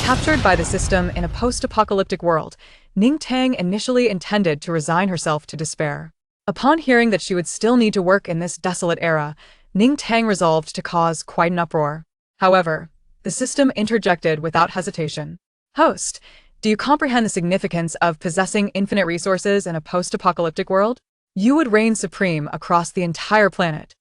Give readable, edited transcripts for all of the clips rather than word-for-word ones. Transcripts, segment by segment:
Captured by the system in a post-apocalyptic world, Ning Tang initially intended to resign herself to despair. Upon hearing that she would still need to work in this desolate era, Ning Tang resolved to cause quite an uproar. However, the system interjected without hesitation. Host, do you comprehend the significance of possessing infinite resources in a post-apocalyptic world? You would reign supreme across the entire planet.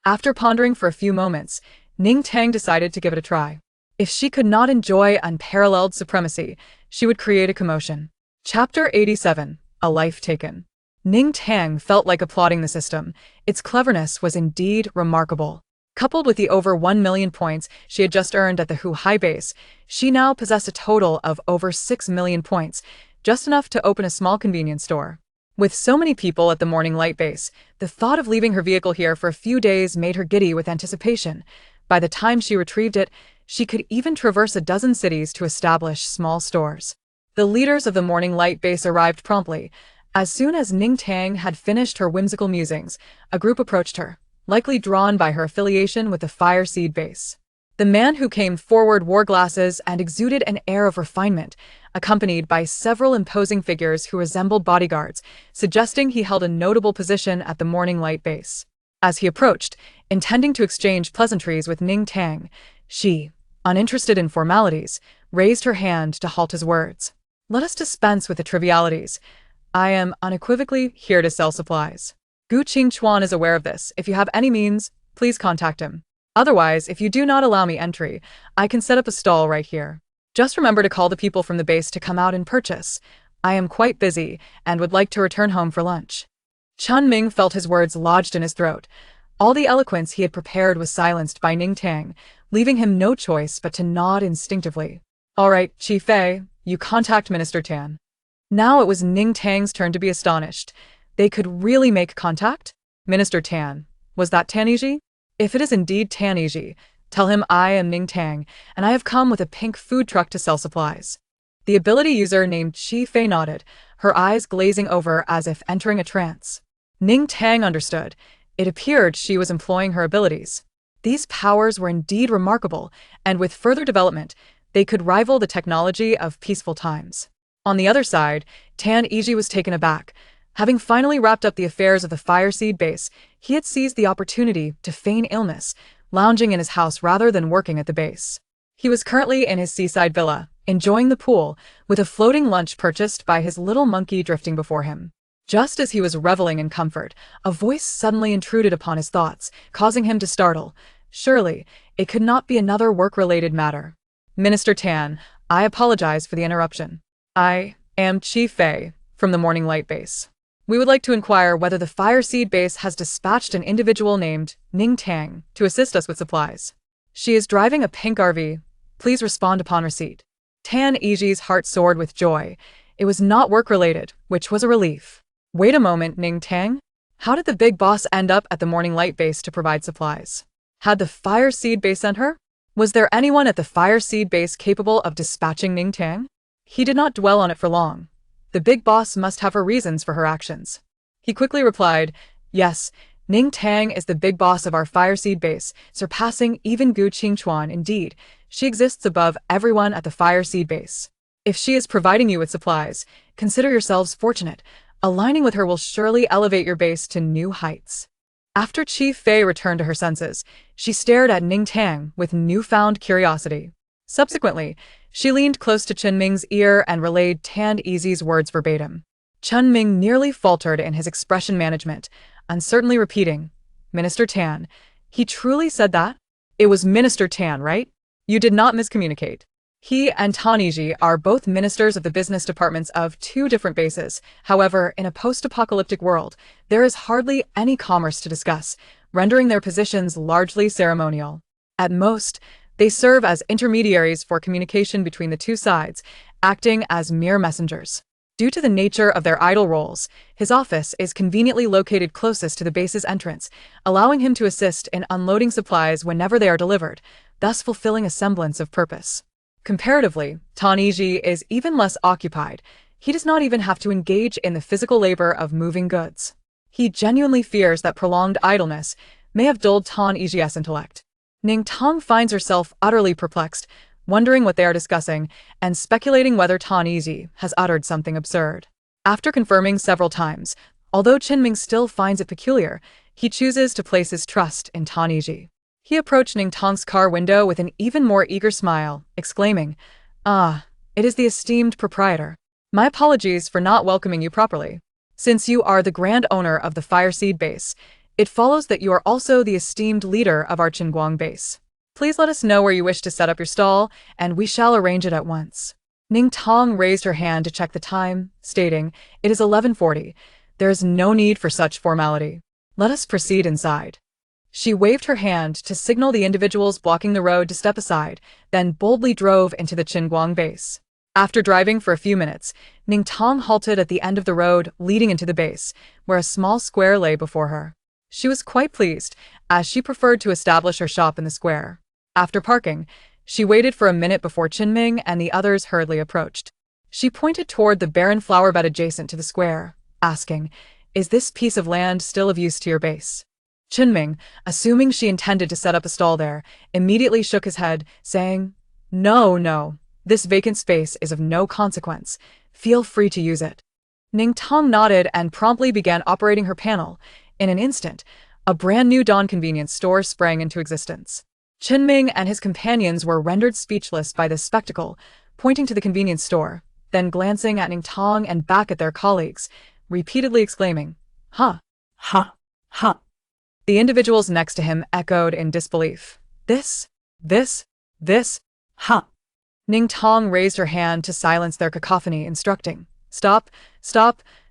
After pondering for a few moments, Ning Tang decided to give it a try. If she could not enjoy unparalleled supremacy, she would create a commotion. Chapter 87, A Life Taken. Ning Tang felt like applauding the system. Its cleverness was indeed remarkable. Coupled with the over 1 million points she had just earned at the Huhai base, she now possessed a total of over 6 million points, just enough to open a small convenience store. With so many people at the Morning Light base, the thought of leaving her vehicle here for a few days made her giddy with anticipation. By the time she retrieved it, she could even traverse a dozen cities to establish small stores. The leaders of the Morning Light base arrived promptly. As soon as Ning Tang had finished her whimsical musings, a group approached her, likely drawn by her affiliation with the Fire Seed base. The man who came forward wore glasses and exuded an air of refinement, accompanied by several imposing figures who resembled bodyguards, suggesting he held a notable position at the Morning Light base. As he approached, intending to exchange pleasantries with Ning Tang, she, uninterested in formalities, raised her hand to halt his words. Let us dispense with the trivialities. I am unequivocally here to sell supplies. Gu Qingchuan is aware of this. If you have any means, please contact him. Otherwise, if you do not allow me entry, I can set up a stall right here. Just remember to call the people from the base to come out and purchase. I am quite busy and would like to return home for lunch. Chun Ming felt his words lodged in his throat. All the eloquence he had prepared was silenced by Ning Tang, leaving him no choice but to nod instinctively. All right, Chi Fei, you contact Minister Tan. Now it was Ning Tang's turn to be astonished. They could really make contact? Minister Tan, was that Tan Yiji? If it is indeed Tan Yiji, tell him I am Ning Tang, and I have come with a pink food truck to sell supplies. The ability user named Chi Fei nodded, her eyes glazing over as if entering a trance. Ning Tang understood. It appeared she was employing her abilities. These powers were indeed remarkable, and with further development, they could rival the technology of peaceful times. On the other side, Tan Yiji was taken aback. Having finally wrapped up the affairs of the Fire Seed base, he had seized the opportunity to feign illness, lounging in his house rather than working at the base. He was currently in his seaside villa, enjoying the pool, with a floating lunch purchased by his little monkey drifting before him. Just as he was reveling in comfort, a voice suddenly intruded upon his thoughts, causing him to startle. Surely, it could not be another work-related matter. Minister Tan, I apologize for the interruption. I am Chi Fei, from the Morning Light base. We would like to inquire whether the Fire Seed base has dispatched an individual named Ning Tang to assist us with supplies. She is driving a pink RV. Please respond upon receipt. Tan Yiji's heart soared with joy. It was not work-related, which was a relief. Wait a moment, Ning Tang. How did the big boss end up at the Morning Light base to provide supplies? Had the Fire Seed base sent her? Was there anyone at the Fire Seed base capable of dispatching Ning Tang? He did not dwell on it for long. The big boss must have her reasons for her actions. He quickly replied, yes, Ning Tang is the big boss of our Fire Seed base, surpassing even Gu Qingchuan. Indeed, she exists above everyone at the Fire Seed base. If she is providing you with supplies, consider yourselves fortunate. Aligning with her will surely elevate your base to new heights. After Chi Fei returned to her senses, she stared at Ning Tang with newfound curiosity. Subsequently, she leaned close to Chun Ming's ear and relayed Tan Yiji's words verbatim. Chun Ming nearly faltered in his expression management, uncertainly repeating, Minister Tan, he truly said that? It was Minister Tan, right? You did not miscommunicate. He and Tan Yiji are both ministers of the business departments of two different bases. However, in a post-apocalyptic world, there is hardly any commerce to discuss, rendering their positions largely ceremonial. At most, they serve as intermediaries for communication between the two sides, acting as mere messengers. Due to the nature of their idle roles, his office is conveniently located closest to the base's entrance, allowing him to assist in unloading supplies whenever they are delivered, thus fulfilling a semblance of purpose. Comparatively, Tan Yiji is even less occupied. He does not even have to engage in the physical labor of moving goods. He genuinely fears that prolonged idleness may have dulled Tan Yiji's intellect. Ning Tang finds herself utterly perplexed. wondering what they are discussing and speculating whether Tan has uttered something absurd. After confirming several times, although Qinming still finds it peculiar, he chooses to place his trust in Tan. He approached Ning Tang's car window with an even more eager smile, exclaiming, "Ah, it is the esteemed proprietor. My apologies for not welcoming you properly. Since you are the grand owner of the Fireseed base, it follows that you are also the esteemed leader of our Xiangyang base. Please let us know where you wish to set up your stall, and we shall arrange it at once." Ning Tang raised her hand to check the time, stating, "It is 11:40. There is no need for such formality. Let us proceed inside." She waved her hand to signal the individuals blocking the road to step aside, then boldly drove into the Xiangyang base. After driving for a few minutes, Ning Tang halted at the end of the road leading into the base, where a small square lay before her. She was quite pleased, as she preferred to establish her shop in the square. After parking, she waited for a minute before Qinming and the others hurriedly approached. She pointed toward the barren flower bed adjacent to the square, asking, "Is this piece of land still of use to your base?" Qinming, assuming she intended to set up a stall there, immediately shook his head, saying, No, this vacant space is of no consequence. Feel free to use it." Ning Tang nodded and promptly began operating her panel. In an instant, a brand new Dawn convenience store sprang into existence. Qinming and his companions were rendered speechless by this spectacle, pointing to the convenience store, then glancing at Ning Tang and back at their colleagues, repeatedly exclaiming, "Huh! Ha! Ha! The individuals next to him echoed in disbelief. This, Ha!" Ning Tang raised her hand to silence their cacophony, instructing, Stop,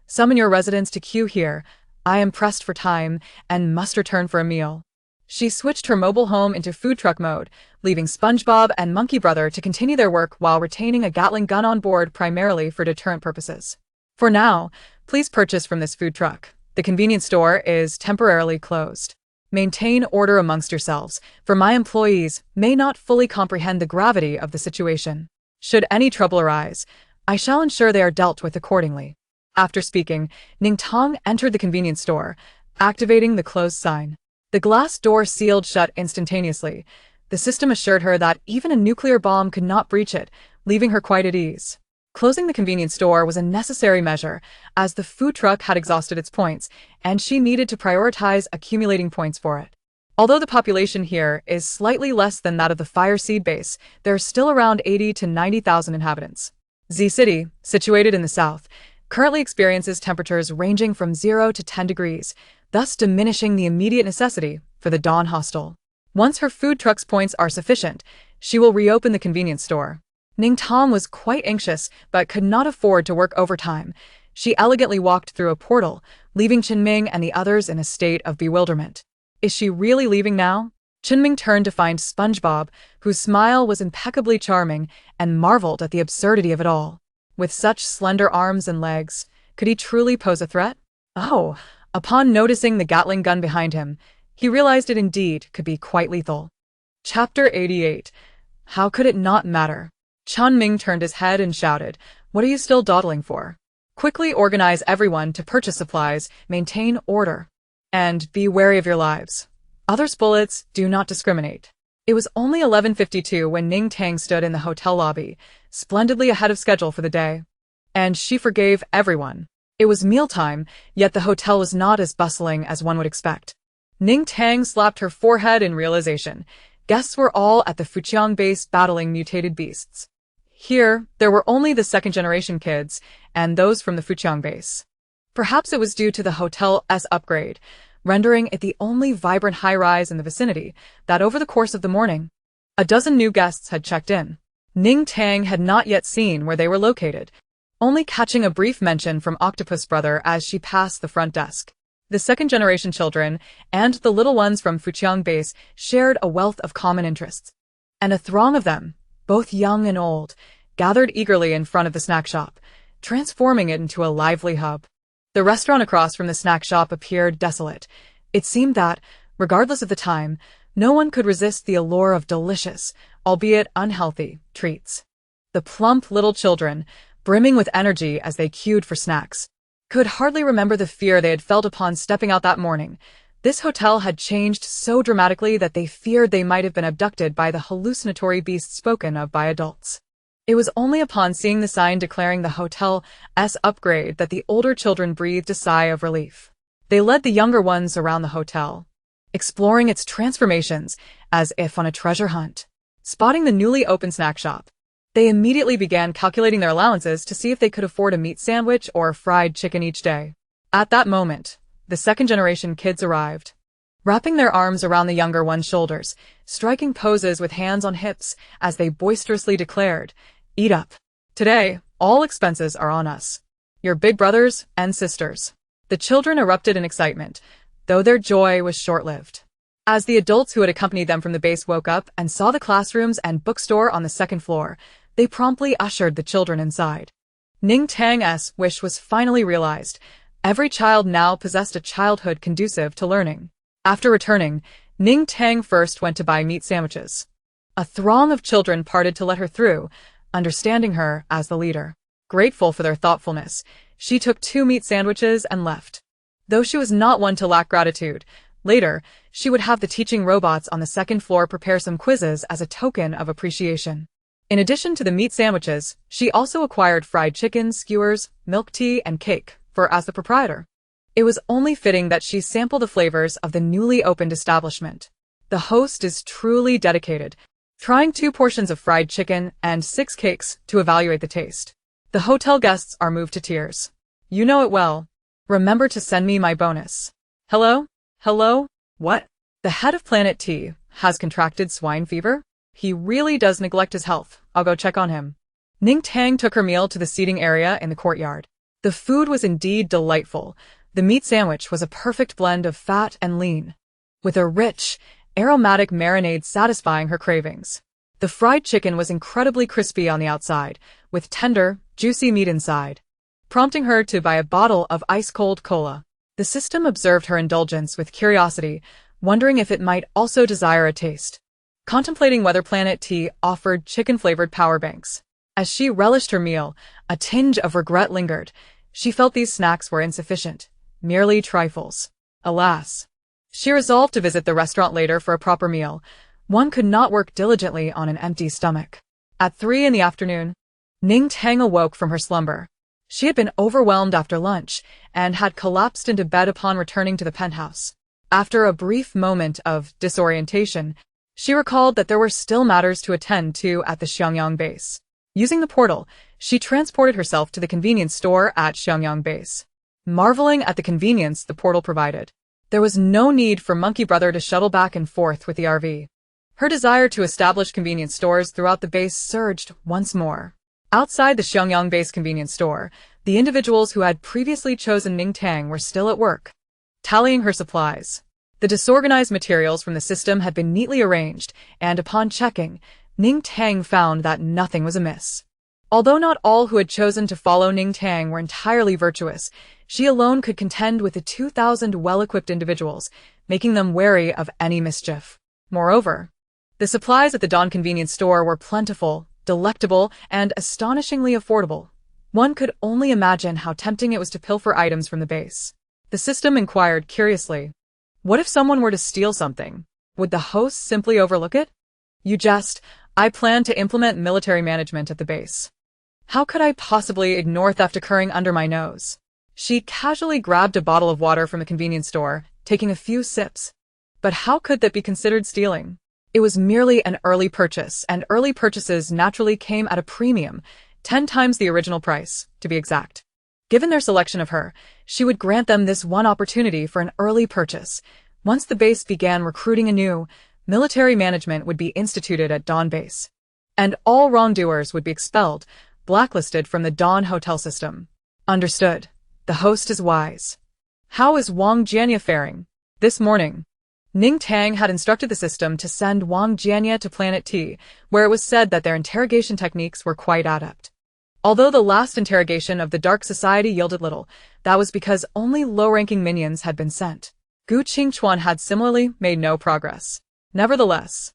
summon your residents to queue here. I am pressed for time and must return for a meal." She switched her mobile home into food truck mode, leaving SpongeBob and Monkey Brother to continue their work while retaining a Gatling gun on board primarily for deterrent purposes. For now, please purchase from this food truck. The convenience store is temporarily closed. Maintain order amongst yourselves, for my employees may not fully comprehend the gravity of the situation. Should any trouble arise, I shall ensure they are dealt with accordingly. After speaking, Ning Tang entered the convenience store, activating the closed sign. The glass door sealed shut instantaneously. The system assured her that even a nuclear bomb could not breach it, leaving her quite at ease. Closing the convenience store was a necessary measure, as the food truck had exhausted its points, and she needed to prioritize accumulating points for it. Although the population here is slightly less than that of the Fireseed base, there are still around 80 to 90,000 inhabitants. Z City, situated in the south, currently experiences temperatures ranging from 0 to 10 degrees, thus diminishing the immediate necessity for the Dawn hostel. Once her food truck's points are sufficient, she will reopen the convenience store. Ning Tang was quite anxious but could not afford to work overtime. She elegantly walked through a portal, leaving Qinming and the others in a state of bewilderment. Is she really leaving now? Qinming turned to find SpongeBob, whose smile was impeccably charming, and marveled at the absurdity of it all. With such slender arms and legs, could he truly pose a threat? Oh, upon noticing the Gatling gun behind him, he realized it indeed could be quite lethal. Chapter 88. How could it not matter? Qinming turned his head and shouted, "What are you still dawdling for? Quickly organize everyone to purchase supplies, maintain order, and be wary of your lives. Others' bullets do not discriminate." It was only 11:52 when Ning Tang stood in the hotel lobby, splendidly ahead of schedule for the day. And she forgave everyone. It was mealtime, yet the hotel was not as bustling as one would expect. Ning Tang slapped her forehead in realization. Guests were all at the Fujiang base battling mutated beasts. Here, there were only the second-generation kids, and those from the Fujiang base. Perhaps it was due to the hotel's upgrade, rendering it the only vibrant high-rise in the vicinity, that over the course of the morning, a dozen new guests had checked in. Ning Tang had not yet seen where they were located, only catching a brief mention from Octopus Brother as she passed the front desk. The second-generation children and the little ones from Fujiang base shared a wealth of common interests, and a throng of them, both young and old, gathered eagerly in front of the snack shop, transforming it into a lively hub. The restaurant across from the snack shop appeared desolate. It seemed that, regardless of the time, no one could resist the allure of delicious, albeit unhealthy, treats. The plump little children, brimming with energy as they queued for snacks, could hardly remember the fear they had felt upon stepping out that morning. This hotel had changed so dramatically that they feared they might have been abducted by the hallucinatory beasts spoken of by adults. It was only upon seeing the sign declaring the hotel's upgrade that the older children breathed a sigh of relief. They led the younger ones around the hotel, exploring its transformations as if on a treasure hunt. Spotting the newly opened snack shop, they immediately began calculating their allowances to see if they could afford a meat sandwich or a fried chicken each day. At that moment, the second-generation kids arrived, wrapping their arms around the younger one's shoulders, striking poses with hands on hips as they boisterously declared, "Eat up. Today, all expenses are on us. Your big brothers and sisters." The children erupted in excitement, though their joy was short-lived. As the adults who had accompanied them from the base woke up and saw the classrooms and bookstore on the second floor, they promptly ushered the children inside. Ning Tang's wish was finally realized. Every child now possessed a childhood conducive to learning. After returning, Ning Tang first went to buy meat sandwiches. A throng of children parted to let her through, understanding her as the leader. Grateful for their thoughtfulness, she took 2 meat sandwiches and left. Though she was not one to lack gratitude, later, she would have the teaching robots on the second floor prepare some quizzes as a token of appreciation. In addition to the meat sandwiches, she also acquired fried chicken, skewers, milk tea, and cake. For as the proprietor, it was only fitting that she sample the flavors of the newly opened establishment. The host is truly dedicated, trying 2 portions of fried chicken and 6 cakes to evaluate the taste. The hotel guests are moved to tears. "You know it well. Remember to send me my bonus." "Hello? Hello? What? The head of Planet T has contracted swine fever? He really does neglect his health. I'll go check on him." Ning Tang took her meal to the seating area in the courtyard. The food was indeed delightful. The meat sandwich was a perfect blend of fat and lean, with a rich, aromatic marinade satisfying her cravings. The fried chicken was incredibly crispy on the outside, with tender, juicy meat inside, prompting her to buy a bottle of ice-cold cola. The system observed her indulgence with curiosity, wondering if it might also desire a taste. Contemplating whether Planet T offered chicken-flavored power banks. As she relished her meal, a tinge of regret lingered. She felt these snacks were insufficient, merely trifles. Alas. She resolved to visit the restaurant later for a proper meal. One could not work diligently on an empty stomach. At 3 in the afternoon, Ning Tang awoke from her slumber. She had been overwhelmed after lunch and had collapsed into bed upon returning to the penthouse. After a brief moment of disorientation, she recalled that there were still matters to attend to at the Xiangyang base. Using the portal, she transported herself to the convenience store at Xiangyang base. Marveling at the convenience the portal provided, there was no need for Monkey Brother to shuttle back and forth with the RV. Her desire to establish convenience stores throughout the base surged once more. Outside the Xiangyang base convenience store, the individuals who had previously chosen Ning Tang were still at work, tallying her supplies. The disorganized materials from the system had been neatly arranged, and upon checking, Ning Tang found that nothing was amiss. Although not all who had chosen to follow Ning Tang were entirely virtuous, she alone could contend with the 2,000 well-equipped individuals, making them wary of any mischief. Moreover, the supplies at the Dawn convenience store were plentiful, delectable, and astonishingly affordable. One could only imagine how tempting it was to pilfer items from the base. The system inquired curiously, what if someone were to steal something? Would the host simply overlook it? "You jest. I plan to implement military management at the base. How could I possibly ignore theft occurring under my nose?" She casually grabbed a bottle of water from the convenience store, taking a few sips. But how could that be considered stealing? It was merely an early purchase, and early purchases naturally came at a premium, 10 times the original price, to be exact. Given their selection of her, she would grant them this one opportunity for an early purchase. Once the base began recruiting anew, military management would be instituted at Dawn Base, and all wrongdoers would be expelled, blacklisted from the Dawn hotel system. Understood. The host is wise. How is Wang Jianya faring? This morning, Ning Tang had instructed the system to send Wang Jianya to Planet T, where it was said that their interrogation techniques were quite adept. Although the last interrogation of the Dark Society yielded little, that was because only low-ranking minions had been sent. Gu Qingchuan had similarly made no progress. Nevertheless,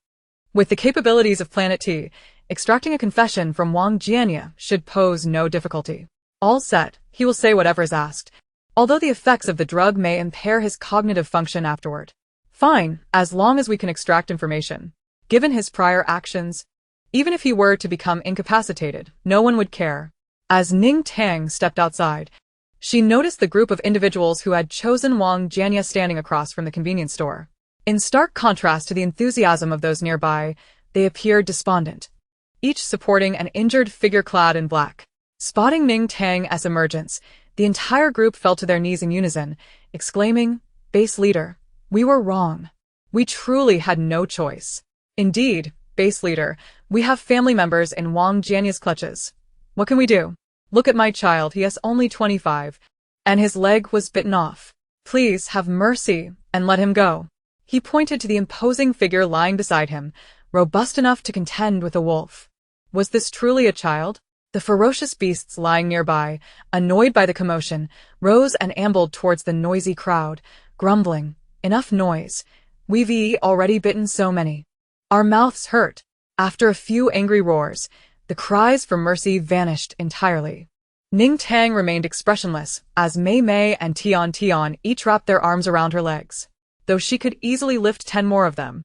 with the capabilities of Planet T, extracting a confession from Wang Jianya should pose no difficulty. All set, he will say whatever is asked. although the effects of the drug may impair his cognitive function afterward. Fine, as long as we can extract information. Given his prior actions, even if he were to become incapacitated, no one would care. As Ning Tang stepped outside, she noticed the group of individuals who had chosen Wang Jianya standing across from the convenience store. In stark contrast to the enthusiasm of those nearby, they appeared despondent, each supporting an injured figure clad in black. Spotting Ning Tang's emergence, the entire group fell to their knees in unison, exclaiming, "Base leader, we were wrong. We truly had no choice. Indeed, base leader, we have family members in Wang Jianya's clutches. What can we do? Look at my child, he is only 25, and his leg was bitten off. Please have mercy and let him go." He pointed to the imposing figure lying beside him, robust enough to contend with a wolf. Was this truly a child? The ferocious beasts lying nearby, annoyed by the commotion, rose and ambled towards the noisy crowd, grumbling, "Enough noise. We've already bitten so many. Our mouths hurt." After a few angry roars, the cries for mercy vanished entirely. Ning Tang remained expressionless as Mei Mei and Tian Tian each wrapped their arms around her legs, though she could easily lift 10 more of them.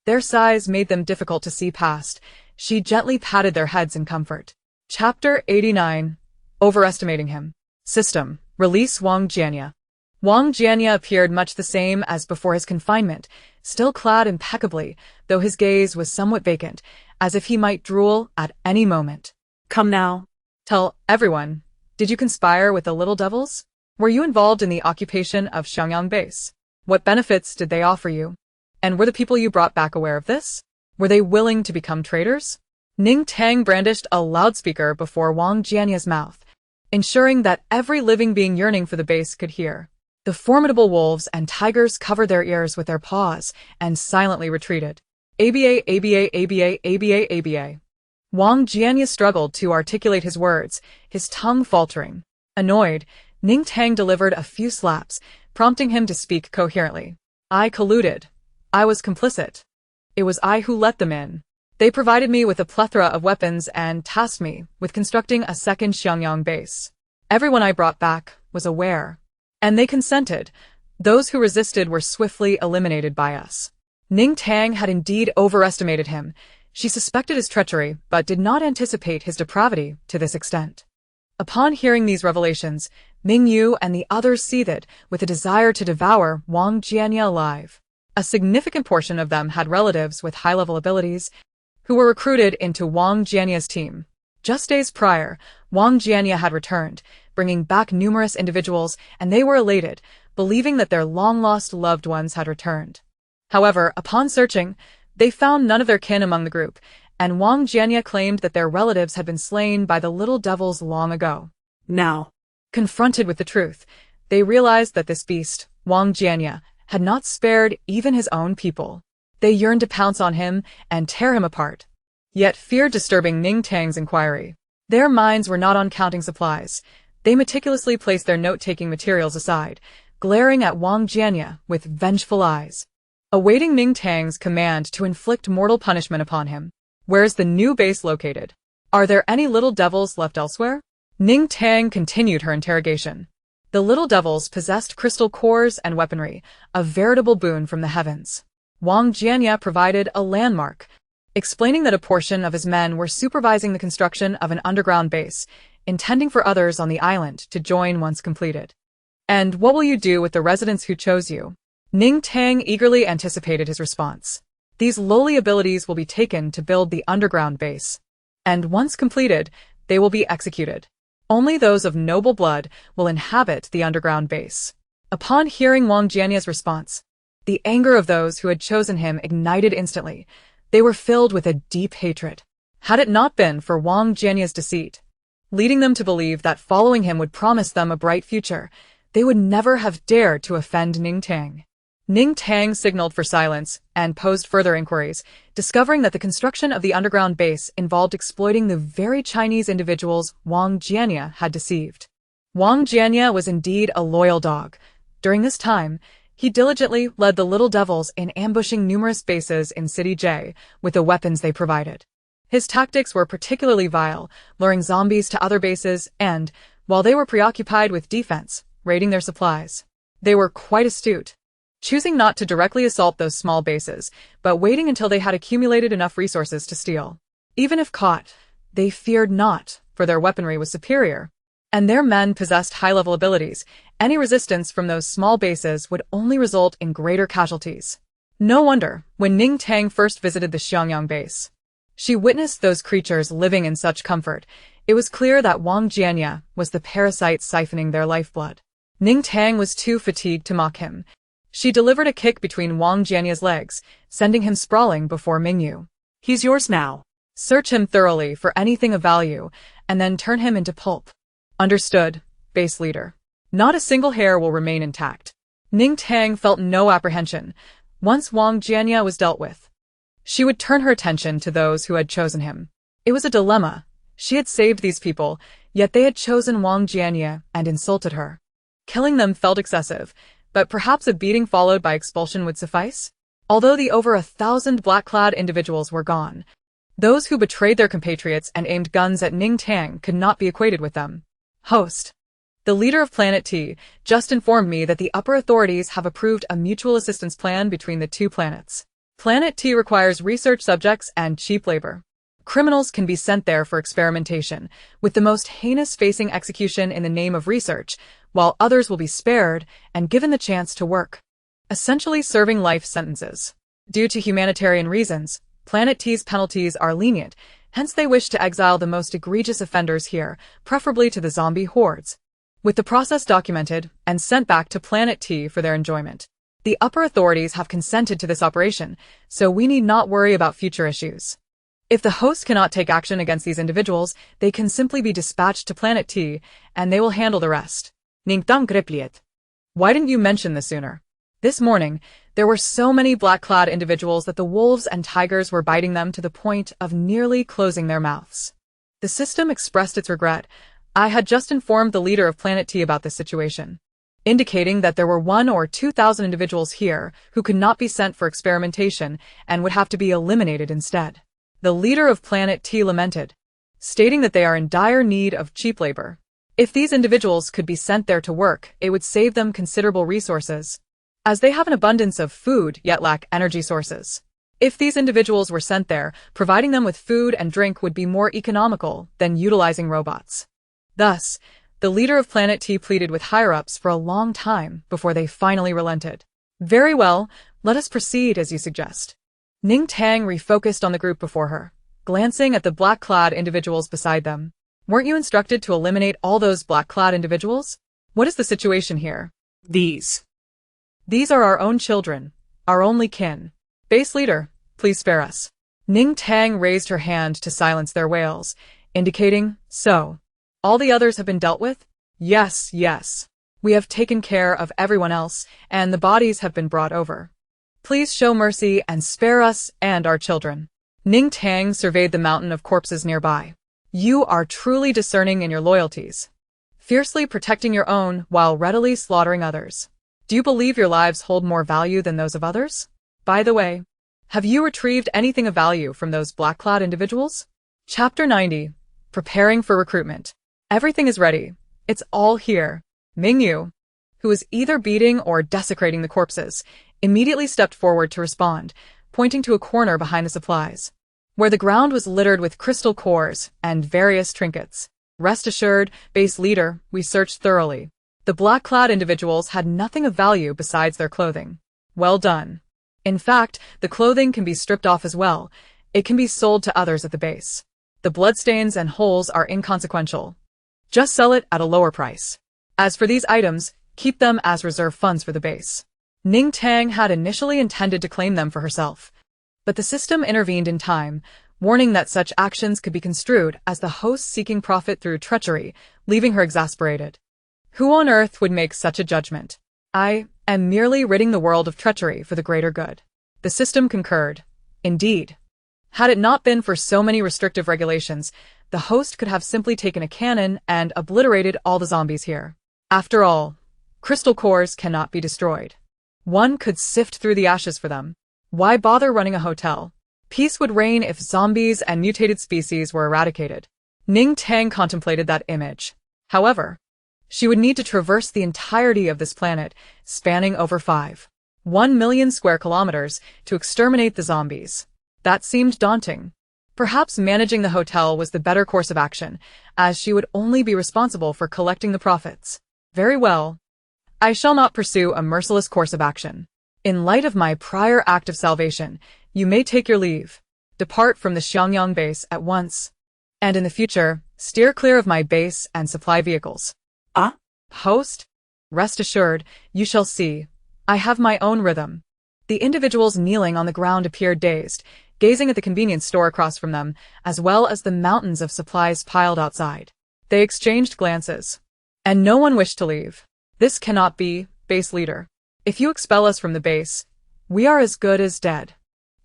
Their size made them difficult to see past. She gently patted their heads in comfort. Chapter 89. Overestimating him. System. Release Wang Jianya. Wang Jianya appeared much the same as before his confinement, still clad impeccably, though his gaze was somewhat vacant, as if he might drool at any moment. "Come now. Tell everyone, did you conspire with the little devils? Were you involved in the occupation of Xiangyang base? What benefits did they offer you? And were the people you brought back aware of this? Were they willing to become traitors?" Ning Tang brandished a loudspeaker before Wang Jianya's mouth, ensuring that every living being yearning for the base could hear. The formidable wolves and tigers covered their ears with their paws and silently retreated. "ABA, ABA, ABA, ABA, ABA. Wang Jianya struggled to articulate his words, his tongue faltering. Annoyed, Ning Tang delivered a few slaps, prompting him to speak coherently. "I colluded. I was complicit. It was I who let them in. They provided me with a plethora of weapons and tasked me with constructing a second Xiangyang base. Everyone I brought back was aware, and they consented. Those who resisted were swiftly eliminated by us." Ning Tang had indeed overestimated him. She suspected his treachery, but did not anticipate his depravity to this extent. Upon hearing these revelations, Ming Yu and the others seethed with a desire to devour Wang Jianya alive. A significant portion of them had relatives with high-level abilities, who were recruited into Wang Jianya's team. Just days prior, Wang Jianya had returned, bringing back numerous individuals, and they were elated, believing that their long-lost loved ones had returned. However, upon searching, they found none of their kin among the group, and Wang Jianya claimed that their relatives had been slain by the little devils long ago. Now, confronted with the truth, they realized that this beast, Wang Jianya, had not spared even his own people. They yearned to pounce on him and tear him apart. Yet fear disturbing Ning Tang's inquiry. Their minds were not on counting supplies. They meticulously placed their note-taking materials aside, glaring at Wang Jianya with vengeful eyes, awaiting Ning Tang's command to inflict mortal punishment upon him. "Where is the new base located? Are there any little devils left elsewhere?" Ning Tang continued her interrogation. The little devils possessed crystal cores and weaponry, a veritable boon from the heavens. Wang Jianya provided a landmark, explaining that a portion of his men were supervising the construction of an underground base, intending for others on the island to join once completed. "And what will you do with the residents who chose you?" Ning Tang eagerly anticipated his response. "These lowly abilities will be taken to build the underground base, and once completed, they will be executed. Only those of noble blood will inhabit the underground base." Upon hearing Wang Jianya's response, the anger of those who had chosen him ignited instantly. They were filled with a deep hatred. Had it not been for Wang Jianya's deceit, leading them to believe that following him would promise them a bright future, they would never have dared to offend Ning Tang. Ning Tang signaled for silence and posed further inquiries, discovering that the construction of the underground base involved exploiting the very Chinese individuals Wang Jianya had deceived. Wang Jianya was indeed a loyal dog. During this time, he diligently led the little devils in ambushing numerous bases in City J with the weapons they provided. His tactics were particularly vile, luring zombies to other bases and, while they were preoccupied with defense, raiding their supplies. They were quite astute, choosing not to directly assault those small bases, but waiting until they had accumulated enough resources to steal. Even if caught, they feared not, for their weaponry was superior, and their men possessed high-level abilities. Any resistance from those small bases would only result in greater casualties. No wonder, when Ning Tang first visited the Xiangyang base, she witnessed those creatures living in such comfort. It was clear that Wang Jianya was the parasite siphoning their lifeblood. Ning Tang was too fatigued to mock him. She delivered a kick between Wang Jianya's legs, sending him sprawling before Mingyu. He's yours now. Search him thoroughly for anything of value, and then turn him into pulp. Understood, base leader. Not a single hair will remain intact. Ning Tang felt no apprehension. Once Wang Jianya was dealt with, she would turn her attention to those who had chosen him. It was a dilemma. She had saved these people, yet they had chosen Wang Jianya and insulted her. Killing them felt excessive, but perhaps a beating followed by expulsion would suffice? Although the over 1,000 black-clad individuals were gone, those who betrayed their compatriots and aimed guns at Ning Tang could not be equated with them. Host. The leader of Planet T just informed me that the upper authorities have approved a mutual assistance plan between the two planets. Planet T requires research subjects and cheap labor. Criminals can be sent there for experimentation, with the most heinous facing execution in the name of research, while others will be spared and given the chance to work, essentially serving life sentences. Due to humanitarian reasons, Planet T's penalties are lenient, hence they wish to exile the most egregious offenders here, preferably to the zombie hordes, with the process documented and sent back to Planet T for their enjoyment. The upper authorities have consented to this operation, so we need not worry about future issues. If the host cannot take action against these individuals, they can simply be dispatched to Planet T, and they will handle the rest. Ning Tang. Why didn't you mention this sooner? This morning, there were so many black-clad individuals that the wolves and tigers were biting them to the point of nearly closing their mouths. The system expressed its regret. I had just informed the leader of Planet T about this situation, indicating that there were 1,000 or 2,000 individuals here who could not be sent for experimentation and would have to be eliminated instead. The leader of Planet T lamented, stating that they are in dire need of cheap labor. If these individuals could be sent there to work, it would save them considerable resources, as they have an abundance of food yet lack energy sources. If these individuals were sent there, providing them with food and drink would be more economical than utilizing robots. Thus, the leader of Planet T pleaded with higher-ups for a long time before they finally relented. Very well, let us proceed as you suggest. Ning Tang refocused on the group before her, glancing at the black-clad individuals beside them. Weren't you instructed to eliminate all those black-clad individuals? What is the situation here? These are our own children, our only kin. Base leader, please spare us. Ning Tang raised her hand to silence their wails, indicating, so. All the others have been dealt with? Yes. We have taken care of everyone else, and the bodies have been brought over. Please show mercy and spare us and our children. Ning Tang surveyed the mountain of corpses nearby. You are truly discerning in your loyalties, fiercely protecting your own while readily slaughtering others. Do you believe your lives hold more value than those of others? By the way, have you retrieved anything of value from those black-clad individuals? Chapter 90. Preparing for recruitment. Everything is ready. It's all here. Mingyu, who was either beating or desecrating the corpses, immediately stepped forward to respond, pointing to a corner behind the supplies, where the ground was littered with crystal cores and various trinkets. Rest assured, base leader, we searched thoroughly. The black-clad individuals had nothing of value besides their clothing. Well done. In fact, the clothing can be stripped off as well. It can be sold to others at the base. The bloodstains and holes are inconsequential. Just sell it at a lower price. As for these items, keep them as reserve funds for the base. Ning Tang had initially intended to claim them for herself, but the system intervened in time, warning that such actions could be construed as the host seeking profit through treachery, leaving her exasperated. Who on earth would make such a judgment? I am merely ridding the world of treachery for the greater good. The system concurred. Indeed. Had it not been for so many restrictive regulations, the host could have simply taken a cannon and obliterated all the zombies here. After all, crystal cores cannot be destroyed. One could sift through the ashes for them. Why bother running a hotel? Peace would reign if zombies and mutated species were eradicated. Ning Tang contemplated that image. However, She would need to traverse the entirety of this planet, spanning over 1 million square kilometers, to exterminate the zombies. That seemed daunting. Perhaps managing the hotel was the better course of action, as she would only be responsible for collecting the profits. Very well. I shall not pursue a merciless course of action. In light of my prior act of salvation, you may take your leave. Depart from the Xiangyang base at once. And in the future, steer clear of my base and supply vehicles. Host? Rest assured, you shall see. I have my own rhythm. The individuals kneeling on the ground appeared dazed, gazing at the convenience store across from them, as well as the mountains of supplies piled outside. They exchanged glances. And no one wished to leave. This cannot be, base leader. If you expel us from the base, we are as good as dead.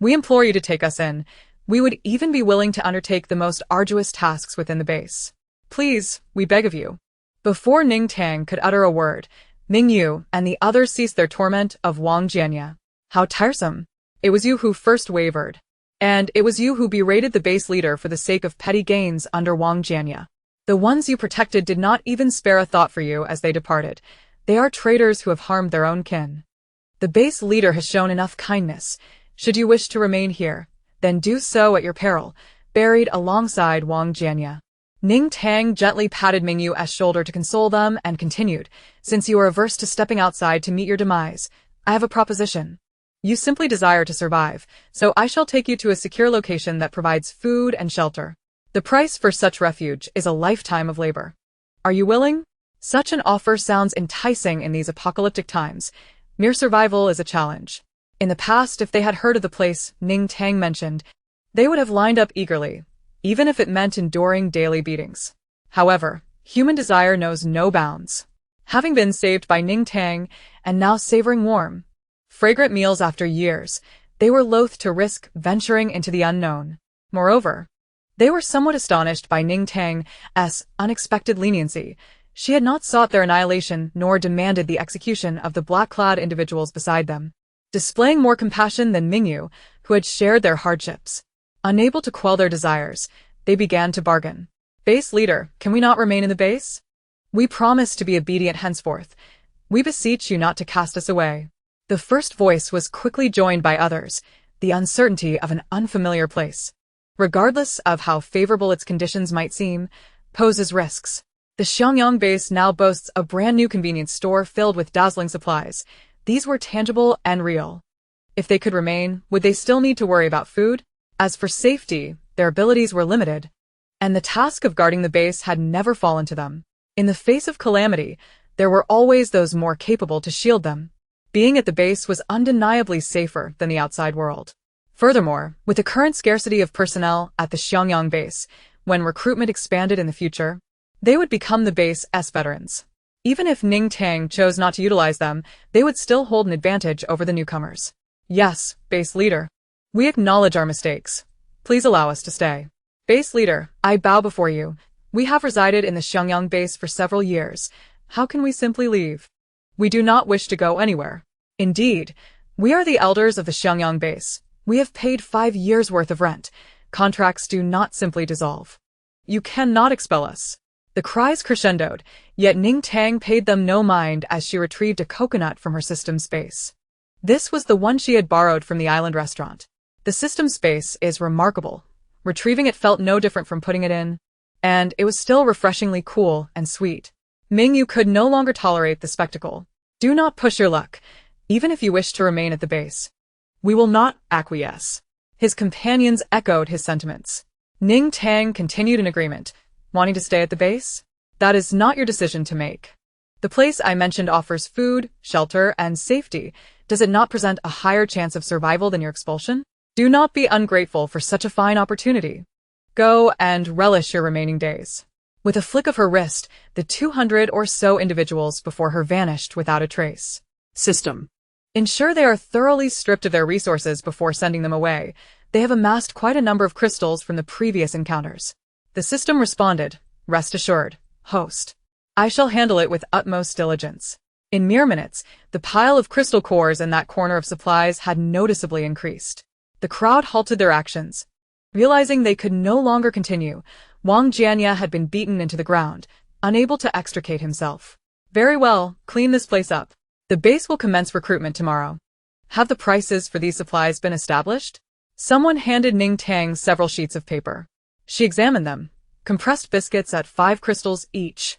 We implore you to take us in. We would even be willing to undertake the most arduous tasks within the base. Please, we beg of you. Before Ning Tang could utter a word, Ming Yu and the others ceased their torment of Wang Jianya. How tiresome. It was you who first wavered. And it was you who berated the base leader for the sake of petty gains under Wang Jianya. The ones you protected did not even spare a thought for you as they departed. They are traitors who have harmed their own kin. The base leader has shown enough kindness. Should you wish to remain here, then do so at your peril, buried alongside Wang Jianya. Ning Tang gently patted Mingyu's shoulder to console them and continued, since you are averse to stepping outside to meet your demise, I have a proposition. You simply desire to survive, so I shall take you to a secure location that provides food and shelter. The price for such refuge is a lifetime of labor. Are you willing? Such an offer sounds enticing in these apocalyptic times. Mere survival is a challenge. In the past, if they had heard of the place Ning Tang mentioned, they would have lined up eagerly, even if it meant enduring daily beatings. However, human desire knows no bounds. Having been saved by Ning Tang, and now savoring warm, fragrant meals after years, they were loath to risk venturing into the unknown. Moreover, they were somewhat astonished by Ning Tang's unexpected leniency. She had not sought their annihilation nor demanded the execution of the black-clad individuals beside them, displaying more compassion than Mingyu, who had shared their hardships. Unable to quell their desires, they began to bargain. Base leader, can we not remain in the base? We promise to be obedient henceforth. We beseech you not to cast us away. The first voice was quickly joined by others, the uncertainty of an unfamiliar place, regardless of how favorable its conditions might seem, poses risks. The Xiangyang base now boasts a brand new convenience store filled with dazzling supplies. These were tangible and real. If they could remain, would they still need to worry about food? As for safety, their abilities were limited, and the task of guarding the base had never fallen to them. In the face of calamity, there were always those more capable to shield them. Being at the base was undeniably safer than the outside world. Furthermore, with the current scarcity of personnel at the Xiangyang base, when recruitment expanded in the future, they would become the base's veterans. Even if Ning Tang chose not to utilize them, they would still hold an advantage over the newcomers. Yes, base leader. We acknowledge our mistakes. Please allow us to stay. Base leader, I bow before you. We have resided in the Xiangyang base for several years. How can we simply leave? We do not wish to go anywhere. Indeed, we are the elders of the Xiangyang base. We have paid 5 years' worth of rent. Contracts do not simply dissolve. You cannot expel us. The cries crescendoed, yet Ning Tang paid them no mind as she retrieved a coconut from her system space. This was the one she had borrowed from the island restaurant. The system space is remarkable. Retrieving it felt no different from putting it in, and it was still refreshingly cool and sweet. Mingyu could no longer tolerate the spectacle. Do not push your luck, even if you wish to remain at the base. We will not acquiesce. His companions echoed his sentiments. Ning Tang continued in agreement. Wanting to stay at the base? That is not your decision to make. The place I mentioned offers food, shelter, and safety. Does it not present a higher chance of survival than your expulsion? Do not be ungrateful for such a fine opportunity. Go and relish your remaining days. With a flick of her wrist, the 200 or so individuals before her vanished without a trace. System. Ensure they are thoroughly stripped of their resources before sending them away. They have amassed quite a number of crystals from the previous encounters. The system responded, rest assured, host. I shall handle it with utmost diligence. In mere minutes, the pile of crystal cores in that corner of supplies had noticeably increased. The crowd halted their actions. Realizing they could no longer continue, Wang Jianya had been beaten into the ground. unable to extricate himself. Very well, clean this place up. The base will commence recruitment tomorrow. Have the prices for these supplies been established? Someone handed Ning Tang several sheets of paper. She examined them. Compressed biscuits at 5 crystals each.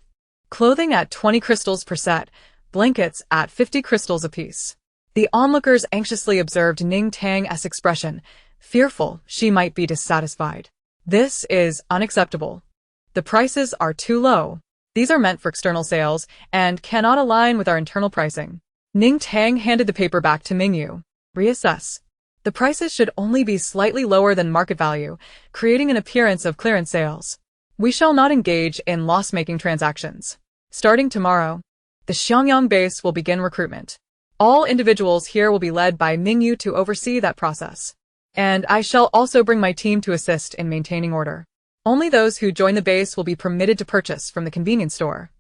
Clothing at 20 crystals per set. Blankets at 50 crystals apiece. The onlookers anxiously observed Ning Tang's expression, fearful she might be dissatisfied. This is unacceptable. The prices are too low. These are meant for external sales and cannot align with our internal pricing. Ning Tang handed the paper back to Mingyu. Reassess. The prices should only be slightly lower than market value, creating an appearance of clearance sales. We shall not engage in loss-making transactions. Starting tomorrow, the Xiangyang base will begin recruitment. All individuals here will be led by Mingyu to oversee that process. And I shall also bring my team to assist in maintaining order. Only those who join the base will be permitted to purchase from the convenience store.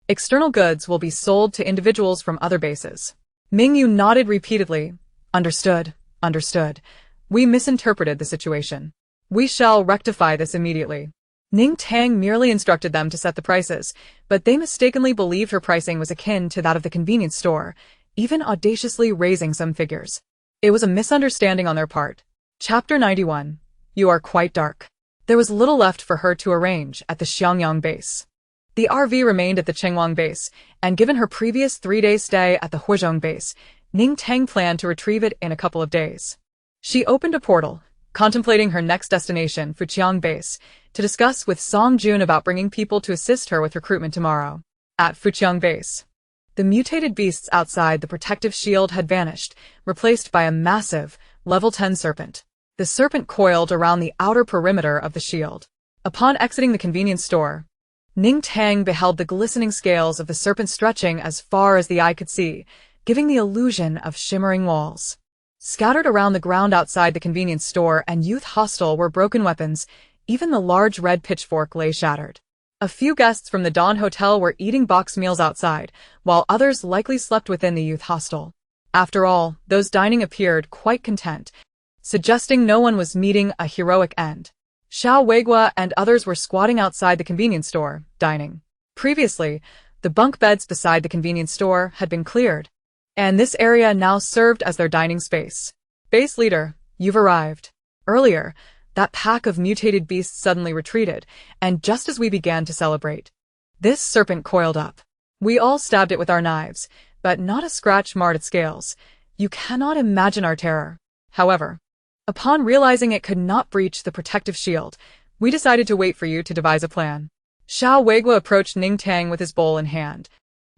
External goods will be sold to individuals from other bases. Mingyu nodded repeatedly. Understood. Understood. We misinterpreted the situation. We shall rectify this immediately. Ning Tang merely instructed them to set the prices, but they mistakenly believed her pricing was akin to that of the convenience store, even audaciously raising some figures. It was a misunderstanding on their part. Chapter 91. You are quite dark. There was little left for her to arrange at the Xiangyang base. The RV remained at the Chengwang base, and given her previous 3-day stay at the Huizhong base, Ning Tang planned to retrieve it in a couple of days. She opened a portal, contemplating her next destination, Fujiang base, to discuss with Song Jun about bringing people to assist her with recruitment tomorrow. At Fujiang base, the mutated beasts outside the protective shield had vanished, replaced by a massive, level 10 serpent. The serpent coiled around the outer perimeter of the shield. Upon exiting the convenience store, Ning Tang beheld the glistening scales of the serpent stretching as far as the eye could see, giving the illusion of shimmering walls. Scattered around the ground outside the convenience store and youth hostel were broken weapons, even the large red pitchfork lay shattered. A few guests from the Dawn Hotel were eating box meals outside, while others likely slept within the youth hostel. After all, those dining appeared quite content, suggesting no one was meeting a heroic end. Xiao Weigua and others were squatting outside the convenience store, dining. Previously, the bunk beds beside the convenience store had been cleared, and this area now served as their dining space. Base leader, you've arrived. Earlier, that pack of mutated beasts suddenly retreated, and just as we began to celebrate, this serpent coiled up. We all stabbed it with our knives, but not a scratch marred its scales. You cannot imagine our terror. However, upon realizing it could not breach the protective shield, we decided to wait for you to devise a plan. Xiao Weigua approached Ning Tang with his bowl in hand,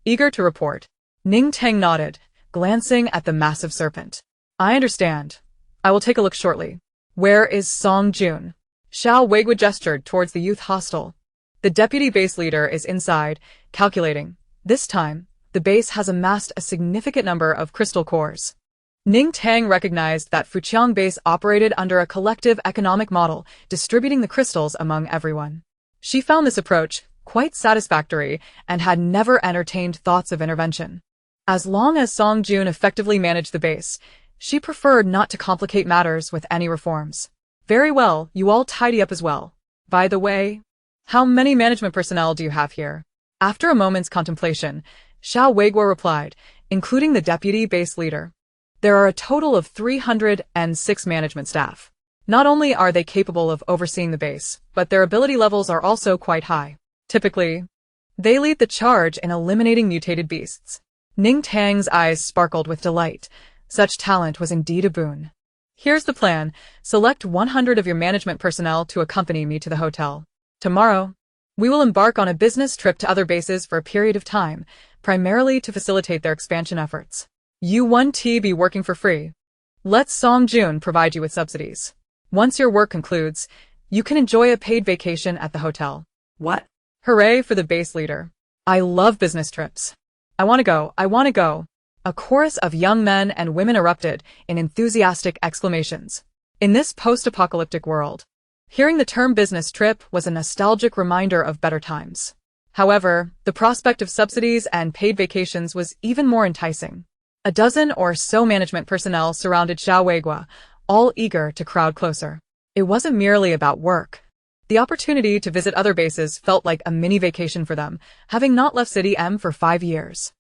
eager to report. Ning Tang nodded, glancing at the massive serpent. I understand. I will take a look shortly. Where is Song Jun? Xiao Weigua gestured towards the youth hostel. The deputy base leader is inside, calculating. This time, the base has amassed a significant number of crystal cores. Ning Tang recognized that Fujiang base operated under a collective economic model, distributing the crystals among everyone. She found this approach quite satisfactory and had never entertained thoughts of intervention. As long as Song Jun effectively managed the base, she preferred not to complicate matters with any reforms. Very well, you all tidy up as well. By the way, how many management personnel do you have here? After a moment's contemplation, Xiao Weigua replied, including the deputy base leader. There are a total of 306 management staff. Not only are they capable of overseeing the base, but their ability levels are also quite high. Typically, they lead the charge in eliminating mutated beasts. Ning Tang's eyes sparkled with delight. Such talent was indeed a boon. Here's the plan. Select 100 of your management personnel to accompany me to the hotel. Tomorrow, we will embark on a business trip to other bases for a period of time, primarily to facilitate their expansion efforts. You won't be working for free. Let Song Jun provide you with subsidies. Once your work concludes, you can enjoy a paid vacation at the hotel. What? Hooray for the base leader. I love business trips. I want to go, I want to go. A chorus of young men and women erupted in enthusiastic exclamations. In this post-apocalyptic world, hearing the term business trip was a nostalgic reminder of better times. However, the prospect of subsidies and paid vacations was even more enticing. A dozen or so management personnel surrounded Xiao Weigua, all eager to crowd closer. It wasn't merely about work. The opportunity to visit other bases felt like a mini vacation for them, having not left City M for 5 years.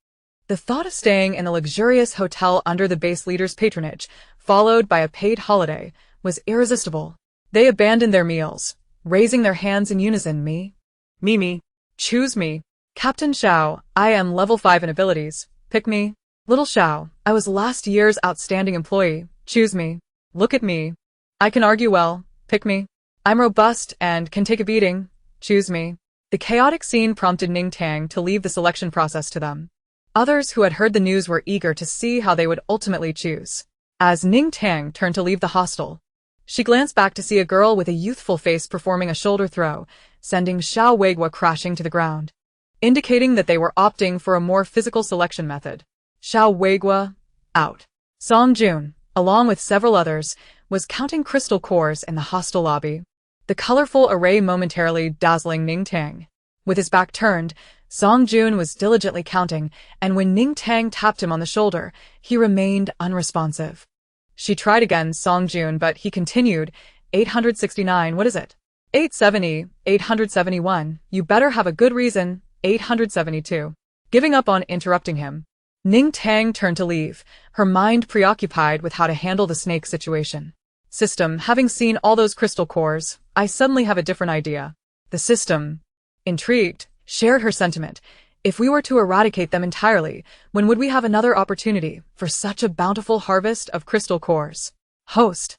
The thought of staying in a luxurious hotel under the base leader's patronage, followed by a paid holiday, was irresistible. They abandoned their meals, raising their hands in unison. Me. Me. Choose me. Captain Xiao, I am level 5 in abilities. Pick me. Little Xiao, I was last year's outstanding employee. Choose me. Look at me. I can argue well. Pick me. I'm robust and can take a beating. Choose me. The chaotic scene prompted Ning Tang to leave the selection process to them. Others who had heard the news were eager to see how they would ultimately choose. As Ning Tang turned to leave the hostel, she glanced back to see a girl with a youthful face performing a shoulder throw, sending Xiao Weigua crashing to the ground, indicating that they were opting for a more physical selection method. Xiao Weigua, out. Song Jun, along with several others, was counting crystal cores in the hostel lobby, the colorful array momentarily dazzling Ning Tang. With his back turned, Song Jun was diligently counting, and when Ning Tang tapped him on the shoulder, he remained unresponsive. She tried again, Song Jun, but he continued, 869, what is it? 870, 871, you better have a good reason, 872. Giving up on interrupting him, Ning Tang turned to leave, her mind preoccupied with how to handle the snake situation. System, having seen all those crystal cores, I suddenly have a different idea. The system, intrigued, shared her sentiment. If we were to eradicate them entirely, when would we have another opportunity for such a bountiful harvest of crystal cores? Host,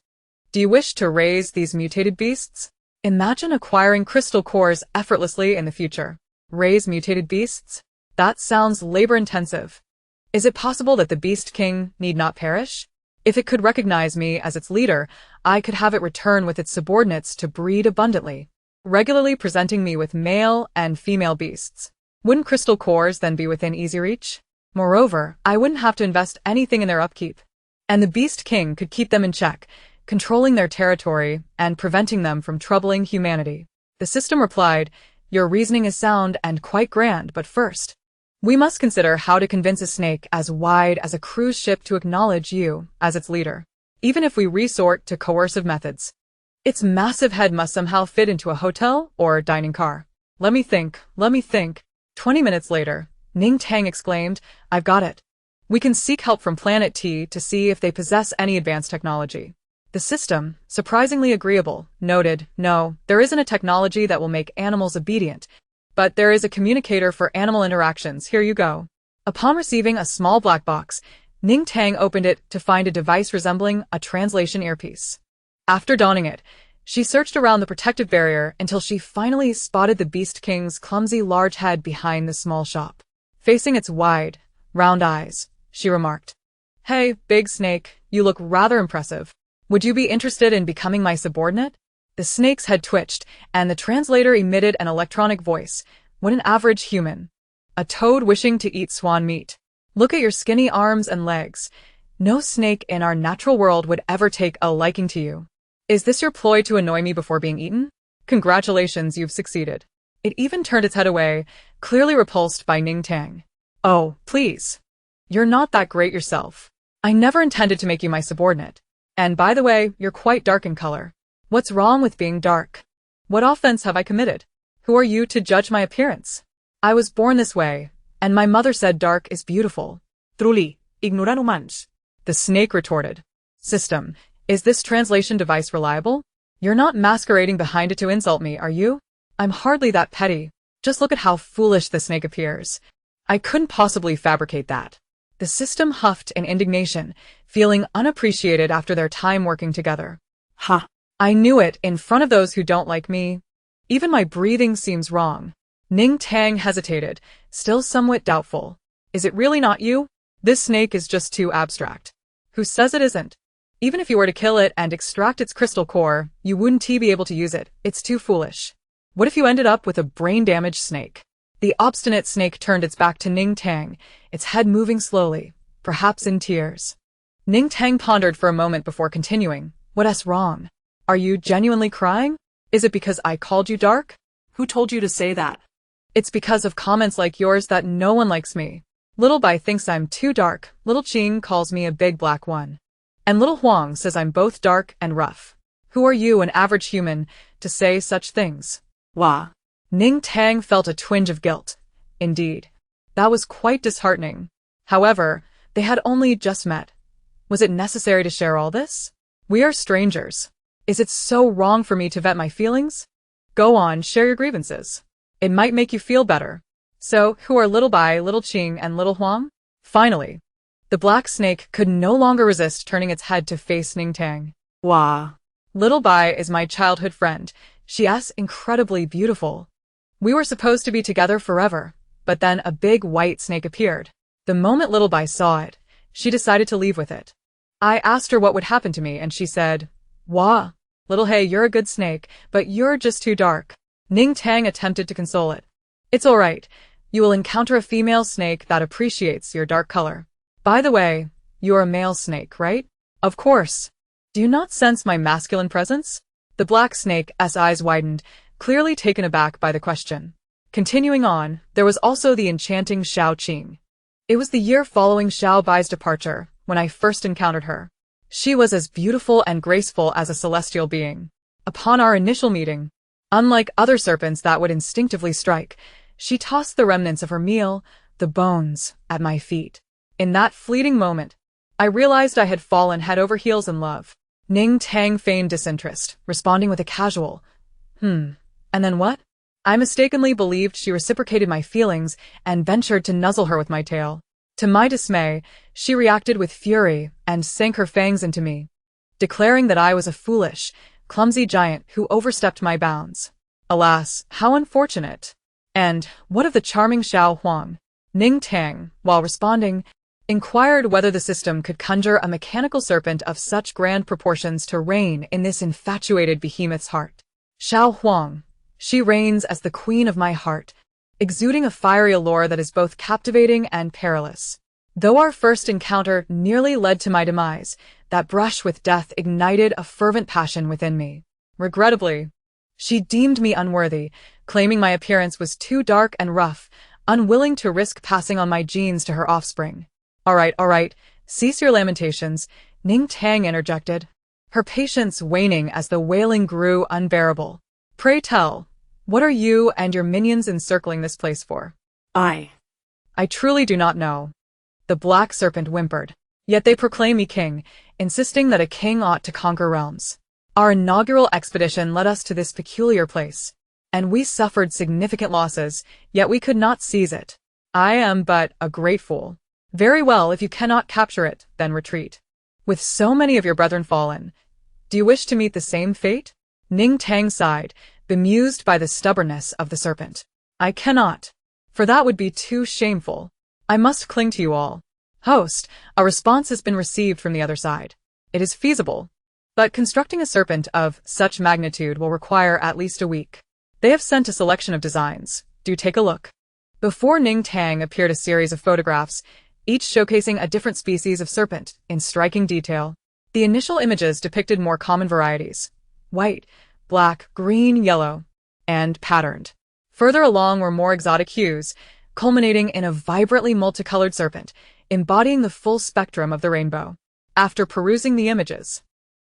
do you wish to raise these mutated beasts? Imagine acquiring crystal cores effortlessly in the future. Raise mutated beasts? That sounds labor-intensive. Is it possible that the Beast King need not perish? If it could recognize me as its leader, I could have it return with its subordinates to breed abundantly, regularly presenting me with male and female beasts. Wouldn't crystal cores then be within easy reach? Moreover, I wouldn't have to invest anything in their upkeep. And the Beast King could keep them in check, controlling their territory and preventing them from troubling humanity. The system replied, your reasoning is sound and quite grand, but first, we must consider how to convince a snake as wide as a cruise ship to acknowledge you as its leader, even if we resort to coercive methods. Its massive head must somehow fit into a hotel or dining car. Let me think. 20 minutes later, Ning Tang exclaimed, I've got it. We can seek help from Planet T to see if they possess any advanced technology. The system, surprisingly agreeable, noted, no, there isn't a technology that will make animals obedient, but there is a communicator for animal interactions. Here you go. Upon receiving a small black box, Ning Tang opened it to find a device resembling a translation earpiece. After donning it, she searched around the protective barrier until she finally spotted the Beast King's clumsy large head behind the small shop. Facing its wide, round eyes, she remarked, Hey, big snake, you look rather impressive. Would you be interested in becoming my subordinate? The snake's head twitched, and the translator emitted an electronic voice. What an average human. A toad wishing to eat swan meat. Look at your skinny arms and legs. No snake in our natural world would ever take a liking to you. Is this your ploy to annoy me before being eaten? Congratulations, you've succeeded. It even turned its head away, clearly repulsed by Ning Tang. Oh, please. You're not that great yourself. I never intended to make you my subordinate. And by the way, you're quite dark in color. What's wrong with being dark? What offense have I committed? Who are you to judge my appearance? I was born this way, and my mother said dark is beautiful. Truly, ignoran humans. The snake retorted. System, is this translation device reliable? You're not masquerading behind it to insult me, are you? I'm hardly that petty. Just look at how foolish the snake appears. I couldn't possibly fabricate that. The system huffed in indignation, feeling unappreciated after their time working together. Ha! I knew it, in front of those who don't like me. Even my breathing seems wrong. Ning Tang hesitated, still somewhat doubtful. Is it really not you? This snake is just too abstract. Who says it isn't? Even if you were to kill it and extract its crystal core, you wouldn't be able to use it. It's too foolish. What if you ended up with a brain-damaged snake? The obstinate snake turned its back to Ning Tang, its head moving slowly, perhaps in tears. Ning Tang pondered for a moment before continuing. What's wrong? Are you genuinely crying? Is it because I called you dark? Who told you to say that? It's because of comments like yours that no one likes me. Little Bai thinks I'm too dark, Little Qing calls me a big black one. And Little Huang says I'm both dark and rough. Who are you, an average human, to say such things? Wah. Ning Tang felt a twinge of guilt. Indeed. That was quite disheartening. However, they had only just met. Was it necessary to share all this? We are strangers. Is it so wrong for me to vet my feelings? Go on, share your grievances. It might make you feel better. So, who are Little Bai, Little Qing, and Little Huang? Finally, the black snake could no longer resist turning its head to face Ning Tang. Wah. Little Bai is my childhood friend. She is incredibly beautiful. We were supposed to be together forever, but then a big white snake appeared. The moment Little Bai saw it, she decided to leave with it. I asked her what would happen to me, and she said, "Wah, Little Hey, you're a good snake, but you're just too dark." Ning Tang attempted to console it. It's all right. You will encounter a female snake that appreciates your dark color. By the way, you're a male snake, right? Of course. Do you not sense my masculine presence? The black snake's eyes widened, clearly taken aback by the question. Continuing on, there was also the enchanting Xiao Qing. It was the year following Xiao Bai's departure, when I first encountered her. She was as beautiful and graceful as a celestial being. Upon our initial meeting, unlike other serpents that would instinctively strike, she tossed the remnants of her meal, the bones, at my feet. In that fleeting moment, I realized I had fallen head over heels in love. Ning Tang feigned disinterest, responding with a casual, And then what? I mistakenly believed she reciprocated my feelings and ventured to nuzzle her with my tail. To my dismay, she reacted with fury and sank her fangs into me, declaring that I was a foolish, clumsy giant who overstepped my bounds. Alas, how unfortunate. And what of the charming Xiao Huang? Ning Tang, while responding, inquired whether the system could conjure a mechanical serpent of such grand proportions to reign in this infatuated behemoth's heart. Xiao Huang, she reigns as the queen of my heart, exuding a fiery allure that is both captivating and perilous. Though our first encounter nearly led to my demise, that brush with death ignited a fervent passion within me. Regrettably, she deemed me unworthy, claiming my appearance was too dark and rough, unwilling to risk passing on my genes to her offspring. All right, cease your lamentations, Ning Tang interjected, her patience waning as the wailing grew unbearable. Pray tell, what are you and your minions encircling this place for? I truly do not know. The black serpent whimpered. Yet they proclaim me king, insisting that a king ought to conquer realms. Our inaugural expedition led us to this peculiar place, and we suffered significant losses, yet we could not seize it. I am but a great fool. Very well, if you cannot capture it, then retreat. With so many of your brethren fallen, do you wish to meet the same fate? Ning Tang sighed, bemused by the stubbornness of the serpent. I cannot, for that would be too shameful. I must cling to you all. Host, a response has been received from the other side. It is feasible, but constructing a serpent of such magnitude will require at least a week. They have sent a selection of designs. Do take a look. Before Ning Tang appeared a series of photographs, each showcasing a different species of serpent in striking detail. The initial images depicted more common varieties: white, black, green, yellow, and patterned. Further along were more exotic hues, culminating in a vibrantly multicolored serpent, embodying the full spectrum of the rainbow. After perusing the images,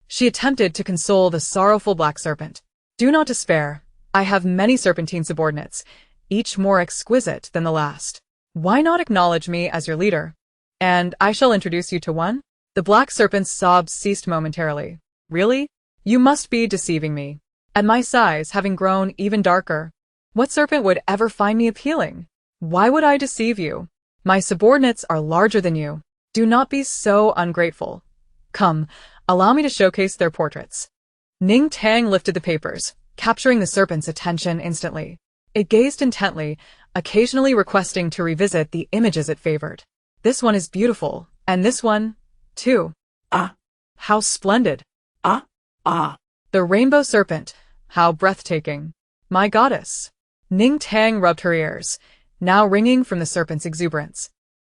she attempted to console the sorrowful black serpent. Do not despair. I have many serpentine subordinates, each more exquisite than the last. Why not acknowledge me as your leader? And I shall introduce you to one? The black serpent's sobs ceased momentarily. Really? You must be deceiving me. At my size, having grown even darker, what serpent would ever find me appealing? Why would I deceive you? My subordinates are larger than you. Do not be so ungrateful. Come, allow me to showcase their portraits. Ning Tang lifted the papers, capturing the serpent's attention instantly. It gazed intently, occasionally requesting to revisit the images it favored. This one is beautiful, and this one, too. Ah. How splendid. Ah. The rainbow serpent, how breathtaking. My goddess. Ning Tang rubbed her ears, now ringing from the serpent's exuberance.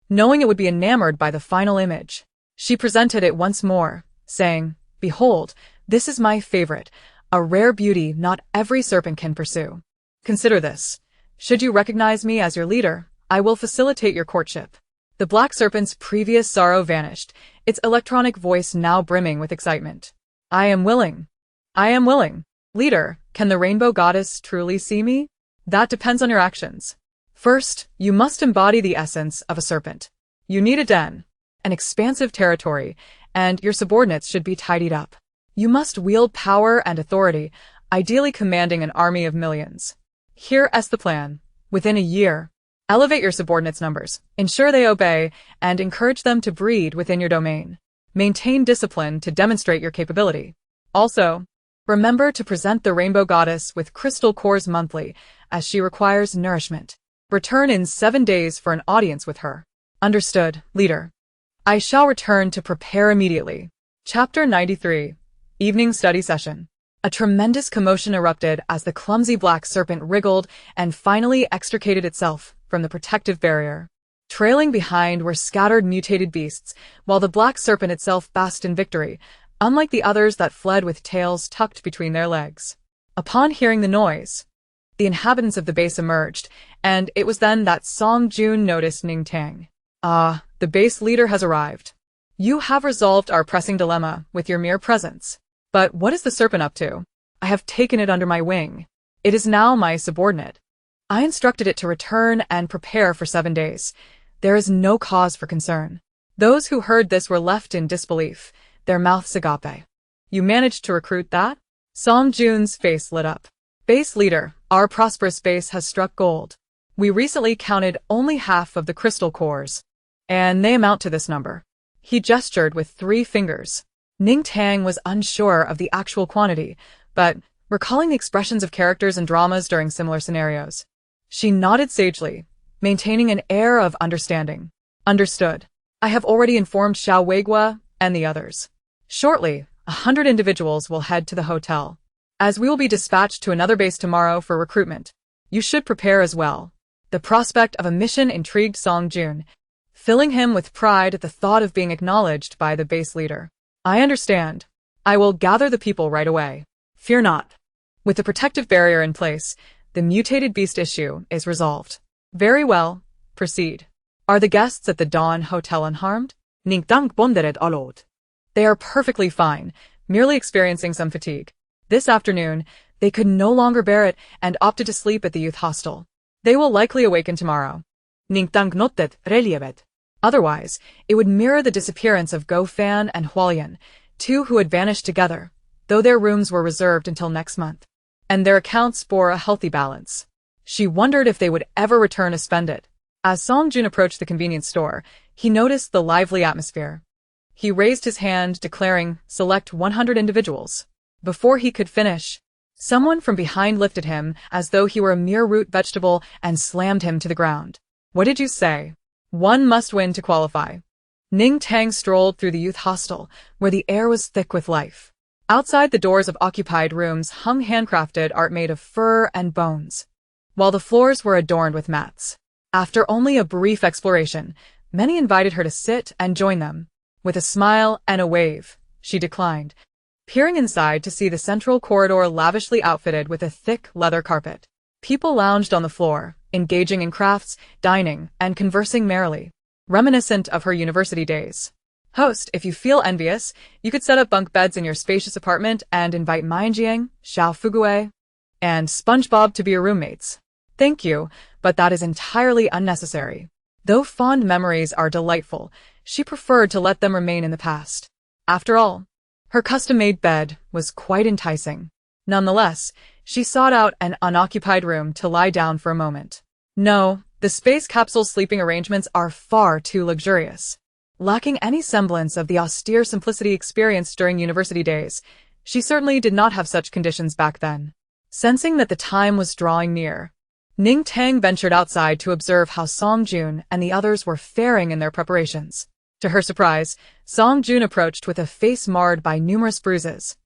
Knowing it would be enamored by the final image, she presented it once more, saying, Behold, this is my favorite, a rare beauty not every serpent can pursue. Consider this. Should you recognize me as your leader, I will facilitate your courtship. The black serpent's previous sorrow vanished, its electronic voice now brimming with excitement. I am willing. I am willing. Leader, can the rainbow goddess truly see me? That depends on your actions. First, you must embody the essence of a serpent. You need a den, an expansive territory, and your subordinates should be tidied up. You must wield power and authority, ideally commanding an army of millions. Here's the plan. Within a year, elevate your subordinates' numbers, ensure they obey, and encourage them to breed within your domain. Maintain discipline to demonstrate your capability. Also, remember to present the rainbow goddess with crystal cores monthly, as she requires nourishment. Return in 7 days for an audience with her. Understood, leader. I shall return to prepare immediately. Chapter 93. Evening Study Session. A tremendous commotion erupted as the clumsy black serpent wriggled and finally extricated itself from the protective barrier. Trailing behind were scattered mutated beasts, while the black serpent itself basked in victory, unlike the others that fled with tails tucked between their legs. Upon hearing the noise, the inhabitants of the base emerged, and it was then that Song Jun noticed Ning Tang. Ah, the base leader has arrived. You have resolved our pressing dilemma with your mere presence. But what is the serpent up to? I have taken it under my wing. It is now my subordinate. I instructed it to return and prepare for 7 days. There is no cause for concern. Those who heard this were left in disbelief, their mouths agape. You managed to recruit that? Song Jun's face lit up. Base leader, our prosperous base has struck gold. We recently counted only half of the crystal cores, and they amount to this number. He gestured with 3 fingers. Ning Tang was unsure of the actual quantity, but recalling the expressions of characters and dramas during similar scenarios, she nodded sagely, maintaining an air of understanding. Understood. I have already informed Xiao Weigua and the others. Shortly, 100 individuals will head to the hotel. As we will be dispatched to another base tomorrow for recruitment, you should prepare as well. The prospect of a mission intrigued Song Jun, filling him with pride at the thought of being acknowledged by the base leader. I understand. I will gather the people right away. Fear not. With the protective barrier in place, the mutated beast issue is resolved. Very well. Proceed. Are the guests at the Dawn Hotel unharmed? Ning Tang bondered allowed. They are perfectly fine, merely experiencing some fatigue. This afternoon, they could no longer bear it and opted to sleep at the youth hostel. They will likely awaken tomorrow. Ning Tang noted relieved. Otherwise, it would mirror the disappearance of Go Fan and Hualian, 2 who had vanished together, though their rooms were reserved until next month. And their accounts bore a healthy balance. She wondered if they would ever return to spend it. As Song Jun approached the convenience store, he noticed the lively atmosphere. He raised his hand, declaring, "Select 100 individuals." Before he could finish, someone from behind lifted him as though he were a mere root vegetable and slammed him to the ground. What did you say? One must win to qualify. Ning Tang strolled through the youth hostel, where the air was thick with life. Outside the doors of occupied rooms hung handcrafted art made of fur and bones, while the floors were adorned with mats. After only a brief exploration, many invited her to sit and join them. With a smile and a wave, she declined, peering inside to see the central corridor lavishly outfitted with a thick leather carpet. People lounged on the floor, engaging in crafts, dining, and conversing merrily, reminiscent of her university days. Host, if you feel envious, you could set up bunk beds in your spacious apartment and invite Xiangyang, Xiao Fugue, and SpongeBob to be your roommates. Thank you, but that is entirely unnecessary. Though fond memories are delightful, she preferred to let them remain in the past. After all, her custom-made bed was quite enticing. Nonetheless, she sought out an unoccupied room to lie down for a moment. No, the space capsule sleeping arrangements are far too luxurious. Lacking any semblance of the austere simplicity experienced during university days, she certainly did not have such conditions back then. Sensing that the time was drawing near, Ning Tang ventured outside to observe how Song Jun and the others were faring in their preparations. To her surprise, Song Jun approached with a face marred by numerous bruises,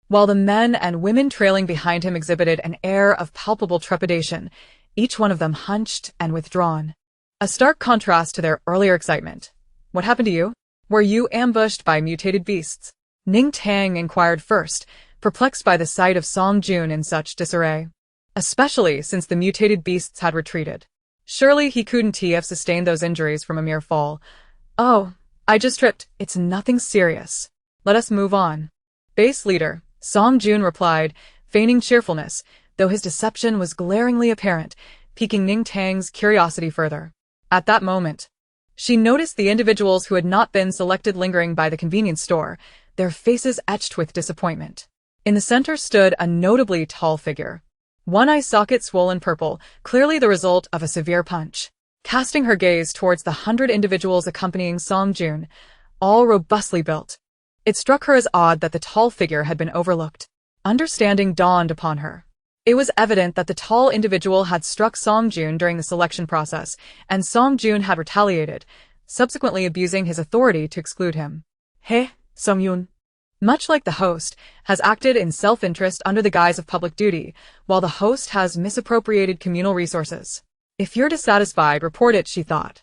while the men and women trailing behind him exhibited an air of palpable trepidation, each one of them hunched and withdrawn. A stark contrast to their earlier excitement. What happened to you? Were you ambushed by mutated beasts? Ning Tang inquired first, perplexed by the sight of Song Jun in such disarray, especially since the mutated beasts had retreated. Surely he couldn't have sustained those injuries from a mere fall. Oh, I just tripped. It's nothing serious. Let us move on. Base leader, Song Jun replied, feigning cheerfulness, though his deception was glaringly apparent, piquing Ning Tang's curiosity further. At that moment, she noticed the individuals who had not been selected lingering by the convenience store, their faces etched with disappointment. In the center stood a notably tall figure. One eye socket swollen purple, clearly the result of a severe punch. Casting her gaze towards the 100 individuals accompanying Song Jun, all robustly built. It struck her as odd that the tall figure had been overlooked. Understanding dawned upon her. It was evident that the tall individual had struck Song Jun during the selection process, and Song Jun had retaliated, subsequently abusing his authority to exclude him. Hey, Song Yun. Much like the host, has acted in self-interest under the guise of public duty, while the host has misappropriated communal resources. If you're dissatisfied, report it, she thought.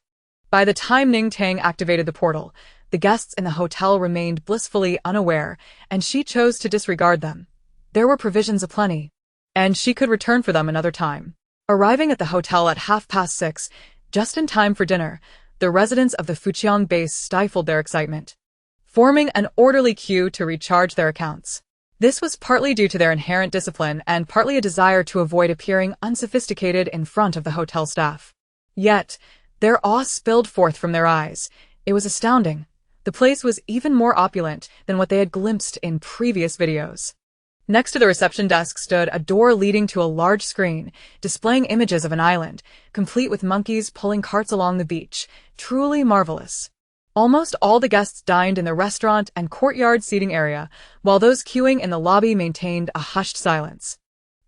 By the time Ning Tang activated the portal, the guests in the hotel remained blissfully unaware, and she chose to disregard them. There were provisions aplenty, and she could return for them another time. Arriving at the hotel at 6:30, just in time for dinner, the residents of the Fujian base stifled their excitement, forming an orderly queue to recharge their accounts. This was partly due to their inherent discipline and partly a desire to avoid appearing unsophisticated in front of the hotel staff. Yet, their awe spilled forth from their eyes. It was astounding. The place was even more opulent than what they had glimpsed in previous videos. Next to the reception desk stood a door leading to a large screen, displaying images of an island, complete with monkeys pulling carts along the beach. Truly marvelous. Almost all the guests dined in the restaurant and courtyard seating area, while those queuing in the lobby maintained a hushed silence.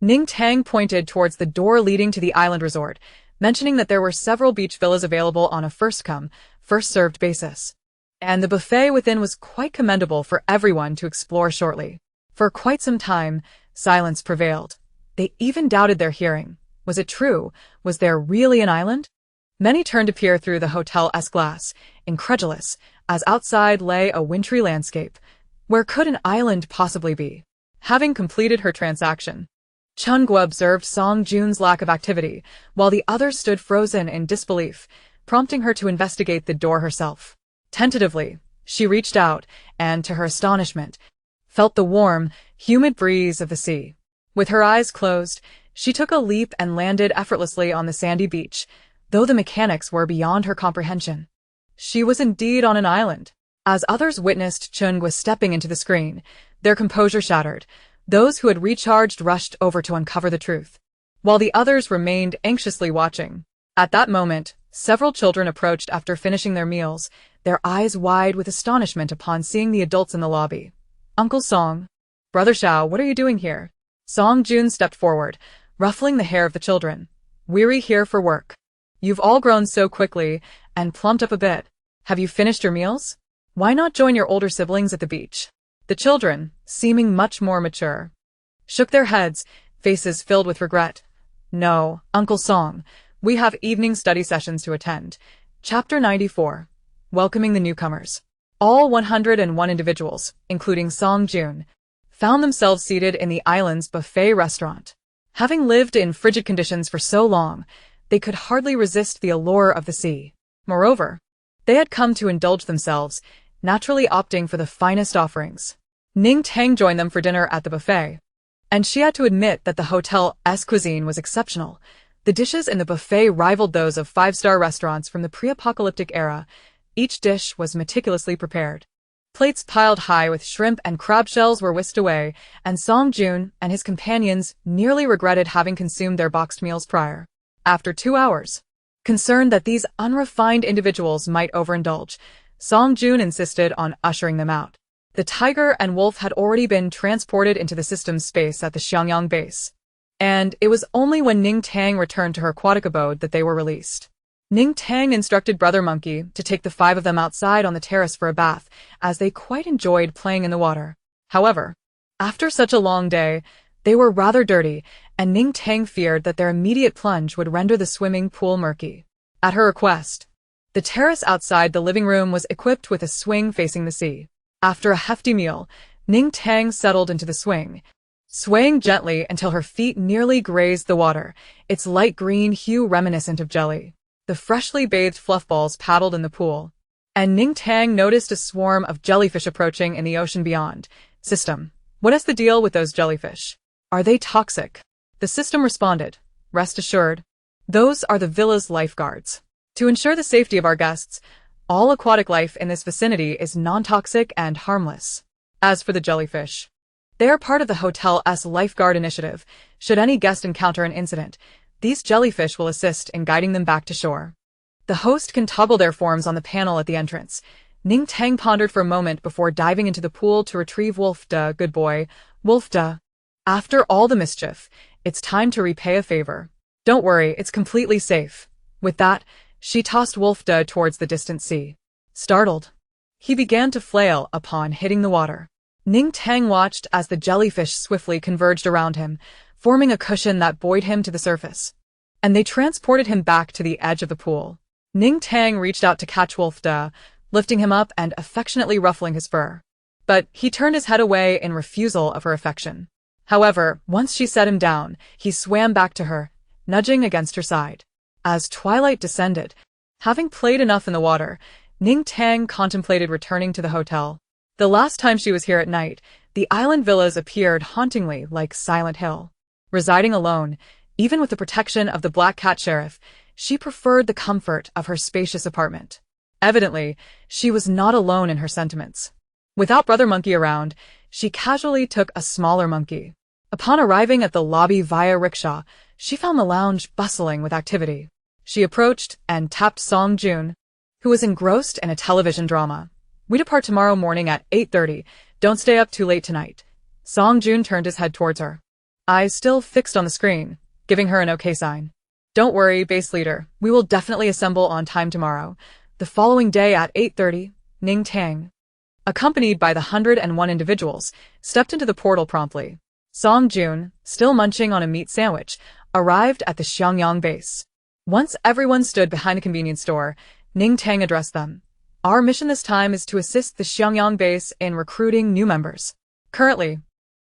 Ning Tang pointed towards the door leading to the island resort, mentioning that there were several beach villas available on a first-come, first-served basis. And the buffet within was quite commendable for everyone to explore shortly. For quite some time, silence prevailed. They even doubted their hearing. Was it true? Was there really an island? Many turned to peer through the hotel's glass, incredulous, as outside lay a wintry landscape. Where could an island possibly be? Having completed her transaction, Chun-Gu observed Song Jun's lack of activity, while the others stood frozen in disbelief, prompting her to investigate the door herself. Tentatively, she reached out, and, to her astonishment, felt the warm, humid breeze of the sea. With her eyes closed, she took a leap and landed effortlessly on the sandy beach, though the mechanics were beyond her comprehension. She was indeed on an island. As others witnessed Chun-Gu stepping into the screen, their composure shattered. Those who had recharged rushed over to uncover the truth, while the others remained anxiously watching. At that moment, several children approached after finishing their meals, their eyes wide with astonishment upon seeing the adults in the lobby. Uncle Song, Brother Xiao, what are you doing here? Song Jun stepped forward, ruffling the hair of the children. Weary here for work. You've all grown so quickly and plumped up a bit. Have you finished your meals? Why not join your older siblings at the beach? The children, seeming much more mature, shook their heads, faces filled with regret. No, Uncle Song, we have evening study sessions to attend. Chapter 94. Welcoming the newcomers. All 101 individuals, including Song Jun, found themselves seated in the island's buffet restaurant. Having lived in frigid conditions for so long, they could hardly resist the allure of the sea. Moreover, they had come to indulge themselves, naturally opting for the finest offerings. Ning Tang joined them for dinner at the buffet, and she had to admit that the hotel's cuisine was exceptional. The dishes in the buffet rivaled those of five-star restaurants from the pre-apocalyptic era. Each dish was meticulously prepared. Plates piled high with shrimp and crab shells were whisked away, and Song Jun and his companions nearly regretted having consumed their boxed meals prior. After 2 hours, concerned that these unrefined individuals might overindulge, Song Jun insisted on ushering them out. The tiger and wolf had already been transported into the system's space at the Xiangyang base, and it was only when Ning Tang returned to her aquatic abode that they were released. Ning Tang instructed Brother Monkey to take the 5 of them outside on the terrace for a bath, as they quite enjoyed playing in the water. However, after such a long day, they were rather dirty, and Ning Tang feared that their immediate plunge would render the swimming pool murky. At her request, the terrace outside the living room was equipped with a swing facing the sea. After a hefty meal, Ning Tang settled into the swing, swaying gently until her feet nearly grazed the water, its light green hue reminiscent of jelly. The freshly bathed fluffballs paddled in the pool, and Ning Tang noticed a swarm of jellyfish approaching in the ocean beyond. System. What is the deal with those jellyfish? Are they toxic? The system responded. Rest assured. Those are the villa's lifeguards. To ensure the safety of our guests, all aquatic life in this vicinity is non-toxic and harmless. As for the jellyfish, they are part of the hotel's lifeguard initiative. Should any guest encounter an incident, these jellyfish will assist in guiding them back to shore. The host can toggle their forms on the panel at the entrance. Ning Tang pondered for a moment before diving into the pool to retrieve Wolfda. Good boy, Wolfda. After all the mischief, it's time to repay a favor. Don't worry, it's completely safe. With that, she tossed Wolfda towards the distant sea. Startled, he began to flail upon hitting the water. Ning Tang watched as the jellyfish swiftly converged around him, forming a cushion that buoyed him to the surface. And they transported him back to the edge of the pool. Ning Tang reached out to catch Wolfda, lifting him up and affectionately ruffling his fur. But he turned his head away in refusal of her affection. However, once she set him down, he swam back to her, nudging against her side. As twilight descended, having played enough in the water, Ning Tang contemplated returning to the hotel. The last time she was here at night, the island villas appeared hauntingly like Silent Hill. Residing alone, even with the protection of the Black Cat Sheriff, she preferred the comfort of her spacious apartment. Evidently, she was not alone in her sentiments. Without Brother Monkey around, she casually took a smaller monkey. Upon arriving at the lobby via rickshaw, she found the lounge bustling with activity. She approached and tapped Song Jun, who was engrossed in a television drama. We depart tomorrow morning at 8:30. Don't stay up too late tonight. Song Jun turned his head towards her, eyes still fixed on the screen, giving her an okay sign. Don't worry, base leader. We will definitely assemble on time tomorrow. The following day at 8:30, Ning Tang, accompanied by the 101 individuals, stepped into the portal promptly. Song Jun, still munching on a meat sandwich, arrived at the Xiangyang base. Once everyone stood behind a convenience store, Ning Tang addressed them. Our mission this time is to assist the Xiangyang base in recruiting new members. Currently,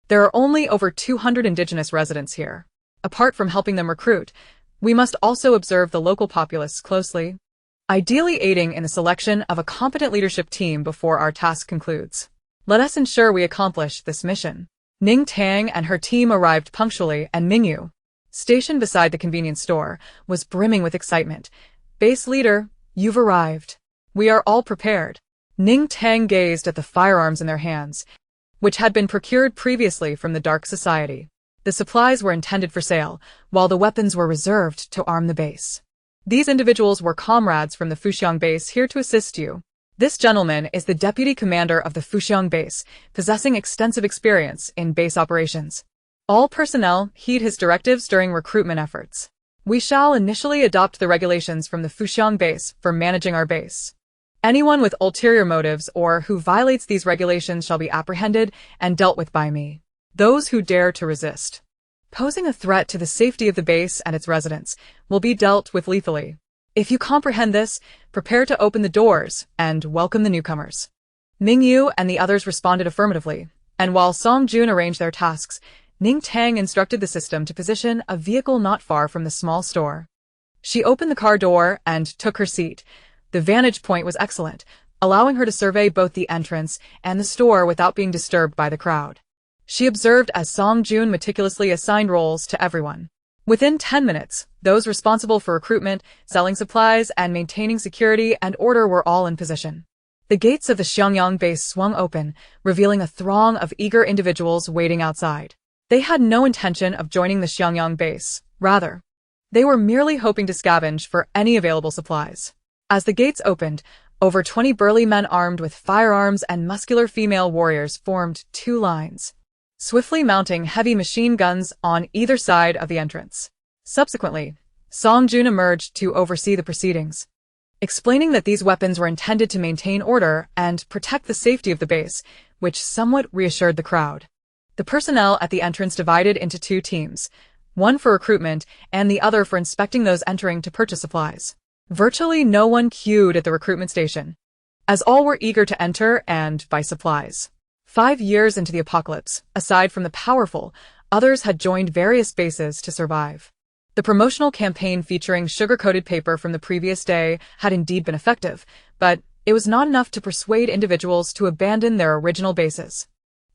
there are only over 200 indigenous residents here. Apart from helping them recruit, we must also observe the local populace closely, ideally aiding in the selection of a competent leadership team before our task concludes. Let us ensure we accomplish this mission. Ning Tang and her team arrived punctually, and Mingyu, stationed beside the convenience store, was brimming with excitement. Base leader, you've arrived. We are all prepared. Ning Tang gazed at the firearms in their hands, which had been procured previously from the Dark Society. The supplies were intended for sale, while the weapons were reserved to arm the base. These individuals were comrades from the Fuxiang base here to assist you. This gentleman is the deputy commander of the Fuxiang base, possessing extensive experience in base operations. All personnel heed his directives during recruitment efforts. We shall initially adopt the regulations from the Fuxiang base for managing our base. Anyone with ulterior motives or who violates these regulations shall be apprehended and dealt with by me. Those who dare to resist, posing a threat to the safety of the base and its residents, will be dealt with lethally. If you comprehend this, prepare to open the doors and welcome the newcomers. Mingyu and the others responded affirmatively, and while Song Jun arranged their tasks, Ning Tang instructed the system to position a vehicle not far from the small store. She opened the car door and took her seat. The vantage point was excellent, allowing her to survey both the entrance and the store without being disturbed by the crowd. She observed as Song Jun meticulously assigned roles to everyone. Within 10 minutes, those responsible for recruitment, selling supplies, and maintaining security and order were all in position. The gates of the Xiangyang base swung open, revealing a throng of eager individuals waiting outside. They had no intention of joining the Xiangyang base. Rather, they were merely hoping to scavenge for any available supplies. As the gates opened, over 20 burly men armed with firearms and muscular female warriors formed two lines, swiftly mounting heavy machine guns on either side of the entrance. Subsequently, Song Jun emerged to oversee the proceedings, explaining that these weapons were intended to maintain order and protect the safety of the base, which somewhat reassured the crowd. The personnel at the entrance divided into two teams, one for recruitment and the other for inspecting those entering to purchase supplies. Virtually no one queued at the recruitment station, as all were eager to enter and buy supplies. 5 years into the apocalypse, aside from the powerful, others had joined various bases to survive. The promotional campaign featuring sugar-coated paper from the previous day had indeed been effective, but it was not enough to persuade individuals to abandon their original bases.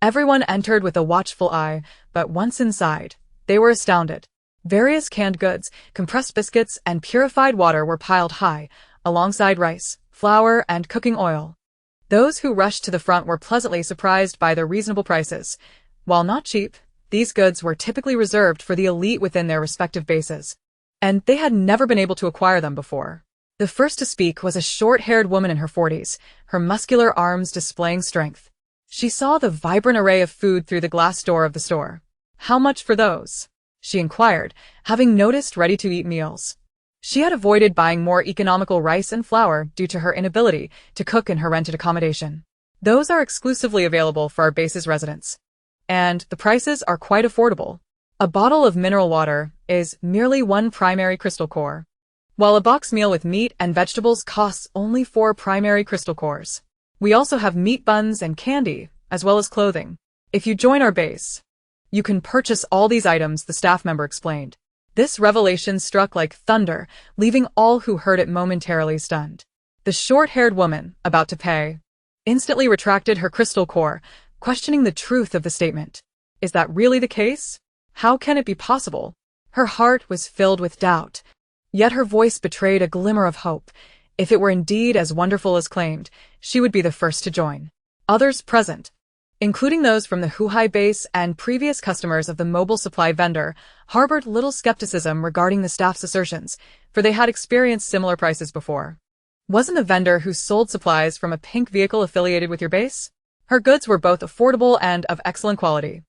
Everyone entered with a watchful eye, but once inside, they were astounded. Various canned goods, compressed biscuits, and purified water were piled high, alongside rice, flour, and cooking oil. Those who rushed to the front were pleasantly surprised by their reasonable prices. While not cheap, these goods were typically reserved for the elite within their respective bases, and they had never been able to acquire them before. The first to speak was a short-haired woman in her 40s, her muscular arms displaying strength. She saw the vibrant array of food through the glass door of the store. "How much for those?" she inquired, having noticed ready-to-eat meals. She had avoided buying more economical rice and flour due to her inability to cook in her rented accommodation. "Those are exclusively available for our base's residents, and the prices are quite affordable. A bottle of mineral water is merely 1 primary crystal core, while a box meal with meat and vegetables costs only 4 primary crystal cores. We also have meat buns and candy, as well as clothing. If you join our base, you can purchase all these items," the staff member explained. This revelation struck like thunder, leaving all who heard it momentarily stunned. The short-haired woman, about to pay, instantly retracted her crystal core, questioning the truth of the statement. Is that really the case? How can it be possible? Her heart was filled with doubt, yet her voice betrayed a glimmer of hope. If it were indeed as wonderful as claimed, she would be the first to join. Others present, including those from the Huhai base and previous customers of the mobile supply vendor, harbored little skepticism regarding the staff's assertions, for they had experienced similar prices before. Wasn't the vendor who sold supplies from a pink vehicle affiliated with your base? Her goods were both affordable and of excellent quality.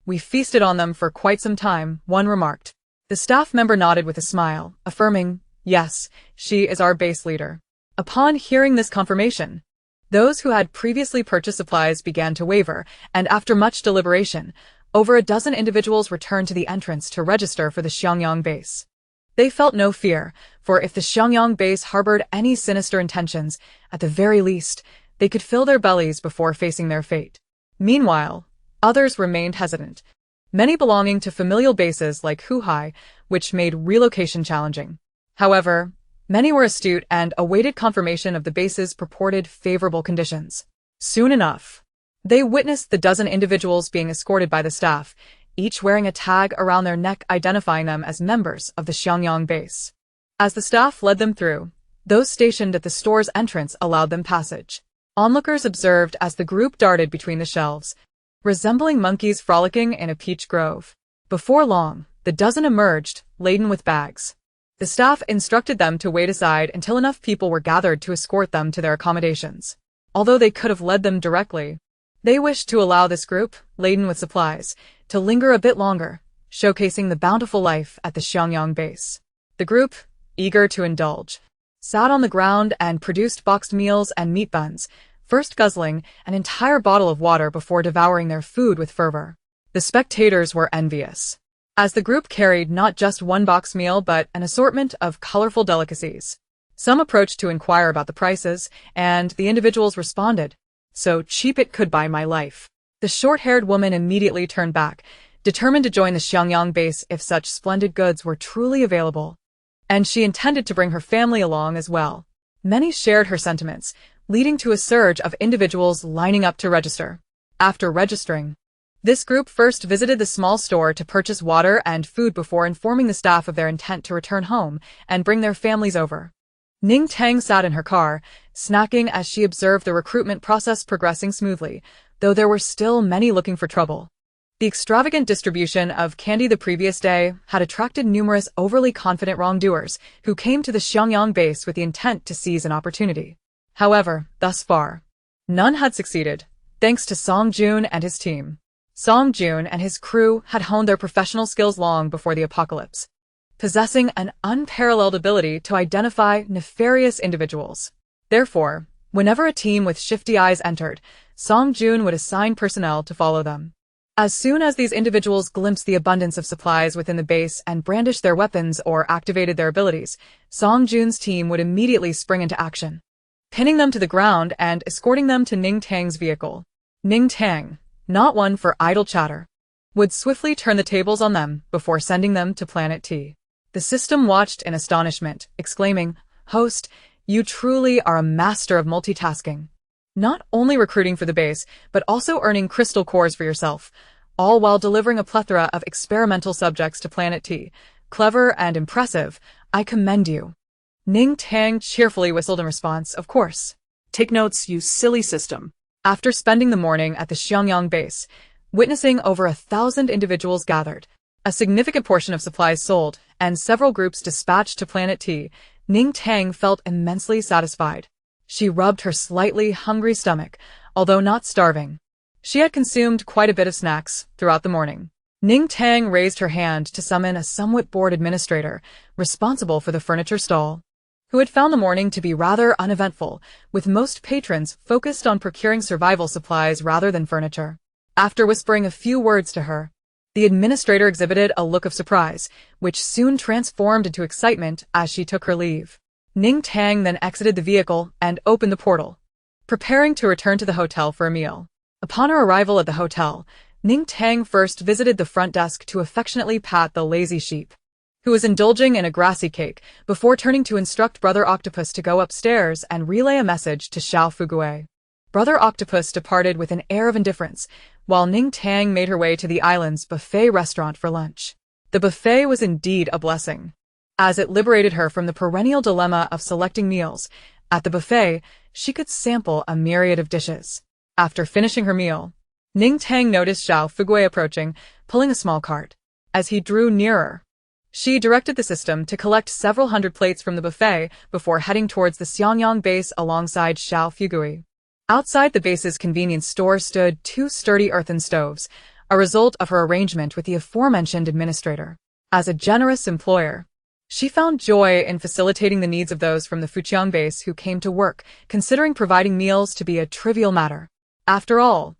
We feasted on them for quite some time, one remarked. The staff member nodded with a smile, affirming, "Yes, she is our base leader." Upon hearing this confirmation, those who had previously purchased supplies began to waver, and after much deliberation, over a dozen individuals returned to the entrance to register for the Xiangyang base. They felt no fear, for if the Xiangyang base harbored any sinister intentions, at the very least, they could fill their bellies before facing their fate. Meanwhile, others remained hesitant, many belonging to familial bases like Huhai, which made relocation challenging. However, many were astute and awaited confirmation of the base's purported favorable conditions. Soon enough, they witnessed the dozen individuals being escorted by the staff, each wearing a tag around their neck identifying them as members of the Xiangyang base. As the staff led them through, those stationed at the store's entrance allowed them passage. Onlookers observed as the group darted between the shelves, resembling monkeys frolicking in a peach grove. Before long, the dozen emerged, laden with bags. The staff instructed them to wait aside until enough people were gathered to escort them to their accommodations. Although they could have led them directly, they wished to allow this group, laden with supplies, to linger a bit longer, showcasing the bountiful life at the Xiangyang base. The group, eager to indulge, sat on the ground and produced boxed meals and meat buns, first guzzling an entire bottle of water before devouring their food with fervor. The spectators were envious, as the group carried not just one box meal but an assortment of colorful delicacies. Some approached to inquire about the prices, and the individuals responded, "So cheap it could buy my life." The short-haired woman immediately turned back, determined to join the Xiangyang base if such splendid goods were truly available. And she intended to bring her family along as well. Many shared her sentiments, leading to a surge of individuals lining up to register. After registering, this group first visited the small store to purchase water and food before informing the staff of their intent to return home and bring their families over. Ning Tang sat in her car, snacking as she observed the recruitment process progressing smoothly, though there were still many looking for trouble. The extravagant distribution of candy the previous day had attracted numerous overly confident wrongdoers who came to the Xiangyang base with the intent to seize an opportunity. However, thus far, none had succeeded, thanks to Song Jun and his team. Song Jun and his crew had honed their professional skills long before the apocalypse, possessing an unparalleled ability to identify nefarious individuals. Therefore, whenever a team with shifty eyes entered, Song Jun would assign personnel to follow them. As soon as these individuals glimpsed the abundance of supplies within the base and brandished their weapons or activated their abilities, Song Jun's team would immediately spring into action, pinning them to the ground and escorting them to Ning Tang's vehicle. Ning Tang, not one for idle chatter, would swiftly turn the tables on them before sending them to Planet T. The system watched in astonishment, exclaiming, "Host, you truly are a master of multitasking." not only recruiting for the base, but also earning crystal cores for yourself, all while delivering a plethora of experimental subjects to Planet T. Clever and impressive, I commend you. Ning Tang cheerfully whistled in response, of course. Take notes, you silly system. After spending the morning at the Xiangyang base, witnessing over 1,000 individuals gathered, a significant portion of supplies sold, and several groups dispatched to Planet T, Ning Tang felt immensely satisfied. She rubbed her slightly hungry stomach, although not starving. She had consumed quite a bit of snacks throughout the morning. Ning Tang raised her hand to summon a somewhat bored administrator, responsible for the furniture stall, who had found the morning to be rather uneventful, with most patrons focused on procuring survival supplies rather than furniture. After whispering a few words to her, the administrator exhibited a look of surprise, which soon transformed into excitement as she took her leave. Ning Tang then exited the vehicle and opened the portal, preparing to return to the hotel for a meal. Upon her arrival at the hotel, Ning Tang first visited the front desk to affectionately pat the lazy sheep, who was indulging in a grassy cake, before turning to instruct Brother Octopus to go upstairs and relay a message to Xiao Fugui. Brother Octopus departed with an air of indifference, while Ning Tang made her way to the island's buffet restaurant for lunch. The buffet was indeed a blessing, as it liberated her from the perennial dilemma of selecting meals. At the buffet, she could sample a myriad of dishes. After finishing her meal, Ning Tang noticed Xiao Fugui approaching, pulling a small cart. As he drew nearer, she directed the system to collect several hundred plates from the buffet before heading towards the Xiangyang base alongside Xiao Fugui. Outside the base's convenience store stood 2 sturdy earthen stoves, a result of her arrangement with the aforementioned administrator. As a generous employer, she found joy in facilitating the needs of those from the Fujian base who came to work, considering providing meals to be a trivial matter. After all,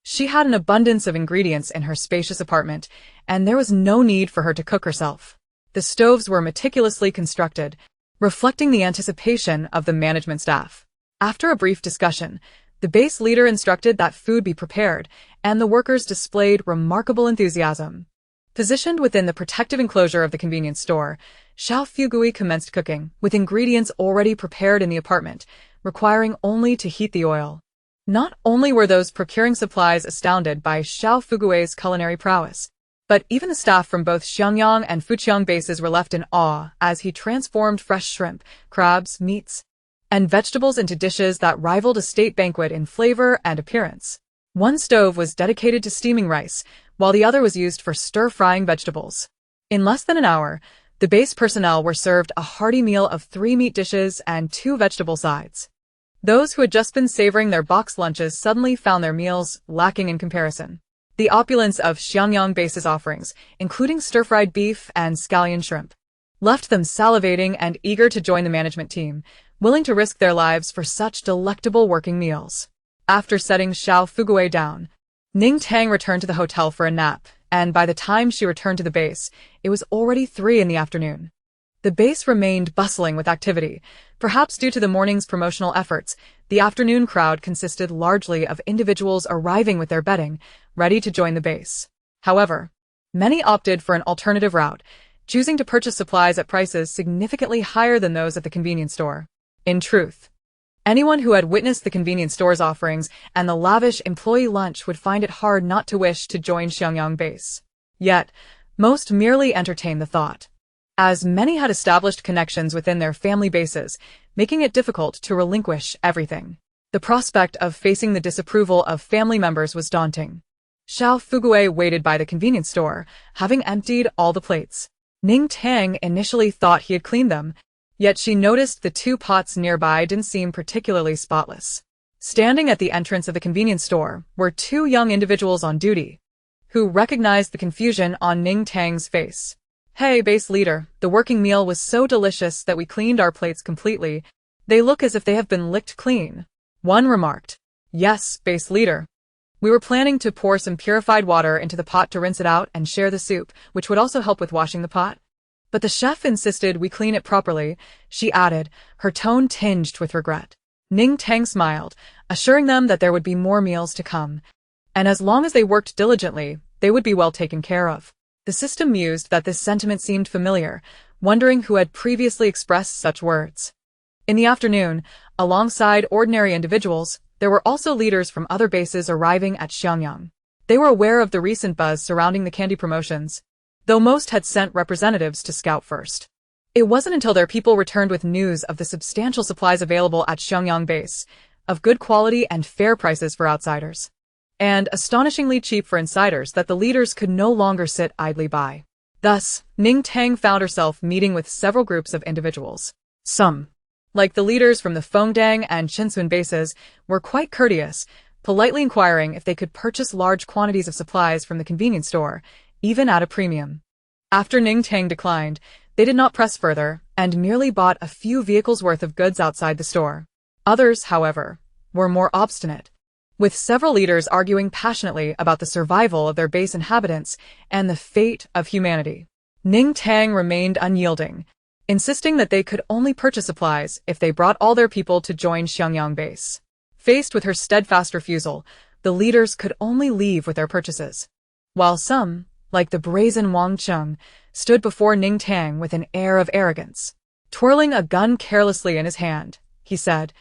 she had an abundance of ingredients in her spacious apartment, and there was no need for her to cook herself. The stoves were meticulously constructed, reflecting the anticipation of the management staff. After a brief discussion, the base leader instructed that food be prepared, and the workers displayed remarkable enthusiasm. Positioned within the protective enclosure of the convenience store, Xiao Fugui commenced cooking, with ingredients already prepared in the apartment, requiring only to heat the oil. Not only were those procuring supplies astounded by Xiao Fugui's culinary prowess, but even the staff from both Xiangyang and Fujian bases were left in awe as he transformed fresh shrimp, crabs, meats, and vegetables into dishes that rivaled a state banquet in flavor and appearance. One stove was dedicated to steaming rice, while the other was used for stir-frying vegetables. In less than an hour, the base personnel were served a hearty meal of 3 meat dishes and 2 vegetable sides. Those who had just been savoring their box lunches suddenly found their meals lacking in comparison. The opulence of Xiangyang base's offerings, including stir-fried beef and scallion shrimp, left them salivating and eager to join the management team, willing to risk their lives for such delectable working meals. After setting Xiao Fugui down, Ning Tang returned to the hotel for a nap, and by the time she returned to the base, it was already 3 in the afternoon. The base remained bustling with activity. Perhaps due to the morning's promotional efforts, the afternoon crowd consisted largely of individuals arriving with their bedding, ready to join the base. However, many opted for an alternative route, choosing to purchase supplies at prices significantly higher than those at the convenience store. In truth, anyone who had witnessed the convenience store's offerings and the lavish employee lunch would find it hard not to wish to join Xiangyang base. Yet, most merely entertained the thought, as many had established connections within their family bases, making it difficult to relinquish everything. The prospect of facing the disapproval of family members was daunting. Xiao Fugui waited by the convenience store, having emptied all the plates. Ning Tang initially thought he had cleaned them, yet she noticed the 2 pots nearby didn't seem particularly spotless. Standing at the entrance of the convenience store were 2 young individuals on duty, who recognized the confusion on Ning Tang's face. "Hey, base leader, the working meal was so delicious that we cleaned our plates completely. They look as if they have been licked clean," one remarked. "Yes, base leader. We were planning to pour some purified water into the pot to rinse it out and share the soup, which would also help with washing the pot. But the chef insisted we clean it properly," she added, her tone tinged with regret. Ning Tang smiled, assuring them that there would be more meals to come, and as long as they worked diligently, they would be well taken care of. The system mused that this sentiment seemed familiar, wondering who had previously expressed such words. In the afternoon, alongside ordinary individuals, There were also leaders from other bases arriving at Xiangyang. They were aware of the recent buzz surrounding the candy promotions, though most had sent representatives to scout first. It wasn't until their people returned with news of the substantial supplies available at Xiangyang base, of good quality and fair prices for outsiders, and astonishingly cheap for insiders, that the leaders could no longer sit idly by. Thus, Ning Tang found herself meeting with several groups of individuals. Some, like the leaders from the Fengdang and Chinsun bases, were quite courteous, politely inquiring if they could purchase large quantities of supplies from the convenience store, even at a premium. After Ning Tang declined, they did not press further, and merely bought a few vehicles worth of goods outside the store. Others, however, were more obstinate, with several leaders arguing passionately about the survival of their base inhabitants and the fate of humanity. Ning Tang remained unyielding, insisting that they could only purchase supplies if they brought all their people to join Xiangyang base. Faced with her steadfast refusal, the leaders could only leave with their purchases, while some, like the brazen Wang Cheng, stood before Ning Tang with an air of arrogance. Twirling a gun carelessly in his hand, he said,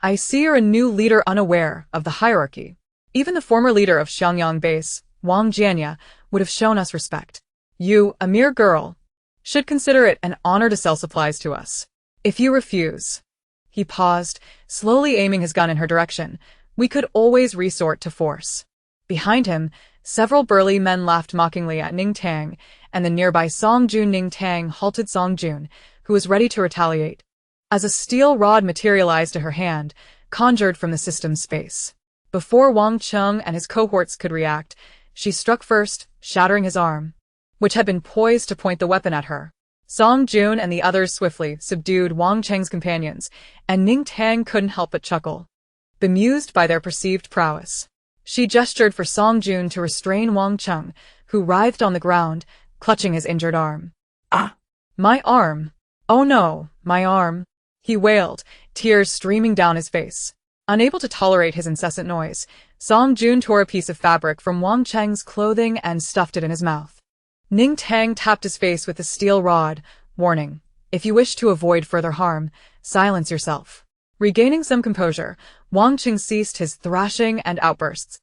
"I see you're a new leader unaware of the hierarchy. Even the former leader of Xiangyang base, Wang Jianya, would have shown us respect. You, a mere girl, should consider it an honor to sell supplies to us. If you refuse—" He paused, slowly aiming his gun in her direction. "We could always resort to force." Behind him, several burly men laughed mockingly at Ning Tang, and the nearby Song Jun. Ning Tang halted Song Jun, who was ready to retaliate, as a steel rod materialized to her hand, conjured from the system's space. Before Wang Cheng and his cohorts could react, she struck first, shattering his arm, which had been poised to point the weapon at her. Song Jun and the others swiftly subdued Wang Cheng's companions, and Ning Tang couldn't help but chuckle, bemused by their perceived prowess. She gestured for Song Jun to restrain Wang Cheng, who writhed on the ground, clutching his injured arm. "Ah! My arm! Oh no, my arm!" he wailed, tears streaming down his face. Unable to tolerate his incessant noise, Song Jun tore a piece of fabric from Wang Cheng's clothing and stuffed it in his mouth. Ning Tang tapped his face with the steel rod, warning, "If you wish to avoid further harm, silence yourself." Regaining some composure, Wang Cheng ceased his thrashing and outbursts,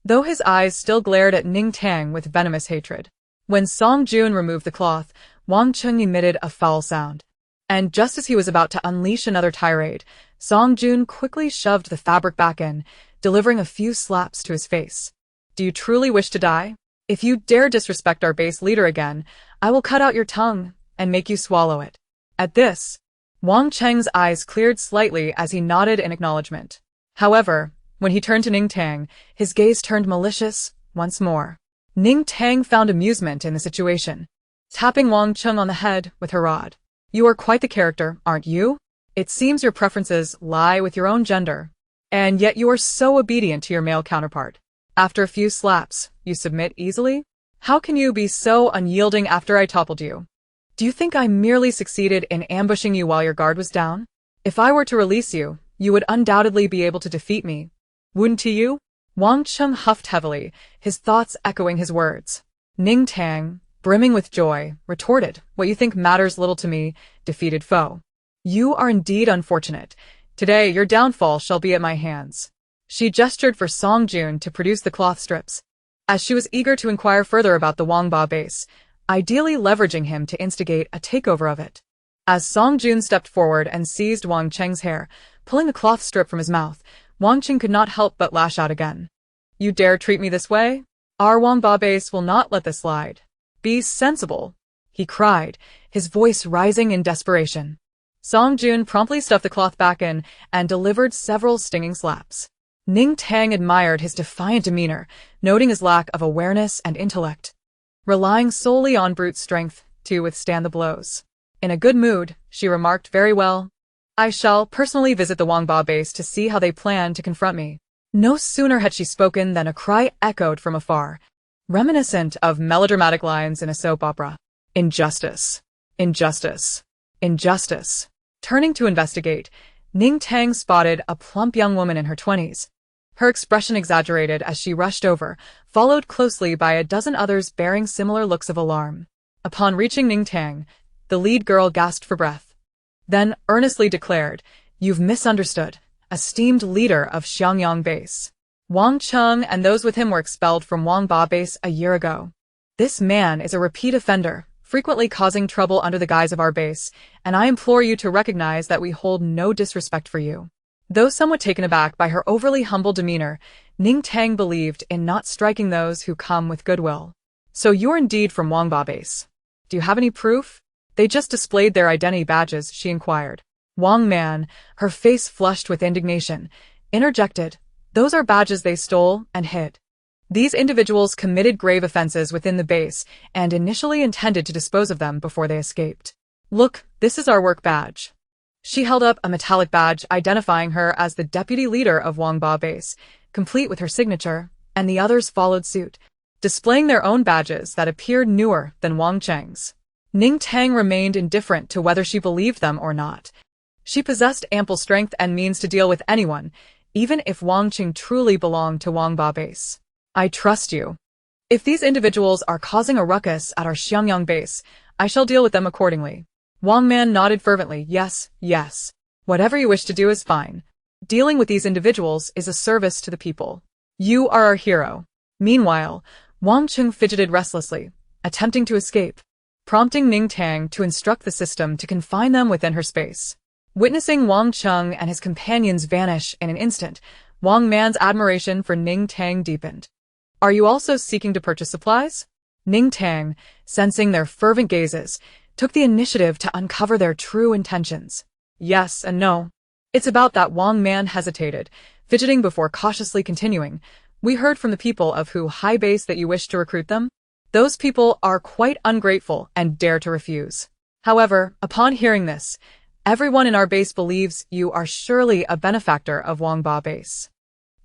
though his eyes still glared at Ning Tang with venomous hatred. When Song Jun removed the cloth, Wang Cheng emitted a foul sound, and just as he was about to unleash another tirade, Song Jun quickly shoved the fabric back in, delivering a few slaps to his face. "Do you truly wish to die? If you dare disrespect our base leader again, I will cut out your tongue and make you swallow it." At this, Wang Cheng's eyes cleared slightly as he nodded in acknowledgement. However, when he turned to Ning Tang, his gaze turned malicious once more. Ning Tang found amusement in the situation, tapping Wang Cheng on the head with her rod. "You are quite the character, aren't you? It seems your preferences lie with your own gender, and yet you are so obedient to your male counterpart. After a few slaps, you submit easily? How can you be so unyielding after I toppled you? Do you think I merely succeeded in ambushing you while your guard was down? If I were to release you, you would undoubtedly be able to defeat me. Wouldn't you?" Wang Cheng huffed heavily, his thoughts echoing his words. Ning Tang, brimming with joy, retorted, "What you think matters little to me, defeated foe. You are indeed unfortunate. Today your downfall shall be at my hands." She gestured for Song Jun to produce the cloth strips, as she was eager to inquire further about the Wangba base, ideally leveraging him to instigate a takeover of it. As Song Jun stepped forward and seized Wang Cheng's hair, pulling the cloth strip from his mouth, Wang Cheng could not help but lash out again. "You dare treat me this way? Our Wangba base will not let this slide. Be sensible," he cried, his voice rising in desperation. Song Jun promptly stuffed the cloth back in and delivered several stinging slaps. Ning Tang admired his defiant demeanor, noting his lack of awareness and intellect, relying solely on brute strength to withstand the blows. In a good mood, she remarked, "Very well. I shall personally visit the Wangba base to see how they plan to confront me." No sooner had she spoken than a cry echoed from afar, reminiscent of melodramatic lines in a soap opera. "Injustice! Injustice! Injustice!" Turning to investigate, Ning Tang spotted a plump young woman in her 20s. Her expression exaggerated as she rushed over, followed closely by a dozen others bearing similar looks of alarm. Upon reaching Ning Tang, the lead girl gasped for breath, then earnestly declared, "You've misunderstood. esteemed leader of Xiangyang base. Wang Cheng and those with him were expelled from Wang Ba base a year ago. This man is a repeat offender, frequently causing trouble under the guise of our base, and I implore you to recognize that we hold no disrespect for you. Though somewhat taken aback by her overly humble demeanor, Ning Tang believed in not striking those who come with goodwill. So you're indeed from Wang Ba base. Do you have any proof? They just displayed their identity badges, she inquired. Wang Man, her face flushed with indignation, interjected, those are badges they stole and hid. These individuals committed grave offenses within the base and initially intended to dispose of them before they escaped. Look, this is our work badge. She held up a metallic badge identifying her as the deputy leader of Wang Ba base, complete with her signature, and the others followed suit, displaying their own badges that appeared newer than Wang Cheng's. Ning Tang remained indifferent to whether she believed them or not. She possessed ample strength and means to deal with anyone, even if Wang Cheng truly belonged to Wang Ba base. I trust you. If these individuals are causing a ruckus at our Xiangyang base, I shall deal with them accordingly. Wang Man nodded fervently, yes, yes. Whatever you wish to do is fine. Dealing with these individuals is a service to the people. You are our hero. Meanwhile, Wang Cheng fidgeted restlessly, attempting to escape, prompting Ning Tang to instruct the system to confine them within her space. Witnessing Wang Cheng and his companions vanish in an instant, Wang Man's admiration for Ning Tang deepened. Are you also seeking to purchase supplies? Ning Tang, sensing their fervent gazes, took the initiative to uncover their true intentions. Yes and no. It's about that. Wang Man hesitated, fidgeting before cautiously continuing. We heard from the people of Hu High Base that you wish to recruit them. Those people are quite ungrateful and dare to refuse. However, upon hearing this, everyone in our base believes you are surely a benefactor of Wang Ba base.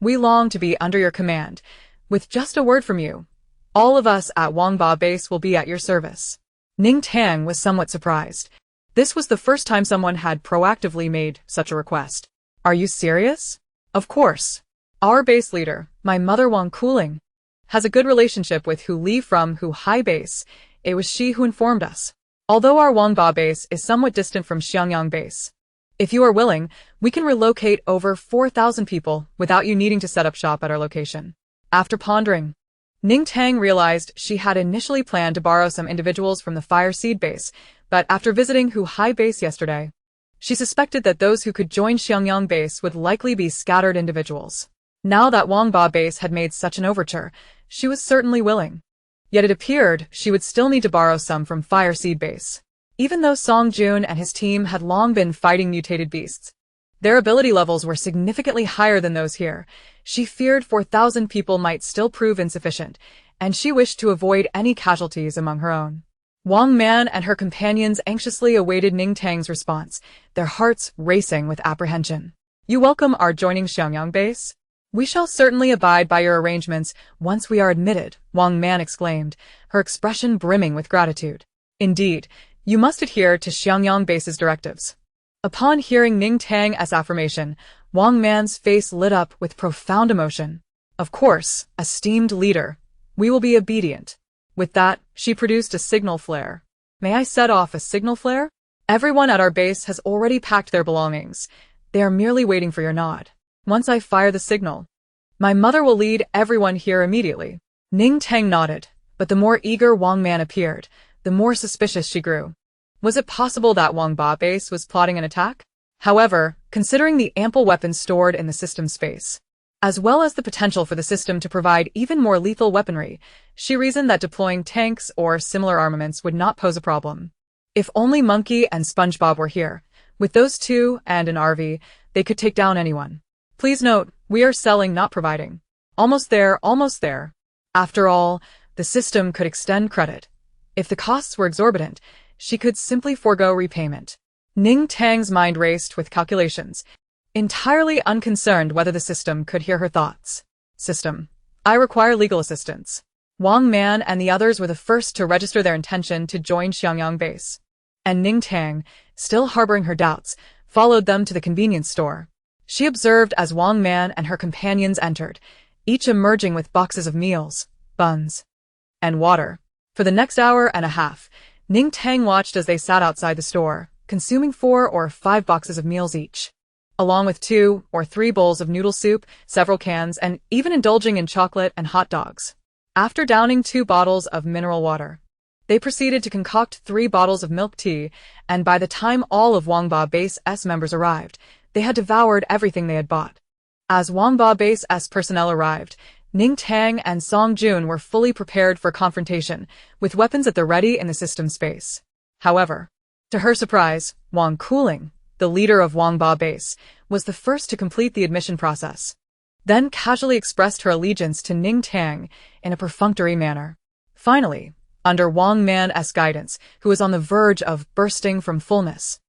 We long to be under your command. With just a word from you, all of us at Wang Ba base will be at your service. Ning Tang was somewhat surprised. This was the first time someone had proactively made such a request. Are you serious? Of course. Our base leader, my mother Wang Kuling, has a good relationship with Hu Li from Hu High base. It was she who informed us. Although our Wang Ba base is somewhat distant from Xiangyang base, if you are willing, we can relocate over 4,000 people without you needing to set up shop at our location. After pondering, Ning Tang realized she had initially planned to borrow some individuals from the Fire Seed base, but after visiting Hu High base yesterday, she suspected that those who could join Xiangyang base would likely be scattered individuals. Now that Wang Ba base had made such an overture, she was certainly willing. Yet it appeared she would still need to borrow some from Fire Seed base. Even though Song Jun and his team had long been fighting mutated beasts, their ability levels were significantly higher than those here. She feared 4,000 people might still prove insufficient, and she wished to avoid any casualties among her own. Wang Man and her companions anxiously awaited Ning Tang's response, their hearts racing with apprehension. You welcome our joining Xiangyang base? We shall certainly abide by your arrangements once we are admitted, Wang Man exclaimed, her expression brimming with gratitude. Indeed, you must adhere to Xiangyang base's directives. Upon hearing Ning Tang's affirmation, Wang Man's face lit up with profound emotion. Of course, esteemed leader, we will be obedient. With that, she produced a signal flare. May I set off a signal flare? Everyone at our base has already packed their belongings. They are merely waiting for your nod. Once I fire the signal, my mother will lead everyone here immediately. Ning Tang nodded, but the more eager Wang Man appeared, the more suspicious she grew. Was it possible that Wang Ba base was plotting an attack? However, considering the ample weapons stored in the system space, as well as the potential for the system to provide even more lethal weaponry, she reasoned that deploying tanks or similar armaments would not pose a problem. If only Monkey and SpongeBob were here, with those two and an RV, they could take down anyone. Please note, we are selling, not providing. Almost there, almost there. After all, the system could extend credit. If the costs were exorbitant, she could simply forego repayment. Ning Tang's mind raced with calculations, entirely unconcerned whether the system could hear her thoughts. System. I require legal assistance. Wang Man and the others were the first to register their intention to join Xiangyang base. And Ning Tang, still harboring her doubts, followed them to the convenience store. She observed as Wang Man and her companions entered, each emerging with boxes of meals, buns, and water. For the next hour and a half, Ning Tang watched as they sat outside the store, consuming 4 or 5 boxes of meals each. along with 2 or 3 bowls of noodle soup, several cans, and even indulging in chocolate and hot dogs. After downing 2 bottles of mineral water, they proceeded to concoct 3 bottles of milk tea, and by the time all of Wangba Base's members arrived, they had devoured everything they had bought. As Wangba Base's personnel arrived, Ning Tang and Song Jun were fully prepared for confrontation, with weapons at the ready in the system space. However, to her surprise, Wang Kuling, the leader of Wangba Base, was the first to complete the admission process, then casually expressed her allegiance to Ning Tang in a perfunctory manner. Finally, under Wang Man's guidance, who was on the verge of bursting from fullness,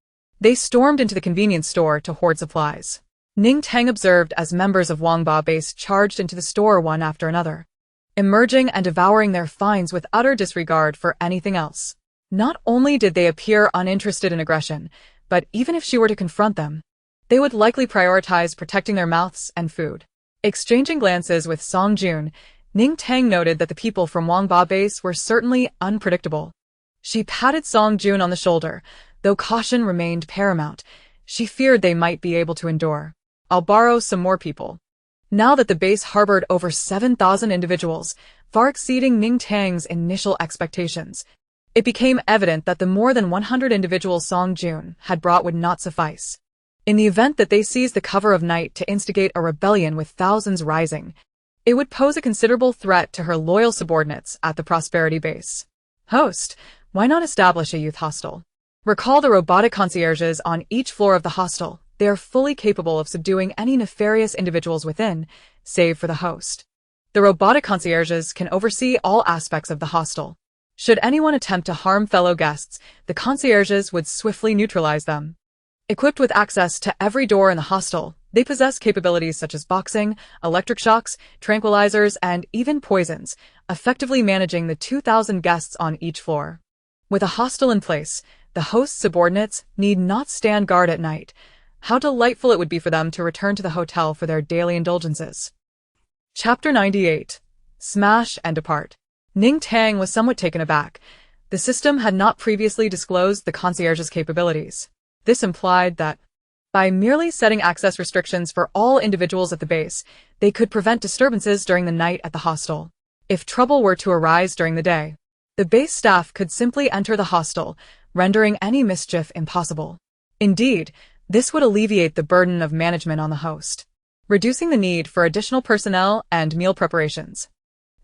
they stormed into the convenience store to hoard supplies. Ning Tang observed as members of Wangba Base charged into the store one after another, emerging and devouring their finds with utter disregard for anything else. Not only did they appear uninterested in aggression, but even if she were to confront them, they would likely prioritize protecting their mouths and food. Exchanging glances with Song Jun, Ning Tang noted that the people from Wangba Base were certainly unpredictable. She patted Song Jun on the shoulder, though caution remained paramount. She feared they might be able to endure. I'll borrow some more people. Now that the base harbored over 7,000 individuals, far exceeding Ning Tang's initial expectations, it became evident that the more than 100 individuals Song Jun had brought would not suffice. In the event that they seized the cover of night to instigate a rebellion with thousands rising, it would pose a considerable threat to her loyal subordinates at the Prosperity Base. Host, why not establish a youth hostel? Recall the robotic concierges on each floor of the hostel. They are fully capable of subduing any nefarious individuals within, save for the host. The robotic concierges can oversee all aspects of the hostel. Should anyone attempt to harm fellow guests, the concierges would swiftly neutralize them. Equipped with access to every door in the hostel, they possess capabilities such as boxing, electric shocks, tranquilizers, and even poisons, effectively managing the 2,000 guests on each floor. With a hostel in place, the host's subordinates need not stand guard at night. How delightful it would be for them to return to the hotel for their daily indulgences. Chapter 98. Smash and Depart. Ning Tang was somewhat taken aback. The system had not previously disclosed the concierge's capabilities. This implied that, by merely setting access restrictions for all individuals at the base, they could prevent disturbances during the night at the hostel. If trouble were to arise during the day, the base staff could simply enter the hostel, rendering any mischief impossible. Indeed, this would alleviate the burden of management on the host, reducing the need for additional personnel and meal preparations.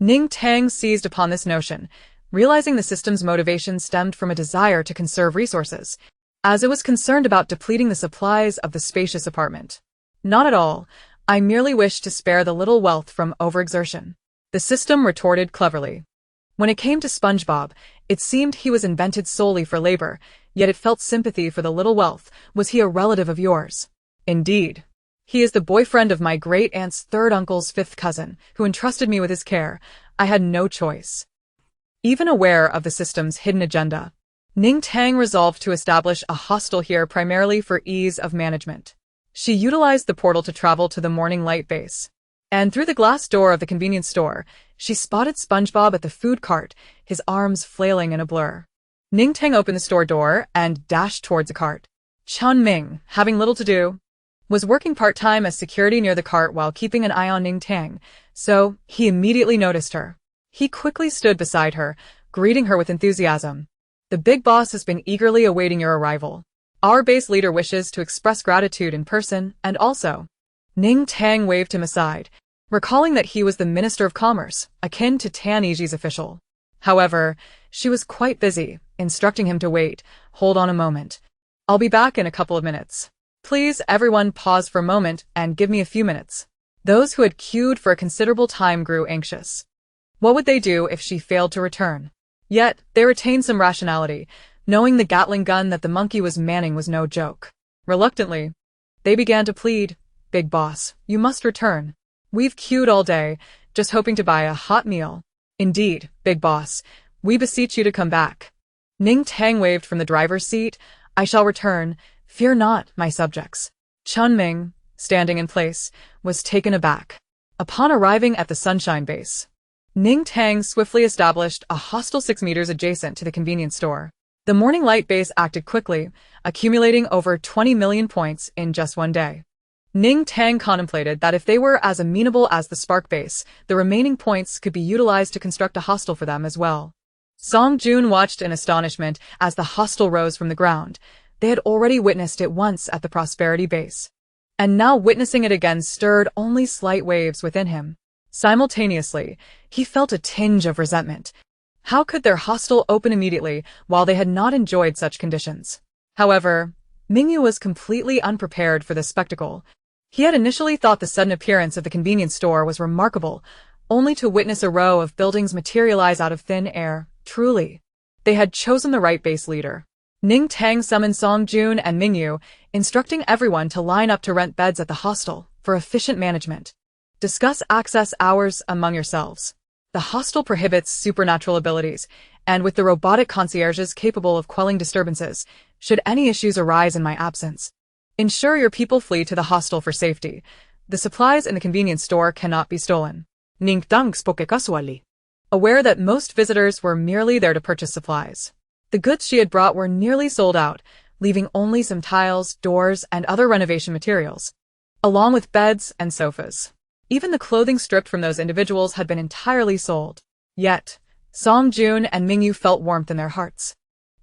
Ning Tang seized upon this notion, realizing the system's motivation stemmed from a desire to conserve resources, as it was concerned about depleting the supplies of the spacious apartment. Not at all. I merely wish to spare the little wealth from overexertion, the system retorted cleverly. When it came to SpongeBob, it seemed he was invented solely for labor, yet it felt sympathy for the little wealth. Was he a relative of yours? Indeed. He is the boyfriend of my great-aunt's third uncle's fifth cousin, who entrusted me with his care. I had no choice. Even aware of the system's hidden agenda, Ning Tang resolved to establish a hostel here primarily for ease of management. She utilized the portal to travel to the Morning Light base, and through the glass door of the convenience store, she spotted SpongeBob at the food cart, his arms flailing in a blur. Ning Tang opened the store door and dashed towards the cart. Chun Ming, having little to do, was working part-time as security near the cart while keeping an eye on Ning Tang, so he immediately noticed her. He quickly stood beside her, greeting her with enthusiasm. The big boss has been eagerly awaiting your arrival. Our base leader wishes to express gratitude in person, and also. Ning Tang waved him aside, recalling that he was the Minister of Commerce, akin to Tan Yiji's official. However, she was quite busy, instructing him to wait. Hold on a moment. I'll be back in a couple of minutes. Please, everyone, pause for a moment and give me a few minutes. Those who had queued for a considerable time grew anxious. What would they do if she failed to return? Yet, they retained some rationality, knowing the Gatling gun that the monkey was manning was no joke. Reluctantly, they began to plead, Big boss, you must return. We've queued all day, just hoping to buy a hot meal. Indeed, big boss, we beseech you to come back. Ning Tang waved from the driver's seat. I shall return. Fear not, my subjects. Chun Ming, standing in place, was taken aback. Upon arriving at the Sunshine Base, Ning Tang swiftly established a hostel 6 meters adjacent to the convenience store. The Morning Light Base acted quickly, accumulating over 20 million points in just one day. Ning Tang contemplated that if they were as amenable as the Spark base, the remaining points could be utilized to construct a hostel for them as well. Song Jun watched in astonishment as the hostel rose from the ground. They had already witnessed it once at the Prosperity base. And now witnessing it again stirred only slight waves within him. Simultaneously, he felt a tinge of resentment. How could their hostel open immediately while they had not enjoyed such conditions? However, Mingyu was completely unprepared for this spectacle. He had initially thought the sudden appearance of the convenience store was remarkable, only to witness a row of buildings materialize out of thin air. Truly, they had chosen the right base leader. Ning Tang summoned Song Jun and Mingyu, instructing everyone to line up to rent beds at the hostel for efficient management. Discuss access hours among yourselves. The hostel prohibits supernatural abilities, and with the robotic concierges capable of quelling disturbances, should any issues arise in my absence. Ensure your people flee to the hostel for safety. The supplies in the convenience store cannot be stolen. Ning Tang spoke casually, aware that most visitors were merely there to purchase supplies. The goods she had brought were nearly sold out, leaving only some tiles, doors, and other renovation materials, along with beds and sofas. Even the clothing stripped from those individuals had been entirely sold. Yet, Song Jun and Mingyu felt warmth in their hearts,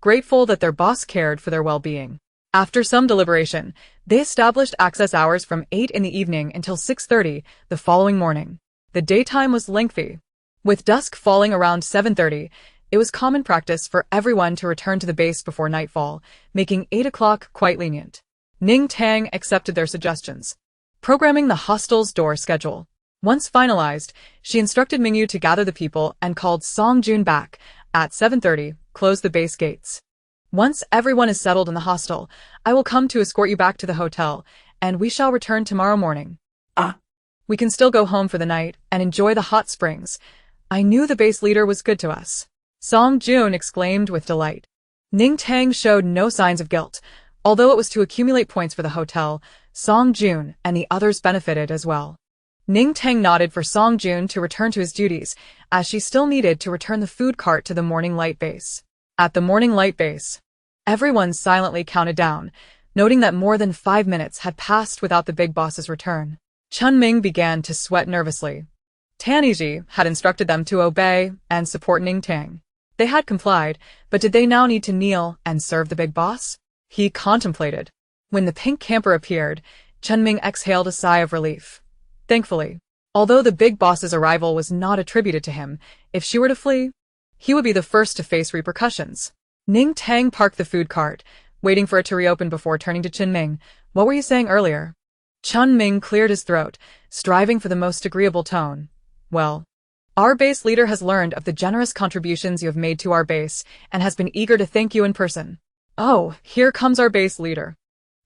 grateful that their boss cared for their well-being. After some deliberation, they established access hours from 8 in the evening until 6:30 the following morning. The daytime was lengthy. With dusk falling around 7:30, it was common practice for everyone to return to the base before nightfall, making 8 o'clock quite lenient. Ning Tang accepted their suggestions, programming the hostel's door schedule. Once finalized, she instructed Mingyu to gather the people and called Song Jun back. At 7:30, close the base gates. Once everyone is settled in the hostel, I will come to escort you back to the hotel, and we shall return tomorrow morning. We can still go home for the night and enjoy the hot springs. I knew the base leader was good to us. Song Jun exclaimed with delight. Ning Tang showed no signs of guilt. Although it was to accumulate points for the hotel, Song Jun and the others benefited as well. Ning Tang nodded for Song Jun to return to his duties, as she still needed to return the food cart to the Morning Light base. At the Morning Light base, everyone silently counted down, noting that more than 5 minutes had passed without the big boss's return. Chunming began to sweat nervously. Taniji had instructed them to obey and support Ning Tang. They had complied, but did they now need to kneel and serve the big boss? He contemplated. When the pink camper appeared, Chunming exhaled a sigh of relief. Thankfully, although the big boss's arrival was not attributed to him, if she were to flee, he would be the first to face repercussions. Ning Tang parked the food cart, waiting for it to reopen before turning to Chunming. What were you saying earlier? Chunming cleared his throat, striving for the most agreeable tone. Well, our base leader has learned of the generous contributions you have made to our base and has been eager to thank you in person. Oh, here comes our base leader.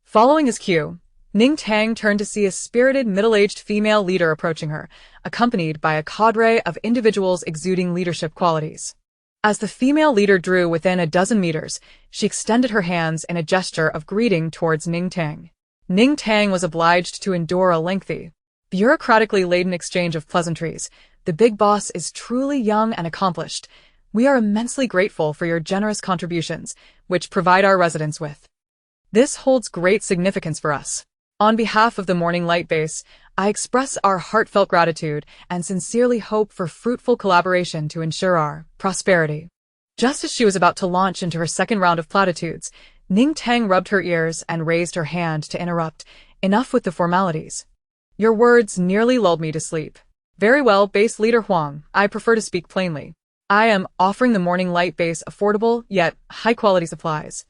Following his cue, Ning Tang turned to see a spirited middle-aged female leader approaching her, accompanied by a cadre of individuals exuding leadership qualities. As the female leader drew within a dozen meters, she extended her hands in a gesture of greeting towards Ning Tang. Ning Tang was obliged to endure a lengthy, bureaucratically laden exchange of pleasantries. The big boss is truly young and accomplished. We are immensely grateful for your generous contributions, which provide our residents with. This holds great significance for us. On behalf of the Morning Light base, I express our heartfelt gratitude and sincerely hope for fruitful collaboration to ensure our prosperity. Just as she was about to launch into her second round of platitudes, Ning Tang rubbed her ears and raised her hand to interrupt. Enough with the formalities. Your words nearly lulled me to sleep. Very well, base leader Huang, I prefer to speak plainly. I am offering the Morning Light base affordable yet high-quality supplies,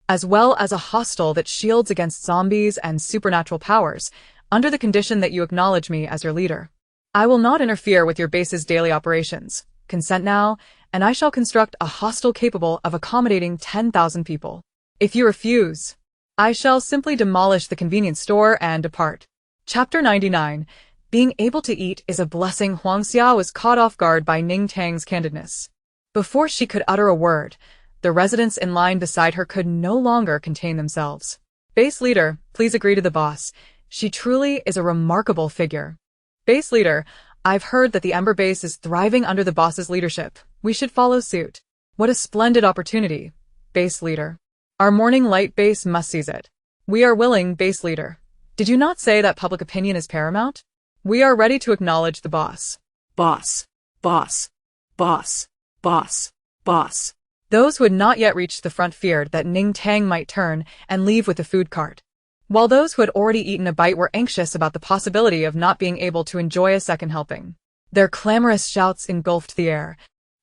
as well as a hostel that shields against zombies and supernatural powers, under the condition that you acknowledge me as your leader. I will not interfere with your base's daily operations. Consent now, and I shall construct a hostel capable of accommodating 10,000 people. If you refuse, I shall simply demolish the convenience store and depart. Chapter 99. Being able to eat is a blessing. Huang Xia was caught off guard by Ning Tang's candidness. Before she could utter a word, the residents in line beside her could no longer contain themselves. Base leader, please agree to the boss. She truly is a remarkable figure. Base leader, I've heard that the Ember base is thriving under the boss's leadership. We should follow suit. What a splendid opportunity. Base leader. Our Morning Light base must seize it. We are willing, base leader. Did you not say that public opinion is paramount? We are ready to acknowledge the boss. Boss. Boss. Boss. Boss. Boss. Those who had not yet reached the front feared that Ning Tang might turn and leave with the food cart, while those who had already eaten a bite were anxious about the possibility of not being able to enjoy a second helping. Their clamorous shouts engulfed the air,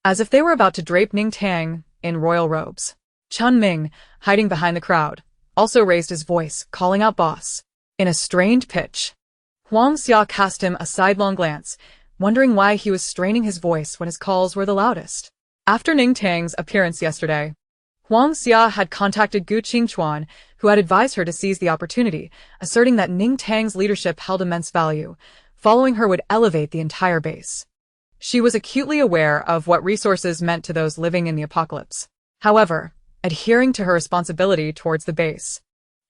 as if they were about to drape Ning Tang in royal robes. Chun Ming, hiding behind the crowd, also raised his voice, calling out boss, in a strained pitch. Huang Xia cast him a sidelong glance, wondering why he was straining his voice when his calls were the loudest. After Ning Tang's appearance yesterday, Huang Xia had contacted Gu Qingchuan, who had advised her to seize the opportunity, asserting that Ning Tang's leadership held immense value. Following her would elevate the entire base. She was acutely aware of what resources meant to those living in the apocalypse. However, adhering to her responsibility towards the base,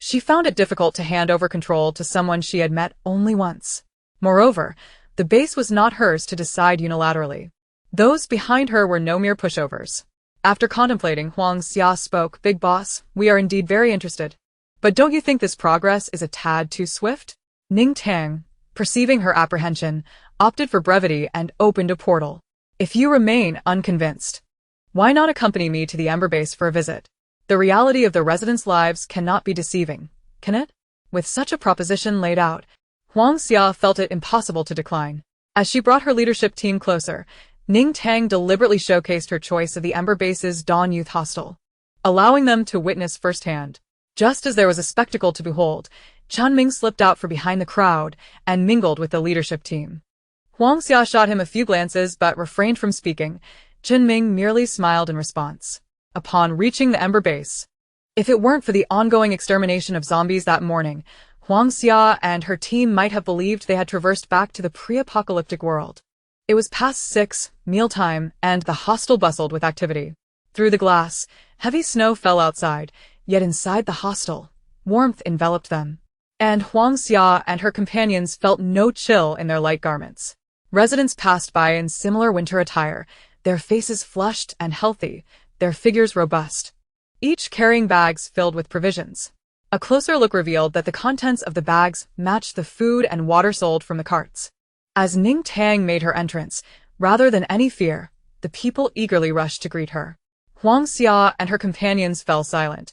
she found it difficult to hand over control to someone she had met only once. Moreover, the base was not hers to decide unilaterally. Those behind her were no mere pushovers. After contemplating, Huang Xia spoke, "Big boss, we are indeed very interested. But don't you think this progress is a tad too swift?" Ning Tang, perceiving her apprehension, opted for brevity and opened a portal. "If you remain unconvinced, why not accompany me to the Ember Base for a visit? The reality of the residents' lives cannot be deceiving, can it?" With such a proposition laid out, Huang Xia felt it impossible to decline. As she brought her leadership team closer, Ning Tang deliberately showcased her choice of the Ember Base's Dawn Youth Hostel, allowing them to witness firsthand. Just as there was a spectacle to behold, Chun Ming slipped out from behind the crowd and mingled with the leadership team. Huang Xia shot him a few glances but refrained from speaking. Chun Ming merely smiled in response. Upon reaching the Ember Base, if it weren't for the ongoing extermination of zombies that morning, Huang Xia and her team might have believed they had traversed back to the pre-apocalyptic world. It was past 6, mealtime, and the hostel bustled with activity. Through the glass, heavy snow fell outside, yet inside the hostel, warmth enveloped them. And Huang Xia and her companions felt no chill in their light garments. Residents passed by in similar winter attire, their faces flushed and healthy, their figures robust, each carrying bags filled with provisions. A closer look revealed that the contents of the bags matched the food and water sold from the carts. As Ning Tang made her entrance, rather than any fear, the people eagerly rushed to greet her. Huang Xia and her companions fell silent.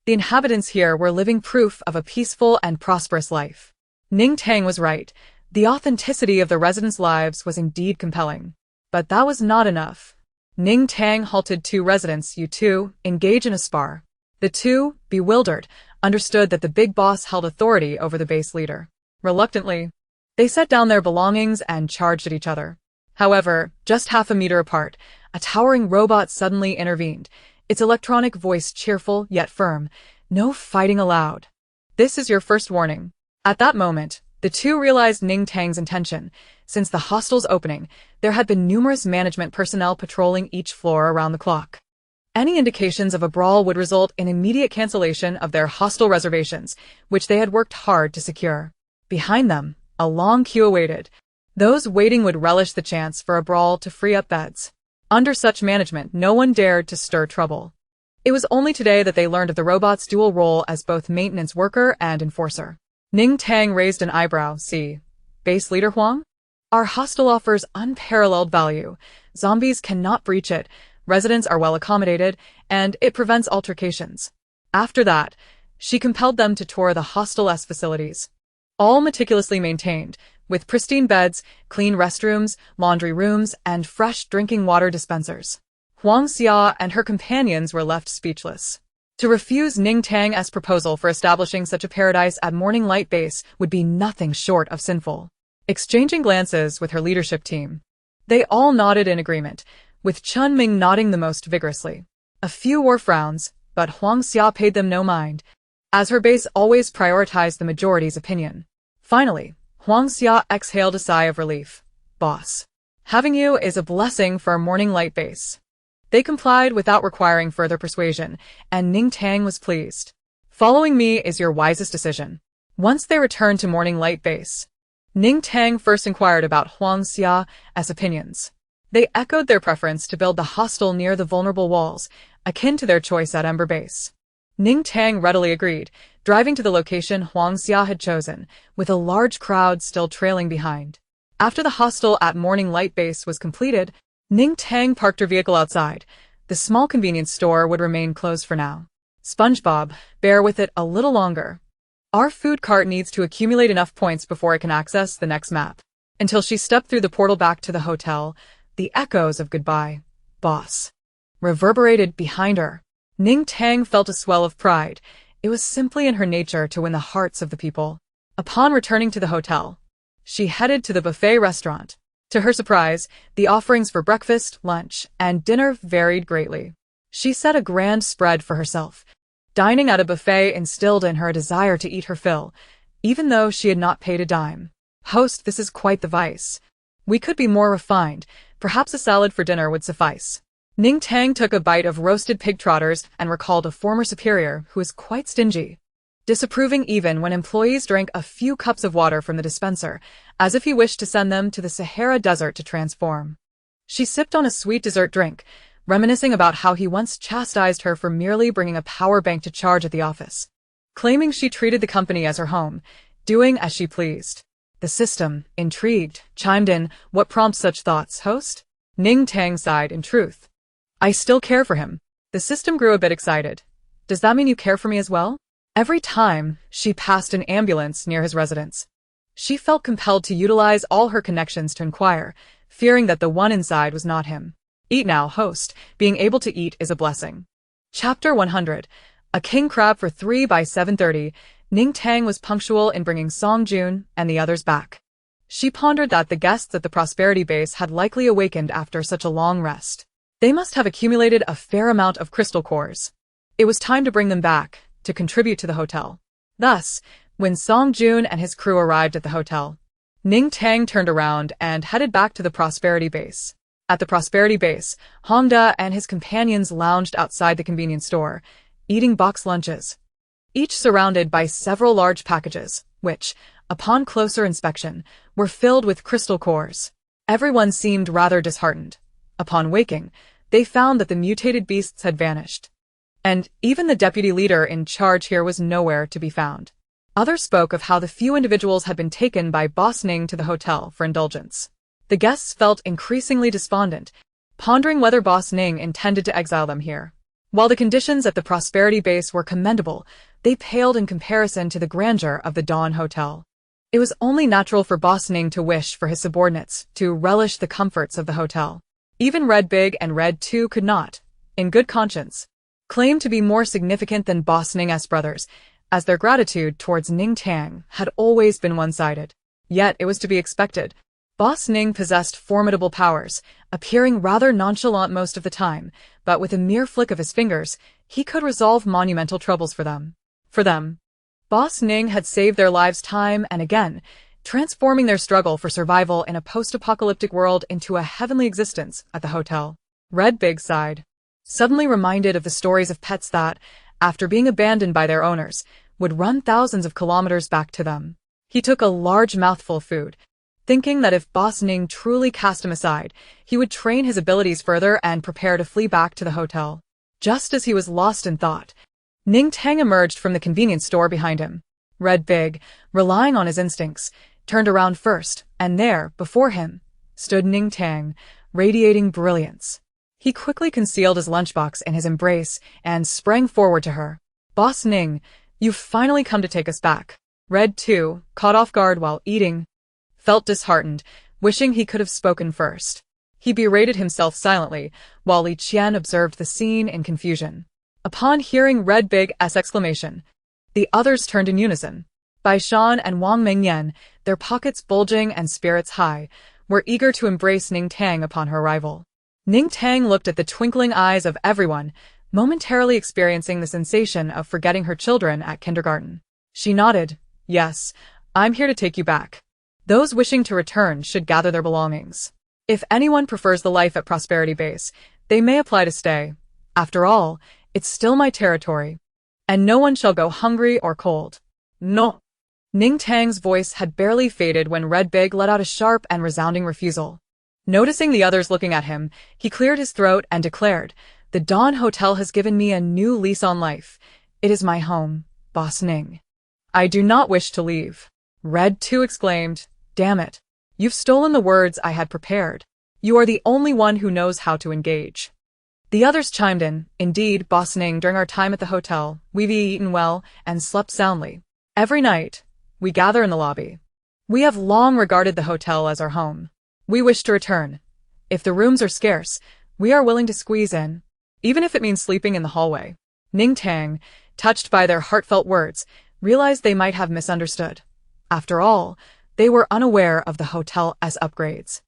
The inhabitants here were living proof of a peaceful and prosperous life. Ning Tang was right. The authenticity of the residents' lives was indeed compelling. But that was not enough. Ning Tang halted two residents. "You two, engage in a spar." The two, bewildered, understood that the big boss held authority over the base leader. Reluctantly, they set down their belongings and charged at each other. However, just half a meter apart, a towering robot suddenly intervened, its electronic voice cheerful yet firm. "No fighting allowed. This is your first warning." At that moment, the two realized Ning Tang's intention. Since the hostel's opening, there had been numerous management personnel patrolling each floor around the clock. Any indications of a brawl would result in immediate cancellation of their hostel reservations, which they had worked hard to secure. Behind them, a long queue awaited. Those waiting would relish the chance for a brawl to free up beds. Under such management, no one dared to stir trouble. It was only today that they learned of the robot's dual role as both maintenance worker and enforcer. Ning Tang raised an eyebrow. "See, base leader Huang? Our hostel offers unparalleled value. Zombies cannot breach it, residents are well accommodated, and it prevents altercations." After that, she compelled them to tour the hostel's facilities. All meticulously maintained, with pristine beds, clean restrooms, laundry rooms, and fresh drinking water dispensers. Huang Xia and her companions were left speechless. To refuse Ning Tang's proposal for establishing such a paradise at Morning Light Base would be nothing short of sinful. Exchanging glances with her leadership team, they all nodded in agreement, with Chun Ming nodding the most vigorously. A few wore frowns, but Huang Xia paid them no mind, as her base always prioritized the majority's opinion. Finally, Huang Xia exhaled a sigh of relief. "Boss, having you is a blessing for Morning Light Base." They complied without requiring further persuasion, and Ning Tang was pleased. "Following me is your wisest decision." Once they returned to Morning Light Base, Ning Tang first inquired about Huang Xia's opinions. They echoed their preference to build the hostel near the vulnerable walls, akin to their choice at Ember Base. Ning Tang readily agreed, driving to the location Huang Xia had chosen, with a large crowd still trailing behind. After the hostel at Morning Light Base was completed, Ning Tang parked her vehicle outside. The small convenience store would remain closed for now. SpongeBob, bear with it a little longer. Our food cart needs to accumulate enough points before it can access the next map. Until she stepped through the portal back to the hotel, the echoes of goodbye, boss, reverberated behind her. Ning Tang felt a swell of pride. It was simply in her nature to win the hearts of the people. Upon returning to the hotel, she headed to the buffet restaurant. To her surprise, the offerings for breakfast, lunch, and dinner varied greatly. She set a grand spread for herself. Dining at a buffet instilled in her a desire to eat her fill, even though she had not paid a dime. Host, this is quite the vice. We could be more refined. Perhaps a salad for dinner would suffice. Ning Tang took a bite of roasted pig trotters and recalled a former superior who was quite stingy, disapproving even when employees drank a few cups of water from the dispenser, as if he wished to send them to the Sahara Desert to transform. She sipped on a sweet dessert drink, reminiscing about how he once chastised her for merely bringing a power bank to charge at the office, claiming she treated the company as her home, doing as she pleased. The system, intrigued, chimed in, "What prompts such thoughts, host?" Ning Tang sighed in truth. "I still care for him." The system grew a bit excited. "Does that mean you care for me as well?" Every time she passed an ambulance near his residence, she felt compelled to utilize all her connections to inquire, fearing that the one inside was not him. Eat now, host. Being able to eat is a blessing. Chapter 100. A king crab for 3 by 7:30. Ning Tang was punctual in bringing Song Jun and the others back. She pondered that the guests at the Prosperity Base had likely awakened after such a long rest. They must have accumulated a fair amount of crystal cores. It was time to bring them back, to contribute to the hotel. Thus, when Song Jun and his crew arrived at the hotel, Ning Tang turned around and headed back to the Prosperity Base. At the Prosperity Base, Hongda and his companions lounged outside the convenience store, eating box lunches, each surrounded by several large packages, which, upon closer inspection, were filled with crystal cores. Everyone seemed rather disheartened. Upon waking, they found that the mutated beasts had vanished, and even the deputy leader in charge here was nowhere to be found. Others spoke of how the few individuals had been taken by Boss Ning to the hotel for indulgence. The guests felt increasingly despondent, pondering whether Boss Ning intended to exile them here. While the conditions at the Prosperity Base were commendable, they paled in comparison to the grandeur of the Dawn Hotel. It was only natural for Boss Ning to wish for his subordinates to relish the comforts of the hotel. Even Red Big and Red 2 could not, in good conscience, claim to be more significant than Boss Ning's brothers, as their gratitude towards Ning Tang had always been one-sided. Yet it was to be expected. Boss Ning possessed formidable powers, appearing rather nonchalant most of the time, but with a mere flick of his fingers, he could resolve monumental troubles for them. Boss Ning had saved their lives time and again, transforming their struggle for survival in a post-apocalyptic world into a heavenly existence at the hotel. Red Big sighed, suddenly reminded of the stories of pets that, after being abandoned by their owners, would run thousands of kilometers back to them. He took a large mouthful of food, thinking that if Boss Ning truly cast him aside, he would train his abilities further and prepare to flee back to the hotel. Just as he was lost in thought, Ning Tang emerged from the convenience store behind him. Red Big, relying on his instincts, turned around first, and there, before him, stood Ning Tang, radiating brilliance. He quickly concealed his lunchbox in his embrace and sprang forward to her. "Boss Ning, you've finally come to take us back." Red 2, caught off guard while eating, felt disheartened, wishing he could have spoken first. He berated himself silently, while Li Qian observed the scene in confusion. Upon hearing Red Big's exclamation, the others turned in unison. Bai Shan and Wang Mingyan, their pockets bulging and spirits high, were eager to embrace Ning Tang upon her arrival. Ning Tang looked at the twinkling eyes of everyone, momentarily experiencing the sensation of forgetting her children at kindergarten. She nodded. "Yes, I'm here to take you back. Those wishing to return should gather their belongings. If anyone prefers the life at Prosperity Base, they may apply to stay. After all, it's still my territory, and no one shall go hungry or cold." "No." Ning Tang's voice had barely faded when Red Big let out a sharp and resounding refusal. Noticing the others looking at him, he cleared his throat and declared, "The Dawn Hotel has given me a new lease on life. It is my home. Boss Ning. I do not wish to leave. Red 2 exclaimed, damn it. You've stolen the words I had prepared. You are the only one who knows how to engage. The others chimed in, indeed, Boss Ning, during our time at the hotel, we've eaten well and slept soundly. Every night, we gather in the lobby. We have long regarded the hotel as our home. We wish to return. If the rooms are scarce, we are willing to squeeze in, even if it means sleeping in the hallway. Ning Tang, touched by their heartfelt words, realized they might have misunderstood. After all, they were unaware of the hotel as upgrades.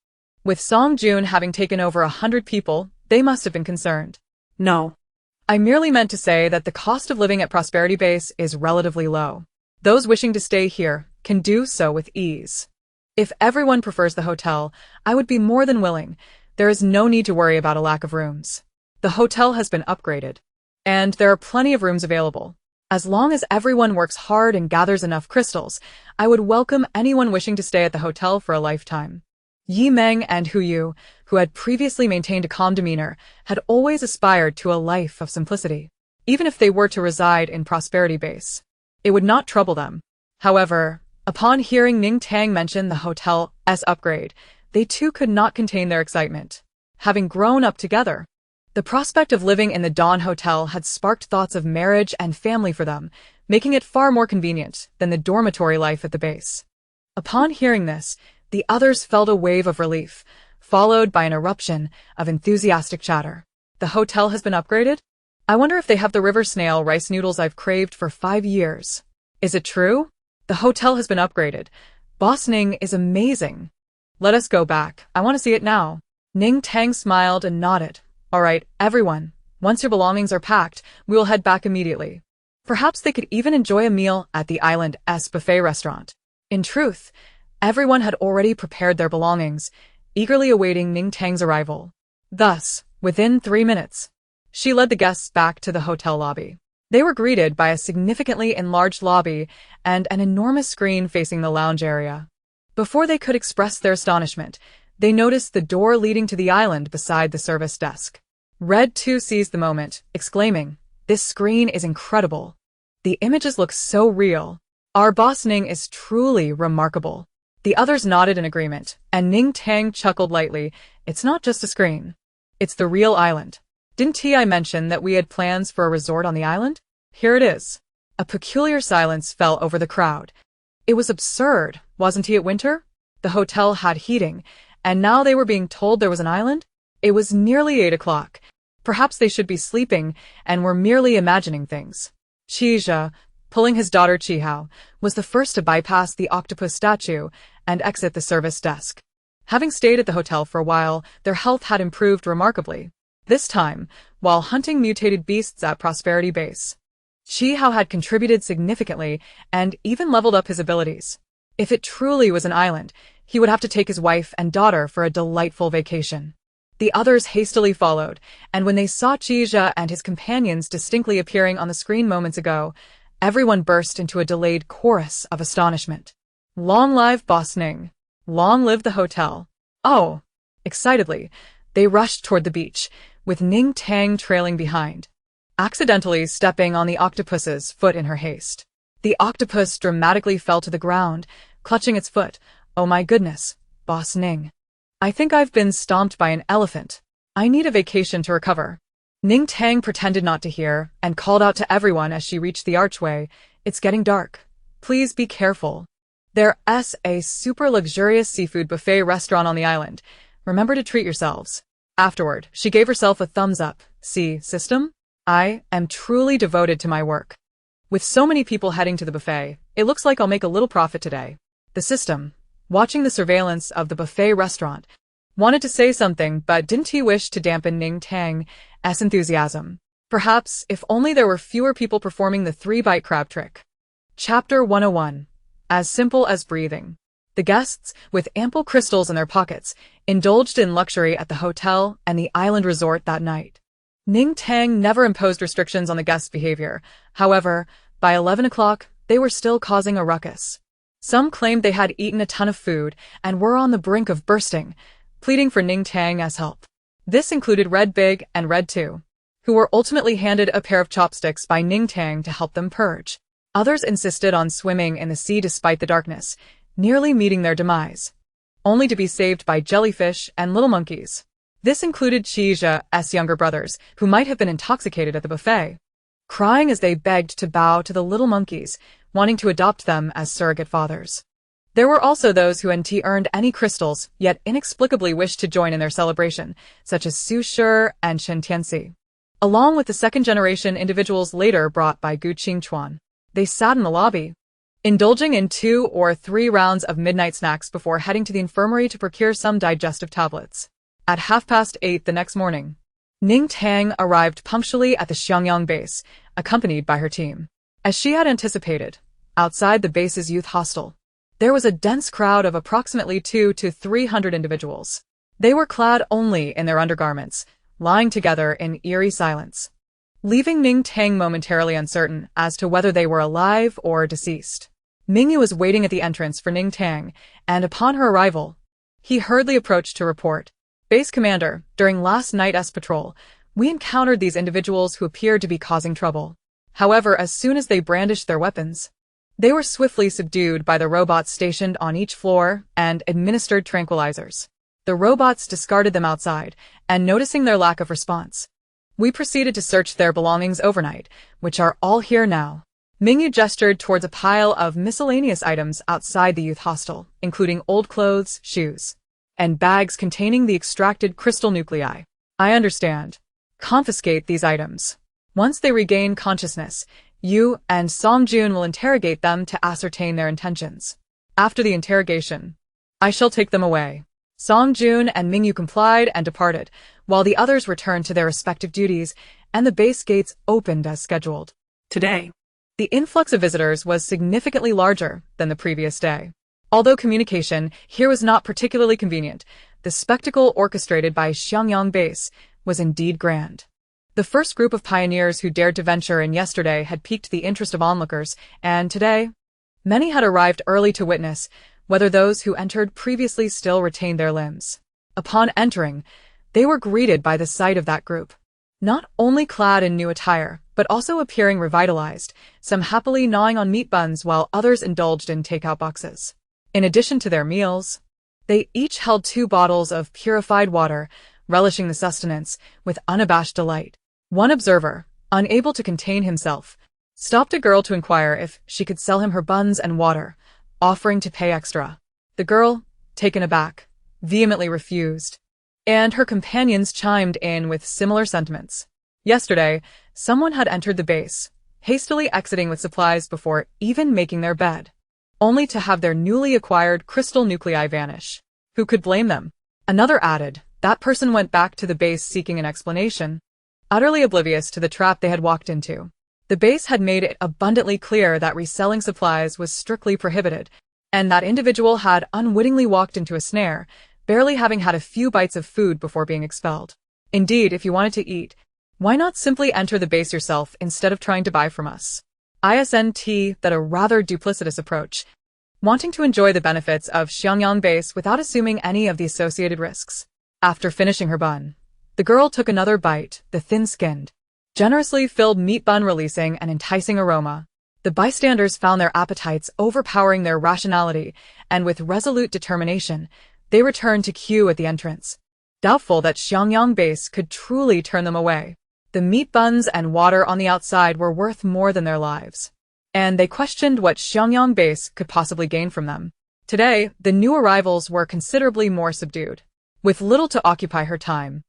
With Song Jun having taken over 100 people, they must have been concerned. No. I merely meant to say that the cost of living at Prosperity Base is relatively low. Those wishing to stay here can do so with ease. If everyone prefers the hotel, I would be more than willing. There is no need to worry about a lack of rooms. The hotel has been upgraded, and there are plenty of rooms available. As long as everyone works hard and gathers enough crystals, I would welcome anyone wishing to stay at the hotel for a lifetime. Yi Meng and Hu Yu, who had previously maintained a calm demeanor, had always aspired to a life of simplicity. Even if they were to reside in Prosperity Base, it would not trouble them. However, upon hearing Ning Tang mention the hotel as upgrade, they too could not contain their excitement. Having grown up together, the prospect of living in the Dawn Hotel had sparked thoughts of marriage and family for them, making it far more convenient than the dormitory life at the base. Upon hearing this, the others felt a wave of relief, followed by an eruption of enthusiastic chatter. The hotel has been upgraded? I wonder if they have the river snail rice noodles I've craved for 5 years. Is it true? The hotel has been upgraded. Boss Ning is amazing. Let us go back. I want to see it now. Ning Tang smiled and nodded. All right, everyone. Once your belongings are packed, we will head back immediately. Perhaps they could even enjoy a meal at the Island's buffet restaurant. In truth, everyone had already prepared their belongings, eagerly awaiting Ning Tang's arrival. Thus, within 3 minutes, she led the guests back to the hotel lobby. They were greeted by a significantly enlarged lobby and an enormous screen facing the lounge area. Before they could express their astonishment, they noticed the door leading to the island beside the service desk. Red 2 seized the moment, exclaiming, "This screen is incredible. The images look so real. Our boss Ning is truly remarkable." The others nodded in agreement, and Ning Tang chuckled lightly. It's not just a screen. It's the real island. Didn't I mention that we had plans for a resort on the island? Here it is. A peculiar silence fell over the crowd. It was absurd, wasn't it winter? The hotel had heating, and now they were being told there was an island? It was nearly 8 o'clock. Perhaps they should be sleeping and were merely imagining things. Qizhe, pulling his daughter Qihao, was the first to bypass the octopus statue and exit the service desk. Having stayed at the hotel for a while, their health had improved remarkably. This time, while hunting mutated beasts at Prosperity Base, Qihao had contributed significantly and even leveled up his abilities. If it truly was an island, he would have to take his wife and daughter for a delightful vacation. The others hastily followed, and when they saw Qizhe and his companions distinctly appearing on the screen moments ago, everyone burst into a delayed chorus of astonishment. Long live Boss Ning! Long live the hotel! Oh! Excitedly, they rushed toward the beach, with Ning Tang trailing behind, accidentally stepping on the octopus's foot in her haste. The octopus dramatically fell to the ground, clutching its foot. Oh my goodness, Boss Ning. I think I've been stomped by an elephant. I need a vacation to recover. Ning Tang pretended not to hear and called out to everyone as she reached the archway. It's getting dark. Please be careful. There's a super luxurious seafood buffet restaurant on the island. Remember to treat yourselves. Afterward, she gave herself a thumbs up. See, system? I am truly devoted to my work. With so many people heading to the buffet, it looks like I'll make a little profit today. The system, watching the surveillance of the buffet restaurant, wanted to say something but didn't he wish to dampen Ning Tang's enthusiasm. Perhaps if only there were fewer people performing the 3-bite crab trick. Chapter 101. As simple as breathing. The guests, with ample crystals in their pockets, indulged in luxury at the hotel and the island resort that night. Ning Tang never imposed restrictions on the guests' behavior. However, by 11 o'clock, they were still causing a ruckus. Some claimed they had eaten a ton of food and were on the brink of bursting, pleading for Ning Tang's help. This included Red Big and Red 2, who were ultimately handed a pair of chopsticks by Ning Tang to help them purge. Others insisted on swimming in the sea despite the darkness, nearly meeting their demise, only to be saved by jellyfish and little monkeys. This included Xiangyang's younger brothers, who might have been intoxicated at the buffet, crying as they begged to bow to the little monkeys, wanting to adopt them as surrogate fathers. There were also those who hadn't earned any crystals, yet inexplicably wished to join in their celebration, such as Su Shi and Shen Tianxi. Along with the second-generation individuals later brought by Gu Qingchuan, they sat in the lobby, indulging in 2 or 3 rounds of midnight snacks before heading to the infirmary to procure some digestive tablets. At 8:30 the next morning, Ning Tang arrived punctually at the Xiangyang base, accompanied by her team. As she had anticipated, outside the base's youth hostel, there was a dense crowd of approximately 200 to 300 individuals. They were clad only in their undergarments, lying together in eerie silence, leaving Ning Tang momentarily uncertain as to whether they were alive or deceased. Mingyu was waiting at the entrance for Ning Tang, and upon her arrival, he hurriedly approached to report, "Base Commander, during last night's patrol, we encountered these individuals who appeared to be causing trouble. However, as soon as they brandished their weapons, they were swiftly subdued by the robots stationed on each floor and administered tranquilizers. The robots discarded them outside, and noticing their lack of response, we proceeded to search their belongings overnight, which are all here now." Mingyu gestured towards a pile of miscellaneous items outside the youth hostel, including old clothes, shoes, and bags containing the extracted crystal nuclei. "I understand. Confiscate these items. Once they regain consciousness, you and Songjun will interrogate them to ascertain their intentions. After the interrogation, I shall take them away." Songjun and Mingyu complied and departed, while the others returned to their respective duties, and the base gates opened as scheduled. Today, the influx of visitors was significantly larger than the previous day. Although communication here was not particularly convenient, the spectacle orchestrated by Xiangyang base was indeed grand. The first group of pioneers who dared to venture in yesterday had piqued the interest of onlookers, and today, many had arrived early to witness whether those who entered previously still retained their limbs. Upon entering, they were greeted by the sight of that group, not only clad in new attire, but also appearing revitalized, some happily gnawing on meat buns while others indulged in takeout boxes. In addition to their meals, they each held 2 bottles of purified water, relishing the sustenance with unabashed delight. One observer, unable to contain himself, stopped a girl to inquire if she could sell him her buns and water, offering to pay extra. The girl, taken aback, vehemently refused, and her companions chimed in with similar sentiments. Yesterday, someone had entered the base, hastily exiting with supplies before even making their bed, only to have their newly acquired crystal nuclei vanish. Who could blame them? Another added, that person went back to the base seeking an explanation, utterly oblivious to the trap they had walked into. The base had made it abundantly clear that reselling supplies was strictly prohibited, and that individual had unwittingly walked into a snare, barely having had a few bites of food before being expelled. Indeed, if you wanted to eat, why not simply enter the base yourself instead of trying to buy from us? ISNT that a rather duplicitous approach, wanting to enjoy the benefits of Xiangyang base without assuming any of the associated risks. After finishing her bun, the girl took another bite, the thin-skinned, generously filled meat bun releasing an enticing aroma. The bystanders found their appetites overpowering their rationality, and with resolute determination, they returned to queue at the entrance, doubtful that Xiangyang base could truly turn them away. The meat buns and water on the outside were worth more than their lives, and they questioned what Xiangyang base could possibly gain from them. Today, the new arrivals were considerably more subdued. With little to occupy her time,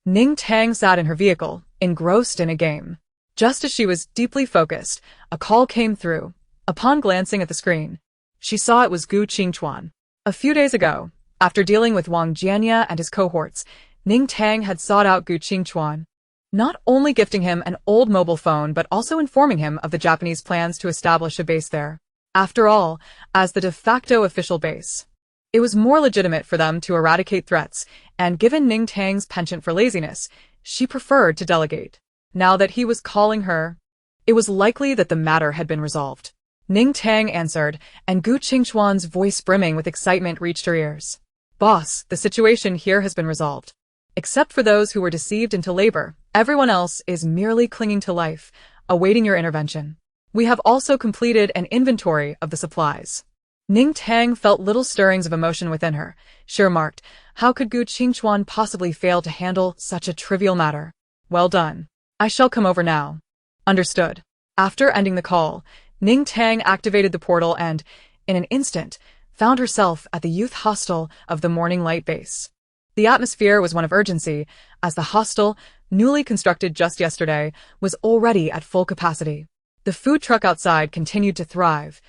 Ning Tang sat in her vehicle, engrossed in a game. Just as she was deeply focused, a call came through. Upon glancing at the screen, she saw it was Gu Qingchuan. A few days ago, after dealing with Wang Jianya and his cohorts, Ning Tang had sought out Gu Qingchuan, not only gifting him an old mobile phone but also informing him of the Japanese plans to establish a base there. After all, as the de facto official base, it was more legitimate for them to eradicate threats, and given Ning Tang's penchant for laziness, she preferred to delegate. Now that he was calling her, it was likely that the matter had been resolved. Ning Tang answered, and Gu Qingchuan's voice brimming with excitement reached her ears. "Boss, the situation here has been resolved. Except for those who were deceived into labor, everyone else is merely clinging to life, awaiting your intervention." We have also completed an inventory of the supplies. Ning Tang felt little stirrings of emotion within her. She remarked, how could Gu Qingchuan possibly fail to handle such a trivial matter? Well done. I shall come over now. Understood. After ending the call, Ning Tang activated the portal and, in an instant, found herself at the youth hostel of the Morning Light base. The atmosphere was one of urgency, as the hostel, newly constructed just yesterday, was already at full capacity. The food truck outside continued to thrive,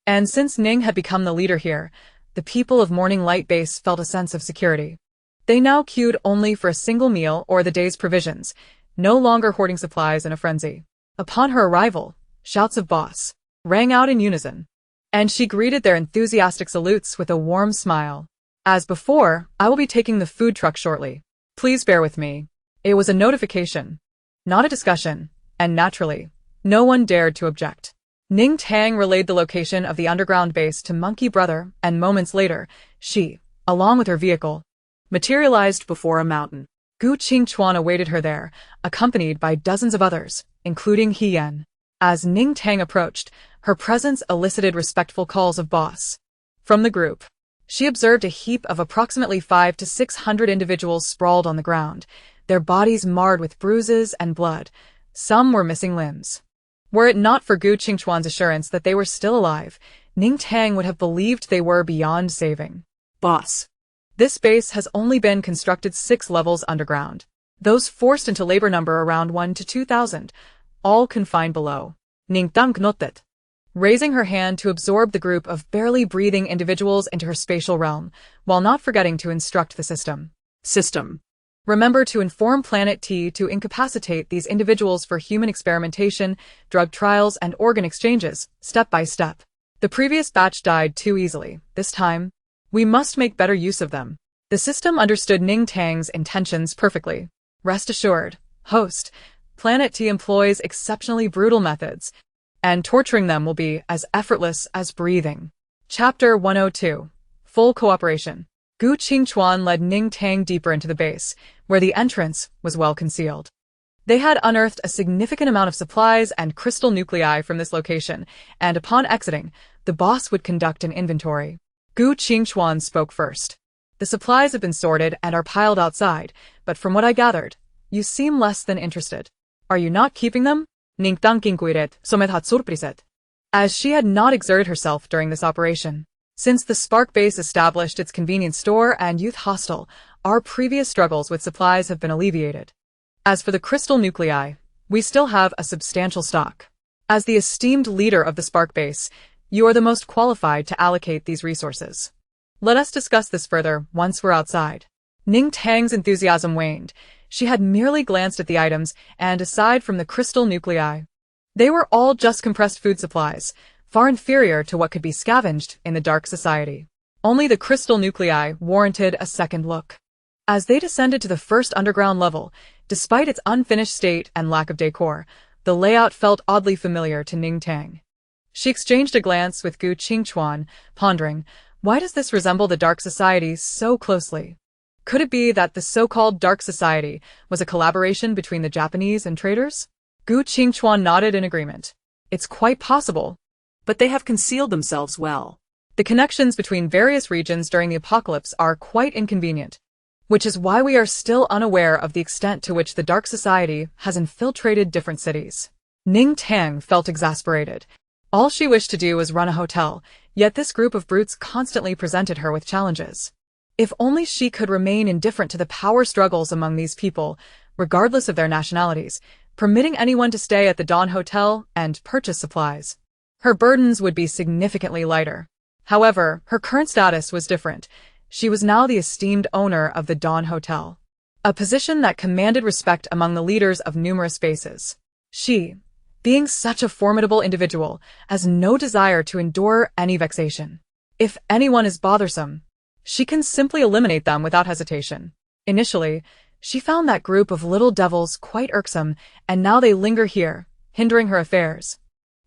and since Ning had become the leader here, the people of Morning Light base felt a sense of security. They now queued only for a single meal or the day's provisions, no longer hoarding supplies in a frenzy. Upon her arrival, shouts of "Boss" rang out in unison, and she greeted their enthusiastic salutes with a warm smile. As before, I will be taking the food truck shortly. Please bear with me. It was a notification, not a discussion, and naturally, no one dared to object. Ning Tang relayed the location of the underground base to Monkey Brother, and moments later, she, along with her vehicle, materialized before a mountain. Gu Qingchuan awaited her there, accompanied by dozens of others, including Xiangyang. As Ning Tang approached, her presence elicited respectful calls of "boss" from the group. She observed a heap of approximately 500 to 600 individuals sprawled on the ground, their bodies marred with bruises and blood. Some were missing limbs. Were it not for Gu Qingchuan's assurance that they were still alive, Ning Tang would have believed they were beyond saving. Boss. This base has only been constructed 6 levels underground. Those forced into labor number around 1 to 2,000, all confined below. Ning Tang nodded, raising her hand to absorb the group of barely breathing individuals into her spatial realm, while not forgetting to instruct the system. Remember to inform Planet T to incapacitate these individuals for human experimentation, drug trials, and organ exchanges, step by step. The previous batch died too easily. This time, we must make better use of them. The system understood Ning Tang's intentions perfectly. Rest assured, host, Planet T employs exceptionally brutal methods, and torturing them will be as effortless as breathing. Chapter 102. Full Cooperation. Gu Qingchuan led Ning Tang deeper into the base, where the entrance was well concealed. They had unearthed a significant amount of supplies and crystal nuclei from this location, and upon exiting, the boss would conduct an inventory. Gu Qingchuan spoke first. The supplies have been sorted and are piled outside, but from what I gathered, you seem less than interested. Are you not keeping them? Ning Tang inquired, somehat surpriset, as she had not exerted herself during this operation. Since the Spark base established its convenience store and youth hostel, our previous struggles with supplies have been alleviated. As for the crystal nuclei, we still have a substantial stock. As the esteemed leader of the Spark base, you are the most qualified to allocate these resources. Let us discuss this further once we're outside. Ning Tang's enthusiasm waned. She had merely glanced at the items, and aside from the crystal nuclei, they were all just compressed food supplies, far inferior to what could be scavenged in the Dark Society. Only the crystal nuclei warranted a second look. As they descended to the first underground level, despite its unfinished state and lack of decor, the layout felt oddly familiar to Ning Tang. She exchanged a glance with Gu Qingchuan, pondering, why does this resemble the Dark Society so closely? Could it be that the so-called Dark Society was a collaboration between the Japanese and traitors? Gu Qingchuan nodded in agreement. It's quite possible, but they have concealed themselves well. The connections between various regions during the apocalypse are quite inconvenient, which is why we are still unaware of the extent to which the Dark Society has infiltrated different cities. Ning Tang felt exasperated. All she wished to do was run a hotel, yet this group of brutes constantly presented her with challenges. If only she could remain indifferent to the power struggles among these people, regardless of their nationalities, permitting anyone to stay at the Dawn Hotel and purchase supplies. Her burdens would be significantly lighter. However, her current status was different. She was now the esteemed owner of the Dawn Hotel, a position that commanded respect among the leaders of numerous bases. She, being such a formidable individual, has no desire to endure any vexation. If anyone is bothersome, she can simply eliminate them without hesitation. Initially, she found that group of little devils quite irksome, and now they linger here, hindering her affairs.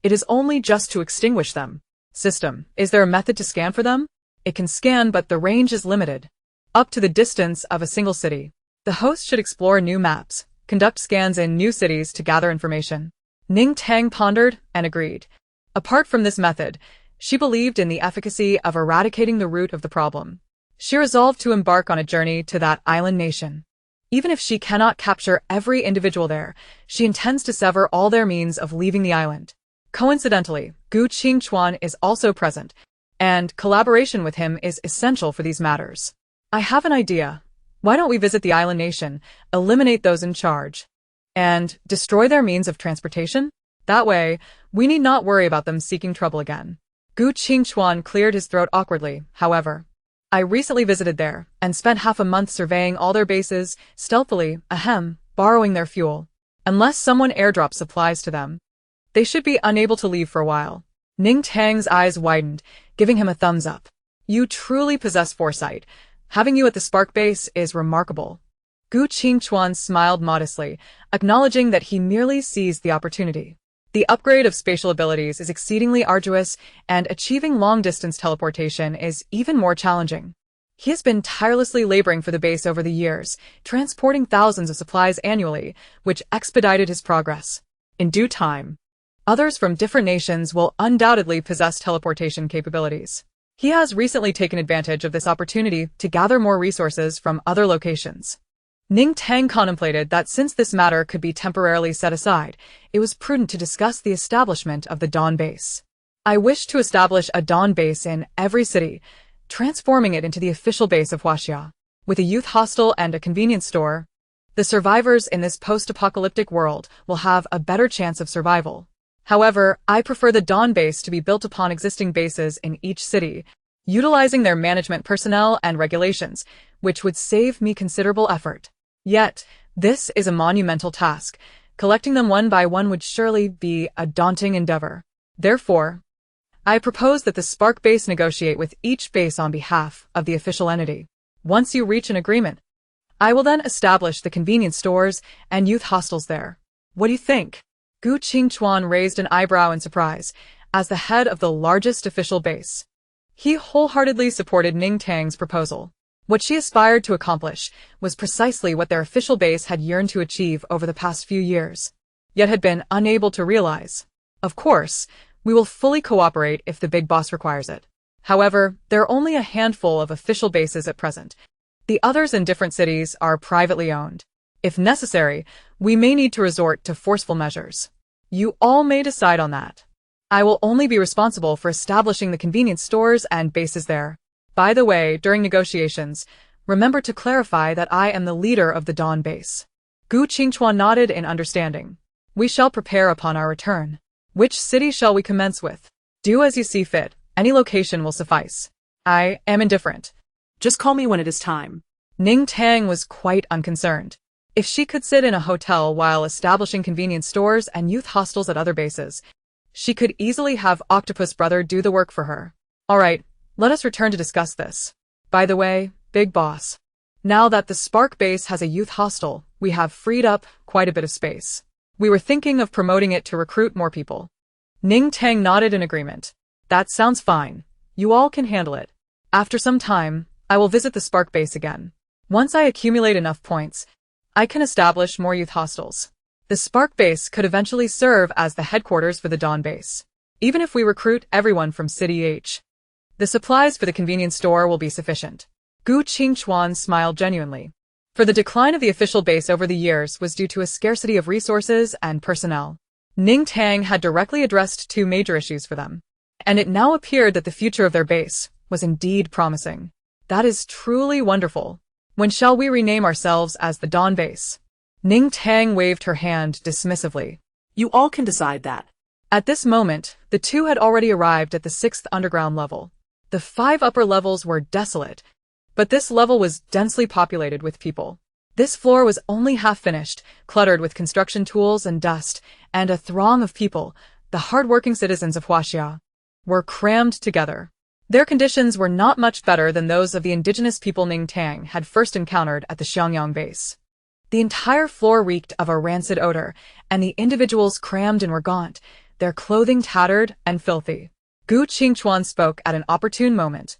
It is only just to extinguish them. System, is there a method to scan for them? It can scan, but the range is limited. Up to the distance of a single city. The host should explore new maps, conduct scans in new cities to gather information. Ning Tang pondered and agreed. Apart from this method, she believed in the efficacy of eradicating the root of the problem. She resolved to embark on a journey to that island nation. Even if she cannot capture every individual there, she intends to sever all their means of leaving the island. Coincidentally, Gu Qingchuan is also present, and collaboration with him is essential for these matters. I have an idea. Why don't we visit the island nation, eliminate those in charge, and destroy their means of transportation? That way, we need not worry about them seeking trouble again. Gu Qingchuan cleared his throat awkwardly, however. I recently visited there, and spent half a month surveying all their bases, stealthily, borrowing their fuel. Unless someone airdrops supplies to them, they should be unable to leave for a while. Ning Tang's eyes widened, giving him a thumbs up. You truly possess foresight. Having you at the Spark base is remarkable. Gu Qingchuan smiled modestly, acknowledging that he merely seized the opportunity. The upgrade of spatial abilities is exceedingly arduous, and achieving long-distance teleportation is even more challenging. He has been tirelessly laboring for the base over the years, transporting thousands of supplies annually, which expedited his progress. In due time, others from different nations will undoubtedly possess teleportation capabilities. He has recently taken advantage of this opportunity to gather more resources from other locations. Ning Tang contemplated that since this matter could be temporarily set aside, it was prudent to discuss the establishment of the Dawn base. I wish to establish a Dawn base in every city, transforming it into the official base of Huaxia. With a youth hostel and a convenience store, the survivors in this post-apocalyptic world will have a better chance of survival. However, I prefer the Dawn base to be built upon existing bases in each city, utilizing their management personnel and regulations, which would save me considerable effort. Yet, this is a monumental task. Collecting them one by one would surely be a daunting endeavor. Therefore, I propose that the Spark base negotiate with each base on behalf of the official entity. Once you reach an agreement, I will then establish the convenience stores and youth hostels there. What do you think? Gu Qingchuan raised an eyebrow in surprise. As the head of the largest official base, he wholeheartedly supported Ning Tang's proposal. What she aspired to accomplish was precisely what their official base had yearned to achieve over the past few years, yet had been unable to realize. Of course, we will fully cooperate if the big boss requires it. However, there are only a handful of official bases at present. The others in different cities are privately owned. If necessary, we may need to resort to forceful measures. You all may decide on that. I will only be responsible for establishing the convenience stores and bases there. By the way, during negotiations, remember to clarify that I am the leader of the Dawn base. Gu Qingchuan nodded in understanding. We shall prepare upon our return. Which city shall we commence with? Do as you see fit. Any location will suffice. I am indifferent. Just call me when it is time. Ning Tang was quite unconcerned. If she could sit in a hotel while establishing convenience stores and youth hostels at other bases, she could easily have Octopus Brother do the work for her. All right. Let us return to discuss this. By the way, Big Boss, now that the Spark base has a youth hostel, we have freed up quite a bit of space. We were thinking of promoting it to recruit more people. Ning Tang nodded in agreement. That sounds fine. You all can handle it. After some time, I will visit the Spark base again. Once I accumulate enough points, I can establish more youth hostels. The Spark base could eventually serve as the headquarters for the Dawn base. Even if we recruit everyone from City H, the supplies for the convenience store will be sufficient. Gu Qingchuan smiled genuinely. For the decline of the official base over the years was due to a scarcity of resources and personnel. Ning Tang had directly addressed two major issues for them, and it now appeared that the future of their base was indeed promising. That is truly wonderful. When shall we rename ourselves as the Dawn base? Ning Tang waved her hand dismissively. You all can decide that. At this moment, the two had already arrived at the 6th underground level. The 5 upper levels were desolate, but this level was densely populated with people. This floor was only half finished, cluttered with construction tools and dust, and a throng of people, the hard-working citizens of Huaxia, were crammed together. Their conditions were not much better than those of the indigenous people Ning Tang had first encountered at the Xiangyang base. The entire floor reeked of a rancid odor, and the individuals crammed in were gaunt, their clothing tattered and filthy. Gu Qingchuan spoke at an opportune moment.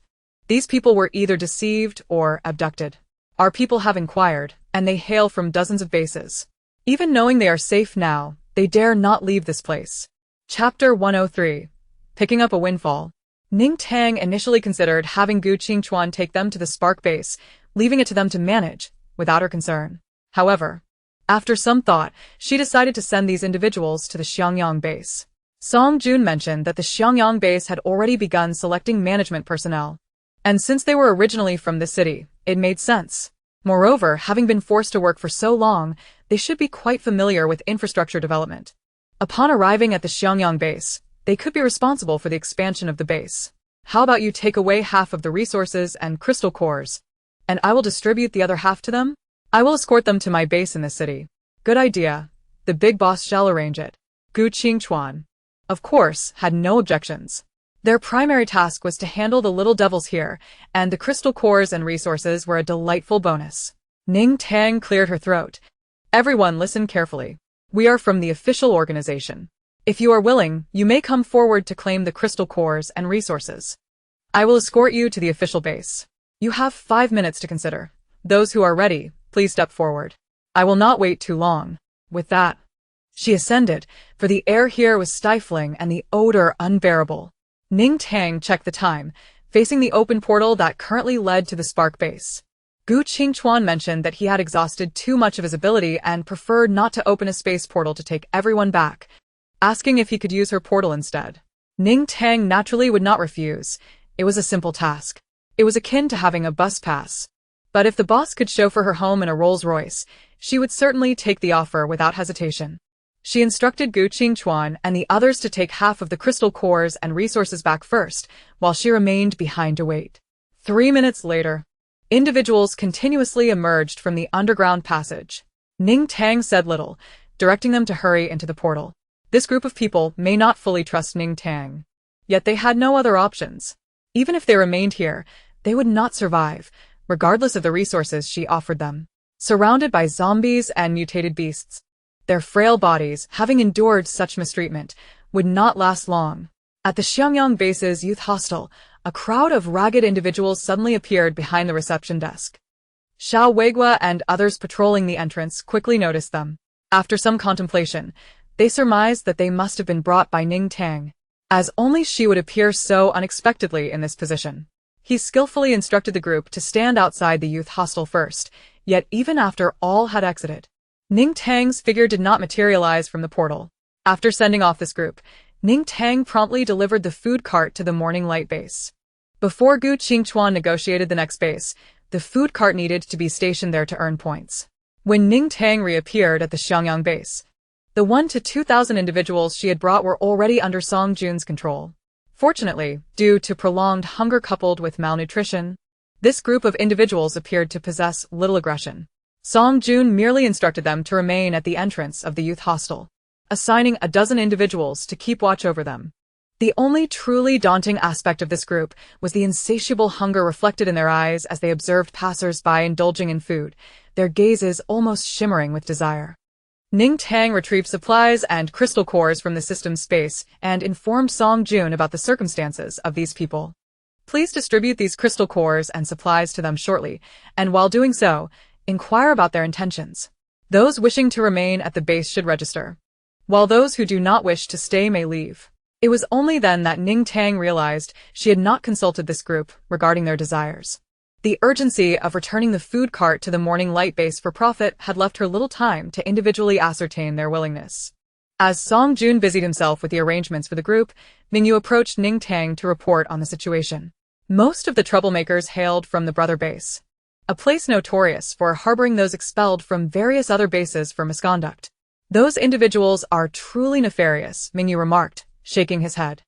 These people were either deceived or abducted. Our people have inquired, and they hail from dozens of bases. Even knowing they are safe now, They dare not leave this place. Chapter 103. Picking up a windfall. Ning Tang initially considered having Gu Qingchuan take them to the Spark base, leaving it to them to manage, without her concern. However, after some thought, she decided to send these individuals to the Xiangyang base. Song Jun mentioned that the Xiangyang base had already begun selecting management personnel. And since they were originally from the city, it made sense. Moreover, having been forced to work for so long, they should be quite familiar with infrastructure development. Upon arriving at the Xiangyang base, they could be responsible for the expansion of the base. How about you take away half of the resources and crystal cores, and I will distribute the other half to them? I will escort them to my base in the city. Good idea. The big boss shall arrange it. Gu Qingchuan, of course, had no objections. Their primary task was to handle the little devils here, and the crystal cores and resources were a delightful bonus. Ning Tang cleared her throat. Everyone listen carefully. We are from the official organization. If you are willing, you may come forward to claim the crystal cores and resources. I will escort you to the official base. You have 5 minutes to consider. Those who are ready, please step forward. I will not wait too long. With that, she ascended, for the air here was stifling and the odor unbearable. Ning Tang checked the time, facing the open portal that currently led to the Spark base. Gu Qingchuan mentioned that he had exhausted too much of his ability and preferred not to open a space portal to take everyone back, asking if he could use her portal instead. Ning Tang naturally would not refuse. It was a simple task. It was akin to having a bus pass. But if the boss could chauffeur her home in a Rolls-Royce, she would certainly take the offer without hesitation. She instructed Gu Qingchuan and the others to take half of the crystal cores and resources back first, while she remained behind to wait. 3 minutes later, individuals continuously emerged from the underground passage. Ning Tang said little, directing them to hurry into the portal. This group of people may not fully trust Ning Tang. Yet they had no other options. Even if they remained here, they would not survive, regardless of the resources she offered them. Surrounded by zombies and mutated beasts, their frail bodies, having endured such mistreatment, would not last long. At the Xiangyang base's youth hostel, a crowd of ragged individuals suddenly appeared behind the reception desk. Xiao Weigua and others patrolling the entrance quickly noticed them. After some contemplation, they surmised that they must have been brought by Ning Tang, as only she would appear so unexpectedly in this position. He skillfully instructed the group to stand outside the youth hostel first, yet even after all had exited, Ning Tang's figure did not materialize from the portal. After sending off this group, Ning Tang promptly delivered the food cart to the Morning Light base. Before Gu Qingchuan negotiated the next base, the food cart needed to be stationed there to earn points. When Ning Tang reappeared at the Xiangyang base, the 1 to 2,000 individuals she had brought were already under Song Jun's control. Fortunately, due to prolonged hunger coupled with malnutrition, this group of individuals appeared to possess little aggression. Song Jun merely instructed them to remain at the entrance of the youth hostel, assigning a dozen individuals to keep watch over them. The only truly daunting aspect of this group was the insatiable hunger reflected in their eyes as they observed passers-by indulging in food, their gazes almost shimmering with desire. Ning Tang retrieved supplies and crystal cores from the system's space and informed Song Jun about the circumstances of these people. Please distribute these crystal cores and supplies to them shortly, and while doing so, inquire about their intentions. Those wishing to remain at the base should register, while those who do not wish to stay may leave. It was only then that Ning Tang realized she had not consulted this group regarding their desires. The urgency of returning the food cart to the Morning Light base for profit had left her little time to individually ascertain their willingness. As Song Jun busied himself with the arrangements for the group, Mingyu approached Ning Tang to report on the situation. Most of the troublemakers hailed from the Brother base, a place notorious for harboring those expelled from various other bases for misconduct. Those individuals are truly nefarious, Mingyu remarked, shaking his head.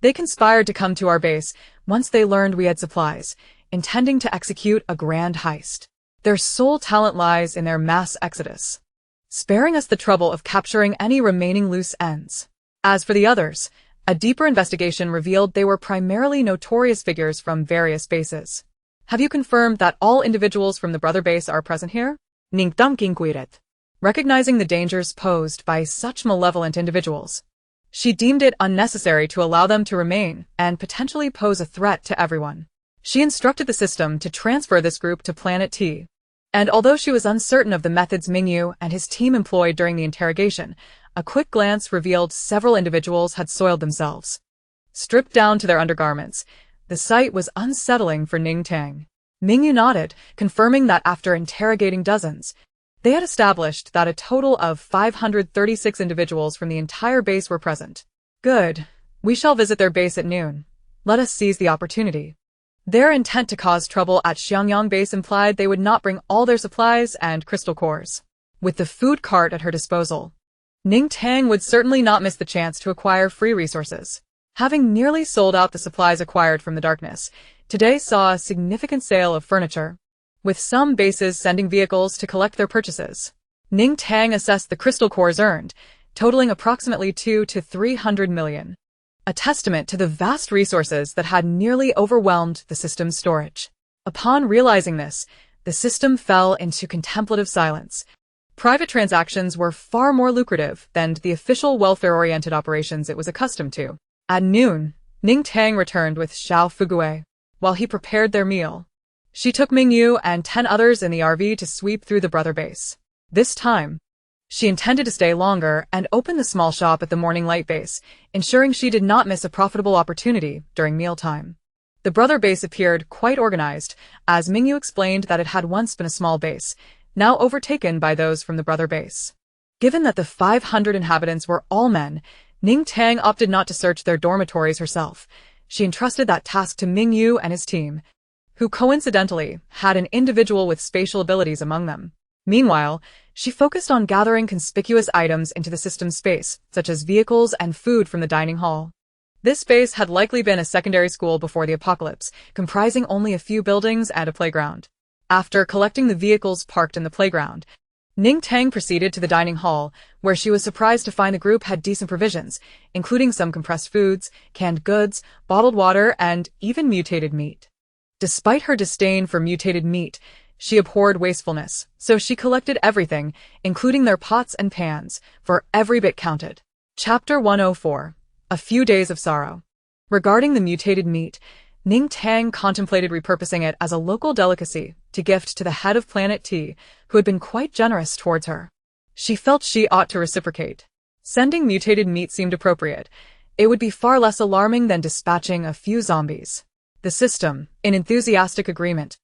They conspired to come to our base once they learned we had supplies, intending to execute a grand heist. Their sole talent lies in their mass exodus, sparing us the trouble of capturing any remaining loose ends. As for the others, a deeper investigation revealed they were primarily notorious figures from various bases. Have you confirmed that all individuals from the Brother base are present here? Ning Tang inquired. Recognizing the dangers posed by such malevolent individuals, she deemed it unnecessary to allow them to remain and potentially pose a threat to everyone. She instructed the system to transfer this group to Planet T. And although she was uncertain of the methods Mingyu and his team employed during the interrogation, A quick glance revealed several individuals had soiled themselves. Stripped down to their undergarments, the sight was unsettling for Ning Tang. Mingyu nodded, confirming that after interrogating dozens, they had established that a total of 536 individuals from the entire base were present. Good. We shall visit their base at noon. Let us seize the opportunity. Their intent to cause trouble at Xiangyang base implied they would not bring all their supplies and crystal cores. With the food cart at her disposal, Ning Tang would certainly not miss the chance to acquire free resources. Having nearly sold out the supplies acquired from the darkness, today saw a significant sale of furniture, with some bases sending vehicles to collect their purchases. Ning Tang assessed the crystal cores earned, totaling approximately 200 to 300 million. A testament to the vast resources that had nearly overwhelmed the system's storage. Upon realizing this, the system fell into contemplative silence. Private transactions were far more lucrative than the official welfare-oriented operations it was accustomed to. At noon, Ning Tang returned with Xiao Fugui. While he prepared their meal, she took Mingyu and 10 others in the RV to sweep through the brother base. This time, she intended to stay longer and open the small shop at the Morning Light base, ensuring she did not miss a profitable opportunity during mealtime. The brother base appeared quite organized, as Mingyu explained that it had once been a small base, now overtaken by those from the brother base. Given that the 500 inhabitants were all men, Ning Tang opted not to search their dormitories herself. She entrusted that task to Mingyu and his team, who coincidentally had an individual with spatial abilities among them. Meanwhile, she focused on gathering conspicuous items into the system's space, such as vehicles and food from the dining hall. This space had likely been a secondary school before the apocalypse, comprising only a few buildings and a playground. After collecting the vehicles parked in the playground, Ning Tang proceeded to the dining hall, where she was surprised to find the group had decent provisions, including some compressed foods, canned goods, bottled water, and even mutated meat. Despite her disdain for mutated meat, she abhorred wastefulness, so she collected everything, including their pots and pans, for every bit counted. Chapter 104. A Few Days of Sorrow. Regarding the mutated meat, Ning Tang contemplated repurposing it as a local delicacy to gift to the head of Planet T, who had been quite generous towards her. She felt she ought to reciprocate. Sending mutated meat seemed appropriate. It would be far less alarming than dispatching a few zombies. The system, in enthusiastic agreement,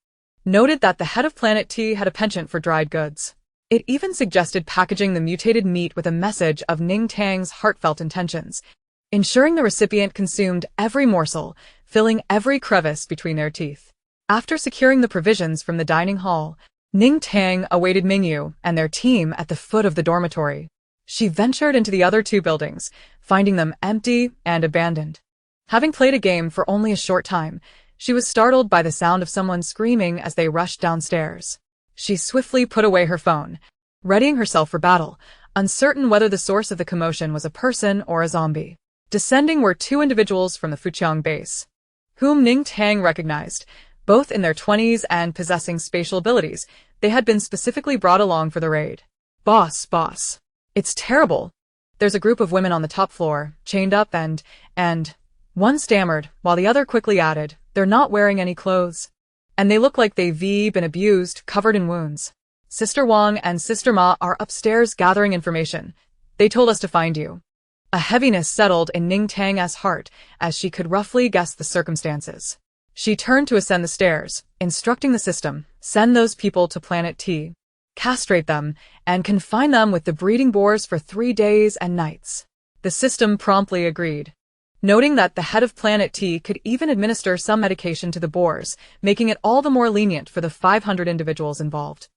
noted that the head of Planet T had a penchant for dried goods. It even suggested packaging the mutated meat with a message of Ning Tang's heartfelt intentions, ensuring the recipient consumed every morsel, filling every crevice between their teeth. After securing the provisions from the dining hall, Ning Tang awaited Mingyu and their team at the foot of the dormitory. She ventured into the other two buildings, finding them empty and abandoned. Having played a game for only a short time, she was startled by the sound of someone screaming as they rushed downstairs. She swiftly put away her phone, readying herself for battle, uncertain whether the source of the commotion was a person or a zombie. Descending were two individuals from the Fuqiang base, whom Ning Tang recognized. Both in their 20s and possessing spatial abilities, they had been specifically brought along for the raid. Boss. It's terrible. There's a group of women on the top floor, chained up and... One stammered, while the other quickly added, they're not wearing any clothes. And they look like they've been abused, covered in wounds. Sister Wang and Sister Ma are upstairs gathering information. They told us to find you. A heaviness settled in Ning Tang's heart as she could roughly guess the circumstances. She turned to ascend the stairs, instructing the system, send those people to Planet T, castrate them, and confine them with the breeding boars for 3 days and nights. The system promptly agreed, noting that the head of Planet T could even administer some medication to the boars, making it all the more lenient for the 500 individuals involved.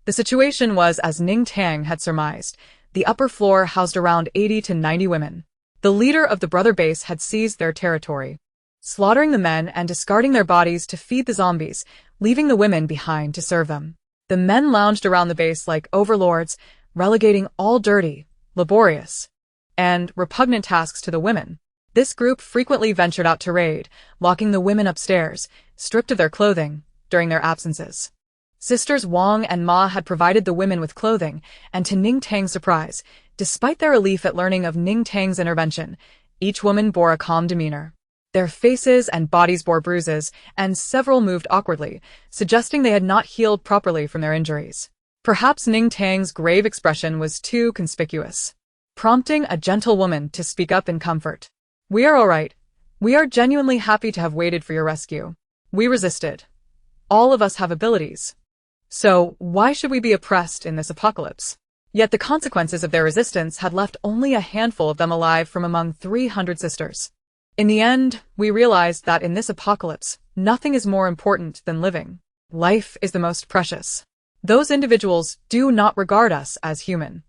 The situation was as Ning Tang had surmised. The upper floor housed around 80 to 90 women. The leader of the brother base had seized their territory, slaughtering the men and discarding their bodies to feed the zombies, leaving the women behind to serve them. The men lounged around the base like overlords, relegating all dirty, laborious, and repugnant tasks to the women. This group frequently ventured out to raid, locking the women upstairs, stripped of their clothing, during their absences. Sisters Wang and Ma had provided the women with clothing, and to Ning Tang's surprise, despite their relief at learning of Ning Tang's intervention, each woman bore a calm demeanor. Their faces and bodies bore bruises, and several moved awkwardly, suggesting they had not healed properly from their injuries. Perhaps Ning Tang's grave expression was too conspicuous. prompting a gentle woman to speak up in comfort. "We are all right. We are genuinely happy to have waited for your rescue. We resisted. All of us have abilities. So, why should we be oppressed in this apocalypse?" Yet the consequences of their resistance had left only a handful of them alive from among 300 sisters. In the end, we realized that in this apocalypse, nothing is more important than living. Life is the most precious. Those individuals do not regard us as human.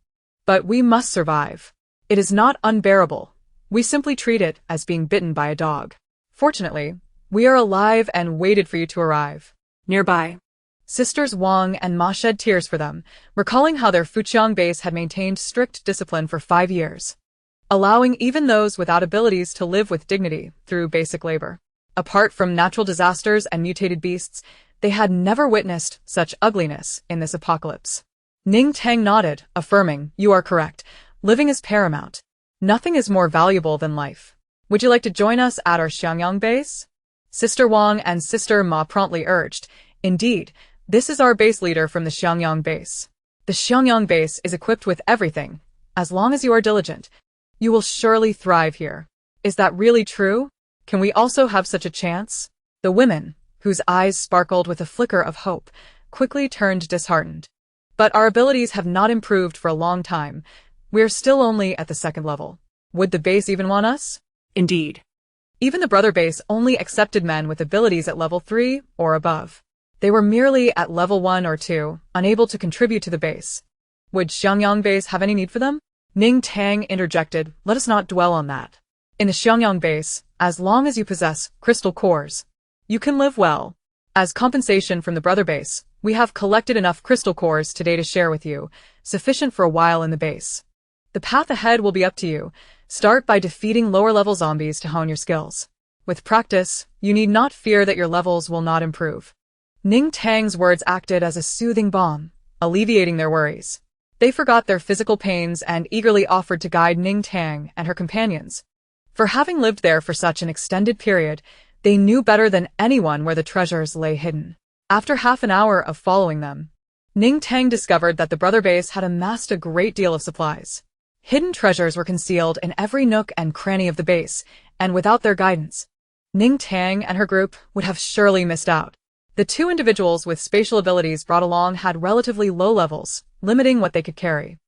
But we must survive. It is not unbearable. We simply treat it as being bitten by a dog. Fortunately, we are alive and waited for you to arrive. Nearby. Sisters Wang and Ma shed tears for them, recalling how their Fujiang base had maintained strict discipline for 5 years, allowing even those without abilities to live with dignity through basic labor. Apart from natural disasters and mutated beasts, they had never witnessed such ugliness in this apocalypse. Ning Tang nodded, affirming, "You are correct. Living is paramount. Nothing is more valuable than life. Would you like to join us at our Xiangyang base?" Sister Wang and Sister Ma promptly urged, "Indeed, this is our base leader from the Xiangyang base. The Xiangyang base is equipped with everything. As long as you are diligent, you will surely thrive here." "Is that really true? Can we also have such a chance?" The women, whose eyes sparkled with a flicker of hope, quickly turned disheartened. "But our abilities have not improved for a long time. We're still only at the 2nd level. Would the base even want us?" Indeed. Even the brother base only accepted men with abilities at level 3 or above. They were merely at level 1 or 2, unable to contribute to the base. Would Xiangyang base have any need for them? Ning Tang interjected, "Let us not dwell on that. In the Xiangyang base, as long as you possess crystal cores, you can live well. As compensation from the brother base, we have collected enough crystal cores today to share with you, sufficient for a while in the base. The path ahead will be up to you. Start by defeating lower-level zombies to hone your skills. With practice, you need not fear that your levels will not improve." Ning Tang's words acted as a soothing balm, alleviating their worries. They forgot their physical pains and eagerly offered to guide Ning Tang and her companions. For having lived there for such an extended period, they knew better than anyone where the treasures lay hidden. After half an hour of following them, Ning Tang discovered that the brother base had amassed a great deal of supplies. Hidden treasures were concealed in every nook and cranny of the base, and without their guidance, Ning Tang and her group would have surely missed out. The 2 individuals with spatial abilities brought along had relatively low levels, limiting what they could carry.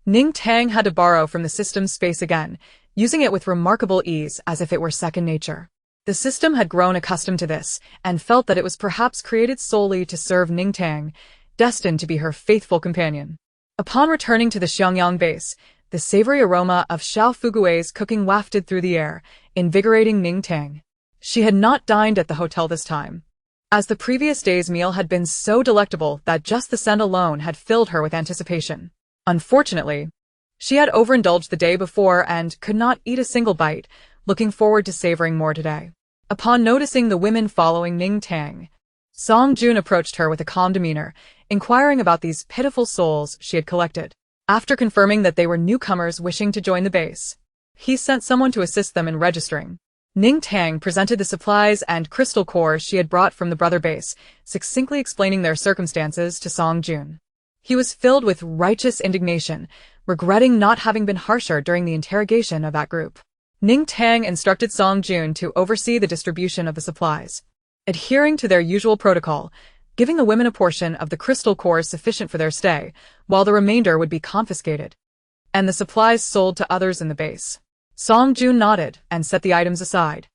Ning Tang had to borrow from the system's space again, using it with remarkable ease as if it were second nature. The system had grown accustomed to this, and felt that it was perhaps created solely to serve Ning Tang, destined to be her faithful companion. Upon returning to the Xiangyang base, the savory aroma of Xiao Fugui's cooking wafted through the air, invigorating Ning Tang. She had not dined at the hotel this time, as the previous day's meal had been so delectable that just the scent alone had filled her with anticipation. Unfortunately, she had overindulged the day before and could not eat a single bite, looking forward to savoring more today. Upon noticing the women following Ning Tang, Song Jun approached her with a calm demeanor, inquiring about these pitiful souls she had collected. After confirming that they were newcomers wishing to join the base, he sent someone to assist them in registering. Ning Tang presented the supplies and crystal cores she had brought from the brother base, succinctly explaining their circumstances to Song Jun. He was filled with righteous indignation, regretting not having been harsher during the interrogation of that group. Ning Tang instructed Song Jun to oversee the distribution of the supplies, adhering to their usual protocol, giving the women a portion of the crystal cores sufficient for their stay, while the remainder would be confiscated, and the supplies sold to others in the base. Song Jun nodded and set the items aside,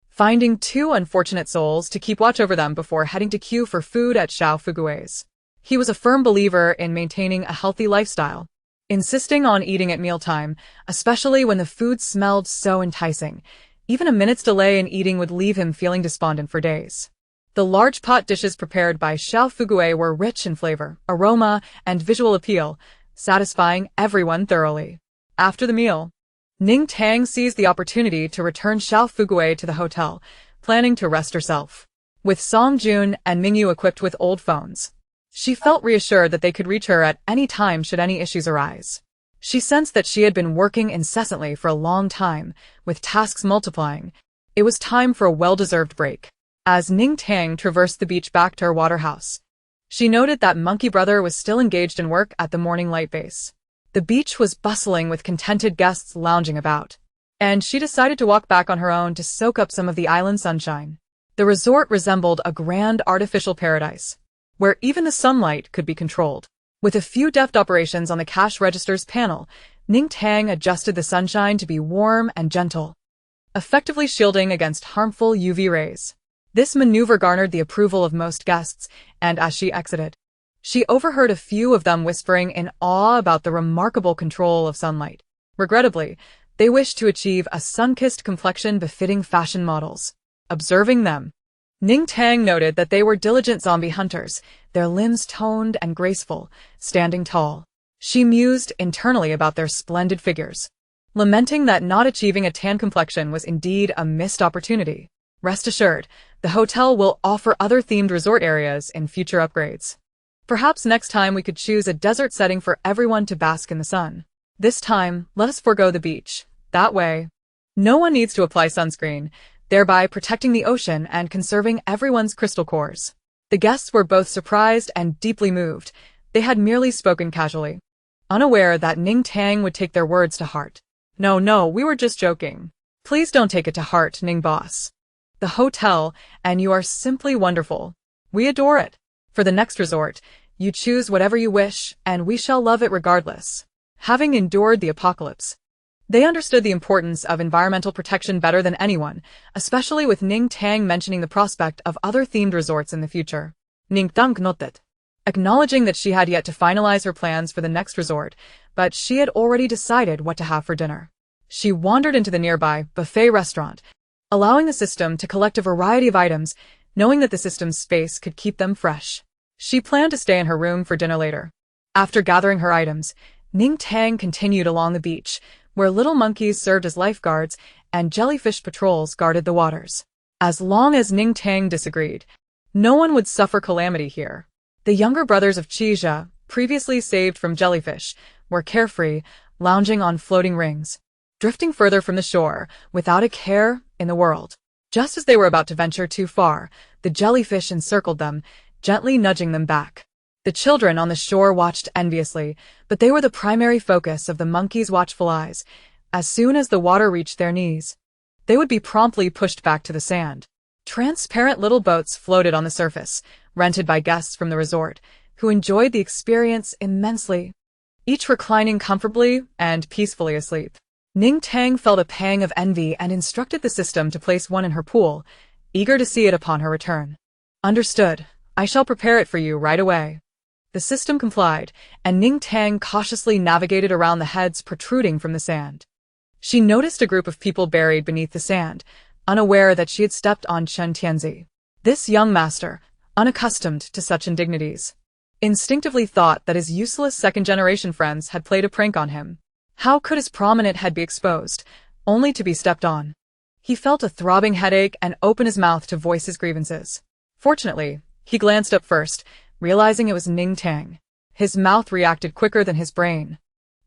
finding 2 unfortunate souls to keep watch over them before heading to queue for food at Xiao Fugui's. He was a firm believer in maintaining a healthy lifestyle, insisting on eating at mealtime, especially when the food smelled so enticing. Even a minute's delay in eating would leave him feeling despondent for days. The large pot dishes prepared by Xiao Fugui were rich in flavor, aroma, and visual appeal, satisfying everyone thoroughly. After the meal, Ning Tang seized the opportunity to return Xiao Fugui to the hotel, planning to rest herself. With Song Jun and Mingyu equipped with old phones, she felt reassured that they could reach her at any time should any issues arise. She sensed that she had been working incessantly for a long time, with tasks multiplying. It was time for a well-deserved break. As Ning Tang traversed the beach back to her water house, she noted that Monkey Brother was still engaged in work at the Morning Light base. The beach was bustling with contented guests lounging about, and she decided to walk back on her own to soak up some of the island sunshine. The resort resembled a grand artificial paradise, where even the sunlight could be controlled. With a few deft operations on the cash register's panel, Ning Tang adjusted the sunshine to be warm and gentle, effectively shielding against harmful UV rays. This maneuver garnered the approval of most guests, and as she exited, she overheard a few of them whispering in awe about the remarkable control of sunlight. Regrettably, they wished to achieve a sun-kissed complexion befitting fashion models. Observing them, Ning Tang noted that they were diligent zombie hunters, their limbs toned and graceful, standing tall. She mused internally about their splendid figures, lamenting that not achieving a tan complexion was indeed a missed opportunity. Rest assured, the hotel will offer other themed resort areas in future upgrades. Perhaps next time we could choose a desert setting for everyone to bask in the sun. This time, let us forego the beach. That way, no one needs to apply sunscreen, thereby protecting the ocean and conserving everyone's crystal cores. The guests were both surprised and deeply moved. They had merely spoken casually, unaware that Ning Tang would take their words to heart. No, we were just joking. Please don't take it to heart, Ning boss. The hotel, and you are simply wonderful. We adore it. For the next resort, you choose whatever you wish, and we shall love it regardless. Having endured the apocalypse, they understood the importance of environmental protection better than anyone, especially with Ning Tang mentioning the prospect of other themed resorts in the future. Ning Tang nodded, acknowledging that she had yet to finalize her plans for the next resort, but she had already decided what to have for dinner. She wandered into the nearby buffet restaurant, allowing the system to collect a variety of items, knowing that the system's space could keep them fresh. She planned to stay in her room for dinner later. After gathering her items, Ning Tang continued along the beach, where little monkeys served as lifeguards and jellyfish patrols guarded the waters. As long as Ning Tang disagreed, no one would suffer calamity here. The younger brothers of Qijia, previously saved from jellyfish, were carefree, lounging on floating rings, drifting further from the shore, without a care in the world. Just as they were about to venture too far, the jellyfish encircled them, gently nudging them back. The children on the shore watched enviously, but they were the primary focus of the monkeys' watchful eyes. As soon as the water reached their knees, they would be promptly pushed back to the sand. Transparent little boats floated on the surface, rented by guests from the resort, who enjoyed the experience immensely, each reclining comfortably and peacefully asleep. Ning Tang felt a pang of envy and instructed the system to place one in her pool, eager to see it upon her return. Understood. I shall prepare it for you right away. The system complied, and Ning Tang cautiously navigated around the heads protruding from the sand. She noticed a group of people buried beneath the sand, unaware that she had stepped on Chen Tianzi. This young master, unaccustomed to such indignities, instinctively thought that his useless second-generation friends had played a prank on him. How could his prominent head be exposed, only to be stepped on? He felt a throbbing headache and opened his mouth to voice his grievances. Fortunately, he glanced up first, realizing it was Ning Tang. His mouth reacted quicker than his brain.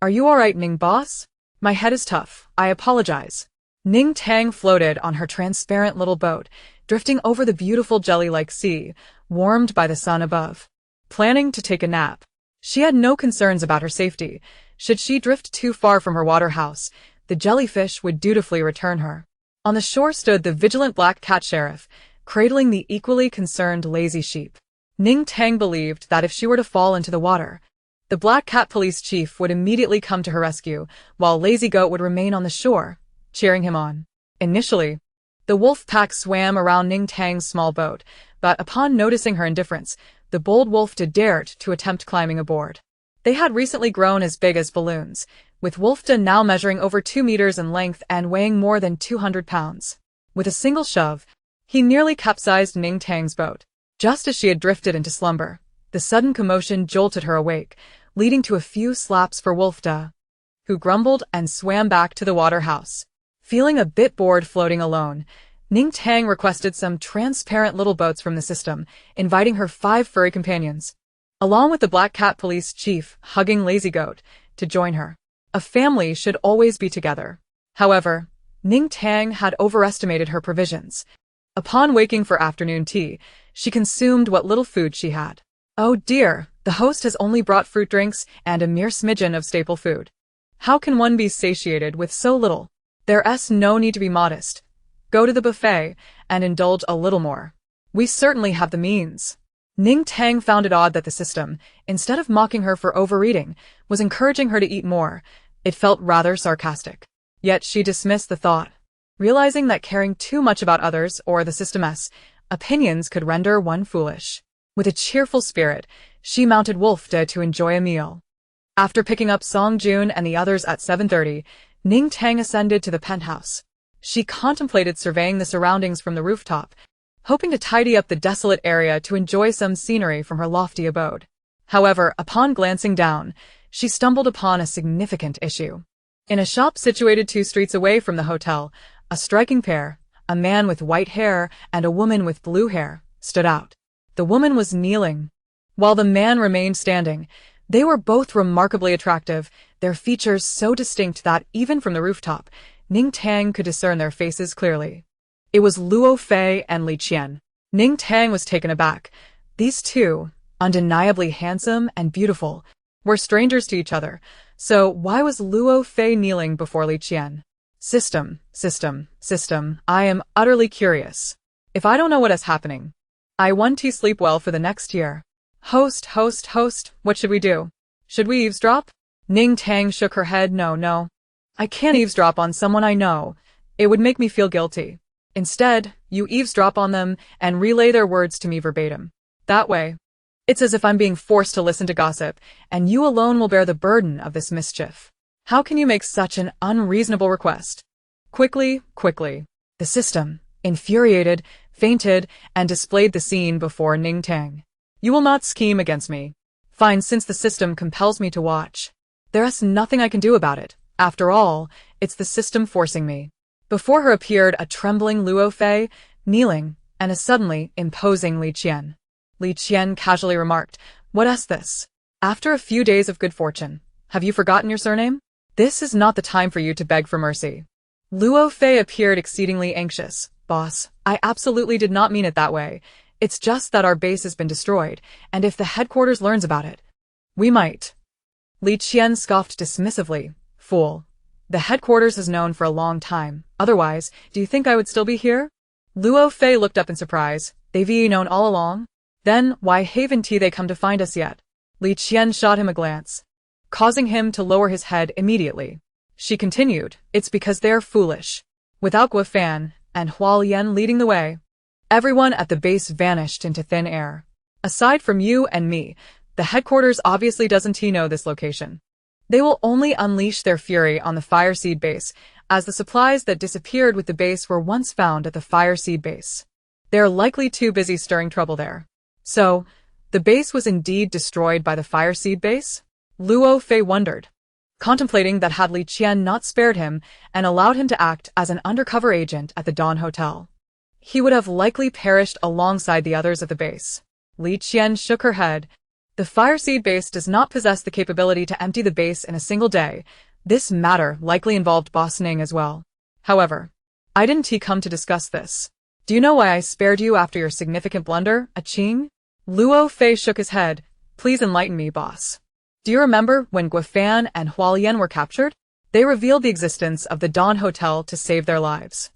Are you alright, Ning boss? My head is tough, I apologize. Ning Tang floated on her transparent little boat, drifting over the beautiful jelly-like sea, warmed by the sun above. Planning to take a nap, she had no concerns about her safety. Should she drift too far from her water house, the jellyfish would dutifully return her. On the shore stood the vigilant black cat sheriff, cradling the equally concerned lazy sheep. Ning Tang believed that if she were to fall into the water, the black cat police chief would immediately come to her rescue, while Lazy Goat would remain on the shore, cheering him on. Initially, the wolf pack swam around Ning Tang's small boat, but upon noticing her indifference, the bold wolf dared to attempt climbing aboard. They had recently grown as big as balloons, with Wolfda now measuring over 2 meters in length and weighing more than 200 pounds. With a single shove, he nearly capsized Ning Tang's boat. Just as she had drifted into slumber, the sudden commotion jolted her awake, leading to a few slaps for Wolfda, who grumbled and swam back to the water house. Feeling a bit bored floating alone, Ning Tang requested some transparent little boats from the system, inviting her 5 furry companions, along with the Black Cat Police Chief hugging Lazy Goat, to join her. A family should always be together. However, Ning Tang had overestimated her provisions. Upon waking for afternoon tea, she consumed what little food she had. Oh dear, The host has only brought fruit drinks and a mere smidgen of staple food. How can one be satiated with so little? There's no need to be modest. Go to the buffet and indulge a little more. We certainly have the means. Ning Tang found it odd that the system, instead of mocking her for overeating, was encouraging her to eat more. It felt rather sarcastic. Yet she dismissed the thought, realizing that caring too much about others or the system's opinions could render one foolish. With a cheerful spirit, she mounted Wolfda to enjoy a meal. After picking up Song Jun and the others at 7:30, Ning Tang ascended to the penthouse. She contemplated surveying the surroundings from the rooftop, hoping to tidy up the desolate area to enjoy some scenery from her lofty abode. However, upon glancing down, she stumbled upon a significant issue. In a shop situated 2 streets away from the hotel, a striking pair, a man with white hair and a woman with blue hair, stood out. The woman was kneeling, while the man remained standing. They were both remarkably attractive, their features so distinct that even from the rooftop, Ning Tang could discern their faces clearly. It was Luo Fei and Li Qian. Ning Tang was taken aback. These two, undeniably handsome and beautiful, were strangers to each other, so why was Luo Fei kneeling before Li Qian? System, I am utterly curious. If I don't know what is happening, I want to sleep well for the next year. Host, what should we do? Should we eavesdrop? Ning Tang shook her head. No. I can't eavesdrop on someone I know. It would make me feel guilty. Instead, you eavesdrop on them and relay their words to me verbatim. That way, it's as if I'm being forced to listen to gossip, and you alone will bear the burden of this mischief. How can you make such an unreasonable request? Quickly. The system, infuriated, fainted, and displayed the scene before Ning Tang. You will not scheme against me. Fine, since the system compels me to watch. There's nothing I can do about it. After all, it's the system forcing me. Before her appeared a trembling Luo Fei, kneeling, and a suddenly imposing Li Qian. Li Qian casually remarked, "What's this? After a few days of good fortune, have you forgotten your surname? This is not the time for you to beg for mercy." Luo Fei appeared exceedingly anxious. "Boss, I absolutely did not mean it that way. It's just that our base has been destroyed, and if the headquarters learns about it, we might." Li Qian scoffed dismissively. "Fool. The headquarters is known for a long time. Otherwise, do you think I would still be here?" Luo Fei looked up in surprise. "They've known all along? Then why haven't they come to find us yet?" Li Qian shot him a glance, causing him to lower his head immediately. She continued, "It's because they're foolish." Without Guo Fan and Huo Yan leading the way, everyone at the base vanished into thin air. Aside from you and me, the headquarters obviously doesn't know this location. They will only unleash their fury on the Fire Seed base, as the supplies that disappeared with the base were once found at the Fire Seed base. They're likely too busy stirring trouble there. So, the base was indeed destroyed by the Fire Seed base? Luo Fei wondered, contemplating that had Li Qian not spared him and allowed him to act as an undercover agent at the Dawn Hotel, he would have likely perished alongside the others at the base. Li Qian shook her head. The Fire Seed base does not possess the capability to empty the base in a single day. This matter likely involved Boss Ning as well. However, I didn't come to discuss this. Do you know why I spared you after your significant blunder, Qing? Luo Fei shook his head. Please enlighten me, boss. Do you remember when Guo Fan and Huo Yan were captured? They revealed the existence of the Dawn Hotel to save their lives.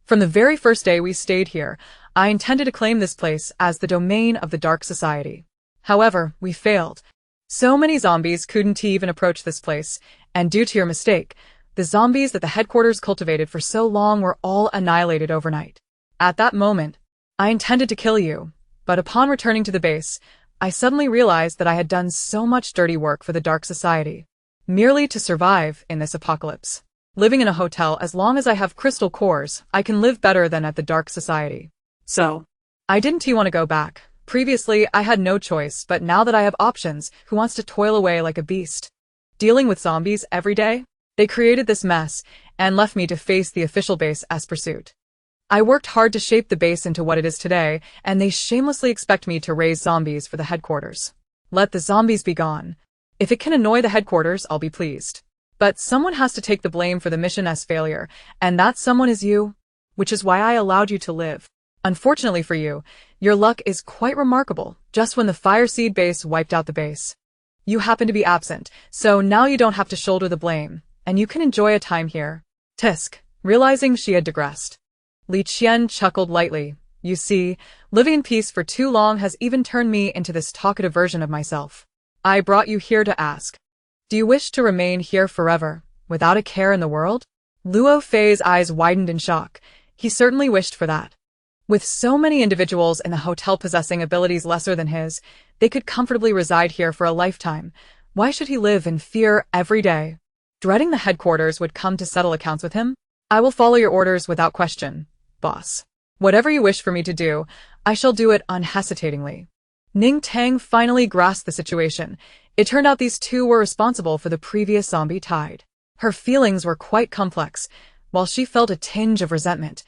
From the very first day we stayed here, I intended to claim this place as the domain of the Dark Society. However, we failed. So many zombies couldn't even approach this place, and due to your mistake, the zombies that the headquarters cultivated for so long were all annihilated overnight. At that moment, I intended to kill you, but upon returning to the base, I suddenly realized that I had done so much dirty work for the Dark Society, merely to survive in this apocalypse. Living in a hotel as long as I have crystal cores, I can live better than at the Dark Society. So, I didn't want to go back. Previously, I had no choice, but now that I have options, who wants to toil away like a beast? Dealing with zombies every day? They created this mess, and left me to face the official base as pursuit. I worked hard to shape the base into what it is today, and they shamelessly expect me to raise zombies for the headquarters. Let the zombies be gone. If it can annoy the headquarters, I'll be pleased. But someone has to take the blame for the mission's failure, and that someone is you, which is why I allowed you to live. Unfortunately for you, Your luck is quite remarkable, just when the fire seed base wiped out the base. You happen to be absent, so now you don't have to shoulder the blame, and you can enjoy a time here. Tisk, realizing she had digressed. Li Qian chuckled lightly. You see, living in peace for too long has even turned me into this talkative version of myself. I brought you here to ask. Do you wish to remain here forever, without a care in the world? Luo Fei's eyes widened in shock. He certainly wished for that. With so many individuals in the hotel possessing abilities lesser than his, they could comfortably reside here for a lifetime. Why should he live in fear every day? Dreading the headquarters would come to settle accounts with him? I will follow your orders without question, boss. Whatever you wish for me to do, I shall do it unhesitatingly. Ning Tang finally grasped the situation. It turned out these two were responsible for the previous zombie tide. Her feelings were quite complex, while she felt a tinge of resentment.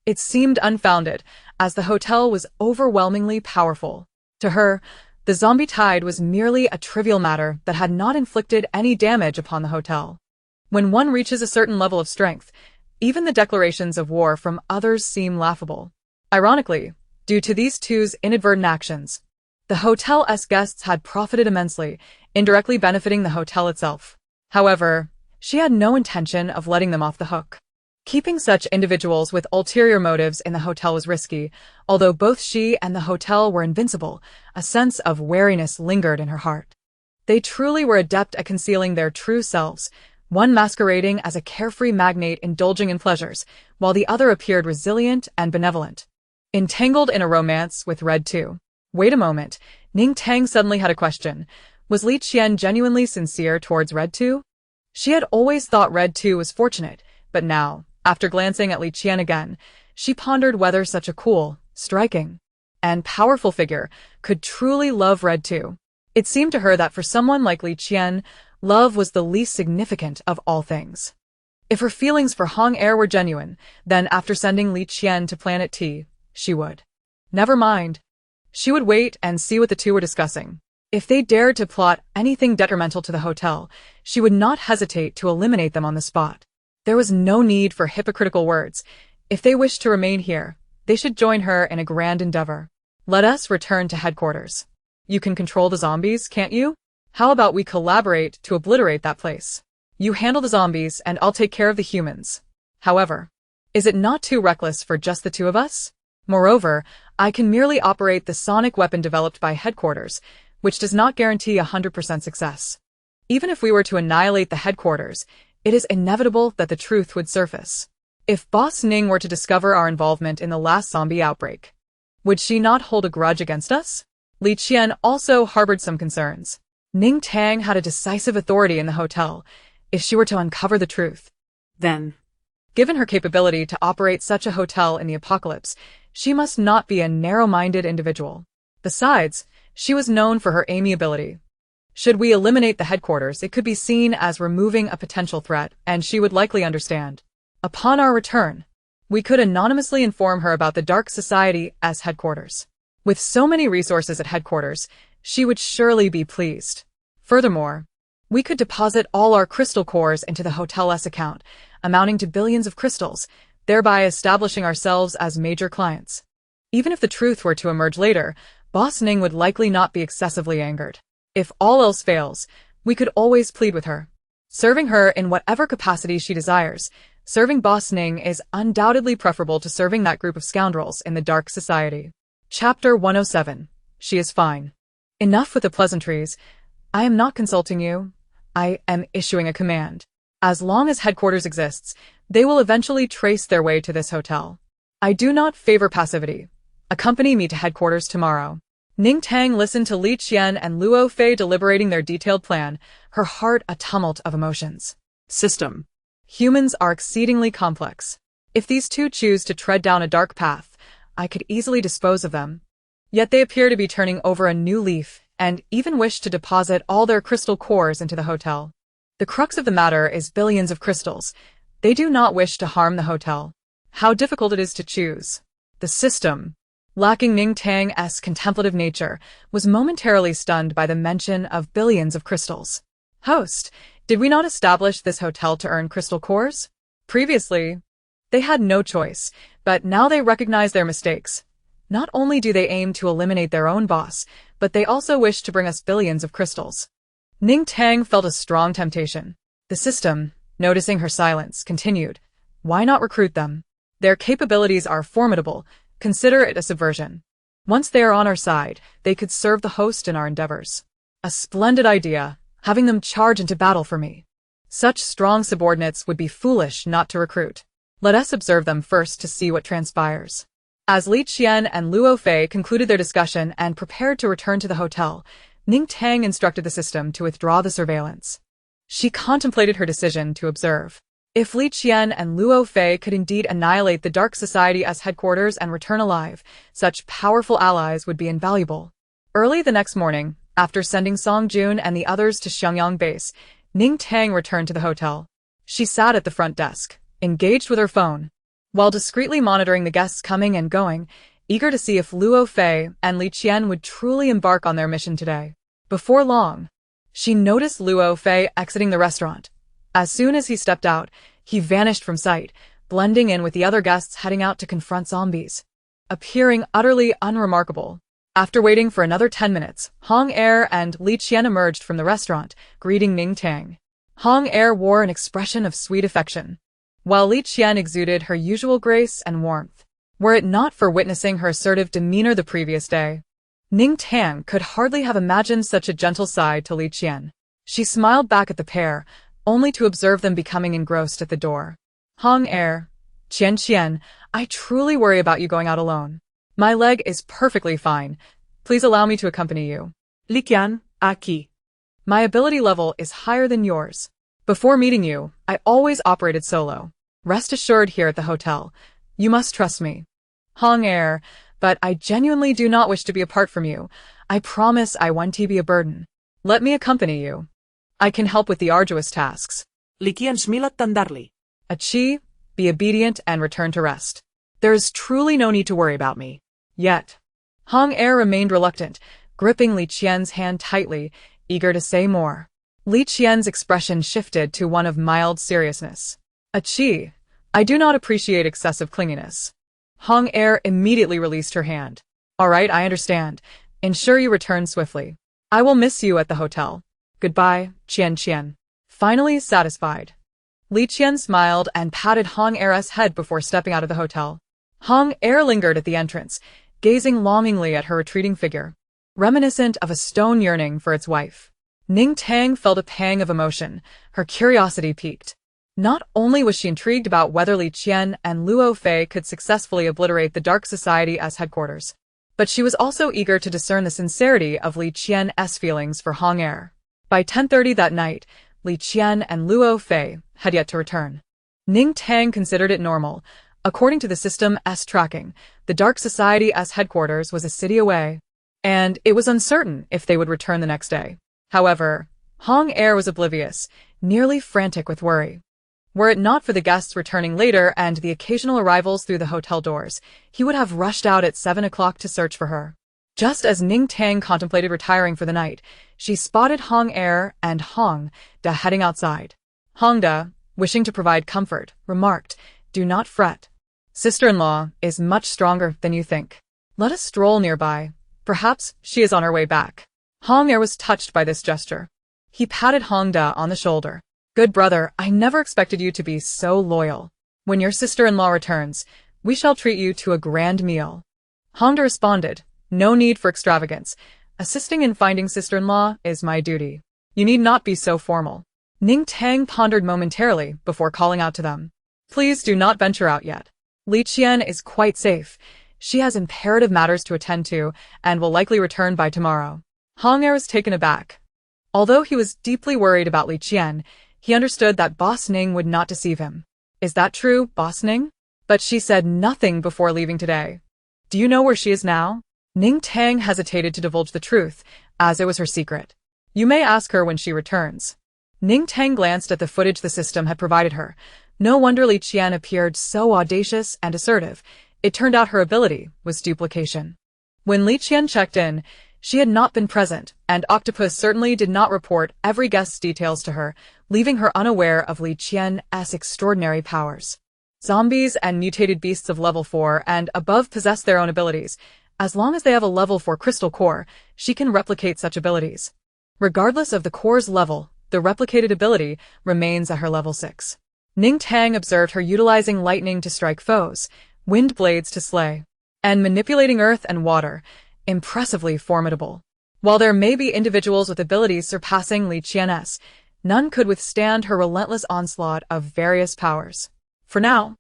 It seemed unfounded, as the hotel was overwhelmingly powerful. To her, the zombie tide was merely a trivial matter that had not inflicted any damage upon the hotel. When one reaches a certain level of strength, even the declarations of war from others seem laughable. Ironically, due to these two's inadvertent actions, the hotel's guests had profited immensely, indirectly benefiting the hotel itself. However, she had no intention of letting them off the hook. Keeping such individuals with ulterior motives in the hotel was risky. Although both she and the hotel were invincible, a sense of wariness lingered in her heart. They truly were adept at concealing their true selves, one masquerading as a carefree magnate indulging in pleasures, while the other appeared resilient and benevolent. Entangled in a romance with Red 2. Wait a moment, Ning Tang suddenly had a question. Was Li Qian genuinely sincere towards Red 2? She had always thought Red 2 was fortunate, but now, after glancing at Li Qian again, she pondered whether such a cool, striking, and powerful figure could truly love Red 2. It seemed to her that for someone like Li Qian, love was the least significant of all things. If her feelings for Hong Er were genuine, then after sending Li Qian to Planet T, she would. Never mind. She would wait and see what the two were discussing. If they dared to plot anything detrimental to the hotel, she would not hesitate to eliminate them on the spot. There was no need for hypocritical words. If they wished to remain here, they should join her in a grand endeavor. Let us return to headquarters. You can control the zombies, can't you? How about we collaborate to obliterate that place? You handle the zombies and I'll take care of the humans. However, is it not too reckless for just the two of us? Moreover, I can merely operate the sonic weapon developed by headquarters, which does not guarantee 100% success. Even if we were to annihilate the headquarters, it is inevitable that the truth would surface. If Boss Ning were to discover our involvement in the last zombie outbreak, would she not hold a grudge against us? Li Qian also harbored some concerns. Ning Tang had a decisive authority in the hotel. If she were to uncover the truth, Then, given her capability to operate such a hotel in the apocalypse, she must not be a narrow-minded individual. Besides, she was known for her amiability. Should we eliminate the headquarters, it could be seen as removing a potential threat, and she would likely understand. Upon our return, we could anonymously inform her about the Dark Society as headquarters. With so many resources at headquarters, she would surely be pleased. Furthermore, we could deposit all our crystal cores into the hotel's account, amounting to billions of crystals, thereby establishing ourselves as major clients. Even if the truth were to emerge later, Boss Ning would likely not be excessively angered. If all else fails, we could always plead with her. Serving her in whatever capacity she desires, serving Boss Ning is undoubtedly preferable to serving that group of scoundrels in the Dark Society. Chapter 107. She is fine. Enough with the pleasantries. I am not consulting you. I am issuing a command. As long as headquarters exists, they will eventually trace their way to this hotel. I do not favor passivity. Accompany me to headquarters tomorrow. Ning Tang listened to Li Qian and Luo Fei deliberating their detailed plan, her heart a tumult of emotions. system. Humans are exceedingly complex. If these two choose to tread down a dark path, I could easily dispose of them. Yet they appear to be turning over a new leaf, and even wish to deposit all their crystal cores into the hotel. The crux of the matter is billions of crystals. They do not wish to harm the hotel. How difficult it is to choose. The system, lacking Ning Tang's contemplative nature, was momentarily stunned by the mention of billions of crystals. Host, did we not establish this hotel to earn crystal cores? Previously, they had no choice, but now they recognize their mistakes. Not only do they aim to eliminate their own boss, but they also wish to bring us billions of crystals. Ning Tang felt a strong temptation. The system, noticing her silence, continued. Why not recruit them? Their capabilities are formidable. Consider it a subversion. Once they are on our side, they could serve the host in our endeavors. A splendid idea, having them charge into battle for me. Such strong subordinates would be foolish not to recruit. Let us observe them first to see what transpires. As Li Qian and Luo Fei concluded their discussion and prepared to return to the hotel, Ning Tang instructed the system to withdraw the surveillance. She contemplated her decision to observe. If Li Qian and Luo Fei could indeed annihilate the Dark Society as headquarters and return alive, such powerful allies would be invaluable. Early the next morning, after sending Song Jun and the others to Xiangyang base, Ning Tang returned to the hotel. She sat at the front desk, engaged with her phone, while discreetly monitoring the guests coming and going, eager to see if Luo Fei and Li Qian would truly embark on their mission today. Before long, she noticed Luo Fei exiting the restaurant. As soon as he stepped out, he vanished from sight, blending in with the other guests heading out to confront zombies. Appearing utterly unremarkable. After waiting for another 10 minutes, Hong Er and Li Qian emerged from the restaurant, greeting Ning Tang. Hong Er wore an expression of sweet affection, while Li Qian exuded her usual grace and warmth. Were it not for witnessing her assertive demeanor the previous day, Ning Tang could hardly have imagined such a gentle side to Li Qian. She smiled back at the pair, only to observe them becoming engrossed at the door. Hong Er, Qian, I truly worry about you going out alone. My leg is perfectly fine. Please allow me to accompany you. Li Qian, aquí. My ability level is higher than yours. Before meeting you, I always operated solo. Rest assured here at the hotel. You must trust me. Hong Er, but I genuinely do not wish to be apart from you. I promise I won't be a burden. Let me accompany you. I can help with the arduous tasks. Li Qian smilat tandarli. Achi, be obedient and return to rest. There is truly no need to worry about me. Yet. Hong Er remained reluctant, gripping Li Qian's hand tightly, eager to say more. Li Qian's expression shifted to one of mild seriousness. Achi, I do not appreciate excessive clinginess. Hong Er immediately released her hand. All right, I understand. Ensure you return swiftly. I will miss you at the hotel. Goodbye, Qian. Finally satisfied, Li Qian smiled and patted Hong Er's head before stepping out of the hotel. Hong Er lingered at the entrance, gazing longingly at her retreating figure, reminiscent of a stone yearning for its wife. Ning Tang felt a pang of emotion, her curiosity piqued. Not only was she intrigued about whether Li Qian and Luo Fei could successfully obliterate the Dark Society as headquarters, but she was also eager to discern the sincerity of Li Qian's feelings for Hong Er. By 10:30 that night, Li Qian and Luo Fei had yet to return. Ning Tang considered it normal. According to the system's tracking, the Dark Society as headquarters was a city away, and it was uncertain if they would return the next day. However, Hong Er was oblivious, nearly frantic with worry. Were it not for the guests returning later and the occasional arrivals through the hotel doors, he would have rushed out at 7 o'clock to search for her. Just as Ning Tang contemplated retiring for the night, she spotted Hong Er and Hong Da heading outside. Hong Da, wishing to provide comfort, remarked, "Do not fret. Sister-in-law is much stronger than you think. Let us stroll nearby. Perhaps she is on her way back." Hong Er was touched by this gesture. He patted Hong Da on the shoulder. "Good brother, I never expected you to be so loyal. When your sister-in-law returns, we shall treat you to a grand meal." Hong Da responded, "No need for extravagance. Assisting in finding sister-in-law is my duty. You need not be so formal." Ning Tang pondered momentarily before calling out to them. "Please do not venture out yet. Li Qian is quite safe. She has imperative matters to attend to and will likely return by tomorrow." Hong Er was taken aback. Although he was deeply worried about Li Qian, he understood that Boss Ning would not deceive him. "Is that true, Boss Ning?" But she said nothing before leaving today. "Do you know where she is now?" Ning Tang hesitated to divulge the truth, as it was her secret. "You may ask her when she returns." Ning Tang glanced at the footage the system had provided her. No wonder Li Qian appeared so audacious and assertive. It turned out her ability was duplication. When Li Qian checked in, she had not been present, and Octopus certainly did not report every guest's details to her, leaving her unaware of Li Qian's extraordinary powers. Zombies and mutated beasts of level 4 and above possess their own abilities. As long as they have a level 4 crystal core, she can replicate such abilities. Regardless of the core's level, the replicated ability remains at her level 6. Ning Tang observed her utilizing lightning to strike foes, wind blades to slay, and manipulating earth and water, impressively formidable. While there may be individuals with abilities surpassing Li Qian's, none could withstand her relentless onslaught of various powers. For now,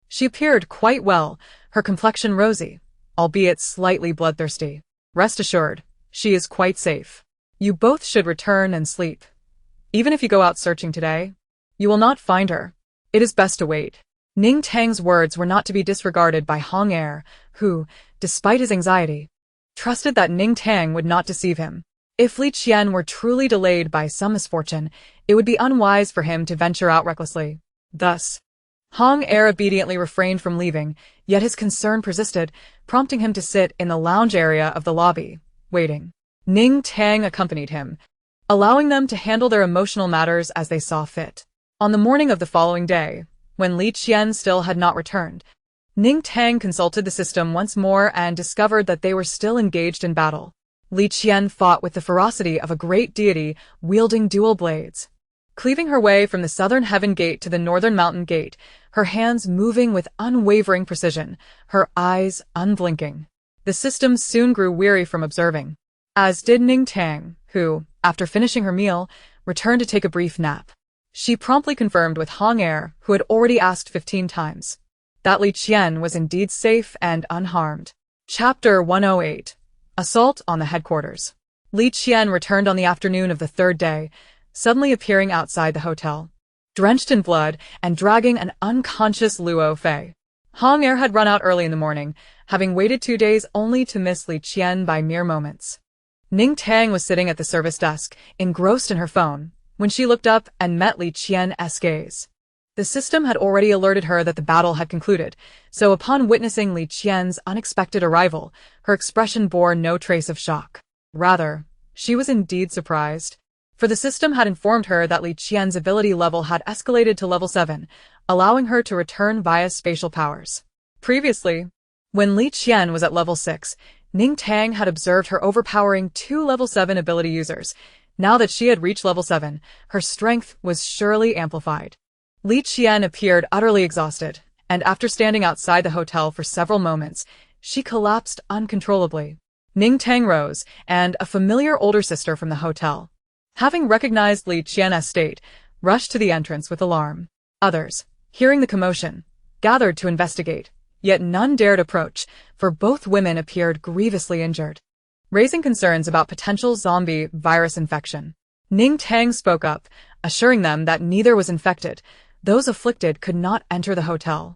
she appeared quite well, her complexion rosy, albeit slightly bloodthirsty. Rest assured, she is quite safe. You both should return and sleep. Even if you go out searching today, you will not find her. It is best to wait. Ning Tang's words were not to be disregarded by Xiangyang, who, despite his anxiety, trusted that Ning Tang would not deceive him. If Li Qian were truly delayed by some misfortune, it would be unwise for him to venture out recklessly. Thus, Xiangyang obediently refrained from leaving, yet his concern persisted, prompting him to sit in the lounge area of the lobby, waiting. Ning Tang accompanied him, allowing them to handle their emotional matters as they saw fit. On the morning of the following day, when Li Qian still had not returned, Ning Tang consulted the system once more and discovered that they were still engaged in battle. Li Qian fought with the ferocity of a great deity wielding dual blades, cleaving her way from the southern heaven gate to the northern mountain gate, her hands moving with unwavering precision, her eyes unblinking. The system soon grew weary from observing, as did Ning Tang, who, after finishing her meal, returned to take a brief nap. She promptly confirmed with Xiangyang, who had already asked 15 times, that Li Qian was indeed safe and unharmed. Chapter 108. Assault on the Headquarters. Li Qian returned on the afternoon of the third day, suddenly appearing outside the hotel, drenched in blood and dragging an unconscious Luo Fei. Xiangyang had run out early in the morning, having waited 2 days only to miss Li Qian by mere moments. Ning Tang was sitting at the service desk, engrossed in her phone, when she looked up and met Li Qian's gaze. The system had already alerted her that the battle had concluded, so upon witnessing Li Qian's unexpected arrival, her expression bore no trace of shock. Rather, she was indeed surprised, for the system had informed her that Li Qian's ability level had escalated to level 7, allowing her to return via spatial powers. Previously, when Li Qian was at level 6, Ning Tang had observed her overpowering 2 level 7 ability users. Now that she had reached level 7, her strength was surely amplified. Li Qian appeared utterly exhausted, and after standing outside the hotel for several moments, she collapsed uncontrollably. Ning Tang rose, and a familiar older sister from the hotel, having recognized Li Qian's state, rushed to the entrance with alarm. Others, hearing the commotion, gathered to investigate, yet none dared approach, for both women appeared grievously injured, raising concerns about potential zombie virus infection. Ning Tang spoke up, assuring them that neither was infected. Those afflicted could not enter the hotel.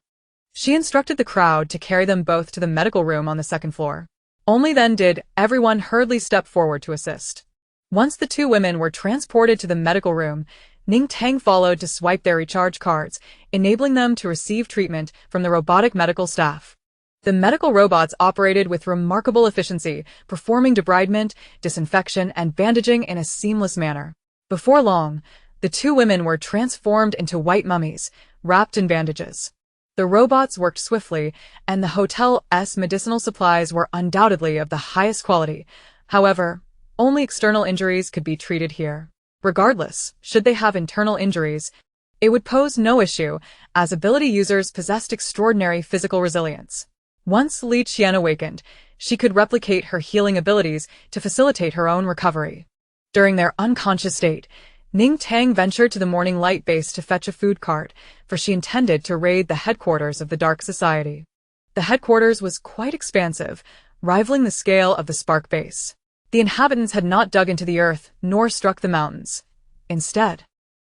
She instructed the crowd to carry them both to the medical room on the second floor. Only then did everyone hurriedly step forward to assist. Once the 2 women were transported to the medical room, Ning Tang followed to swipe their recharge cards, enabling them to receive treatment from the robotic medical staff. The medical robots operated with remarkable efficiency, performing debridement, disinfection, and bandaging in a seamless manner. Before long, the 2 women were transformed into white mummies, wrapped in bandages. The robots worked swiftly, and the hotel's medicinal supplies were undoubtedly of the highest quality. However, only external injuries could be treated here. Regardless, should they have internal injuries, it would pose no issue, as ability users possessed extraordinary physical resilience. Once Li Qian awakened, she could replicate her healing abilities to facilitate her own recovery. During their unconscious state, Ning Tang ventured to the Morning Light base to fetch a food cart, for she intended to raid the headquarters of the Dark Society. The headquarters was quite expansive, rivaling the scale of the Spark base. The inhabitants had not dug into the earth nor struck the mountains. Instead,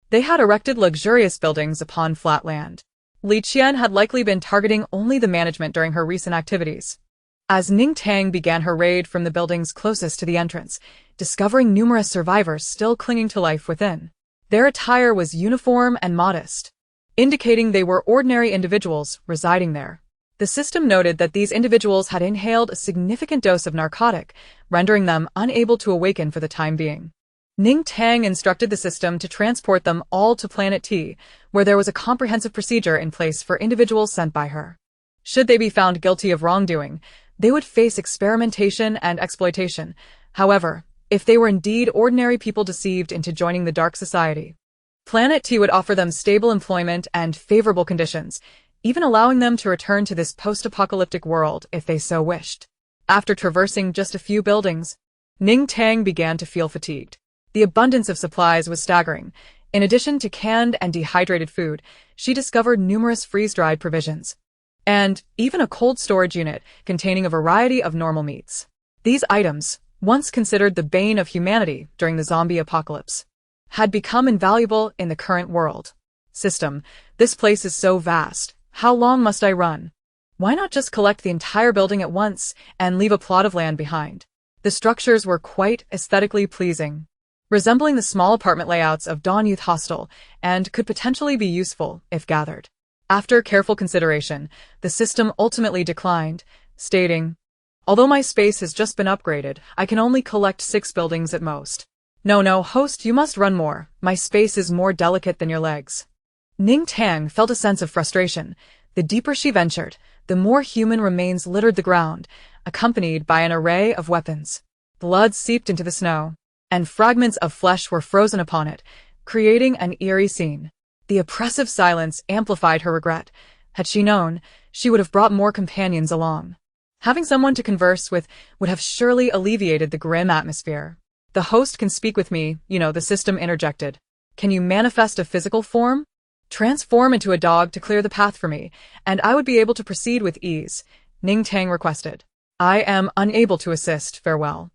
they had erected luxurious buildings upon flat land. Li Qian had likely been targeting only the management during her recent activities. As Ning Tang began her raid from the buildings closest to the entrance, discovering numerous survivors still clinging to life within, their attire was uniform and modest, indicating they were ordinary individuals residing there. The system noted that these individuals had inhaled a significant dose of narcotic, rendering them unable to awaken for the time being. Ning Tang instructed the system to transport them all to Planet T, where there was a comprehensive procedure in place for individuals sent by her. Should they be found guilty of wrongdoing, they would face experimentation and exploitation. However, if they were indeed ordinary people deceived into joining the dark society, Planet T would offer them stable employment and favorable conditions, even allowing them to return to this post-apocalyptic world if they so wished. After traversing just a few buildings, Ning Tang began to feel fatigued. The abundance of supplies was staggering. In addition to canned and dehydrated food, she discovered numerous freeze-dried provisions, and even a cold storage unit containing a variety of normal meats. These items, once considered the bane of humanity during the zombie apocalypse, had become invaluable in the current world. System, this place is so vast. How long must I run? Why not just collect the entire building at once and leave a plot of land behind? The structures were quite aesthetically pleasing, resembling the small apartment layouts of Dawn Youth Hostel, and could potentially be useful if gathered. After careful consideration, the system ultimately declined, stating, "Although my space has just been upgraded, I can only collect 6 buildings at most. No, host, you must run more. My space is more delicate than your legs." Ning Tang felt a sense of frustration. The deeper she ventured, the more human remains littered the ground, accompanied by an array of weapons. Blood seeped into the snow, and fragments of flesh were frozen upon it, creating an eerie scene. The oppressive silence amplified her regret. Had she known, she would have brought more companions along. Having someone to converse with would have surely alleviated the grim atmosphere. "The host can speak with me, the system interjected. "Can you manifest a physical form? Transform into a dog to clear the path for me, and I would be able to proceed with ease," Ning Tang requested. "I am unable to assist, farewell."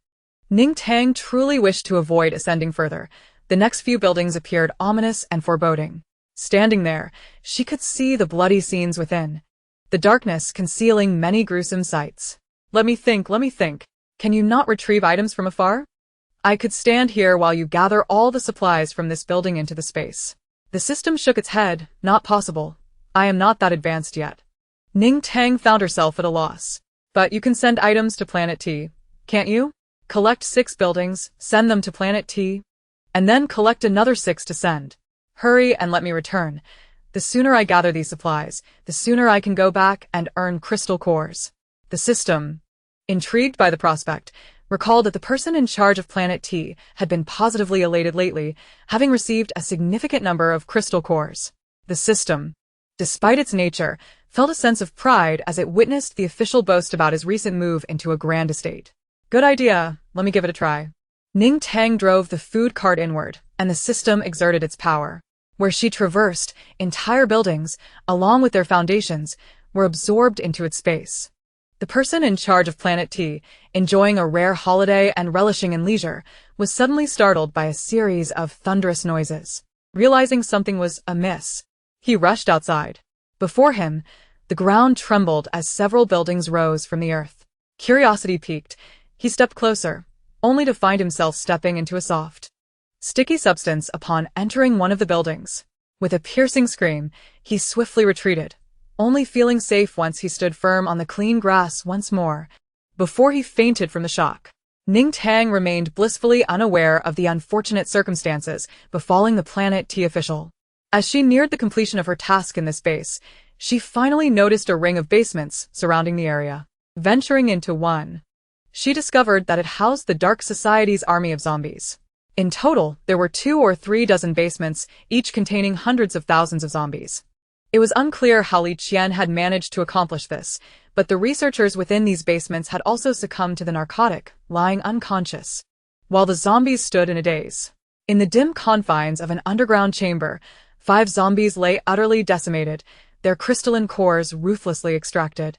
Ning Tang truly wished to avoid ascending further. The next few buildings appeared ominous and foreboding. Standing there, she could see the bloody scenes within, the darkness concealing many gruesome sights. Let me think. Can you not retrieve items from afar? I could stand here while you gather all the supplies from this building into the space." The system shook its head. "Not possible. I am not that advanced yet." Ning Tang found herself at a loss. "But you can send items to Planet T, can't you? Collect 6 buildings, send them to Planet T, and then collect another 6 to send. Hurry and let me return. The sooner I gather these supplies, the sooner I can go back and earn crystal cores." The system, intrigued by the prospect, recalled that the person in charge of Planet T had been positively elated lately, having received a significant number of crystal cores. The system, despite its nature, felt a sense of pride as it witnessed the official boast about his recent move into a grand estate. "Good idea. Let me give it a try." Ning Tang drove the food cart inward, and the system exerted its power. Where she traversed, entire buildings, along with their foundations, were absorbed into its space. The person in charge of Planet T, enjoying a rare holiday and relishing in leisure, was suddenly startled by a series of thunderous noises. Realizing something was amiss, he rushed outside. Before him, the ground trembled as several buildings rose from the earth. Curiosity piqued, he stepped closer, only to find himself stepping into a soft, sticky substance upon entering one of the buildings. With a piercing scream, he swiftly retreated, only feeling safe once he stood firm on the clean grass once more, before he fainted from the shock. Ning Tang remained blissfully unaware of the unfortunate circumstances befalling the Planet T official. As she neared the completion of her task in this base, she finally noticed a ring of basements surrounding the area. Venturing into one, she discovered that it housed the Dark Society's army of zombies. In total, there were 2 or 3 dozen basements, each containing hundreds of thousands of zombies. It was unclear how Li Qian had managed to accomplish this, but the researchers within these basements had also succumbed to the narcotic, lying unconscious, while the zombies stood in a daze. In the dim confines of an underground chamber, 5 zombies lay utterly decimated, their crystalline cores ruthlessly extracted.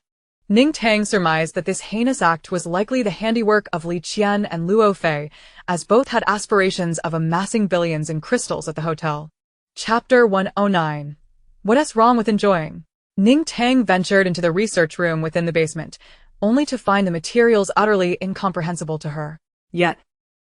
Ning Tang surmised that this heinous act was likely the handiwork of Li Qian and Luo Fei, as both had aspirations of amassing billions in crystals at the hotel. Chapter 109. What's wrong with enjoying? Ning Tang ventured into the research room within the basement, only to find the materials utterly incomprehensible to her. Yet,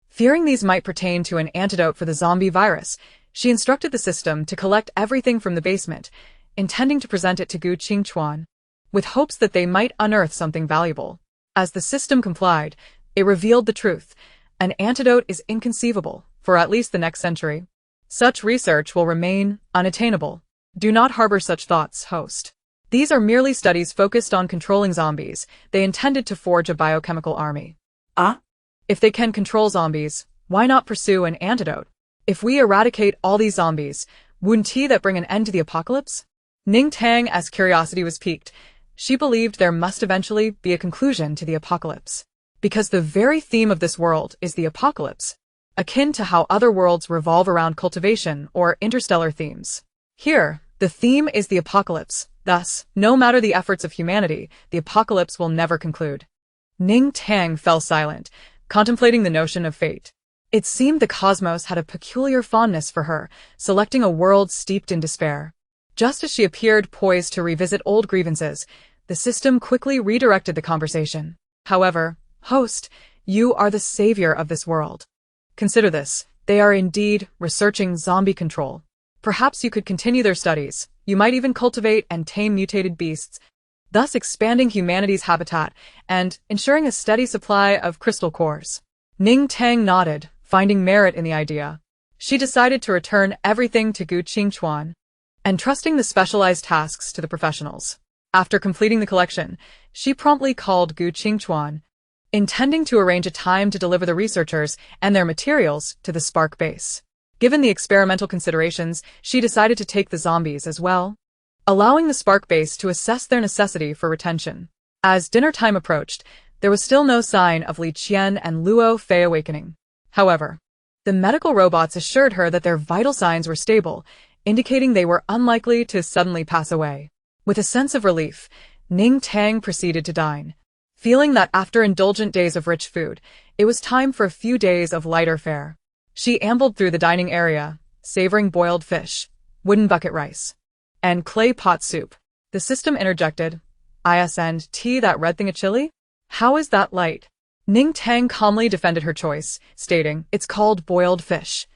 fearing these might pertain to an antidote for the zombie virus, she instructed the system to collect everything from the basement, intending to present it to Gu Qingchuan, with hopes that they might unearth something valuable. As the system complied, it revealed the truth. An antidote is inconceivable, for at least the next century. Such research will remain unattainable. Do not harbor such thoughts, host. These are merely studies focused on controlling zombies. They intended to forge a biochemical army. Ah? If they can control zombies, why not pursue an antidote? If we eradicate all these zombies, wouldn't that bring an end to the apocalypse? Ning Tang, as curiosity was piqued, she believed there must eventually be a conclusion to the apocalypse. Because the very theme of this world is the apocalypse, akin to how other worlds revolve around cultivation or interstellar themes. Here, the theme is the apocalypse. Thus, no matter the efforts of humanity, the apocalypse will never conclude. Ning Tang fell silent, contemplating the notion of fate. It seemed the cosmos had a peculiar fondness for her, selecting a world steeped in despair. Just as she appeared poised to revisit old grievances, the system quickly redirected the conversation. However, host, you are the savior of this world. Consider this. They are indeed researching zombie control. Perhaps you could continue their studies. You might even cultivate and tame mutated beasts, thus expanding humanity's habitat and ensuring a steady supply of crystal cores. Ning Tang nodded, finding merit in the idea. She decided to return everything to Gu Qingchuan, entrusting the specialized tasks to the professionals. After completing the collection, she promptly called Gu Qingchuan, intending to arrange a time to deliver the researchers and their materials to the Spark base. Given the experimental considerations, she decided to take the zombies as well, allowing the Spark base to assess their necessity for retention. As dinner time approached, there was still no sign of Li Qian and Luo Fei awakening. However, the medical robots assured her that their vital signs were stable, indicating they were unlikely to suddenly pass away. With a sense of relief, Ning Tang proceeded to dine, feeling that after indulgent days of rich food, it was time for a few days of lighter fare. She ambled through the dining area, savoring boiled fish, wooden bucket rice, and clay pot soup. The system interjected, "ISNT that red thing a chili? How is that light?" Ning Tang calmly defended her choice, stating, "It's called boiled fish.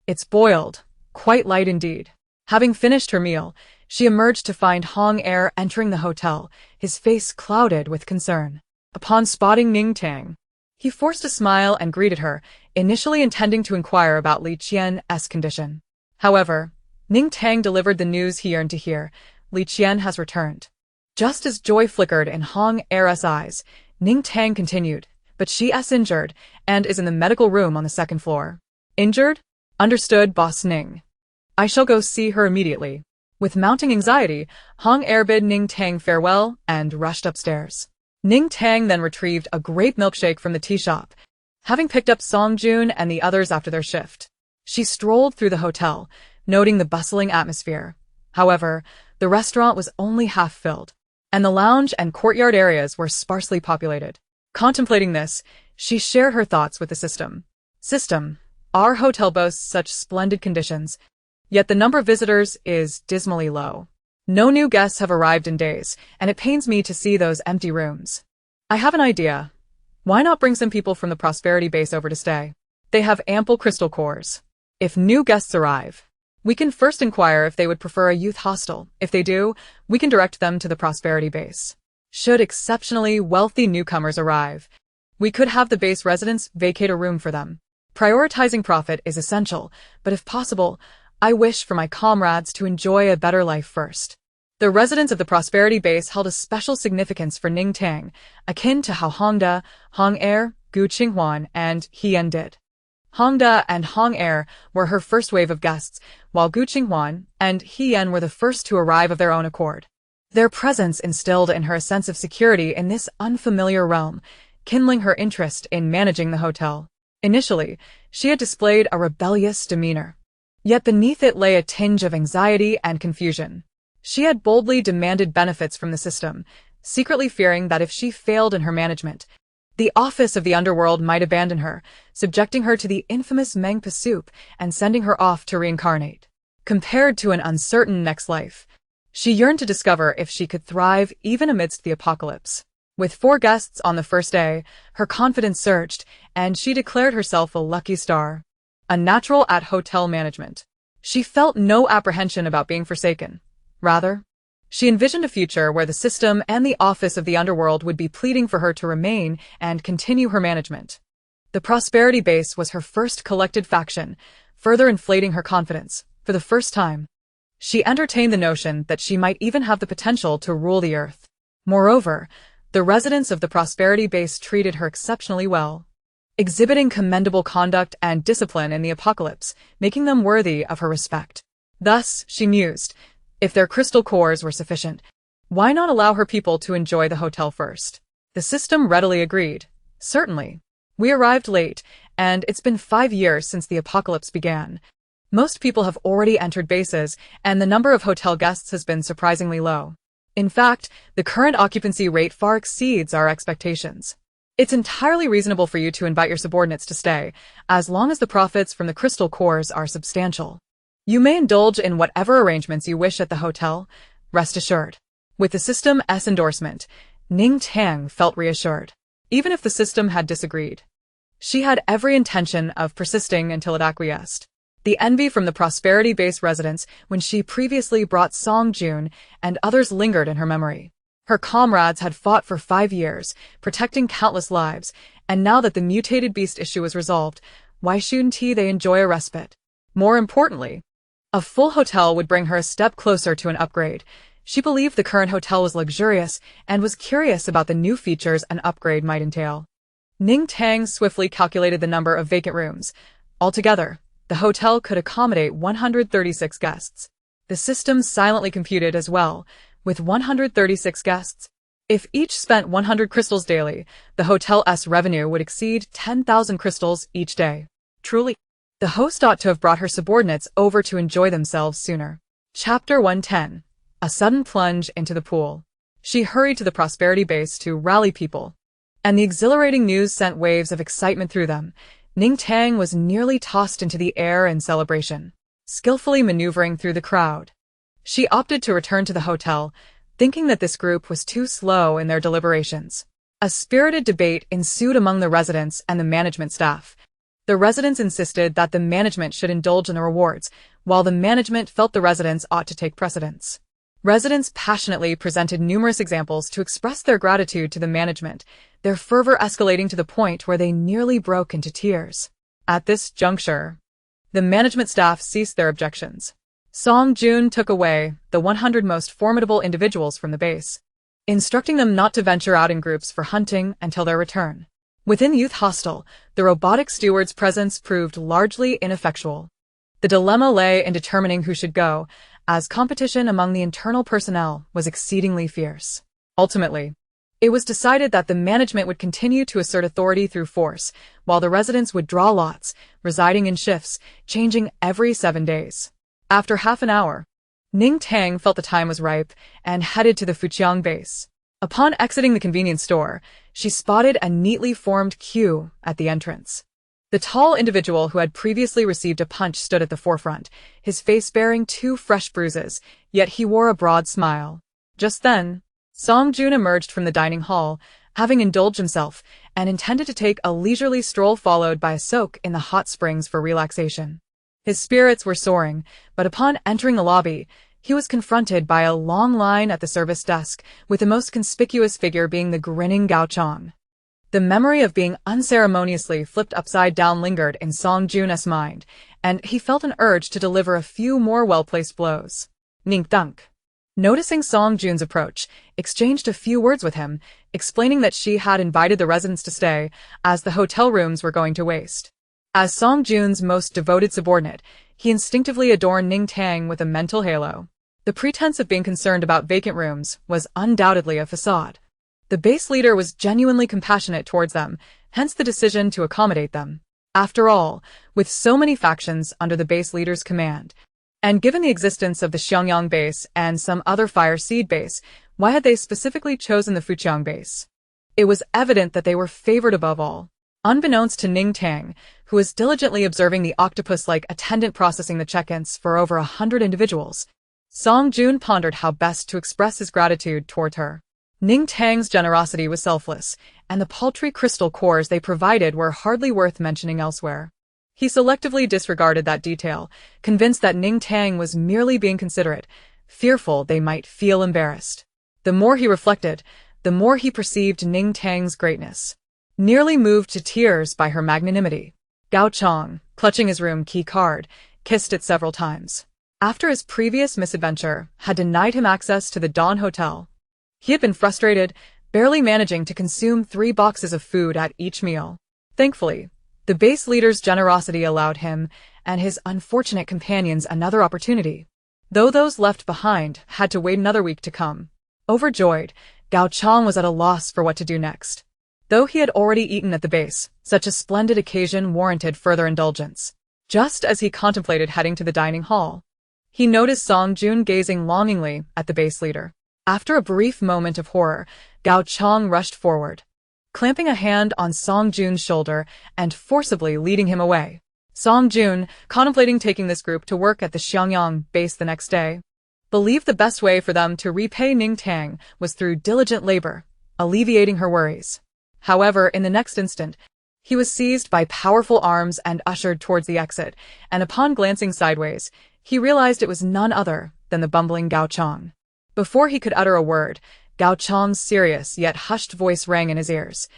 It's boiled. Quite light indeed." Having finished her meal, she emerged to find Hong Er entering the hotel, his face clouded with concern. Upon spotting Ning Tang, he forced a smile and greeted her, initially intending to inquire about Li Qian's condition. However, Ning Tang delivered the news he yearned to hear. Li Qian has returned. Just as joy flickered in Hong Er's eyes, Ning Tang continued, "But she is injured and is in the medical room on the second floor." "Injured? Understood, Boss Ning. I shall go see her immediately." With mounting anxiety, Hong Er bid Ning Tang farewell and rushed upstairs. Ning Tang then retrieved a grape milkshake from the tea shop, having picked up Song Jun and the others after their shift. She strolled through the hotel, noting the bustling atmosphere. However, the restaurant was only half filled, and the lounge and courtyard areas were sparsely populated. Contemplating this, she shared her thoughts with the system. "System, our hotel boasts such splendid conditions, yet the number of visitors is dismally low. No new guests have arrived in days, and it pains me to see those empty rooms. I have an idea. Why not bring some people from the Prosperity base over to stay? They have ample crystal cores. If new guests arrive, we can first inquire if they would prefer a youth hostel. If they do, we can direct them to the Prosperity base. Should exceptionally wealthy newcomers arrive, we could have the base residents vacate a room for them. Prioritizing profit is essential, but if possible, I wish for my comrades to enjoy a better life first." The residents of the Prosperity base held a special significance for Ning Tang, akin to how Hongda, Hong Er, Gu Qinghuan, and Hien did. Hongda and Hong Er were her first wave of guests, while Gu Qinghuan and Hien were the first to arrive of their own accord. Their presence instilled in her a sense of security in this unfamiliar realm, kindling her interest in managing the hotel. Initially, she had displayed a rebellious demeanor. Yet beneath it lay a tinge of anxiety and confusion. She had boldly demanded benefits from the system, secretly fearing that if she failed in her management, the office of the underworld might abandon her, subjecting her to the infamous Mengpa soup and sending her off to reincarnate. Compared to an uncertain next life, she yearned to discover if she could thrive even amidst the apocalypse. With 4 guests on the first day, her confidence surged, and she declared herself a lucky star. A natural at hotel management. She felt no apprehension about being forsaken. Rather, she envisioned a future where the system and the office of the underworld would be pleading for her to remain and continue her management. The prosperity base was her first collected faction, further inflating her confidence. For the first time, she entertained the notion that she might even have the potential to rule the earth. Moreover, the residents of the prosperity base treated her exceptionally well, exhibiting commendable conduct and discipline in the apocalypse, making them worthy of her respect. Thus, she mused, if their crystal cores were sufficient, why not allow her people to enjoy the hotel first? The system readily agreed. Certainly. We arrived late, and it's been 5 years since the apocalypse began. Most people have already entered bases, and the number of hotel guests has been surprisingly low. In fact, the current occupancy rate far exceeds our expectations. It's entirely reasonable for you to invite your subordinates to stay, as long as the profits from the crystal cores are substantial. You may indulge in whatever arrangements you wish at the hotel, rest assured. With the system's endorsement, Ning Tang felt reassured, even if the system had disagreed. She had every intention of persisting until it acquiesced. The envy from the prosperity-based residents when she previously brought Song Jun and others lingered in her memory. Her comrades had fought for 5 years, protecting countless lives, and now that the mutated beast issue was resolved, why shouldn't they enjoy a respite? More importantly, a full hotel would bring her a step closer to an upgrade. She believed the current hotel was luxurious and was curious about the new features an upgrade might entail. Ning Tang swiftly calculated the number of vacant rooms. Altogether, the hotel could accommodate 136 guests. The system silently computed as well, with 136 guests. If each spent 100 crystals daily, the hotel's revenue would exceed 10,000 crystals each day. Truly, the host ought to have brought her subordinates over to enjoy themselves sooner. Chapter 110. A sudden plunge into the pool. She hurried to the prosperity base to rally people, and the exhilarating news sent waves of excitement through them. Ning Tang was nearly tossed into the air in celebration, skillfully maneuvering through the crowd. She opted to return to the hotel, thinking that this group was too slow in their deliberations. A spirited debate ensued among the residents and the management staff. The residents insisted that the management should indulge in the rewards, while the management felt the residents ought to take precedence. Residents passionately presented numerous examples to express their gratitude to the management, their fervor escalating to the point where they nearly broke into tears. At this juncture, the management staff ceased their objections. Song Jun took away the 100 most formidable individuals from the base, instructing them not to venture out in groups for hunting until their return. Within the youth hostel, the robotic steward's presence proved largely ineffectual. The dilemma lay in determining who should go, as competition among the internal personnel was exceedingly fierce. Ultimately, it was decided that the management would continue to assert authority through force, while the residents would draw lots, residing in shifts, changing every 7 days. After half an hour, Ning Tang felt the time was ripe and headed to the Fujiang base. Upon exiting the convenience store, she spotted a neatly formed queue at the entrance. The tall individual who had previously received a punch stood at the forefront, his face bearing 2 fresh bruises, yet he wore a broad smile. Just then, Song Jun emerged from the dining hall, having indulged himself, and intended to take a leisurely stroll followed by a soak in the hot springs for relaxation. His spirits were soaring, but upon entering the lobby, he was confronted by a long line at the service desk, with the most conspicuous figure being the grinning Gao Chong. The memory of being unceremoniously flipped upside down lingered in Song Jun's mind, and he felt an urge to deliver a few more well-placed blows. Ning Tang, noticing Song Jun's approach, exchanged a few words with him, explaining that she had invited the residents to stay, as the hotel rooms were going to waste. As Song Jun's most devoted subordinate, he instinctively adorned Ning Tang with a mental halo. The pretense of being concerned about vacant rooms was undoubtedly a facade. The base leader was genuinely compassionate towards them, hence the decision to accommodate them. After all, with so many factions under the base leader's command, and given the existence of the Xiangyang base and some other fire seed base, why had they specifically chosen the Fujiang base? It was evident that they were favored above all. Unbeknownst to Ning Tang, who was diligently observing the octopus-like attendant processing the check-ins for over 100 individuals, Song Jun pondered how best to express his gratitude toward her. Ning Tang's generosity was selfless, and the paltry crystal cores they provided were hardly worth mentioning elsewhere. He selectively disregarded that detail, convinced that Ning Tang was merely being considerate, fearful they might feel embarrassed. The more he reflected, the more he perceived Ning Tang's greatness. nearly moved to tears by her magnanimity. Gao Chang, clutching his room key card, kissed it several times. After his previous misadventure had denied him access to the Dawn Hotel, he had been frustrated, barely managing to consume 3 boxes of food at each meal. Thankfully, the base leader's generosity allowed him and his unfortunate companions another opportunity, though those left behind had to wait another week to come. Overjoyed, Gao Chang was at a loss for what to do next. Though he had already eaten at the base, such a splendid occasion warranted further indulgence. Just as he contemplated heading to the dining hall, he noticed Song Jun gazing longingly at the base leader. After a brief moment of horror, Gao Chang rushed forward, clamping a hand on Song Jun's shoulder and forcibly leading him away. Song Jun, contemplating taking this group to work at the Xiangyang base the next day, believed the best way for them to repay Ning Tang was through diligent labor, alleviating her worries. However, in the next instant, he was seized by powerful arms and ushered towards the exit, and upon glancing sideways, he realized it was none other than the bumbling Gao Chang. Before he could utter a word, Gao Chang's serious yet hushed voice rang in his ears.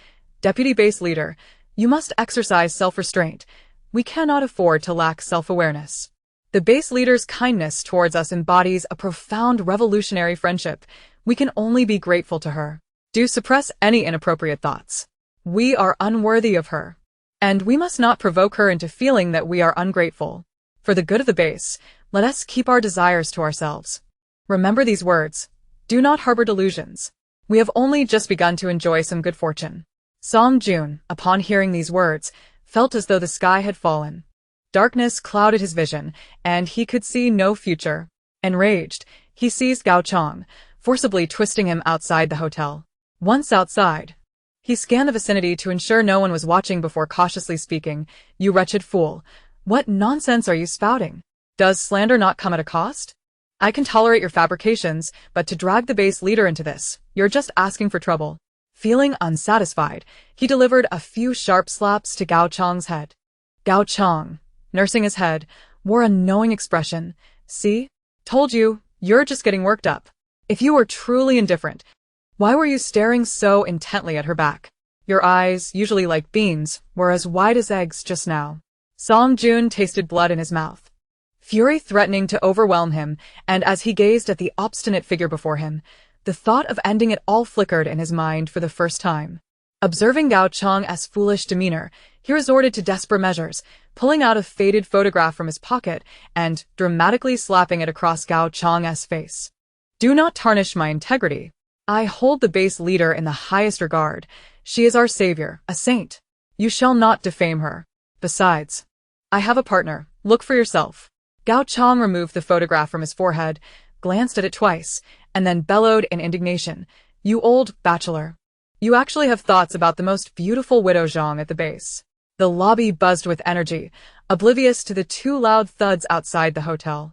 "Deputy Base Leader, you must exercise self-restraint. We cannot afford to lack self-awareness. The base leader's kindness towards us embodies a profound revolutionary friendship. We can only be grateful to her. Do suppress any inappropriate thoughts. We are unworthy of her, and we must not provoke her into feeling that we are ungrateful. For the good of the base, let us keep our desires to ourselves. Remember these words. Do not harbor delusions. We have only just begun to enjoy some good fortune." Song Jun, upon hearing these words, felt as though the sky had fallen. Darkness clouded his vision, and he could see no future. Enraged, he seized Gao Chang, forcibly twisting him outside the hotel. Once outside, he scanned the vicinity to ensure no one was watching before cautiously speaking. "You wretched fool. What nonsense are you spouting? Does slander not come at a cost? I can tolerate your fabrications, but to drag the base leader into this, you're just asking for trouble." Feeling unsatisfied, he delivered a few sharp slaps to Gao Chang's head. Gao Chang, nursing his head, wore a knowing expression. "See? Told you, you're just getting worked up. If you were truly indifferent, why were you staring so intently at her back? Your eyes, usually like beans, were as wide as eggs just now." Song Jun tasted blood in his mouth, fury threatening to overwhelm him, and as he gazed at the obstinate figure before him, the thought of ending it all flickered in his mind for the first time. Observing Gao Chang's foolish demeanor, he resorted to desperate measures, pulling out a faded photograph from his pocket and dramatically slapping it across Gao Chang's face. "Do not tarnish my integrity. I hold the base leader in the highest regard. She is our savior, a saint. You shall not defame her. Besides, I have a partner. Look for yourself." Gao Chang removed the photograph from his forehead, glanced at it twice, and then bellowed in indignation. "You old bachelor. You actually have thoughts about the most beautiful widow Zhang at the base." The lobby buzzed with energy, oblivious to the 2 loud thuds outside the hotel.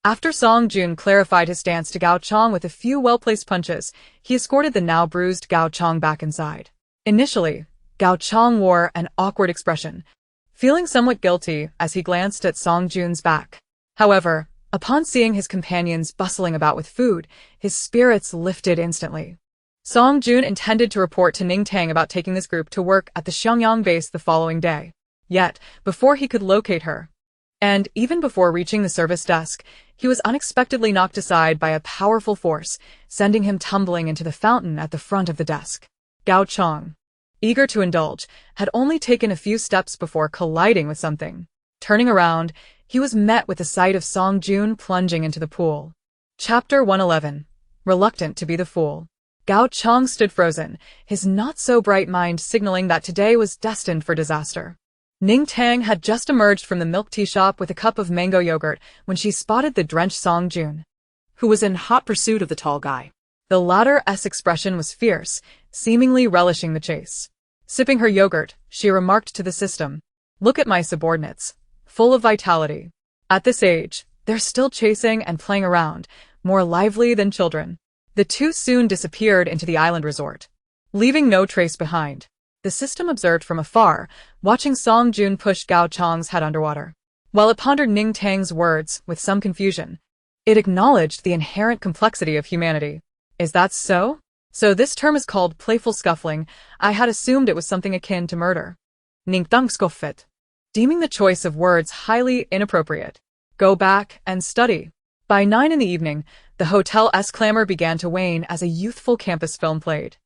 After Song Jun clarified his stance to Gao Chang with a few well-placed punches, he escorted the now bruised Gao Chang back inside. Initially, Gao Chang wore an awkward expression, feeling somewhat guilty as he glanced at Song Jun's back. However, upon seeing his companions bustling about with food, his spirits lifted instantly. Song Jun intended to report to Ning Tang about taking this group to work at the Xiangyang base the following day. Yet, before he could locate her, and even before reaching the service desk, he was unexpectedly knocked aside by a powerful force, sending him tumbling into the fountain at the front of the desk. Gao Chang, eager to indulge, had only taken a few steps before colliding with something. Turning around, he was met with the sight of Song Jun plunging into the pool. Chapter 111. Reluctant to be the fool. Gao Chang stood frozen, his not-so-bright mind signaling that today was destined for disaster. Ning Tang had just emerged from the milk tea shop with a cup of mango yogurt when she spotted the drenched Song Jun, who was in hot pursuit of the tall guy. The latter's expression was fierce, seemingly relishing the chase. Sipping her yogurt, she remarked to the system, "Look at my subordinates, full of vitality. At this age, they're still chasing and playing around, more lively than children." The 2 soon disappeared into the island resort, leaving no trace behind. The system observed from afar, watching Song Jun push Gao Chang's head underwater. While it pondered Ning Tang's words with some confusion, it acknowledged the inherent complexity of humanity. Is that so? So this term is called playful scuffling. I had assumed it was something akin to murder. Ning Tang scoffit. Deeming the choice of words highly inappropriate. Go back and study. By 9 in the evening, the hotel's clamor began to wane as a youthful campus film played.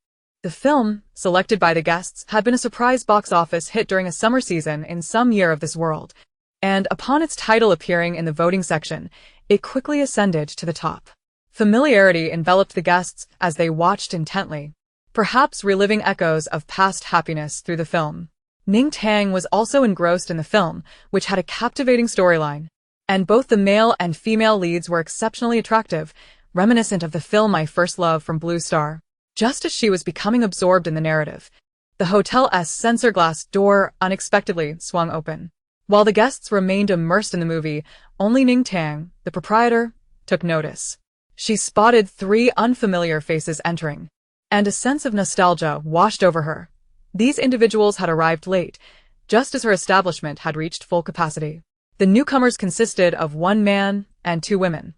The film, selected by the guests, had been a surprise box office hit during a summer season in some year of this world, and upon its title appearing in the voting section, it quickly ascended to the top. Familiarity enveloped the guests as they watched intently, perhaps reliving echoes of past happiness through the film. Ning Tang was also engrossed in the film, which had a captivating storyline, and both the male and female leads were exceptionally attractive, reminiscent of the film My First Love from Blue Star. Just as she was becoming absorbed in the narrative, the hotel's sensor glass door unexpectedly swung open. While the guests remained immersed in the movie, only Ning Tang, the proprietor, took notice. She spotted 3 unfamiliar faces entering, and a sense of nostalgia washed over her. These individuals had arrived late, just as her establishment had reached full capacity. The newcomers consisted of 1 man and 2 women.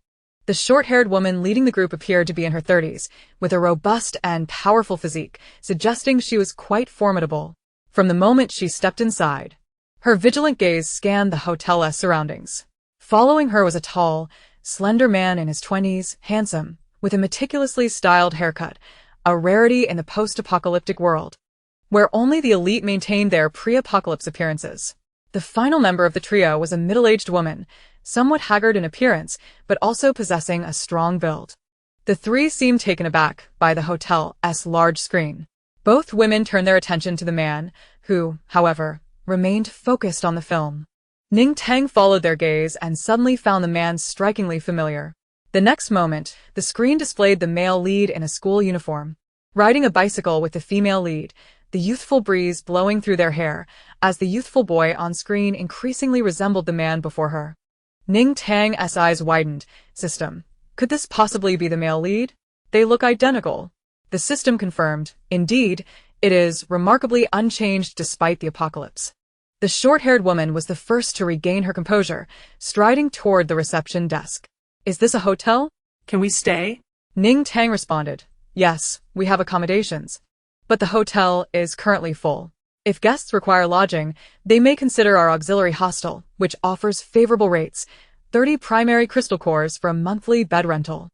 The short-haired woman leading the group appeared to be in her 30s, with a robust and powerful physique, suggesting she was quite formidable. From the moment she stepped inside, her vigilant gaze scanned the hotel's surroundings. Following her was a tall, slender man in his 20s, handsome, with a meticulously styled haircut, a rarity in the post-apocalyptic world, where only the elite maintained their pre-apocalypse appearances. The final member of the trio was a middle-aged woman, somewhat haggard in appearance, but also possessing a strong build. The 3 seemed taken aback by the hotel's large screen. Both women turned their attention to the man, who, however, remained focused on the film. Ning Tang followed their gaze and suddenly found the man strikingly familiar. The next moment, the screen displayed the male lead in a school uniform, riding a bicycle with the female lead, the youthful breeze blowing through their hair, as the youthful boy on screen increasingly resembled the man before her. Ning Tang's eyes widened. System. Could this possibly be the male lead? They look identical. The system confirmed. Indeed, it is remarkably unchanged despite the apocalypse. The short-haired woman was the first to regain her composure, striding toward the reception desk. Is this a hotel? Can we stay? Ning Tang responded. Yes, we have accommodations. But the hotel is currently full. If guests require lodging, they may consider our auxiliary hostel, which offers favorable rates, 30 primary crystal cores for a monthly bed rental.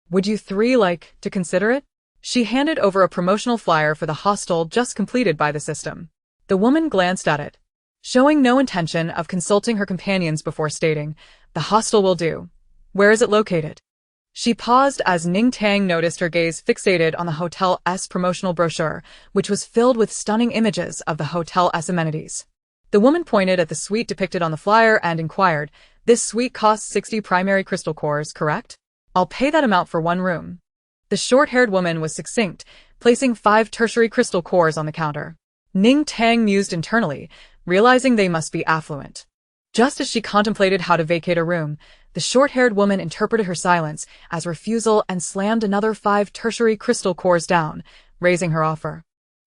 Would you 3 like to consider it? She handed over a promotional flyer for the hostel just completed by the system. The woman glanced at it, showing no intention of consulting her companions before stating, "The hostel will do. Where is it located?" She paused as Ning Tang noticed her gaze fixated on the hotel's promotional brochure, which was filled with stunning images of the hotel's amenities. The woman pointed at the suite depicted on the flyer and inquired, "This suite costs 60 primary crystal cores, correct? I'll pay that amount for 1 room." The short-haired woman was succinct, placing 5 tertiary crystal cores on the counter. Ning Tang mused internally, realizing they must be affluent. Just as she contemplated how to vacate a room, the short-haired woman interpreted her silence as refusal and slammed another 5 tertiary crystal cores down, raising her offer.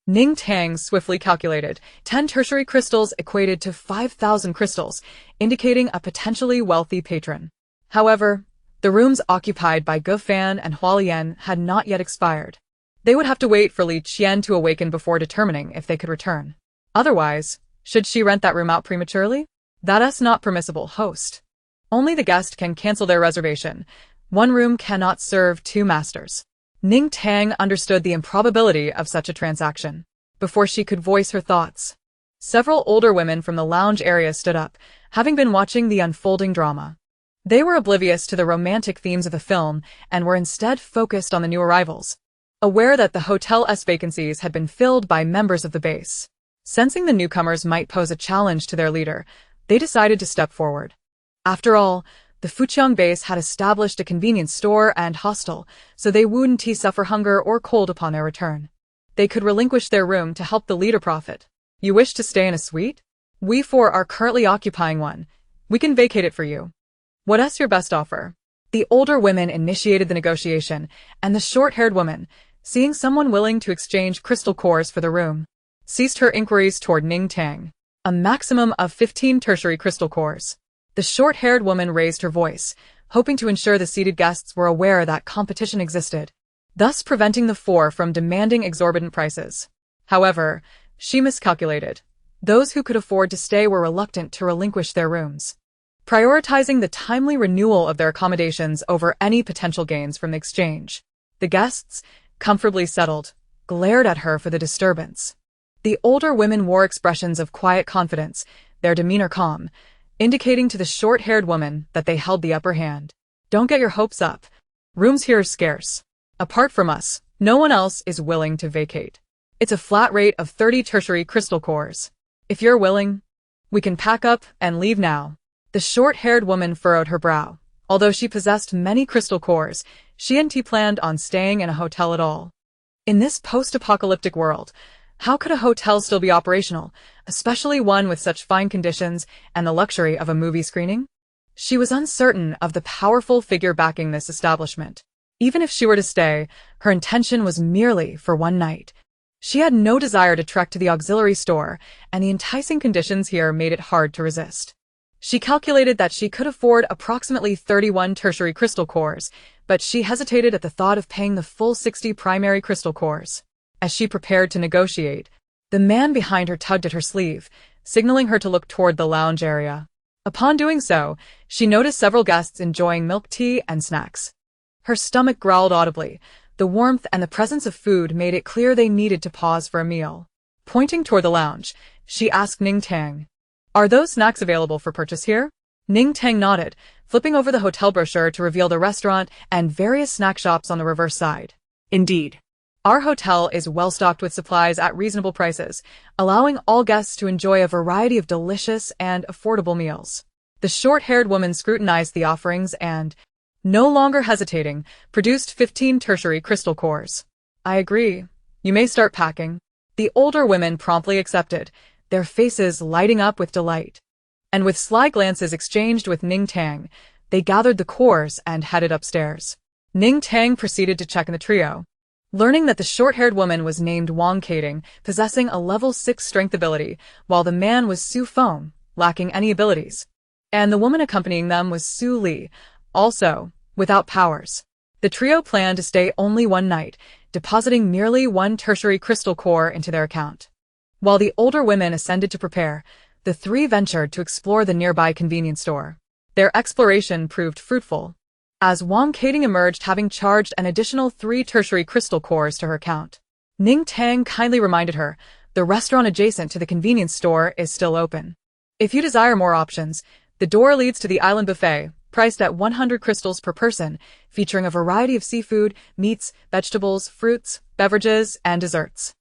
Ning Tang swiftly calculated. 10 tertiary crystals equated to 5,000 crystals, indicating a potentially wealthy patron. However, the rooms occupied by Gu Fan and Hualian had not yet expired. They would have to wait for Li Qian to awaken before determining if they could return. Otherwise, should she rent that room out prematurely? That's not permissible, host. Only the guest can cancel their reservation. 1 room cannot serve 2 masters. Ning Tang understood the improbability of such a transaction. Before she could voice her thoughts, several older women from the lounge area stood up, having been watching the unfolding drama. They were oblivious to the romantic themes of the film and were instead focused on the new arrivals, aware that the hotel's vacancies had been filled by members of the base. Sensing the newcomers might pose a challenge to their leader, they decided to step forward. After all, the Fuqiang base had established a convenience store and hostel, so they wouldn't suffer hunger or cold upon their return. They could relinquish their room to help the leader profit. You wish to stay in a suite? We 4 are currently occupying one. We can vacate it for you. What's your best offer? The older women initiated the negotiation, and the short-haired woman, seeing someone willing to exchange crystal cores for the room, ceased her inquiries toward Ning Tang. A maximum of 15 tertiary crystal cores. The short-haired woman raised her voice, hoping to ensure the seated guests were aware that competition existed. thus preventing the four from demanding exorbitant prices. However, she miscalculated. Those who could afford to stay were reluctant to relinquish their rooms, prioritizing the timely renewal of their accommodations over any potential gains from the exchange. The guests, comfortably settled, glared at her for the disturbance. The older women wore expressions of quiet confidence, their demeanor calm, indicating to the short-haired woman that they held the upper hand. Don't get your hopes up. Rooms here are scarce. Apart from us, no one else is willing to vacate. It's a flat rate of 30 tertiary crystal cores. If you're willing, we can pack up and leave now. The short-haired woman furrowed her brow. Although she possessed many crystal cores, Xiangyang planned on staying in a hotel at all. In this post-apocalyptic world, how could a hotel still be operational, especially one with such fine conditions and the luxury of a movie screening? She was uncertain of the powerful figure backing this establishment. Even if she were to stay, her intention was merely for one night. She had no desire to trek to the auxiliary store, and the enticing conditions here made it hard to resist. She calculated that she could afford approximately 31 tertiary crystal cores, but she hesitated at the thought of paying the full 60 primary crystal cores. As she prepared to negotiate, the man behind her tugged at her sleeve, signaling her to look toward the lounge area. Upon doing so, she noticed several guests enjoying milk tea and snacks. Her stomach growled audibly. The warmth and the presence of food made it clear they needed to pause for a meal. Pointing toward the lounge, she asked Ning Tang, "Are those snacks available for purchase here?" Ning Tang nodded, flipping over the hotel brochure to reveal the restaurant and various snack shops on the reverse side. Indeed. Our hotel is well stocked with supplies at reasonable prices, allowing all guests to enjoy a variety of delicious and affordable meals. The short-haired woman scrutinized the offerings and, no longer hesitating, produced 15 tertiary crystal cores. "I agree. You may start packing." The older women promptly accepted, their faces lighting up with delight. And with sly glances exchanged with Ning Tang, they gathered the cores and headed upstairs. Ning Tang proceeded to check in the trio. Learning that the short-haired woman was named Xiangyang, possessing a level 6 strength ability, while the man was Su Feng, lacking any abilities. And the woman accompanying them was Su Li, also without powers. The trio planned to stay only one night, depositing merely 1 tertiary crystal core into their account. While the older women ascended to prepare, the three ventured to explore the nearby convenience store. Their exploration proved fruitful, as Xiangyang emerged having charged an additional 3 tertiary crystal cores to her account. Ning Tang kindly reminded her, the restaurant adjacent to the convenience store is still open. If you desire more options, the door leads to the island buffet, priced at 100 crystals per person, featuring a variety of seafood, meats, vegetables, fruits, beverages, and desserts.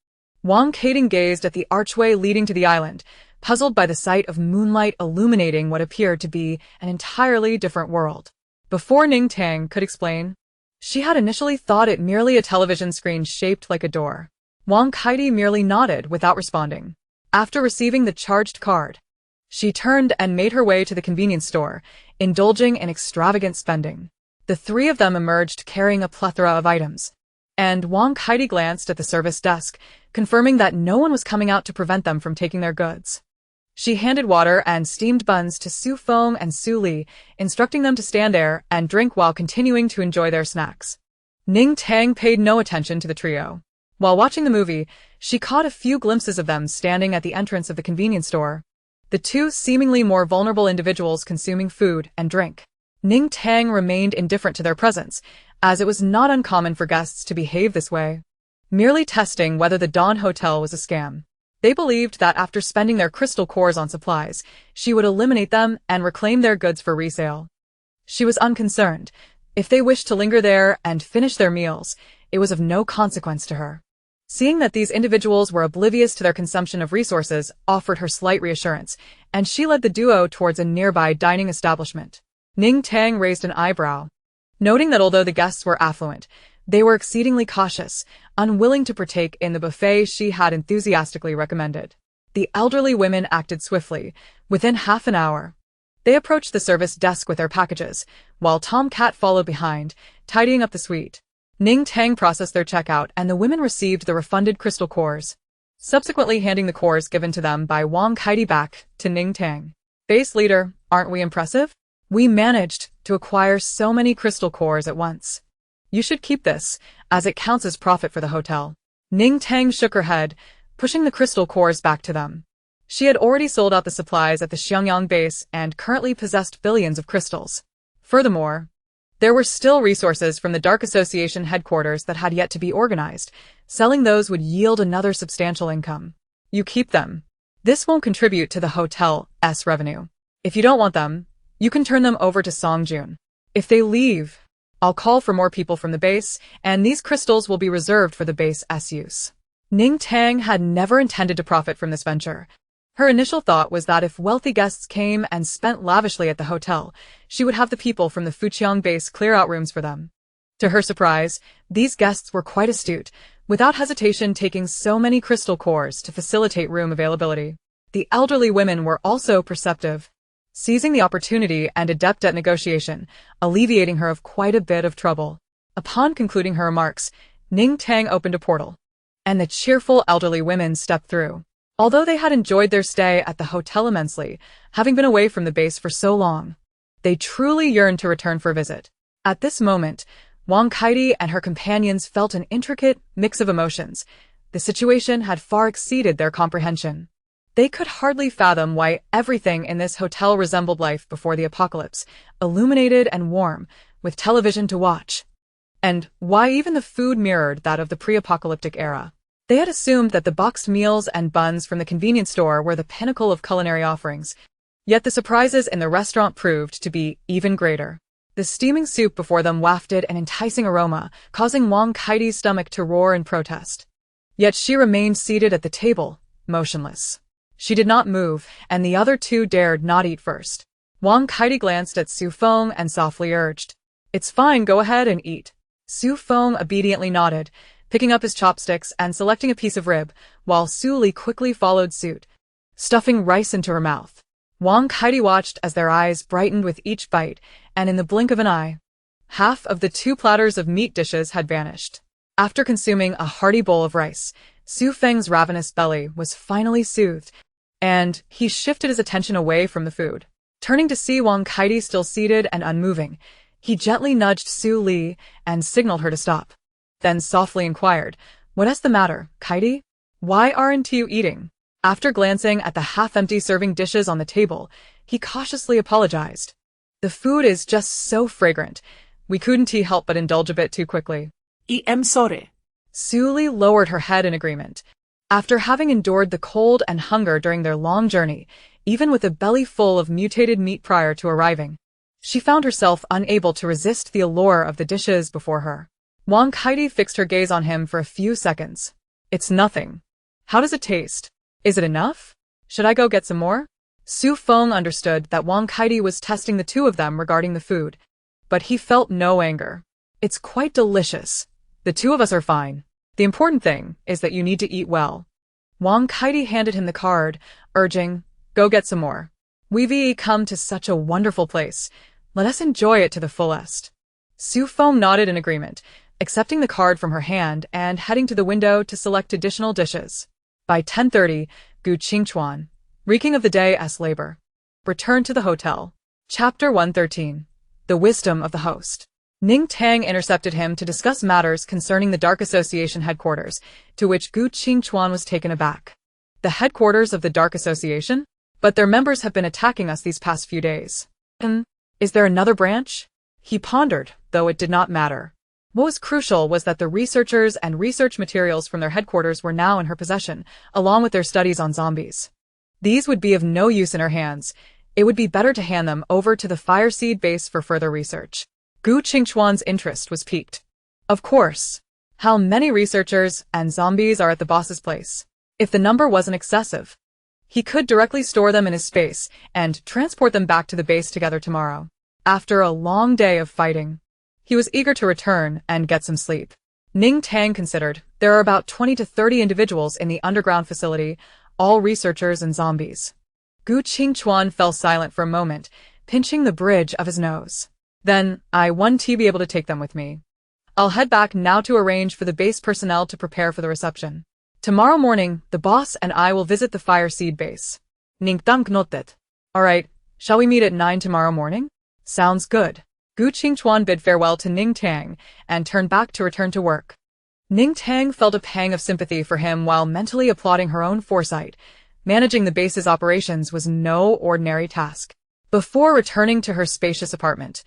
Xiangyang gazed at the archway leading to the island, puzzled by the sight of moonlight illuminating what appeared to be an entirely different world. Before Ning Tang could explain, she had initially thought it merely a television screen shaped like a door. Xiangyang merely nodded without responding. After receiving the charged card, she turned and made her way to the convenience store, indulging in extravagant spending. The three of them emerged carrying a plethora of items, and Xiangyang glanced at the service desk, confirming that no one was coming out to prevent them from taking their goods. She handed water and steamed buns to Su Feng and Su Li, instructing them to stand there and drink while continuing to enjoy their snacks. Ning Tang paid no attention to the trio. While watching the movie, she caught a few glimpses of them standing at the entrance of the convenience store, the two seemingly more vulnerable individuals consuming food and drink. Ning Tang remained indifferent to their presence, as it was not uncommon for guests to behave this way, merely testing whether the Dawn Hotel was a scam. They believed that after spending their crystal cores on supplies, she would eliminate them and reclaim their goods for resale. She was unconcerned. If they wished to linger there and finish their meals, it was of no consequence to her. Seeing that these individuals were oblivious to their consumption of resources offered her slight reassurance, and she led the duo towards a nearby dining establishment. Ning Tang raised an eyebrow, noting that although the guests were affluent, they were exceedingly cautious, unwilling to partake in the buffet she had enthusiastically recommended. The elderly women acted swiftly. Within half an hour, they approached the service desk with their packages, while Tom Cat followed behind, tidying up the suite. Ning Tang processed their checkout and the women received the refunded crystal cores, subsequently handing the cores given to them by Xiangyang back to Ning Tang. "Base leader, aren't we impressive? We managed to acquire so many crystal cores at once. You should keep this, as it counts as profit for the hotel. Ning Tang shook her head, pushing the crystal cores back to them. She had already sold out the supplies at the Xiangyang base and currently possessed billions of crystals. Furthermore, there were still resources from the Dark Association headquarters that had yet to be organized. Selling those would yield another substantial income. You keep them. This won't contribute to the hotel's revenue. If you don't want them, you can turn them over to Songjun. If they leave, I'll call for more people from the base, and these crystals will be reserved for the base's use. Ning Tang had never intended to profit from this venture. Her initial thought was that if wealthy guests came and spent lavishly at the hotel, she would have the people from the Fujian base clear out rooms for them. To her surprise, these guests were quite astute, without hesitation taking so many crystal cores to facilitate room availability. The elderly women were also perceptive, seizing the opportunity and adept at negotiation, alleviating her of quite a bit of trouble. Upon concluding her remarks, Ning Tang opened a portal, and the cheerful elderly women stepped through. Although they had enjoyed their stay at the hotel immensely, having been away from the base for so long, they truly yearned to return for a visit. At this moment, Wang Kaidi and her companions felt an intricate mix of emotions. The situation had far exceeded their comprehension. They could hardly fathom why everything in this hotel resembled life before the apocalypse, illuminated and warm, with television to watch, and why even the food mirrored that of the pre-apocalyptic era. They had assumed that the boxed meals and buns from the convenience store were the pinnacle of culinary offerings, yet the surprises in the restaurant proved to be even greater. The steaming soup before them wafted an enticing aroma, causing Wang Kaidi's stomach to roar in protest. Yet she remained seated at the table, motionless. She did not move, and the other two dared not eat first. Wang Kaidi glanced at Su Feng and softly urged, "It's fine, go ahead and eat." Su Feng obediently nodded, picking up his chopsticks and selecting a piece of rib, while Su Li quickly followed suit, stuffing rice into her mouth. Wang Kaidi watched as their eyes brightened with each bite, and in the blink of an eye, half of the 2 platters of meat dishes had vanished. After consuming a hearty bowl of rice, Su Feng's ravenous belly was finally soothed, and he shifted his attention away from the food. Turning to see Wang Kaidi still seated and unmoving, he gently nudged Su Li and signaled her to stop. Then softly inquired, "What's the matter, Kaidi? Why aren't you eating?" After glancing at the half-empty serving dishes on the table, he cautiously apologized. "The food is just so fragrant. We couldn't help but indulge a bit too quickly." I'm sorry. Su Li lowered her head in agreement. After having endured the cold and hunger during their long journey, even with a belly full of mutated meat prior to arriving, she found herself unable to resist the allure of the dishes before her. Wang Kaidi fixed her gaze on him for a few seconds. "It's nothing. How does it taste? Is it enough? Should I go get some more?" Su Feng understood that Wang Kaidi was testing the two of them regarding the food, but he felt no anger. "It's quite delicious. The two of us are fine. The important thing is that you need to eat well." Wang Kaidi handed him the card, urging, "Go get some more. We've come to such a wonderful place. Let us enjoy it to the fullest." Su Feng nodded in agreement, accepting the card from her hand and heading to the window to select additional dishes. By 10:30, Gu Qingchuan, reeking of the day's labor, returned to the hotel. Chapter 113. The Wisdom of the Host. Ning Tang intercepted him to discuss matters concerning the Dark Association headquarters, to which Gu Qingchuan was taken aback. "The headquarters of the Dark Association? But their members have been attacking us these past few days. Is there another branch?" He pondered, though it did not matter. What was crucial was that the researchers and research materials from their headquarters were now in her possession, along with their studies on zombies. These would be of no use in her hands. It would be better to hand them over to the Fireseed base for further research. Gu Qingchuan's interest was piqued. Of course. How many researchers and zombies are at the boss's place? If the number wasn't excessive, he could directly store them in his space and transport them back to the base together tomorrow. After a long day of fighting, he was eager to return and get some sleep. Ning Tang considered there are about 20 to 30 individuals in the underground facility, all researchers and zombies. Gu Qingchuan fell silent for a moment, pinching the bridge of his nose. "Then, I want to be able to take them with me. I'll head back now to arrange for the base personnel to prepare for the reception. Tomorrow morning, the boss and I will visit the Fireseed base." Ning Tang nodded. "All right, shall we meet at 9 tomorrow morning?" "Sounds good." Gu Qingchuan bid farewell to Ning Tang and turned back to return to work. Ning Tang felt a pang of sympathy for him while mentally applauding her own foresight. Managing the base's operations was no ordinary task. Before returning to her spacious apartment,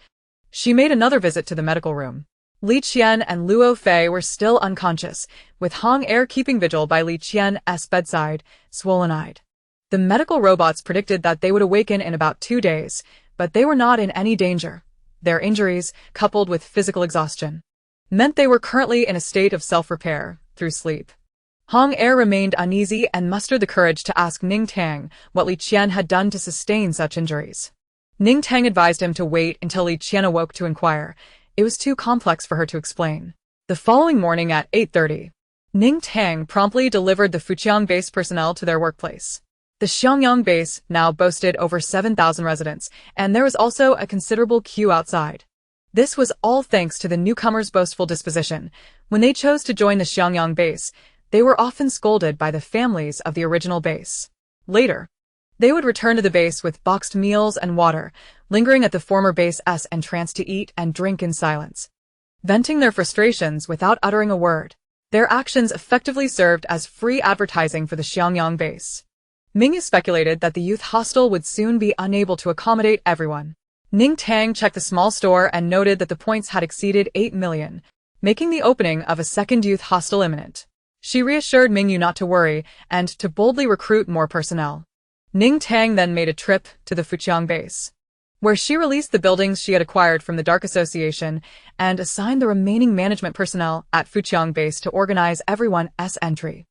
she made another visit to the medical room. Li Qian and Luo Fei were still unconscious, with Hong Er keeping vigil by Li Qian's bedside, swollen-eyed. The medical robots predicted that they would awaken in about 2 days, but they were not in any danger. Their injuries, coupled with physical exhaustion, meant they were currently in a state of self-repair through sleep. Hong Er remained uneasy and mustered the courage to ask Ning Tang what Li Qian had done to sustain such injuries. Ning Tang advised him to wait until Li Qian awoke to inquire. It was too complex for her to explain. The following morning at 8:30, Ning Tang promptly delivered the Fujian base personnel to their workplace. The Xiangyang base now boasted over 7,000 residents, and there was also a considerable queue outside. This was all thanks to the newcomers' boastful disposition. When they chose to join the Xiangyang base, they were often scolded by the families of the original base. Later, they would return to the base with boxed meals and water, lingering at the former base's entrance to eat and drink in silence, venting their frustrations without uttering a word. Their actions effectively served as free advertising for the Xiangyang base. Ming speculated that the youth hostel would soon be unable to accommodate everyone. Ning Tang checked the small store and noted that the points had exceeded 8 million, making the opening of a second youth hostel imminent. She reassured Mingyu not to worry and to boldly recruit more personnel. Ning Tang then made a trip to the Fujian base, where she released the buildings she had acquired from the Dark Association and assigned the remaining management personnel at Fujian base to organize everyone's entry,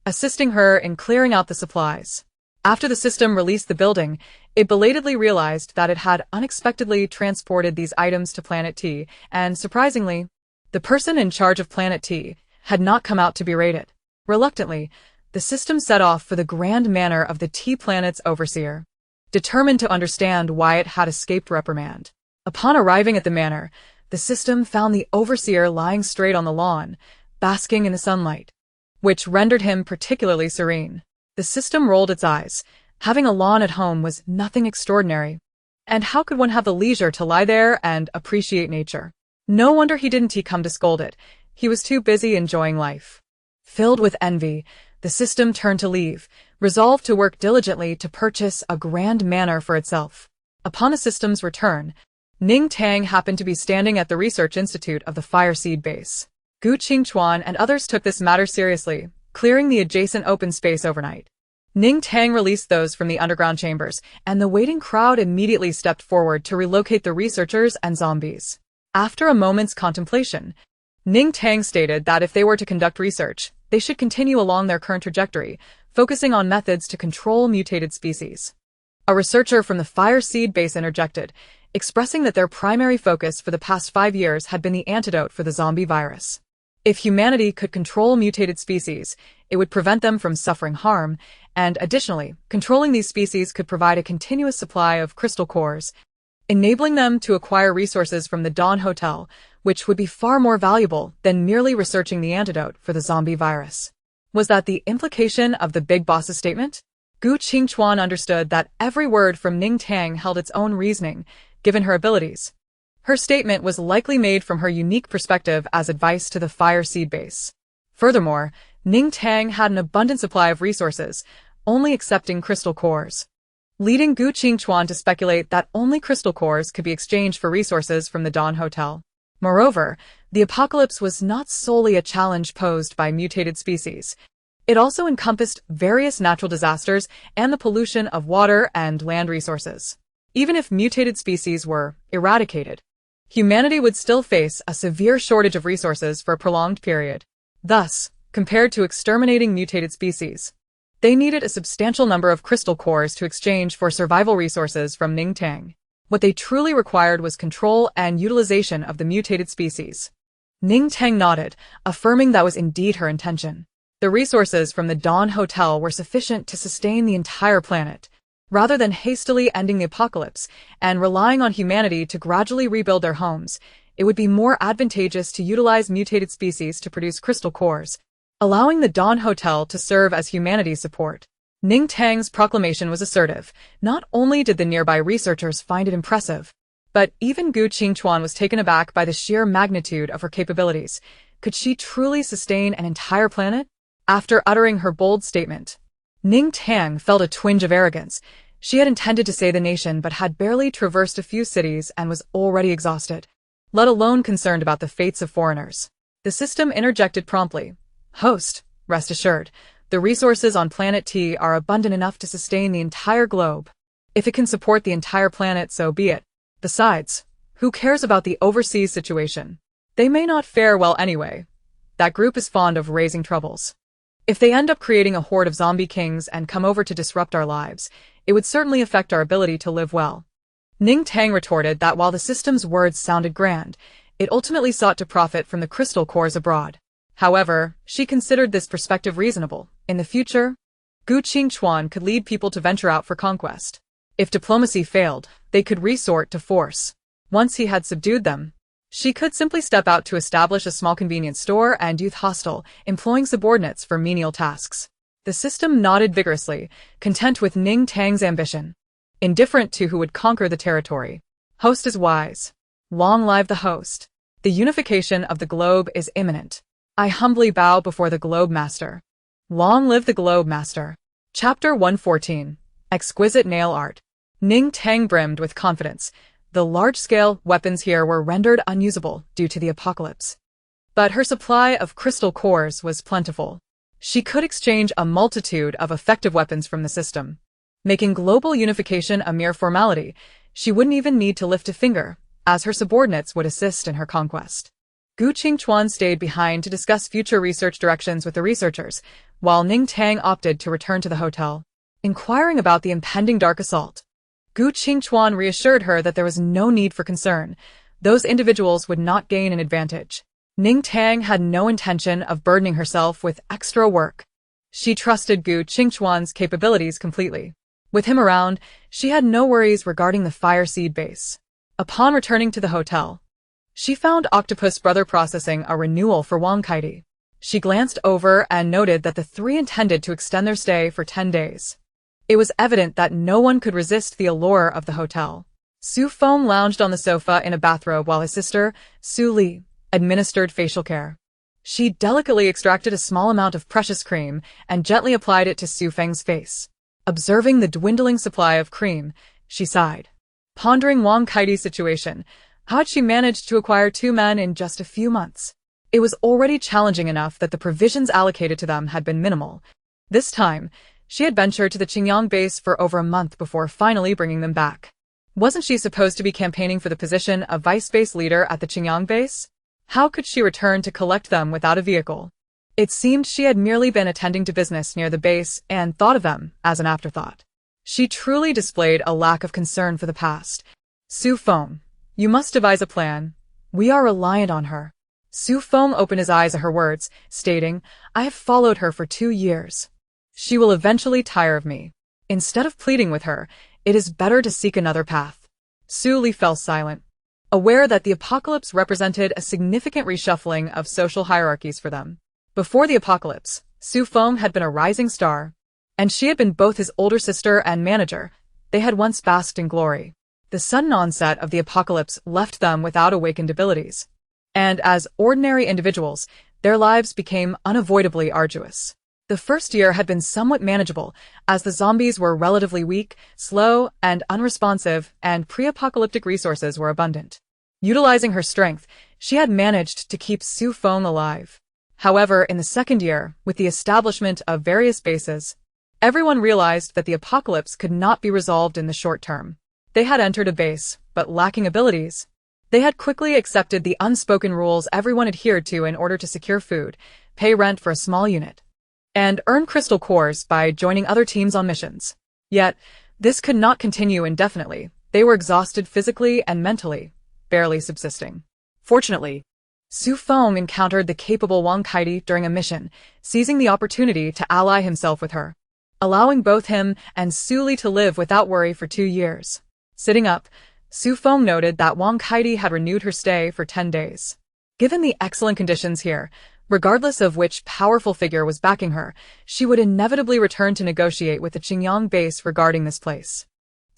assisting her in clearing out the supplies. After the system released the building, it belatedly realized that it had unexpectedly transported these items to Planet T, and surprisingly, the person in charge of Planet T had not come out to be raided. Reluctantly, the system set off for the Grand Manor of the T planet's overseer, determined to understand why it had escaped reprimand. Upon arriving at the manor, the system found the overseer lying straight on the lawn, basking in the sunlight, which rendered him particularly serene. The system rolled its eyes. Having a lawn at home was nothing extraordinary. And how could one have the leisure to lie there and appreciate nature? No wonder he didn't come to scold it. He was too busy enjoying life. Filled with envy, the system turned to leave, resolved to work diligently to purchase a grand manor for itself. Upon the system's return, Ning Tang happened to be standing at the research institute of the Fire Seed base. Gu Qingchuan and others took this matter seriously, clearing the adjacent open space overnight. Ning Tang released those from the underground chambers, and the waiting crowd immediately stepped forward to relocate the researchers and zombies. After a moment's contemplation, Ning Tang stated that if they were to conduct research, they should continue along their current trajectory, focusing on methods to control mutated species. A researcher from the Fire Seed base interjected, expressing that their primary focus for the past 5 years had been the antidote for the zombie virus. If humanity could control mutated species, it would prevent them from suffering harm, and additionally, controlling these species could provide a continuous supply of crystal cores, enabling them to acquire resources from the Dawn Hotel, which would be far more valuable than merely researching the antidote for the zombie virus. Was that the implication of the big boss's statement? Gu Qingchuan understood that every word from Ning Tang held its own reasoning, given her abilities. Her statement was likely made from her unique perspective as advice to the Fire Seed base. Furthermore, Ning Tang had an abundant supply of resources, only accepting crystal cores, leading Gu Qingchuan to speculate that only crystal cores could be exchanged for resources from the Dawn Hotel. Moreover, the apocalypse was not solely a challenge posed by mutated species. It also encompassed various natural disasters and the pollution of water and land resources. Even if mutated species were eradicated, humanity would still face a severe shortage of resources for a prolonged period. Thus, compared to exterminating mutated species, they needed a substantial number of crystal cores to exchange for survival resources from Ning Tang. What they truly required was control and utilization of the mutated species. Ning Tang nodded, affirming that was indeed her intention. The resources from the Dawn Hotel were sufficient to sustain the entire planet. Rather than hastily ending the apocalypse and relying on humanity to gradually rebuild their homes, it would be more advantageous to utilize mutated species to produce crystal cores, allowing the Dawn Hotel to serve as humanity's support. Ning Tang's proclamation was assertive. Not only did the nearby researchers find it impressive, But even Gu Qingchuan was taken aback by the sheer magnitude of her capabilities. Could she truly sustain an entire planet? After uttering her bold statement, Ning Tang felt a twinge of arrogance. She had intended to save the nation but had barely traversed a few cities and was already exhausted, let alone concerned about the fates of foreigners. The system interjected promptly. Host, rest assured, the resources on Planet T are abundant enough to sustain the entire globe. If it can support the entire planet, so be it. Besides, who cares about the overseas situation? They may not fare well anyway. That group is fond of raising troubles. If they end up creating a horde of zombie kings and come over to disrupt our lives, it would certainly affect our ability to live well. Ning Tang retorted that while the system's words sounded grand, it ultimately sought to profit from the crystal cores abroad. However, she considered this perspective reasonable. In the future, Gu Qingchuan could lead people to venture out for conquest. If diplomacy failed, they could resort to force. Once he had subdued them, she could simply step out to establish a small convenience store and youth hostel, employing subordinates for menial tasks. The system nodded vigorously, content with Ning Tang's ambition. Indifferent to who would conquer the territory. Host is wise. Long live the host. The unification of the globe is imminent. I humbly bow before the Globe Master. Long live the Globe Master. Chapter 114. Exquisite Nail Art. Ning Tang brimmed with confidence. The large-scale weapons here were rendered unusable due to the apocalypse. But her supply of crystal cores was plentiful. She could exchange a multitude of effective weapons from the system. Making global unification a mere formality, she wouldn't even need to lift a finger, as her subordinates would assist in her conquest. Gu Qingchuan stayed behind to discuss future research directions with the researchers, while Ning Tang opted to return to the hotel. Inquiring about the impending dark assault, Gu Qingchuan reassured her that there was no need for concern. Those individuals would not gain an advantage. Ning Tang had no intention of burdening herself with extra work. She trusted Gu Qingchuan's capabilities completely. With him around, she had no worries regarding the Fire Seed base. Upon returning to the hotel, she found Octopus Brother processing a renewal for Wang Kaidi. She glanced over and noted that the three intended to extend their stay for 10 days. It was evident that no one could resist the allure of the hotel. Su Feng lounged on the sofa in a bathrobe while his sister, Su Li, administered facial care. She delicately extracted a small amount of precious cream and gently applied it to Su Feng's face. Observing the dwindling supply of cream, she sighed. Pondering Wang Kaidi's situation, how had she managed to acquire 2 men in just a few months? It was already challenging enough that the provisions allocated to them had been minimal. This time, she had ventured to the Xiangyang base for over a month before finally bringing them back. Wasn't she supposed to be campaigning for the position of vice base leader at the Xiangyang base? How could she return to collect them without a vehicle? It seemed she had merely been attending to business near the base and thought of them as an afterthought. She truly displayed a lack of concern for the past. Su Feng, you must devise a plan. We are reliant on her. Su Feng opened his eyes at her words, stating, I have followed her for 2 years. She will eventually tire of me. Instead of pleading with her, it is better to seek another path. Su Li fell silent, aware that the apocalypse represented a significant reshuffling of social hierarchies for them. Before the apocalypse, Su Feng had been a rising star, and she had been both his older sister and manager. They had once basked in glory. The sudden onset of the apocalypse left them without awakened abilities, and as ordinary individuals, their lives became unavoidably arduous. The first year had been somewhat manageable, as the zombies were relatively weak, slow, and unresponsive, and pre-apocalyptic resources were abundant. Utilizing her strength, she had managed to keep Su Feng alive. However, in the second year, with the establishment of various bases, everyone realized that the apocalypse could not be resolved in the short term. They had entered a base, but lacking abilities. They had quickly accepted the unspoken rules everyone adhered to in order to secure food, pay rent for a small unit, and earn crystal cores by joining other teams on missions. Yet, this could not continue indefinitely. They were exhausted physically and mentally, barely subsisting. Fortunately, Su Feng encountered the capable Wang Kaidi during a mission, seizing the opportunity to ally himself with her, allowing both him and Su Li to live without worry for 2 years. Sitting up, Su Feng noted that Wang Kaidi had renewed her stay for 10 days. Given the excellent conditions here, regardless of which powerful figure was backing her, she would inevitably return to negotiate with the Xiangyang base regarding this place.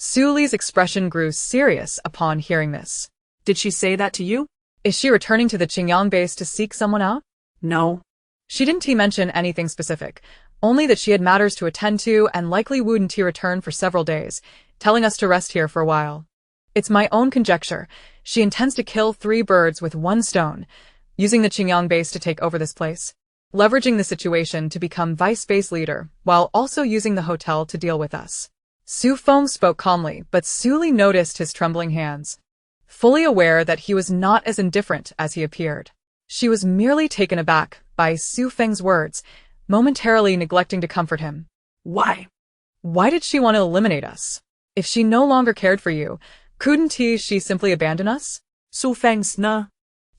Su Li's expression grew serious upon hearing this. Did she say that to you? Is she returning to the Xiangyang base to seek someone out? No. She didn't mention anything specific, only that she had matters to attend to and likely wouldn't return for several days, telling us to rest here for a while. It's my own conjecture. She intends to kill 3 birds with 1 stone, using the Xiangyang base to take over this place, leveraging the situation to become vice base leader, while also using the hotel to deal with us. Su Feng spoke calmly, but Su Li noticed his trembling hands. Fully aware that he was not as indifferent as he appeared. She was merely taken aback by Su Feng's words, momentarily neglecting to comfort him. Why? Why did she want to eliminate us? If she no longer cared for you, couldn't she simply abandon us? Su Feng's na.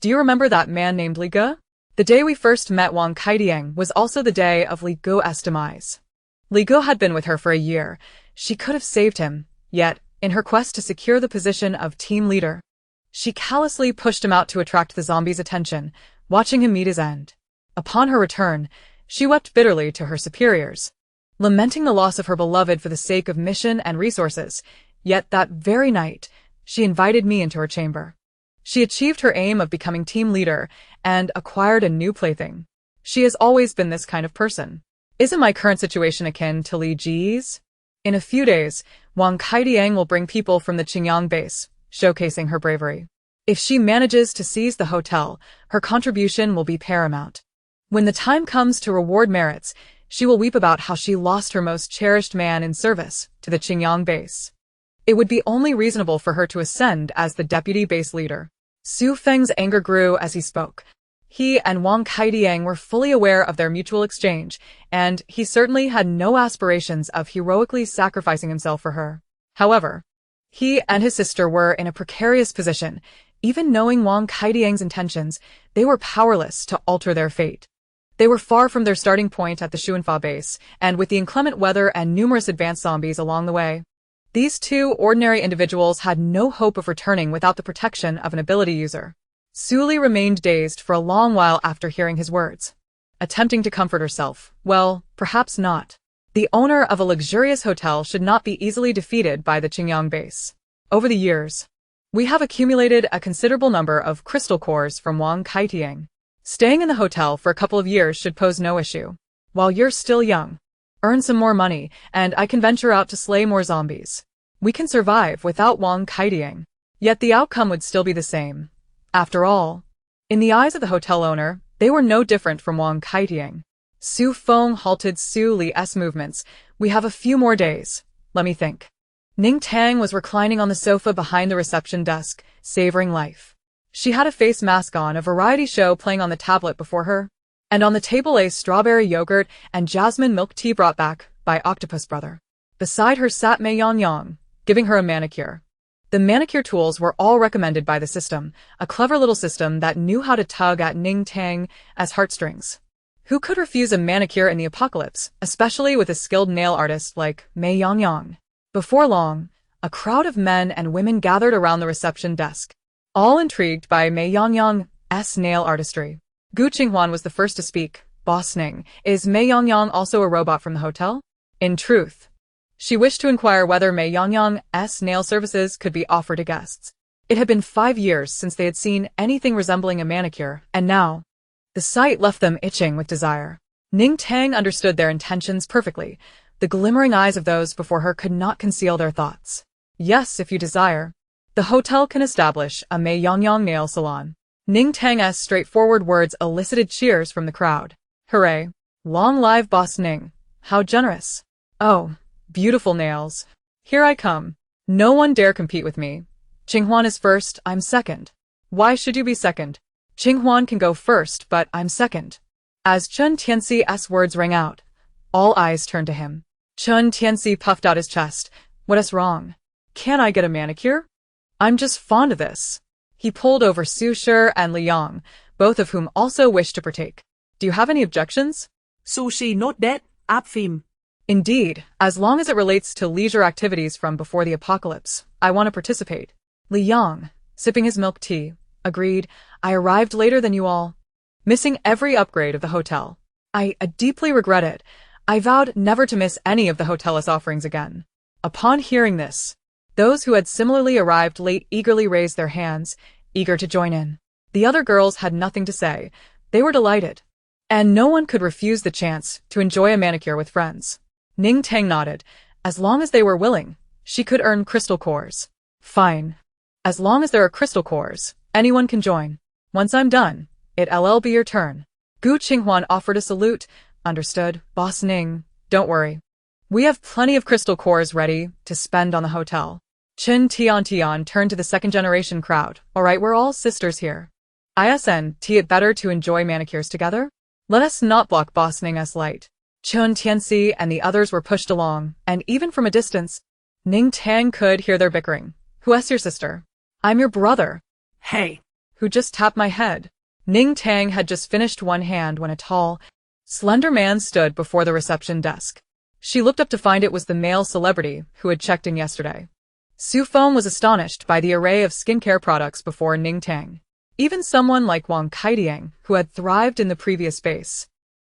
Do you remember that man named Li Ge? The day we first met Wang Kaidiang was also the day of Li Ge's demise. Li Ge had been with her for a year. She could have saved him, yet, in her quest to secure the position of team leader, she callously pushed him out to attract the zombies' attention, watching him meet his end. Upon her return, she wept bitterly to her superiors, lamenting the loss of her beloved for the sake of mission and resources. Yet that very night, she invited me into her chamber. She achieved her aim of becoming team leader and acquired a new plaything. She has always been this kind of person. Isn't my current situation akin to Li Ji's? In a few days, Wang Kaidiang will bring people from the Xiangyang base, showcasing her bravery. If she manages to seize the hotel, her contribution will be paramount. When the time comes to reward merits, she will weep about how she lost her most cherished man in service to the Xiangyang base. It would be only reasonable for her to ascend as the deputy base leader. Su Feng's anger grew as he spoke. He and Wang Kaidiang were fully aware of their mutual exchange, and he certainly had no aspirations of heroically sacrificing himself for her. However, he and his sister were in a precarious position. Even knowing Wang Kaidiang's intentions, they were powerless to alter their fate. They were far from their starting point at the Xuanfa base, and with the inclement weather and numerous advanced zombies along the way, these 2 ordinary individuals had no hope of returning without the protection of an ability user. Su Li remained dazed for a long while after hearing his words. Attempting to comfort herself, well, perhaps not. The owner of a luxurious hotel should not be easily defeated by the Xiangyang base. Over the years, we have accumulated a considerable number of crystal cores from Wang Kaidiang. Staying in the hotel for a couple of years should pose no issue. While you're still young, earn some more money, and I can venture out to slay more zombies. We can survive without Wang Kaidiang. Yet the outcome would still be the same. After all, in the eyes of the hotel owner, they were no different from Wang Kaidiang. Su Feng halted Su Li's movements. We have a few more days. Let me think. Ning Tang was reclining on the sofa behind the reception desk, savoring life. She had a face mask on, a variety show playing on the tablet before her, and on the table a strawberry yogurt and jasmine milk tea brought back by Octopus Brother. Beside her sat Xiangyang, giving her a manicure. The manicure tools were all recommended by the system, a clever little system that knew how to tug at Ning Tang as heartstrings. Who could refuse a manicure in the apocalypse, especially with a skilled nail artist like Xiangyang? Before long, a crowd of men and women gathered around the reception desk, all intrigued by Xiangyang's nail artistry. Gu Qinghuan was the first to speak. Boss Ning, is Xiangyang also a robot from the hotel? In truth, she wished to inquire whether Xiangyang's nail services could be offered to guests. It had been 5 years since they had seen anything resembling a manicure, and now, the sight left them itching with desire. Ning Tang understood their intentions perfectly. The glimmering eyes of those before her could not conceal their thoughts. Yes, if you desire. The hotel can establish a Xiangyang nail salon. Ning Tang's straightforward words elicited cheers from the crowd. Hooray! Long live Boss Ning. How generous. Oh, beautiful nails. Here I come. No one dare compete with me. Qinghuan is first, I'm second. Why should you be second? Qinghuan can go first, but I'm second. As Chun Tianxi's words rang out, all eyes turned to him. Chun Tianxi puffed out his chest. What is wrong? Can't I get a manicure? I'm just fond of this. He pulled over Su Shi and Liang, both of whom also wished to partake. Do you have any objections? Sushi not dead, áp phim. Indeed, as long as it relates to leisure activities from before the apocalypse, I want to participate. Liang, sipping his milk tea, agreed. I arrived later than you all, missing every upgrade of the hotel. I deeply regret it. I vowed never to miss any of the hotel's offerings again. Upon hearing this, Those who had similarly arrived late eagerly raised their hands, eager to join in. The other girls had nothing to say. They were delighted. And no one could refuse the chance to enjoy a manicure with friends. Ning Tang nodded. As long as they were willing, she could earn crystal cores. Fine. As long as there are crystal cores, anyone can join. Once I'm done, it'll be your turn. Gu Qinghuan offered a salute. Understood, Boss Ning. Don't worry. We have plenty of crystal cores ready to spend on the hotel. Chen Tian turned to the second-generation crowd. All right, we're all sisters here. It better to enjoy manicures together? Let us not block Boss Ning's light. Chen Tianxi and the others were pushed along, and even from a distance, Ning Tang could hear their bickering. Who's your sister? I'm your brother. Hey. Who just tapped my head? Ning Tang had just finished one hand when a tall, slender man stood before the reception desk. She looked up to find it was the male celebrity who had checked in yesterday. Su Feng was astonished by the array of skincare products before Ning Tang. Even someone like Wang Kaidiang, who had thrived in the previous space,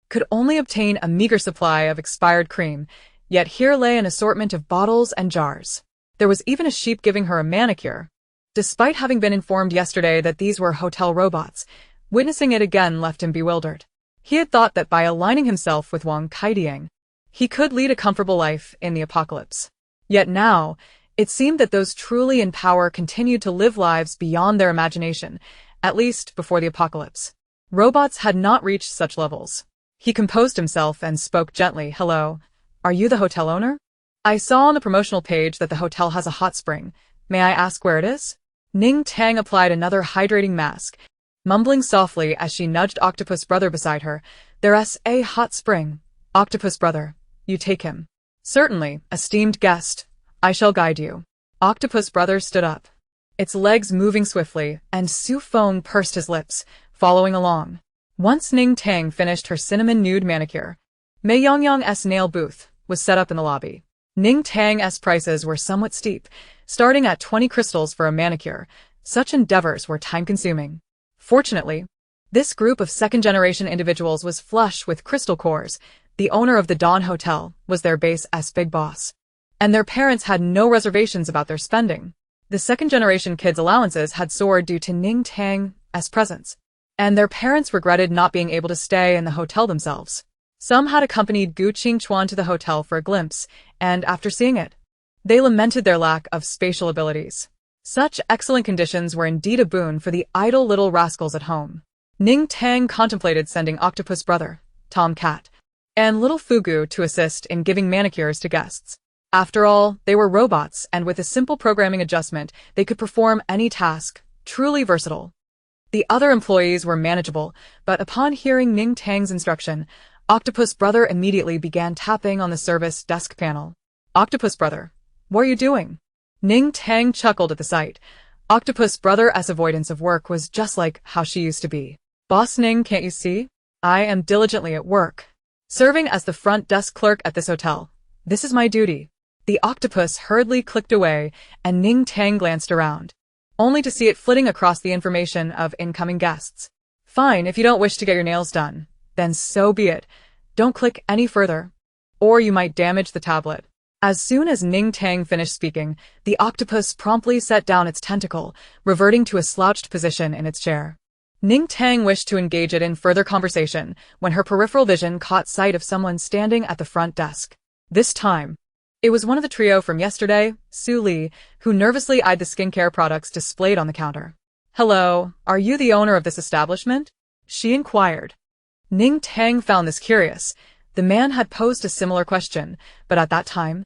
could only obtain a meager supply of expired cream, yet here lay an assortment of bottles and jars. There was even a sheep giving her a manicure. Despite having been informed yesterday that these were hotel robots, witnessing it again left him bewildered. He had thought that by aligning himself with Wang Kaidiang, he could lead a comfortable life in the apocalypse. Yet now, it seemed that those truly in power continued to live lives beyond their imagination, at least before the apocalypse. Robots had not reached such levels. He composed himself and spoke gently. Hello, are you the hotel owner? I saw on the promotional page that the hotel has a hot spring. May I ask where it is? Ning Tang applied another hydrating mask, mumbling softly as she nudged Octopus Brother beside her. There's a hot spring. Octopus Brother, you take him. Certainly, esteemed guest. I shall guide you. Octopus Brother stood up, its legs moving swiftly, and Su Feng pursed his lips, following along. Once Ning Tang finished her cinnamon nude manicure, Xiangyang's nail booth was set up in the lobby. Ning Tang's prices were somewhat steep, starting at 20 crystals for a manicure. Such endeavors were time-consuming. Fortunately, this group of second-generation individuals was flush with crystal cores. The owner of the Dawn Hotel was their base's big boss, and their parents had no reservations about their spending. The second-generation kids' allowances had soared due to Ning Tang's presence, and their parents regretted not being able to stay in the hotel themselves. Some had accompanied Gu Qingchuan to the hotel for a glimpse, and after seeing it, they lamented their lack of spatial abilities. Such excellent conditions were indeed a boon for the idle little rascals at home. Ning Tang contemplated sending Octopus Brother, Tomcat, and Little Fugu to assist in giving manicures to guests. After all, they were robots, and with a simple programming adjustment, they could perform any task, truly versatile. The other employees were manageable, but upon hearing Ning Tang's instruction, Octopus Brother immediately began tapping on the service desk panel. Octopus Brother, what are you doing? Ning Tang chuckled at the sight. Octopus Brother's avoidance of work was just like how she used to be. Boss Ning, can't you see? I am diligently at work, serving as the front desk clerk at this hotel. This is my duty. The octopus hurriedly clicked away, and Ning Tang glanced around, only to see it flitting across the information of incoming guests. Fine, if you don't wish to get your nails done, then so be it. Don't click any further, or you might damage the tablet. As soon as Ning Tang finished speaking, the octopus promptly set down its tentacle, reverting to a slouched position in its chair. Ning Tang wished to engage it in further conversation when her peripheral vision caught sight of someone standing at the front desk. This time, it was one of the trio from yesterday, Su Li, who nervously eyed the skincare products displayed on the counter. Hello, are you the owner of this establishment? She inquired. Ning Tang found this curious. The man had posed a similar question, but at that time,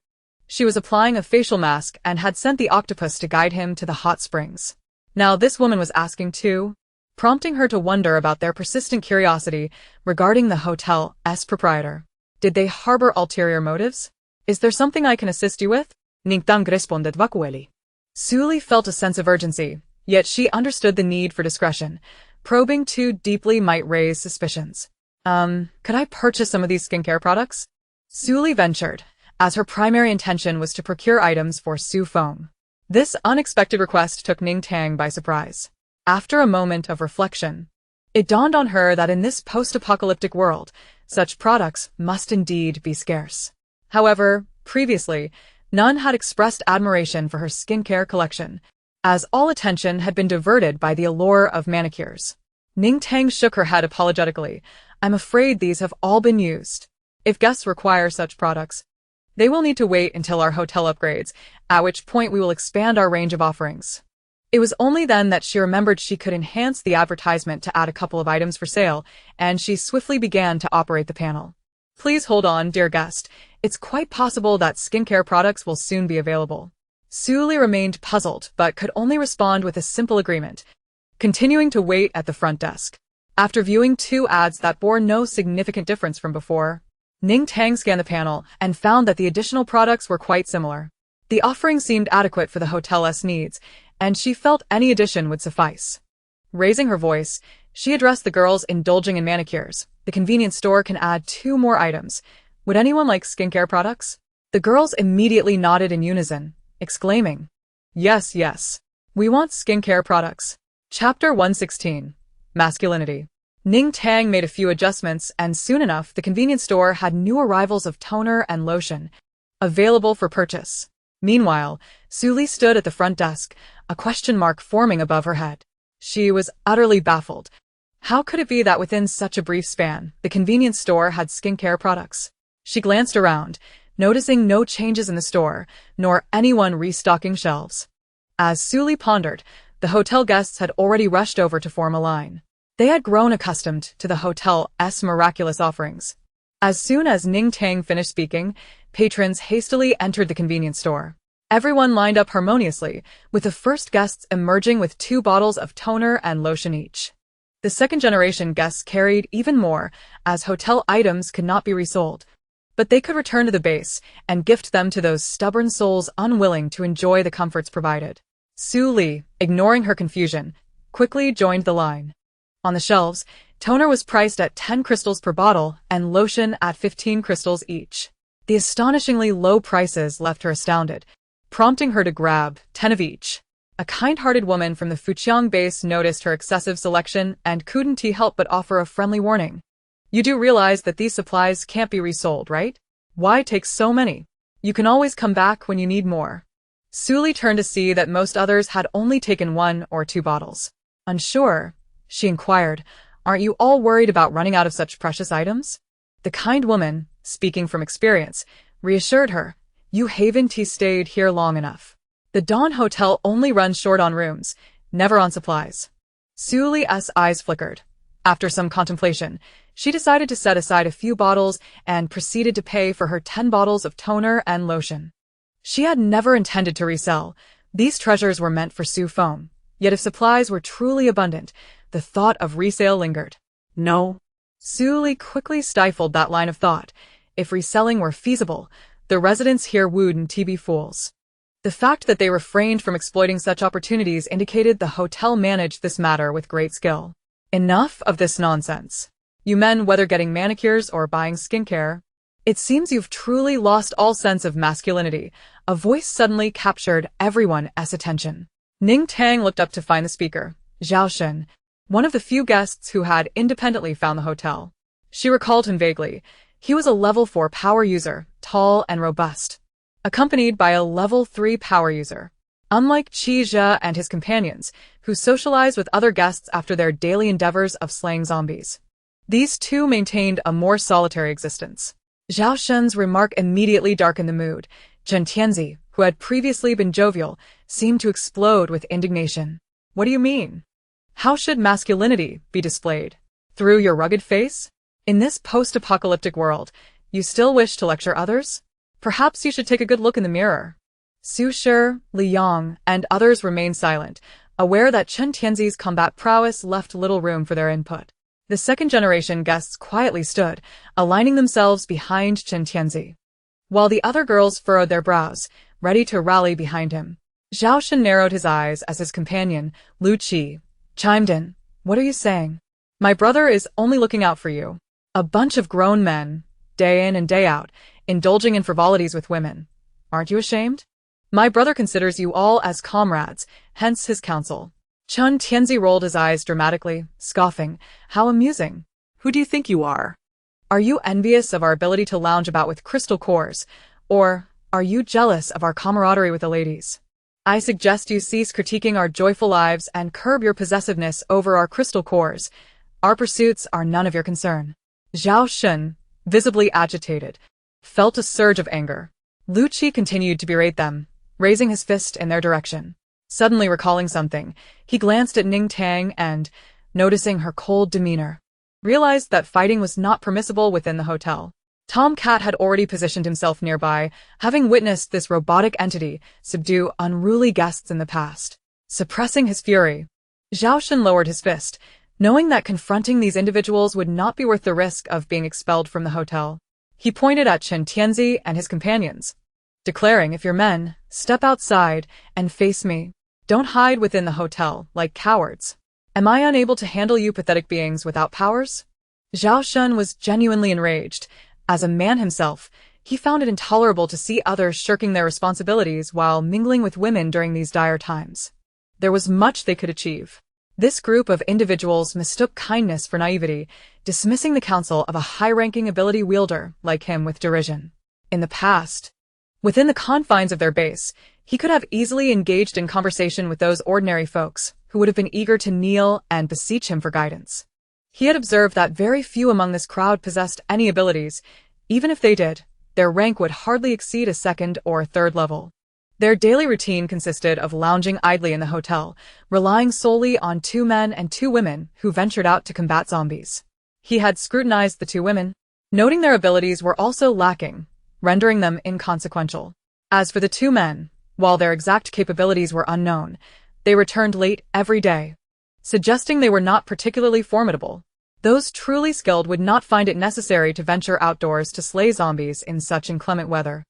she was applying a facial mask and had sent the octopus to guide him to the hot springs. Now this woman was asking too, prompting her to wonder about their persistent curiosity regarding the hotel's proprietor. Did they harbor ulterior motives? Is there something I can assist you with? Ning Tang responded vacuely. Su Li felt a sense of urgency, yet she understood the need for discretion. Probing too deeply might raise suspicions. Could I purchase some of these skincare products? Su Li ventured, as her primary intention was to procure items for Su Feng. This unexpected request took Ning Tang by surprise. After a moment of reflection, it dawned on her that in this post-apocalyptic world, such products must indeed be scarce. However, previously, None had expressed admiration for her skincare collection, as all attention had been diverted by the allure of manicures. Ning Tang shook her head apologetically. I'm afraid these have all been used. If guests require such products, they will need to wait until our hotel upgrades, at which point we will expand our range of offerings. It was only then that she remembered she could enhance the advertisement to add a couple of items for sale, and she swiftly began to operate the panel. Please hold on, dear guest. It's quite possible that skincare products will soon be available. Suli remained puzzled, but could only respond with a simple agreement, continuing to wait at the front desk. After viewing 2 ads that bore no significant difference from before, Ning Tang scanned the panel and found that the additional products were quite similar. The offering seemed adequate for the hotel's needs, and she felt any addition would suffice. Raising her voice, she addressed the girls indulging in manicures. The convenience store can add 2 more items. Would anyone like skincare products? The girls immediately nodded in unison, exclaiming, Yes, yes. We want skincare products. Chapter 116. Masculinity. Ning Tang made a few adjustments, and soon enough the convenience store had new arrivals of toner and lotion, available for purchase. Meanwhile, Suli stood at the front desk, a question mark forming above her head. She was utterly baffled. How could it be that within such a brief span, the convenience store had skincare products? She glanced around, noticing no changes in the store, nor anyone restocking shelves. As Suli pondered, the hotel guests had already rushed over to form a line. They had grown accustomed to the hotel's miraculous offerings. As soon as Ning Tang finished speaking, patrons hastily entered the convenience store. Everyone lined up harmoniously, with the first guests emerging with 2 bottles of toner and lotion each. The second-generation guests carried even more, as hotel items could not be resold, but they could return to the base and gift them to those stubborn souls unwilling to enjoy the comforts provided. Suli, ignoring her confusion, quickly joined the line. On the shelves, toner was priced at 10 crystals per bottle and lotion at 15 crystals each. The astonishingly low prices left her astounded, prompting her to grab 10 of each. A kind-hearted woman from the Fujiang base noticed her excessive selection and couldn't help but offer a friendly warning. You do realize that these supplies can't be resold, right? Why take so many? You can always come back when you need more. Suli turned to see that most others had only taken 1 or 2 bottles. Unsure, she inquired, aren't you all worried about running out of such precious items? The kind woman, speaking from experience, reassured her, you haven't stayed here long enough. The Dawn Hotel only runs short on rooms, never on supplies. Suli's eyes flickered. After some contemplation, she decided to set aside a few bottles and proceeded to pay for her 10 bottles of toner and lotion. She had never intended to resell. These treasures were meant for Su Feng. Yet if supplies were truly abundant, the thought of resale lingered. No. Suli quickly stifled that line of thought. If reselling were feasible, the residents here wouldn't be fools. The fact that they refrained from exploiting such opportunities indicated the hotel managed this matter with great skill. Enough of this nonsense. You men, whether getting manicures or buying skincare, it seems you've truly lost all sense of masculinity. A voice suddenly captured everyone's attention. Ning Tang looked up to find the speaker, Zhao Shen, one of the few guests who had independently found the hotel. She recalled him vaguely. He was a level 4 power user, tall and robust, accompanied by a level 3 power user. Unlike Qi Zhe and his companions, who socialized with other guests after their daily endeavors of slaying zombies, these 2 maintained a more solitary existence. Zhao Shen's remark immediately darkened the mood. Chen Tianzi, who had previously been jovial, seemed to explode with indignation. What do you mean? How should masculinity be displayed? Through your rugged face? In this post-apocalyptic world, you still wish to lecture others? Perhaps you should take a good look in the mirror. Su Shi, Li Yang, and others remained silent, aware that Chen Tianzi's combat prowess left little room for their input. The second-generation guests quietly stood, aligning themselves behind Chen Tianzi, while the other girls furrowed their brows, ready to rally behind him. Zhao Shen narrowed his eyes as his companion, Lu Qi, chimed in. What are you saying? My brother is only looking out for you. A bunch of grown men, day in and day out, indulging in frivolities with women. Aren't you ashamed? My brother considers you all as comrades, hence his counsel. Chen Tianzi rolled his eyes dramatically, scoffing. How amusing. Who do you think you are? Are you envious of our ability to lounge about with crystal cores? Or Are you jealous of our camaraderie with the ladies? I suggest you cease critiquing our joyful lives and curb your possessiveness over our crystal cores. Our pursuits are none of your concern. Zhao Shun, visibly agitated, felt a surge of anger. Lu Qi continued to berate them, raising his fist in their direction. Suddenly recalling something, he glanced at Ning Tang and, noticing her cold demeanor, realized that fighting was not permissible within the hotel. Tom Cat had already positioned himself nearby, having witnessed this robotic entity subdue unruly guests in the past. Suppressing his fury, Zhao Shun lowered his fist, knowing that confronting these individuals would not be worth the risk of being expelled from the hotel. He pointed at Chen Tianzi and his companions, declaring, if you're men, step outside and face me. Don't hide within the hotel like cowards. Am I unable to handle you pathetic beings without powers? Zhao Shun was genuinely enraged. As a man himself, he found it intolerable to see others shirking their responsibilities while mingling with women during these dire times. There was much they could achieve. This group of individuals mistook kindness for naivety, dismissing the counsel of a high-ranking ability wielder like him with derision. In the past, within the confines of their base, he could have easily engaged in conversation with those ordinary folks who would have been eager to kneel and beseech him for guidance. He had observed that very few among this crowd possessed any abilities. Even if they did, their rank would hardly exceed a second or third level. Their daily routine consisted of lounging idly in the hotel, relying solely on 2 men and 2 women who ventured out to combat zombies. He had scrutinized the 2 women, noting their abilities were also lacking, rendering them inconsequential. As for the 2 men, while their exact capabilities were unknown, they returned late every day, suggesting they were not particularly formidable. Those truly skilled would not find it necessary to venture outdoors to slay zombies in such inclement weather.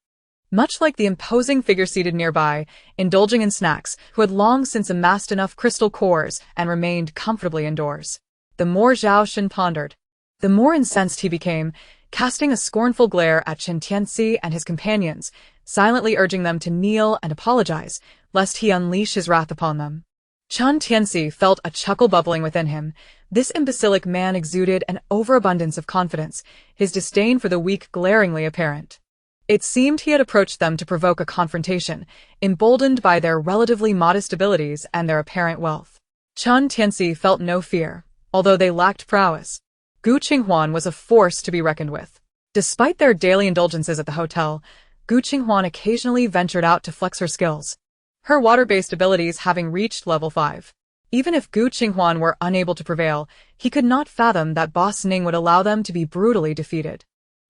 Much like the imposing figure seated nearby, indulging in snacks, who had long since amassed enough crystal cores and remained comfortably indoors. The more Zhao Shun pondered, the more incensed he became, casting a scornful glare at Chen Tianzi and his companions, silently urging them to kneel and apologize, lest he unleash his wrath upon them. Chen Tianzi felt a chuckle bubbling within him. This imbecilic man exuded an overabundance of confidence, his disdain for the weak glaringly apparent. It seemed he had approached them to provoke a confrontation, emboldened by their relatively modest abilities and their apparent wealth. Chen Tianzi felt no fear, although they lacked prowess. Gu Qinghuan was a force to be reckoned with. Despite their daily indulgences at the hotel, Gu Qinghuan occasionally ventured out to flex her skills, her water-based abilities having reached level 5. Even if Gu Qinghuan were unable to prevail, he could not fathom that Boss Ning would allow them to be brutally defeated.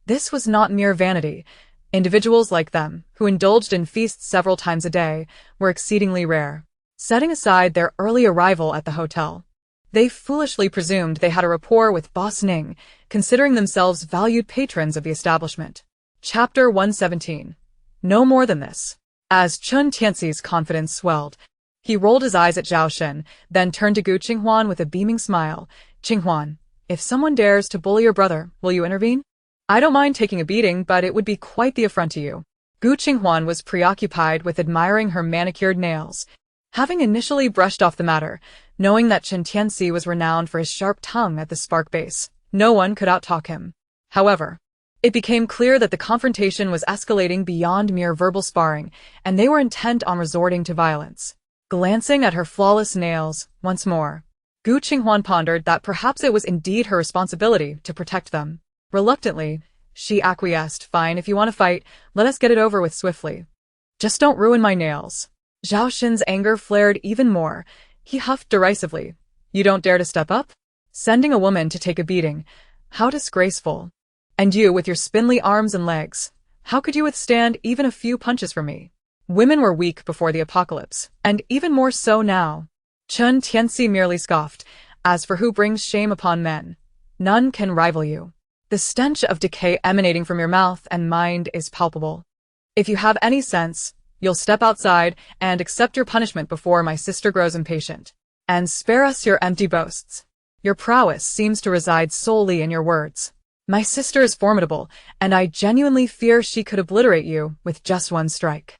This was not mere vanity. Individuals like them, who indulged in feasts several times a day, were exceedingly rare. Setting aside their early arrival at the hotel, they foolishly presumed they had a rapport with Boss Ning, considering themselves valued patrons of the establishment. Chapter 117. No more than this. As Chen Tianzi's confidence swelled, he rolled his eyes at Zhao Shun, then turned to Gu Qinghuan with a beaming smile. Qinghuan, if someone dares to bully your brother, will you intervene? I don't mind taking a beating, but it would be quite the affront to you. Gu Qinghuan was preoccupied with admiring her manicured nails, having initially brushed off the matter, knowing that Chen Tianzi was renowned for his sharp tongue at the spark base. No one could outtalk him. However, it became clear that the confrontation was escalating beyond mere verbal sparring, and they were intent on resorting to violence. Glancing at her flawless nails, once more, Gu Qinghuan pondered that perhaps it was indeed her responsibility to protect them. Reluctantly, she acquiesced. Fine, if you want to fight, let us get it over with swiftly. Just don't ruin my nails. Zhao Shun's anger flared even more. He huffed derisively. You don't dare to step up? Sending a woman to take a beating. How disgraceful. And you, with your spindly arms and legs, how could you withstand even a few punches from me? Women were weak before the apocalypse, and even more so now. Chen Tianzi merely scoffed. As for who brings shame upon men, none can rival you. The stench of decay emanating from your mouth and mind is palpable. If you have any sense, you'll step outside and accept your punishment before my sister grows impatient. And spare us your empty boasts. Your prowess seems to reside solely in your words. My sister is formidable, and I genuinely fear she could obliterate you with just one strike.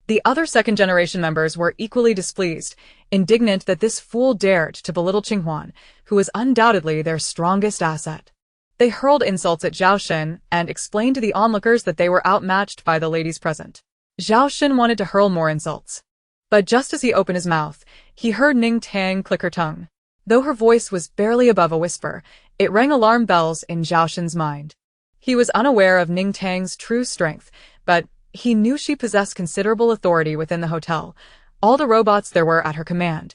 The other second-generation members were equally displeased, indignant that this fool dared to belittle Qinghuan, who was undoubtedly their strongest asset. They hurled insults at Zhao Shun and explained to the onlookers that they were outmatched by the ladies present. Zhao Shen wanted to hurl more insults. But just as he opened his mouth, he heard Ning Tang click her tongue. Though her voice was barely above a whisper, it rang alarm bells in Zhao Shen's mind. He was unaware of Ning Tang's true strength, but he knew she possessed considerable authority within the hotel, all the robots there were at her command,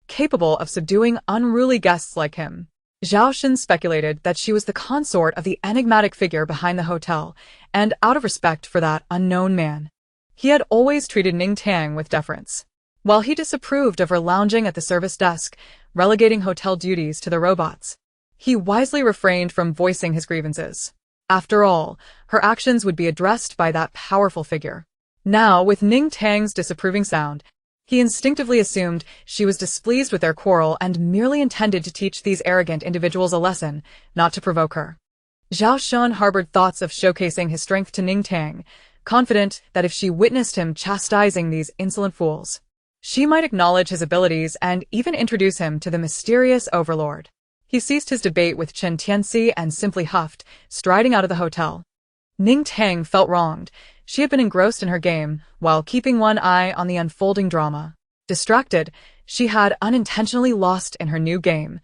capable of subduing unruly guests like him. Zhao Shen speculated that she was the consort of the enigmatic figure behind the hotel, and out of respect for that unknown man, he had always treated Ning Tang with deference. While he disapproved of her lounging at the service desk, relegating hotel duties to the robots, he wisely refrained from voicing his grievances. After all, her actions would be addressed by that powerful figure. Now, with Ning Tang's disapproving sound, he instinctively assumed she was displeased with their quarrel and merely intended to teach these arrogant individuals a lesson, not to provoke her. Zhao Shen harbored thoughts of showcasing his strength to Ning Tang, confident that if she witnessed him chastising these insolent fools, she might acknowledge his abilities and even introduce him to the mysterious overlord. He ceased his debate with Chen Tianxi and simply huffed, striding out of the hotel. Ning Tang felt wronged. She had been engrossed in her game, while keeping one eye on the unfolding drama. Distracted, she had unintentionally lost in her new game,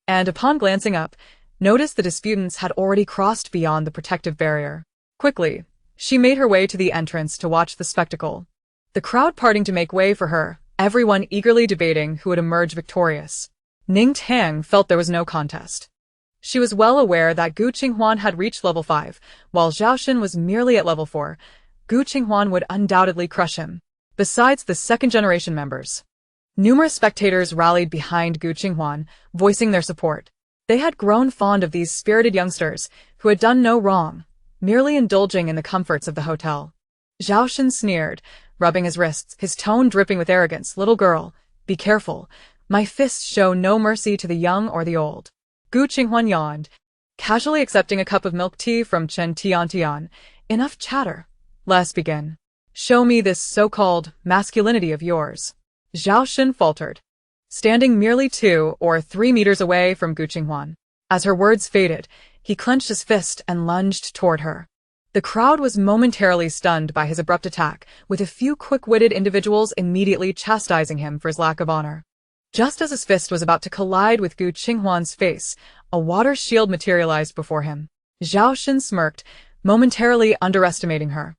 and upon glancing up, noticed the disputants had already crossed beyond the protective barrier. Quickly, she made her way to the entrance to watch the spectacle. The crowd parting to make way for her, everyone eagerly debating who would emerge victorious. Ning Tang felt there was no contest. She was well aware that Gu Qinghuan had reached level 5, while Zhao Shen was merely at level 4. Gu Qinghuan would undoubtedly crush him. Besides the second-generation members, numerous spectators rallied behind Gu Qinghuan, voicing their support. They had grown fond of these spirited youngsters, who had done no wrong, merely indulging in the comforts of the hotel. Zhao Shen sneered, rubbing his wrists, his tone dripping with arrogance. "Little girl, be careful. My fists show no mercy to the young or the old." Gu Qinghuan yawned, casually accepting a cup of milk tea from Chen Tiantian. "Enough chatter. Let's begin. Show me this so-called masculinity of yours." Zhao Shen faltered, standing merely 2 or 3 meters away from Gu Qinghuan. As her words faded, he clenched his fist and lunged toward her. The crowd was momentarily stunned by his abrupt attack, with a few quick-witted individuals immediately chastising him for his lack of honor. Just as his fist was about to collide with Gu Qinghuan's face, a water shield materialized before him. Zhao Shen smirked, momentarily underestimating her,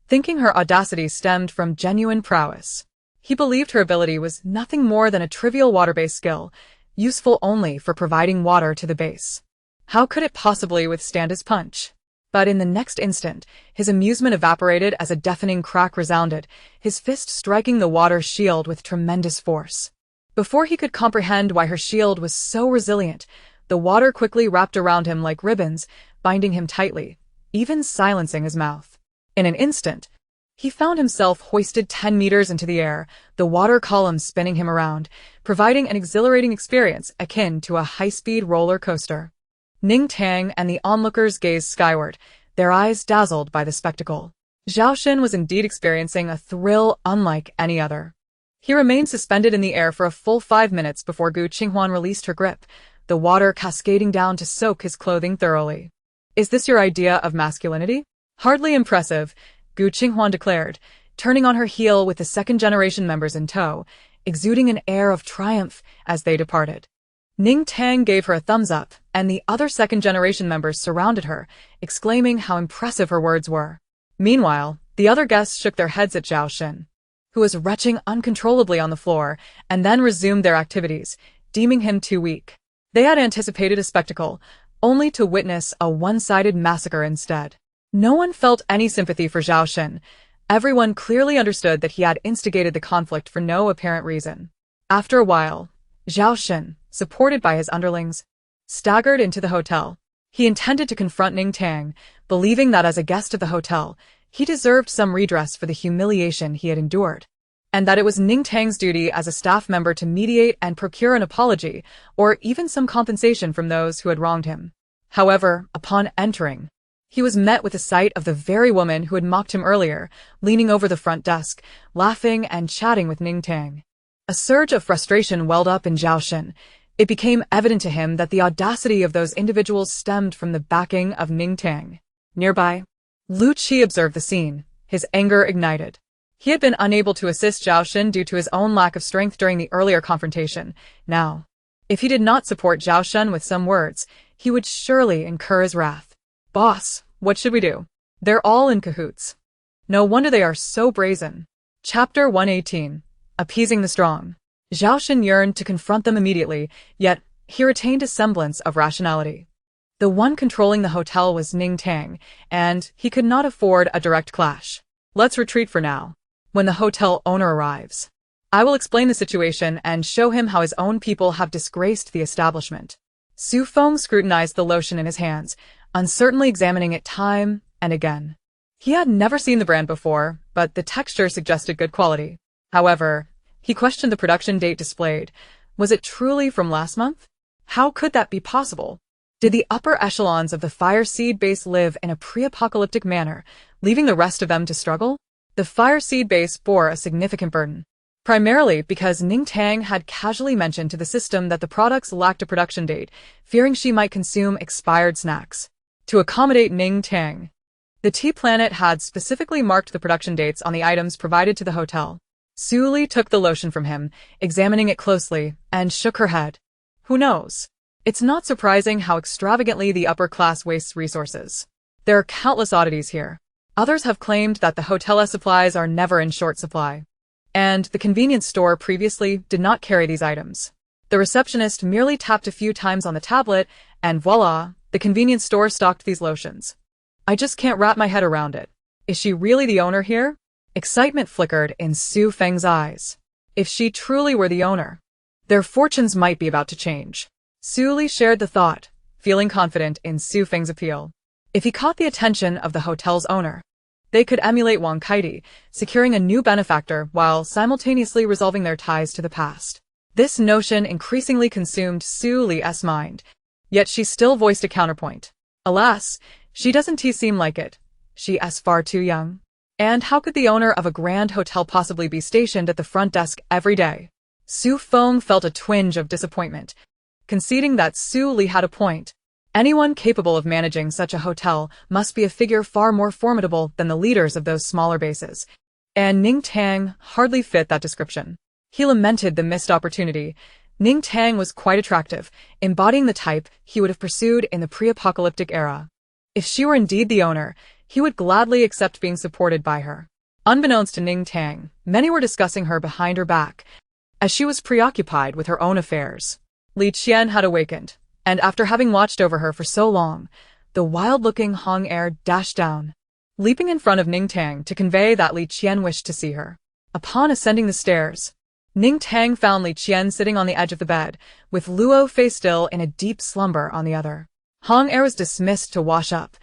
thinking her audacity stemmed from genuine prowess. He believed her ability was nothing more than a trivial water-based skill, useful only for providing water to the base. How could it possibly withstand his punch? But in the next instant, his amusement evaporated as a deafening crack resounded, his fist striking the water shield with tremendous force. Before he could comprehend why her shield was so resilient, the water quickly wrapped around him like ribbons, binding him tightly, even silencing his mouth. In an instant, he found himself hoisted 10 meters into the air, the water column spinning him around, providing an exhilarating experience akin to a high-speed roller coaster. Ning Tang and the onlookers gazed skyward, their eyes dazzled by the spectacle. Zhao Shen was indeed experiencing a thrill unlike any other. He remained suspended in the air for a full 5 minutes before Gu Qinghuan released her grip, the water cascading down to soak his clothing thoroughly. "Is this your idea of masculinity?" "Hardly impressive," Gu Qinghuan declared, turning on her heel with the second-generation members in tow, exuding an air of triumph as they departed. Ning Tang gave her a thumbs up, and the other second-generation members surrounded her, exclaiming how impressive her words were. Meanwhile, the other guests shook their heads at Zhao Shen, who was retching uncontrollably on the floor, and then resumed their activities, deeming him too weak. They had anticipated a spectacle, only to witness a one-sided massacre instead. No one felt any sympathy for Zhao Shen. Everyone clearly understood that he had instigated the conflict for no apparent reason. After a while, Zhao Shen, supported by his underlings, staggered into the hotel. He intended to confront Ning Tang, believing that as a guest of the hotel, he deserved some redress for the humiliation he had endured, and that it was Ning Tang's duty as a staff member to mediate and procure an apology, or even some compensation from those who had wronged him. However, upon entering, he was met with the sight of the very woman who had mocked him earlier, leaning over the front desk, laughing and chatting with Ning Tang. A surge of frustration welled up in Zhao Shen. It became evident to him that the audacity of those individuals stemmed from the backing of Ning Tang. Nearby, Lu Qi observed the scene, his anger ignited. He had been unable to assist Zhao Shen due to his own lack of strength during the earlier confrontation. Now, if he did not support Zhao Shen with some words, he would surely incur his wrath. Boss, what should we do? They're all in cahoots. No wonder they are so brazen. Chapter 118. Appeasing the Strong. Zhao Shen yearned to confront them immediately, yet he retained a semblance of rationality. The one controlling the hotel was Ning Tang, and he could not afford a direct clash. Let's retreat for now. When the hotel owner arrives, I will explain the situation and show him how his own people have disgraced the establishment. Su Feng scrutinized the lotion in his hands, uncertainly examining it time and again. He had never seen the brand before, but the texture suggested good quality. However, he questioned the production date displayed. Was it truly from last month? How could that be possible? Did the upper echelons of the fire seed base live in a pre-apocalyptic manner, leaving the rest of them to struggle? The fire seed base bore a significant burden, primarily because Ning Tang had casually mentioned to the system that the products lacked a production date, fearing she might consume expired snacks. To accommodate Ning Tang, the Tea Planet had specifically marked the production dates on the items provided to the hotel. Su Li took the lotion from him, examining it closely, and shook her head. Who knows? It's not surprising how extravagantly the upper class wastes resources. There are countless oddities here. Others have claimed that the hotel's supplies are never in short supply. And the convenience store previously did not carry these items. The receptionist merely tapped a few times on the tablet, and voila, the convenience store stocked these lotions. I just can't wrap my head around it. Is she really the owner here? Excitement flickered in Su Feng's eyes. If she truly were the owner, their fortunes might be about to change. Su Li shared the thought, feeling confident in Su Feng's appeal. If he caught the attention of the hotel's owner, they could emulate Wang Kaidi, securing a new benefactor while simultaneously resolving their ties to the past. This notion increasingly consumed Su Li's mind, yet she still voiced a counterpoint. Alas, she doesn't seem like it. She's far too young. And how could the owner of a grand hotel possibly be stationed at the front desk every day? Su Feng felt a twinge of disappointment, conceding that Su Li had a point. Anyone capable of managing such a hotel must be a figure far more formidable than the leaders of those smaller bases. And Ning Tang hardly fit that description. He lamented the missed opportunity. Ning Tang was quite attractive, embodying the type he would have pursued in the pre-apocalyptic era. If she were indeed the owner, he would gladly accept being supported by her. Unbeknownst to Ning Tang, many were discussing her behind her back, as she was preoccupied with her own affairs. Li Qian had awakened, and after having watched over her for so long, the wild-looking Hong heir dashed down, leaping in front of Ning Tang to convey that Li Qian wished to see her. Upon ascending the stairs, Ning Tang found Li Qian sitting on the edge of the bed, with Luo Fei still in a deep slumber on the other. Hong heir was dismissed to wash up,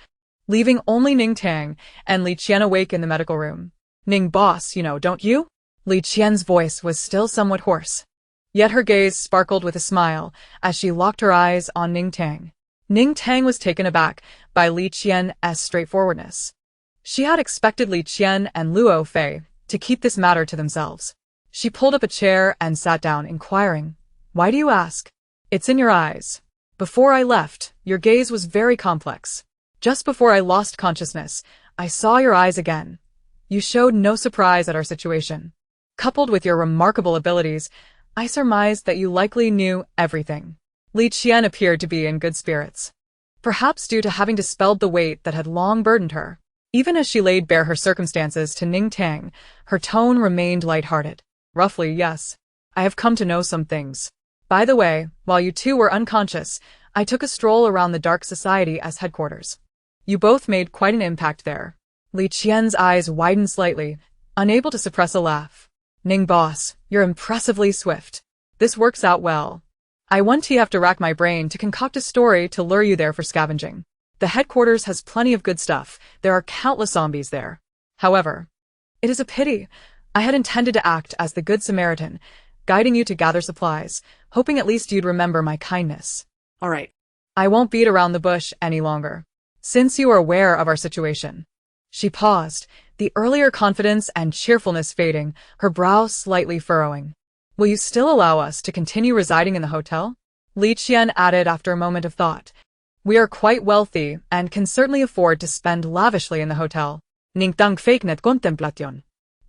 leaving only Ning Tang and Li Qian awake in the medical room. Ning boss, you know, don't you? Li Qian's voice was still somewhat hoarse, yet her gaze sparkled with a smile as she locked her eyes on Ning Tang. Ning Tang was taken aback by Li Qian's straightforwardness. She had expected Li Qian and Luo Fei to keep this matter to themselves. She pulled up a chair and sat down, inquiring, "Why do you ask?" "It's in your eyes. Before I left, your gaze was very complex. Just before I lost consciousness, I saw your eyes again. You showed no surprise at our situation. Coupled with your remarkable abilities, I surmised that you likely knew everything." Li Qian appeared to be in good spirits, perhaps due to having dispelled the weight that had long burdened her. Even as she laid bare her circumstances to Ning Tang, her tone remained light-hearted. "Roughly, yes. I have come to know some things. By the way, while you two were unconscious, I took a stroll around the Dark Society as headquarters. You both made quite an impact there." Li Qian's eyes widened slightly, unable to suppress a laugh. "Ning boss, you're impressively swift. This works out well. I won't have to rack my brain to concoct a story to lure you there for scavenging. The headquarters has plenty of good stuff. There are countless zombies there. However, it is a pity. I had intended to act as the Good Samaritan, guiding you to gather supplies, hoping at least you'd remember my kindness." All right. "I won't beat around the bush any longer. Since you are aware of our situation." She paused, the earlier confidence and cheerfulness fading, her brow slightly furrowing. "Will you still allow us to continue residing in the hotel?" Li Qian added after a moment of thought. "We are quite wealthy and can certainly afford to spend lavishly in the hotel." Ning Tang fake net contemplación.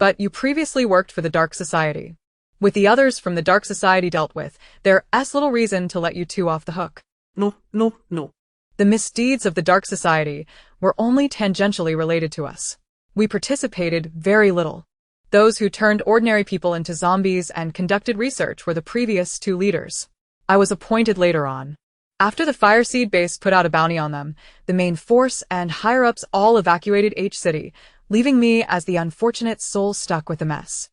but you previously worked for the Dark Society. With the others from the Dark Society dealt with, there's little reason to let you two off the hook. No, no, no. The misdeeds of the Dark Society were only tangentially related to us. We participated very little. Those who turned ordinary people into zombies and conducted research were the previous two leaders. I was appointed later on. After the Fireseed base put out a bounty on them, the main force and higher-ups all evacuated H-City, leaving me as the unfortunate soul stuck with the mess.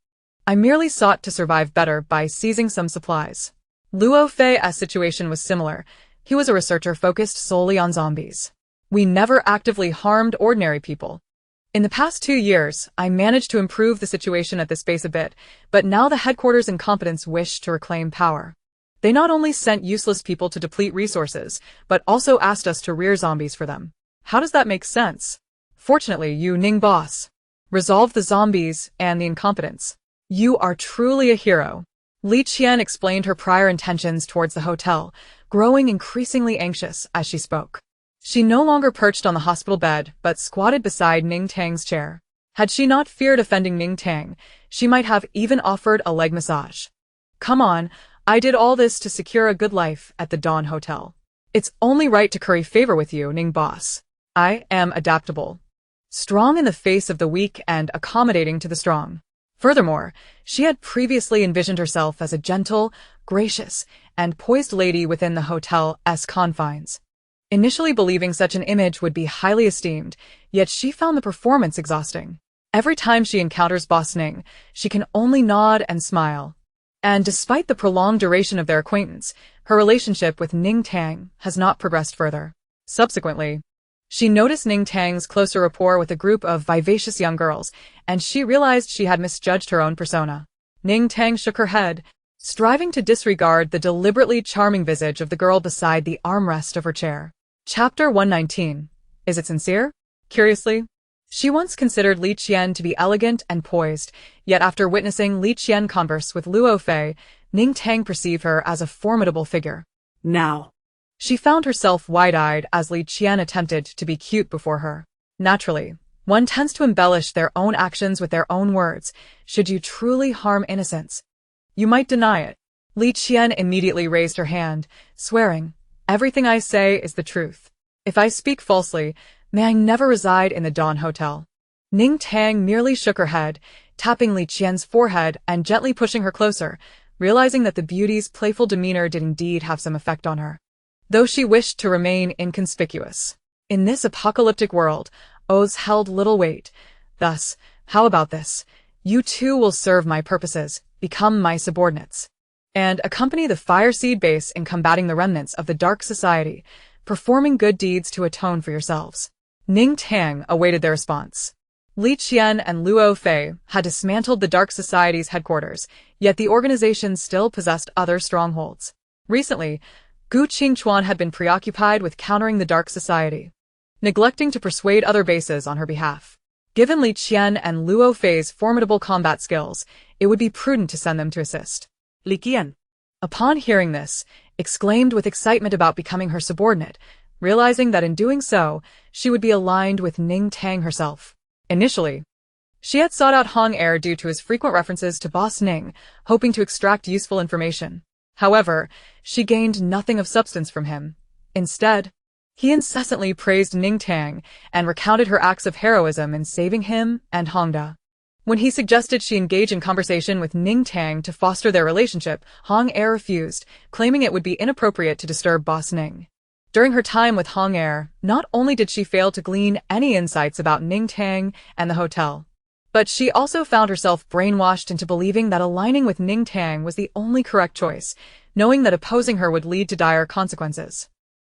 I merely sought to survive better by seizing some supplies. Luo Fei's situation was similar. He was a researcher focused solely on zombies. We never actively harmed ordinary people. In the past 2 years, I managed to improve the situation at this base a bit, but now the headquarters incompetents wish to reclaim power. They not only sent useless people to deplete resources, but also asked us to rear zombies for them. How does that make sense? Fortunately, you, Ning boss, resolved the zombies and the incompetents. You are truly a hero. Li Qian explained her prior intentions towards the hotel, growing increasingly anxious as she spoke. She no longer perched on the hospital bed, but squatted beside Ning Tang's chair. Had she not feared offending Ning Tang, she might have even offered a leg massage. Come on, I did all this to secure a good life at the Dawn Hotel. It's only right to curry favor with you, Ning boss. I am adaptable. Strong in the face of the weak and accommodating to the strong. Furthermore, she had previously envisioned herself as a gentle, gracious, and poised lady within the hotel's confines. Initially believing such an image would be highly esteemed, yet she found the performance exhausting. Every time she encounters Boss Ning, she can only nod and smile. And despite the prolonged duration of their acquaintance, her relationship with Ning Tang has not progressed further. Subsequently, she noticed Ning Tang's closer rapport with a group of vivacious young girls, and she realized she had misjudged her own persona. Ning Tang shook her head, striving to disregard the deliberately charming visage of the girl beside the armrest of her chair. Chapter 119. Is it sincere? Curiously, she once considered Li Qian to be elegant and poised, yet after witnessing Li Qian converse with Luo Fei, Ning Tang perceived her as a formidable figure. Now. She found herself wide-eyed as Li Qian attempted to be cute before her. Naturally, one tends to embellish their own actions with their own words, should you truly harm innocents. You might deny it. Li Qian immediately raised her hand, swearing, "Everything I say is the truth. If I speak falsely, may I never reside in the Dawn Hotel." Ning Tang merely shook her head, tapping Li Qian's forehead and gently pushing her closer, realizing that the beauty's playful demeanor did indeed have some effect on her. Though she wished to remain inconspicuous. In this apocalyptic world, oaths held little weight. Thus, how about this? You too will serve my purposes, become my subordinates, and accompany the Fireseed base in combating the remnants of the Dark Society, performing good deeds to atone for yourselves. Ning Tang awaited their response. Li Qian and Luo Fei had dismantled the Dark Society's headquarters, yet the organization still possessed other strongholds. Recently, Gu Qingchuan had been preoccupied with countering the Dark Society, neglecting to persuade other bases on her behalf. Given Li Qian and Luo Fei's formidable combat skills, it would be prudent to send them to assist. Li Qian, Upon hearing this, exclaimed with excitement about becoming her subordinate, realizing that in doing so, she would be aligned with Ning Tang herself. Initially, she had sought out Hong Er due to his frequent references to Boss Ning, hoping to extract useful information. However, she gained nothing of substance from him. Instead, he incessantly praised Ning Tang and recounted her acts of heroism in saving him and Hongda. When he suggested she engage in conversation with Ning Tang to foster their relationship, Hong Er refused, claiming it would be inappropriate to disturb Boss Ning. During her time with Hong Er, not only did she fail to glean any insights about Ning Tang and the hotel, but she also found herself brainwashed into believing that aligning with Ning Tang was the only correct choice, knowing that opposing her would lead to dire consequences.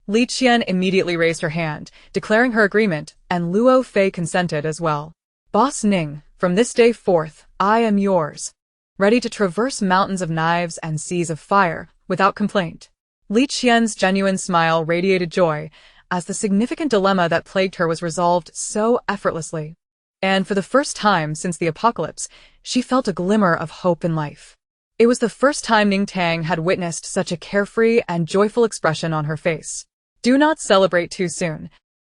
Li Qian immediately raised her hand, declaring her agreement, and Luo Fei consented as well. Boss Ning, from this day forth, I am yours. Ready to traverse mountains of knives and seas of fire, without complaint. Li Qian's genuine smile radiated joy, as the significant dilemma that plagued her was resolved so effortlessly. And for the first time since the apocalypse, she felt a glimmer of hope in life. It was the first time Ning Tang had witnessed such a carefree and joyful expression on her face. Do not celebrate too soon.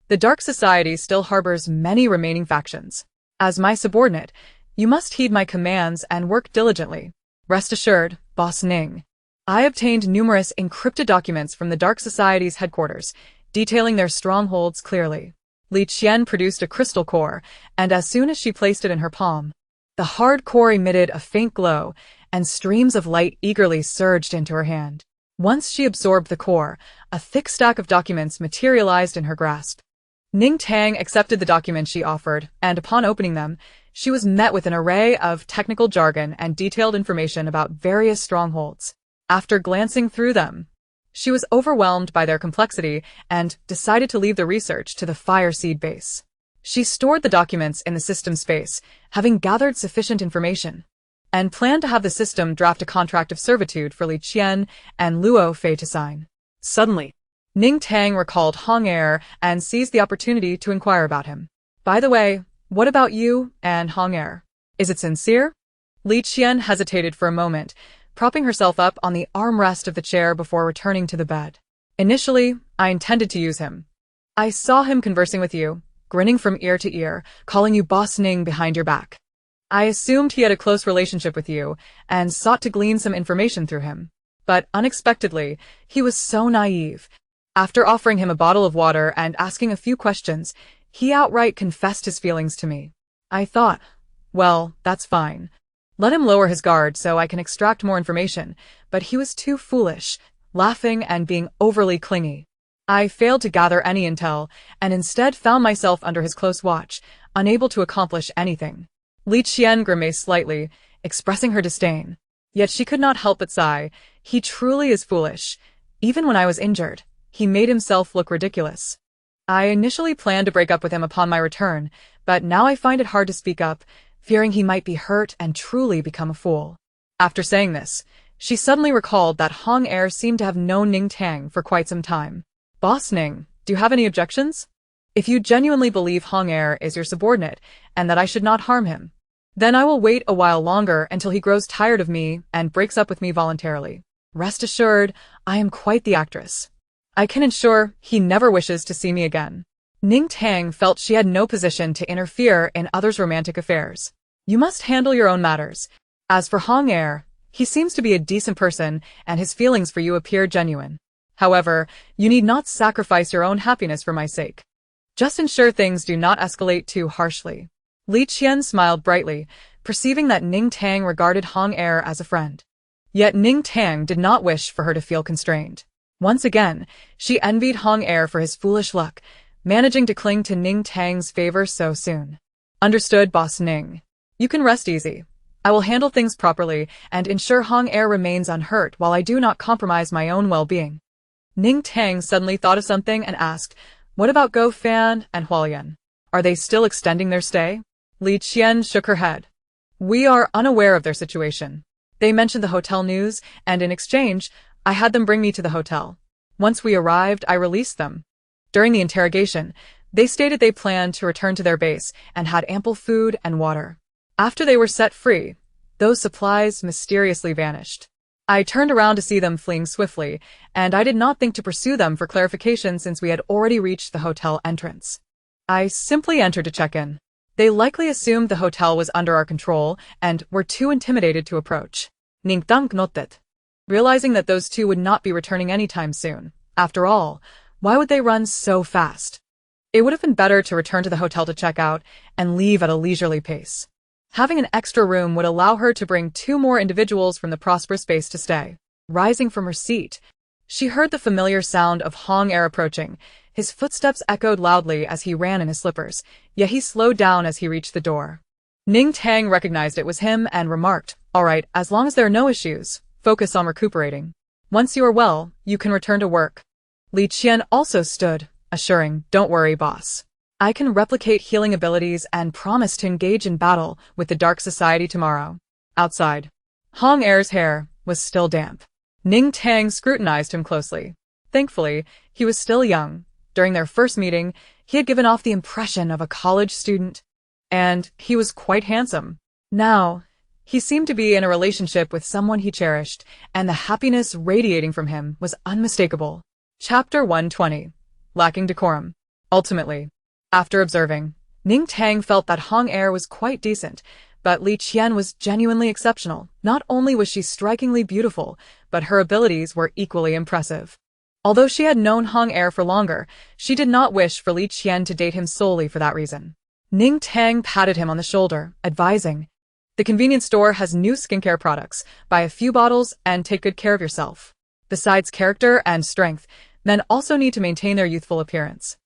The Dark Society still harbors many remaining factions. As my subordinate, You must heed my commands and work diligently. Rest assured, Boss Ning. I obtained numerous encrypted documents from the Dark Society's headquarters, detailing their strongholds clearly. Li Qian produced a crystal core, and as soon as she placed it in her palm, the hard core emitted a faint glow, and streams of light eagerly surged into her hand. Once she absorbed the core, a thick stack of documents materialized in her grasp. Ning Tang accepted the documents she offered, and upon opening them, she was met with an array of technical jargon and detailed information about various strongholds. After glancing through them, she was overwhelmed by their complexity and decided to leave the research to the Fire Seed base. She stored the documents in the system space, having gathered sufficient information, and planned to have the system draft a contract of servitude for Li Qian and Luo Fei to sign. Suddenly, Ning Tang recalled Hong Er and seized the opportunity to inquire about him. By the way, what about you and Hong Er? Is it sincere? Li Qian hesitated for a moment, propping herself up on the armrest of the chair before returning to the bed. Initially, I intended to use him. I saw him conversing with you, grinning from ear to ear, calling you Boss Ning behind your back. I assumed he had a close relationship with you and sought to glean some information through him. But unexpectedly, he was so naive. After offering him a bottle of water and asking a few questions, he outright confessed his feelings to me. I thought, well, that's fine. Let him lower his guard so I can extract more information, but he was too foolish, laughing and being overly clingy. I failed to gather any intel, and instead found myself under his close watch, unable to accomplish anything. Li Qian grimaced slightly, expressing her disdain. Yet she could not help but sigh. He truly is foolish. Even when I was injured, he made himself look ridiculous. I initially planned to break up with him upon my return, but now I find it hard to speak up, fearing he might be hurt and truly become a fool. After saying this, she suddenly recalled that Hong Er seemed to have known Ning Tang for quite some time. Boss Ning, do you have any objections? If you genuinely believe Hong Er is your subordinate and that I should not harm him, then I will wait a while longer until he grows tired of me and breaks up with me voluntarily. Rest assured, I am quite the actress. I can ensure he never wishes to see me again. Ning Tang felt she had no position to interfere in others' romantic affairs. You must handle your own matters. As for Hong Er, he seems to be a decent person and his feelings for you appear genuine. However, you need not sacrifice your own happiness for my sake. Just ensure things do not escalate too harshly. Li Qian smiled brightly, perceiving that Ning Tang regarded Hong Er as a friend. Yet Ning Tang did not wish for her to feel constrained. Once again, she envied Hong Er for his foolish luck, managing to cling to Ning Tang's favor so soon. Understood, Boss Ning. You can rest easy. I will handle things properly and ensure Hong Er remains unhurt while I do not compromise my own well-being. Ning Tang suddenly thought of something and asked, what about Go Fan and Hualian? Are they still extending their stay? Li Qian shook her head. We are unaware of their situation. They mentioned the hotel news, and in exchange, I had them bring me to the hotel. Once we arrived, I released them. During the interrogation, they stated they planned to return to their base and had ample food and water. After they were set free, those supplies mysteriously vanished. I turned around to see them fleeing swiftly, and I did not think to pursue them for clarification since we had already reached the hotel entrance. I simply entered to check in. They likely assumed the hotel was under our control and were too intimidated to approach. Ning Tang nodded, realizing that those two would not be returning anytime soon. After all, why would they run so fast? It would have been better to return to the hotel to check out and leave at a leisurely pace. Having an extra room would allow her to bring 2 more individuals from the prosperous base to stay. Rising from her seat, she heard the familiar sound of Hong Er approaching. His footsteps echoed loudly as he ran in his slippers, yet he slowed down as he reached the door. Ning Tang recognized it was him and remarked, all right, as long as there are no issues, focus on recuperating. Once you are well, you can return to work. Li Qian also stood, assuring, don't worry, boss. I can replicate healing abilities and promise to engage in battle with the Dark Society tomorrow. Outside, Hong Er's hair was still damp. Ning Tang scrutinized him closely. Thankfully, he was still young. During their first meeting, he had given off the impression of a college student, and he was quite handsome. Now, he seemed to be in a relationship with someone he cherished, and the happiness radiating from him was unmistakable. Chapter 120. Lacking decorum. Ultimately, after observing, Ning Tang felt that Hong Er was quite decent, But Li Qian was genuinely exceptional. Not only was she strikingly beautiful, but her abilities were equally impressive. Although she had known Hong Er for longer, she did not wish for Li Qian to date him solely for that reason. Ning Tang patted him on the shoulder, advising, "The convenience store has new skincare products. Buy a few bottles and take good care of yourself. Besides character and strength, men also need to maintain their youthful appearance."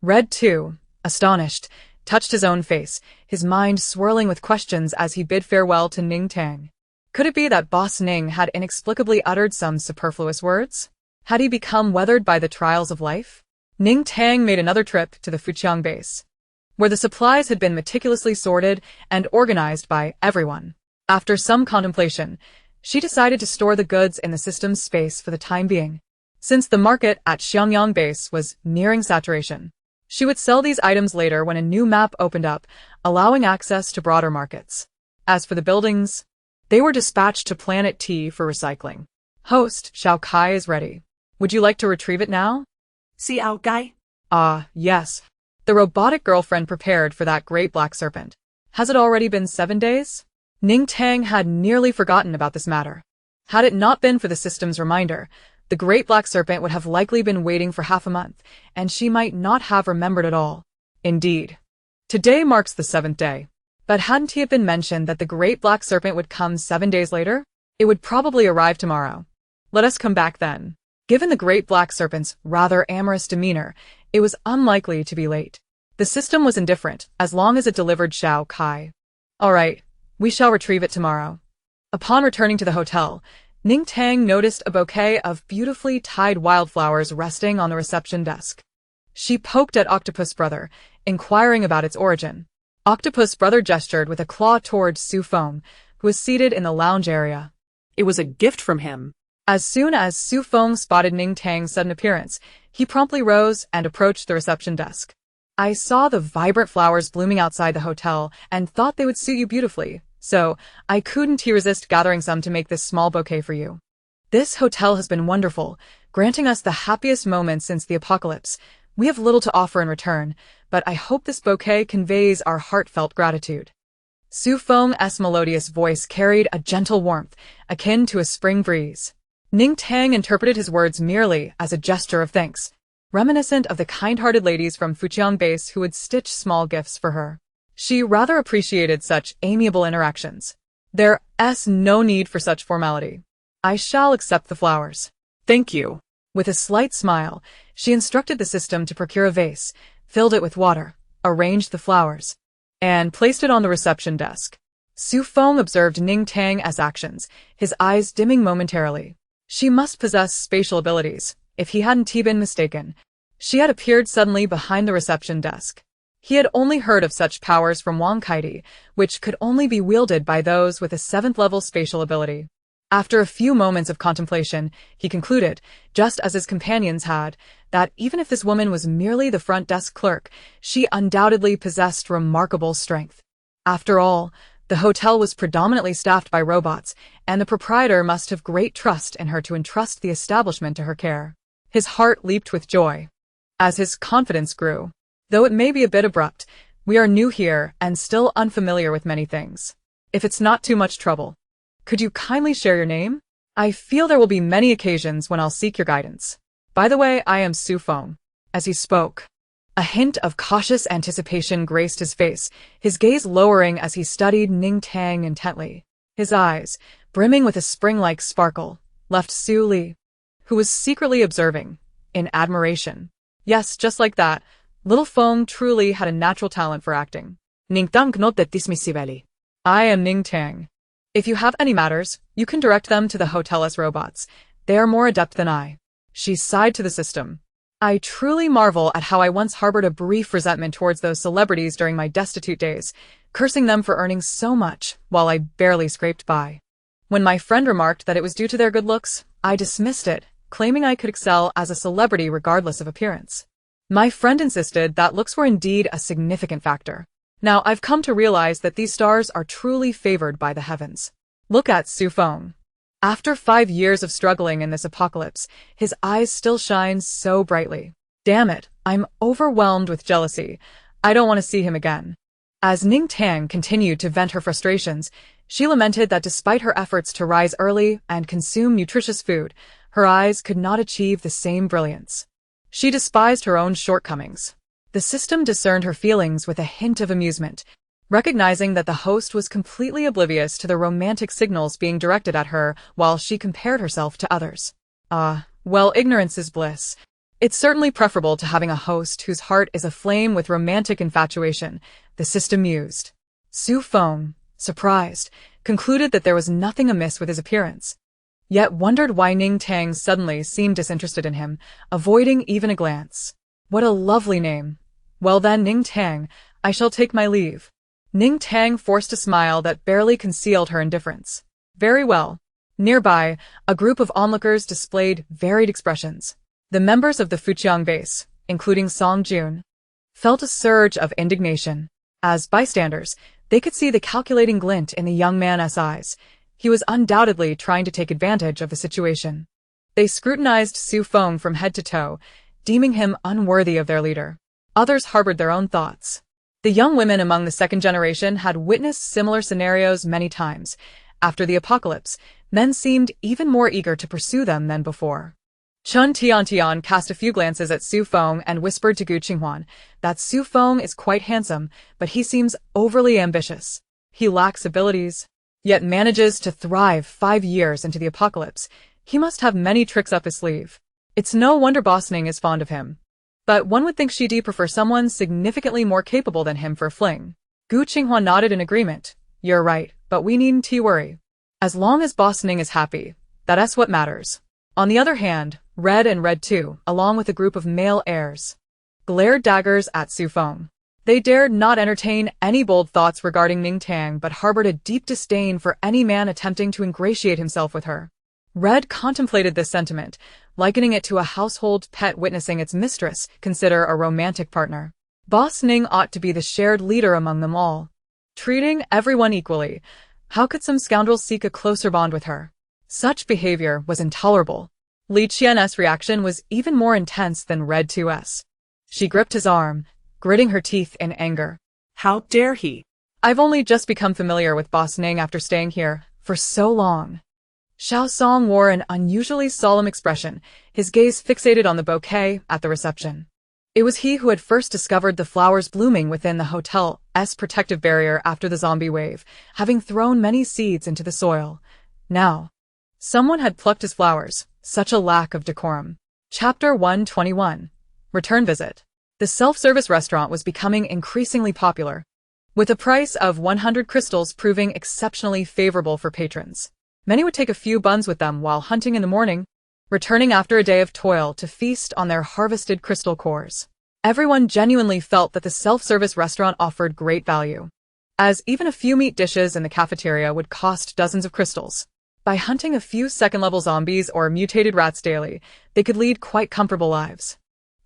Red, too, astonished, touched his own face, his mind swirling with questions as he bid farewell to Ning Tang. Could it be that Boss Ning had inexplicably uttered some superfluous words? Had he become weathered by the trials of life? Ning Tang made another trip to the Fujiang base, where the supplies had been meticulously sorted and organized by everyone. After some contemplation, she decided to store the goods in the system's space for the time being. Since the market at Xiangyang base was nearing saturation, she would sell these items later when a new map opened up, allowing access to broader markets. As for the buildings, they were dispatched to Planet T for recycling. Host, Xiao Kai is ready. Would you like to retrieve it now? Xiao Gai? Yes. The robotic girlfriend prepared for that great black serpent. Has it already been 7 days? Ning Tang had nearly forgotten about this matter. Had it not been for the system's reminder, the great black serpent would have likely been waiting for half a month, and she might not have remembered at all. Indeed. Today marks the 7th day. But hadn't it been mentioned that the great black serpent would come 7 days later? It would probably arrive tomorrow. Let us come back then. Given the great black serpent's rather amorous demeanor, it was unlikely to be late. The system was indifferent, as long as it delivered Xiao Kai. All right, we shall retrieve it tomorrow. Upon returning to the hotel, Ning Tang noticed a bouquet of beautifully tied wildflowers resting on the reception desk. She poked at Octopus Brother, inquiring about its origin. Octopus Brother gestured with a claw toward Su Feng, who was seated in the lounge area. It was a gift from him. As soon as Su Feng spotted Ning Tang's sudden appearance, he promptly rose and approached the reception desk. I saw the vibrant flowers blooming outside the hotel and thought they would suit you beautifully, so I couldn't resist gathering some to make this small bouquet for you. This hotel has been wonderful, granting us the happiest moments since the apocalypse. We have little to offer in return, but I hope this bouquet conveys our heartfelt gratitude. Su Feng's melodious voice carried a gentle warmth, akin to a spring breeze. Ning Tang interpreted his words merely as a gesture of thanks, reminiscent of the kind-hearted ladies from Fujiang base who would stitch small gifts for her. She rather appreciated such amiable interactions. There's no need for such formality. I shall accept the flowers. Thank you. With a slight smile, she instructed the system to procure a vase, filled it with water, arranged the flowers, and placed it on the reception desk. Su Feng observed Ning Tang's actions, his eyes dimming momentarily. She must possess spatial abilities, if he hadn't been mistaken. She had appeared suddenly behind the reception desk. He had only heard of such powers from Wang Kaidi, which could only be wielded by those with a 7th-level spatial ability. After a few moments of contemplation, he concluded, just as his companions had, that even if this woman was merely the front desk clerk, she undoubtedly possessed remarkable strength. After all, the hotel was predominantly staffed by robots, and the proprietor must have great trust in her to entrust the establishment to her care. His heart leaped with joy. As his confidence grew, though it may be a bit abrupt, we are new here and still unfamiliar with many things. If it's not too much trouble, could you kindly share your name? I feel there will be many occasions when I'll seek your guidance. By the way, I am Su Feng. As he spoke, a hint of cautious anticipation graced his face, his gaze lowering as he studied Ning Tang intently. His eyes, brimming with a spring-like sparkle, left Su Li, who was secretly observing, in admiration. Yes, just like that, little Feng truly had a natural talent for acting. Ning Tang noted dismissively. I am Ning Tang. If you have any matters, you can direct them to the hotel's robots. They are more adept than I. She sighed to the system. I truly marvel at how I once harbored a brief resentment towards those celebrities during my destitute days, cursing them for earning so much, while I barely scraped by. When my friend remarked that it was due to their good looks, I dismissed it, claiming I could excel as a celebrity regardless of appearance. My friend insisted that looks were indeed a significant factor. Now I've come to realize that these stars are truly favored by the heavens. Look at Su Feng. After 5 years of struggling in this apocalypse, his eyes still shine so brightly. Damn it, I'm overwhelmed with jealousy. I don't want to see him again. As Ning Tang continued to vent her frustrations, she lamented that despite her efforts to rise early and consume nutritious food, her eyes could not achieve the same brilliance. She despised her own shortcomings. The system discerned her feelings with a hint of amusement, recognizing that the host was completely oblivious to the romantic signals being directed at her while she compared herself to others. Well, ignorance is bliss. It's certainly preferable to having a host whose heart is aflame with romantic infatuation, the system mused. Su Feng, surprised, concluded that there was nothing amiss with his appearance, yet wondered why Ning Tang suddenly seemed disinterested in him, avoiding even a glance. What a lovely name. Well then, Ning Tang, I shall take my leave. Ning Tang forced a smile that barely concealed her indifference. Very well. Nearby, a group of onlookers displayed varied expressions. The members of the Fujiang base, including Song Jun, felt a surge of indignation. As bystanders, they could see the calculating glint in the young man's eyes. He was undoubtedly trying to take advantage of the situation. They scrutinized Su Feng from head to toe, deeming him unworthy of their leader. Others harbored their own thoughts. The young women among the second generation had witnessed similar scenarios many times. After the apocalypse, men seemed even more eager to pursue them than before. Chun Tiantian cast a few glances at Su Feng and whispered to Gu Qinghuan that Su Feng is quite handsome, but he seems overly ambitious. He lacks abilities, yet manages to thrive 5 years into the apocalypse. He must have many tricks up his sleeve. It's no wonder Boss Ning is fond of him. But one would think she'd prefer someone significantly more capable than him for a fling. Gu Qinghuan nodded in agreement. You're right, but we needn't worry. As long as Boss Ning is happy, that's what matters. On the other hand, Red and Red 2, along with a group of male heirs, glared daggers at Su Feng. They dared not entertain any bold thoughts regarding Ning Tang but harbored a deep disdain for any man attempting to ingratiate himself with her. Red contemplated this sentiment, likening it to a household pet witnessing its mistress consider a romantic partner. Boss Ning ought to be the shared leader among them all, treating everyone equally. How could some scoundrels seek a closer bond with her? Such behavior was intolerable. Li Qian's reaction was even more intense than Red 2's. She gripped his arm, gritting her teeth in anger. How dare he? I've only just become familiar with Boss Ning after staying here for so long. Xiao Song wore an unusually solemn expression, his gaze fixated on the bouquet at the reception. It was he who had first discovered the flowers blooming within the hotel's protective barrier after the zombie wave, having thrown many seeds into the soil. Now, someone had plucked his flowers. Such a lack of decorum. Chapter 121. Return Visit. The self-service restaurant was becoming increasingly popular, with a price of 100 crystals proving exceptionally favorable for patrons. Many would take a few buns with them while hunting in the morning, returning after a day of toil to feast on their harvested crystal cores. Everyone genuinely felt that the self-service restaurant offered great value, as even a few meat dishes in the cafeteria would cost dozens of crystals. By hunting a few second-level zombies or mutated rats daily, they could lead quite comfortable lives.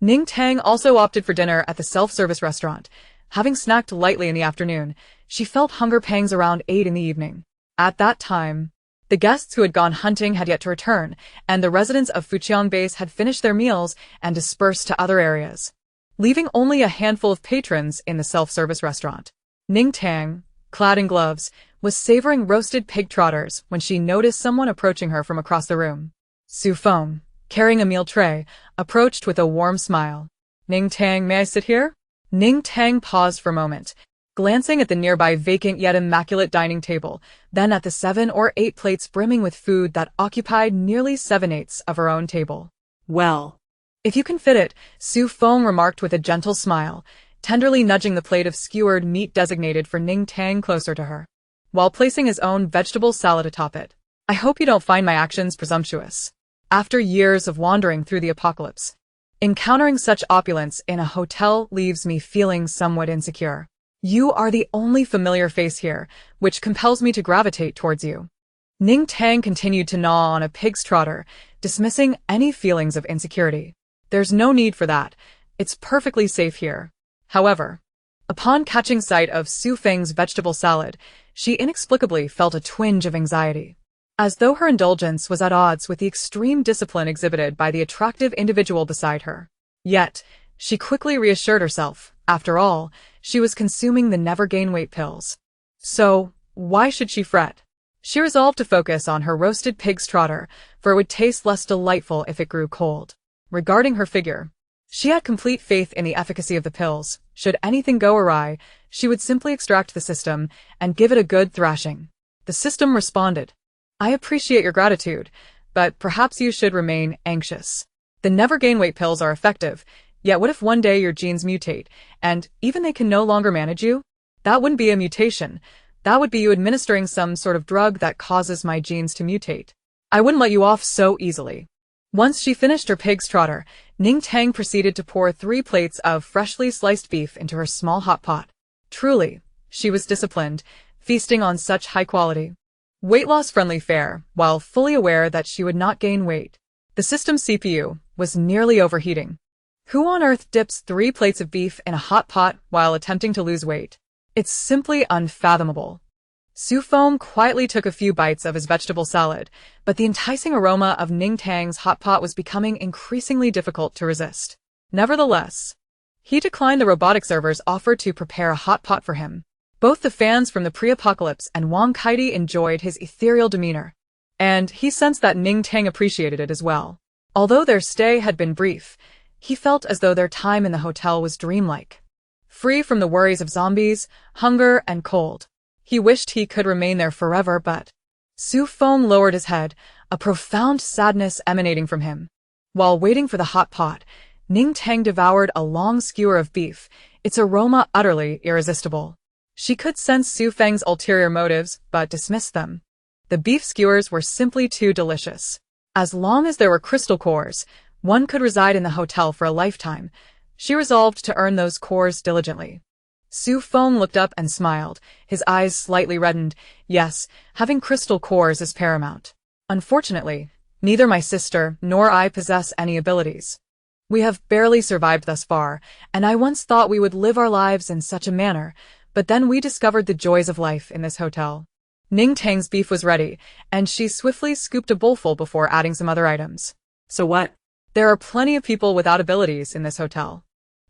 Ning Tang also opted for dinner at the self-service restaurant. Having snacked lightly in the afternoon, she felt hunger pangs around 8 in the evening. At that time, the guests who had gone hunting had yet to return, and the residents of Fujiang Base had finished their meals and dispersed to other areas, leaving only a handful of patrons in the self-service restaurant. Ning Tang, clad in gloves, was savoring roasted pig trotters when she noticed someone approaching her from across the room. Su Feng, carrying a meal tray, approached with a warm smile. Ning Tang, may I sit here? Ning Tang paused for a moment, glancing at the nearby vacant yet immaculate dining table, then at the 7 or 8 plates brimming with food that occupied nearly 7/8 of her own table. Well, if you can fit it, Su Feng remarked with a gentle smile, tenderly nudging the plate of skewered meat designated for Ning Tang closer to her, while placing his own vegetable salad atop it. I hope you don't find my actions presumptuous. After years of wandering through the apocalypse, encountering such opulence in a hotel leaves me feeling somewhat insecure. You are the only familiar face here, which compels me to gravitate towards you. Ning Tang continued to gnaw on a pig's trotter, dismissing any feelings of insecurity. There's no need for that. It's perfectly safe here. However, upon catching sight of Su Feng's vegetable salad, she inexplicably felt a twinge of anxiety, as though her indulgence was at odds with the extreme discipline exhibited by the attractive individual beside her. Yet, she quickly reassured herself. After all, she was consuming the never-gain-weight pills. So, why should she fret? She resolved to focus on her roasted pig's trotter, for it would taste less delightful if it grew cold. Regarding her figure, she had complete faith in the efficacy of the pills. Should anything go awry, she would simply extract the system and give it a good thrashing. The system responded. I appreciate your gratitude, but perhaps you should remain anxious. The never-gain-weight pills are effective, yet what if one day your genes mutate, and even they can no longer manage you? That wouldn't be a mutation. That would be you administering some sort of drug that causes my genes to mutate. I wouldn't let you off so easily. Once she finished her pig's trotter, Ning Tang proceeded to pour 3 plates of freshly sliced beef into her small hot pot. Truly, she was disciplined, feasting on such high quality. Weight loss-friendly fare, while fully aware that she would not gain weight. The system's CPU was nearly overheating. Who on earth dips 3 plates of beef in a hot pot while attempting to lose weight? It's simply unfathomable. Su Feng quietly took a few bites of his vegetable salad, but the enticing aroma of Ning Tang's hot pot was becoming increasingly difficult to resist. Nevertheless, he declined the robotic server's offer to prepare a hot pot for him. Both the fans from the pre-apocalypse and Wang Kaidi enjoyed his ethereal demeanor, and he sensed that Ning Tang appreciated it as well. Although their stay had been brief, he felt as though their time in the hotel was dreamlike. Free from the worries of zombies, hunger, and cold. He wished he could remain there forever, but Su Feng lowered his head, a profound sadness emanating from him. While waiting for the hot pot, Ning Tang devoured a long skewer of beef, its aroma utterly irresistible. She could sense Su Feng's ulterior motives, but dismissed them. The beef skewers were simply too delicious. As long as there were crystal cores, one could reside in the hotel for a lifetime. She resolved to earn those cores diligently. Su Feng looked up and smiled, his eyes slightly reddened. Yes, having crystal cores is paramount. Unfortunately, neither my sister nor I possess any abilities. We have barely survived thus far, and I once thought we would live our lives in such a manner, but then we discovered the joys of life in this hotel. Ning Tang's beef was ready, and she swiftly scooped a bowlful before adding some other items. So what? There are plenty of people without abilities in this hotel.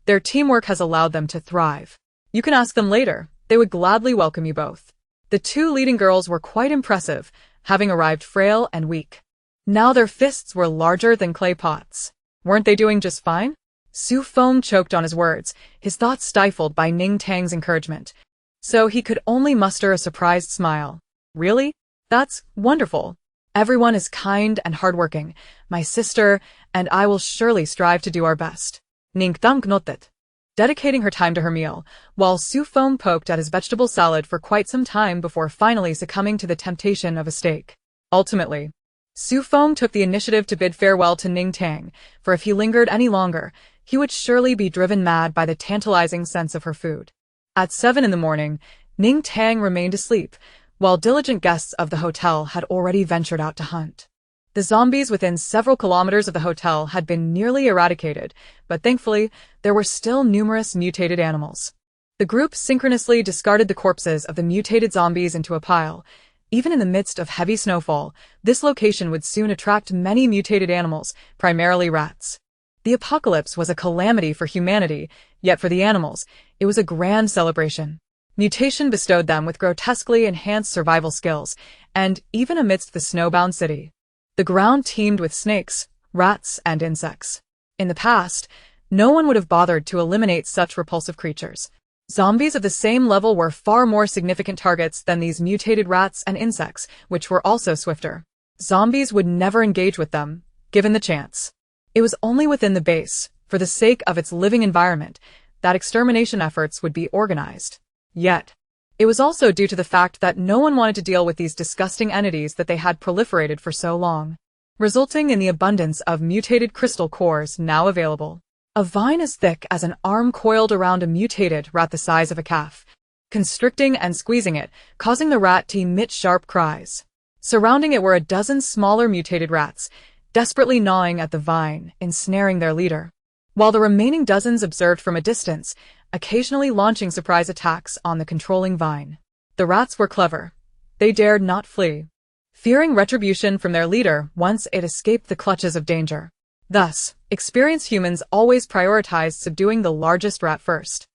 Their teamwork has allowed them to thrive. You can ask them later. They would gladly welcome you both. The 2 leading girls were quite impressive, having arrived frail and weak. Now their fists were larger than clay pots. Weren't they doing just fine? Su Feng choked on his words, his thoughts stifled by Ning Tang's encouragement. So he could only muster a surprised smile. Really? That's wonderful. Everyone is kind and hardworking. My sister and I will surely strive to do our best. Ning Tang nodded, dedicating her time to her meal, while Su Feng poked at his vegetable salad for quite some time before finally succumbing to the temptation of a steak. Ultimately, Su Feng took the initiative to bid farewell to Ning Tang, for if he lingered any longer, he would surely be driven mad by the tantalizing sense of her food. At 7 in the morning, Ning Tang remained asleep, while diligent guests of the hotel had already ventured out to hunt. The zombies within several kilometers of the hotel had been nearly eradicated, but thankfully, there were still numerous mutated animals. The group synchronously discarded the corpses of the mutated zombies into a pile. Even in the midst of heavy snowfall, this location would soon attract many mutated animals, primarily rats. The apocalypse was a calamity for humanity, yet for the animals, it was a grand celebration. Mutation bestowed them with grotesquely enhanced survival skills, and even amidst the snowbound city, the ground teemed with snakes, rats, and insects. In the past, no one would have bothered to eliminate such repulsive creatures. Zombies of the same level were far more significant targets than these mutated rats and insects, which were also swifter. Zombies would never engage with them, given the chance. It was only within the base, for the sake of its living environment, that extermination efforts would be organized. Yet, it was also due to the fact that no one wanted to deal with these disgusting entities that they had proliferated for so long, resulting in the abundance of mutated crystal cores now available. A vine as thick as an arm coiled around a mutated rat the size of a calf, constricting and squeezing it, causing the rat to emit sharp cries. Surrounding it were a dozen smaller mutated rats, desperately gnawing at the vine, ensnaring their leader, while the remaining dozens observed from a distance, occasionally launching surprise attacks on the controlling vine. The rats were clever. They dared not flee, fearing retribution from their leader once it escaped the clutches of danger. Thus, experienced humans always prioritized subduing the largest rat first.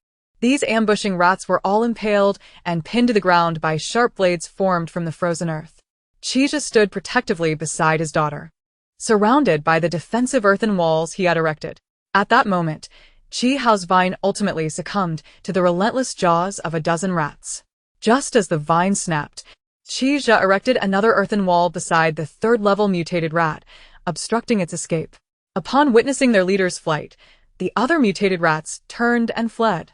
These ambushing rats were all impaled and pinned to the ground by sharp blades formed from the frozen earth. Qija stood protectively beside his daughter, surrounded by the defensive earthen walls he had erected. At that moment, Qi Hao's vine ultimately succumbed to the relentless jaws of a dozen rats. Just as the vine snapped, Qija erected another earthen wall beside the third-level mutated rat, obstructing its escape. Upon witnessing their leader's flight, the other mutated rats turned and fled,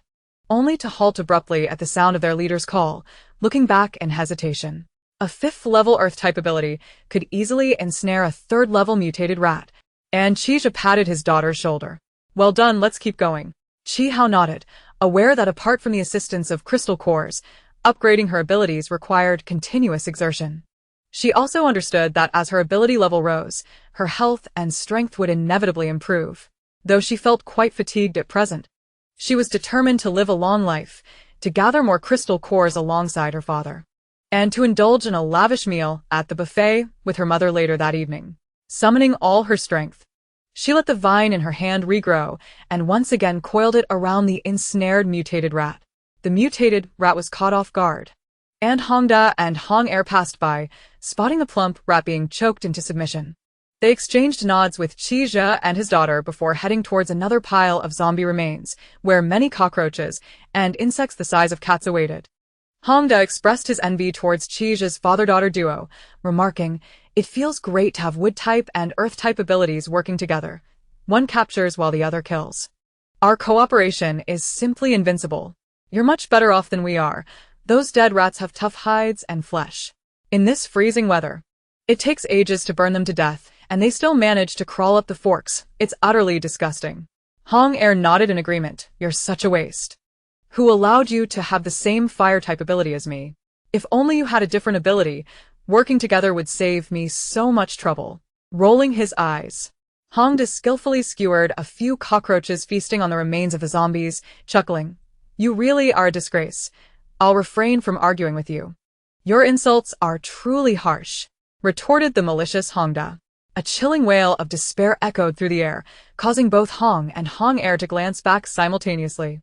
only to halt abruptly at the sound of their leader's call, looking back in hesitation. A fifth-level Earth-type ability could easily ensnare a third-level mutated rat, and Qija patted his daughter's shoulder. "Well done, let's keep going." Qi Hao nodded, aware that apart from the assistance of crystal cores, upgrading her abilities required continuous exertion. She also understood that as her ability level rose, her health and strength would inevitably improve. Though she felt quite fatigued at present, she was determined to live a long life, to gather more crystal cores alongside her father, and to indulge in a lavish meal at the buffet with her mother later that evening. Summoning all her strength, she let the vine in her hand regrow and once again coiled it around the ensnared mutated rat. The mutated rat was caught off guard, and Hongda and Hong Er passed by, spotting the plump rat being choked into submission. They exchanged nods with Qija and his daughter before heading towards another pile of zombie remains, where many cockroaches and insects the size of cats awaited. Hongda expressed his envy towards Qija's father-daughter duo, remarking, "It feels great to have wood-type and earth-type abilities working together. One captures while the other kills. Our cooperation is simply invincible. You're much better off than we are. Those dead rats have tough hides and flesh. In this freezing weather, it takes ages to burn them to death, and they still manage to crawl up the forks. It's utterly disgusting." Hong Er nodded in agreement. "You're such a waste. Who allowed you to have the same fire-type ability as me? If only you had a different ability, working together would save me so much trouble." Rolling his eyes, Hongda skillfully skewered a few cockroaches feasting on the remains of the zombies, chuckling, "You really are a disgrace. I'll refrain from arguing with you. Your insults are truly harsh," retorted the malicious Hongda. A chilling wail of despair echoed through the air, causing both Hong and Hong Er to glance back simultaneously.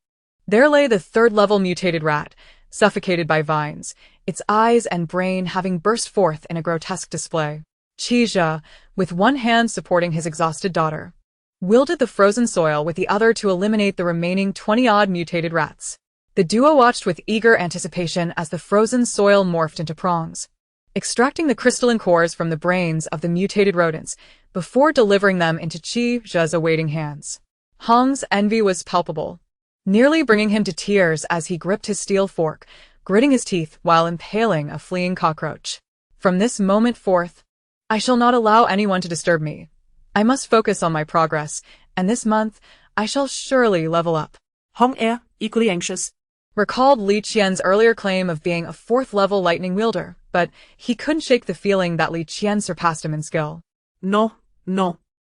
There lay the third-level mutated rat, suffocated by vines, its eyes and brain having burst forth in a grotesque display. Qija, with one hand supporting his exhausted daughter, wielded the frozen soil with the other to eliminate the remaining 20-odd mutated rats. The duo watched with eager anticipation as the frozen soil morphed into prongs, extracting the crystalline cores from the brains of the mutated rodents before delivering them into Qija's awaiting hands. Hong's envy was palpable, nearly bringing him to tears as he gripped his steel fork, gritting his teeth while impaling a fleeing cockroach. "From this moment forth, I shall not allow anyone to disturb me. I must focus on my progress, and this month I shall surely level up." Hong Er, equally anxious, recalled Li Qian's earlier claim of being a fourth-level lightning wielder, but he couldn't shake the feeling that Li Qian surpassed him in skill. No.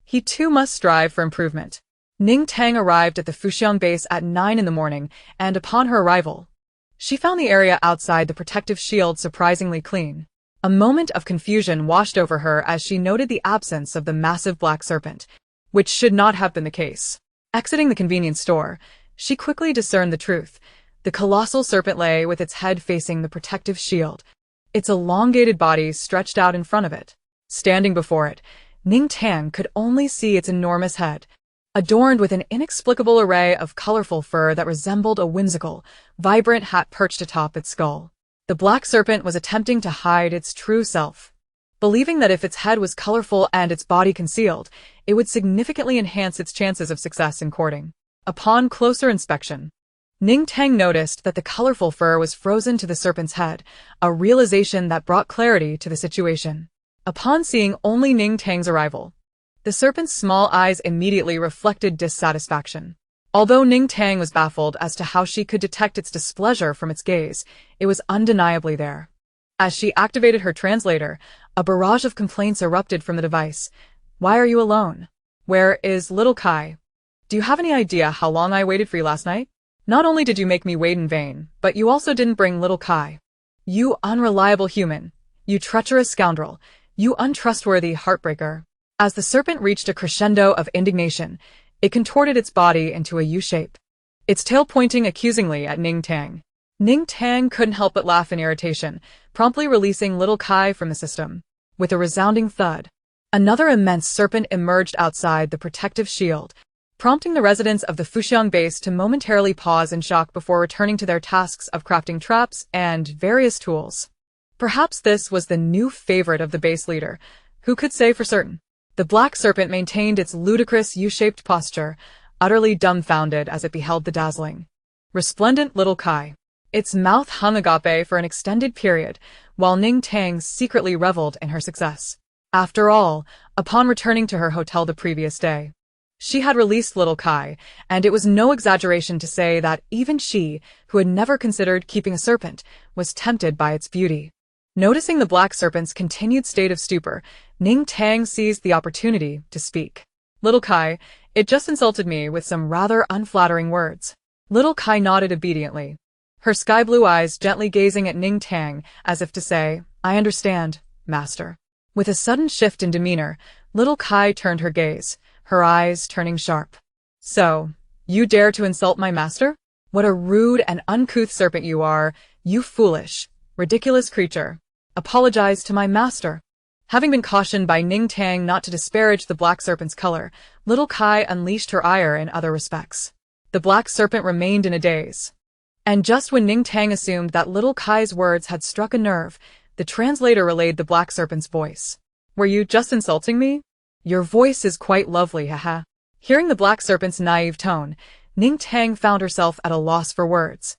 He too must strive for improvement. Ning Tang arrived at the Fuxiang base at 9 in the morning, and upon her arrival, she found the area outside the protective shield surprisingly clean. A moment of confusion washed over her as she noted the absence of the massive black serpent, which should not have been the case. Exiting the convenience store, she quickly discerned the truth. The colossal serpent lay with its head facing the protective shield, its elongated body stretched out in front of it. Standing before it, Ning Tang could only see its enormous head, adorned with an inexplicable array of colorful fur that resembled a whimsical, vibrant hat perched atop its skull. The black serpent was attempting to hide its true self, believing that if its head was colorful and its body concealed, it would significantly enhance its chances of success in courting. Upon closer inspection, Ning Tang noticed that the colorful fur was frozen to the serpent's head, a realization that brought clarity to the situation. Upon seeing only Ning Tang's arrival, the serpent's small eyes immediately reflected dissatisfaction. Although Ning Tang was baffled as to how she could detect its displeasure from its gaze, it was undeniably there. As she activated her translator, a barrage of complaints erupted from the device. "Why are you alone? Where is little Kai? Do you have any idea how long I waited for you last night? Not only did you make me wait in vain, but you also didn't bring little Kai. You unreliable human. You treacherous scoundrel. You untrustworthy heartbreaker." As the serpent reached a crescendo of indignation, it contorted its body into a U-shape, its tail pointing accusingly at Ning Tang. Ning Tang couldn't help but laugh in irritation, promptly releasing little Kai from the system. With a resounding thud, another immense serpent emerged outside the protective shield, prompting the residents of the Fuxiang base to momentarily pause in shock before returning to their tasks of crafting traps and various tools. Perhaps this was the new favorite of the base leader. Who could say for certain? The black serpent maintained its ludicrous U-shaped posture, utterly dumbfounded as it beheld the dazzling, resplendent little Kai. Its mouth hung agape for an extended period, while Ning Tang secretly reveled in her success. After all, upon returning to her hotel the previous day, she had released little Kai, and it was no exaggeration to say that even she, who had never considered keeping a serpent, was tempted by its beauty. Noticing the black serpent's continued state of stupor, Ning Tang seized the opportunity to speak. Little Kai, it just insulted me with some rather unflattering words. Little Kai nodded obediently, her sky-blue eyes gently gazing at Ning Tang as if to say, I understand, master. With a sudden shift in demeanor, little Kai turned her gaze, her eyes turning sharp. So, you dare to insult my master? What a rude and uncouth serpent you are, you foolish, ridiculous creature. Apologize to my master. Having been cautioned by Ning Tang not to disparage the black serpent's color, little Kai unleashed her ire in other respects. The black serpent remained in a daze. And just when Ning Tang assumed that little Kai's words had struck a nerve, the translator relayed the black serpent's voice. Were you just insulting me? Your voice is quite lovely, haha. Hearing the black serpent's naive tone, Ning Tang found herself at a loss for words.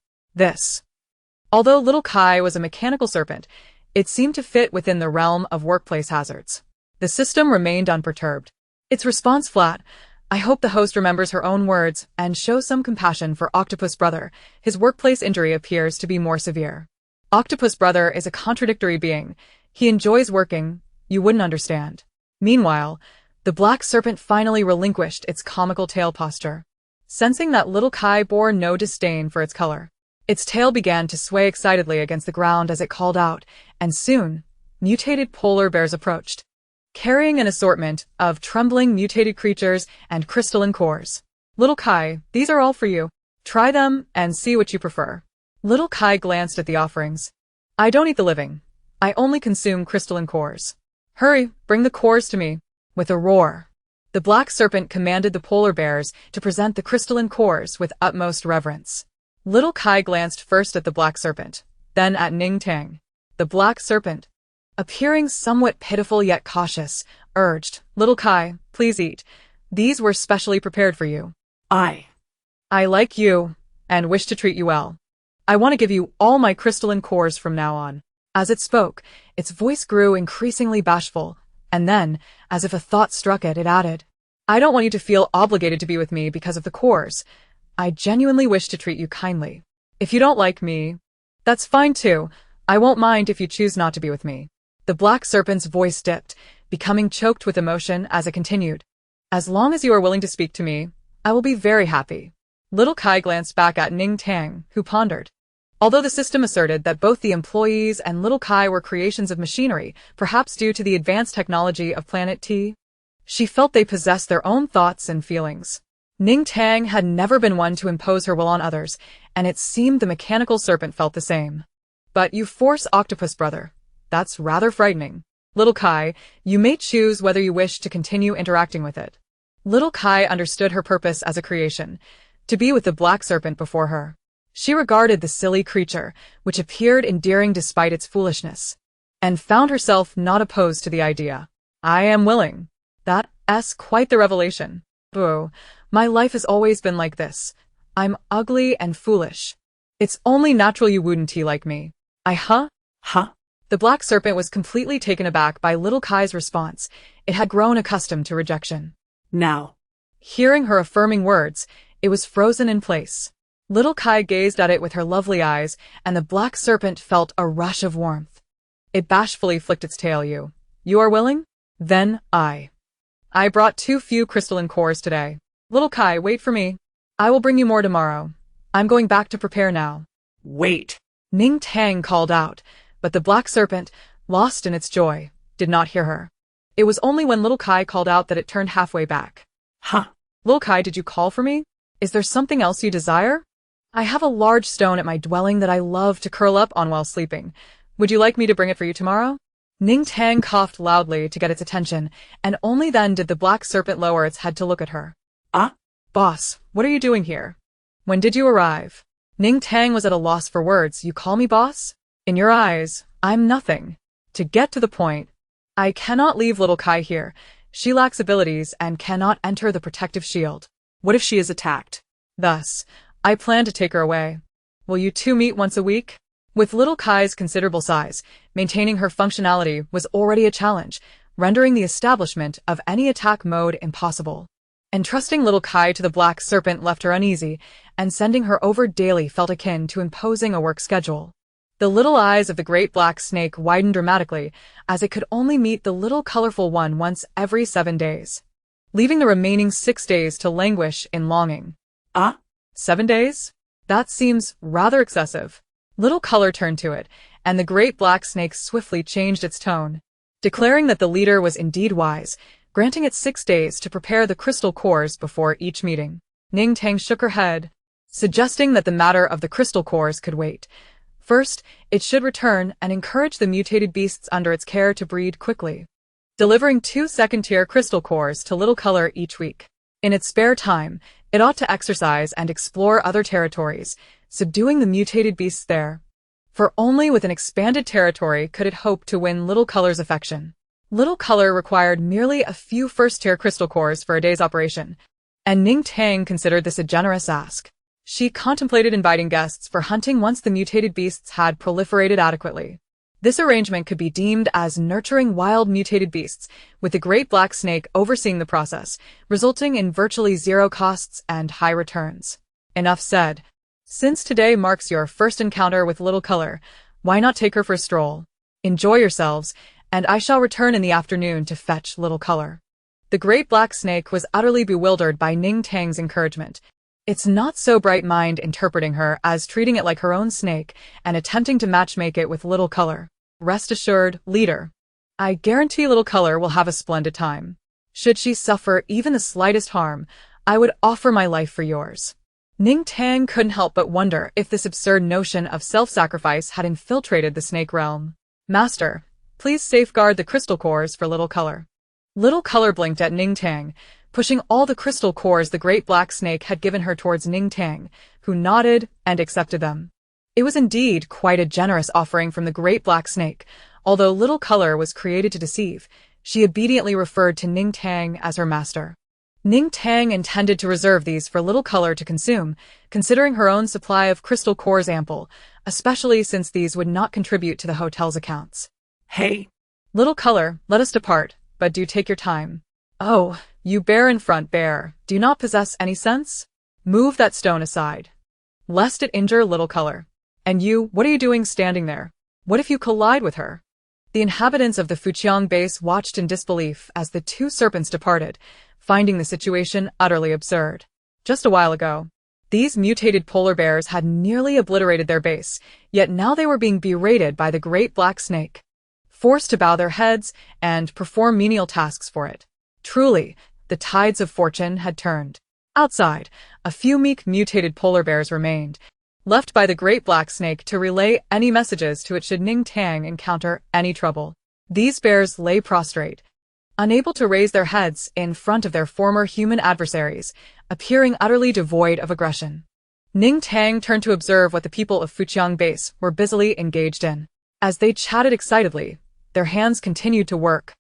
Although little Kai was a mechanical serpent, it seemed to fit within the realm of workplace hazards. The system remained unperturbed. Its response flat. I hope the host remembers her own words and shows some compassion for Octopus Brother. His workplace injury appears to be more severe. Octopus Brother is a contradictory being. He enjoys working. You wouldn't understand. Meanwhile, the black serpent finally relinquished its comical tail posture. Sensing that little Kai bore no disdain for its color, its tail began to sway excitedly against the ground as it called out, and soon, mutated polar bears approached, carrying an assortment of trembling mutated creatures and crystalline cores. Little Kai, these are all for you. Try them and see what you prefer. Little Kai glanced at the offerings. I don't eat the living. I only consume crystalline cores. Hurry, bring the cores to me. With a roar, the black serpent commanded the polar bears to present the crystalline cores with utmost reverence. Little Kai glanced first at the black serpent, then at Ning Tang. The black serpent, appearing somewhat pitiful yet cautious, urged, Little Kai, please eat. These were specially prepared for you. I like you, and wish to treat you well. I want to give you all my crystalline cores from now on. As it spoke, its voice grew increasingly bashful, and then, as if a thought struck it, it added, I don't want you to feel obligated to be with me because of the cores. I genuinely wish to treat you kindly. If you don't like me, that's fine too. I won't mind if you choose not to be with me. The black serpent's voice dipped, becoming choked with emotion as it continued. As long as you are willing to speak to me, I will be very happy. Little Kai glanced back at Ning Tang, who pondered. Although the system asserted that both the employees and little Kai were creations of machinery, perhaps due to the advanced technology of Planet T, she felt they possessed their own thoughts and feelings. Ning Tang had never been one to impose her will on others, and it seemed the mechanical serpent felt the same. But you force Octopus Brother. That's rather frightening. Little Kai, you may choose whether you wish to continue interacting with it. Little Kai understood her purpose as a creation, to be with the black serpent before her. She regarded the silly creature, which appeared endearing despite its foolishness, and found herself not opposed to the idea. I am willing. That's quite the revelation. Boo. My life has always been like this. I'm ugly and foolish. It's only natural you wouldn't like me. Huh? The black serpent was completely taken aback by little Kai's response. It had grown accustomed to rejection. Now, hearing her affirming words, it was frozen in place. Little Kai gazed at it with her lovely eyes, and the black serpent felt a rush of warmth. It bashfully flicked its tail. You are willing? Then I brought too few crystalline cores today. Little Kai, wait for me. I will bring you more tomorrow. I'm going back to prepare now. Wait. Ning Tang called out, but the black serpent, lost in its joy, did not hear her. It was only when little Kai called out that it turned halfway back. Little Kai, did you call for me? Is there something else you desire? I have a large stone at my dwelling that I love to curl up on while sleeping. Would you like me to bring it for you tomorrow? Ning Tang coughed loudly to get its attention, and only then did the black serpent lower its head to look at her. Ah? Boss, what are you doing here? When did you arrive? Ning Tang was at a loss for words. You call me boss? In your eyes, I'm nothing. To get to the point, I cannot leave little Kai here. She lacks abilities and cannot enter the protective shield. What if she is attacked? Thus, I plan to take her away. Will you two meet once a week? With little Kai's considerable size, maintaining her functionality was already a challenge, rendering the establishment of any attack mode impossible. Entrusting little Kai to the black serpent left her uneasy, and sending her over daily felt akin to imposing a work schedule. The little eyes of the great black snake widened dramatically, as it could only meet the little colorful one once every 7 days, leaving the remaining 6 days to languish in longing. Ah? 7 days? That seems rather excessive. Little color turned to it, and the great black snake swiftly changed its tone, declaring that the leader was indeed wise, granting it 6 days to prepare the crystal cores before each meeting. Ning Tang shook her head, suggesting that the matter of the crystal cores could wait. First, it should return and encourage the mutated beasts under its care to breed quickly, delivering 2 second-tier crystal cores to little color each week. In its spare time, it ought to exercise and explore other territories, subduing the mutated beasts there. For only with an expanded territory could it hope to win Little Color's affection. Little Color required merely a few first-tier crystal cores for a day's operation, and Ning Tang considered this a generous ask. She contemplated inviting guests for hunting once the mutated beasts had proliferated adequately. This arrangement could be deemed as nurturing wild mutated beasts, with the great black snake overseeing the process, resulting in virtually zero costs and high returns. Enough said. Since today marks your first encounter with Little Color, why not take her for a stroll? Enjoy yourselves, and I shall return in the afternoon to fetch Little Color. The great black snake was utterly bewildered by Ning Tang's encouragement, its not-so-bright mind interpreting her as treating it like her own snake and attempting to matchmake it with Little Color. Rest assured, leader. I guarantee Little Color will have a splendid time. Should she suffer even the slightest harm, I would offer my life for yours. Ning Tang couldn't help but wonder if this absurd notion of self-sacrifice had infiltrated the snake realm. Master, please safeguard the crystal cores for Little Color. Little Color blinked at Ning Tang, pushing all the crystal cores the great black snake had given her towards Ning Tang, who nodded and accepted them. It was indeed quite a generous offering from the great black snake. Although Little Color was created to deceive, she obediently referred to Ning Tang as her master. Ning Tang intended to reserve these for Little Color to consume, considering her own supply of crystal cores ample, especially since these would not contribute to the hotel's accounts. Hey. Little Color, let us depart, but do take your time. Oh, you bear in front bear, do you not possess any sense? Move that stone aside, lest it injure Little Color. And you, what are you doing standing there? What if you collide with her? The inhabitants of the Fujiang base watched in disbelief as the 2 serpents departed, finding the situation utterly absurd. Just a while ago, these mutated polar bears had nearly obliterated their base, yet now they were being berated by the great black snake, forced to bow their heads and perform menial tasks for it. Truly, the tides of fortune had turned. Outside, a few meek mutated polar bears remained, left by the great black snake to relay any messages to it should Ning Tang encounter any trouble. These bears lay prostrate, unable to raise their heads in front of their former human adversaries, appearing utterly devoid of aggression. Ning Tang turned to observe what the people of Fujiang base were busily engaged in. As they chatted excitedly, their hands continued to work,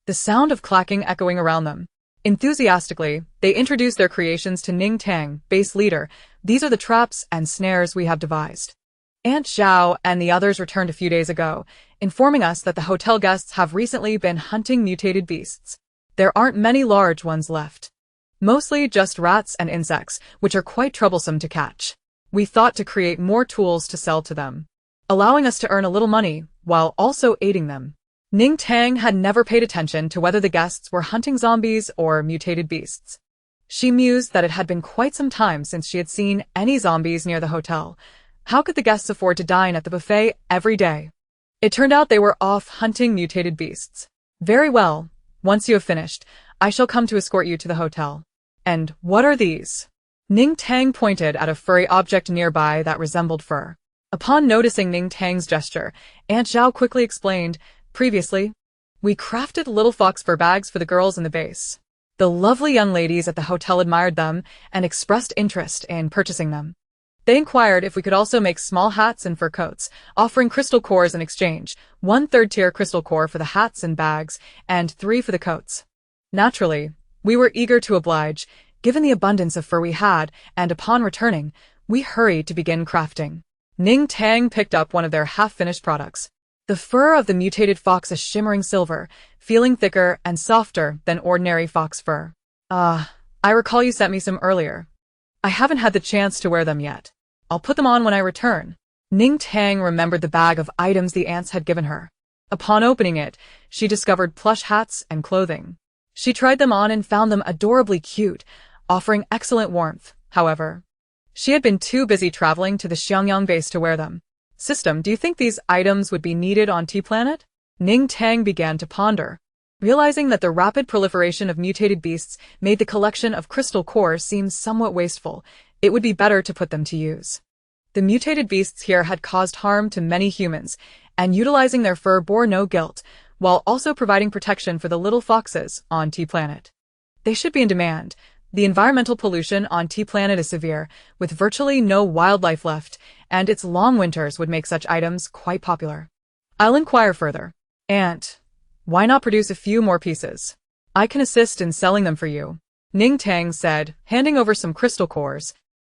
the sound of clacking echoing around them. Enthusiastically, they introduced their creations to Ning Tang, base leader. These are the traps and snares we have devised. Aunt Zhao and the others returned a few days ago, informing us that the hotel guests have recently been hunting mutated beasts. There aren't many large ones left. Mostly just rats and insects, which are quite troublesome to catch. We thought to create more tools to sell to them, allowing us to earn a little money while also aiding them. Ning Tang had never paid attention to whether the guests were hunting zombies or mutated beasts. She mused that it had been quite some time since she had seen any zombies near the hotel. How could the guests afford to dine at the buffet every day? It turned out they were off hunting mutated beasts. Very well, once you have finished, I shall come to escort you to the hotel. And what are these? Ning Tang pointed at a furry object nearby that resembled fur. Upon noticing Ning Tang's gesture, Aunt Zhao quickly explained, previously, we crafted little fox fur bags for the girls in the base. The lovely young ladies at the hotel admired them and expressed interest in purchasing them. They inquired if we could also make small hats and fur coats, offering crystal cores in exchange, 1 third-tier crystal core for the hats and bags, and 3 for the coats. Naturally, we were eager to oblige, given the abundance of fur we had, and upon returning, we hurried to begin crafting. Ning Tang picked up one of their half-finished products. The fur of the mutated fox is shimmering silver, feeling thicker and softer than ordinary fox fur. I recall you sent me some earlier. I haven't had the chance to wear them yet. I'll put them on when I return. Ning Tang remembered the bag of items the ants had given her. Upon opening it, she discovered plush hats and clothing. She tried them on and found them adorably cute, offering excellent warmth, however. She had been too busy traveling to the Xiangyang base to wear them. System, do you think these items would be needed on T-Planet? Ning Tang began to ponder. Realizing that the rapid proliferation of mutated beasts made the collection of crystal cores seem somewhat wasteful, it would be better to put them to use. The mutated beasts here had caused harm to many humans, and utilizing their fur bore no guilt, while also providing protection for the little foxes on T-Planet. They should be in demand. The environmental pollution on T-Planet is severe, with virtually no wildlife left, and its long winters would make such items quite popular. I'll inquire further. Aunt, why not produce a few more pieces? I can assist in selling them for you, Ning Tang said, handing over some crystal cores,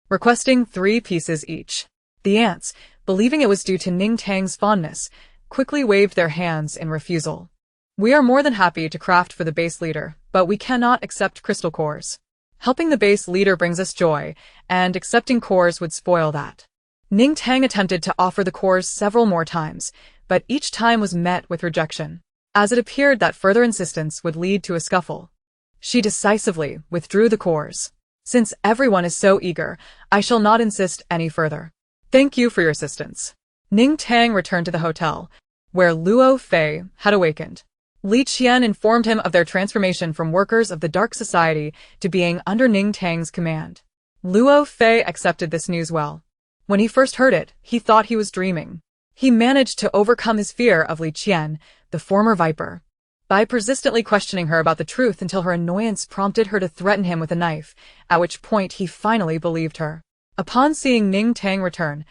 requesting 3 pieces each. The ants, believing it was due to Ning Tang's fondness, quickly waved their hands in refusal. We are more than happy to craft for the base leader, but we cannot accept crystal cores. Helping the base leader brings us joy, and accepting cores would spoil that. Ning Tang attempted to offer the cores several more times, but each time was met with rejection, as it appeared that further insistence would lead to a scuffle. She decisively withdrew the cores. Since everyone is so eager, I shall not insist any further. Thank you for your assistance. Ning Tang returned to the hotel, where Luo Fei had awakened. Li Qian informed him of their transformation from workers of the Dark Society to being under Ning Tang's command. Luo Fei accepted this news well. When he first heard it, he thought he was dreaming. He managed to overcome his fear of Li Qian, the former viper, by persistently questioning her about the truth until her annoyance prompted her to threaten him with a knife, at which point he finally believed her. Upon seeing Ning Tang return,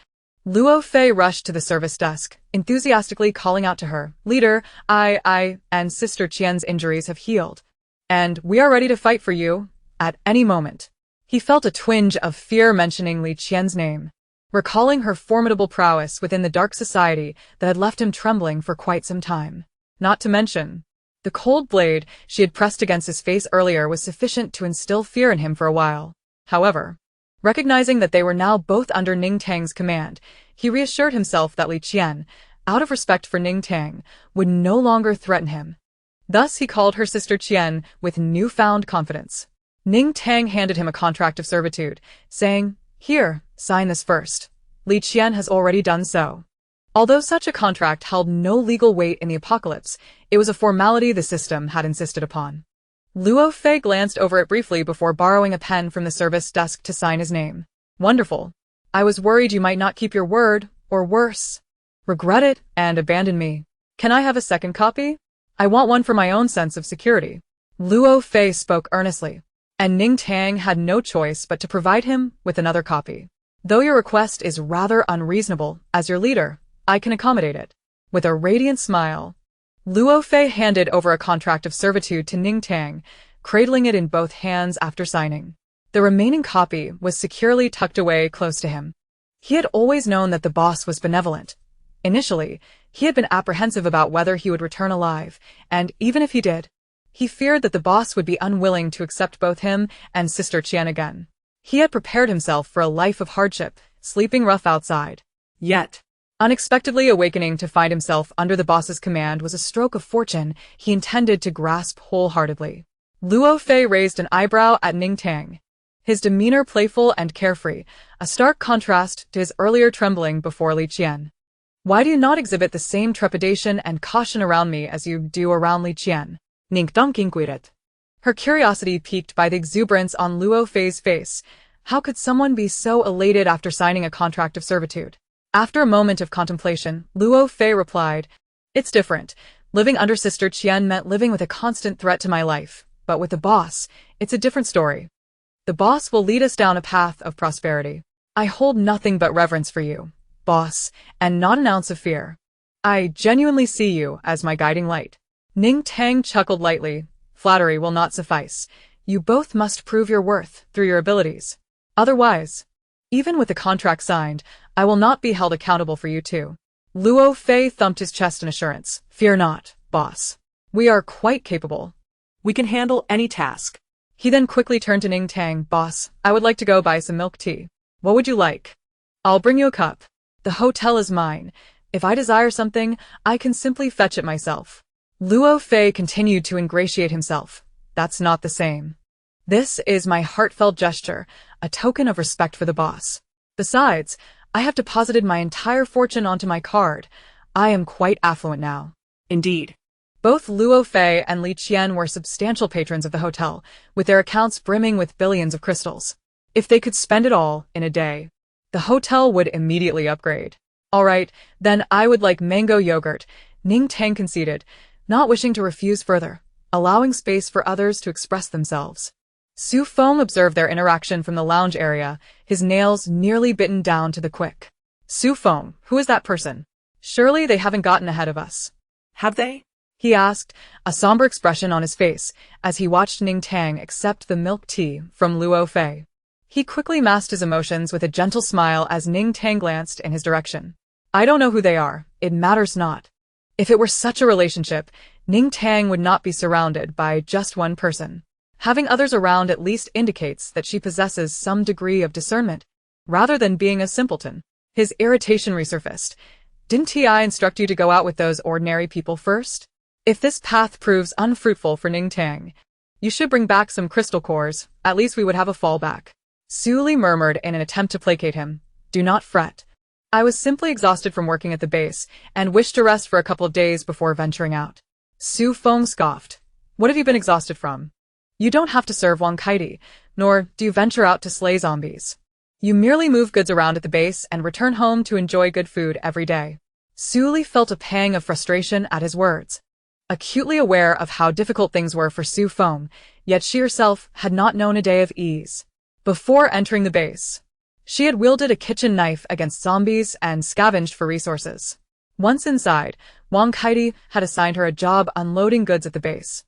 Luo Fei rushed to the service desk, enthusiastically calling out to her, Leader, I and Sister Qian's injuries have healed, and we are ready to fight for you, at any moment. He felt a twinge of fear mentioning Li Qian's name, recalling her formidable prowess within the Dark Society that had left him trembling for quite some time. Not to mention, the cold blade she had pressed against his face earlier was sufficient to instill fear in him for a while. However, recognizing that they were now both under Ning Tang's command, he reassured himself that Li Qian, out of respect for Ning Tang, would no longer threaten him. Thus he called her sister Qian with newfound confidence. Ning Tang handed him a contract of servitude, saying, Here, sign this first. Li Qian has already done so. Although such a contract held no legal weight in the apocalypse, it was a formality the system had insisted upon. Luo Fei glanced over it briefly before borrowing a pen from the service desk to sign his name. Wonderful. I was worried you might not keep your word, or worse, regret it and abandon me. Can I have a second copy? I want one for my own sense of security. Luo Fei spoke earnestly, and Ning Tang had no choice but to provide him with another copy. Though your request is rather unreasonable, as your leader, I can accommodate it. With a radiant smile, Luo Fei handed over a contract of servitude to Ning Tang, cradling it in both hands after signing. The remaining copy was securely tucked away close to him. He had always known that the boss was benevolent. Initially, he had been apprehensive about whether he would return alive, and even if he did, he feared that the boss would be unwilling to accept both him and Sister Qian again. He had prepared himself for a life of hardship, sleeping rough outside. Yet, unexpectedly awakening to find himself under the boss's command was a stroke of fortune he intended to grasp wholeheartedly. Luo Fei raised an eyebrow at Ning Tang, his demeanor playful and carefree, a stark contrast to his earlier trembling before Li Qian. Why do you not exhibit the same trepidation and caution around me as you do around Li Qian? Ning Tang inquired. Her curiosity piqued by the exuberance on Luo Fei's face. How could someone be so elated after signing a contract of servitude? After a moment of contemplation, Luo Fei replied, "It's different. Living under Sister Qian meant living with a constant threat to my life. But with the boss, it's a different story. The boss will lead us down a path of prosperity. I hold nothing but reverence for you, boss, and not an ounce of fear. I genuinely see you as my guiding light." Ning Tang chuckled lightly. "Flattery will not suffice. You both must prove your worth through your abilities. Otherwise, even with the contract signed, I will not be held accountable for you two." Luo Fei thumped his chest in assurance. "Fear not, boss. We are quite capable. We can handle any task." He then quickly turned to Ning Tang. "Boss, I would like to go buy some milk tea. What would you like?" "I'll bring you a cup. The hotel is mine. If I desire something, I can simply fetch it myself." Luo Fei continued to ingratiate himself. "That's not the same. This is my heartfelt gesture, a token of respect for the boss. Besides, I have deposited my entire fortune onto my card. I am quite affluent now." Indeed. Both Luo Fei and Li Qian were substantial patrons of the hotel, with their accounts brimming with billions of crystals. If they could spend it all in a day, the hotel would immediately upgrade. "All right, then I would like mango yogurt," Ning Tang conceded, not wishing to refuse further, allowing space for others to express themselves. Su Feng observed their interaction from the lounge area, his nails nearly bitten down to the quick. "Su Feng, who is that person? Surely they haven't gotten ahead of us." Have they? He asked, a somber expression on his face, as he watched Ning Tang accept the milk tea from Luo Fei. He quickly masked his emotions with a gentle smile as Ning Tang glanced in his direction. "I don't know who they are. It matters not." If it were such a relationship, Ning Tang would not be surrounded by just one person. Having others around at least indicates that she possesses some degree of discernment, rather than being a simpleton. His irritation resurfaced. "Didn't I instruct you to go out with those ordinary people first? If this path proves unfruitful for Ning Tang, you should bring back some crystal cores. At least we would have a fallback." Su Li murmured in an attempt to placate him. "Do not fret. I was simply exhausted from working at the base, and wished to rest for a couple of days before venturing out." Su Feng scoffed. "What have you been exhausted from? You don't have to serve Wang Kaidi, nor do you venture out to slay zombies. You merely move goods around at the base and return home to enjoy good food every day." Su Li felt a pang of frustration at his words. Acutely aware of how difficult things were for Su Feng, yet she herself had not known a day of ease. Before entering the base, she had wielded a kitchen knife against zombies and scavenged for resources. Once inside, Wang Kaidi had assigned her a job unloading goods at the base,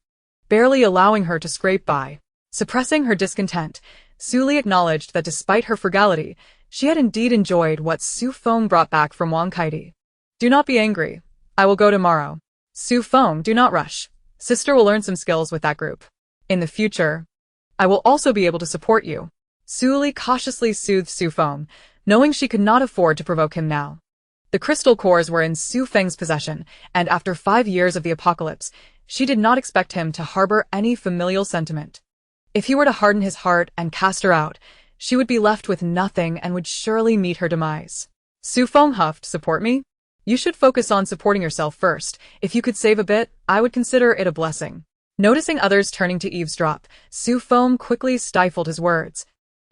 barely allowing her to scrape by. Suppressing her discontent, Su Li acknowledged that despite her frugality, she had indeed enjoyed what Su Feng brought back from Wang Kaidi. "Do not be angry. I will go tomorrow." "Su Feng, do not rush. Sister will learn some skills with that group. In the future, I will also be able to support you." Su Li cautiously soothed Su Feng, knowing she could not afford to provoke him now. The crystal cores were in Su Feng's possession, and after 5 years of the apocalypse, she did not expect him to harbor any familial sentiment. If he were to harden his heart and cast her out, she would be left with nothing and would surely meet her demise. Su Feng huffed. "Support me? You should focus on supporting yourself first. If you could save a bit, I would consider it a blessing." Noticing others turning to eavesdrop, Su Feng quickly stifled his words,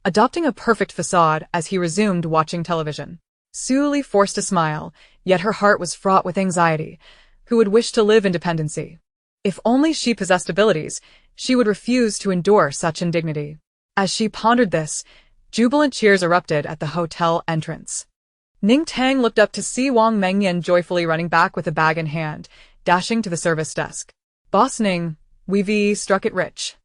adopting a perfect facade as he resumed watching television. Su Li forced a smile, yet her heart was fraught with anxiety. Who would wish to live in dependency? If only she possessed abilities, she would refuse to endure such indignity. As she pondered this, jubilant cheers erupted at the hotel entrance. Ning Tang looked up to see Wang Mengyan joyfully running back with a bag in hand, dashing to the service desk. "Boss Ning, we've struck it rich.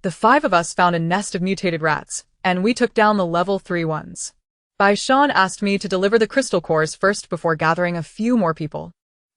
The 5 of us found a nest of mutated rats, and we took down the level 3 ones. Bai Shan asked me to deliver the crystal cores first before gathering a few more people.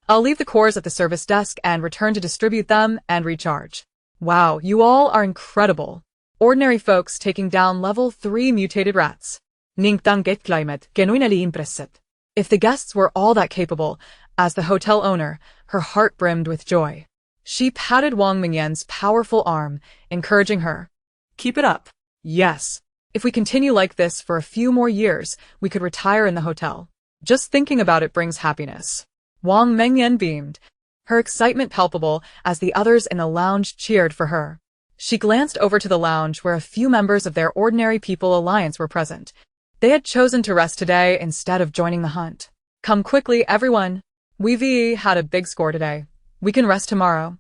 I'll leave the cores at the service desk and return to distribute them and recharge." "Wow, you all are incredible. Ordinary folks taking down level 3 mutated rats." Ning Tang get climate genuinely impressed. If the guests were all that capable, as the hotel owner, her heart brimmed with joy. She patted Wang Mingyan's powerful arm, encouraging her. "Keep it up." "Yes. If we continue like this for a few more years, we could retire in the hotel. Just thinking about it brings happiness." Wang Mengyan beamed, her excitement palpable as the others in the lounge cheered for her. She glanced over to the lounge where a few members of their Ordinary People Alliance were present. They had chosen to rest today instead of joining the hunt. Come quickly, everyone. We've had a big score today. We can rest tomorrow.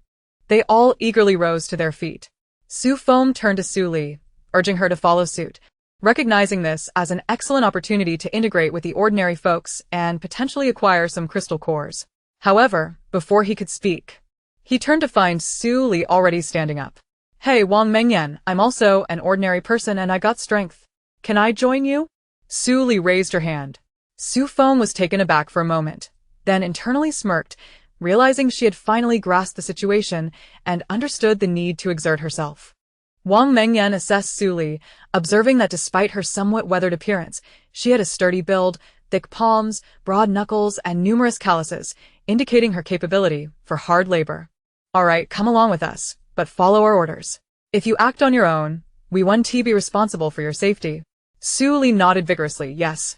They all eagerly rose to their feet. Su Feng turned to Su Li, urging her to follow suit, recognizing this as an excellent opportunity to integrate with the ordinary folks and potentially acquire some crystal cores. However, before he could speak, he turned to find Su Li already standing up. Hey, Wang Mengyan, I'm also an ordinary person and I got strength. Can I join you? Su Li raised her hand. Su Feng was taken aback for a moment, then internally smirked, realizing she had finally grasped the situation and understood the need to exert herself. Wang Mengyan assessed Su Li, observing that despite her somewhat weathered appearance, she had a sturdy build, thick palms, broad knuckles, and numerous calluses, indicating her capability for hard labor. All right, come along with us, but follow our orders. If you act on your own, we won't be responsible for your safety. Su Li nodded vigorously. Yes.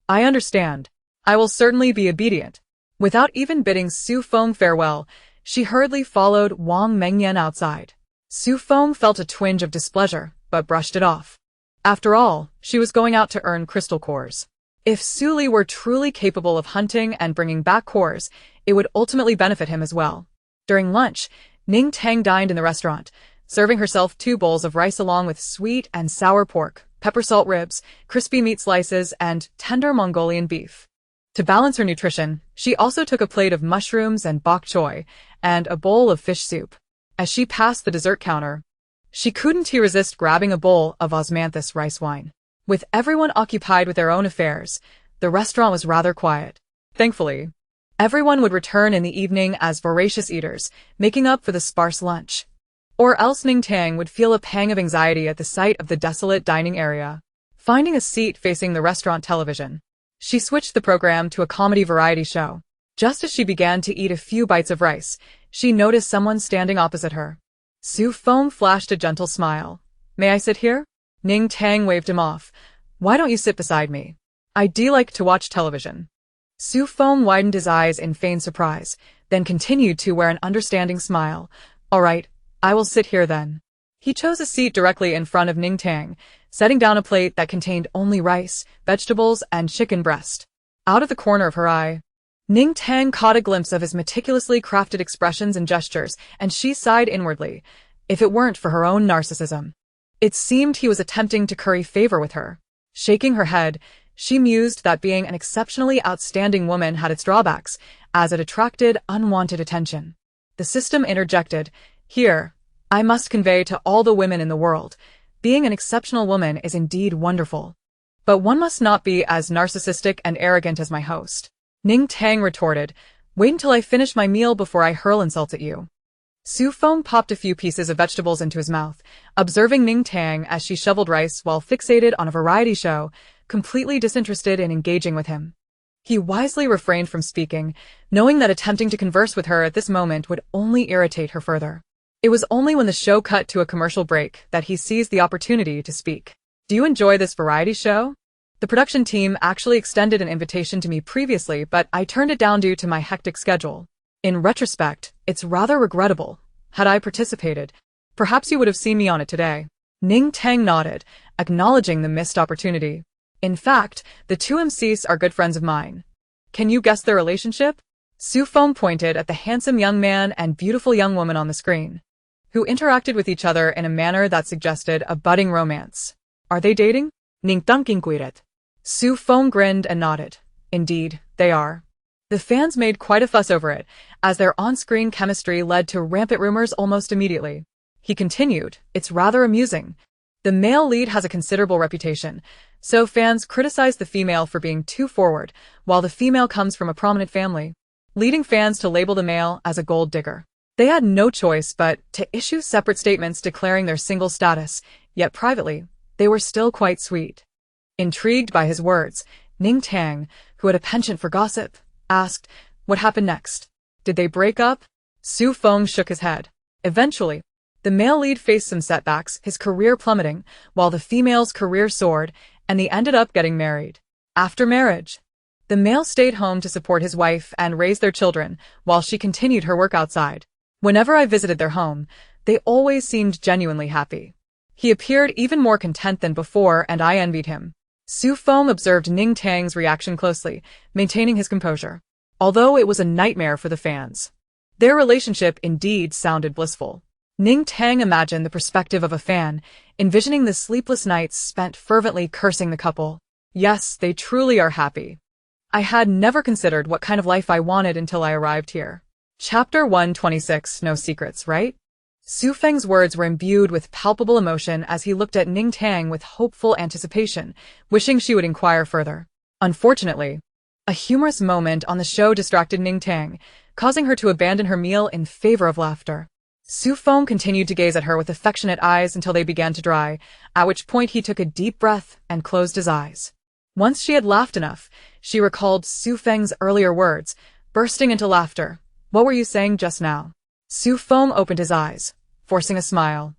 I understand. I will certainly be obedient. Without even bidding Su Feng farewell, she hurriedly followed Wang Mengyan outside. Su Feng felt a twinge of displeasure, but brushed it off. After all, she was going out to earn crystal cores. If Su Li were truly capable of hunting and bringing back cores, it would ultimately benefit him as well. During lunch, Ning Tang dined in the restaurant, serving herself 2 bowls of rice along with sweet and sour pork, pepper salt ribs, crispy meat slices, and tender Mongolian beef. To balance her nutrition, she also took a plate of mushrooms and bok choy, and a bowl of fish soup. As she passed the dessert counter, she couldn't resist grabbing a bowl of osmanthus rice wine. With everyone occupied with their own affairs, the restaurant was rather quiet. Thankfully, everyone would return in the evening as voracious eaters, making up for the sparse lunch. Or else Ning Tang would feel a pang of anxiety at the sight of the desolate dining area. Finding a seat facing the restaurant television, she switched the program to a comedy variety show. Just as she began to eat a few bites of rice, she noticed someone standing opposite her. Su Feng flashed a gentle smile. May I sit here? Ning Tang waved him off. Why don't you sit beside me? I'd like to watch television. Su Feng widened his eyes in feigned surprise, then continued to wear an understanding smile. All right, I will sit here then. He chose a seat directly in front of Ning Tang, setting down a plate that contained only rice, vegetables, and chicken breast. Out of the corner of her eye, Ning Tang caught a glimpse of his meticulously crafted expressions and gestures, and she sighed inwardly, if it weren't for her own narcissism. It seemed he was attempting to curry favor with her. Shaking her head, she mused that being an exceptionally outstanding woman had its drawbacks, as it attracted unwanted attention. The system interjected, Here, I must convey to all the women in the world, being an exceptional woman is indeed wonderful. But one must not be as narcissistic and arrogant as my host. Ning Tang retorted, Wait until I finish my meal before I hurl insults at you. Su Feng popped a few pieces of vegetables into his mouth, observing Ning Tang as she shoveled rice while fixated on a variety show, completely disinterested in engaging with him. He wisely refrained from speaking, knowing that attempting to converse with her at this moment would only irritate her further. It was only when the show cut to a commercial break that he seized the opportunity to speak. Do you enjoy this variety show? The production team actually extended an invitation to me previously, but I turned it down due to my hectic schedule. In retrospect, it's rather regrettable. Had I participated, perhaps you would have seen me on it today. Ning Tang nodded, acknowledging the missed opportunity. In fact, the 2 MCs are good friends of mine. Can you guess their relationship? Su Feng pointed at the handsome young man and beautiful young woman on the screen, who interacted with each other in a manner that suggested a budding romance. Are they dating? Ning Tang inquired. Su Feng grinned and nodded. Indeed, they are. The fans made quite a fuss over it, as their on-screen chemistry led to rampant rumors almost immediately. He continued, It's rather amusing. The male lead has a considerable reputation, so fans criticize the female for being too forward, while the female comes from a prominent family, leading fans to label the male as a gold digger. They had no choice but to issue separate statements declaring their single status, yet privately, they were still quite sweet. Intrigued by his words, Ning Tang, who had a penchant for gossip, asked, What happened next? Did they break up? Su Feng shook his head. Eventually, the male lead faced some setbacks, his career plummeting, while the female's career soared, and they ended up getting married. After marriage, the male stayed home to support his wife and raise their children, while she continued her work outside. Whenever I visited their home, They always seemed genuinely happy. He appeared even more content than before, and I envied him. Su Feng observed Ning Tang's reaction closely, maintaining his composure. Although it was a nightmare for the fans. Their relationship indeed sounded blissful. Ning Tang imagined the perspective of a fan, envisioning the sleepless nights spent fervently cursing the couple. Yes, they truly are happy. I had never considered what kind of life I wanted until I arrived here. Chapter 126, No Secrets, right? Su Feng's words were imbued with palpable emotion as he looked at Ning Tang with hopeful anticipation, wishing she would inquire further. Unfortunately, a humorous moment on the show distracted Ning Tang, causing her to abandon her meal in favor of laughter. Su Feng continued to gaze at her with affectionate eyes until they began to dry, at which point he took a deep breath and closed his eyes. Once she had laughed enough, she recalled Su Feng's earlier words, bursting into laughter. What were you saying just now? Su Feng opened his eyes, forcing a smile.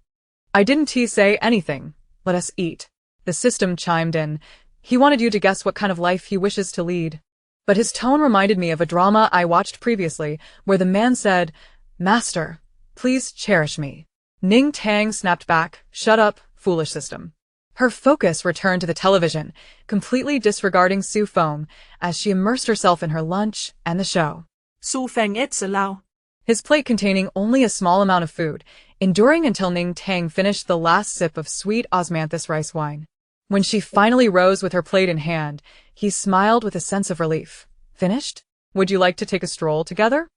I didn't say anything. Let us eat. The system chimed in. He wanted you to guess what kind of life he wishes to lead. But his tone reminded me of a drama I watched previously, where the man said, Master, please cherish me. Ning Tang snapped back, shut up, foolish system. Her focus returned to the television, completely disregarding Su Feng, as she immersed herself in her lunch and the show. Su Feng eats aloud. His plate containing only a small amount of food, enduring until Ning Tang finished the last sip of sweet osmanthus rice wine. When she finally rose with her plate in hand, he smiled with a sense of relief. Finished? Would you like to take a stroll together?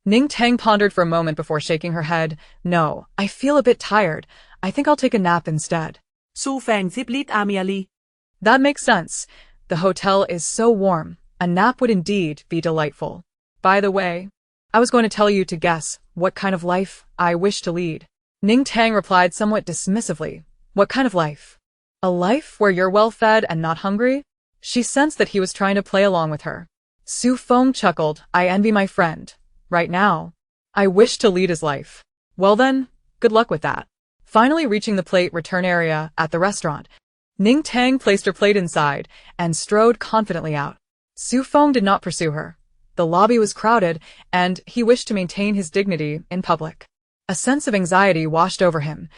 Ning Tang pondered for a moment before shaking her head. No, I feel a bit tired. I think I'll take a nap instead. Su Feng zip lit amiali. That makes sense. The hotel is so warm. A nap would indeed be delightful. By the way, I was going to tell you to guess what kind of life I wish to lead. Ning Tang replied somewhat dismissively. What kind of life? A life where you're well-fed and not hungry? She sensed that he was trying to play along with her. Su Feng chuckled. I envy my friend. Right now, I wish to lead his life. Well then, good luck with that. Finally reaching the plate return area at the restaurant, Ning Tang placed her plate inside and strode confidently out. Su Feng did not pursue her. The lobby was crowded, and he wished to maintain his dignity in public. A sense of anxiety washed over him.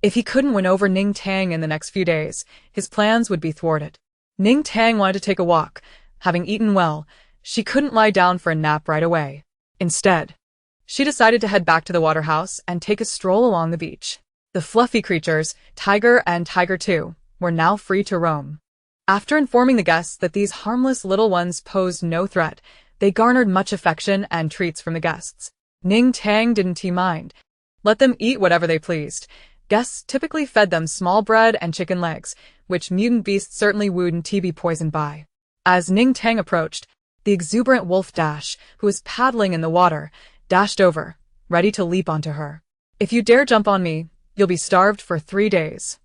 If he couldn't win over Ning Tang in the next few days, his plans would be thwarted. Ning Tang wanted to take a walk. Having eaten well, she couldn't lie down for a nap right away. Instead, she decided to head back to the water house and take a stroll along the beach. The fluffy creatures, Tiger and Tiger 2, were now free to roam. After informing the guests that these harmless little ones posed no threat, they garnered much affection and treats from the guests. Ning Tang didn't mind. Let them eat whatever they pleased. Guests typically fed them small bread and chicken legs, which mutant beasts certainly wouldn't be poisoned by. As Ning Tang approached, the exuberant wolf Dash, who was paddling in the water, dashed over, ready to leap onto her. If you dare jump on me, you'll be starved for 3 days.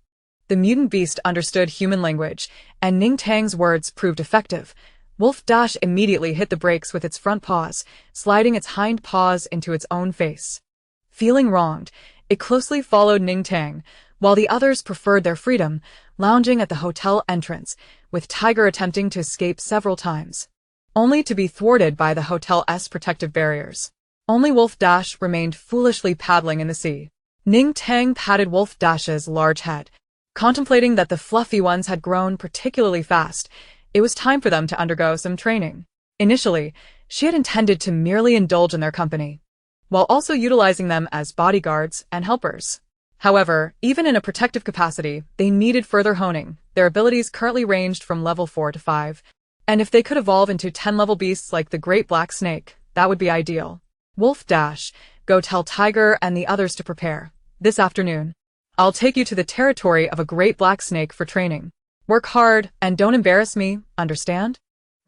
The mutant beast understood human language, and Ning Tang's words proved effective. Wolf Dash immediately hit the brakes with its front paws, sliding its hind paws into its own face. Feeling wronged, it closely followed Ning Tang, while the others preferred their freedom, lounging at the hotel entrance, with Tiger attempting to escape several times, only to be thwarted by the hotel's protective barriers. Only Wolf Dash remained foolishly paddling in the sea. Ning Tang patted Wolf Dash's large head. Contemplating that the fluffy ones had grown particularly fast, it was time for them to undergo some training. Initially, she had intended to merely indulge in their company, while also utilizing them as bodyguards and helpers. However, even in a protective capacity, they needed further honing. Their abilities currently ranged from level 4 to 5, and if they could evolve into 10-level beasts like the Great Black Snake, that would be ideal. Wolf Dash, go tell Tiger and the others to prepare. This afternoon, I'll take you to the territory of a Great Black Snake for training. Work hard and don't embarrass me, understand?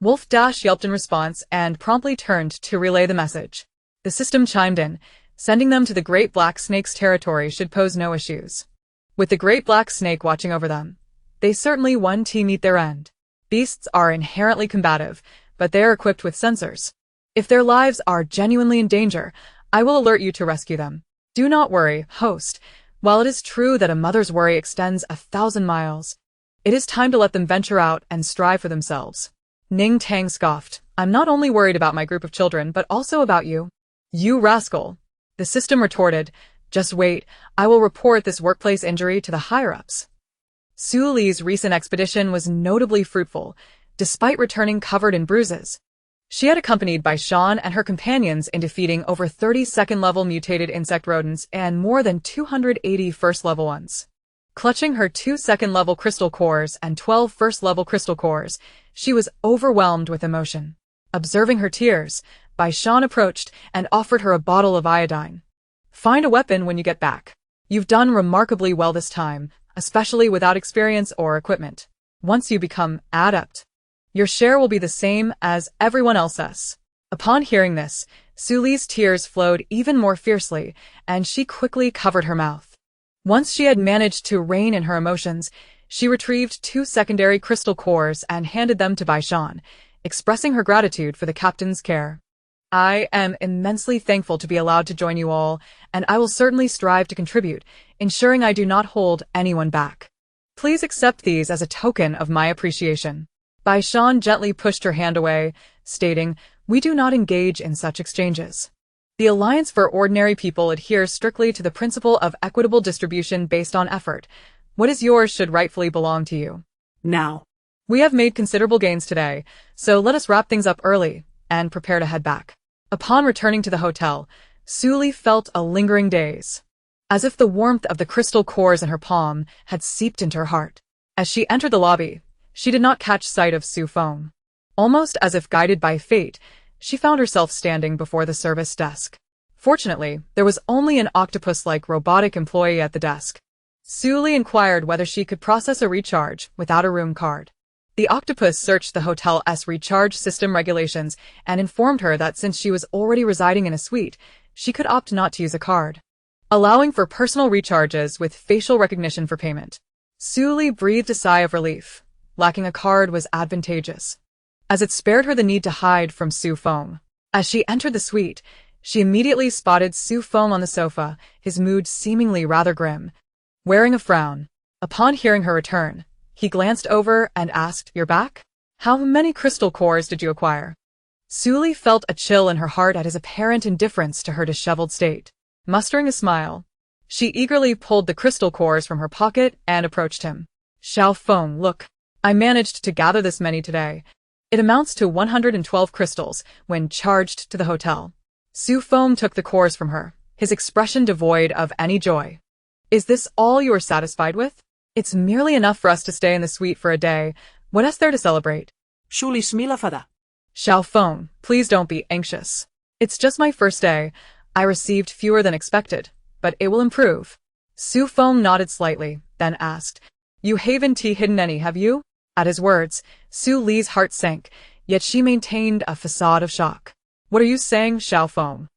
Wolf Dash yelped in response and promptly turned to relay the message. The system chimed in. Sending them to the Great Black Snake's territory should pose no issues. With the Great Black Snake watching over them, they certainly want to meet their end. Beasts are inherently combative, but they are equipped with sensors. If their lives are genuinely in danger, I will alert you to rescue them. Do not worry, host. While it is true that a mother's worry extends 1,000 miles, it is time to let them venture out and strive for themselves. Ning Tang scoffed. I'm not only worried about my group of children, but also about you. You rascal. The system retorted. Just wait, I will report this workplace injury to the higher-ups. Su Li's recent expedition was notably fruitful, despite returning covered in bruises. She had accompanied by Xian and her companions in defeating over 30 second-level mutated insect rodents and more than 280 first-level ones. Clutching her 2 second-level crystal cores and 12 first-level crystal cores, she was overwhelmed with emotion. Observing her tears, Bai Shan approached and offered her a bottle of iodine. Find a weapon when you get back. You've done remarkably well this time, especially without experience or equipment. Once you become adept, your share will be the same as everyone else's. Upon hearing this, Su Li's tears flowed even more fiercely, and she quickly covered her mouth. Once she had managed to rein in her emotions, she retrieved 2 secondary crystal cores and handed them to Bai Shan, expressing her gratitude for the captain's care. I am immensely thankful to be allowed to join you all, and I will certainly strive to contribute, ensuring I do not hold anyone back. Please accept these as a token of my appreciation. Bai Shan gently pushed her hand away, stating, "We do not engage in such exchanges. The Alliance for Ordinary People adheres strictly to the principle of equitable distribution based on effort. What is yours should rightfully belong to you. Now, We have made considerable gains today, so let us wrap things up early and prepare to head back." Upon returning to the hotel, Su Li felt a lingering daze, as if the warmth of the crystal cores in her palm had seeped into her heart. As she entered the lobby, she did not catch sight of Su Feng. Almost as if guided by fate, she found herself standing before the service desk. Fortunately, there was only an octopus-like robotic employee at the desk. Su Li inquired whether she could process a recharge without a room card. The octopus searched the hotel's recharge system regulations and informed her that since she was already residing in a suite, she could opt not to use a card, allowing for personal recharges with facial recognition for payment. Su Li breathed a sigh of relief. Lacking a card was advantageous, as it spared her the need to hide from Su Feng. As she entered the suite, she immediately spotted Su Feng on the sofa, his mood seemingly rather grim. Wearing a frown, upon hearing her return, he glanced over and asked, "You're back? How many crystal cores did you acquire?" Su Li felt a chill in her heart at his apparent indifference to her disheveled state. Mustering a smile, she eagerly pulled the crystal cores from her pocket and approached him. "Xiao Feng, look. I managed to gather this many today. It amounts to 112 crystals when charged to the hotel." Su Feng took the cores from her, his expression devoid of any joy. "Is this all you are satisfied with? It's merely enough for us to stay in the suite for a day. What else there to celebrate?" Surely smila fada. "Xiao Feng, please don't be anxious. It's just my first day. I received fewer than expected, but it will improve." Su Feng nodded slightly, then asked, "You haven't hidden any, have you?" At his words, Su Li's heart sank, yet she maintained a facade of shock. "What are you saying, Xiao Feng?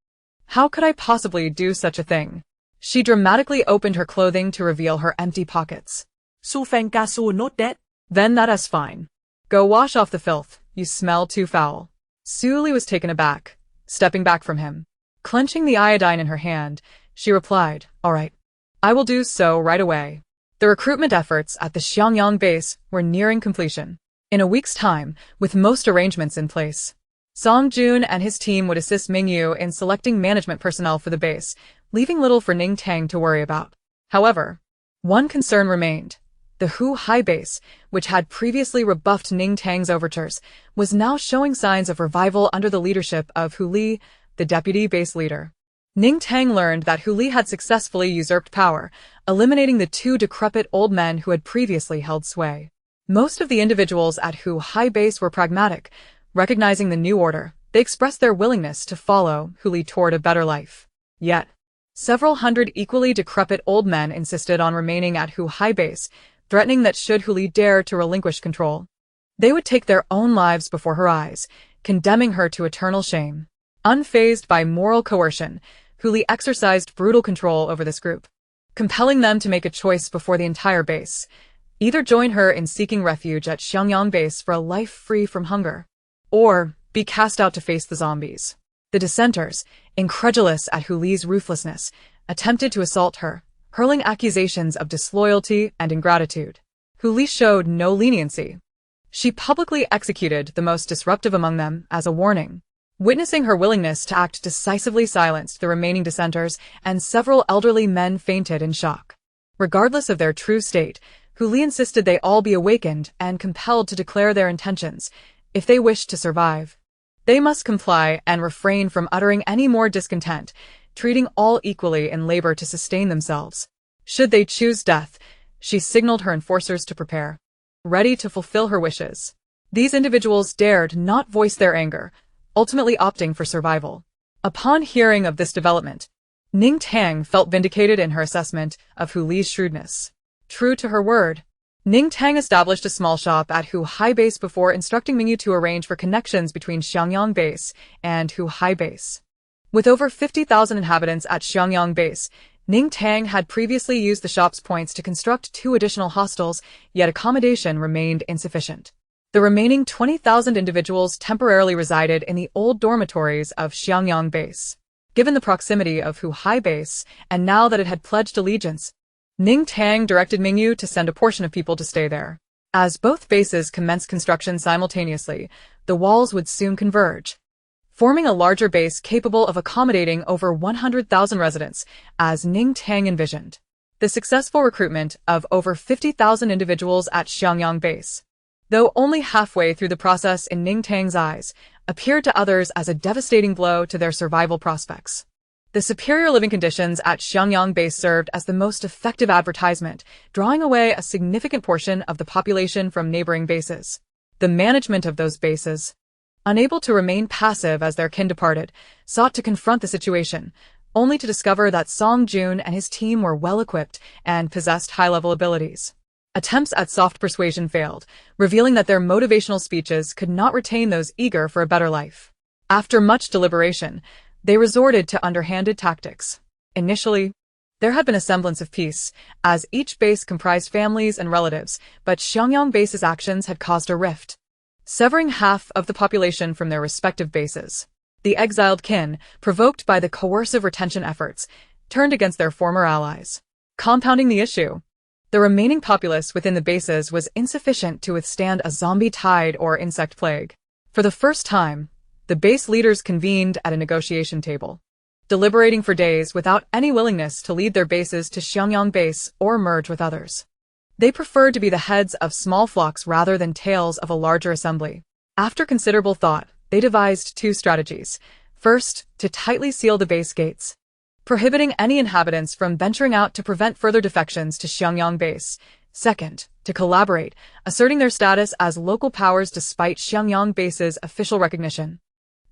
How could I possibly do such a thing?" She dramatically opened her clothing to reveal her empty pockets. Su Feng ca su not that. "Then that is fine. Go wash off the filth, you smell too foul." Su Li was taken aback, stepping back from him. Clenching the iodine in her hand, she replied, "All right. I will do so right away." The recruitment efforts at the Xiangyang base were nearing completion. In a week's time, with most arrangements in place, Song Jun and his team would assist Mingyu in selecting management personnel for the base, leaving little for Ning Tang to worry about. However, one concern remained. The Hu Hai base, which had previously rebuffed Ning Tang's overtures, was now showing signs of revival under the leadership of Hu Li, the deputy base leader. Ning Tang learned that Hu Li had successfully usurped power, eliminating the 2 decrepit old men who had previously held sway. Most of the individuals at Hu Hai base were pragmatic. Recognizing the new order, they expressed their willingness to follow Hu Li toward a better life. Yet, several hundred equally decrepit old men insisted on remaining at Hu Hai base, threatening that should Hu Li dare to relinquish control, they would take their own lives before her eyes, condemning her to eternal shame. Unfazed by moral coercion, Hu Li exercised brutal control over this group, compelling them to make a choice before the entire base. Either join her in seeking refuge at Xiangyang base for a life free from hunger, or be cast out to face the zombies. The dissenters, incredulous at Hu Li's ruthlessness, attempted to assault her, hurling accusations of disloyalty and ingratitude. Hu Li showed no leniency. She publicly executed the most disruptive among them as a warning. Witnessing her willingness to act decisively silenced the remaining dissenters, and several elderly men fainted in shock. Regardless of their true state, Hu Li insisted they all be awakened and compelled to declare their intentions. If they wished to survive, they must comply and refrain from uttering any more discontent, treating all equally in labor to sustain themselves. Should they choose death, she signaled her enforcers to prepare, ready to fulfill her wishes. These individuals dared not voice their anger, ultimately opting for survival. Upon hearing of this development, Ning Tang felt vindicated in her assessment of Hu Li's shrewdness. True to her word, Ning Tang established a small shop at Hu Hai Base before instructing Mingyu to arrange for connections between Xiangyang Base and Hu Hai Base. With over 50,000 inhabitants at Xiangyang Base, Ning Tang had previously used the shop's points to construct 2 additional hostels, yet accommodation remained insufficient. The remaining 20,000 individuals temporarily resided in the old dormitories of Xiangyang Base. Given the proximity of Hu Hai Base, and now that it had pledged allegiance, Ning Tang directed Mingyu to send a portion of people to stay there. As both bases commenced construction simultaneously, the walls would soon converge, forming a larger base capable of accommodating over 100,000 residents, as Ning Tang envisioned. The successful recruitment of over 50,000 individuals at Xiangyang Base, though only halfway through the process in Ning Tang's eyes, appeared to others as a devastating blow to their survival prospects. The superior living conditions at Xiangyang Base served as the most effective advertisement, drawing away a significant portion of the population from neighboring bases. The management of those bases, unable to remain passive as their kin departed, sought to confront the situation, only to discover that Song Jun and his team were well-equipped and possessed high-level abilities. Attempts at soft persuasion failed, revealing that their motivational speeches could not retain those eager for a better life. After much deliberation, they resorted to underhanded tactics. Initially, there had been a semblance of peace, as each base comprised families and relatives, but Xiangyang Base's actions had caused a rift, severing half of the population from their respective bases. The exiled kin, provoked by the coercive retention efforts, turned against their former allies. Compounding the issue, the remaining populace within the bases was insufficient to withstand a zombie tide or insect plague. For the first time, the base leaders convened at a negotiation table, deliberating for days without any willingness to lead their bases to Xiangyang Base or merge with others. They preferred to be the heads of small flocks rather than tails of a larger assembly. After considerable thought, they devised 2 strategies. First, to tightly seal the base gates, prohibiting any inhabitants from venturing out to prevent further defections to Xiangyang Base. Second, to collaborate, asserting their status as local powers despite Xiangyang Base's official recognition,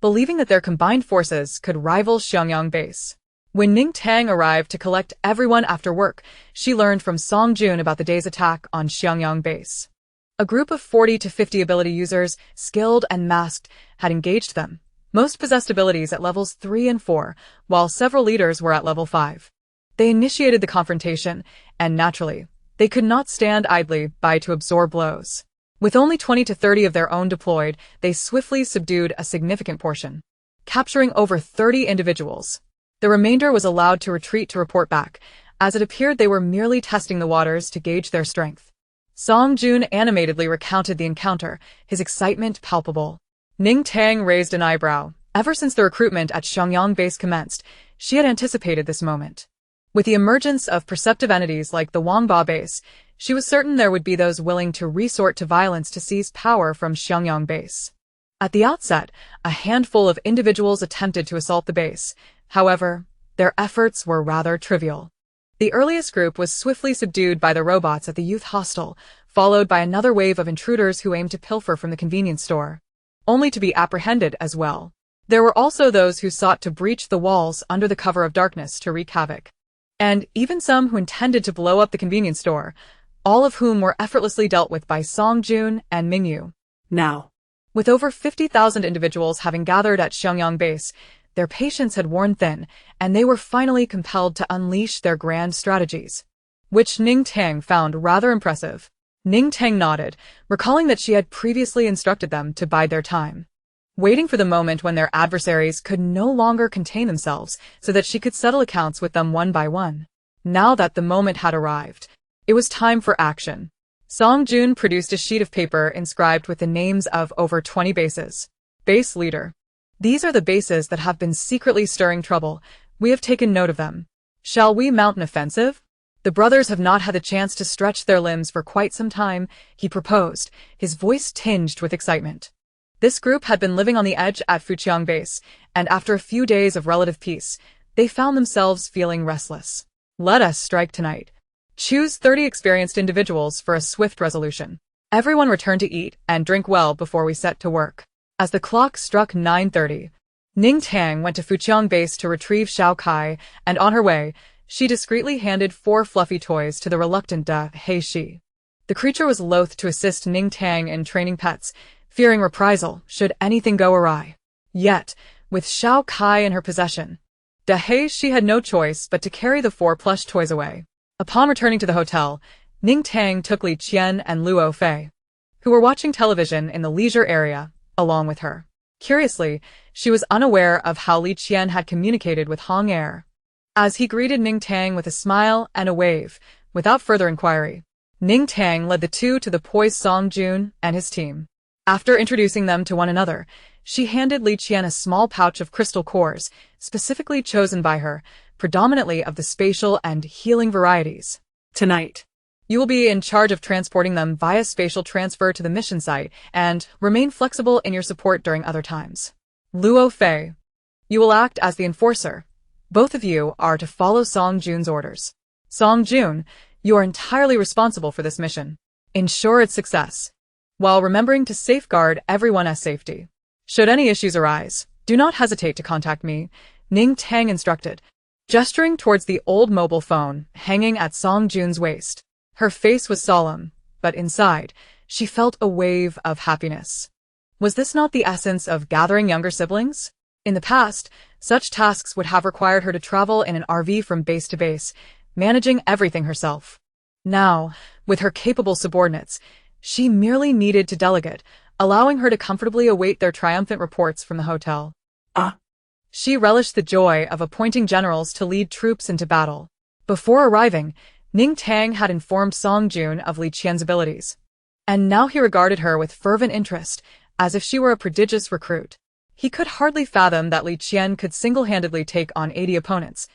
believing that their combined forces could rival Xiangyang Base. When Ning Tang arrived to collect everyone after work, she learned from Song Jun about the day's attack on Xiangyang Base. A group of 40 to 50 ability users, skilled and masked, had engaged them. Most possessed abilities at levels 3 and 4, while several leaders were at level 5. They initiated the confrontation, and naturally, they could not stand idly by to absorb blows. With only 20 to 30 of their own deployed, they swiftly subdued a significant portion, capturing over 30 individuals. The remainder was allowed to retreat to report back, as it appeared they were merely testing the waters to gauge their strength. Song Jun animatedly recounted the encounter, his excitement palpable. Ning Tang raised an eyebrow. Ever since the recruitment at Xiangyang Base commenced, she had anticipated this moment. With the emergence of perceptive entities like the Wangba Base, she was certain there would be those willing to resort to violence to seize power from Xiangyang Base. At the outset, a handful of individuals attempted to assault the base. However, their efforts were rather trivial. The earliest group was swiftly subdued by the robots at the youth hostel, followed by another wave of intruders who aimed to pilfer from the convenience store, only to be apprehended as well. There were also those who sought to breach the walls under the cover of darkness to wreak havoc, and even some who intended to blow up the convenience store, all of whom were effortlessly dealt with by Song Jun and Mingyu. Now, With over 50,000 individuals having gathered at Xiangyang Base, their patience had worn thin, and they were finally compelled to unleash their grand strategies, which Ning Tang found rather impressive. Ning Tang nodded, recalling that she had previously instructed them to bide their time, waiting for the moment when their adversaries could no longer contain themselves so that she could settle accounts with them one by one. Now that the moment had arrived, it was time for action. Song Jun produced a sheet of paper inscribed with the names of over 20 bases. Base leader. These are the bases that have been secretly stirring trouble. We have taken note of them. Shall we mount an offensive? The brothers have not had the chance to stretch their limbs for quite some time, he proposed, his voice tinged with excitement. This group had been living on the edge at Fujiang Base, and after a few days of relative peace, they found themselves feeling restless. Let us strike tonight. Choose 30 experienced individuals for a swift resolution. Everyone return to eat and drink well before we set to work. As the clock struck 9:30, Ning Tang went to Fujiang Base to retrieve Xiao Kai, and on her way, she discreetly handed 4 fluffy toys to the reluctant Da Hei Shi. The creature was loath to assist Ning Tang in training pets, fearing reprisal should anything go awry. Yet, with Xiao Kai in her possession, Da Hei Shi had no choice but to carry the 4 plush toys away. Upon returning to the hotel, Ning Tang took Li Qian and Luo Fei, who were watching television in the leisure area, along with her. Curiously, she was unaware of how Li Qian had communicated with Hong Er. As he greeted Ning Tang with a smile and a wave, without further inquiry, Ning Tang led the two to the poised Song Jun and his team. After introducing them to one another, she handed Li Qian a small pouch of crystal cores, specifically chosen by her, predominantly of the spatial and healing varieties. Tonight, you will be in charge of transporting them via spatial transfer to the mission site and remain flexible in your support during other times. Luo Fei, you will act as the enforcer. Both of you are to follow Song Jun's orders. Song Jun, you are entirely responsible for this mission. Ensure its success, while remembering to safeguard everyone's safety. Should any issues arise, do not hesitate to contact me, Ning Tang instructed, gesturing towards the old mobile phone hanging at Song Jun's waist. Her face was solemn, but inside, she felt a wave of happiness. Was this not the essence of gathering younger siblings? In the past, such tasks would have required her to travel in an RV from base to base, managing everything herself. Now, with her capable subordinates, she merely needed to delegate, allowing her to comfortably await their triumphant reports from the hotel. She relished the joy of appointing generals to lead troops into battle. Before arriving, Ning Tang had informed Song Jun of Li Qian's abilities, and now he regarded her with fervent interest, as if she were a prodigious recruit. He could hardly fathom that Li Qian could single-handedly take on 80 opponents.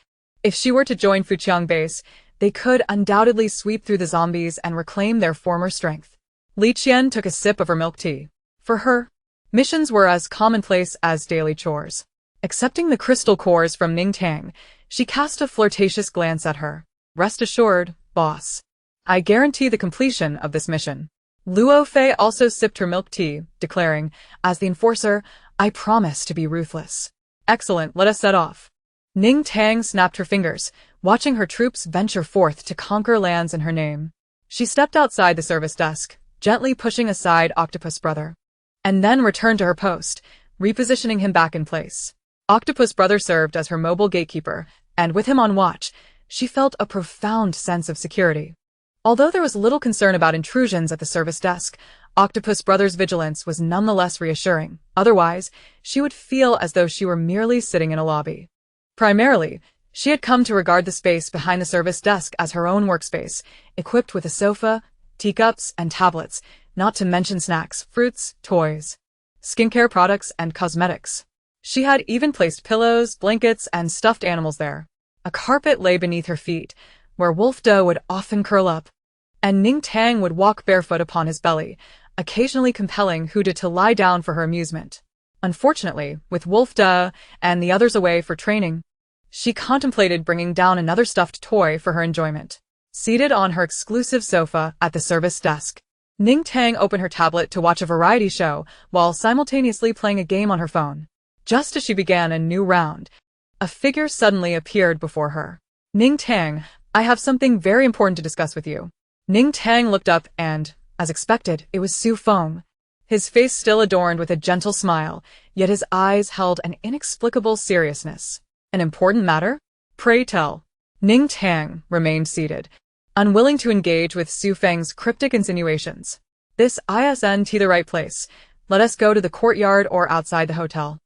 If she were to join Fujiang Base, they could undoubtedly sweep through the zombies and reclaim their former strength. Li Qian took a sip of her milk tea. For her, missions were as commonplace as daily chores. Accepting the crystal cores from Ning Tang, she cast a flirtatious glance at her. Rest assured, boss. I guarantee the completion of this mission. Luo Fei also sipped her milk tea, declaring, as the enforcer, I promise to be ruthless. Excellent, let us set off. Ning Tang snapped her fingers, watching her troops venture forth to conquer lands in her name. She stepped outside the service desk, gently pushing aside Octopus Brother, and then returned to her post, repositioning him back in place. Octopus Brother served as her mobile gatekeeper, and with him on watch, she felt a profound sense of security. Although there was little concern about intrusions at the service desk, Octopus Brother's vigilance was nonetheless reassuring. Otherwise, she would feel as though she were merely sitting in a lobby. Primarily, she had come to regard the space behind the service desk as her own workspace, equipped with a sofa, teacups, and tablets, not to mention snacks, fruits, toys, skincare products, and cosmetics. She had even placed pillows, blankets, and stuffed animals there. A carpet lay beneath her feet, where Wolf Da would often curl up, and Ning Tang would walk barefoot upon his belly, occasionally compelling Hu Da to lie down for her amusement. Unfortunately, with Wolf Da and the others away for training, she contemplated bringing down another stuffed toy for her enjoyment. Seated on her exclusive sofa at the service desk, Ning Tang opened her tablet to watch a variety show while simultaneously playing a game on her phone. Just as she began a new round, a figure suddenly appeared before her. Ning Tang, I have something very important to discuss with you. Ning Tang looked up and, as expected, it was Su Feng. His face still adorned with a gentle smile, yet his eyes held an inexplicable seriousness. An important matter? Pray tell. Ning Tang remained seated, unwilling to engage with Su Feng's cryptic insinuations. This isn't the right place. Let us go to the courtyard or outside the hotel.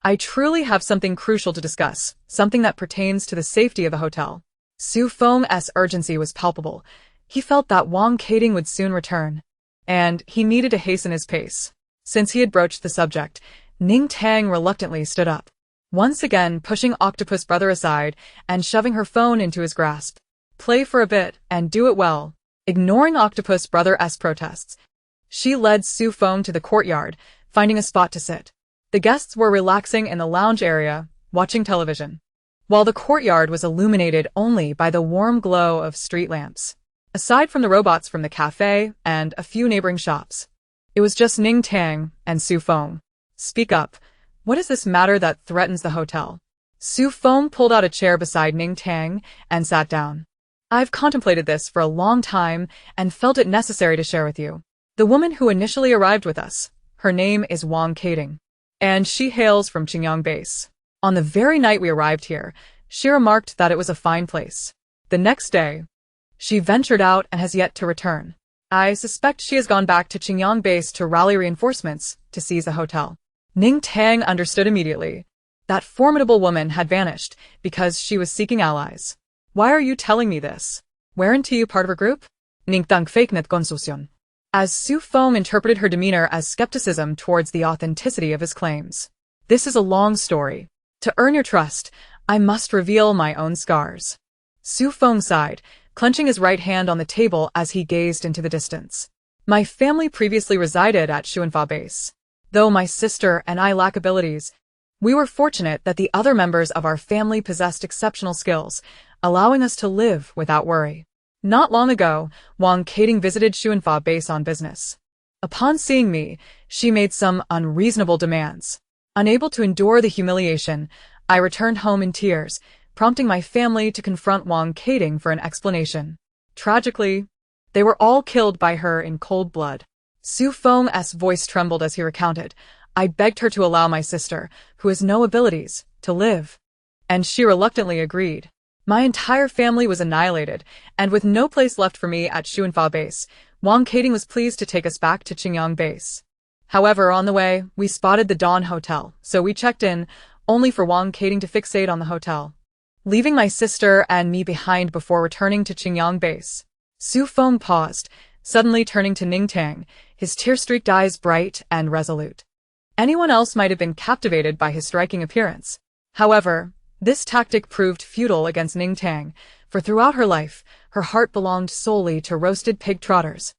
I truly have something crucial to discuss, something that pertains to the safety of the hotel. Su Feng's urgency was palpable. He felt that Wang Kading would soon return, and he needed to hasten his pace. Since he had broached the subject, Ning Tang reluctantly stood up, once again pushing Octopus Brother aside and shoving her phone into his grasp. Play for a bit and do it well. Ignoring Octopus Brother's protests, she led Su Feng to the courtyard, finding a spot to sit. The guests were relaxing in the lounge area, watching television, while the courtyard was illuminated only by the warm glow of street lamps. Aside from the robots from the cafe and a few neighboring shops, it was just Ning Tang and Su Feng. Speak up. What is this matter that threatens the hotel? Su Feng pulled out a chair beside Ning Tang and sat down. I've contemplated this for a long time and felt it necessary to share with you. The woman who initially arrived with us, her name is Wang Kading, and she hails from Xiangyang base. On the very night we arrived here, she remarked that it was a fine place. The next day, she ventured out and has yet to return. I suspect she has gone back to Xiangyang base to rally reinforcements to seize the hotel. Ning Tang understood immediately. That formidable woman had vanished because she was seeking allies. Why are you telling me this? Weren't you part of her group? Ning Tang fake net consucion. As Su Feng interpreted her demeanor as skepticism towards the authenticity of his claims. This is a long story. To earn your trust, I must reveal my own scars. Su Feng sighed, clenching his right hand on the table as he gazed into the distance. My family previously resided at Xuanfa base. Though my sister and I lack abilities, we were fortunate that the other members of our family possessed exceptional skills, allowing us to live without worry. Not long ago, Wang Kading visited Xuanfa base on business. Upon seeing me, she made some unreasonable demands. Unable to endure the humiliation, I returned home in tears, prompting my family to confront Wang Kading for an explanation. Tragically, they were all killed by her in cold blood. Su Feng's voice trembled as he recounted. I begged her to allow my sister, who has no abilities, to live. And she reluctantly agreed. My entire family was annihilated, and with no place left for me at Xuanfa base, Wang Kading was pleased to take us back to Xiangyang base. However, on the way, we spotted the Dawn Hotel, so we checked in, only for Wang Kading to fixate on the hotel, leaving my sister and me behind before returning to Xiangyang base. Su Feng paused, suddenly turning to Ning Tang, his tear-streaked eyes bright and resolute. Anyone else might have been captivated by his striking appearance. However, this tactic proved futile against Ning Tang, for throughout her life, her heart belonged solely to roasted pig trotters,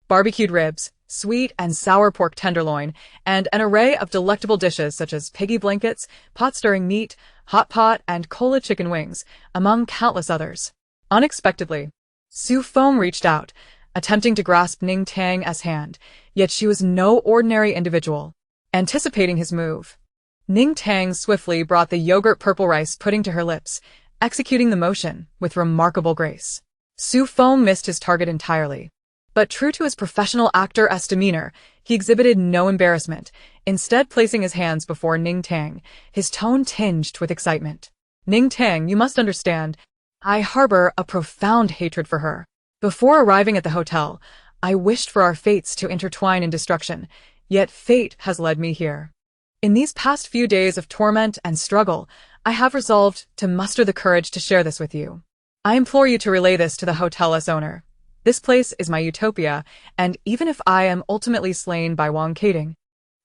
barbecued ribs, sweet and sour pork tenderloin, and an array of delectable dishes such as piggy blankets, pot-stirring meat, hot pot, and cola chicken wings, among countless others. Unexpectedly, Su Feng reached out, attempting to grasp Ning Tang's hand, yet she was no ordinary individual. Anticipating his move, Ning Tang swiftly brought the yogurt purple rice pudding to her lips, executing the motion with remarkable grace. Su Feng missed his target entirely. But true to his professional actor's demeanor, he exhibited no embarrassment, instead placing his hands before Ning Tang, his tone tinged with excitement. Ning Tang, you must understand, I harbor a profound hatred for her. Before arriving at the hotel, I wished for our fates to intertwine in destruction, yet fate has led me here. In these past few days of torment and struggle, I have resolved to muster the courage to share this with you. I implore you to relay this to the hotel's owner. This place is my utopia, and even if I am ultimately slain by Wang Kading,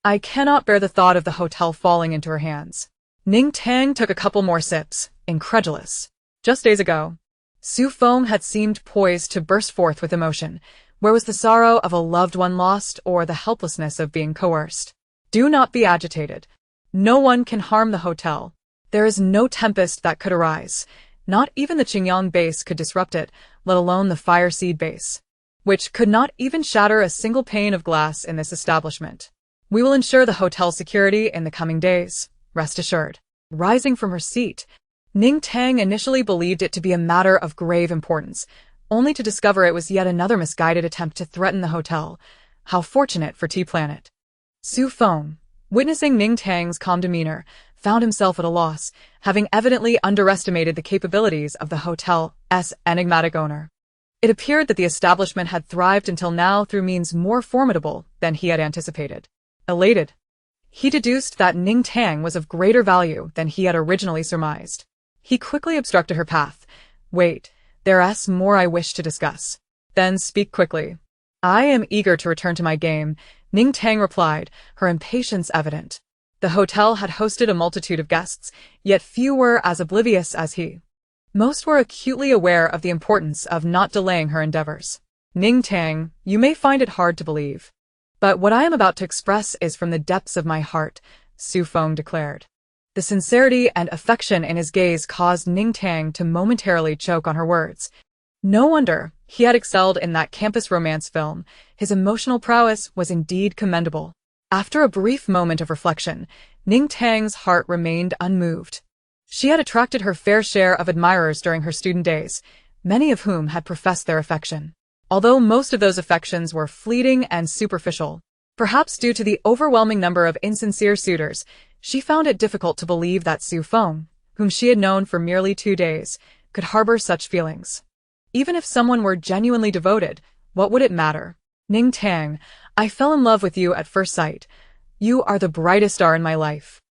I cannot bear the thought of the hotel falling into her hands. Ning Tang took a couple more sips, incredulous. Just days ago, Su Feng had seemed poised to burst forth with emotion. Where was the sorrow of a loved one lost or the helplessness of being coerced? Do not be agitated. No one can harm the hotel. There is no tempest that could arise. Not even the Xiangyang base could disrupt it, let alone the Fire Seed base, which could not even shatter a single pane of glass in this establishment. We will ensure the hotel's security in the coming days, rest assured. Rising from her seat, Ning Tang initially believed it to be a matter of grave importance, only to discover it was yet another misguided attempt to threaten the hotel. How fortunate for T-Planet. Su Feng, witnessing Ning Tang's calm demeanor, found himself at a loss, having evidently underestimated the capabilities of the hotel's enigmatic owner. It appeared that the establishment had thrived until now through means more formidable than he had anticipated. Elated, he deduced that Ning Tang was of greater value than he had originally surmised. He quickly obstructed her path. Wait, there's more I wish to discuss. Then speak quickly. I am eager to return to my game, Ning Tang replied, her impatience evident. The hotel had hosted a multitude of guests, yet few were as oblivious as he. Most were acutely aware of the importance of not delaying her endeavors. Ning Tang, you may find it hard to believe. But what I am about to express is from the depths of my heart, Su Feng declared. The sincerity and affection in his gaze caused Ning Tang to momentarily choke on her words. No wonder, he had excelled in that campus romance film. His emotional prowess was indeed commendable. After a brief moment of reflection, Ning Tang's heart remained unmoved. She had attracted her fair share of admirers during her student days, many of whom had professed their affection. Although most of those affections were fleeting and superficial, perhaps due to the overwhelming number of insincere suitors, she found it difficult to believe that Su Feng, whom she had known for merely 2 days, could harbor such feelings. Even if someone were genuinely devoted, what would it matter? Ning Tang, I fell in love with you at first sight. You are the brightest star in my life.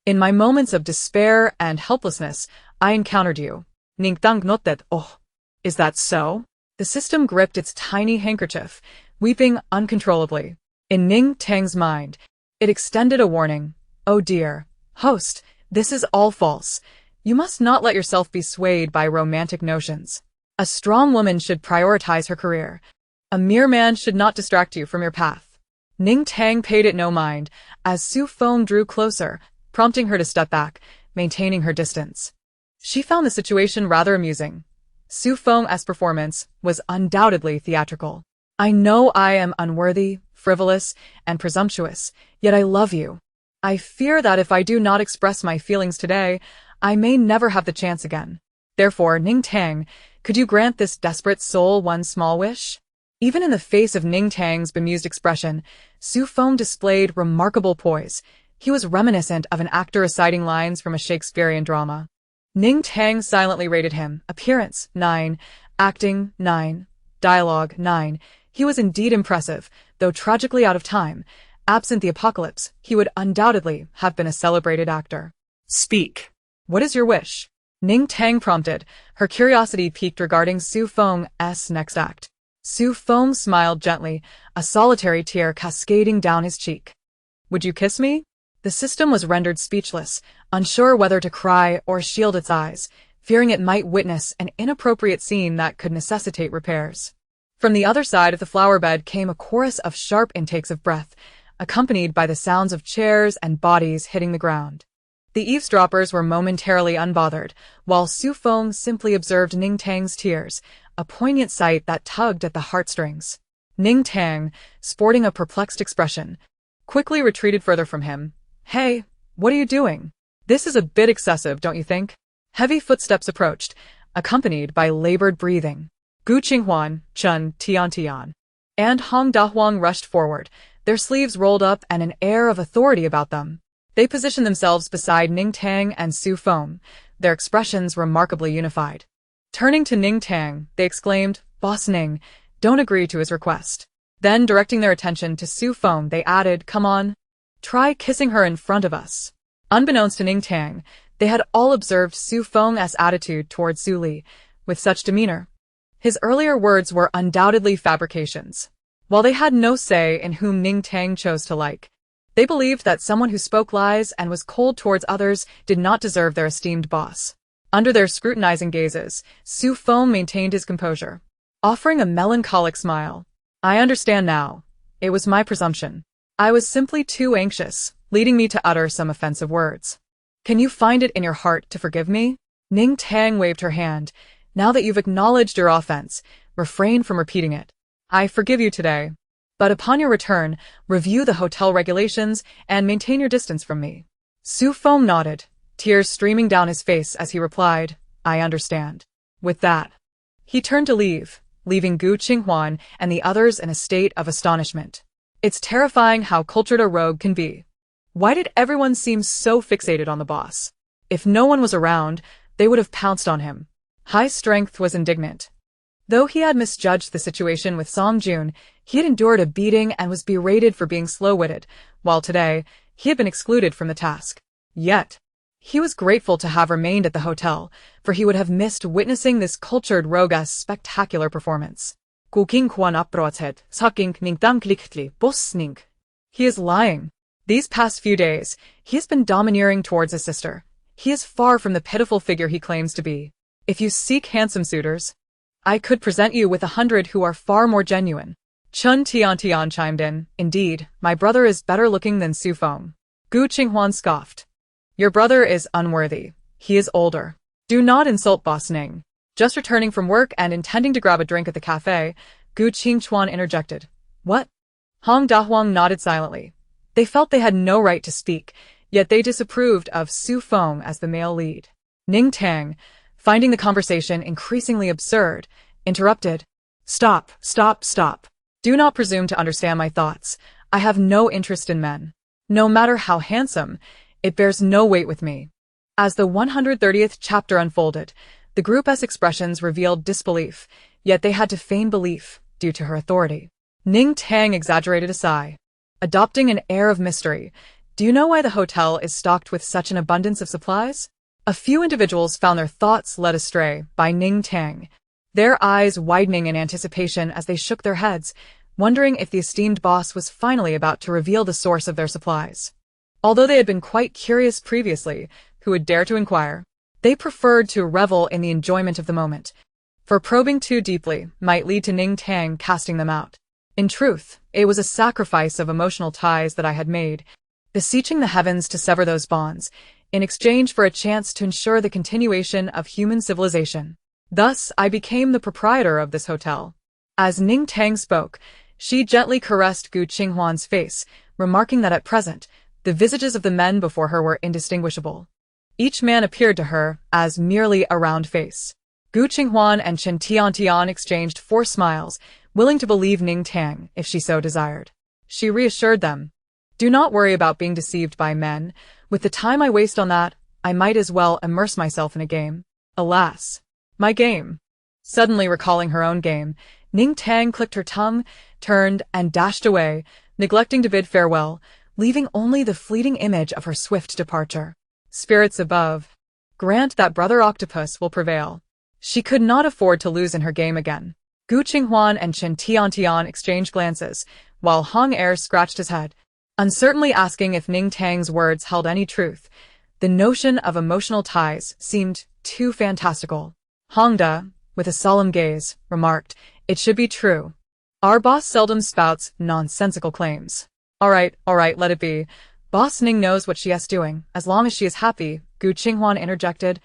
In my moments of despair and helplessness, I encountered you. Ning Tang nodded. Oh, is that so? The system gripped its tiny handkerchief, weeping uncontrollably. In Ning Tang's mind, it extended a warning. Oh dear, host, this is all false. You must not let yourself be swayed by romantic notions. A strong woman should prioritize her career. A mere man should not distract you from your path. Ning Tang paid it no mind, as Su Feng drew closer, prompting her to step back, maintaining her distance. She found the situation rather amusing. Su Feng's performance was undoubtedly theatrical. I know I am unworthy, frivolous, and presumptuous, yet I love you. I fear that if I do not express my feelings today, I may never have the chance again. Therefore, Ning Tang, could you grant this desperate soul one small wish? Even in the face of Ning Tang's bemused expression, Su Feng displayed remarkable poise. He was reminiscent of an actor reciting lines from a Shakespearean drama. Ning Tang silently rated him. Appearance, 9. Acting, 9. Dialogue, 9. He was indeed impressive, though tragically out of time. Absent the apocalypse, he would undoubtedly have been a celebrated actor. Speak. What is your wish? Ning Tang prompted, her curiosity piqued regarding Su Feng's next act. Su Feng smiled gently, a solitary tear cascading down his cheek. Would you kiss me? The system was rendered speechless, unsure whether to cry or shield its eyes, fearing it might witness an inappropriate scene that could necessitate repairs. From the other side of the flower bed came a chorus of sharp intakes of breath, accompanied by the sounds of chairs and bodies hitting the ground. The eavesdroppers were momentarily unbothered, while Su Feng simply observed Ning Tang's tears, a poignant sight that tugged at the heartstrings. Ning Tang, sporting a perplexed expression, quickly retreated further from him. Hey, what are you doing? This is a bit excessive, don't you think? Heavy footsteps approached, accompanied by labored breathing. Gu Qinghuan, Chun Tian, and Hong Dahuang rushed forward, their sleeves rolled up and an air of authority about them. They positioned themselves beside Ning Tang and Su Feng, their expressions remarkably unified. Turning to Ning Tang, they exclaimed, Boss Ning, don't agree to his request. Then, directing their attention to Su Feng, they added, come on, try kissing her in front of us. Unbeknownst to Ning Tang, they had all observed Su Feng's attitude toward Su Li, with such demeanor. His earlier words were undoubtedly fabrications. While they had no say in whom Ning Tang chose to like, they believed that someone who spoke lies and was cold towards others did not deserve their esteemed boss. Under their scrutinizing gazes, Su Feng maintained his composure, offering a melancholic smile. I understand now. It was my presumption. I was simply too anxious, leading me to utter some offensive words. Can you find it in your heart to forgive me? Ning Tang waved her hand. Now that you've acknowledged your offense, refrain from repeating it. I forgive you today. But upon your return, review the hotel regulations and maintain your distance from me. Su Feng nodded, tears streaming down his face as he replied, I understand. With that, he turned to leave, leaving Gu Qinghuan and the others in a state of astonishment. It's terrifying how cultured a rogue can be. Why did everyone seem so fixated on the boss? If no one was around, they would have pounced on him. High Strength was indignant. Though he had misjudged the situation with Song Jun, he had endured a beating and was berated for being slow-witted, while today, he had been excluded from the task. Yet, he was grateful to have remained at the hotel, for he would have missed witnessing this cultured rogue's spectacular performance. He is lying. These past few days, he has been domineering towards his sister. He is far from the pitiful figure he claims to be. If you seek handsome suitors, I could present you with 100 who are far more genuine. Chun Tian chimed in. Indeed, my brother is better looking than Su Feng. Gu Qinghuan scoffed. Your brother is unworthy. He is older. Do not insult Boss Ning. Just returning from work and intending to grab a drink at the cafe, Gu Qingchuan interjected. What? Hong Dahuang nodded silently. They felt they had no right to speak, yet they disapproved of Su Feng as the male lead. Ning Tang, finding the conversation increasingly absurd, interrupted. Stop. Do not presume to understand my thoughts. I have no interest in men. No matter how handsome, it bears no weight with me. As the 130th chapter unfolded, the group's expressions revealed disbelief, yet they had to feign belief due to her authority. Ning Tang exaggerated a sigh. Adopting an air of mystery, do you know why the hotel is stocked with such an abundance of supplies? A few individuals found their thoughts led astray by Ning Tang, their eyes widening in anticipation as they shook their heads, wondering if the esteemed boss was finally about to reveal the source of their supplies. Although they had been quite curious previously, who would dare to inquire? They preferred to revel in the enjoyment of the moment, for probing too deeply might lead to Ning Tang casting them out. In truth, it was a sacrifice of emotional ties that I had made, beseeching the heavens to sever those bonds, in exchange for a chance to ensure the continuation of human civilization. Thus, I became the proprietor of this hotel. As Ning Tang spoke, she gently caressed Gu Qinghuan's face, remarking that at present, the visages of the men before her were indistinguishable. Each man appeared to her as merely a round face. Gu Qinghuan and Chen Tian exchanged forced smiles, willing to believe Ning Tang if she so desired. She reassured them. Do not worry about being deceived by men. With the time I waste on that, I might as well immerse myself in a game. Alas, my game. Suddenly recalling her own game, Ning Tang clicked her tongue, turned, and dashed away, neglecting to bid farewell, leaving only the fleeting image of her swift departure. Spirits above, grant that Brother Octopus will prevail. She could not afford to lose in her game again. Gu Qinghuan and Chen Tian exchanged glances, while Hong Er scratched his head, uncertainly asking if Ning Tang's words held any truth. The notion of emotional ties seemed too fantastical. Hong Da, with a solemn gaze, remarked, It should be true. Our boss seldom spouts nonsensical claims. All right, let it be. Boss Ning knows what she is doing, as long as she is happy, Gu Qinghuan interjected,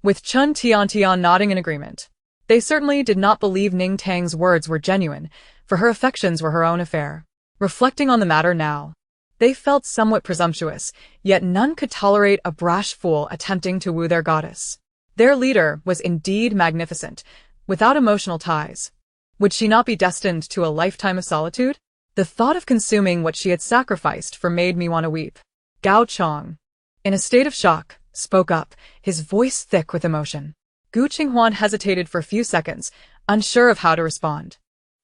with Chun Tian nodding in agreement. They certainly did not believe Ning Tang's words were genuine, for her affections were her own affair. Reflecting on the matter now, they felt somewhat presumptuous, yet none could tolerate a brash fool attempting to woo their goddess. Their leader was indeed magnificent, without emotional ties. Would she not be destined to a lifetime of solitude? The thought of consuming what she had sacrificed for made me want to weep. Gao Chong, in a state of shock, spoke up, his voice thick with emotion. Gu Qinghuan hesitated for a few seconds, unsure of how to respond.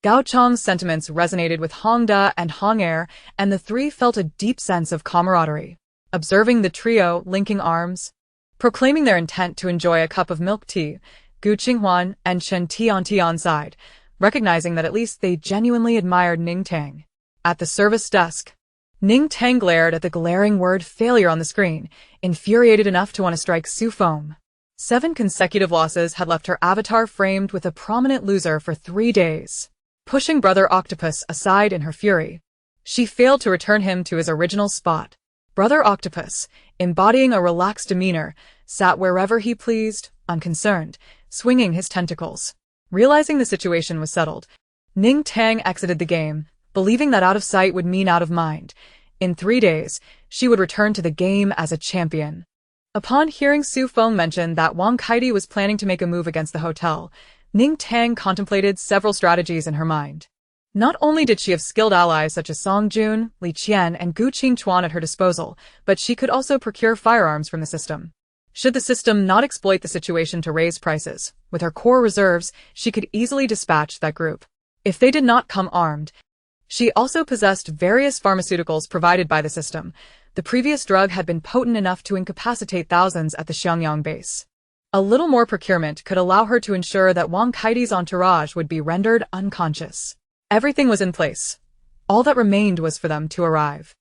Gao Chong's sentiments resonated with Hong Da and Hong Er, and the three felt a deep sense of camaraderie. Observing the trio linking arms, proclaiming their intent to enjoy a cup of milk tea, Gu Qinghuan and Chen Tian sighed, recognizing that at least they genuinely admired Ning Tang. At the service desk, Ning Tang glared at the glaring word failure on the screen, infuriated enough to want to strike Su Feng. 7 consecutive losses had left her avatar framed with a prominent loser for 3 days. Pushing Brother Octopus aside in her fury, she failed to return him to his original spot. Brother Octopus, embodying a relaxed demeanor, sat wherever he pleased, unconcerned, swinging his tentacles. Realizing the situation was settled, Ning Tang exited the game, believing that out of sight would mean out of mind. In 3 days, she would return to the game as a champion. Upon hearing Su Feng mention that Wang Kaidi was planning to make a move against the hotel, Ning Tang contemplated several strategies in her mind. Not only did she have skilled allies such as Song Jun, Li Qian, and Gu Qingchuan at her disposal, but she could also procure firearms from the system. Should the system not exploit the situation to raise prices, with her core reserves, she could easily dispatch that group. If they did not come armed, she also possessed various pharmaceuticals provided by the system. The previous drug had been potent enough to incapacitate thousands at the Xiangyang base. A little more procurement could allow her to ensure that Wang Kaidi's entourage would be rendered unconscious. Everything was in place. All that remained was for them to arrive.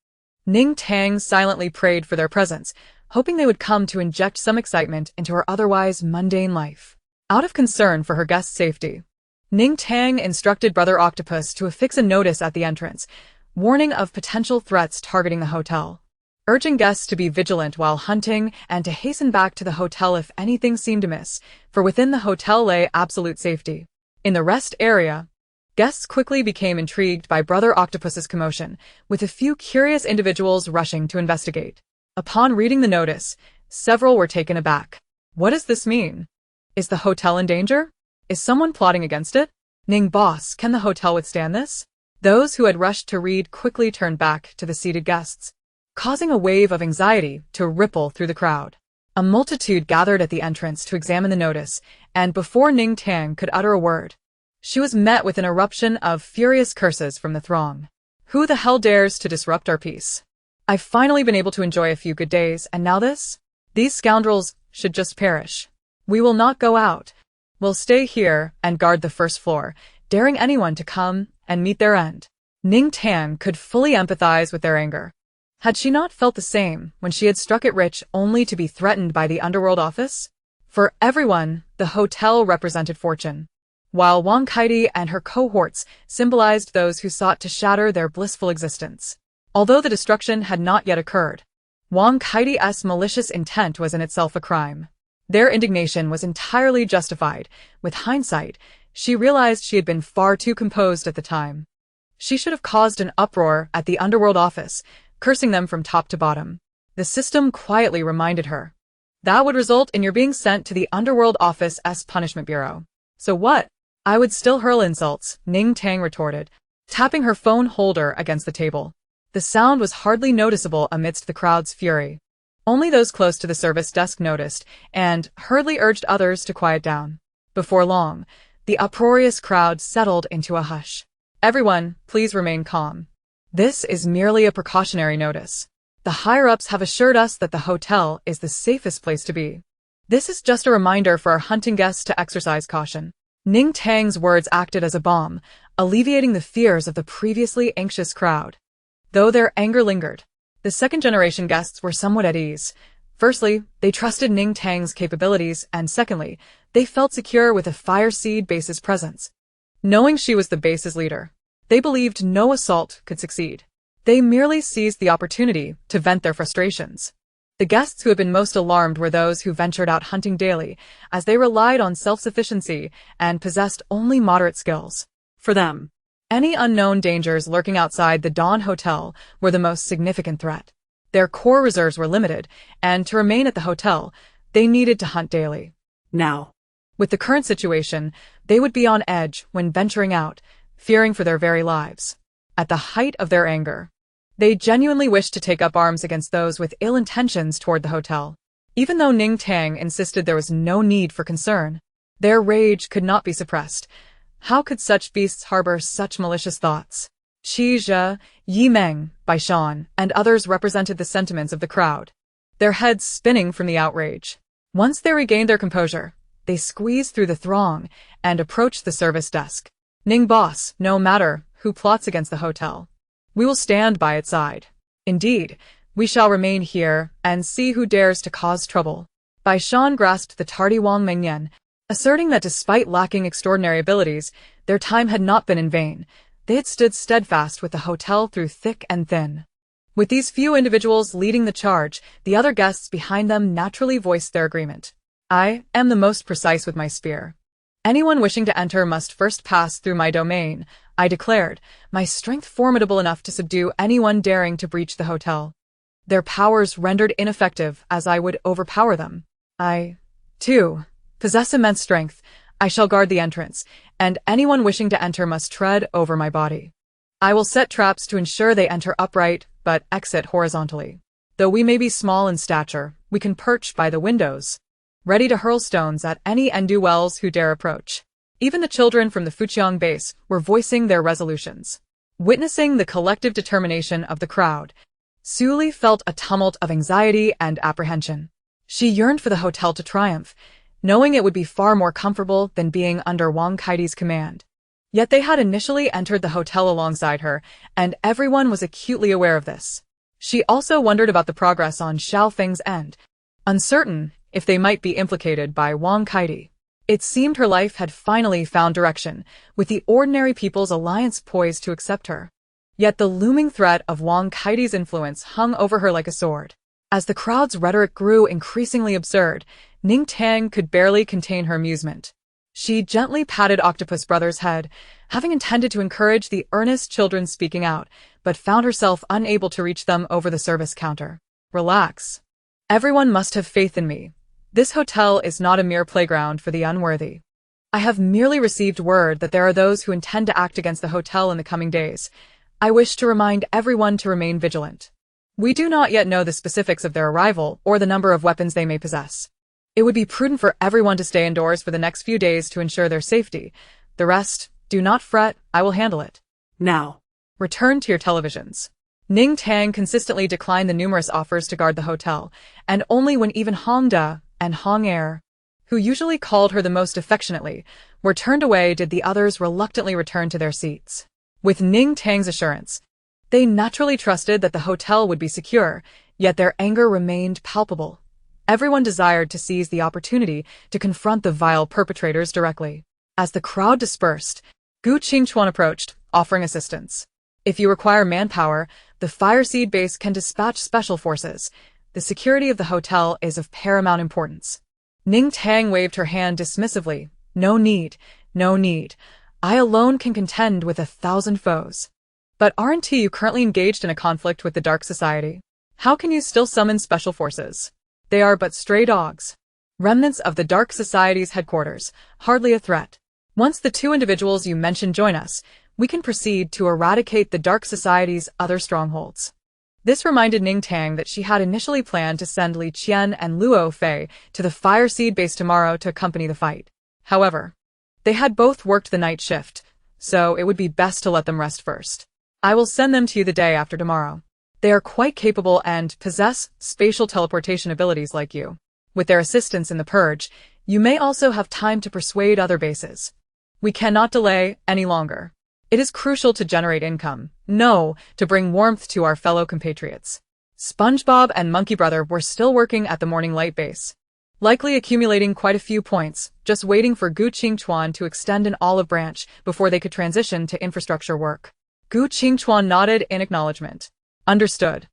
Ning Tang silently prayed for their presence, hoping they would come to inject some excitement into her otherwise mundane life. Out of concern for her guests' safety, Ning Tang instructed Brother Octopus to affix a notice at the entrance, warning of potential threats targeting the hotel, urging guests to be vigilant while hunting and to hasten back to the hotel if anything seemed amiss, for within the hotel lay absolute safety. In the rest area, guests quickly became intrigued by Brother Octopus's commotion, with a few curious individuals rushing to investigate. Upon reading the notice, several were taken aback. What does this mean? Is the hotel in danger? Is someone plotting against it? Ning boss, can the hotel withstand this? Those who had rushed to read quickly turned back to the seated guests, causing a wave of anxiety to ripple through the crowd. A multitude gathered at the entrance to examine the notice, and before Ning Tang could utter a word, she was met with an eruption of furious curses from the throng. Who the hell dares to disrupt our peace? I've finally been able to enjoy a few good days, and now this? These scoundrels should just perish. We will not go out. We'll stay here and guard the first floor, daring anyone to come and meet their end. Ning Tang could fully empathize with their anger. Had she not felt the same when she had struck it rich only to be threatened by the underworld office? For everyone, the hotel represented fortune, while Wang Kaidi and her cohorts symbolized those who sought to shatter their blissful existence. Although the destruction had not yet occurred, Wang Kaidi's malicious intent was in itself a crime. Their indignation was entirely justified. With hindsight, she realized she had been far too composed at the time. She should have caused an uproar at the underworld office, cursing them from top to bottom. The system quietly reminded her. That would result in your being sent to the underworld office's punishment bureau. So what? I would still hurl insults, Ning Tang retorted, tapping her phone holder against the table. The sound was hardly noticeable amidst the crowd's fury. Only those close to the service desk noticed, and hurriedly urged others to quiet down. Before long, the uproarious crowd settled into a hush. Everyone, please remain calm. This is merely a precautionary notice. The higher-ups have assured us that the hotel is the safest place to be. This is just a reminder for our hunting guests to exercise caution. Ning Tang's words acted as a balm, alleviating the fears of the previously anxious crowd. Though their anger lingered, the second-generation guests were somewhat at ease. Firstly, they trusted Ning Tang's capabilities, and secondly, they felt secure with the Fire Seed base's presence. Knowing she was the base's leader, they believed no assault could succeed. They merely seized the opportunity to vent their frustrations. The guests who had been most alarmed were those who ventured out hunting daily, as they relied on self-sufficiency and possessed only moderate skills. For them, any unknown dangers lurking outside the Dawn Hotel were the most significant threat. Their core reserves were limited, and to remain at the hotel, they needed to hunt daily. Now, with the current situation, they would be on edge when venturing out, fearing for their very lives. At the height of their anger, they genuinely wished to take up arms against those with ill intentions toward the hotel. Even though Ning Tang insisted there was no need for concern, their rage could not be suppressed. How could such beasts harbor such malicious thoughts? Qi Zhe, Yi Meng, Bai Shan, and others represented the sentiments of the crowd, their heads spinning from the outrage. Once they regained their composure, they squeezed through the throng and approached the service desk. Ning boss, no matter who plots against the hotel, we will stand by its side. Indeed, we shall remain here and see who dares to cause trouble. Bai Shan grasped the tardy Wang Mengyan, asserting that despite lacking extraordinary abilities, their time had not been in vain. They had stood steadfast with the hotel through thick and thin. With these few individuals leading the charge, the other guests behind them naturally voiced their agreement. I am the most precise with my spear. Anyone wishing to enter must first pass through my domain, I declared, my strength formidable enough to subdue anyone daring to breach the hotel. Their powers rendered ineffective as I would overpower them. I, too, possess immense strength. I shall guard the entrance, and anyone wishing to enter must tread over my body. I will set traps to ensure they enter upright, but exit horizontally. Though we may be small in stature, we can perch by the windows, ready to hurl stones at any ne'er-do-wells who dare approach. Even the children from the Xiangyang base were voicing their resolutions. Witnessing the collective determination of the crowd, Suli felt a tumult of anxiety and apprehension. She yearned for the hotel to triumph, knowing it would be far more comfortable than being under Wang Kaidi's command. Yet they had initially entered the hotel alongside her, and everyone was acutely aware of this. She also wondered about the progress on Xiao Feng's end, uncertain if they might be implicated by Wang Kaidi. It seemed her life had finally found direction, with the ordinary people's alliance poised to accept her. Yet the looming threat of Wang Kaidi's influence hung over her like a sword. As the crowd's rhetoric grew increasingly absurd, Ning Tang could barely contain her amusement. She gently patted Octopus Brother's head, having intended to encourage the earnest children speaking out, but found herself unable to reach them over the service counter. Relax. Everyone must have faith in me. This hotel is not a mere playground for the unworthy. I have merely received word that there are those who intend to act against the hotel in the coming days. I wish to remind everyone to remain vigilant. We do not yet know the specifics of their arrival or the number of weapons they may possess. It would be prudent for everyone to stay indoors for the next few days to ensure their safety. The rest, do not fret, I will handle it. Now. Return to your televisions. Ning Tang consistently declined the numerous offers to guard the hotel, and only when even Hongda and Hong Er, who usually called her the most affectionately, were turned away did the others reluctantly return to their seats. With Ning Tang's assurance, they naturally trusted that the hotel would be secure, yet their anger remained palpable. Everyone desired to seize the opportunity to confront the vile perpetrators directly. As the crowd dispersed, Gu Qingchuan approached, offering assistance. If you require manpower, the Fireseed base can dispatch special forces. The security of the hotel is of paramount importance. Ning Tang waved her hand dismissively. No need, no need. I alone can contend with 1,000 foes. But aren't you currently engaged in a conflict with the Dark Society? How can you still summon special forces? They are but stray dogs. Remnants of the Dark Society's headquarters, hardly a threat. Once the two individuals you mentioned join us, we can proceed to eradicate the Dark Society's other strongholds. This reminded Ning Tang that she had initially planned to send Li Qian and Luo Fei to the Fireseed base tomorrow to accompany the fight. However, they had both worked the night shift, so it would be best to let them rest first. I will send them to you the day after tomorrow. They are quite capable and possess spatial teleportation abilities like you. With their assistance in the purge, you may also have time to persuade other bases. We cannot delay any longer. It is crucial to generate income, to bring warmth to our fellow compatriots. SpongeBob and Monkey Brother were still working at the Morning Light base, likely accumulating quite a few points, just waiting for Gu Qingchuan to extend an olive branch before they could transition to infrastructure work. Gu Qingchuan nodded in acknowledgement. Understood.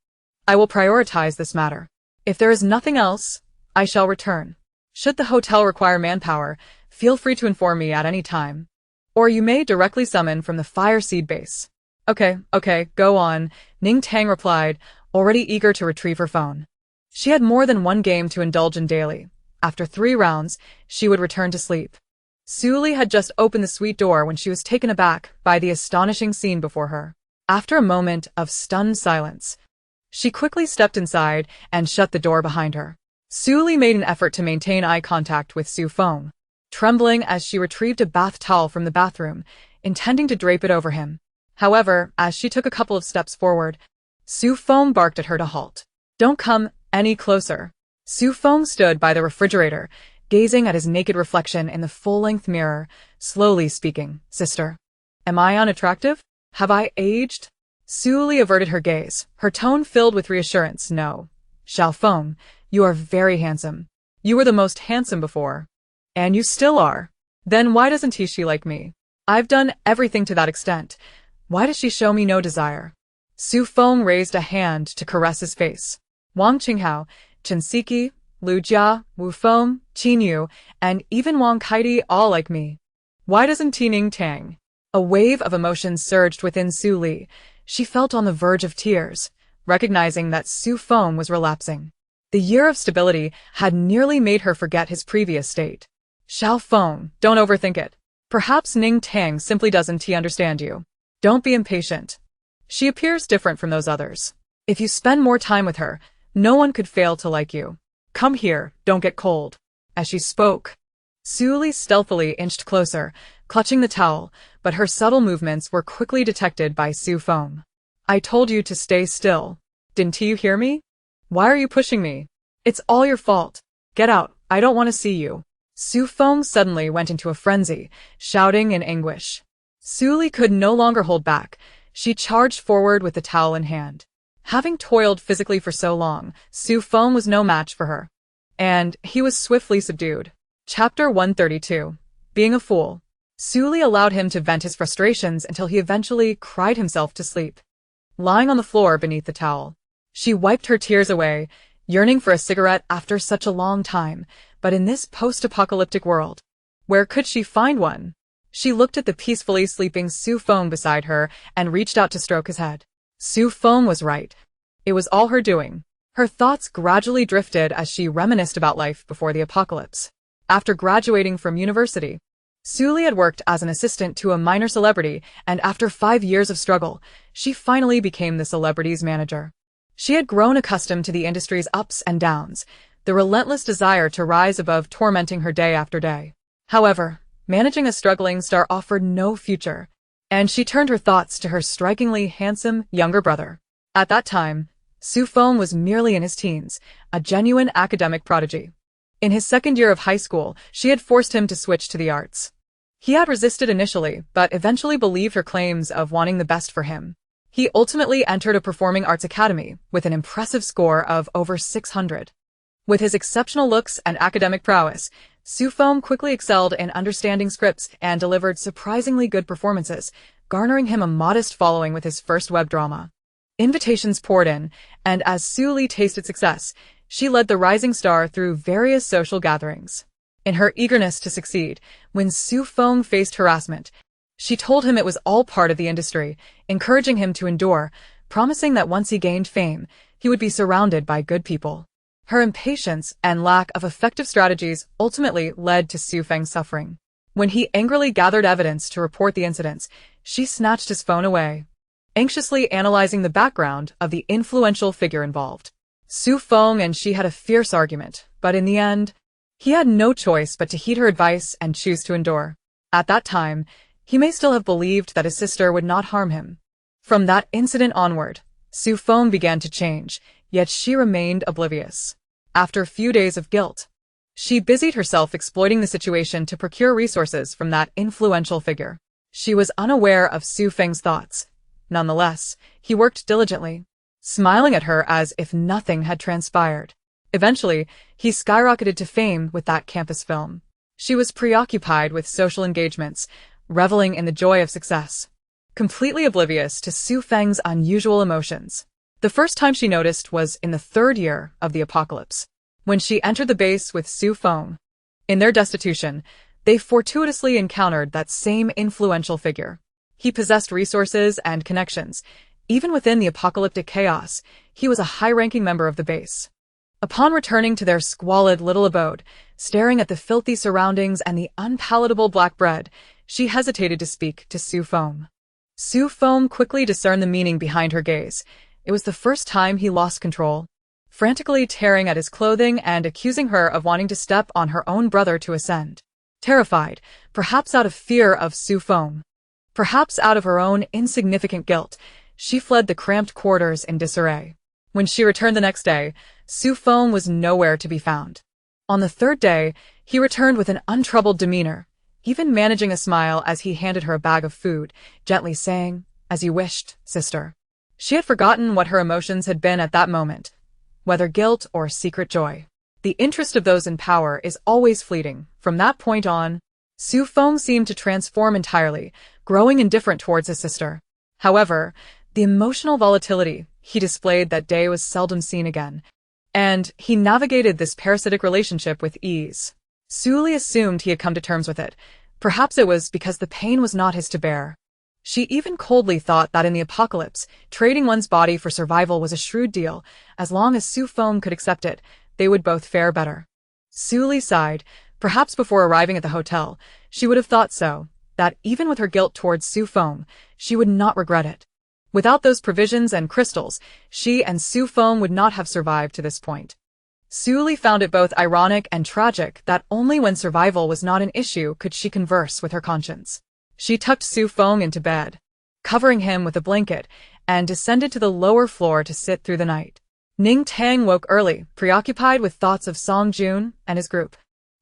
I will prioritize this matter. If there is nothing else, I shall return. Should the hotel require manpower, feel free to inform me at any time. Or you may directly summon from the Fireseed base. Okay, go on, Ning Tang replied, already eager to retrieve her phone. She had more than one game to indulge in daily. After 3 rounds, she would return to sleep. Su Li had just opened the suite door when she was taken aback by the astonishing scene before her. After a moment of stunned silence, she quickly stepped inside and shut the door behind her. Su Li made an effort to maintain eye contact with Su Feng, trembling as she retrieved a bath towel from the bathroom, intending to drape it over him. However, as she took a couple of steps forward, Su Feng barked at her to halt. Don't come any closer. Su Feng stood by the refrigerator, gazing at his naked reflection in the full-length mirror, slowly speaking. Sister, am I unattractive? Have I aged? Su Li averted her gaze, her tone filled with reassurance. No. Xiao Feng, you are very handsome. You were the most handsome before. And you still are. Then why doesn't she like me? I've done everything to that extent. Why does she show me no desire? Su Feng raised a hand to caress his face. Wang Qinghao, Chen Siki, Lu Jia, Wu Feng, Qin Yu, and even Wang Kaidi all like me. Why doesn't Ning Tang? A wave of emotion surged within Su Li. She felt on the verge of tears, recognizing that Su Feng was relapsing. The year of stability had nearly made her forget his previous state. Xiao Feng, don't overthink it. Perhaps Ning Tang simply doesn't understand you. Don't be impatient. She appears different from those others. If you spend more time with her, no one could fail to like you. Come here, don't get cold. As she spoke, Su Li stealthily inched closer, clutching the towel, but her subtle movements were quickly detected by Su Feng. I told you to stay still. Didn't you hear me? Why are you pushing me? It's all your fault. Get out, I don't want to see you. Su Feng suddenly went into a frenzy, shouting in anguish. Su Li could no longer hold back. She charged forward with the towel in hand. Having toiled physically for so long, Su Feng was no match for her. And he was swiftly subdued. Chapter 132. Being a fool. Su Li allowed him to vent his frustrations until he eventually cried himself to sleep. Lying on the floor beneath the towel, she wiped her tears away, yearning for a cigarette after such a long time, but in this post-apocalyptic world, where could she find one? She looked at the peacefully sleeping Su Feng beside her and reached out to stroke his head. Su Feng was right. It was all her doing. Her thoughts gradually drifted as she reminisced about life before the apocalypse. After graduating from university, Su Li had worked as an assistant to a minor celebrity, and after 5 years of struggle, she finally became the celebrity's manager. She had grown accustomed to the industry's ups and downs, the relentless desire to rise above tormenting her day after day. However, managing a struggling star offered no future, and she turned her thoughts to her strikingly handsome younger brother. At that time, Su Feng was merely in his teens, a genuine academic prodigy. In his second year of high school, she had forced him to switch to the arts. He had resisted initially, but eventually believed her claims of wanting the best for him. He ultimately entered a performing arts academy with an impressive score of over 600. With his exceptional looks and academic prowess, Su Feng quickly excelled in understanding scripts and delivered surprisingly good performances, garnering him a modest following with his first web drama. Invitations poured in, and as Su Li tasted success, she led the rising star through various social gatherings. In her eagerness to succeed, when Su Feng faced harassment, she told him it was all part of the industry, encouraging him to endure, promising that once he gained fame, he would be surrounded by good people. Her impatience and lack of effective strategies ultimately led to Su Feng's suffering. When he angrily gathered evidence to report the incidents, she snatched his phone away, anxiously analyzing the background of the influential figure involved. Su Feng and she had a fierce argument, but in the end, he had no choice but to heed her advice and choose to endure. At that time, he may still have believed that his sister would not harm him. From that incident onward, Su Feng began to change, yet she remained oblivious. After a few days of guilt, she busied herself exploiting the situation to procure resources from that influential figure. She was unaware of Su Feng's thoughts. Nonetheless, he worked diligently, smiling at her as if nothing had transpired. Eventually, he skyrocketed to fame with that campus film. She was preoccupied with social engagements, reveling in the joy of success, completely oblivious to Su Feng's unusual emotions. The first time she noticed was in the 3rd year of the apocalypse, when she entered the base with Su Feng. In their destitution, they fortuitously encountered that same influential figure. He possessed resources and connections. Even within the apocalyptic chaos, he was a high-ranking member of the base. Upon returning to their squalid little abode, staring at the filthy surroundings and the unpalatable black bread, she hesitated to speak to Su Feng. Su Feng quickly discerned the meaning behind her gaze. It was the first time he lost control, frantically tearing at his clothing and accusing her of wanting to step on her own brother to ascend. Terrified, perhaps out of fear of Su Feng, perhaps out of her own insignificant guilt, she fled the cramped quarters in disarray. When she returned the next day, Su Feng was nowhere to be found. On the 3rd day, he returned with an untroubled demeanor, even managing a smile as he handed her a bag of food, gently saying, "As you wished, sister." She had forgotten what her emotions had been at that moment, whether guilt or secret joy. The interest of those in power is always fleeting. From that point on, Su Feng seemed to transform entirely, growing indifferent towards his sister. However, the emotional volatility he displayed that day was seldom seen again, and he navigated this parasitic relationship with ease. Su Li assumed he had come to terms with it. Perhaps it was because the pain was not his to bear. She even coldly thought that in the apocalypse, trading one's body for survival was a shrewd deal. As long as Su Feng could accept it, they would both fare better. Su Li sighed. Perhaps before arriving at the hotel, she would have thought so, that even with her guilt towards Su Feng, she would not regret it. Without those provisions and crystals, she and Su Feng would not have survived to this point. Su Li found it both ironic and tragic that only when survival was not an issue could she converse with her conscience. She tucked Su Feng into bed, covering him with a blanket, and descended to the lower floor to sit through the night. Ning Tang woke early, preoccupied with thoughts of Song Jun and his group.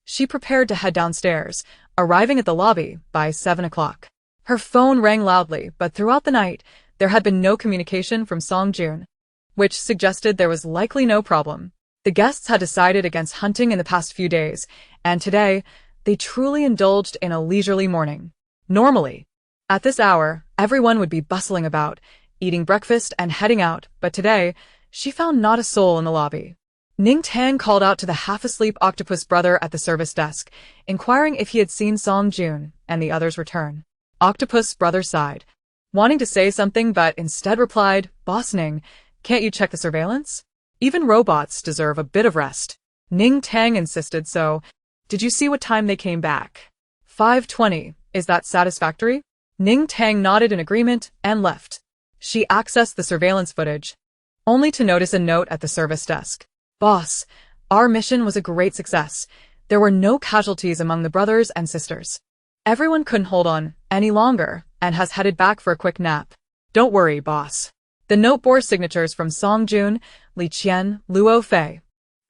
She prepared to head downstairs, arriving at the lobby by 7 o'clock. Her phone rang loudly, but throughout the night, there had been no communication from Song Jun. which suggested there was likely no problem. The guests had decided against hunting in the past few days, and today, they truly indulged in a leisurely morning. Normally, at this hour, everyone would be bustling about, eating breakfast and heading out, but today, she found not a soul in the lobby. Ning Tang called out to the half-asleep octopus brother at the service desk, inquiring if he had seen Song Jun and the others return. Octopus brother sighed, wanting to say something but instead replied, "Boss Ning, can't you check the surveillance? Even robots deserve a bit of rest." Ning Tang insisted, "So, did you see what time they came back?" 5:20, is that satisfactory? Ning Tang nodded in agreement and left. She accessed the surveillance footage, only to notice a note at the service desk. "Boss, our mission was a great success. There were no casualties among the brothers and sisters. Everyone couldn't hold on any longer and has headed back for a quick nap." "Don't worry, boss." The note bore signatures from Song Jun, Li Qian, Luo Fei,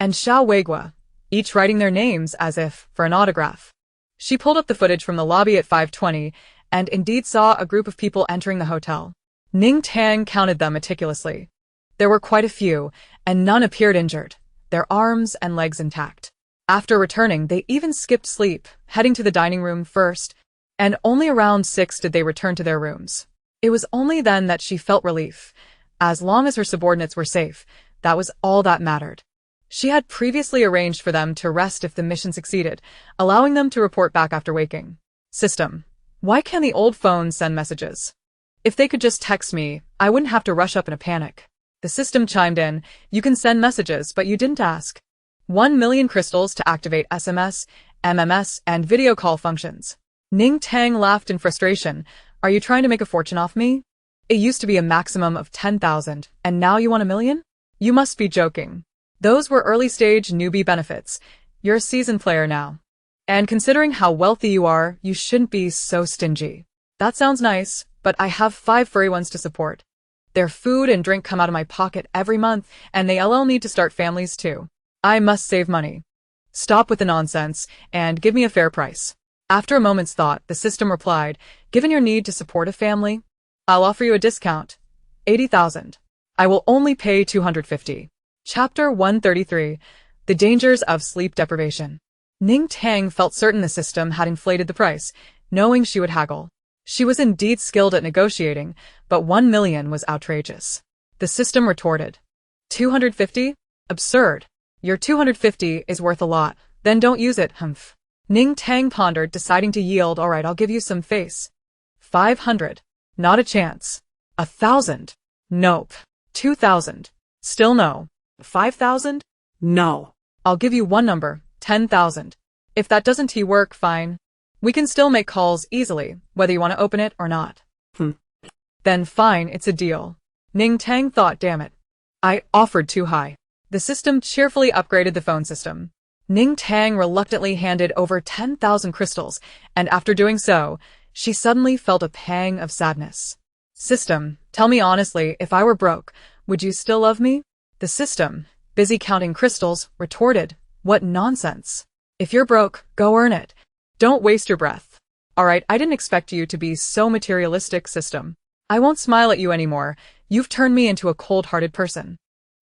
and Xiao Weigua, each writing their names as if for an autograph. She pulled up the footage from the lobby at 5:20 and indeed saw a group of people entering the hotel. Ning Tang counted them meticulously. There were quite a few, and none appeared injured, their arms and legs intact. After returning, they even skipped sleep, heading to the dining room first, and only around 6 did they return to their rooms. It was only then that she felt relief. As long as her subordinates were safe, that was all that mattered. She had previously arranged for them to rest if the mission succeeded, allowing them to report back after waking. "System, why can't the old phone send messages? If they could just text me, I wouldn't have to rush up in a panic." The system chimed in, "You can send messages, but you didn't ask. 1,000,000 crystals to activate SMS, MMS, and video call functions." Ning Tang laughed in frustration. "Are you trying to make a fortune off me? It used to be a maximum of 10,000, and now you want 1,000,000? You must be joking. Those were early-stage newbie benefits. You're a seasoned player now. And considering how wealthy you are, you shouldn't be so stingy." "That sounds nice, but I have 5 furry ones to support. Their food and drink come out of my pocket every month, and they all need to start families too. I must save money. Stop with the nonsense, and give me a fair price." After a moment's thought, the system replied, "Given your need to support a family, I'll offer you a discount. 80,000. I will only pay 250. Chapter 133. The Dangers of Sleep Deprivation. Ning Tang felt certain the system had inflated the price, knowing she would haggle. She was indeed skilled at negotiating, but 1,000,000 was outrageous. The system retorted. 250? Absurd. Your 250 is worth a lot. Then don't use it, humph. Ning Tang pondered, deciding to yield. "All right, I'll give you some face." 500. Not a chance. 1,000. Nope. 2,000. Still no. 5,000? No. I'll give you one number, 10,000. If that doesn't work, fine. We can still make calls easily, whether you want to open it or not. Then fine, it's a deal. Ning Tang thought, damn it. I offered too high. The system cheerfully upgraded the phone system. Ning Tang reluctantly handed over 10,000 crystals, and after doing so, she suddenly felt a pang of sadness. "System, tell me honestly, if I were broke, would you still love me?" The system, busy counting crystals, retorted, "What nonsense. If you're broke, go earn it. Don't waste your breath." "Alright, I didn't expect you to be so materialistic, system. I won't smile at you anymore. You've turned me into a cold-hearted person.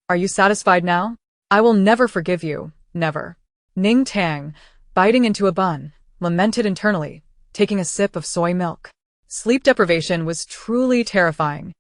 Are you satisfied now? I will never forgive you, never." Ning Tang, biting into a bun, lamented internally, taking a sip of soy milk. Sleep deprivation was truly terrifying.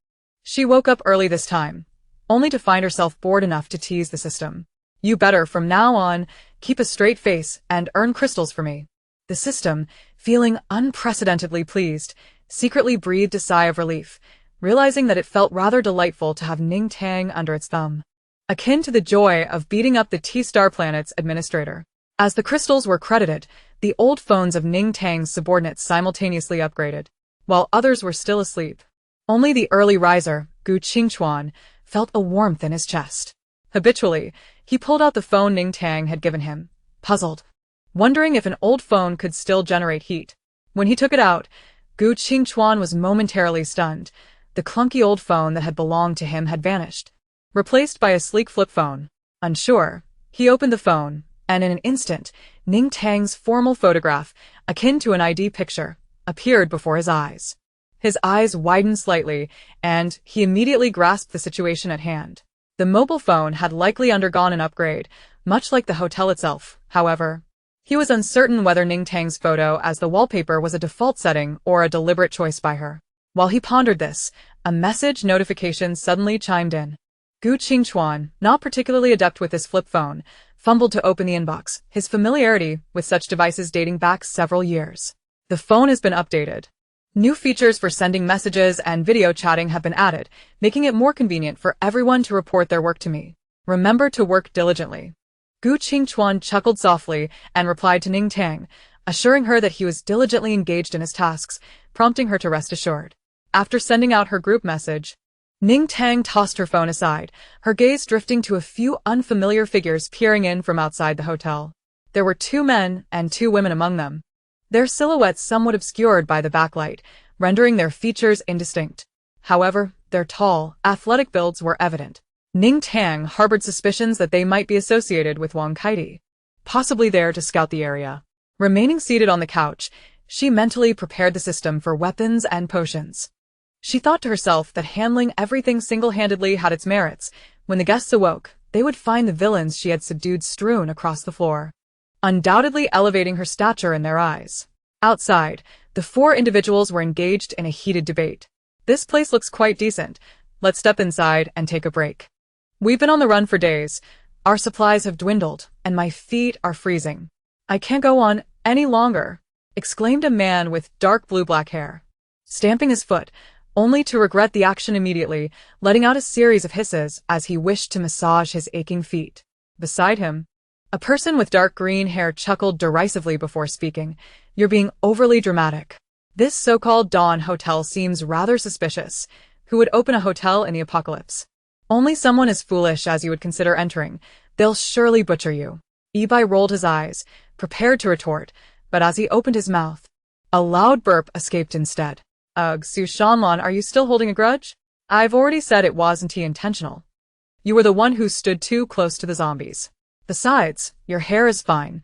She woke up early this time, only to find herself bored enough to tease the system. "You better, from now on, keep a straight face and earn crystals for me." The system, feeling unprecedentedly pleased, secretly breathed a sigh of relief, realizing that it felt rather delightful to have Ning Tang under its thumb, akin to the joy of beating up the T-Star Planet's administrator. As the crystals were credited, the old phones of Ning Tang's subordinates simultaneously upgraded, while others were still asleep. Only the early riser, Gu Qingchuan, felt a warmth in his chest. Habitually, he pulled out the phone Ning Tang had given him, puzzled, wondering if an old phone could still generate heat. When he took it out, Gu Qingchuan was momentarily stunned. The clunky old phone that had belonged to him had vanished, replaced by a sleek flip phone. Unsure, he opened the phone, and in an instant, Ning Tang's formal photograph, akin to an ID picture, appeared before his eyes. His eyes widened slightly, and he immediately grasped the situation at hand. The mobile phone had likely undergone an upgrade, much like the hotel itself, however. He was uncertain whether Ning Tang's photo as the wallpaper was a default setting or a deliberate choice by her. While he pondered this, a message notification suddenly chimed in. Gu Qingchuan, not particularly adept with his flip phone, fumbled to open the inbox, his familiarity with such devices dating back several years. The phone has been updated. New features for sending messages and video chatting have been added, making it more convenient for everyone to report their work to me. Remember to work diligently. Gu Qingchuan chuckled softly and replied to Ning Tang, assuring her that he was diligently engaged in his tasks, prompting her to rest assured. After sending out her group message, Ning Tang tossed her phone aside, her gaze drifting to a few unfamiliar figures peering in from outside the hotel. There were 2 men and 2 women among them, their silhouettes somewhat obscured by the backlight, rendering their features indistinct. However, their tall, athletic builds were evident. Ning Tang harbored suspicions that they might be associated with Wang Kaidi, possibly there to scout the area. Remaining seated on the couch, she mentally prepared the system for weapons and potions. She thought to herself that handling everything single-handedly had its merits. When the guests awoke, they would find the villains she had subdued strewn across the floor, undoubtedly elevating her stature in their eyes. Outside, the 4 individuals were engaged in a heated debate. This place looks quite decent. Let's step inside and take a break. We've been on the run for days. Our supplies have dwindled, and my feet are freezing. I can't go on any longer, exclaimed a man with dark blue-black hair, stamping his foot, only to regret the action immediately, letting out a series of hisses as he wished to massage his aching feet. Beside him, a person with dark green hair chuckled derisively before speaking. You're being overly dramatic. This so-called Dawn Hotel seems rather suspicious. Who would open a hotel in the apocalypse? Only someone as foolish as you would consider entering. They'll surely butcher you. Ibai rolled his eyes, prepared to retort, but as he opened his mouth, a loud burp escaped instead. Ugh, Su Shanlan, are you still holding a grudge? I've already said it wasn't intentional. You were the one who stood too close to the zombies. Besides, your hair is fine.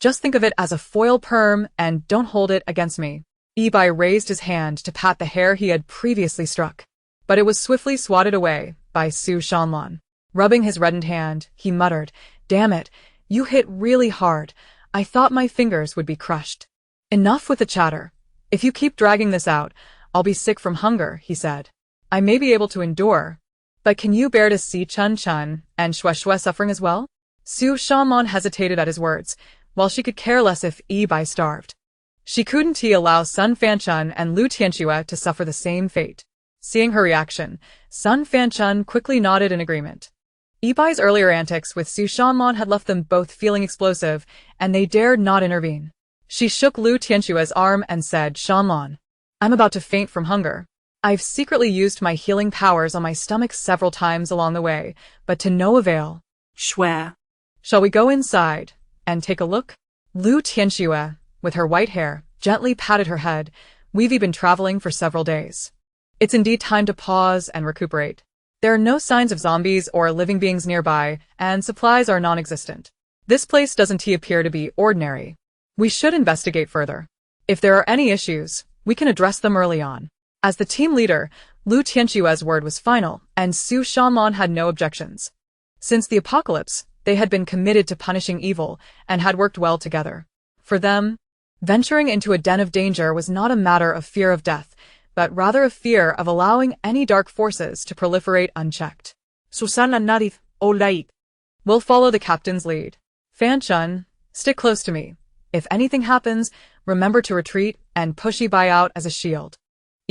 Just think of it as a foil perm and don't hold it against me. Ibai raised his hand to pat the hair he had previously struck, but it was swiftly swatted away by Su Shanlan. Rubbing his reddened hand, he muttered, Damn it, you hit really hard. I thought my fingers would be crushed. Enough with the chatter. If you keep dragging this out, I'll be sick from hunger, he said. I may be able to endure, but can you bear to see Chun Chun and Xue Xue suffering as well? Su Shanlan hesitated at his words, while she could care less if Ibai starved. She couldn't allow Sun Fanchun and Lu Tianxue to suffer the same fate. Seeing her reaction, Sun Fanchun quickly nodded in agreement. Ibai's earlier antics with Su Shanlan had left them both feeling explosive, and they dared not intervene. She shook Lu Tianxue's arm and said, Shanlan, I'm about to faint from hunger. I've secretly used my healing powers on my stomach several times along the way, but to no avail. Schwer. Shall we go inside and take a look? Lu Tianxue, with her white hair, gently patted her head. We've been traveling for several days. It's indeed time to pause and recuperate. There are no signs of zombies or living beings nearby, and supplies are non-existent. This place doesn't appear to be ordinary. We should investigate further. If there are any issues, we can address them early on. As the team leader, Lu Tianxue's word was final, and Su Shanlan had no objections. Since the apocalypse, they had been committed to punishing evil and had worked well together. For them, venturing into a den of danger was not a matter of fear of death, but rather a fear of allowing any dark forces to proliferate unchecked. Susana Narith, Olaik. We'll follow the captain's lead. Fanchun, stick close to me. If anything happens, remember to retreat and push Ibai out as a shield.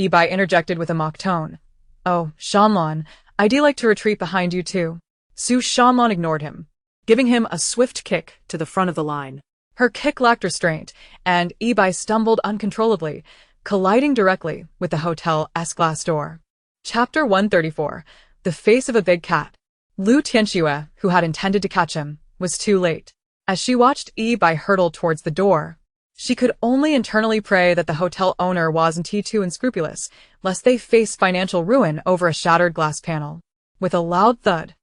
Ibai interjected with a mock tone. Oh, Shanlan, I'd like to retreat behind you too. Su Shanlan ignored him, giving him a swift kick To the front of the line. Her kick lacked restraint, and Ibai stumbled uncontrollably, colliding directly with the hotel's glass door. Chapter 134. The Face of a Big Cat. Lu Tianxue, who had intended to catch him, was too late. As she watched Ibai hurtle towards the door, she could only internally pray that the hotel owner wasn't too unscrupulous, lest they face financial ruin over a shattered glass panel. With a loud thud,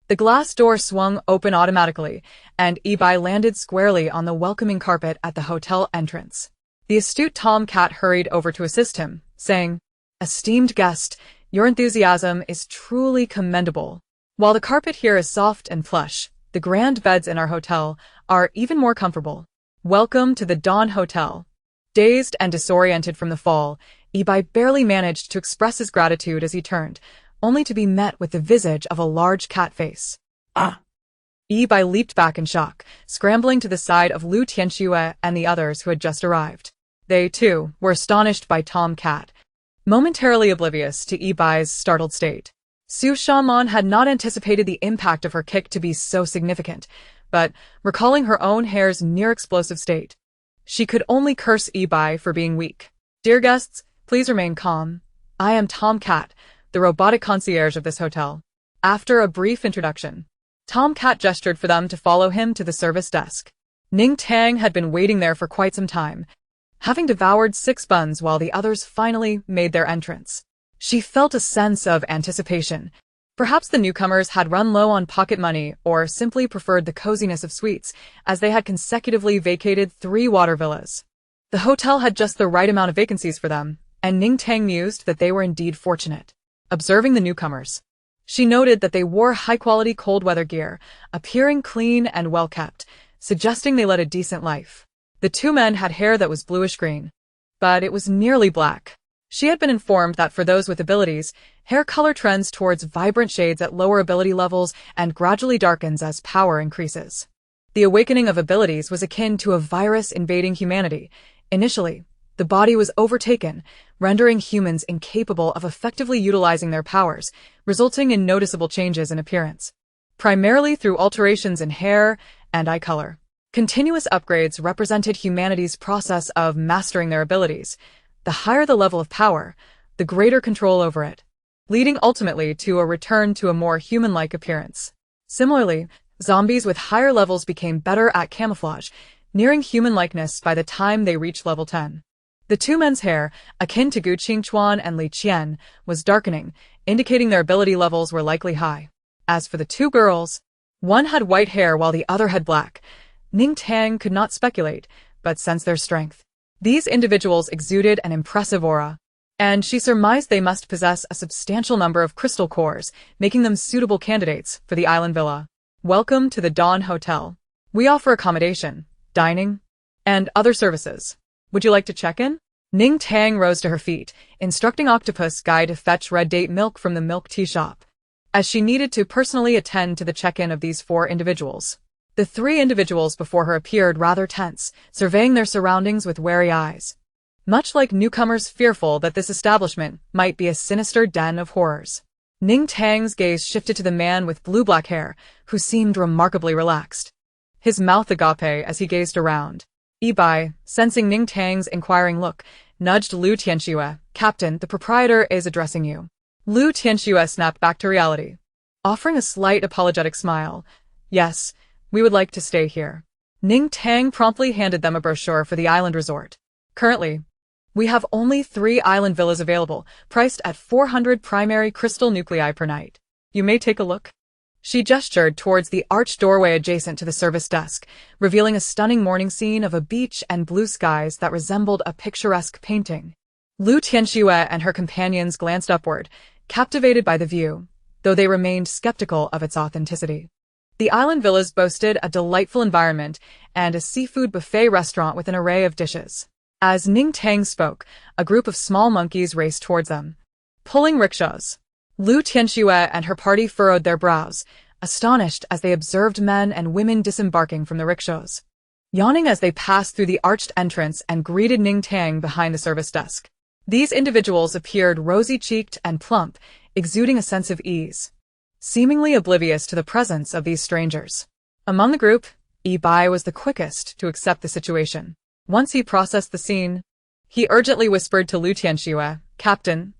the glass door swung open automatically, and Ibai landed squarely on the welcoming carpet at the hotel entrance. The astute Tomcat hurried over to assist him, saying, Esteemed guest, your enthusiasm is truly commendable. While the carpet here is soft and plush, the grand beds in our hotel are even more comfortable. Welcome to the Dawn Hotel. Dazed and disoriented from the fall, Ibai barely managed to express his gratitude as he turned, only to be met with the visage of a large cat face. Ah! Ibai leaped back in shock, scrambling to the side of Lu Tianxue and the others who had just arrived. They, too, were astonished by Tom Cat, momentarily oblivious to Ibai's startled state. Su Shanlan had not anticipated the impact of her kick to be so significant, but, recalling her own hair's near-explosive state, she could only curse Ibai for being weak. Dear guests, please remain calm. I am Tom Cat, the robotic concierge of this hotel. After a brief introduction, Tom Cat gestured for them to follow him to the service desk. Ning Tang had been waiting there for quite some time, having devoured 6 buns while the others finally made their entrance. She felt a sense of anticipation. Perhaps the newcomers had run low on pocket money or simply preferred the coziness of suites, as they had consecutively vacated 3 water villas. The hotel had just the right amount of vacancies for them, and Ning Tang mused that they were indeed fortunate. Observing the newcomers, she noted that they wore high-quality cold-weather gear, appearing clean and well-kept, suggesting they led a decent life. The 2 men had hair that was bluish-green, but it was nearly black. She had been informed that for those with abilities, hair color trends towards vibrant shades at lower ability levels and gradually darkens as power increases. The awakening of abilities was akin to a virus invading humanity. Initially, the body was overtaken, rendering humans incapable of effectively utilizing their powers, resulting in noticeable changes in appearance, primarily through alterations in hair and eye color. Continuous upgrades represented humanity's process of mastering their abilities. The higher the level of power, the greater control over it, leading ultimately to a return to a more human-like appearance. Similarly, zombies with higher levels became better at camouflage, nearing human-likeness by the time they reached level 10. The 2 men's hair, akin to Gu Qingchuan and Li Qian, was darkening, indicating their ability levels were likely high. As for the 2 girls, one had white hair while the other had black. Ning Tang could not speculate, but sense their strength. These individuals exuded an impressive aura, and she surmised they must possess a substantial number of crystal cores, making them suitable candidates for the island villa. Welcome to the Dawn Hotel. We offer accommodation, dining, and other services. Would you like to check in? Ning Tang rose to her feet, instructing Octopus Guy to fetch red date milk from the milk tea shop, as she needed to personally attend to the check-in of these 4 individuals. The 3 individuals before her appeared rather tense, surveying their surroundings with wary eyes, much like newcomers fearful that this establishment might be a sinister den of horrors. Ning Tang's gaze shifted to the man with blue-black hair, who seemed remarkably relaxed, his mouth agape as he gazed around. Ibai, sensing Ning Tang's inquiring look, nudged Lu Tianxue. Captain, the proprietor is addressing you. Lu Tianxue snapped back to reality, offering a slight apologetic smile. Yes, we would like to stay here. Ning Tang promptly handed them a brochure for the island resort. Currently, we have only 3 island villas available, priced at 400 primary crystal nuclei per night. You may take a look. She gestured towards the arched doorway adjacent to the service desk, revealing a stunning morning scene of a beach and blue skies that resembled a picturesque painting. Lu Tianxue and her companions glanced upward, captivated by the view, though they remained skeptical of its authenticity. The island villas boasted a delightful environment and a seafood buffet restaurant with an array of dishes. As Ning Tang spoke, a group of small monkeys raced towards them, pulling rickshaws. Lu Tianxue and her party furrowed their brows, astonished as they observed men and women disembarking from the rickshaws, yawning as they passed through the arched entrance and greeted Ning Tang behind the service desk. These individuals appeared rosy-cheeked and plump, exuding a sense of ease, seemingly oblivious to the presence of these strangers. Among the group, Ibai was the quickest to accept the situation. Once he processed the scene, he urgently whispered to Lu Tianxue, Captain,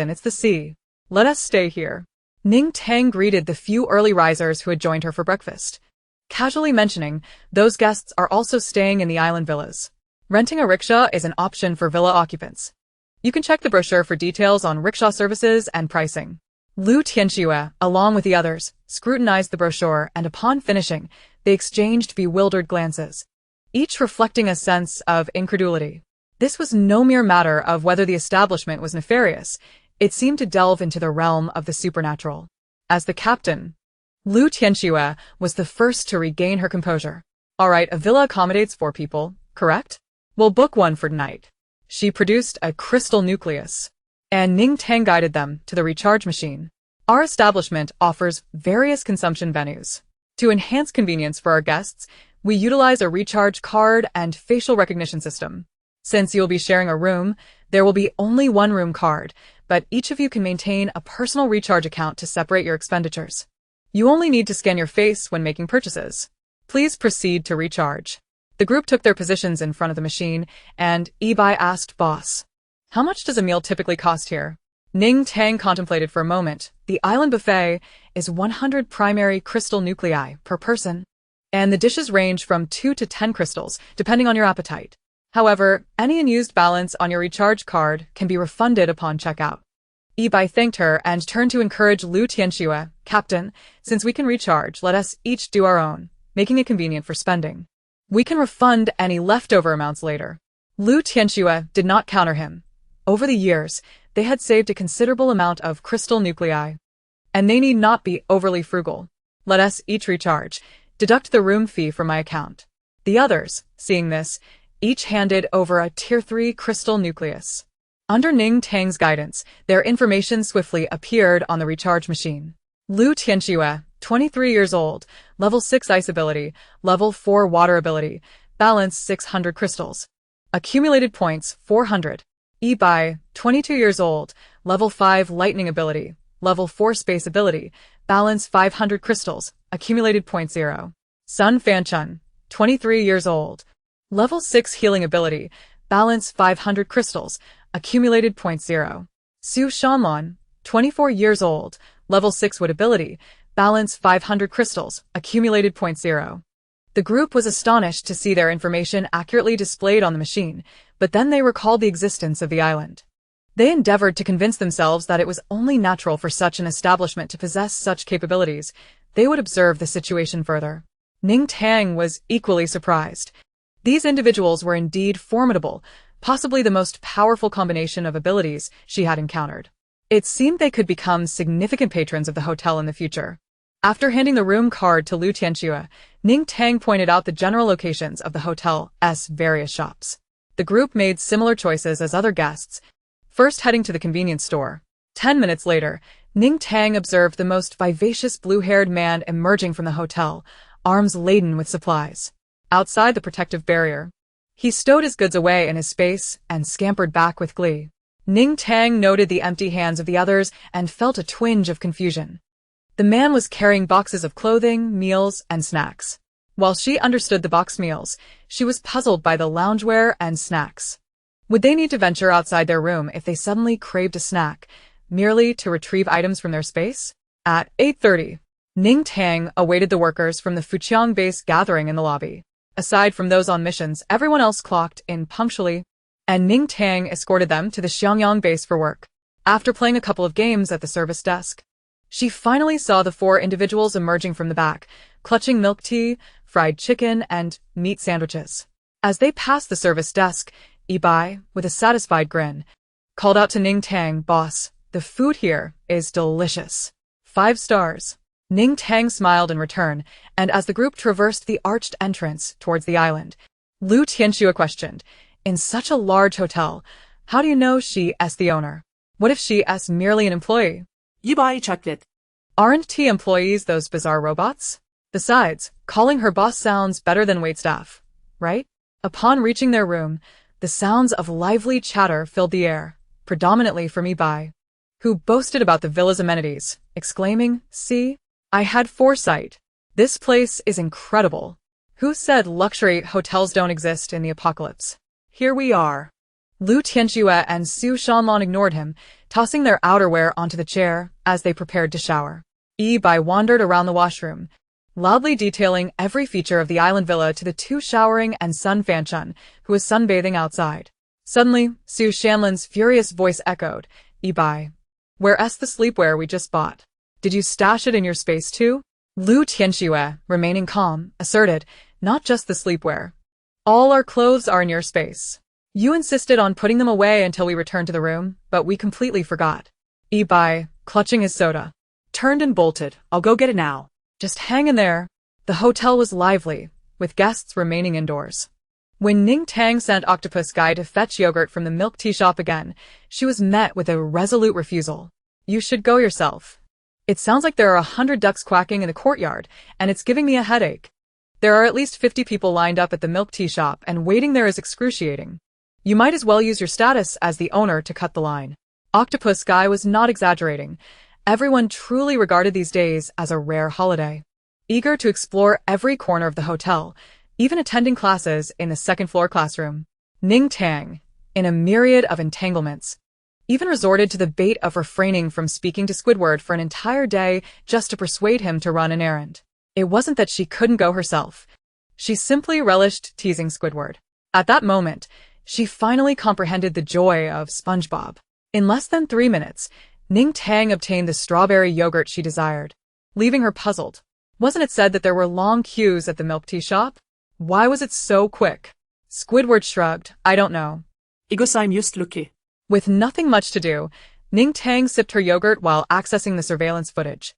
it's the sea. Let us stay here. Ning Tang greeted the few early risers who had joined her for breakfast, casually mentioning those guests are also staying in the island villas. Renting a rickshaw is an option for villa occupants. You can check the brochure for details on rickshaw services and pricing. Lu Tianxue, along with the others, scrutinized the brochure, and upon finishing, they exchanged bewildered glances, each reflecting a sense of incredulity. This was no mere matter of whether the establishment was nefarious. It seemed to delve into the realm of the supernatural. As the captain, Lu Tianxue was the first to regain her composure. Alright, a villa accommodates 4 people, correct? We'll book one for tonight. She produced a crystal nucleus, and Ning Tang guided them to the recharge machine. Our establishment offers various consumption venues. To enhance convenience for our guests, we utilize a recharge card and facial recognition system. Since you'll be sharing a room, there will be only one room card, but each of you can maintain a personal recharge account to separate your expenditures. You only need to scan your face when making purchases. Please proceed to recharge. The group took their positions in front of the machine, and Ibai asked boss, "How much does a meal typically cost here?" Ning Tang contemplated for a moment. The island buffet is 100 primary crystal nuclei per person, and the dishes range from 2 to 10 crystals, depending on your appetite. However, any unused balance on your recharge card can be refunded upon checkout. Ibai thanked her and turned to encourage Lu Tianxue, "Captain, since we can recharge, let us each do our own, making it convenient for spending. We can refund any leftover amounts later." Lu Tianxue did not counter him. Over the years, they had saved a considerable amount of crystal nuclei, and they need not be overly frugal. "Let us each recharge. Deduct the room fee from my account." The others, seeing this, each handed over a Tier 3 crystal nucleus. Under Ning Tang's guidance, their information swiftly appeared on the recharge machine. Lu Tianxue, 23 years old, level 6 ice ability, level 4 water ability, balance 600 crystals. Accumulated points 400. Ibai, 22 years old, level 5 lightning ability, level 4 space ability, balance 500 crystals, accumulated points 0. Sun Fanchun, 23 years old, level 6 healing ability, balance 500 crystals, accumulated points 0. Su Shanlan, 24 years old, level 6 wood ability, balance 500 crystals, accumulated points 0. The group was astonished to see their information accurately displayed on the machine, but then they recalled the existence of the island. They endeavored to convince themselves that it was only natural for such an establishment to possess such capabilities. They would observe the situation further. Ning Tang was equally surprised. These individuals were indeed formidable, possibly the most powerful combination of abilities she had encountered. It seemed they could become significant patrons of the hotel in the future. After handing the room card to Lu Tianxue, Ning Tang pointed out the general locations of the hotel's various shops. The group made similar choices as other guests, first heading to the convenience store. 10 minutes later, Ning Tang observed the most vivacious blue-haired man emerging from the hotel, arms laden with supplies. Outside the protective barrier, he stowed his goods away in his space and scampered back with glee. Ning Tang noted the empty hands of the others and felt a twinge of confusion. The man was carrying boxes of clothing, meals, and snacks. While she understood the boxed meals, she was puzzled by the loungewear and snacks. Would they need to venture outside their room if they suddenly craved a snack, merely to retrieve items from their space? At 8:30, Ning Tang awaited the workers from the Fuqiang base gathering in the lobby. Aside from those on missions, everyone else clocked in punctually, and Ning Tang escorted them to the Xiangyang base for work. After playing a couple of games at the service desk, she finally saw the 4 individuals emerging from the back, clutching milk tea, fried chicken, and meat sandwiches. As they passed the service desk, Ibai, with a satisfied grin, called out to Ning Tang, "Boss, the food here is delicious. 5 stars." Ning Tang smiled in return, and as the group traversed the arched entrance towards the island, Lu Tianxue questioned, "In such a large hotel, how do you know she's the owner? What if she's merely an employee?" Ibai chuckled. "Aren't T employees those bizarre robots? Besides, calling her boss sounds better than waitstaff, right?" Upon reaching their room, the sounds of lively chatter filled the air, predominantly from Ibai, who boasted about the villa's amenities, exclaiming, "See? I had foresight. This place is incredible. Who said luxury hotels don't exist in the apocalypse? Here we are." Lu Tianxue and Su Shanlan ignored him, tossing their outerwear onto the chair as they prepared to shower. Ibai wandered around the washroom, loudly detailing every feature of the island villa to the 2 showering and Sun Fanchun, who was sunbathing outside. Suddenly, Su Shanlan's furious voice echoed, "Ibai, where's the sleepwear we just bought? Did you stash it in your space too?" Lu Tianxue, remaining calm, asserted, "Not just the sleepwear. All our clothes are in your space. You insisted on putting them away until we returned to the room, but we completely forgot." Ibai, clutching his soda, turned and bolted. "I'll go get it now." Just hang in there. The hotel was lively, with guests remaining indoors. When Ning Tang sent Octopus Guy to fetch yogurt from the milk tea shop again, she was met with a resolute refusal. You should go yourself. It sounds like there are 100 ducks quacking in the courtyard, and it's giving me a headache. There are at least 50 people lined up at the milk tea shop, and waiting there is excruciating. You might as well use your status as the owner to cut the line. Octopus Guy was not exaggerating. Everyone truly regarded these days as a rare holiday. Eager to explore every corner of the hotel, even attending classes in the second-floor classroom, Ning Tang, in a myriad of entanglements, even resorted to the bait of refraining from speaking to Squidward for an entire day just to persuade him to run an errand. It wasn't that she couldn't go herself. She simply relished teasing Squidward. At that moment, she finally comprehended the joy of SpongeBob. In less than 3 minutes, Ning Tang obtained the strawberry yogurt she desired, leaving her puzzled. Wasn't it said that there were long queues at the milk tea shop? Why was it so quick? Squidward shrugged. I don't know. Igos, I'm just lucky. With nothing much to do, Ning Tang sipped her yogurt while accessing the surveillance footage,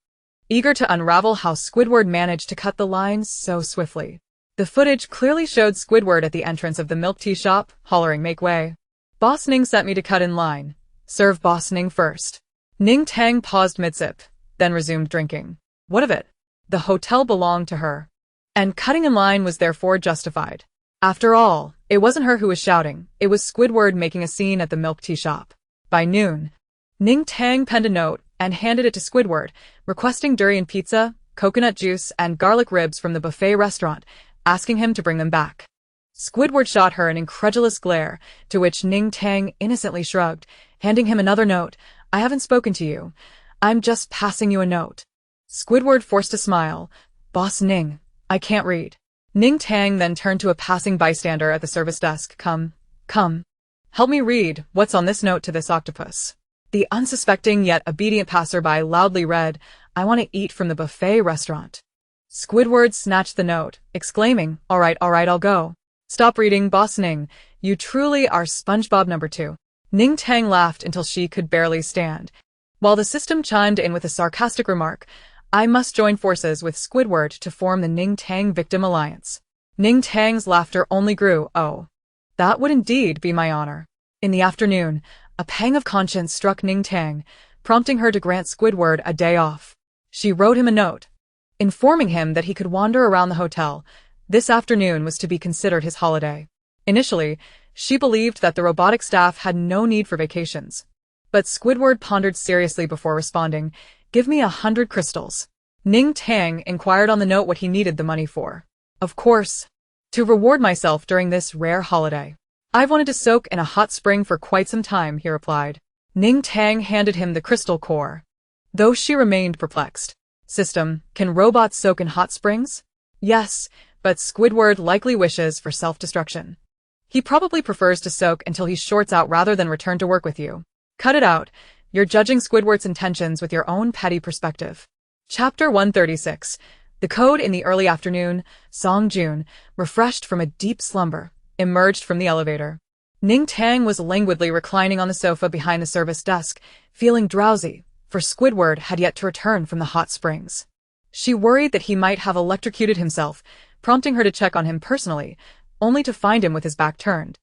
eager to unravel how Squidward managed to cut the lines so swiftly. The footage clearly showed Squidward at the entrance of the milk tea shop, hollering, "Make way. Boss Ning sent me to cut in line. Serve Boss Ning first." Ning Tang paused mid-sip, then resumed drinking. What of it? The hotel belonged to her, and cutting in line was therefore justified. After all, it wasn't her who was shouting, it was Squidward making a scene at the milk tea shop. By noon, Ning Tang penned a note and handed it to Squidward, requesting durian pizza, coconut juice, and garlic ribs from the buffet restaurant, asking him to bring them back. Squidward shot her an incredulous glare, to which Ning Tang innocently shrugged, handing him another note. I haven't spoken to you. I'm just passing you a note. Squidward forced a smile. Boss Ning, I can't read. Ning Tang then turned to a passing bystander at the service desk. Come. Help me read. What's on this note to this octopus? The unsuspecting yet obedient passerby loudly read, I want to eat from the buffet restaurant. Squidward snatched the note, exclaiming, All right, I'll go. Stop reading, Boss Ning. You truly are SpongeBob #2. Ning Tang laughed until she could barely stand, while the system chimed in with a sarcastic remark, I must join forces with Squidward to form the Ning Tang Victim Alliance. Ning Tang's laughter only grew. Oh, that would indeed be my honor. In the afternoon, a pang of conscience struck Ning Tang, prompting her to grant Squidward a day off. She wrote him a note, informing him that he could wander around the hotel. This afternoon was to be considered his holiday. Initially, she believed that the robotic staff had no need for vacations. But Squidward pondered seriously before responding, Give me 100 crystals. Ning Tang inquired on the note what he needed the money for. Of course, to reward myself during this rare holiday. I've wanted to soak in a hot spring for quite some time, he replied. Ning Tang handed him the crystal core, though she remained perplexed. System, can robots soak in hot springs? Yes, but Squidward likely wishes for self-destruction. He probably prefers to soak until he shorts out rather than return to work with you. Cut it out. You're judging Squidward's intentions with your own petty perspective. Chapter 136. The code. In the early afternoon, Xiangyang, refreshed from a deep slumber, emerged from the elevator. Ning Tang was languidly reclining on the sofa behind the service desk, feeling drowsy, for Squidward had yet to return from the hot springs. She worried that he might have electrocuted himself, prompting her to check on him personally, only to find him with his back turned,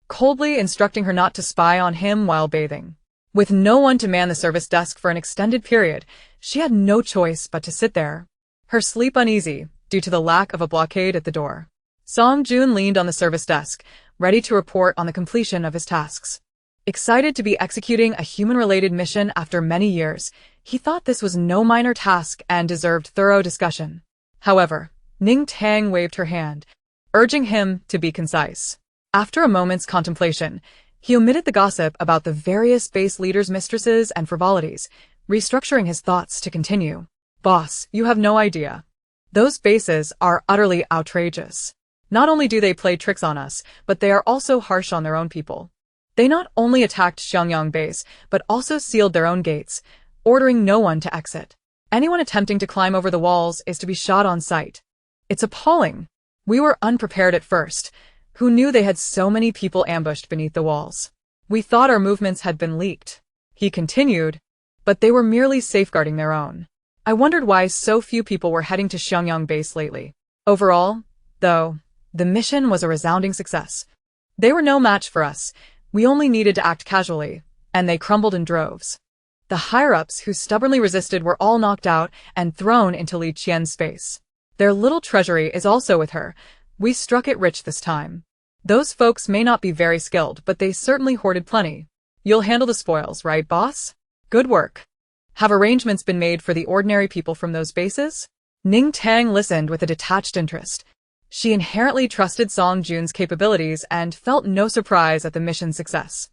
coldly instructing her not to spy on him while bathing. With no one to man the service desk for an extended period, she had no choice but to sit there, her sleep uneasy due to the lack of a blockade at the door. Xiangyang leaned on the service desk, ready to report on the completion of his tasks. Excited to be executing a human-related mission after many years, he thought this was no minor task and deserved thorough discussion. However, Ning Tang waved her hand, urging him to be concise. After a moment's contemplation, he omitted the gossip about the various base leaders' mistresses and frivolities, restructuring his thoughts to continue. Boss, you have no idea. Those bases are utterly outrageous. Not only do they play tricks on us, but they are also harsh on their own people. They not only attacked Xiangyang base, but also sealed their own gates, ordering no one to exit. Anyone attempting to climb over the walls is to be shot on sight. It's appalling. We were unprepared at first. Who knew they had so many people ambushed beneath the walls? We thought our movements had been leaked. He continued, but they were merely safeguarding their own. I wondered why so few people were heading to Xiangyang base lately. Overall, though, the mission was a resounding success. They were no match for us. We only needed to act casually, and they crumbled in droves. The higher-ups who stubbornly resisted were all knocked out and thrown into Li Qian's space. Their little treasury is also with her. We struck it rich this time. Those folks may not be very skilled, but they certainly hoarded plenty. You'll handle the spoils, right, boss? Good work. Have arrangements been made for the ordinary people from those bases? Ning Tang listened with a detached interest. She inherently trusted Song Jun's capabilities and felt no surprise at the mission's success.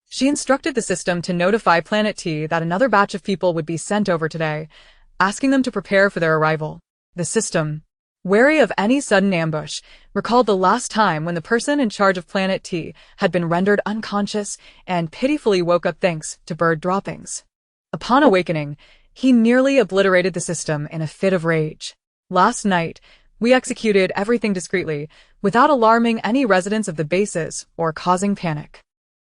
She instructed the system to notify Planet T that another batch of people would be sent over today, asking them to prepare for their arrival. The system, wary of any sudden ambush, recalled the last time when the person in charge of Planet T had been rendered unconscious and pitifully woke up thanks to bird droppings. Upon awakening, he nearly obliterated the system in a fit of rage. Last night, we executed everything discreetly, without alarming any residents of the bases or causing panic.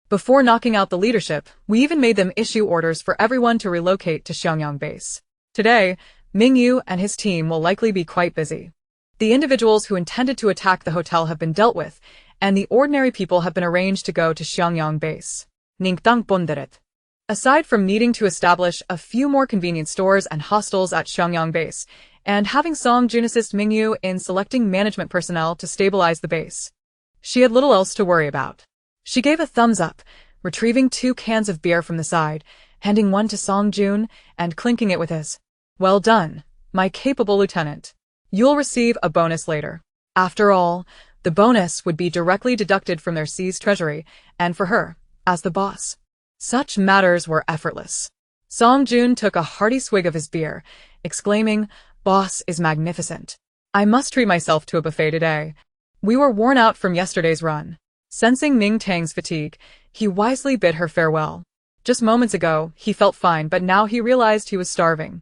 Before knocking out the leadership, we even made them issue orders for everyone to relocate to Xiangyang base. Today, Mingyu and his team will likely be quite busy. The individuals who intended to attack the hotel have been dealt with, and the ordinary people have been arranged to go to Xiangyang base. Ning Tang pondered. Aside from needing to establish a few more convenience stores and hostels at Xiangyang base, and having Song Jun assist Mingyu in selecting management personnel to stabilize the base, she had little else to worry about. She gave a thumbs up, retrieving 2 cans of beer from the side, handing one to Song Jun and clinking it with his, "Well done, my capable lieutenant. You'll receive a bonus later." After all, the bonus would be directly deducted from their seized treasury, and for her, as the boss, such matters were effortless. Song Jun took a hearty swig of his beer, exclaiming, "Boss is magnificent. I must treat myself to a buffet today." We were worn out from yesterday's run. Sensing Ning Tang's fatigue, he wisely bid her farewell. Just moments ago, he felt fine, but now he realized he was starving.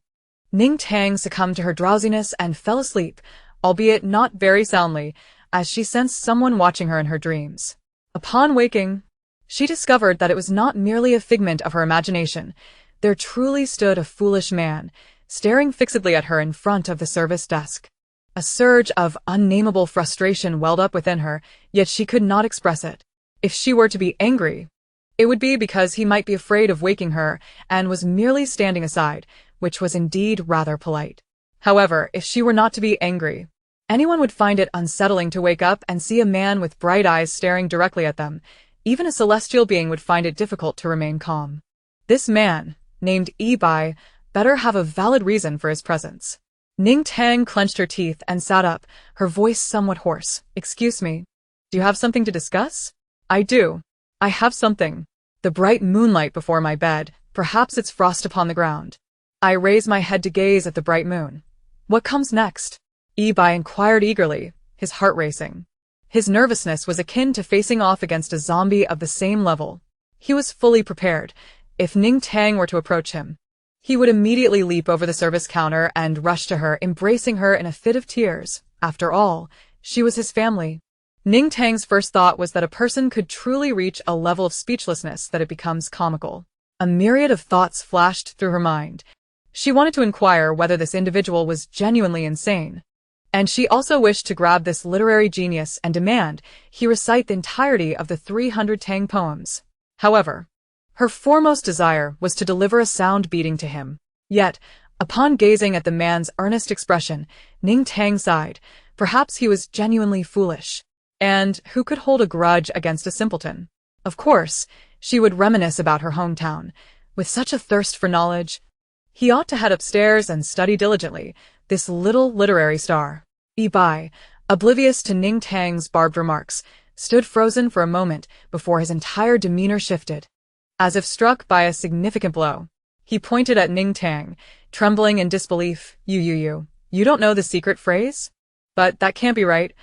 Ning Tang succumbed to her drowsiness and fell asleep, albeit not very soundly, as she sensed someone watching her in her dreams. Upon waking, she discovered that it was not merely a figment of her imagination. There truly stood a foolish man, staring fixedly at her in front of the service desk. A surge of unnameable frustration welled up within her, yet she could not express it. If she were to be angry, it would be because he might be afraid of waking her and was merely standing aside, which was indeed rather polite. However, if she were not to be angry, anyone would find it unsettling to wake up and see a man with bright eyes staring directly at them. Even a celestial being would find it difficult to remain calm. This man, named Yi Bai, better have a valid reason for his presence. Ning Tang clenched her teeth and sat up, her voice somewhat hoarse. "Excuse me. Do you have something to discuss?" "I do. I have something. The bright moonlight before my bed, perhaps it's frost upon the ground." I raised my head to gaze at the bright moon. "What comes next?" Yi Bai inquired eagerly, his heart racing. His nervousness was akin to facing off against a zombie of the same level. He was fully prepared. If Ning Tang were to approach him, he would immediately leap over the service counter and rush to her, embracing her in a fit of tears. After all, she was his family. Ning Tang's first thought was that a person could truly reach a level of speechlessness that it becomes comical. A myriad of thoughts flashed through her mind. She wanted to inquire whether this individual was genuinely insane. And she also wished to grab this literary genius and demand he recite the entirety of the 300 Tang poems. However, her foremost desire was to deliver a sound beating to him. Yet, upon gazing at the man's earnest expression, Ning Tang sighed. Perhaps he was genuinely foolish. And who could hold a grudge against a simpleton? Of course, she would reminisce about her hometown. With such a thirst for knowledge, he ought to head upstairs and study diligently, this little literary star. Yi Bai, oblivious to Ning Tang's barbed remarks, stood frozen for a moment before his entire demeanor shifted. As if struck by a significant blow, he pointed at Ning Tang, trembling in disbelief. You don't know the secret phrase? But that can't be right.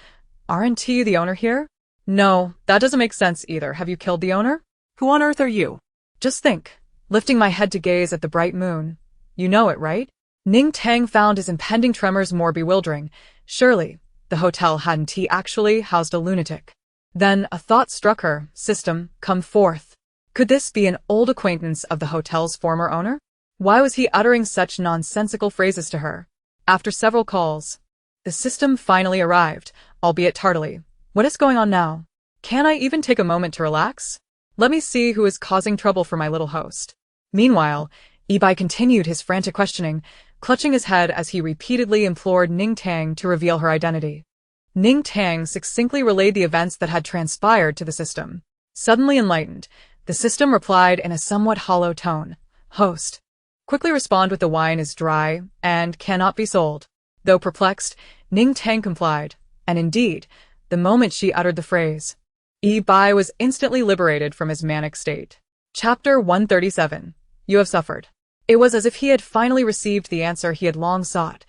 Aren't you the owner here?" "No, that doesn't make sense either. Have you killed the owner?" Who on earth are you? "Just think," lifting my head to gaze at the bright moon. "You know it, right?" Ning Tang found his impending tremors more bewildering. Surely, the hotel hadn't he actually housed a lunatic? Then a thought struck her. System, come forth. Could this be an old acquaintance of the hotel's former owner? Why was he uttering such nonsensical phrases to her? After several calls, the system finally arrived, albeit tardily. What is going on now? Can I even take a moment to relax? Let me see who is causing trouble for my little host. Meanwhile, Ibai continued his frantic questioning, clutching his head as he repeatedly implored Ning Tang to reveal her identity. Ning Tang succinctly relayed the events that had transpired to the system. Suddenly enlightened, the system replied in a somewhat hollow tone. Host, quickly respond with the wine is dry and cannot be sold. Though perplexed, Ning Tang complied, and indeed, the moment she uttered the phrase, Bai was instantly liberated from his manic state. Chapter 137. You have suffered. It was as if he had finally received the answer he had long sought,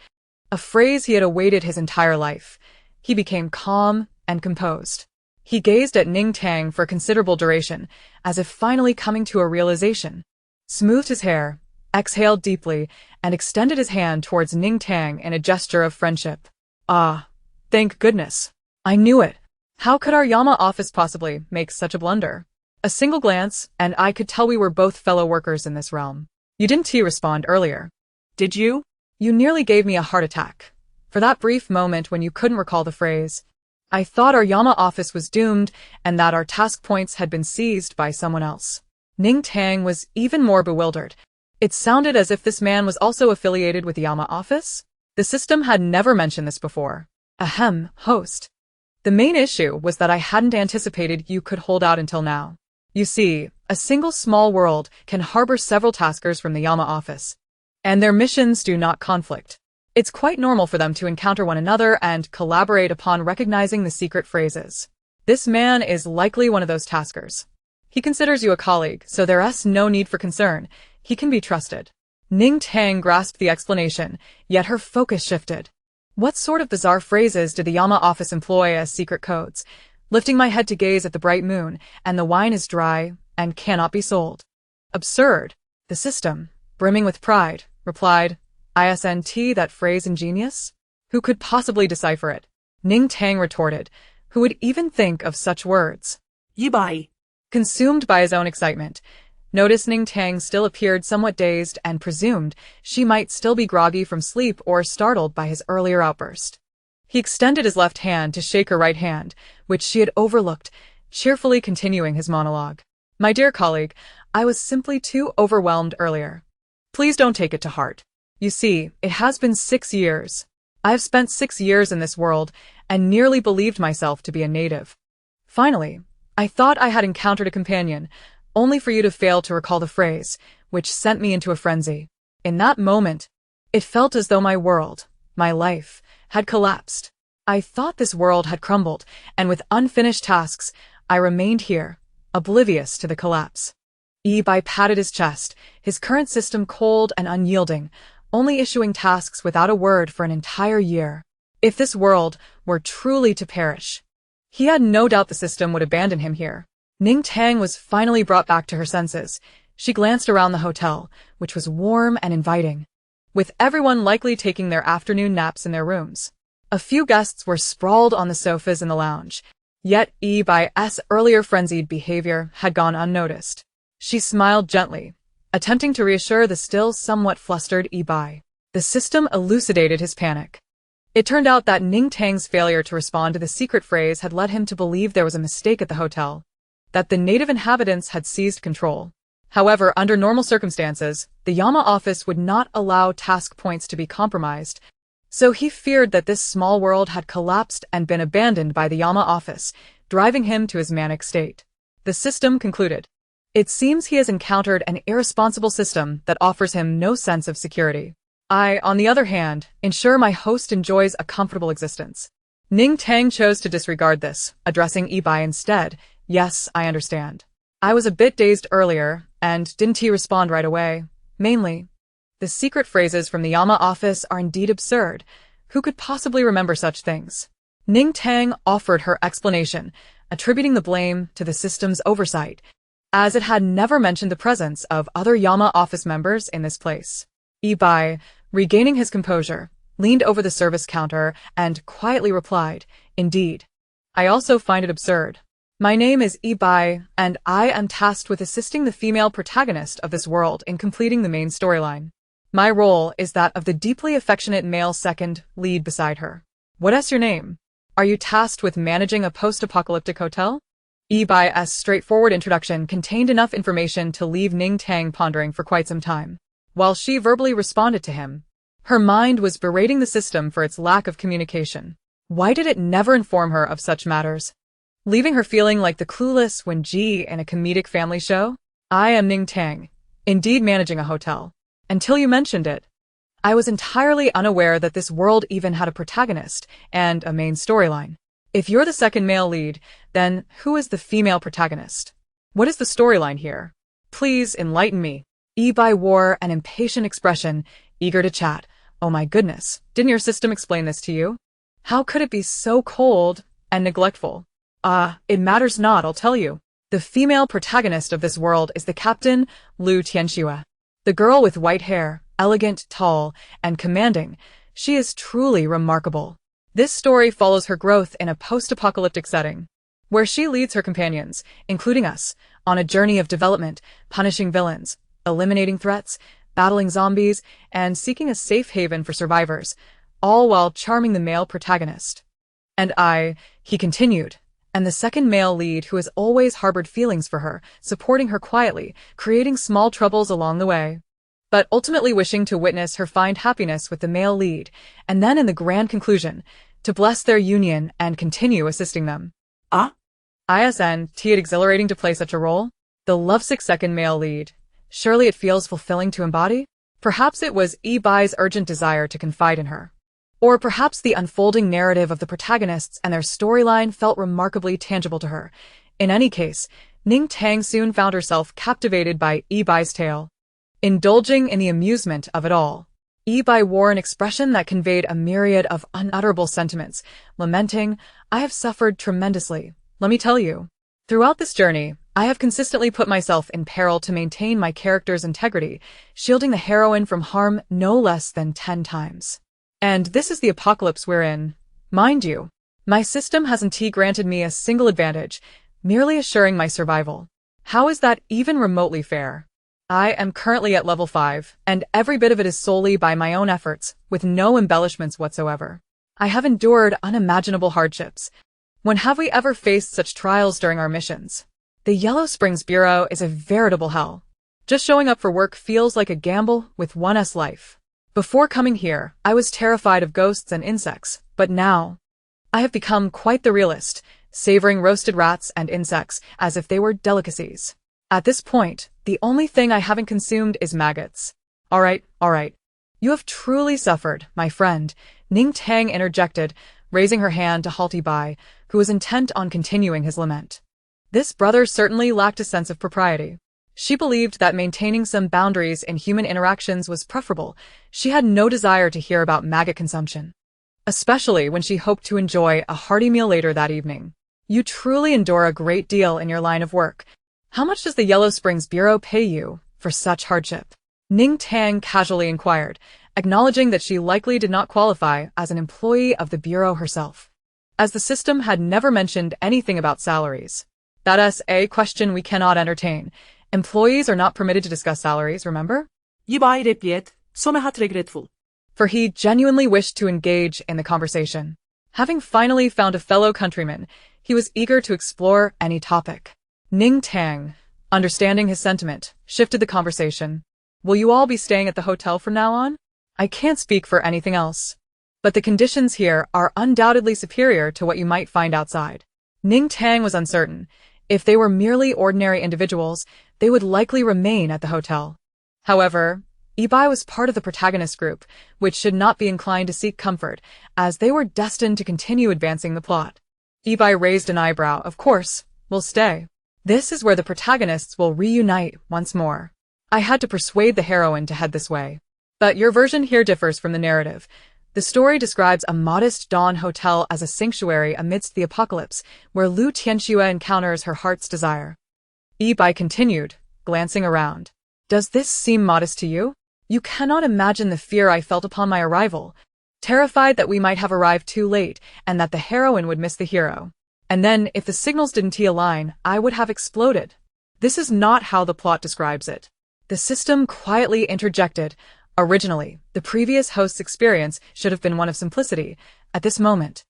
a phrase he had awaited his entire life. He became calm and composed. He gazed at Ning Tang for a considerable duration, as if finally coming to a realization. Smoothed his hair, exhaled deeply, and extended his hand towards Ning Tang in a gesture of friendship. Ah, thank goodness. I knew it. How could our Yama office possibly make such a blunder? A single glance, and I could tell we were both fellow workers in this realm. You didn't respond earlier. Did you? You nearly gave me a heart attack. For that brief moment when you couldn't recall the phrase, I thought our Yama office was doomed and that our task points had been seized by someone else. Ning Tang was even more bewildered. It sounded as if this man was also affiliated with the Yama office? The system had never mentioned this before. Ahem, host. The main issue was that I hadn't anticipated you could hold out until now. You see, a single small world can harbor several taskers from the Yama office, and their missions do not conflict. It's quite normal for them to encounter one another and collaborate upon recognizing the secret phrases. This man is likely one of those taskers. He considers you a colleague, so there's no need for concern. He can be trusted. Ning Tang grasped the explanation, yet her focus shifted. What sort of bizarre phrases did the Yama office employ as secret codes? Lifting my head to gaze at the bright moon, and the wine is dry and cannot be sold. Absurd. The system, brimming with pride, replied, ISNT, that phrase ingenious? Who could possibly decipher it? Ning Tang retorted, who would even think of such words? Yibai. Consumed by his own excitement, noticed Ning Tang still appeared somewhat dazed and presumed she might still be groggy from sleep or startled by his earlier outburst. He extended his left hand to shake her right hand, which she had overlooked, cheerfully continuing his monologue. My dear colleague, I was simply too overwhelmed earlier. Please don't take it to heart. You see, it has been 6 years. I have spent 6 years in this world and nearly believed myself to be a native. Finally, I thought I had encountered a companion, only for you to fail to recall the phrase, which sent me into a frenzy. In that moment, it felt as though my world, my life, had collapsed. I thought this world had crumbled, and with unfinished tasks, I remained here, oblivious to the collapse. Ibai patted his chest, his current system cold and unyielding, only issuing tasks without a word for an entire year. If this world were truly to perish, he had no doubt the system would abandon him here. Ning Tang was finally brought back to her senses. She glanced around the hotel, which was warm and inviting, with everyone likely taking their afternoon naps in their rooms. A few guests were sprawled on the sofas in the lounge, yet Bai's earlier frenzied behavior had gone unnoticed. She smiled gently, attempting to reassure the still somewhat flustered Bai. The system elucidated his panic. It turned out that Ning Tang's failure to respond to the secret phrase had led him to believe there was a mistake at the hotel, that the native inhabitants had seized control. However, under normal circumstances, the Yama office would not allow task points to be compromised, so he feared that this small world had collapsed and been abandoned by the Yama office, driving him to his manic state. The system concluded. It seems he has encountered an irresponsible system that offers him no sense of security. I, on the other hand, ensure my host enjoys a comfortable existence. Ning Tang chose to disregard this, addressing Ibai instead. Yes, I understand. I was a bit dazed earlier, and didn't respond right away. Mainly, the secret phrases from the Yama office are indeed absurd. Who could possibly remember such things? Ning Tang offered her explanation, attributing the blame to the system's oversight, as it had never mentioned the presence of other Yama office members in this place. Ibai, regaining his composure, leaned over the service counter and quietly replied, Indeed. I also find it absurd. My name is Bai, and I am tasked with assisting the female protagonist of this world in completing the main storyline. My role is that of the deeply affectionate male second lead beside her. What is your name? Are you tasked with managing a post-apocalyptic hotel? Bai's straightforward introduction contained enough information to leave Ning Tang pondering for quite some time. While she verbally responded to him, her mind was berating the system for its lack of communication. Why did it never inform her of such matters? Leaving her feeling like the clueless when G in a comedic family show? I am Ning Tang, indeed managing a hotel. Until you mentioned it, I was entirely unaware that this world even had a protagonist and a main storyline. If you're the second male lead, then who is the female protagonist? What is the storyline here? Please enlighten me. Bai wore an impatient expression, eager to chat. Oh my goodness, didn't your system explain this to you? How could it be so cold and neglectful? It matters not, I'll tell you. The female protagonist of this world is the captain, Lu Tianxue. The girl with white hair, elegant, tall, and commanding. She is truly remarkable. This story follows her growth in a post-apocalyptic setting, where she leads her companions, including us, on a journey of development, punishing villains, eliminating threats, battling zombies, and seeking a safe haven for survivors, all while charming the male protagonist. And he continued, and the second male lead who has always harbored feelings for her, supporting her quietly, creating small troubles along the way, but ultimately wishing to witness her find happiness with the male lead, and then in the grand conclusion, to bless their union and continue assisting them. Isn't it exhilarating to play such a role? The lovesick second male lead. Surely it feels fulfilling to embody? Perhaps it was Bai's urgent desire to confide in her. Or perhaps the unfolding narrative of the protagonists and their storyline felt remarkably tangible to her. In any case, Ning Tang soon found herself captivated by Bai's tale. Indulging in the amusement of it all, Bai wore an expression that conveyed a myriad of unutterable sentiments, lamenting, I have suffered tremendously, let me tell you. Throughout this journey, I have consistently put myself in peril to maintain my character's integrity, shielding the heroine from harm no less than 10 times. And this is the apocalypse we're in. Mind you, my system hasn't granted me a single advantage, merely assuring my survival. How is that even remotely fair? I am currently at level 5, and every bit of it is solely by my own efforts, with no embellishments whatsoever. I have endured unimaginable hardships. When have we ever faced such trials during our missions? The Yellow Springs Bureau is a veritable hell. Just showing up for work feels like a gamble with one's life. Before coming here, I was terrified of ghosts and insects, but now, I have become quite the realist, savoring roasted rats and insects as if they were delicacies. At this point, the only thing I haven't consumed is maggots. All right. You have truly suffered, my friend, Ning Tang interjected, raising her hand to halt Bai, who was intent on continuing his lament. This brother certainly lacked a sense of propriety. She believed that maintaining some boundaries in human interactions was preferable. She had no desire to hear about maggot consumption, especially when she hoped to enjoy a hearty meal later that evening. You truly endure a great deal in your line of work. How much does the Yellow Springs Bureau pay you for such hardship? Ning Tang casually inquired, acknowledging that she likely did not qualify as an employee of the Bureau herself, as the system had never mentioned anything about salaries. That is a question we cannot entertain. Employees are not permitted to discuss salaries, remember? Bai replied, somewhat regretful. For he genuinely wished to engage in the conversation. Having finally found a fellow countryman, he was eager to explore any topic. Ning Tang, understanding his sentiment, shifted the conversation. Will you all be staying at the hotel from now on? I can't speak for anything else, but the conditions here are undoubtedly superior to what you might find outside. Ning Tang was uncertain. If they were merely ordinary individuals, they would likely remain at the hotel. However, Bai was part of the protagonist group, which should not be inclined to seek comfort, as they were destined to continue advancing the plot. Bai raised an eyebrow. Of course, we'll stay. This is where the protagonists will reunite once more. I had to persuade the heroine to head this way. But your version here differs from the narrative. The story describes a modest dawn hotel as a sanctuary amidst the apocalypse, where Lu Tianxue encounters her heart's desire. Bai continued, glancing around. Does this seem modest to you? You cannot imagine the fear I felt upon my arrival, terrified that we might have arrived too late and that the heroine would miss the hero. And then, if the signals didn't align, I would have exploded. This is not how the plot describes it. The system quietly interjected. Originally, the previous host's experience should have been one of simplicity. At this moment,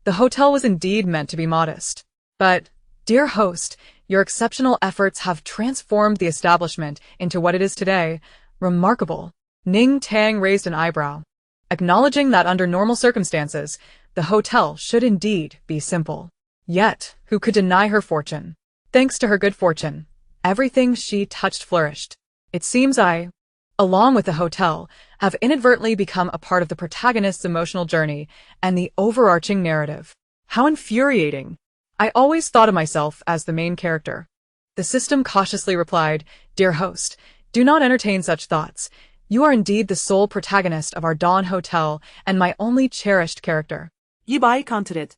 the hotel was indeed meant to be modest. But, dear host, your exceptional efforts have transformed the establishment into what it is today. Remarkable. Ning Tang raised an eyebrow, acknowledging that under normal circumstances, the hotel should indeed be simple. Yet, who could deny her fortune? Thanks to her good fortune, everything she touched flourished. It seems I, along with the hotel, have inadvertently become a part of the protagonist's emotional journey and the overarching narrative. How infuriating! I always thought of myself as the main character. The system cautiously replied, Dear host, do not entertain such thoughts. You are indeed the sole protagonist of our Dawn Hotel and my only cherished character. 이바이 countered.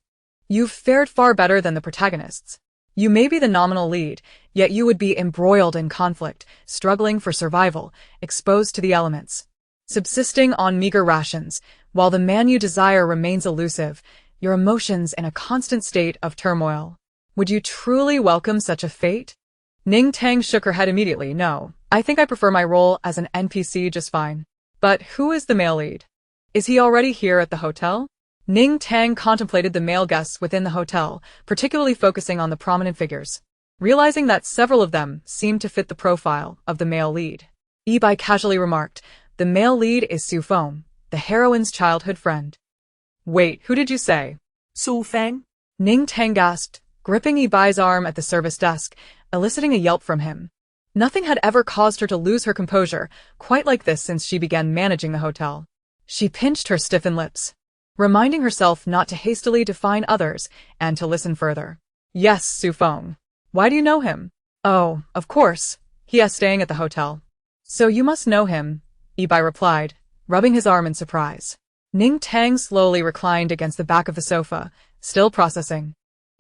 You've fared far better than the protagonists. You may be the nominal lead, yet you would be embroiled in conflict, struggling for survival, exposed to the elements, subsisting on meager rations, while the man you desire remains elusive, your emotions in a constant state of turmoil. Would you truly welcome such a fate? Ning Tang shook her head immediately. No, I think I prefer my role as an NPC just fine. But who is the male lead? Is he already here at the hotel? Ning Tang contemplated the male guests within the hotel, particularly focusing on the prominent figures, realizing that several of them seemed to fit the profile of the male lead. Yi-Bai casually remarked, the male lead is Su Feng, the heroine's childhood friend. Wait, who did you say? Su Feng? Ning Tang gasped, gripping Yi-Bai's arm at the service desk, eliciting a yelp from him. Nothing had ever caused her to lose her composure quite like this since she began managing the hotel. She pinched her stiffened lips, reminding herself not to hastily define others and to listen further. Yes, Su Feng. Why do you know him? Oh, of course. He is staying at the hotel. So you must know him, Yi-Bai replied, rubbing his arm in surprise. Ning Tang slowly reclined against the back of the sofa, still processing.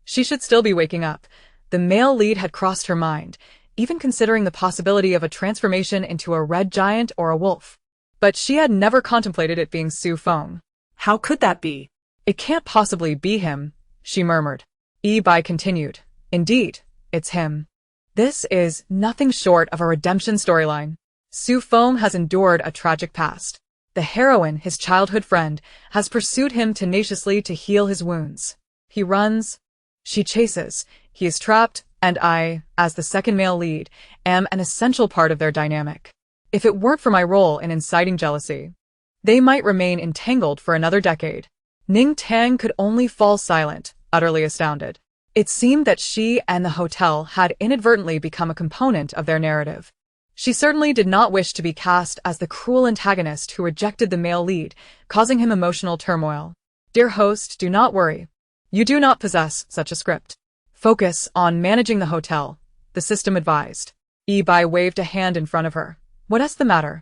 She should still be waking up. The male lead had crossed her mind, even considering the possibility of a transformation into a red giant or a wolf. But she had never contemplated it being Su Feng. How could that be? It can't possibly be him, she murmured. Yi-Bai continued. Indeed, it's him. This is nothing short of a redemption storyline. Su Feng has endured a tragic past. The heroine, his childhood friend, has pursued him tenaciously to heal his wounds. He runs. She chases. He is trapped, and I, as the second male lead, am an essential part of their dynamic. If it weren't for my role in inciting jealousy, they might remain entangled for another decade. Ning Tang could only fall silent, utterly astounded. It seemed that she and the hotel had inadvertently become a component of their narrative. She certainly did not wish to be cast as the cruel antagonist who rejected the male lead, causing him emotional turmoil. Dear host, do not worry. You do not possess such a script. Focus on managing the hotel, the system advised. Yi-Bai waved a hand in front of her. What is the matter?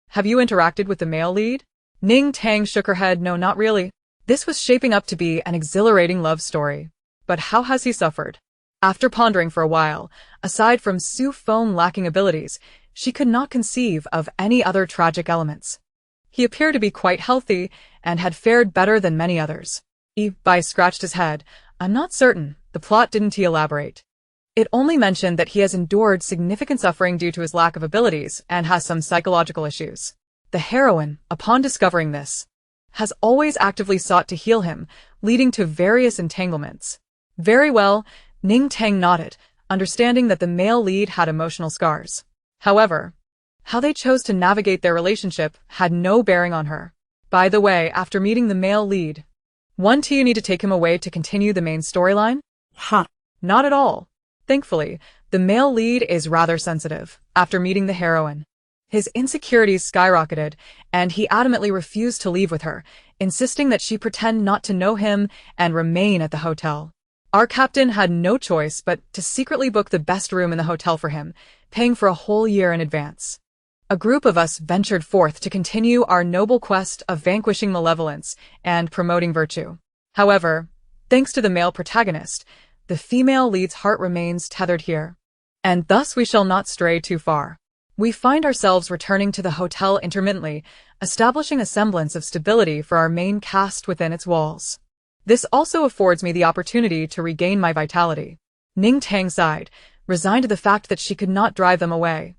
Have you interacted with the male lead? Ning Tang shook her head. No, not really. This was shaping up to be an exhilarating love story. But how has he suffered? After pondering for a while, aside from Su Feng lacking abilities, she could not conceive of any other tragic elements. He appeared to be quite healthy and had fared better than many others. Yi-Bai scratched his head. I'm not certain. The plot didn't elaborate. It only mentioned that he has endured significant suffering due to his lack of abilities and has some psychological issues. The heroine, upon discovering this, has always actively sought to heal him, leading to various entanglements. Very well, Ning Tang nodded, understanding that the male lead had emotional scars. However, how they chose to navigate their relationship had no bearing on her. By the way, after meeting the male lead, do you need to take him away to continue the main storyline? Huh. Not at all. Thankfully, the male lead is rather sensitive after meeting the heroine. His insecurities skyrocketed, and he adamantly refused to leave with her, insisting that she pretend not to know him and remain at the hotel. Our captain had no choice but to secretly book the best room in the hotel for him, paying for a whole year in advance. A group of us ventured forth to continue our noble quest of vanquishing malevolence and promoting virtue. However, thanks to the male protagonist, the female lead's heart remains tethered here. And thus we shall not stray too far. We find ourselves returning to the hotel intermittently, establishing a semblance of stability for our main cast within its walls. This also affords me the opportunity to regain my vitality. Ning Tang sighed, resigned to the fact that she could not drive them away.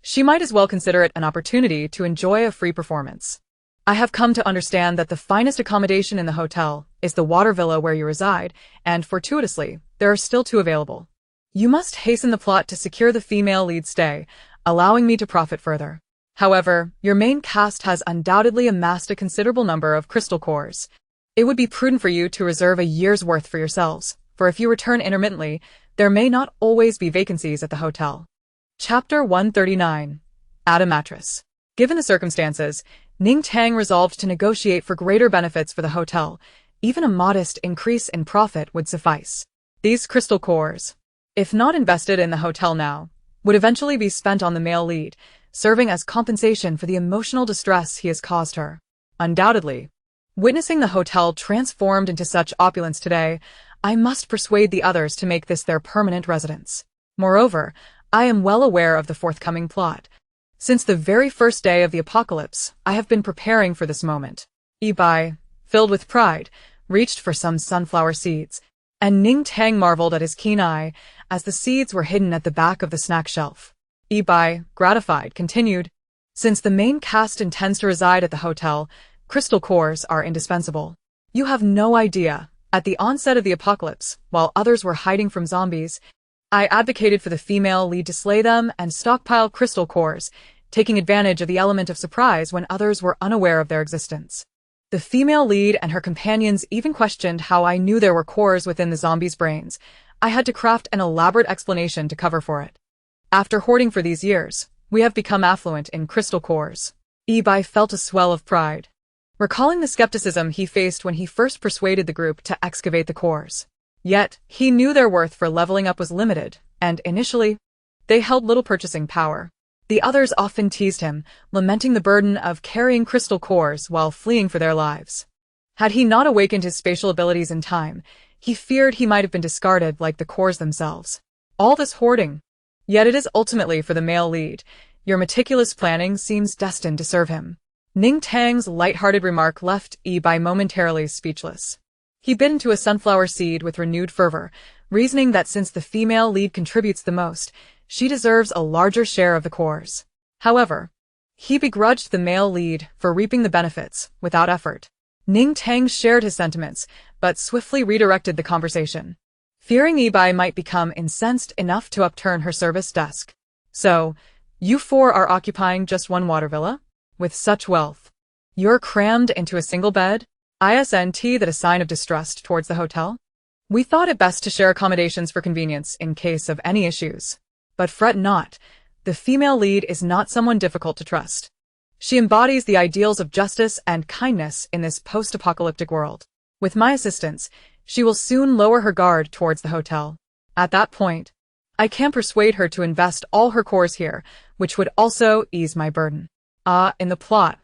She might as well consider it an opportunity to enjoy a free performance. I have come to understand that the finest accommodation in the hotel is the water villa where you reside, and fortuitously, there are still 2 available. You must hasten the plot to secure the female lead stay, allowing me to profit further. However, your main cast has undoubtedly amassed a considerable number of crystal cores. It would be prudent for you to reserve a year's worth for yourselves, for if you return intermittently, there may not always be vacancies at the hotel. Chapter 139. Add a mattress. Given the circumstances, Ning Tang resolved to negotiate for greater benefits for the hotel. Even a modest increase in profit would suffice. These crystal cores, if not invested in the hotel now, would eventually be spent on the male lead, serving as compensation for the emotional distress he has caused her. Undoubtedly, witnessing the hotel transformed into such opulence today, I must persuade the others to make this their permanent residence. Moreover, I am well aware of the forthcoming plot. Since the very first day of the apocalypse, I have been preparing for this moment. Ibai, filled with pride, reached for some sunflower seeds, and Ning Tang marveled at his keen eye as the seeds were hidden at the back of the snack shelf. Ibai, gratified, continued, "Since the main cast intends to reside at the hotel, crystal cores are indispensable. You have no idea, at the onset of the apocalypse, while others were hiding from zombies, I advocated for the female lead to slay them and stockpile crystal cores, taking advantage of the element of surprise when others were unaware of their existence. The female lead and her companions even questioned how I knew there were cores within the zombies' brains. I had to craft an elaborate explanation to cover for it. After hoarding for these years, we have become affluent in crystal cores." Ibai felt a swell of pride, recalling the skepticism he faced when he first persuaded the group to excavate the cores. Yet, he knew their worth for leveling up was limited, and initially, they held little purchasing power. The others often teased him, lamenting the burden of carrying crystal cores while fleeing for their lives. Had he not awakened his spatial abilities in time, he feared he might have been discarded like the cores themselves. All this hoarding. Yet it is ultimately for the male lead. Your meticulous planning seems destined to serve him. Ning Tang's light-hearted remark left Ibai momentarily speechless. He bit into a sunflower seed with renewed fervor, reasoning that since the female lead contributes the most, she deserves a larger share of the cores. However, he begrudged the male lead for reaping the benefits without effort. Ning Tang shared his sentiments, but swiftly redirected the conversation, fearing Ibai might become incensed enough to upturn her service desk. "So, you 4 are occupying just one water villa? With such wealth, you're crammed into a single bed? Isn't that a sign of distrust towards the hotel? We thought it best to share accommodations for convenience in case of any issues. But fret not, the female lead is not someone difficult to trust. She embodies the ideals of justice and kindness in this post-apocalyptic world. With my assistance, she will soon lower her guard towards the hotel. At that point, I can persuade her to invest all her cores here, which would also ease my burden. In the plot,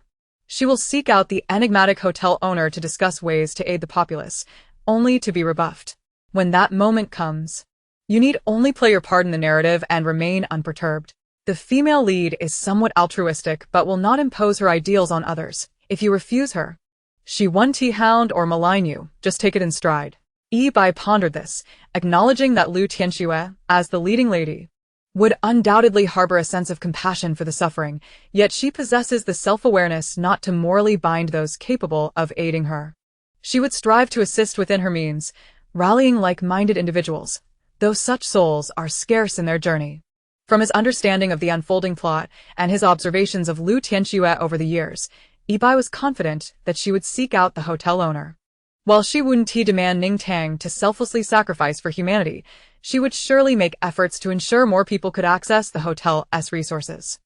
she will seek out the enigmatic hotel owner to discuss ways to aid the populace, only to be rebuffed. When that moment comes, you need only play your part in the narrative and remain unperturbed. The female lead is somewhat altruistic but will not impose her ideals on others. If you refuse her, she won't hound or malign you, just take it in stride." Ibai pondered this, acknowledging that Lu Tianxue, as the leading lady, would undoubtedly harbor a sense of compassion for the suffering, yet she possesses the self-awareness not to morally bind those capable of aiding her. She would strive to assist within her means, rallying like-minded individuals, though such souls are scarce in their journey. From his understanding of the unfolding plot and his observations of Lu Tianxue over the years, Ibai was confident that she would seek out the hotel owner. While she wouldn't demand Ning Tang to selflessly sacrifice for humanity, she would surely make efforts to ensure more people could access the hotel's resources.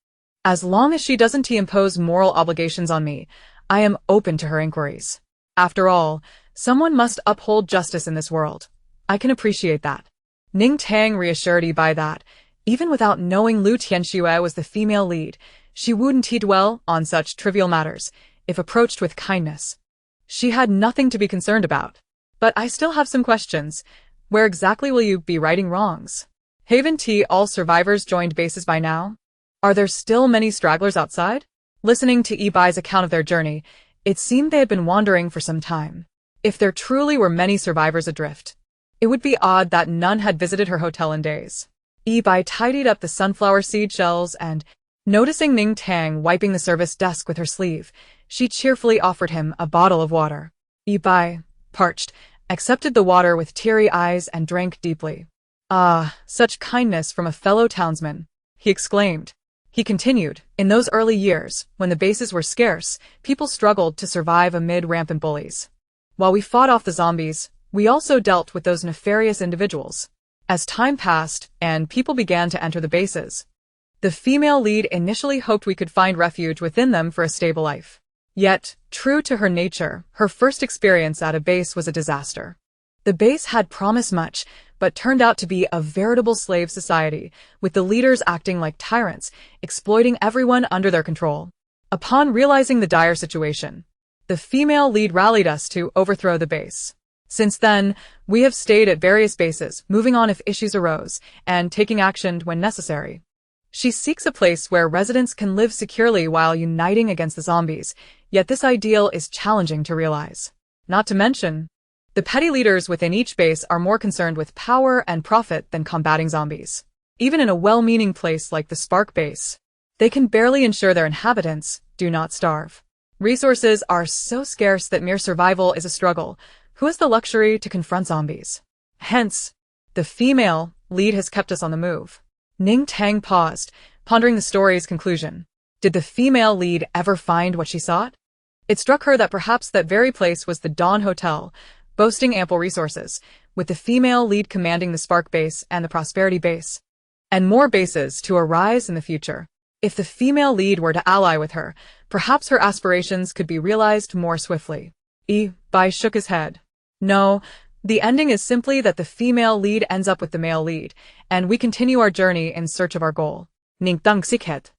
As long as she doesn't impose moral obligations on me, I am open to her inquiries. After all, someone must uphold justice in this world. I can appreciate that. Ning Tang reassured Ibai that, even without knowing Lu Tianxue was the female lead, she wouldn't dwell on such trivial matters, if approached with kindness. She had nothing to be concerned about. But I still have some questions. Where exactly will you be righting wrongs? Haven't all survivors joined bases by now? Are there still many stragglers outside? Listening to Ibai's account of their journey, it seemed they had been wandering for some time. If there truly were many survivors adrift, it would be odd that none had visited her hotel in days. Bai tidied up the sunflower seed shells and, noticing Ning Tang wiping the service desk with her sleeve, she cheerfully offered him a bottle of water. Bai, parched, accepted the water with teary eyes and drank deeply. Ah, such kindness from a fellow townsman, he exclaimed. He continued, in those early years, when the bases were scarce, people struggled to survive amid rampant bullies. While we fought off the zombies, we also dealt with those nefarious individuals. As time passed, and people began to enter the bases, the female lead initially hoped we could find refuge within them for a stable life. Yet, true to her nature, her first experience at a base was a disaster. The base had promised much, but turned out to be a veritable slave society, with the leaders acting like tyrants, exploiting everyone under their control. Upon realizing the dire situation, the female lead rallied us to overthrow the base. Since then, we have stayed at various bases, moving on if issues arose, and taking action when necessary. She seeks a place where residents can live securely while uniting against the zombies, yet this ideal is challenging to realize. Not to mention, the petty leaders within each base are more concerned with power and profit than combating zombies. Even in a well-meaning place like the Spark base, they can barely ensure their inhabitants do not starve. Resources are so scarce that mere survival is a struggle. Who has the luxury to confront zombies? Hence, the female lead has kept us on the move. Ning Tang paused, pondering the story's conclusion. Did the female lead ever find what she sought? It struck her that perhaps that very place was the Dawn Hotel, boasting ample resources, with the female lead commanding the Spark base and the Prosperity base, and more bases to arise in the future. If the female lead were to ally with her, perhaps her aspirations could be realized more swiftly. Bai shook his head. No, the ending is simply that the female lead ends up with the male lead, and we continue our journey in search of our goal. Ning Tang sikhet.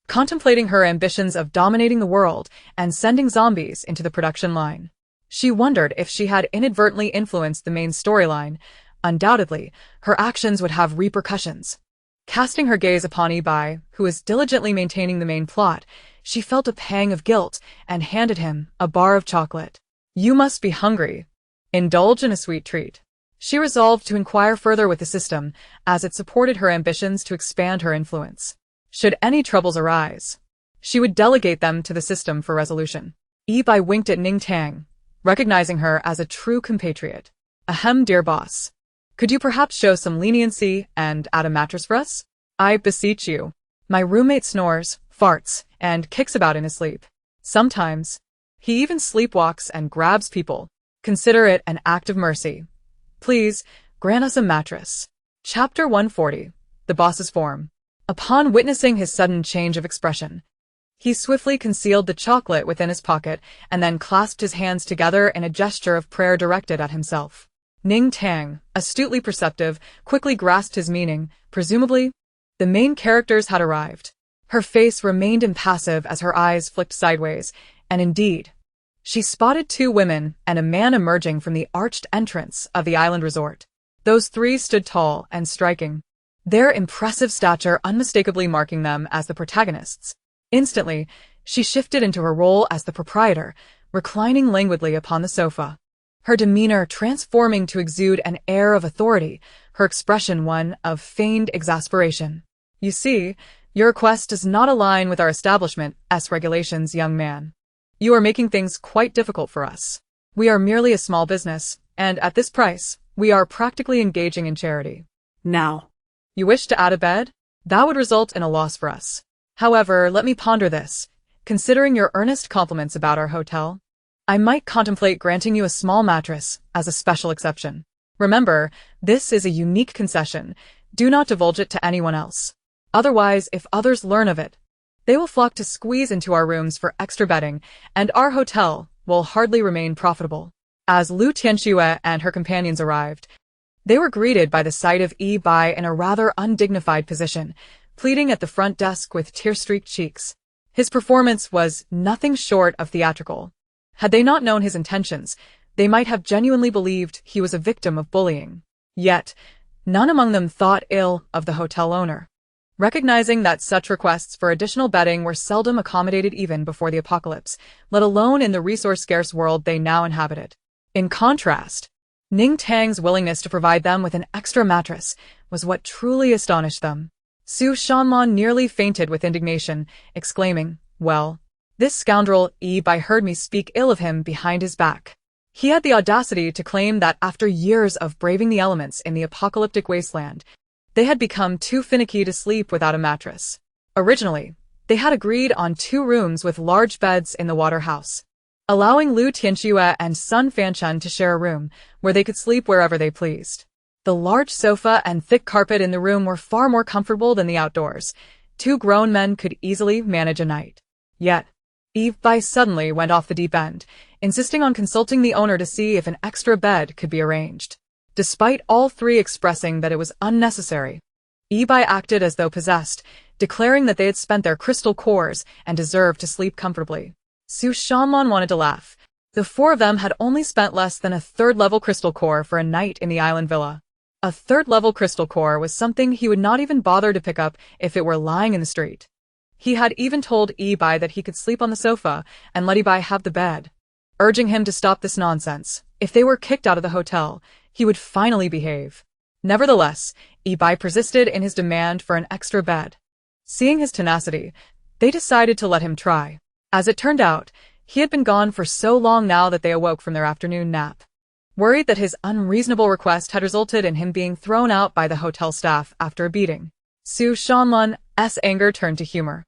Contemplating her ambitions of dominating the world and sending zombies into the production line. She wondered if she had inadvertently influenced the main storyline. Undoubtedly, her actions would have repercussions. Casting her gaze upon Bai, who was diligently maintaining the main plot, she felt a pang of guilt and handed him a bar of chocolate. You must be hungry. Indulge in a sweet treat. She resolved to inquire further with the system, as it supported her ambitions to expand her influence. Should any troubles arise, she would delegate them to the system for resolution. Bai winked at Ning Tang, recognizing her as a true compatriot. Ahem, dear boss. Could you perhaps show some leniency and add a mattress for us? I beseech you. My roommate snores, farts, and kicks about in his sleep. Sometimes, he even sleepwalks and grabs people. Consider it an act of mercy. Please, grant us a mattress. Chapter 140. The Boss's Form. Upon witnessing his sudden change of expression, he swiftly concealed the chocolate within his pocket and then clasped his hands together in a gesture of prayer directed at himself. Ning Tang, astutely perceptive, quickly grasped his meaning. Presumably, the main characters had arrived. Her face remained impassive as her eyes flicked sideways, and indeed, she spotted two women and a man emerging from the arched entrance of the island resort. Those three stood tall and striking, their impressive stature unmistakably marking them as the protagonists. Instantly, she shifted into her role as the proprietor, reclining languidly upon the sofa. Her demeanor transforming to exude an air of authority, her expression one of feigned exasperation. You see, your request does not align with our establishment's regulations, young man. You are making things quite difficult for us. We are merely a small business, and at this price, we are practically engaging in charity. Now, you wish to add a bed? That would result in a loss for us. However, let me ponder this. Considering your earnest compliments about our hotel, I might contemplate granting you a small mattress as a special exception. Remember, this is a unique concession. Do not divulge it to anyone else. Otherwise, if others learn of it, they will flock to squeeze into our rooms for extra bedding, and our hotel will hardly remain profitable. As Lu Tianxue and her companions arrived, they were greeted by the sight of Bai in a rather undignified position, pleading at the front desk with tear-streaked cheeks. His performance was nothing short of theatrical. Had they not known his intentions, they might have genuinely believed he was a victim of bullying. Yet, none among them thought ill of the hotel owner. Recognizing that such requests for additional bedding were seldom accommodated even before the apocalypse, let alone in the resource-scarce world they now inhabited, In contrast, Ning Tang's willingness to provide them with an extra mattress was what truly astonished them. Su Shanlan nearly fainted with indignation, exclaiming, "Well, this scoundrel Yi Bai heard me speak ill of him behind his back. He had the audacity to claim that after years of braving the elements in the apocalyptic wasteland, they had become too finicky to sleep without a mattress. Originally, they had agreed on 2 rooms with large beds in the water house, allowing Lu Tianxue and Sun Fanchun to share a room where they could sleep wherever they pleased. The large sofa and thick carpet in the room were far more comfortable than the outdoors. 2 grown men could easily manage a night. Yet, Yi Bai suddenly went off the deep end, insisting on consulting the owner to see if an extra bed could be arranged. Despite all 3 expressing that it was unnecessary, Yi Bai acted as though possessed, declaring that they had spent their crystal cores and deserved to sleep comfortably. Su Shanlan wanted to laugh. The 4 of them had only spent less than a 3rd-level crystal core for a night in the island villa. A 3rd-level crystal core was something he would not even bother to pick up if it were lying in the street. He had even told Yi Bai that he could sleep on the sofa and let Yi Bai have the bed, urging him to stop this nonsense. If they were kicked out of the hotel, he would finally behave. Nevertheless, Yi Bai persisted in his demand for an extra bed. Seeing his tenacity, they decided to let him try. As it turned out, he had been gone for so long now that they awoke from their afternoon nap, worried that his unreasonable request had resulted in him being thrown out by the hotel staff after a beating. Su Shanlan's anger turned to humor.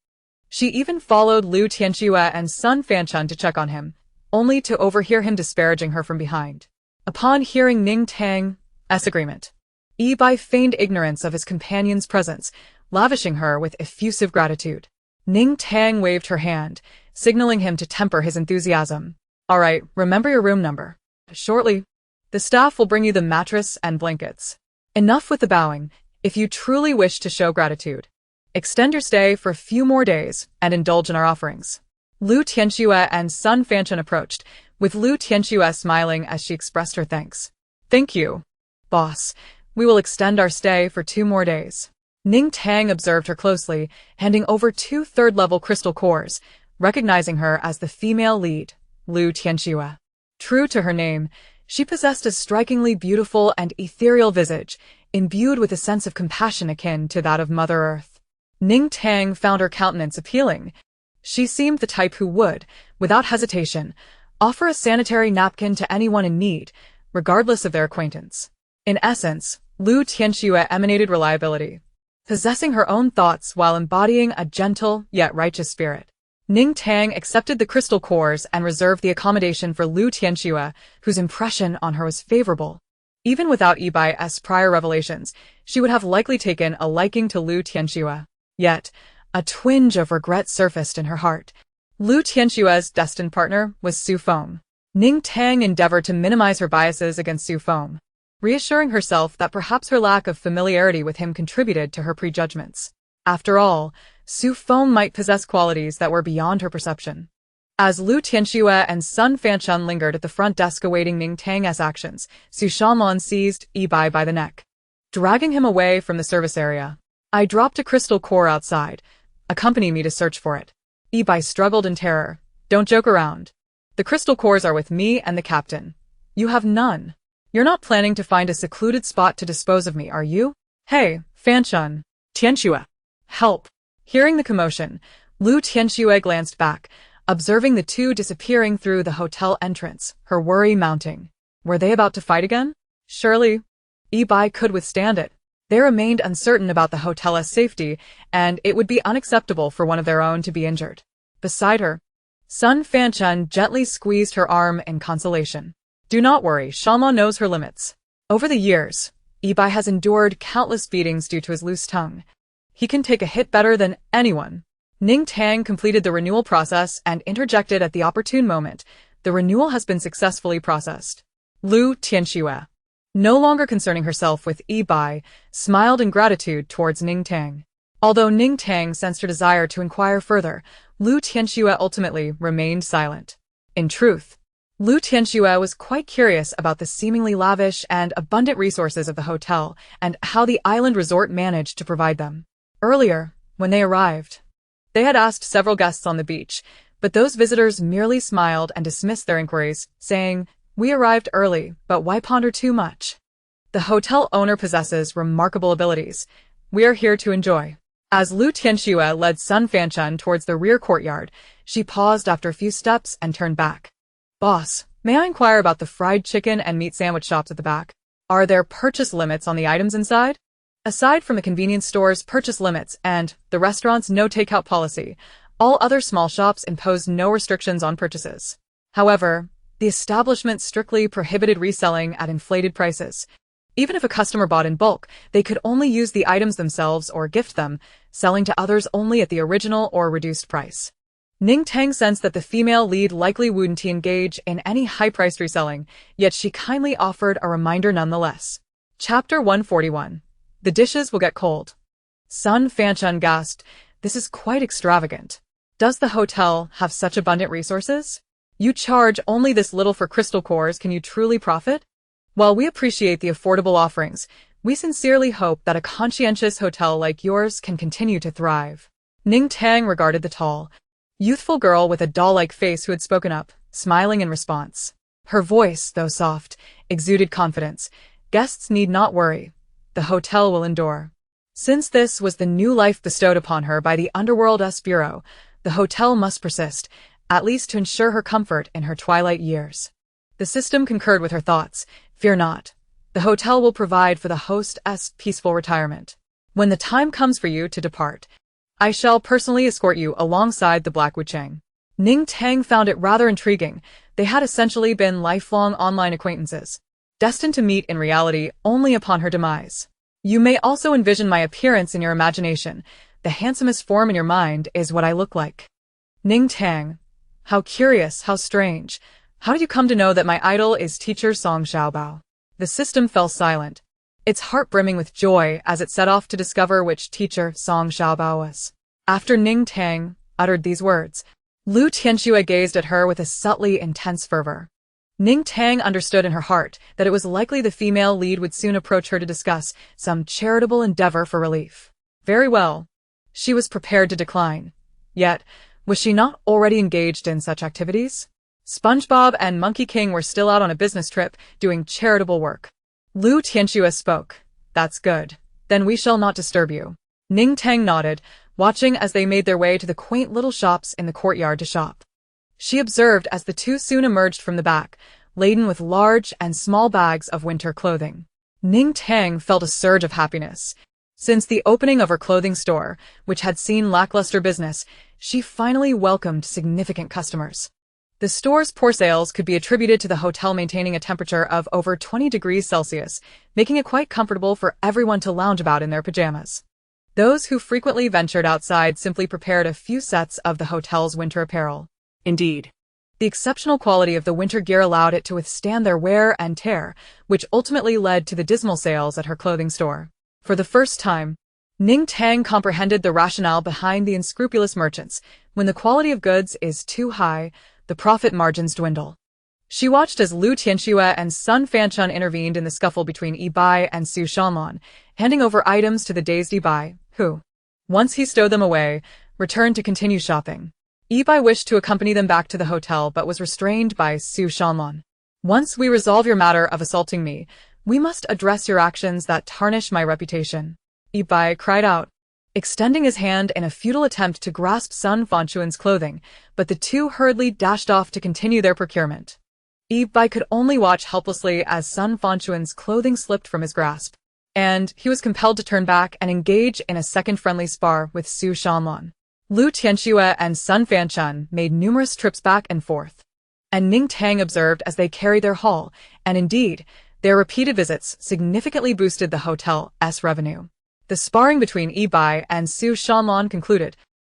She even followed Lu Tianxue and Sun Fanchun to check on him, only to overhear him disparaging her from behind. Upon hearing Ning Tang's agreement, Yi Bai feigned ignorance of his companion's presence, lavishing her with effusive gratitude. Ning Tang waved her hand, signaling him to temper his enthusiasm. "All right, remember your room number. Shortly, the staff will bring you the mattress and blankets. Enough with the bowing. If you truly wish to show gratitude, extend your stay for a few more days and indulge in our offerings." Lu Tianxue and Sun Fanchun approached, with Lu Tianxue smiling as she expressed her thanks. "Thank you, boss. We will extend our stay for 2 more days." Ning Tang observed her closely, handing over 2 3rd-level crystal cores, recognizing her as the female lead, Lu Tianxue. True to her name, she possessed a strikingly beautiful and ethereal visage, imbued with a sense of compassion akin to that of Mother Earth. Ning Tang found her countenance appealing. She seemed the type who would, without hesitation, offer a sanitary napkin to anyone in need, regardless of their acquaintance. In essence, Lu Tianxue emanated reliability, possessing her own thoughts while embodying a gentle yet righteous spirit. Ning Tang accepted the crystal cores and reserved the accommodation for Lu Tianxue, whose impression on her was favorable. Even without Yi Bai's prior revelations, she would have likely taken a liking to Lu Tianxue. Yet, a twinge of regret surfaced in her heart. Lu Tianxue's destined partner was Su Feng. Ning Tang endeavored to minimize her biases against Su Feng, reassuring herself that perhaps her lack of familiarity with him contributed to her prejudgments. After all, Su Feng might possess qualities that were beyond her perception. As Lu Tianxue and Sun Fanchun lingered at the front desk awaiting Ning Tang's actions, Su Shanlan seized Yi Bai by the neck, dragging him away from the service area. "I dropped a crystal core outside. Accompany me to search for it." Yi Bai struggled in terror. "Don't joke around. The crystal cores are with me and the captain. You have none. You're not planning to find a secluded spot to dispose of me, are you? Hey, Fanchun. Tianxue. Help." Hearing the commotion, Lu Tianxue glanced back, observing the 2 disappearing through the hotel entrance, her worry mounting. Were they about to fight again? Surely, Yi Bai could withstand it. They remained uncertain about the hotel's safety, and it would be unacceptable for one of their own to be injured. Beside her, Sun Fanchun gently squeezed her arm in consolation. "Do not worry, Shanlan knows her limits. Over the years, Yi Bai has endured countless beatings due to his loose tongue. He can take a hit better than anyone." Ning Tang completed the renewal process and interjected at the opportune moment. "The renewal has been successfully processed." Lu Tianxue, no longer concerning herself with Yi Bai, smiled in gratitude towards Ning Tang. Although Ning Tang sensed her desire to inquire further, Lu Tianxue ultimately remained silent. In truth, Lu Tianxue was quite curious about the seemingly lavish and abundant resources of the hotel and how the island resort managed to provide them. Earlier, when they arrived, they had asked several guests on the beach, but those visitors merely smiled and dismissed their inquiries, saying, We arrived early, but why ponder too much? The hotel owner possesses remarkable abilities. We are here to enjoy. As Lu Tianxue led Sun Fanchun towards the rear courtyard, she paused after a few steps and turned back. Boss, may I inquire about the fried chicken and meat sandwich shops at the back? Are there purchase limits on the items inside? Aside from the convenience store's purchase limits and the restaurant's no takeout policy, all other small shops impose no restrictions on purchases. However, the establishment strictly prohibited reselling at inflated prices. Even if a customer bought in bulk, they could only use the items themselves or gift them, selling to others only at the original or reduced price. Ning Tang sensed that the female lead likely wouldn't engage in any high-priced reselling, yet she kindly offered a reminder nonetheless. Chapter 141. The dishes will get cold. Sun Fanchun gasped, "This is quite extravagant. Does the hotel have such abundant resources? You charge only this little for crystal cores, can you truly profit? While we appreciate the affordable offerings, we sincerely hope that a conscientious hotel like yours can continue to thrive." Ning Tang regarded the tall, youthful girl with a doll-like face who had spoken up, smiling in response. Her voice, though soft, exuded confidence. "Guests need not worry. The hotel will endure." Since this was the new life bestowed upon her by the Underworld's Bureau, the hotel must persist, at least to ensure her comfort in her twilight years. The system concurred with her thoughts. "Fear not. The hotel will provide for the host's peaceful retirement. When the time comes for you to depart, I shall personally escort you alongside the Black Wucheng." Ning Tang found it rather intriguing. They had essentially been lifelong online acquaintances, destined to meet in reality only upon her demise. "You may also envision my appearance in your imagination. The handsomest form in your mind is what I look like." Ning Tang. How curious, how strange. How did you come to know that my idol is teacher Song Xiaobao? The system fell silent, its heart brimming with joy as it set off to discover which teacher Song Xiaobao was. After Ning Tang uttered these words, Lu Tianxue gazed at her with a subtly intense fervor. Ning Tang understood in her heart that it was likely the female lead would soon approach her to discuss some charitable endeavor for relief. Very well. She was prepared to decline. Yet, was she not already engaged in such activities? SpongeBob and Monkey King were still out on a business trip, doing charitable work. Lu Tianxue spoke. "That's good. Then we shall not disturb you." Ning Tang nodded, watching as they made their way to the quaint little shops in the courtyard to shop. She observed as the two soon emerged from the back, laden with large and small bags of winter clothing. Ning Tang felt a surge of happiness. Since the opening of her clothing store, which had seen lackluster business, she finally welcomed significant customers. The store's poor sales could be attributed to the hotel maintaining a temperature of over 20 degrees Celsius, making it quite comfortable for everyone to lounge about in their pajamas. Those who frequently ventured outside simply prepared a few sets of the hotel's winter apparel. Indeed. The exceptional quality of the winter gear allowed it to withstand their wear and tear, which ultimately led to the dismal sales at her clothing store. For the first time, Ning Tang comprehended the rationale behind the unscrupulous merchants. When the quality of goods is too high, the profit margins dwindle. She watched as Lu Tianxue and Sun Fanchun intervened in the scuffle between Yi Bai and Su Shanlan, handing over items to the dazed Yi Bai, who, once he stowed them away, returned to continue shopping. Yi Bai wished to accompany them back to the hotel but was restrained by Su Shanlan. "Once we resolve your matter of assaulting me, we must address your actions that tarnish my reputation," Yi Bai cried out, extending his hand in a futile attempt to grasp Sun Fanchun's clothing, but the two hurriedly dashed off to continue their procurement. Yi Bai could only watch helplessly as Sun Fanchun's clothing slipped from his grasp, and he was compelled to turn back and engage in a second friendly spar with Su Shanlan. Lu Tianxue and Sun Fanchun made numerous trips back and forth, and Ning Tang observed as they carried their haul, and indeed, their repeated visits significantly boosted the hotel's revenue. The sparring between Yi Bai and Su Shanlan concluded,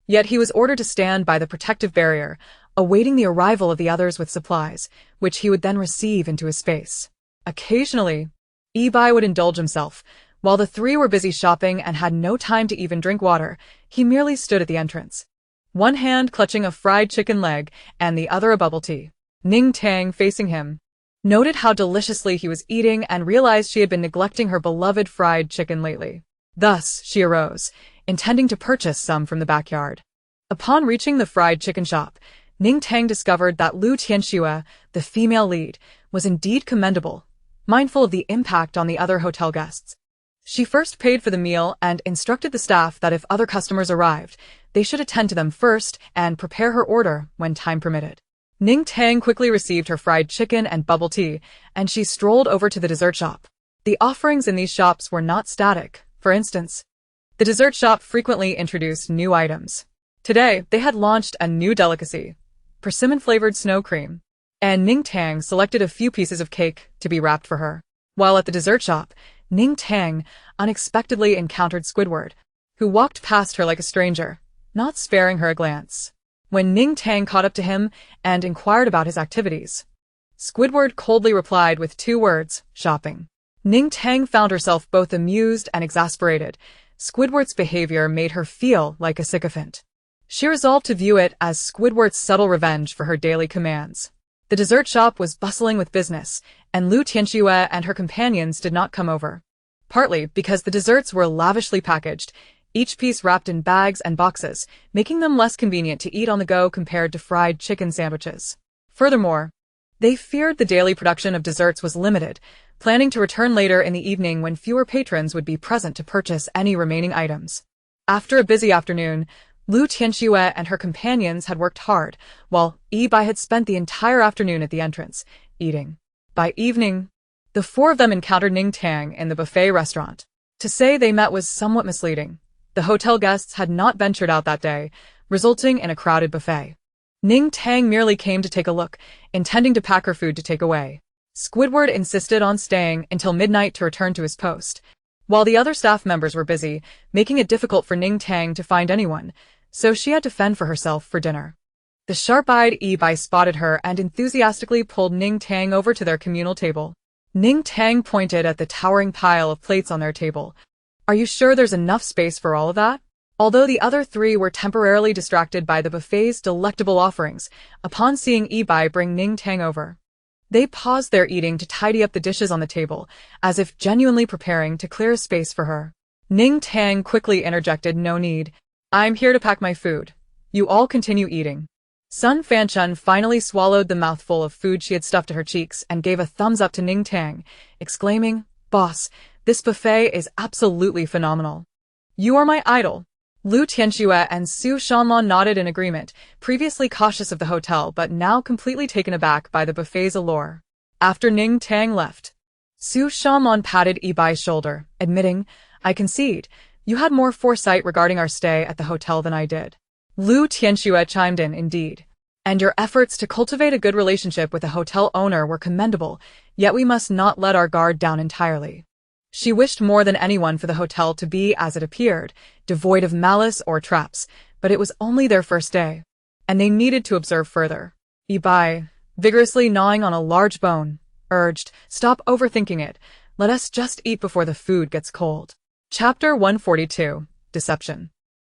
yet he was ordered to stand by the protective barrier, awaiting the arrival of the others with supplies, which he would then receive into his space. Occasionally, Yi Bai would indulge himself. While the three were busy shopping and had no time to even drink water, he merely stood at the entrance, one hand clutching a fried chicken leg and the other a bubble tea. Ning Tang, facing him, noted how deliciously he was eating and realized she had been neglecting her beloved fried chicken lately. Thus, she arose, intending to purchase some from the backyard. Upon reaching the fried chicken shop, Ning Tang discovered that Lu Tianxue, the female lead, was indeed commendable, mindful of the impact on the other hotel guests. She first paid for the meal and instructed the staff that if other customers arrived, they should attend to them first and prepare her order when time permitted. Ning Tang quickly received her fried chicken and bubble tea, and she strolled over to the dessert shop. The offerings in these shops were not static. For instance, the dessert shop frequently introduced new items. Today, they had launched a new delicacy, persimmon-flavored snow cream, and Ning Tang selected a few pieces of cake to be wrapped for her. While at the dessert shop, Ning Tang unexpectedly encountered Squidward, who walked past her like a stranger, not sparing her a glance. When Ning Tang caught up to him and inquired about his activities, Squidward coldly replied with 2 words, shopping. Ning Tang found herself both amused and exasperated. Squidward's behavior made her feel like a sycophant. She resolved to view it as Squidward's subtle revenge for her daily commands. The dessert shop was bustling with business, and Lu Tianxue and her companions did not come over. Partly because the desserts were lavishly packaged, each piece wrapped in bags and boxes, making them less convenient to eat on the go compared to fried chicken sandwiches. Furthermore, they feared the daily production of desserts was limited, planning to return later in the evening when fewer patrons would be present to purchase any remaining items. After a busy afternoon, Lu Tianxue and her companions had worked hard, while Yi Bai had spent the entire afternoon at the entrance, eating. By evening, the 4 of them encountered Ning Tang in the buffet restaurant. To say they met was somewhat misleading. The hotel guests had not ventured out that day, resulting in a crowded buffet. Ning Tang merely came to take a look, intending to pack her food to take away. Squidward insisted on staying until midnight to return to his post, while the other staff members were busy, making it difficult for Ning Tang to find anyone, so she had to fend for herself for dinner. The sharp-eyed Yi Bai spotted her and enthusiastically pulled Ning Tang over to their communal table. Ning Tang pointed at the towering pile of plates on their table. Are you sure there's enough space for all of that? Although the other 3 were temporarily distracted by the buffet's delectable offerings, upon seeing Yi Bai bring Ning Tang over, they paused their eating to tidy up the dishes on the table, as if genuinely preparing to clear a space for her. Ning Tang quickly interjected, no need. I'm here to pack my food. You all continue eating. Sun Fanchun finally swallowed the mouthful of food she had stuffed to her cheeks and gave a thumbs up to Ning Tang, exclaiming, Boss, this buffet is absolutely phenomenal. You are my idol. Lu Tianxue and Su Shanlon nodded in agreement, previously cautious of the hotel but now completely taken aback by the buffet's allure. After Ning Tang left, Su Shanlon patted Yi Bai's shoulder, admitting, I concede, you had more foresight regarding our stay at the hotel than I did. Lu Tianxue chimed in, indeed. And your efforts to cultivate a good relationship with the hotel owner were commendable, yet we must not let our guard down entirely. She wished more than anyone for the hotel to be as it appeared, devoid of malice or traps, but it was only their first day, and they needed to observe further. Yi Bai, vigorously gnawing on a large bone, urged, Stop overthinking it, let us just eat before the food gets cold. Chapter 142, Deception.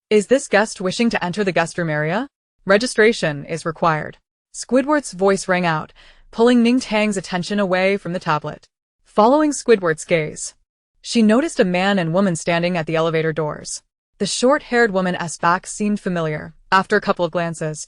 Is this guest wishing to enter the guest room area? Registration is required. Squidward's voice rang out, pulling Ning Tang's attention away from the tablet. Following Squidward's gaze, she noticed a man and woman standing at the elevator doors. The short-haired woman's back seemed familiar. After a couple of glances,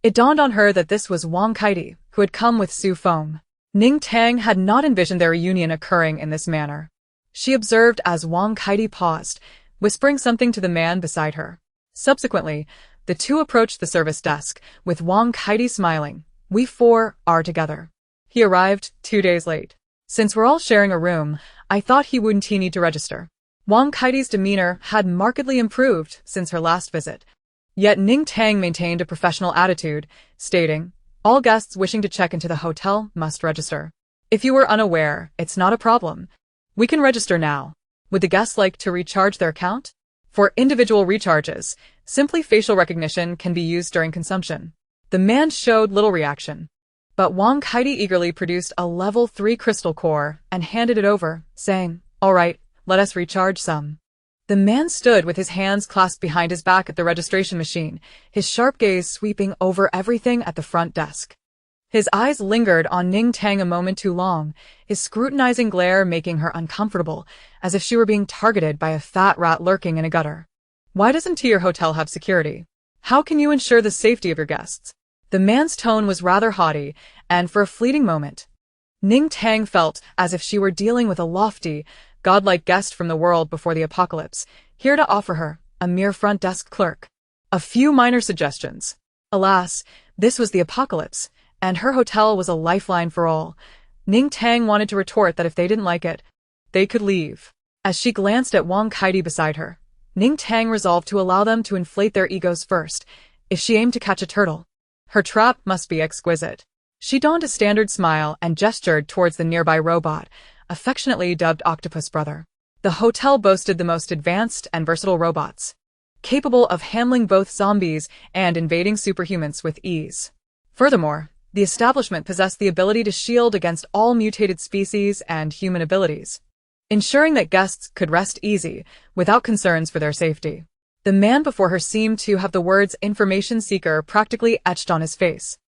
it dawned on her that this was Wang Kaidi, who had come with Su Feng. Ning Tang had not envisioned their reunion occurring in this manner. She observed as Wang Kaidi paused, whispering something to the man beside her. Subsequently, the 2 approached the service desk, with Wang Kaidi smiling. We 4 are together. He arrived 2 days late. Since we're all sharing a room, I thought he wouldn't need to register. Wang Kaidi's demeanor had markedly improved since her last visit. Yet Ning Tang maintained a professional attitude, stating, all guests wishing to check into the hotel must register. If you were unaware, it's not a problem. We can register now. Would the guests like to recharge their account? For individual recharges, simply facial recognition can be used during consumption. The man showed little reaction, but Wang Kaidi eagerly produced a level 3 crystal core and handed it over, saying, all right, let us recharge some. The man stood with his hands clasped behind his back at the registration machine, his sharp gaze sweeping over everything at the front desk. His eyes lingered on Ning Tang a moment too long, his scrutinizing glare making her uncomfortable, as if she were being targeted by a fat rat lurking in a gutter. Why doesn't your hotel have security? How can you ensure the safety of your guests? The man's tone was rather haughty, and for a fleeting moment, Ning Tang felt as if she were dealing with a lofty, godlike guest from the world before the apocalypse, here to offer her, a mere front desk clerk, a few minor suggestions. Alas, this was the apocalypse, and her hotel was a lifeline for all. Ning Tang wanted to retort that if they didn't like it, they could leave. As she glanced at Wang Kaidi beside her, Ning Tang resolved to allow them to inflate their egos first, if she aimed to catch a turtle. Her trap must be exquisite. She donned a standard smile and gestured towards the nearby robot, affectionately dubbed Octopus Brother. The hotel boasted the most advanced and versatile robots, capable of handling both zombies and invading superhumans with ease. Furthermore, the establishment possessed the ability to shield against all mutated species and human abilities, ensuring that guests could rest easy without concerns for their safety. The man before her seemed to have the words information seeker practically etched on his face,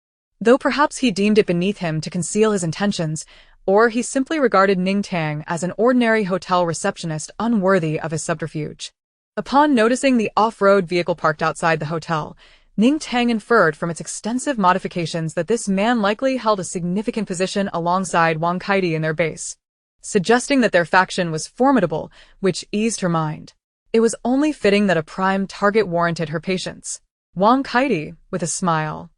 though perhaps he deemed it beneath him to conceal his intentions, or he simply regarded Ning Tang as an ordinary hotel receptionist unworthy of his subterfuge. Upon noticing the off-road vehicle parked outside the hotel, Ning Tang inferred from its extensive modifications that this man likely held a significant position alongside Wang Kaidi in their base, suggesting that their faction was formidable, which eased her mind. It was only fitting that a prime target warranted her patience. Wang Kaidi, with a smile,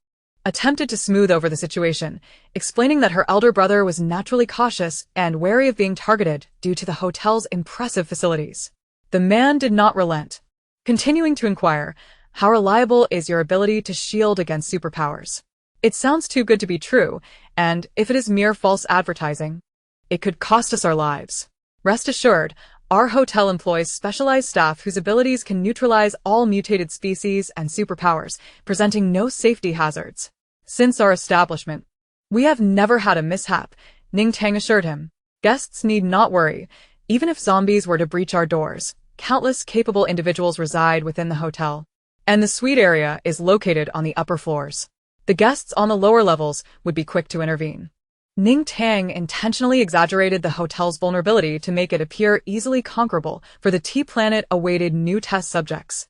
attempted to smooth over the situation, explaining that her elder brother was naturally cautious and wary of being targeted due to the hotel's impressive facilities. The man did not relent, continuing to inquire, "How reliable is your ability to shield against superpowers? It sounds too good to be true, and if it is mere false advertising, it could cost us our lives. Rest assured, our hotel employs specialized staff whose abilities can neutralize all mutated species and superpowers, presenting no safety hazards. Since our establishment, we have never had a mishap," Ning Tang assured him. "Guests need not worry. Even if zombies were to breach our doors, countless capable individuals reside within the hotel, and the suite area is located on the upper floors. The guests on the lower levels would be quick to intervene." Ning Tang intentionally exaggerated the hotel's vulnerability to make it appear easily conquerable, for the T-Planet awaited new test subjects.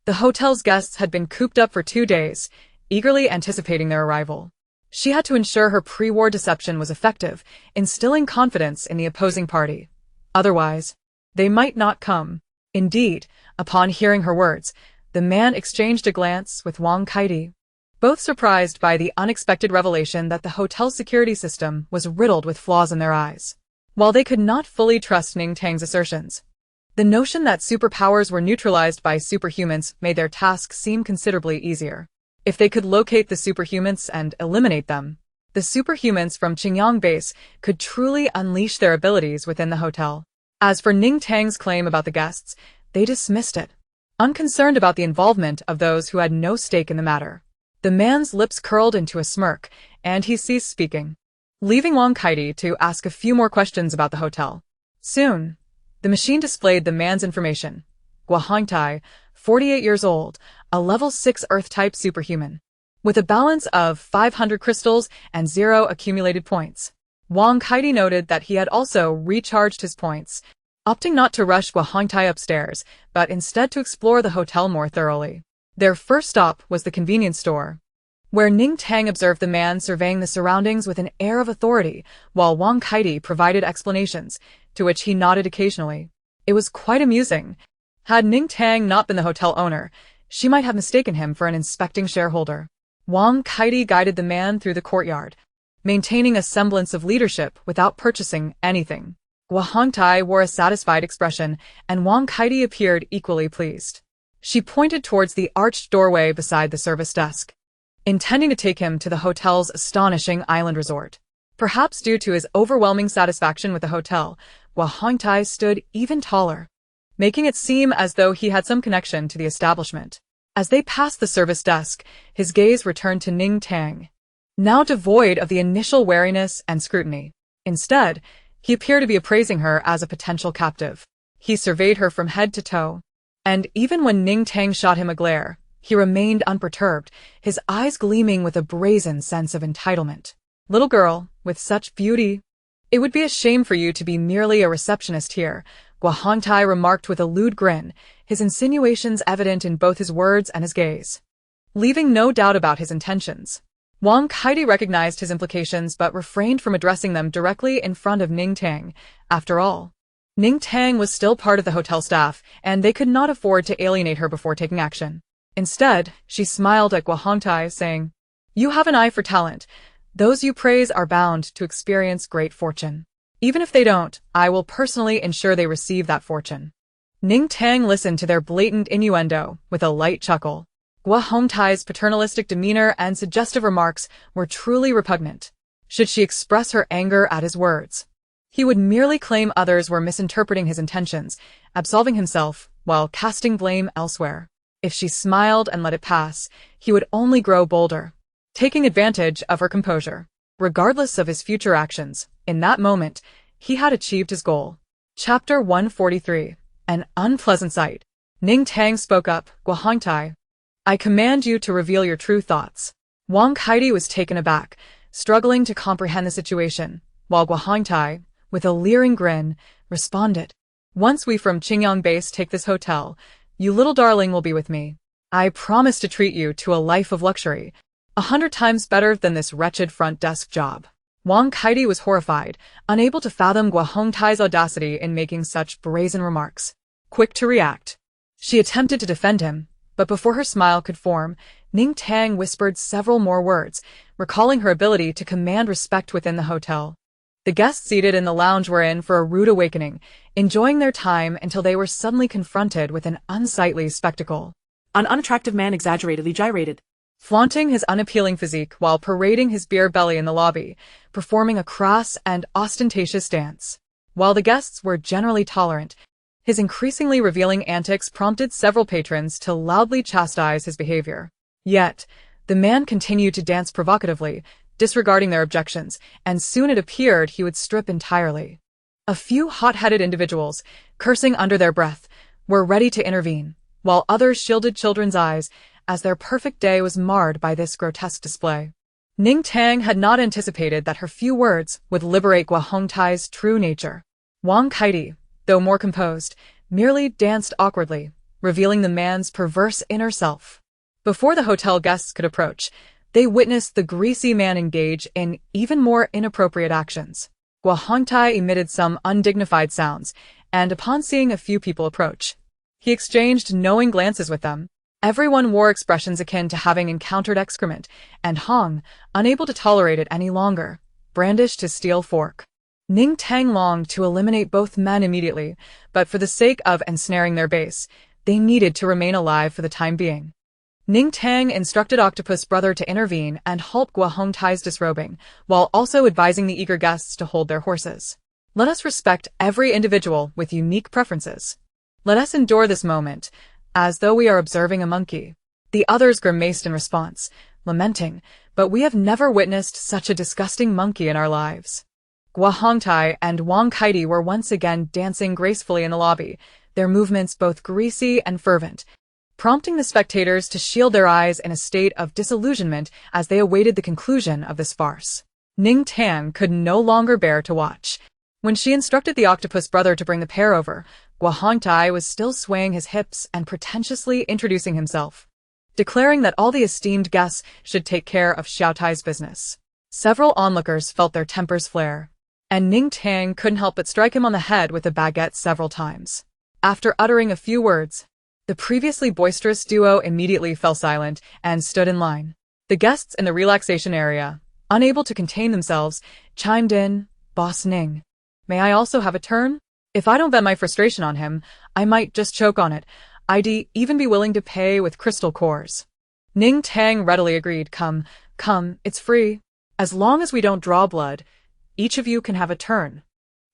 The hotel's guests had been cooped up for 2 days, eagerly anticipating their arrival. She had to ensure her pre-war deception was effective, instilling confidence in the opposing party. Otherwise, they might not come. Indeed, upon hearing her words, the man exchanged a glance with Wang Kaidi, both surprised by the unexpected revelation that the hotel's security system was riddled with flaws in their eyes. While they could not fully trust Ning Tang's assertions, the notion that superpowers were neutralized by superhumans made their task seem considerably easier. If they could locate the superhumans and eliminate them, the superhumans from Xiangyang base could truly unleash their abilities within the hotel. As for Ning Tang's claim about the guests, they dismissed it, unconcerned about the involvement of those who had no stake in the matter. The man's lips curled into a smirk, and he ceased speaking, leaving Wang Kaidi to ask a few more questions about the hotel. Soon, the machine displayed the man's information. Guahangtai, 48 years old, a level 6 Earth-type superhuman, with a balance of 500 crystals and 0 accumulated points. Wang Kaidi noted that he had also recharged his points, opting not to rush Guahangtai upstairs, but instead to explore the hotel more thoroughly. Their first stop was the convenience store, where Ning Tang observed the man surveying the surroundings with an air of authority, while Wang Kaidi provided explanations, to which he nodded occasionally. It was quite amusing. Had Ning Tang not been the hotel owner, she might have mistaken him for an inspecting shareholder. Wang Kaidi guided the man through the courtyard, maintaining a semblance of leadership without purchasing anything. Guahangtai wore a satisfied expression, and Wang Kaidi appeared equally pleased. She pointed towards the arched doorway beside the service desk, intending to take him to the hotel's astonishing island resort. Perhaps due to his overwhelming satisfaction with the hotel, Guahangtai stood even taller, making it seem as though he had some connection to the establishment. As they passed the service desk, his gaze returned to Ning Tang, now devoid of the initial wariness and scrutiny. Instead, he appeared to be appraising her as a potential captive. He surveyed her from head to toe, and even when Ning Tang shot him a glare, he remained unperturbed, his eyes gleaming with a brazen sense of entitlement. "Little girl, with such beauty, it would be a shame for you to be merely a receptionist here," Guahangtai remarked with a lewd grin, his insinuations evident in both his words and his gaze, leaving no doubt about his intentions. Wang Kaidi recognized his implications but refrained from addressing them directly in front of Ning Tang. After all, Ning Tang was still part of the hotel staff, and they could not afford to alienate her before taking action. Instead, she smiled at Guo Hongtai, saying, "You have an eye for talent. Those you praise are bound to experience great fortune. Even if they don't, I will personally ensure they receive that fortune." Ning Tang listened to their blatant innuendo with a light chuckle. Guo Hongtai's paternalistic demeanor and suggestive remarks were truly repugnant. Should she express her anger at his words, he would merely claim others were misinterpreting his intentions, absolving himself while casting blame elsewhere. If she smiled and let it pass, he would only grow bolder, taking advantage of her composure. Regardless of his future actions, in that moment, he had achieved his goal. Chapter 143. An unpleasant sight. Ning Tang spoke up. "Guo Hongtai, I command you to reveal your true thoughts." Wang Kaidi was taken aback, struggling to comprehend the situation, while Guo Hongtai, with a leering grin, responded, "Once we from Xiangyang base take this hotel, you little darling will be with me. I promise to treat you to a life of luxury, 100 times better than this wretched front desk job." Wang Kaidi was horrified, unable to fathom Guo Hongtai's audacity in making such brazen remarks. Quick to react, she attempted to defend him, but before her smile could form, Ning Tang whispered several more words, recalling her ability to command respect within the hotel. The guests seated in the lounge were in for a rude awakening, enjoying their time until they were suddenly confronted with an unsightly spectacle. An unattractive man exaggeratedly gyrated, Flaunting his unappealing physique while parading his beer belly in the lobby, performing a crass and ostentatious dance. While the guests were generally tolerant, his increasingly revealing antics prompted several patrons to loudly chastise his behavior. Yet, the man continued to dance provocatively, disregarding their objections, and soon it appeared he would strip entirely. A few hot-headed individuals, cursing under their breath, were ready to intervene, while others shielded children's eyes, as their perfect day was marred by this grotesque display. Ning Tang had not anticipated that her few words would liberate Guo Hongtai's true nature. Wang Kaidi, though more composed, merely danced awkwardly, revealing the man's perverse inner self. Before the hotel guests could approach, they witnessed the greasy man engage in even more inappropriate actions. Guo Hongtai emitted some undignified sounds, and upon seeing a few people approach, he exchanged knowing glances with them. Everyone wore expressions akin to having encountered excrement, and Hong, unable to tolerate it any longer, brandished his steel fork. Ning Tang longed to eliminate both men immediately, but for the sake of ensnaring their base, they needed to remain alive for the time being. Ning Tang instructed Octopus Brother to intervene and halt Guo Hongtai's disrobing, while also advising the eager guests to hold their horses. Let us respect every individual with unique preferences. Let us endure this moment, as though we are observing a monkey. The others grimaced in response, lamenting, "But we have never witnessed such a disgusting monkey in our lives." Guo Hongtai and Wang Kaidi were once again dancing gracefully in the lobby, their movements both greasy and fervent, prompting the spectators to shield their eyes in a state of disillusionment as they awaited the conclusion of this farce. Ning Tang could no longer bear to watch. When she instructed the Octopus Brother to bring the pair over, Guo Hongtai was still swaying his hips and pretentiously introducing himself, declaring that all the esteemed guests should take care of Xiaotai's business. Several onlookers felt their tempers flare, and Ning Tang couldn't help but strike him on the head with a baguette several times. After uttering a few words, the previously boisterous duo immediately fell silent and stood in line. The guests in the relaxation area, unable to contain themselves, chimed in, "Boss Ning, may I also have a turn? If I don't vent my frustration on him, I might just choke on it. I'd even be willing to pay with crystal cores." Ning Tang readily agreed. Come, it's free. As long as we don't draw blood, each of you can have a turn."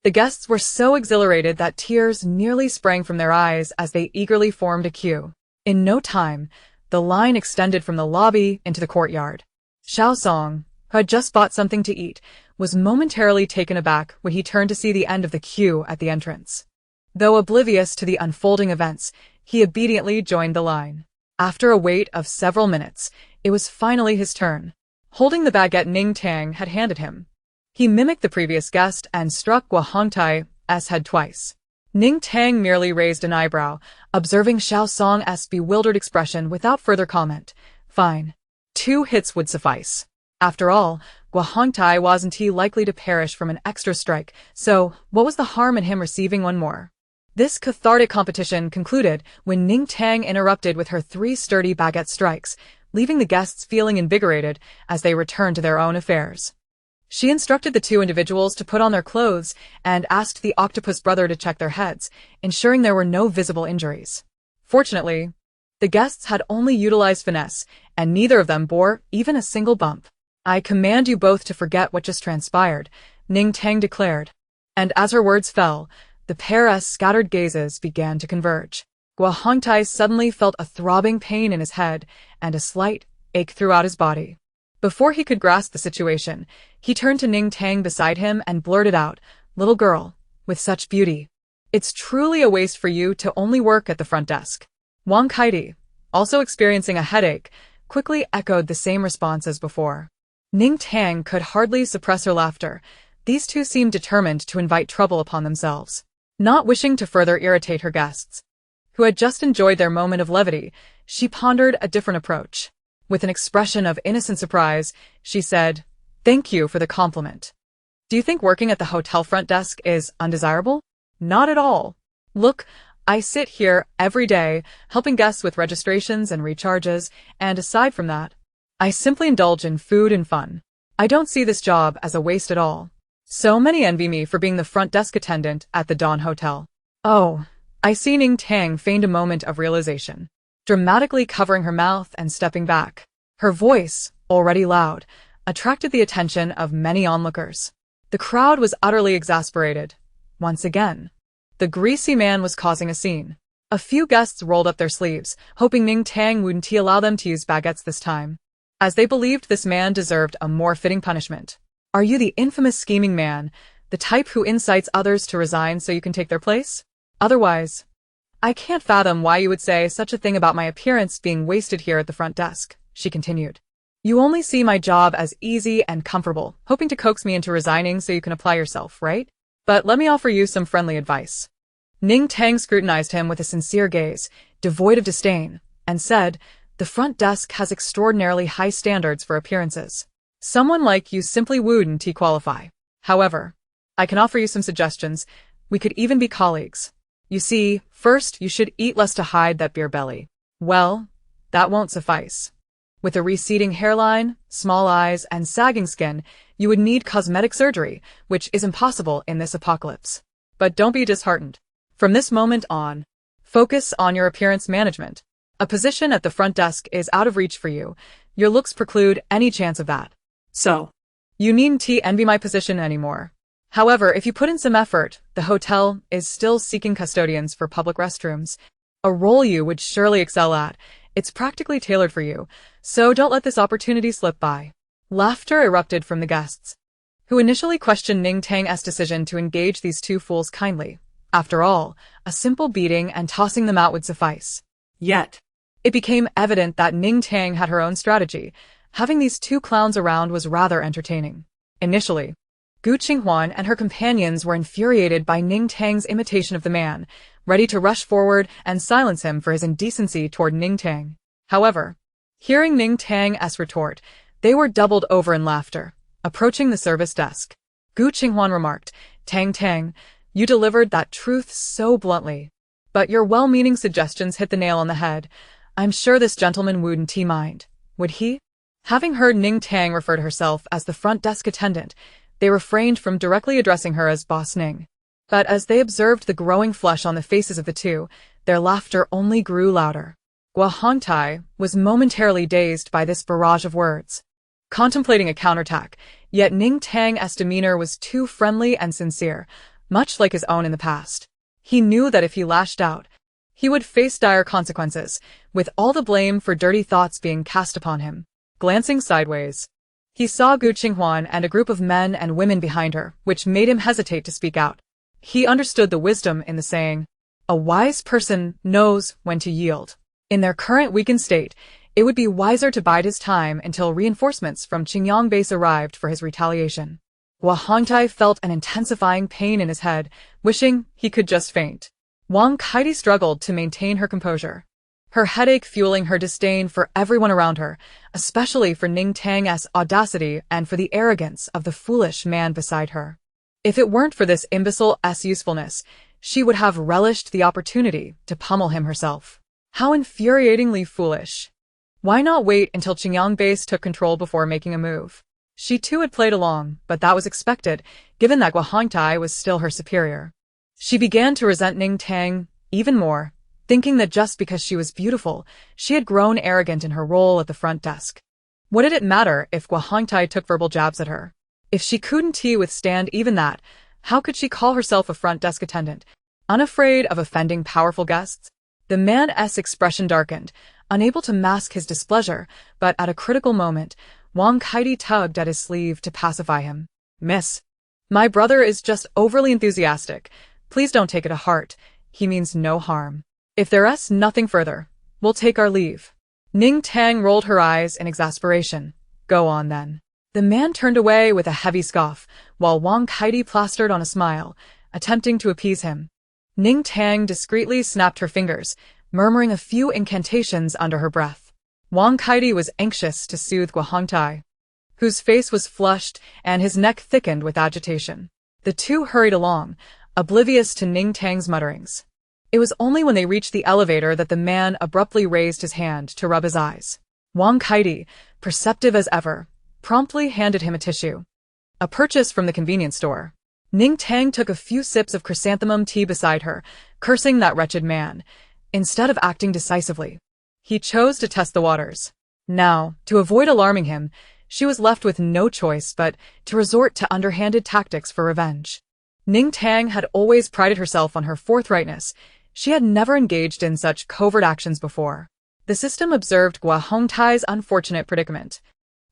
The guests were so exhilarated that tears nearly sprang from their eyes as they eagerly formed a queue. In no time, the line extended from the lobby into the courtyard. Xiaosong, who had just bought something to eat, was momentarily taken aback when he turned to see the end of the queue at the entrance. Though oblivious to the unfolding events, he obediently joined the line. After a wait of several minutes, it was finally his turn. Holding the baguette Ning Tang had handed him, he mimicked the previous guest and struck Guo Hongtai's head twice. Ning Tang merely raised an eyebrow, observing Xiaosong's bewildered expression without further comment. "Fine. 2 hits would suffice." After all, Guahongtai wasn't he likely to perish from an extra strike, so what was the harm in him receiving one more? This cathartic competition concluded when Ning Tang interrupted with her 3 sturdy baguette strikes, leaving the guests feeling invigorated as they returned to their own affairs. She instructed the 2 individuals to put on their clothes and asked the octopus brother to check their heads, ensuring there were no visible injuries. Fortunately, the guests had only utilized finesse, and neither of them bore even a single bump. "I command you both to forget what just transpired," Ning Tang declared. And as her words fell, the pair's scattered gazes began to converge. Guahongtai suddenly felt a throbbing pain in his head and a slight ache throughout his body. Before he could grasp the situation, he turned to Ning Tang beside him and blurted out, "Little girl, with such beauty, it's truly a waste for you to only work at the front desk." Wang Kaidi, also experiencing a headache, quickly echoed the same response as before. Ning Tang could hardly suppress her laughter. These 2 seemed determined to invite trouble upon themselves. Not wishing to further irritate her guests, who had just enjoyed their moment of levity, she pondered a different approach. With an expression of innocent surprise, she said, "Thank you for the compliment. Do you think working at the hotel front desk is undesirable? Not at all. Look, I sit here every day, helping guests with registrations and recharges, and aside from that, I simply indulge in food and fun. I don't see this job as a waste at all. So many envy me for being the front desk attendant at the Dawn Hotel." "Oh, I see." Ning Tang feigned a moment of realization, dramatically covering her mouth and stepping back. Her voice, already loud, attracted the attention of many onlookers. The crowd was utterly exasperated. Once again, the greasy man was causing a scene. A few guests rolled up their sleeves, hoping Ning Tang wouldn't allow them to use baguettes this time, as they believed this man deserved a more fitting punishment. "Are you the infamous scheming man, the type who incites others to resign so you can take their place? Otherwise, I can't fathom why you would say such a thing about my appearance being wasted here at the front desk," she continued. "You only see my job as easy and comfortable, hoping to coax me into resigning so you can apply yourself, right? But let me offer you some friendly advice." Ning Tang scrutinized him with a sincere gaze, devoid of disdain, and said, "The front desk has extraordinarily high standards for appearances. Someone like you simply wouldn't qualify. However, I can offer you some suggestions. We could even be colleagues. You see, first you should eat less to hide that beer belly." "Well, that won't suffice. With a receding hairline, small eyes, and sagging skin, you would need cosmetic surgery, which is impossible in this apocalypse. But don't be disheartened. From this moment on, focus on your appearance management. A position at the front desk is out of reach for you. Your looks preclude any chance of that. So, you needn't envy my position anymore. However, if you put in some effort, the hotel is still seeking custodians for public restrooms, a role you would surely excel at. It's practically tailored for you, so don't let this opportunity slip by." Laughter erupted from the guests, who initially questioned Ning Tang's decision to engage these 2 fools kindly. After all, a simple beating and tossing them out would suffice. Yet, it became evident that Ning Tang had her own strategy. Having these 2 clowns around was rather entertaining. Initially, Gu Qinghuan and her companions were infuriated by Ning Tang's imitation of the man, ready to rush forward and silence him for his indecency toward Ning Tang. However, hearing Ning Tang's retort, they were doubled over in laughter. Approaching the service desk, Gu Qinghuan remarked, Tang, you delivered that truth so bluntly. But your well-meaning suggestions hit the nail on the head. I'm sure this gentleman wouldn't mind, would he?" Having heard Ning Tang refer to herself as the front desk attendant, they refrained from directly addressing her as Boss Ning. But as they observed the growing flush on the faces of the 2, their laughter only grew louder. Guahongtai was momentarily dazed by this barrage of words, contemplating a counterattack, yet Ning Tang's demeanor was too friendly and sincere, much like his own in the past. He knew that if he lashed out, he would face dire consequences, with all the blame for dirty thoughts being cast upon him. Glancing sideways, he saw Gu Qinghuan and a group of men and women behind her, which made him hesitate to speak out. He understood the wisdom in the saying, "A wise person knows when to yield." In their current weakened state, it would be wiser to bide his time until reinforcements from Xiangyang base arrived for his retaliation. Guahongtai felt an intensifying pain in his head, wishing he could just faint. Wang Kaidi struggled to maintain her composure. her headache fueling her disdain for everyone around her, especially for Ning Tang's audacity and for the arrogance of the foolish man beside her. If it weren't for this imbecile's usefulness, she would have relished the opportunity to pummel him herself. How infuriatingly foolish. Why not wait until Xiangyang base took control before making a move? She too had played along, but that was expected, given that Guahongtai was still her superior. She began to resent Ning Tang even more, thinking that just because she was beautiful, she had grown arrogant in her role at the front desk. What did it matter if Guahongtai took verbal jabs at her? If she couldn't withstand even that, how could she call herself a front desk attendant, unafraid of offending powerful guests? The man's expression darkened, unable to mask his displeasure, but at a critical moment, Wang Kaidi tugged at his sleeve to pacify him. "Miss, my brother is just overly enthusiastic. Please don't take it to heart. He means no harm. If there's nothing further, we'll take our leave." Ning Tang rolled her eyes in exasperation. "Go on then." The man turned away with a heavy scoff, while Wang Kaidi plastered on a smile, attempting to appease him. Ning Tang discreetly snapped her fingers, murmuring a few incantations under her breath. Wang Kaidi was anxious to soothe Guahongtai, whose face was flushed and his neck thickened with agitation. The two hurried along, oblivious to Ning Tang's mutterings. It was only when they reached the elevator that the man abruptly raised his hand to rub his eyes. Wang Kaidi, perceptive as ever, promptly handed him a tissue. A purchase from the convenience store. Ning Tang took a few sips of chrysanthemum tea beside her, cursing that wretched man, instead of acting decisively. He chose to test the waters. Now, to avoid alarming him, she was left with no choice but to resort to underhanded tactics for revenge. Ning Tang had always prided herself on her forthrightness. She had never engaged in such covert actions before. The system observed Guahongtai's unfortunate predicament,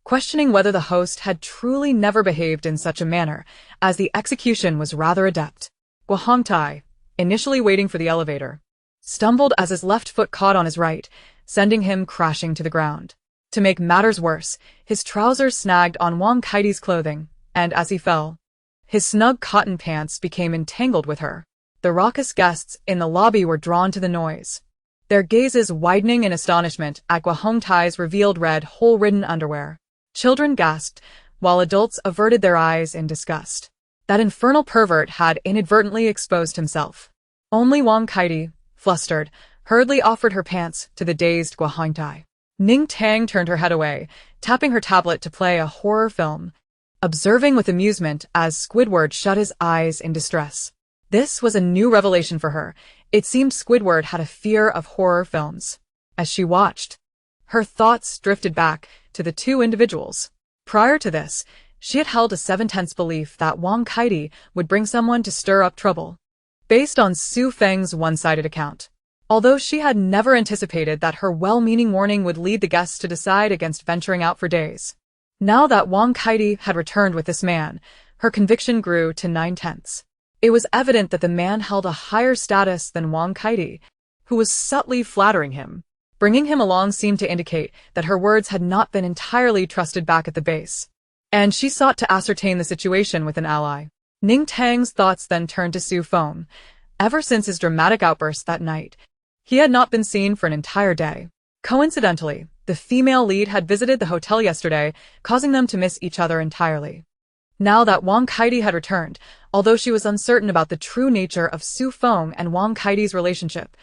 questioning whether the host had truly never behaved in such a manner, as the execution was rather adept. Guahongtai, initially waiting for the elevator, stumbled as his left foot caught on his right, sending him crashing to the ground. To make matters worse, his trousers snagged on Wang Kaidi's clothing, and as he fell, his snug cotton pants became entangled with her. The raucous guests in the lobby were drawn to the noise, their gazes widening in astonishment at Guahongtai's revealed red, hole-ridden underwear. Children gasped, while adults averted their eyes in disgust. That infernal pervert had inadvertently exposed himself. Only Wang Kaidi, flustered, hurriedly offered her pants to the dazed Guahongtai. Ning Tang turned her head away, tapping her tablet to play a horror film, observing with amusement as Squidward shut his eyes in distress. This was a new revelation for her. It seemed Squidward had a fear of horror films. As she watched, her thoughts drifted back to the two individuals. Prior to this, she had held a 7/10 belief that Wang Kaidi would bring someone to stir up trouble, based on Su Feng's one-sided account. Although she had never anticipated that her well-meaning warning would lead the guests to decide against venturing out for days. Now that Wang Kaidi had returned with this man, her conviction grew to 9/10. It was evident that the man held a higher status than Wang Kaidi, who was subtly flattering him. Bringing him along seemed to indicate that her words had not been entirely trusted back at the base, and she sought to ascertain the situation with an ally. Ning Tang's thoughts then turned to Su Feng. Ever since his dramatic outburst that night, he had not been seen for an entire day. Coincidentally, the female lead had visited the hotel yesterday, causing them to miss each other entirely. Now that Wang Kaidi had returned, although she was uncertain about the true nature of Su Feng and Wang Kaidi's relationship,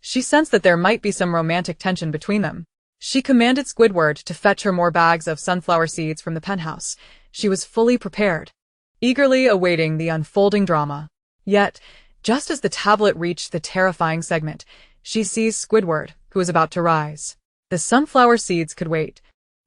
she sensed that there might be some romantic tension between them. She commanded Squidward to fetch her more bags of sunflower seeds from the penthouse. She was fully prepared, eagerly awaiting the unfolding drama. Yet, just as the tablet reached the terrifying segment, she seized Squidward, who was about to rise. The sunflower seeds could wait.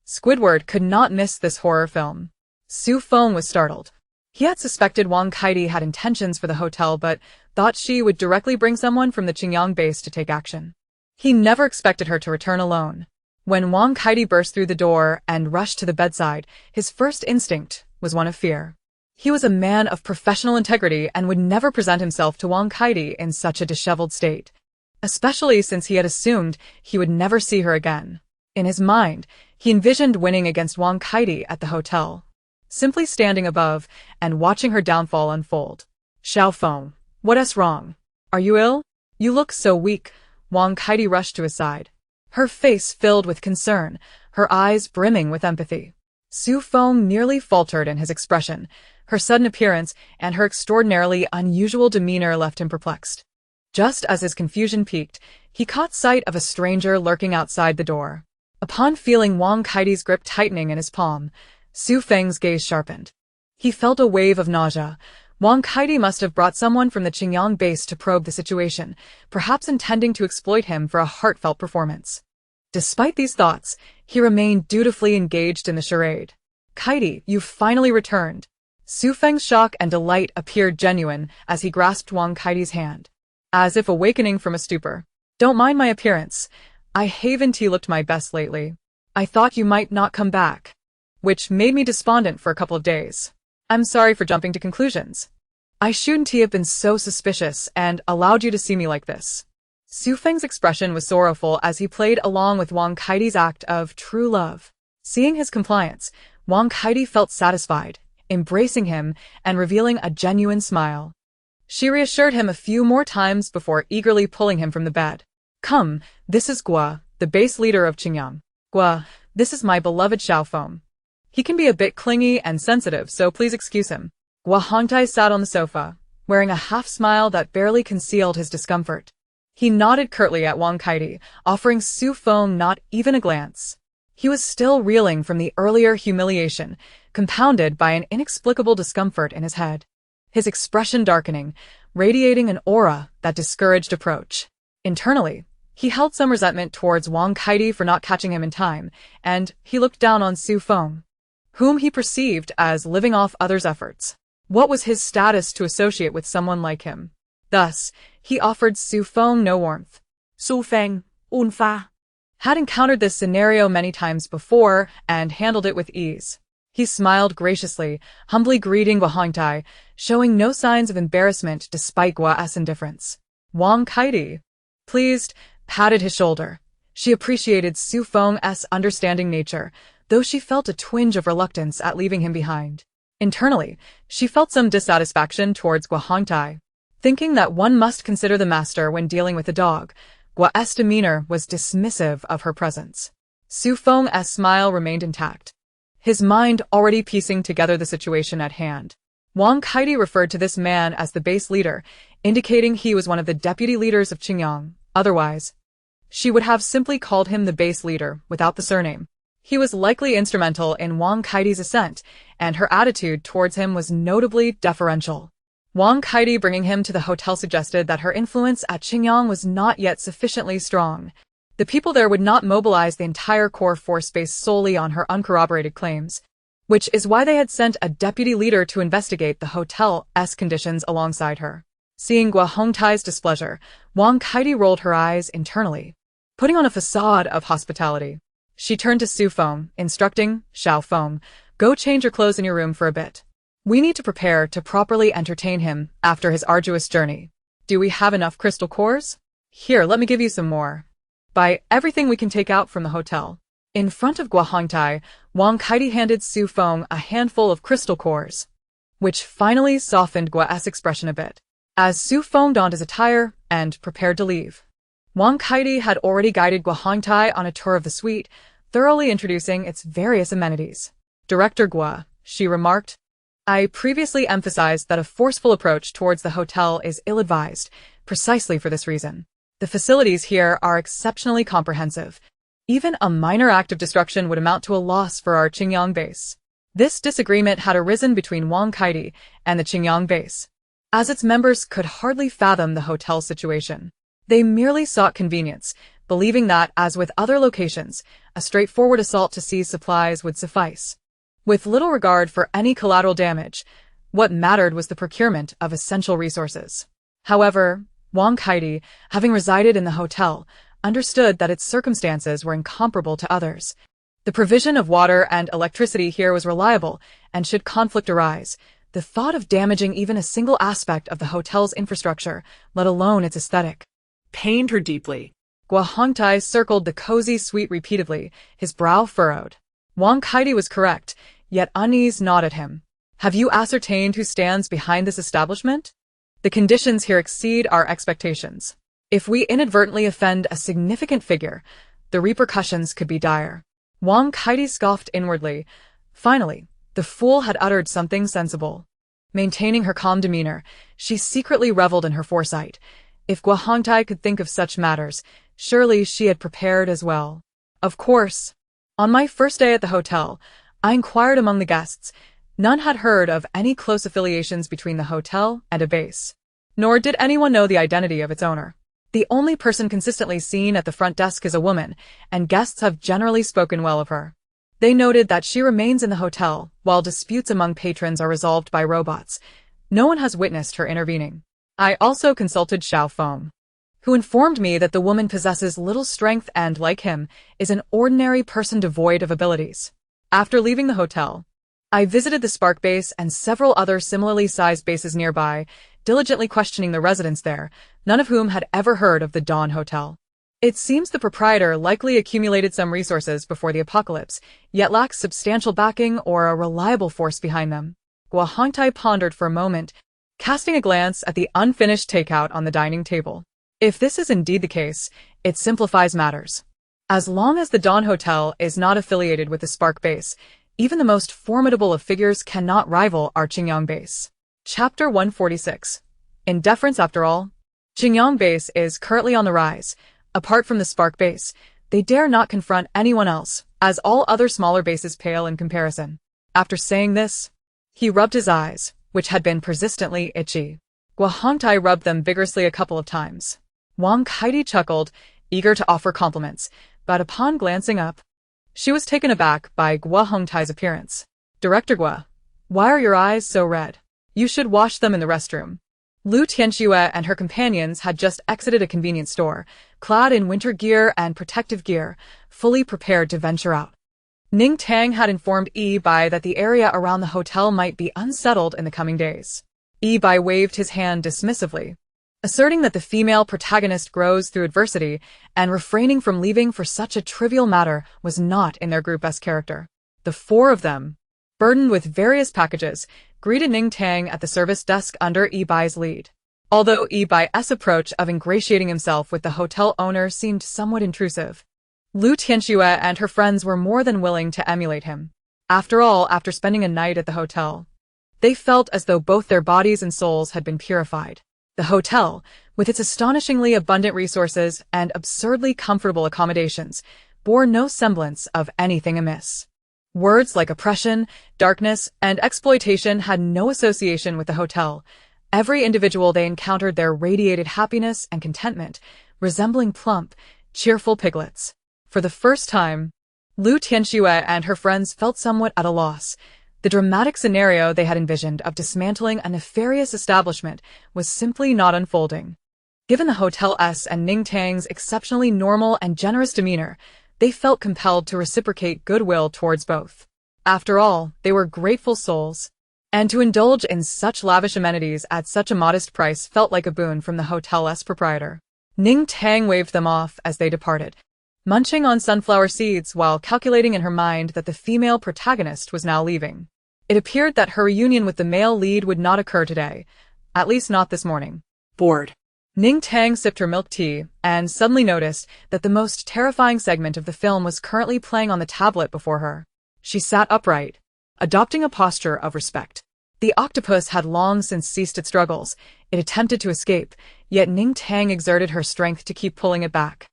Squidward could not miss this horror film. Su Feng was startled. He had suspected Wang Kaidi had intentions for the hotel but thought she would directly bring someone from the Xiangyang base to take action. He never expected her to return alone. When Wang Kaidi burst through the door and rushed to the bedside, his first instinct was one of fear. He was a man of professional integrity and would never present himself to Wang Kaidi in such a disheveled state, especially since he had assumed he would never see her again. In his mind, he envisioned winning against Wang Kaidi at the hotel, simply standing above and watching her downfall unfold. "Xiao Feng, what's wrong? Are you ill? You look so weak." Wang Kaidi rushed to his side. her face filled with concern, her eyes brimming with empathy. Su Feng nearly faltered in his expression. Her sudden appearance and her extraordinarily unusual demeanor left him perplexed. Just as his confusion peaked, he caught sight of a stranger lurking outside the door. Upon feeling Wang Kaidi's grip tightening in his palm, Su Feng's gaze sharpened. He felt a wave of nausea. Wang Kaidi must have brought someone from the Xiangyang base to probe the situation, perhaps intending to exploit him for a heartfelt performance. Despite these thoughts, he remained dutifully engaged in the charade. "Kaidi, you've finally returned." Su Feng's shock and delight appeared genuine as he grasped Wang Kaidi's hand, as if awakening from a stupor. "Don't mind my appearance. I haven't looked my best lately. I thought you might not come back, which made me despondent for a couple of days. I'm sorry for jumping to conclusions. I shouldn't have been so suspicious and allowed you to see me like this." Su Feng's expression was sorrowful as he played along with Wang Kaidi's act of true love. Seeing his compliance, Wang Kaidi felt satisfied, embracing him and revealing a genuine smile. She reassured him a few more times before eagerly pulling him from the bed. "Come, this is Gua, the base leader of Xiangyang. Gua, this is my beloved Xiaofeng. He can be a bit clingy and sensitive, so please excuse him." Gua Hongtai sat on the sofa, wearing a half-smile that barely concealed his discomfort. He nodded curtly at Wang Kaidi, offering Su Feng not even a glance. He was still reeling from the earlier humiliation, compounded by an inexplicable discomfort in his head. His expression darkening, radiating an aura that discouraged approach. Internally, he held some resentment towards Wang Kaidi for not catching him in time, and he looked down on Su Feng, whom he perceived as living off others' efforts. What was his status to associate with someone like him? Thus, he offered Su Feng no warmth. Su Feng, Unfa. Had encountered this scenario many times before and handled it with ease. He smiled graciously, humbly greeting Gua Hongtai, showing no signs of embarrassment despite Gua's indifference. Wang Kaidi, pleased, patted his shoulder. She appreciated Su Feng's understanding nature, though she felt a twinge of reluctance at leaving him behind. Internally, she felt some dissatisfaction towards Gua Hongtai. Thinking that one must consider the master when dealing with a dog, Gua's demeanor was dismissive of her presence. Su Feng's smile remained intact, his mind already piecing together the situation at hand. Wang Kaidi referred to this man as the base leader, indicating he was one of the deputy leaders of Xiangyang. Otherwise, she would have simply called him the base leader without the surname. He was likely instrumental in Wang Kaidi's ascent, and her attitude towards him was notably deferential. Wang Kaidi bringing him to the hotel suggested that her influence at Xiangyang was not yet sufficiently strong. The people there would not mobilize the entire core force based solely on her uncorroborated claims, which is why they had sent a deputy leader to investigate the hotel's conditions alongside her. Seeing Gua Hongtai's displeasure, Wang Kaidi rolled her eyes internally, putting on a facade of hospitality. She turned to Su Feng, instructing Xiaofeng, "Go change your clothes in your room for a bit. We need to prepare to properly entertain him after his arduous journey. Do we have enough crystal cores? Here, let me give you some more. Buy everything we can take out from the hotel." In front of Gua Hongtai, Wang Kaidi handed Su Feng a handful of crystal cores, which finally softened Gua's expression a bit. As Su Feng donned his attire and prepared to leave, Wang Kaidi had already guided Gua Hongtai on a tour of the suite, thoroughly introducing its various amenities. "Director Gua," she remarked, "I previously emphasized that a forceful approach towards the hotel is ill-advised, precisely for this reason. The facilities here are exceptionally comprehensive. Even a minor act of destruction would amount to a loss for our Xiangyang base." This disagreement had arisen between Wang Kaidi and the Xiangyang base, as its members could hardly fathom the hotel's situation. They merely sought convenience, believing that, as with other locations, a straightforward assault to seize supplies would suffice. With little regard for any collateral damage, what mattered was the procurement of essential resources. However, Wang Kaidi, having resided in the hotel, understood that its circumstances were incomparable to others. The provision of water and electricity here was reliable, and should conflict arise, the thought of damaging even a single aspect of the hotel's infrastructure, let alone its aesthetic, Pained her deeply. Gua Hongtai circled the cozy suite repeatedly, his brow furrowed. Wang Kaidi was correct, yet unease gnawed at him. "Have you ascertained who stands behind this establishment? The conditions here exceed our expectations. If we inadvertently offend a significant figure, the repercussions could be dire. Wang Kaidi scoffed inwardly. Finally, the fool had uttered something sensible. Maintaining her calm demeanor, she secretly reveled in her foresight. If Guo Hongtai could think of such matters, surely she had prepared as well. Of course. On my first day at the hotel, I inquired among the guests. None had heard of any close affiliations between the hotel and a base. Nor did anyone know the identity of its owner. The only person consistently seen at the front desk is a woman, and guests have generally spoken well of her. They noted that she remains in the hotel, while disputes among patrons are resolved by robots. No one has witnessed her intervening. I also consulted Xiao Feng, who informed me that the woman possesses little strength and, like him, is an ordinary person devoid of abilities. After leaving the hotel, I visited the Spark base and several other similarly sized bases nearby, diligently questioning the residents there, none of whom had ever heard of the Dawn Hotel. It seems the proprietor likely accumulated some resources before the apocalypse, yet lacks substantial backing or a reliable force behind them. Guo Hongtai pondered for a moment, casting a glance at the unfinished takeout on the dining table. If this is indeed the case, it simplifies matters. As long as the Dawn Hotel is not affiliated with the Spark base, even the most formidable of figures cannot rival our Xiangyang base. Chapter 146. In deference after all, Xiangyang base is currently on the rise. Apart from the Spark base, they dare not confront anyone else, as all other smaller bases pale in comparison. After saying this, he rubbed his eyes, which had been persistently itchy. Guo Hongtai rubbed them vigorously a couple of times. Wang Kaidi chuckled, eager to offer compliments, but upon glancing up, she was taken aback by Guo Hongtai's appearance. Director Guo, why are your eyes so red? You should wash them in the restroom. Lu Tianxue and her companions had just exited a convenience store, clad in winter gear and protective gear, fully prepared to venture out. Ning Tang had informed Yi Bai that the area around the hotel might be unsettled in the coming days. Yi Bai waved his hand dismissively, asserting that the female protagonist grows through adversity, and refraining from leaving for such a trivial matter was not in their group-esque character. The four of them, burdened with various packages, greeted Ning Tang at the service desk under Yi Bai's lead. Although Yi Bai's approach of ingratiating himself with the hotel owner seemed somewhat intrusive, Lu Tianxue and her friends were more than willing to emulate him. After all, after spending a night at the hotel, they felt as though both their bodies and souls had been purified. The hotel, with its astonishingly abundant resources and absurdly comfortable accommodations, bore no semblance of anything amiss. Words like oppression, darkness, and exploitation had no association with the hotel. Every individual they encountered there radiated happiness and contentment, resembling plump, cheerful piglets. For the first time, Lu Tianxue and her friends felt somewhat at a loss. The dramatic scenario they had envisioned of dismantling a nefarious establishment was simply not unfolding. Given the hotel's and Ning Tang's exceptionally normal and generous demeanor, they felt compelled to reciprocate goodwill towards both. After all, they were grateful souls, and to indulge in such lavish amenities at such a modest price felt like a boon from the hotel's proprietor. Ning Tang waved them off as they departed, munching on sunflower seeds while calculating in her mind that the female protagonist was now leaving. It appeared that her reunion with the male lead would not occur today, at least not this morning. Bored. Ning Tang sipped her milk tea and suddenly noticed that the most terrifying segment of the film was currently playing on the tablet before her. She sat upright, adopting a posture of respect. The octopus had long since ceased its struggles. It attempted to escape, yet Ning Tang exerted her strength to keep pulling it back.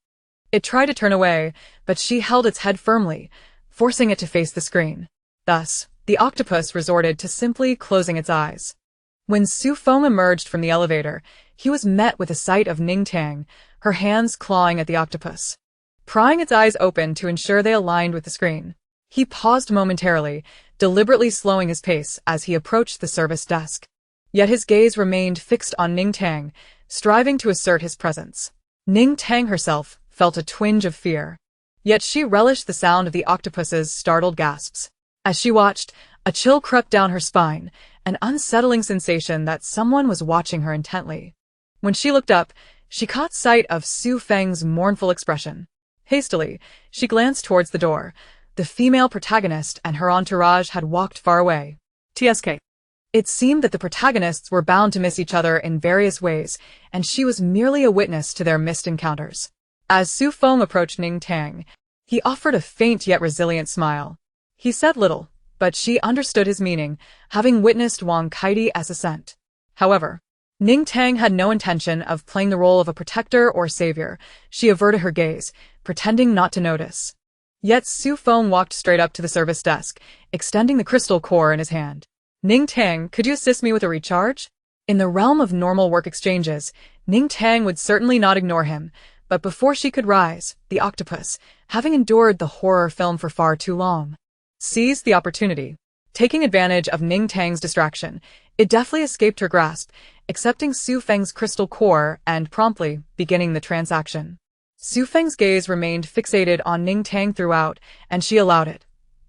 It tried to turn away, but she held its head firmly, forcing it to face the screen. Thus, the octopus resorted to simply closing its eyes. When Su Feng emerged from the elevator, he was met with a sight of Ning Tang, her hands clawing at the octopus, prying its eyes open to ensure they aligned with the screen. He paused momentarily, deliberately slowing his pace as he approached the service desk. Yet his gaze remained fixed on Ning Tang, striving to assert his presence. Ning Tang herself felt a twinge of fear, yet she relished the sound of the octopus's startled gasps. As she watched, a chill crept down her spine, an unsettling sensation that someone was watching her intently. When she looked up, she caught sight of Su Feng's mournful expression. Hastily, she glanced towards the door. The female protagonist and her entourage had walked far away. TSK. It seemed that the protagonists were bound to miss each other in various ways, and she was merely a witness to their missed encounters. As Su Feng approached Ning Tang, he offered a faint yet resilient smile. He said little, but she understood his meaning, having witnessed Wang Kaidi's ascent. However, Ning Tang had no intention of playing the role of a protector or savior. She averted her gaze, pretending not to notice. Yet Su Feng walked straight up to the service desk, extending the crystal core in his hand. Ning Tang, could you assist me with a recharge? In the realm of normal work exchanges, Ning Tang would certainly not ignore him, but before she could rise, the octopus, having endured the horror film for far too long, seized the opportunity. Taking advantage of Ning Tang's distraction, it deftly escaped her grasp, accepting Su Feng's crystal core and promptly beginning the transaction. Su Feng's gaze remained fixated on Ning Tang throughout, and she allowed it.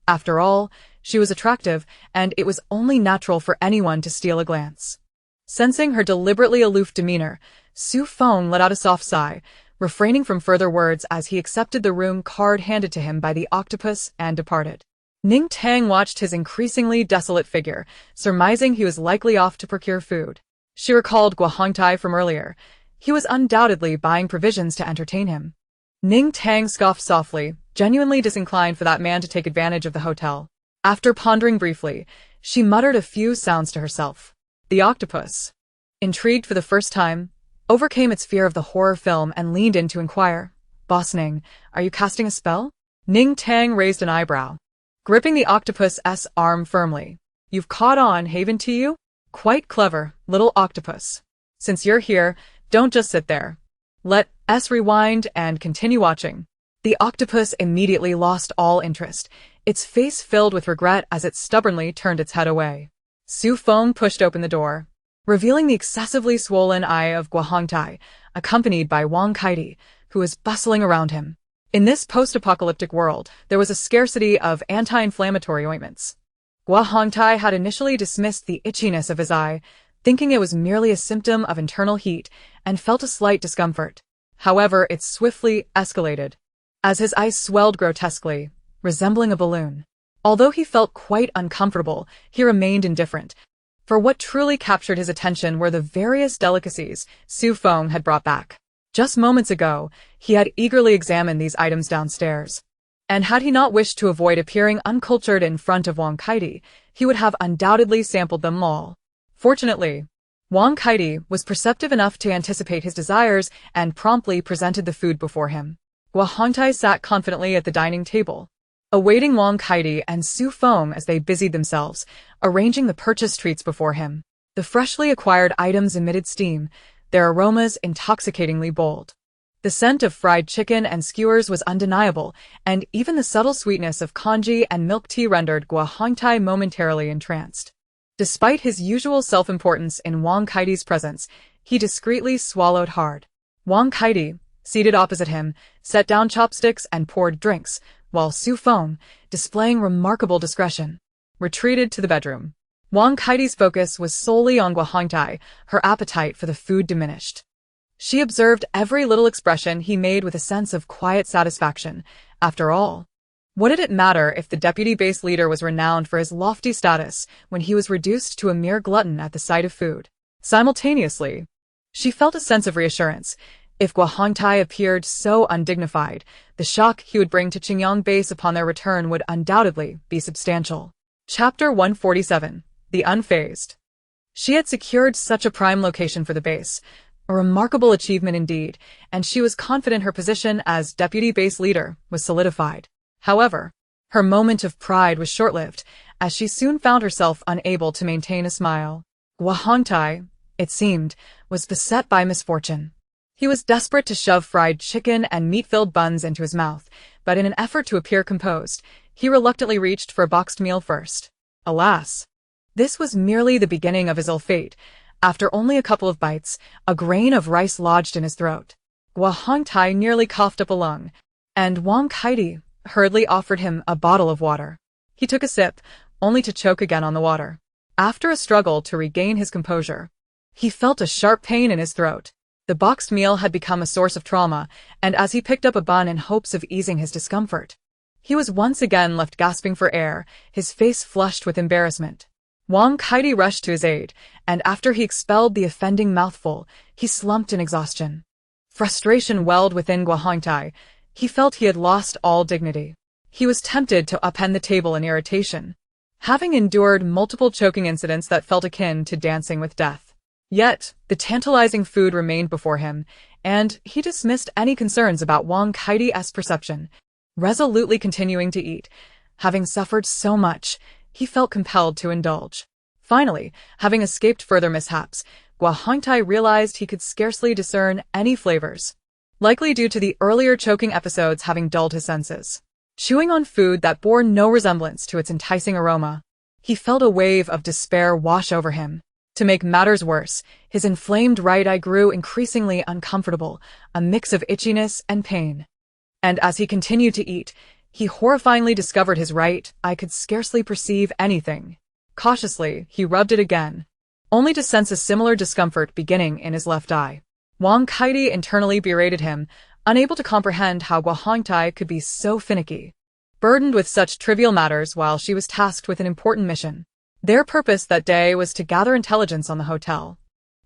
After all, she was attractive, and it was only natural for anyone to steal a glance. Sensing her deliberately aloof demeanor, Su Feng let out a soft sigh, refraining from further words as he accepted the room card handed to him by the octopus and departed. Ning Tang watched his increasingly desolate figure, surmising he was likely off to procure food. She recalled Guo Hongtai from earlier. He was undoubtedly buying provisions to entertain him. Ning Tang scoffed softly, genuinely disinclined for that man to take advantage of the hotel. After pondering briefly, she muttered a few sounds to herself. The octopus, intrigued for the first time, overcame its fear of the horror film and leaned in to inquire, "Boss Ning, are you casting a spell?" Ning Tang raised an eyebrow, gripping the octopus's arm firmly. "You've caught on, haven't you? Quite clever, little octopus. Since you're here, don't just sit there. Let's rewind and continue watching." The octopus immediately lost all interest, its face filled with regret as it stubbornly turned its head away. Su Feng pushed open the door, revealing the excessively swollen eye of Guo Hongtai, accompanied by Wang Kaidi, who was bustling around him. In this post-apocalyptic world, there was a scarcity of anti-inflammatory ointments. Guo Hongtai had initially dismissed the itchiness of his eye, thinking it was merely a symptom of internal heat, and felt a slight discomfort. However, it swiftly escalated, as his eyes swelled grotesquely, resembling a balloon. Although he felt quite uncomfortable, he remained indifferent, for what truly captured his attention were the various delicacies Su Feng had brought back. Just moments ago, he had eagerly examined these items downstairs. And had he not wished to avoid appearing uncultured in front of Wang Kaidi, he would have undoubtedly sampled them all. Fortunately, Wang Kaidi was perceptive enough to anticipate his desires and promptly presented the food before him. Guo Hongtai sat confidently at the dining table, awaiting Wang Kaidi and Su Feng as they busied themselves, arranging the purchased treats before him. The freshly acquired items emitted steam, their aromas intoxicatingly bold. The scent of fried chicken and skewers was undeniable, and even the subtle sweetness of congee and milk tea rendered Guo Hongtai momentarily entranced. Despite his usual self-importance in Wang Kaidi's presence, he discreetly swallowed hard. Wang Kaidi, seated opposite him, set down chopsticks and poured drinks, while Su Feng, displaying remarkable discretion, retreated to the bedroom. Wang Kaidi's focus was solely on Guo Hongtai, her appetite for the food diminished. She observed every little expression he made with a sense of quiet satisfaction. After all, what did it matter if the deputy base leader was renowned for his lofty status when he was reduced to a mere glutton at the sight of food? Simultaneously, she felt a sense of reassurance. If Guo Hongtai appeared so undignified, the shock he would bring to Xiangyang base upon their return would undoubtedly be substantial. Chapter 147. The Unfazed. She had secured such a prime location for the base, a remarkable achievement indeed, and she was confident her position as deputy base leader was solidified. However, her moment of pride was short-lived, as she soon found herself unable to maintain a smile. Guo Hongtai, it seemed, was beset by misfortune. He was desperate to shove fried chicken and meat-filled buns into his mouth, but in an effort to appear composed, he reluctantly reached for a boxed meal first. Alas! This was merely the beginning of his ill fate. After only a couple of bites, a grain of rice lodged in his throat. Guo Hongtai nearly coughed up a lung, and Wang Kaidi hurriedly offered him a bottle of water. He took a sip, only to choke again on the water. After a struggle to regain his composure, he felt a sharp pain in his throat. The boxed meal had become a source of trauma, and as he picked up a bun in hopes of easing his discomfort, he was once again left gasping for air, his face flushed with embarrassment. Wang Kaidi rushed to his aid, and after he expelled the offending mouthful, he slumped in exhaustion. Frustration welled within Guahongtai. He felt he had lost all dignity. He was tempted to upend the table in irritation, having endured multiple choking incidents that felt akin to dancing with death. Yet, the tantalizing food remained before him, and he dismissed any concerns about Wang Kaiti's perception, resolutely continuing to eat. Having suffered so much, he felt compelled to indulge. Finally, having escaped further mishaps, Guahongtai realized he could scarcely discern any flavors, likely due to the earlier choking episodes having dulled his senses. Chewing on food that bore no resemblance to its enticing aroma, he felt a wave of despair wash over him. To make matters worse, his inflamed right eye grew increasingly uncomfortable, a mix of itchiness and pain. And as he continued to eat, he horrifyingly discovered his right eye could scarcely perceive anything. Cautiously, he rubbed it again, only to sense a similar discomfort beginning in his left eye. Wang Kaiti internally berated him, unable to comprehend how Guahongtai could be so finicky, burdened with such trivial matters while she was tasked with an important mission. Their purpose that day was to gather intelligence on the hotel,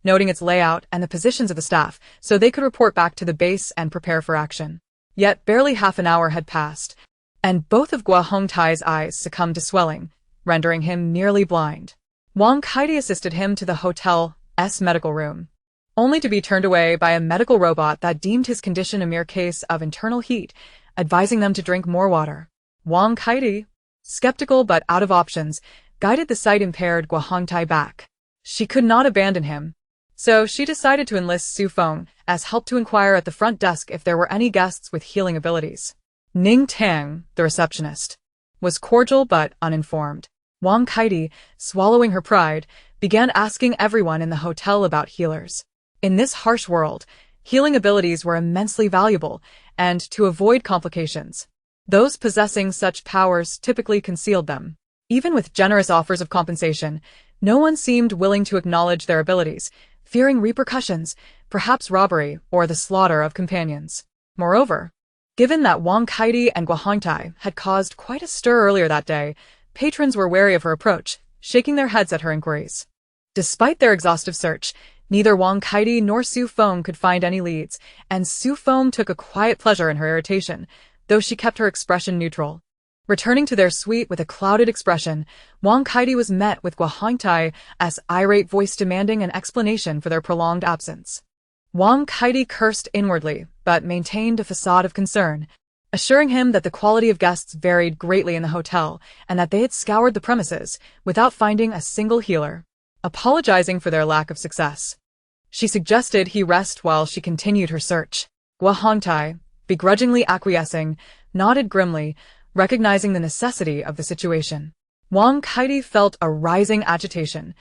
noting its layout and the positions of the staff so they could report back to the base and prepare for action. Yet barely half an hour had passed, and both of Guahongtai's eyes succumbed to swelling, rendering him nearly blind. Wang Kaiti assisted him to the hotel's medical room, only to be turned away by a medical robot that deemed his condition a mere case of internal heat, advising them to drink more water. Wang Kaiti, skeptical but out of options, guided the sight-impaired Guahongtai back. She could not abandon him, so she decided to enlist Su Feng as help to inquire at the front desk if there were any guests with healing abilities. Ning Tang, the receptionist, was cordial but uninformed. Wang Kaiti, swallowing her pride, began asking everyone in the hotel about healers. In this harsh world, healing abilities were immensely valuable, and to avoid complications, those possessing such powers typically concealed them. Even with generous offers of compensation, no one seemed willing to acknowledge their abilities, fearing repercussions, perhaps robbery or the slaughter of companions. Moreover, given that Wang Kaiti and Guahongtai had caused quite a stir earlier that day, patrons were wary of her approach, shaking their heads at her inquiries. Despite their exhaustive search, neither Wang Kaiti nor Su Feng could find any leads, and Su Feng took a quiet pleasure in her irritation, though she kept her expression neutral. Returning to their suite with a clouded expression, Wang Kaiti was met with Guahongtai's irate voice demanding an explanation for their prolonged absence. Wang Kaiti cursed inwardly, but maintained a facade of concern, assuring him that the quality of guests varied greatly in the hotel and that they had scoured the premises without finding a single healer. Apologizing for their lack of success, she suggested he rest while she continued her search. Guahongtai, begrudgingly acquiescing, nodded grimly, recognizing the necessity of the situation. Wang Kaiti felt a rising agitation.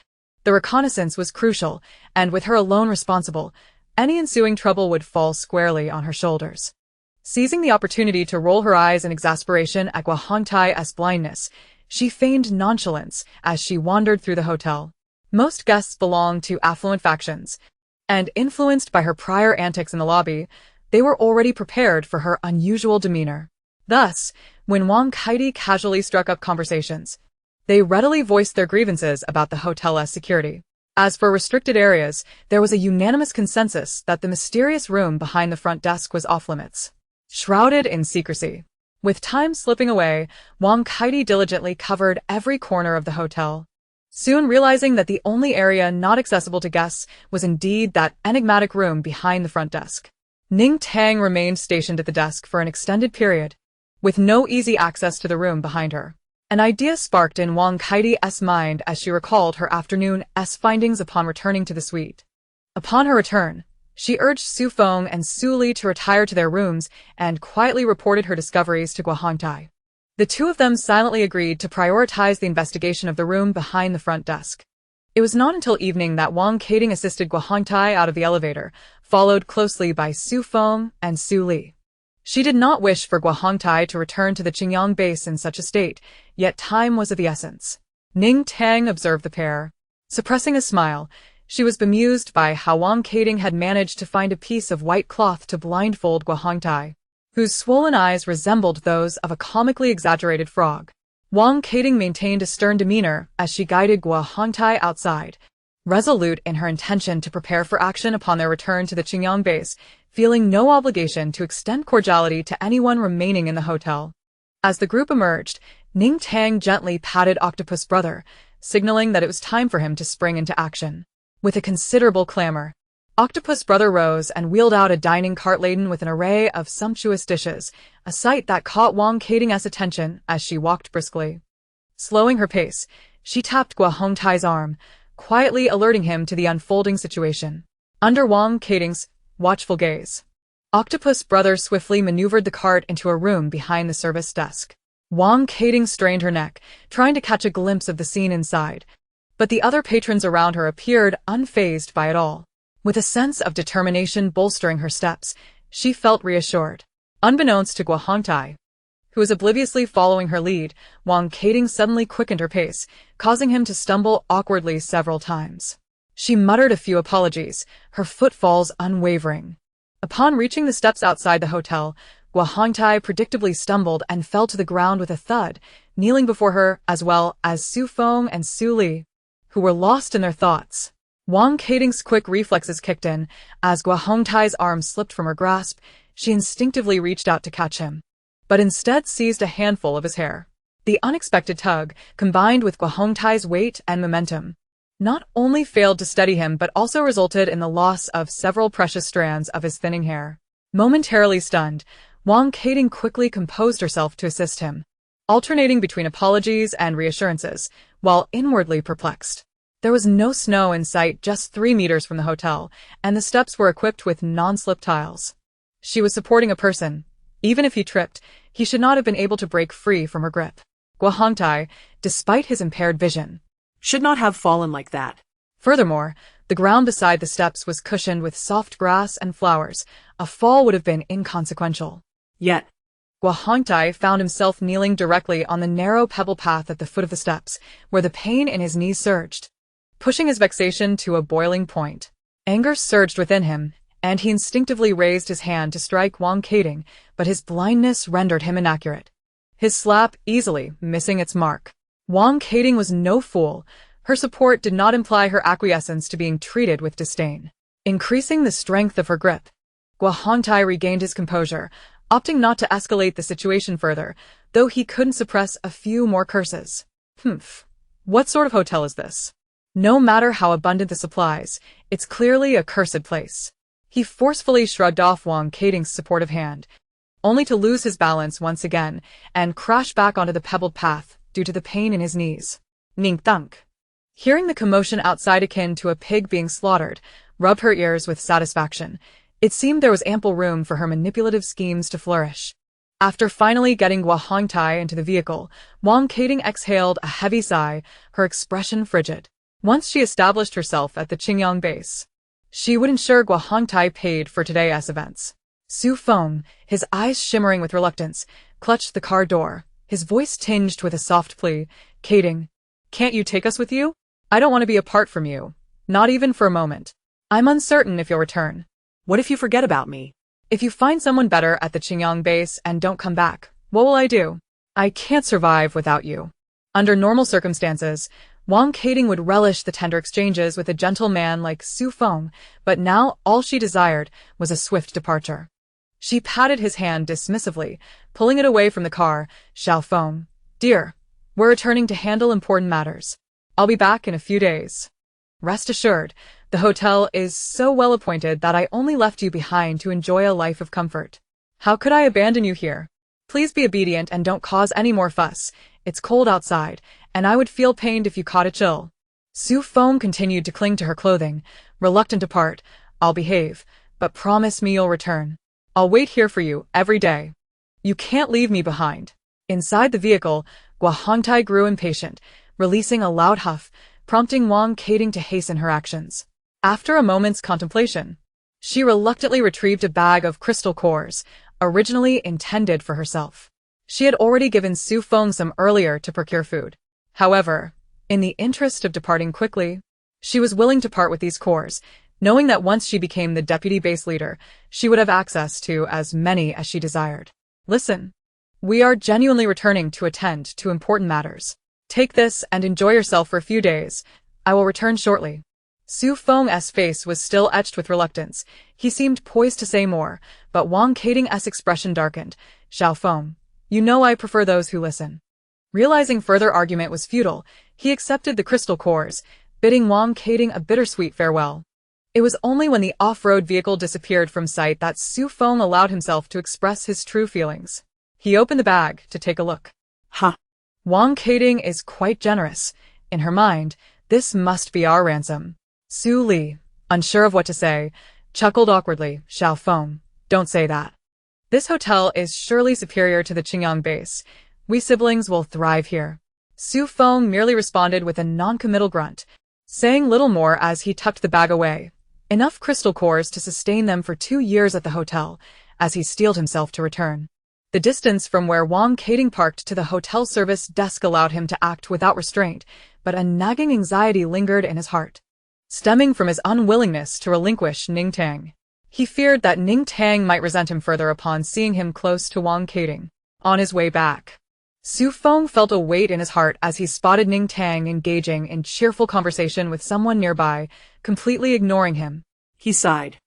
The reconnaissance was crucial, and with her alone responsible, any ensuing trouble would fall squarely on her shoulders. Seizing the opportunity to roll her eyes in exasperation at Guahongtai's blindness, she feigned nonchalance as she wandered through the hotel. Most guests belonged to affluent factions, and influenced by her prior antics in the lobby, they were already prepared for her unusual demeanor. Thus, when Wang Kaiti casually struck up conversations, they readily voiced their grievances about the hotel's security. As for restricted areas, there was a unanimous consensus that the mysterious room behind the front desk was off-limits, shrouded in secrecy. With time slipping away, Wang Kaiti diligently covered every corner of the hotel, soon realizing that the only area not accessible to guests was indeed that enigmatic room behind the front desk. Ning Tang remained stationed at the desk for an extended period, with no easy access to the room behind her. An idea sparked in Wang Kaiti's mind as she recalled her afternoon's findings upon returning to the suite. Upon her return, she urged Su Feng and Su Li to retire to their rooms and quietly reported her discoveries to Guahongtai. The two of them silently agreed to prioritize the investigation of the room behind the front desk. It was not until evening that Wang Kaiti assisted Guahongtai out of the elevator, followed closely by Su Feng and Su Li. She did not wish for Guahongtai to return to the Xiangyang base in such a state, yet time was of the essence. Ning Tang observed the pair. Suppressing a smile, she was bemused by how Wang Kaiti had managed to find a piece of white cloth to blindfold Guahongtai, whose swollen eyes resembled those of a comically exaggerated frog. Wang Kaiti maintained a stern demeanor as she guided Guahongtai outside, resolute in her intention to prepare for action upon their return to the Xiangyang base, feeling no obligation to extend cordiality to anyone remaining in the hotel. As the group emerged, Ning Tang gently patted Octopus Brother, signaling that it was time for him to spring into action. With a considerable clamor, Octopus Brother rose and wheeled out a dining cart laden with an array of sumptuous dishes, a sight that caught Wang Kating's attention as she walked briskly. Slowing her pace, she tapped Guo Hongtai's arm, quietly alerting him to the unfolding situation. Under Wang Kating's watchful gaze, Octopus Brother swiftly maneuvered the cart into a room behind the service desk. Wang Kating strained her neck, trying to catch a glimpse of the scene inside, but the other patrons around her appeared unfazed by it all. With a sense of determination bolstering her steps, she felt reassured. Unbeknownst to Guo Hongtai, who was obliviously following her lead, Wang Kating suddenly quickened her pace, causing him to stumble awkwardly several times. She muttered a few apologies, her footfalls unwavering. Upon reaching the steps outside the hotel, Guo Hongtai predictably stumbled and fell to the ground with a thud, kneeling before her as well as Su Feng and Su Li, who were lost in their thoughts. Wang Kating's quick reflexes kicked in. As Guo Hongtai's arm slipped from her grasp, she instinctively reached out to catch him, but instead seized a handful of his hair. The unexpected tug, combined with Guo Hongtai's weight and momentum, not only failed to steady him but also resulted in the loss of several precious strands of his thinning hair. Momentarily stunned, Wang Kating quickly composed herself to assist him, alternating between apologies and reassurances, while inwardly perplexed. There was no snow in sight just 3 meters from the hotel, and the steps were equipped with non-slip tiles. She was supporting a person. Even if he tripped, he should not have been able to break free from her grip. Guo Hongtai, despite his impaired vision, Should not have fallen like that. Furthermore, the ground beside the steps was cushioned with soft grass and flowers. A fall would have been inconsequential. Yet, Guo Hongtai found himself kneeling directly on the narrow pebble path at the foot of the steps, where the pain in his knees surged, pushing his vexation to a boiling point. Anger surged within him, and he instinctively raised his hand to strike Wang Kating, but his blindness rendered him inaccurate, his slap easily missing its mark. Wang Kating was no fool. Her support did not imply her acquiescence to being treated with disdain. Increasing the strength of her grip, Guo Hongtai regained his composure, opting not to escalate the situation further, though he couldn't suppress a few more curses. Humph. What sort of hotel is this? No matter how abundant the supplies, it's clearly a cursed place. He forcefully shrugged off Wang Kating's supportive hand, only to lose his balance once again and crash back onto the pebbled path due to the pain in his knees. Ning Tang, hearing the commotion outside akin to a pig being slaughtered, rubbed her ears with satisfaction. It seemed there was ample room for her manipulative schemes to flourish. After finally getting Guo Hongtai into the vehicle, Wang Kating exhaled a heavy sigh, her expression frigid. Once she established herself at the Xiangyang base, she would ensure Guo Hongtai paid for today's events. Su Feng, his eyes shimmering with reluctance, clutched the car door, his voice tinged with a soft plea. Kating, can't you take us with you? I don't want to be apart from you, not even for a moment. I'm uncertain if you'll return. what if you forget about me? If you find someone better at the Xiangyang base and don't come back, what will I do? I can't survive without you. Under normal circumstances, Wang Kating would relish the tender exchanges with a gentle man like Su Feng, but now all she desired was a swift departure. She patted his hand dismissively, pulling it away from the car. Xiao Feng, dear, we're returning to handle important matters. I'll be back in a few days. Rest assured, the hotel is so well appointed that I only left you behind to enjoy a life of comfort. How could I abandon you here? Please be obedient and don't cause any more fuss. It's cold outside, and I would feel pained if you caught a chill. Su Feng continued to cling to her clothing, reluctant to part. I'll behave, but promise me you'll return. I'll wait here for you every day. You can't leave me behind. Inside the vehicle, Guo Hongtai grew impatient, releasing a loud huff, prompting Wang Kating to hasten her actions. After a moment's contemplation, she reluctantly retrieved a bag of crystal cores, originally intended for herself. She had already given Su Feng some earlier to procure food. However, in the interest of departing quickly, she was willing to part with these cores, knowing that once she became the deputy base leader, she would have access to as many as she desired. Listen, we are genuinely returning to attend to important matters. Take this and enjoy yourself for a few days. I will return shortly. Su Feng's face was still etched with reluctance. He seemed poised to say more, but Wang Keting's expression darkened. Xiao Feng, you know I prefer those who listen. Realizing further argument was futile, he accepted the crystal cores, bidding Wang Keting a bittersweet farewell. It was only when the off-road vehicle disappeared from sight that Su Feng allowed himself to express his true feelings. He opened the bag to take a look. Huh. Wang Keting is quite generous. In her mind, this must be our ransom. Su Li, unsure of what to say, chuckled awkwardly. Xiao Feng, don't say that. This hotel is surely superior to the Xiangyang base. We siblings will thrive here. Su Feng merely responded with a non-committal grunt, saying little more as he tucked the bag away. Enough crystal cores to sustain them for 2 years at the hotel, as he steeled himself to return. The distance from where Wang Keting parked to the hotel service desk allowed him to act without restraint, but a nagging anxiety lingered in his heart, stemming from his unwillingness to relinquish Ning Tang. He feared that Ning Tang might resent him further upon seeing him close to Wang Keting. On his way back, Su Feng felt a weight in his heart as he spotted Ning Tang engaging in cheerful conversation with someone nearby, completely ignoring him. He sighed,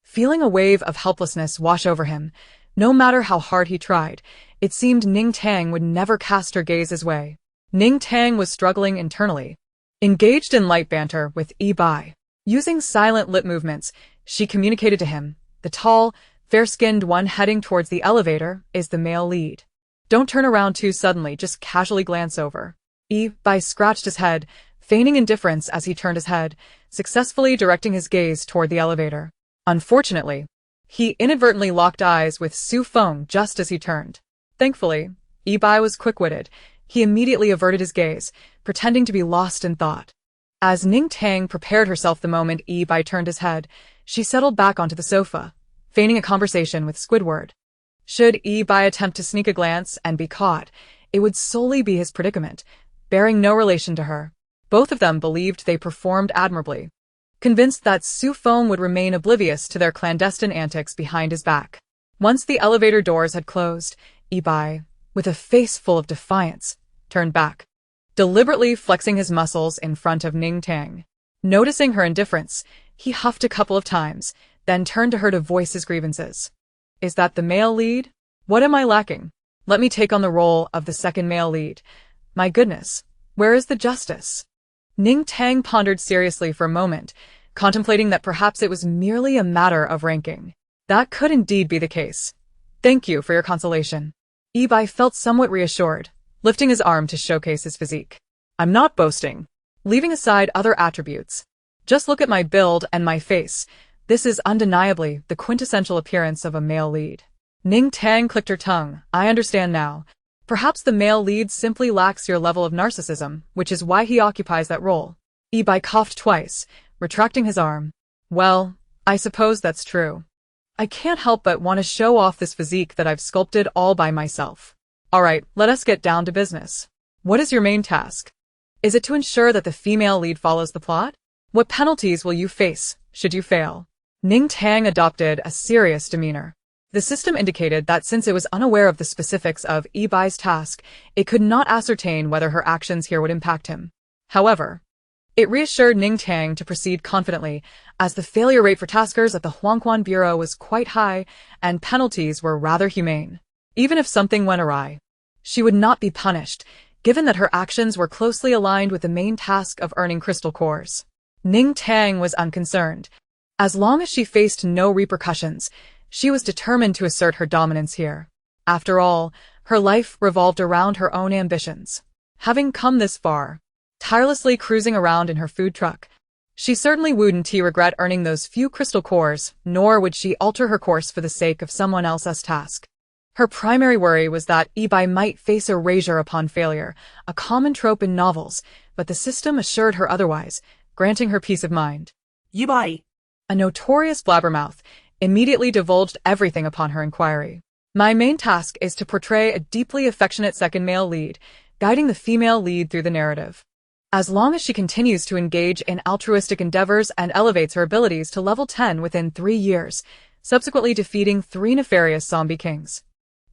Feeling a wave of helplessness wash over him, no matter how hard he tried, it seemed Ning Tang would never cast her gaze his way. Ning Tang was struggling internally. Engaged in light banter with Yi Bai. Using silent lip movements, she communicated to him, the tall, fair-skinned one heading towards the elevator is the male lead. Don't turn around too suddenly, just casually glance over. Yi Bai scratched his head, feigning indifference as he turned his head, successfully directing his gaze toward the elevator. Unfortunately, he inadvertently locked eyes with Su Feng just as he turned. Thankfully, Yi Bai was quick-witted. He immediately averted his gaze, pretending to be lost in thought. As Ning Tang prepared herself the moment Yi Bai turned his head, she settled back onto the sofa, feigning a conversation with Squidward. Should Yi Bai attempt to sneak a glance and be caught, it would solely be his predicament, bearing no relation to her. Both of them believed they performed admirably, convinced that Su Feng would remain oblivious to their clandestine antics behind his back. Once the elevator doors had closed, Yi Bai, with a face full of defiance, turned back, deliberately flexing his muscles in front of Ning Tang. Noticing her indifference, he huffed a couple of times, then turned to her to voice his grievances. Is that the male lead? What am I lacking? Let me take on the role of the second male lead. My goodness, where is the justice? Ning Tang pondered seriously for a moment, contemplating that perhaps it was merely a matter of ranking. That could indeed be the case. Thank you for your consolation. Yi Bai felt somewhat reassured, lifting his arm to showcase his physique. I'm not boasting. Leaving aside other attributes, just look at my build and my face. This is undeniably the quintessential appearance of a male lead. Ning Tang clicked her tongue. I understand now. Perhaps the male lead simply lacks your level of narcissism, which is why he occupies that role. Yi Bai coughed twice, retracting his arm. Well, I suppose that's true. I can't help but want to show off this physique that I've sculpted all by myself. Alright, let us get down to business. What is your main task? Is it to ensure that the female lead follows the plot? What penalties will you face, should you fail? Ning Tang adopted a serious demeanor. The system indicated that since it was unaware of the specifics of Yi Bai's task, it could not ascertain whether her actions here would impact him. However, it reassured Ning Tang to proceed confidently, as the failure rate for taskers at the Huangquan Bureau was quite high, and penalties were rather humane. Even if something went awry, she would not be punished, given that her actions were closely aligned with the main task of earning crystal cores. Ning Tang was unconcerned. As long as she faced no repercussions, she was determined to assert her dominance here. After all, her life revolved around her own ambitions. Having come this far, tirelessly cruising around in her food truck, she certainly wouldn't regret earning those few crystal cores, nor would she alter her course for the sake of someone else's task. Her primary worry was that Yi Bai might face erasure upon failure, a common trope in novels, but the system assured her otherwise, granting her peace of mind. Yi Bai, A notorious blabbermouth, immediately divulged everything upon her inquiry. My main task is to portray a deeply affectionate second male lead, guiding the female lead through the narrative. As long as she continues to engage in altruistic endeavors and elevates her abilities to level 10 within 3 years, subsequently defeating 3 nefarious zombie kings,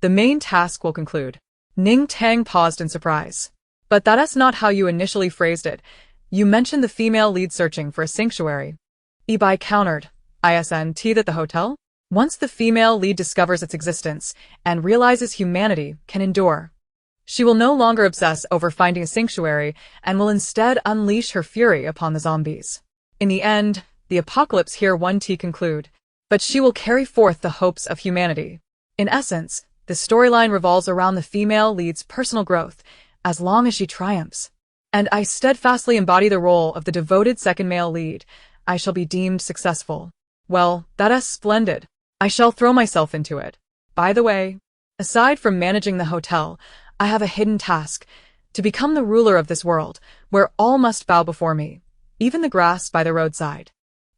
the main task will conclude. Ning Tang paused in surprise. But that is not how you initially phrased it. You mentioned the female lead searching for a sanctuary. Ibai countered, isn't that the hotel? Once the female lead discovers its existence and realizes humanity can endure, she will no longer obsess over finding a sanctuary and will instead unleash her fury upon the zombies. In the end, the apocalypse here won't conclude, but she will carry forth the hopes of humanity. In essence, the storyline revolves around the female lead's personal growth, as long as she triumphs. And I steadfastly embody the role of the devoted second male lead. I shall be deemed successful. Well, that's splendid. I shall throw myself into it. By the way, aside from managing the hotel, I have a hidden task, to become the ruler of this world, where all must bow before me, even the grass by the roadside.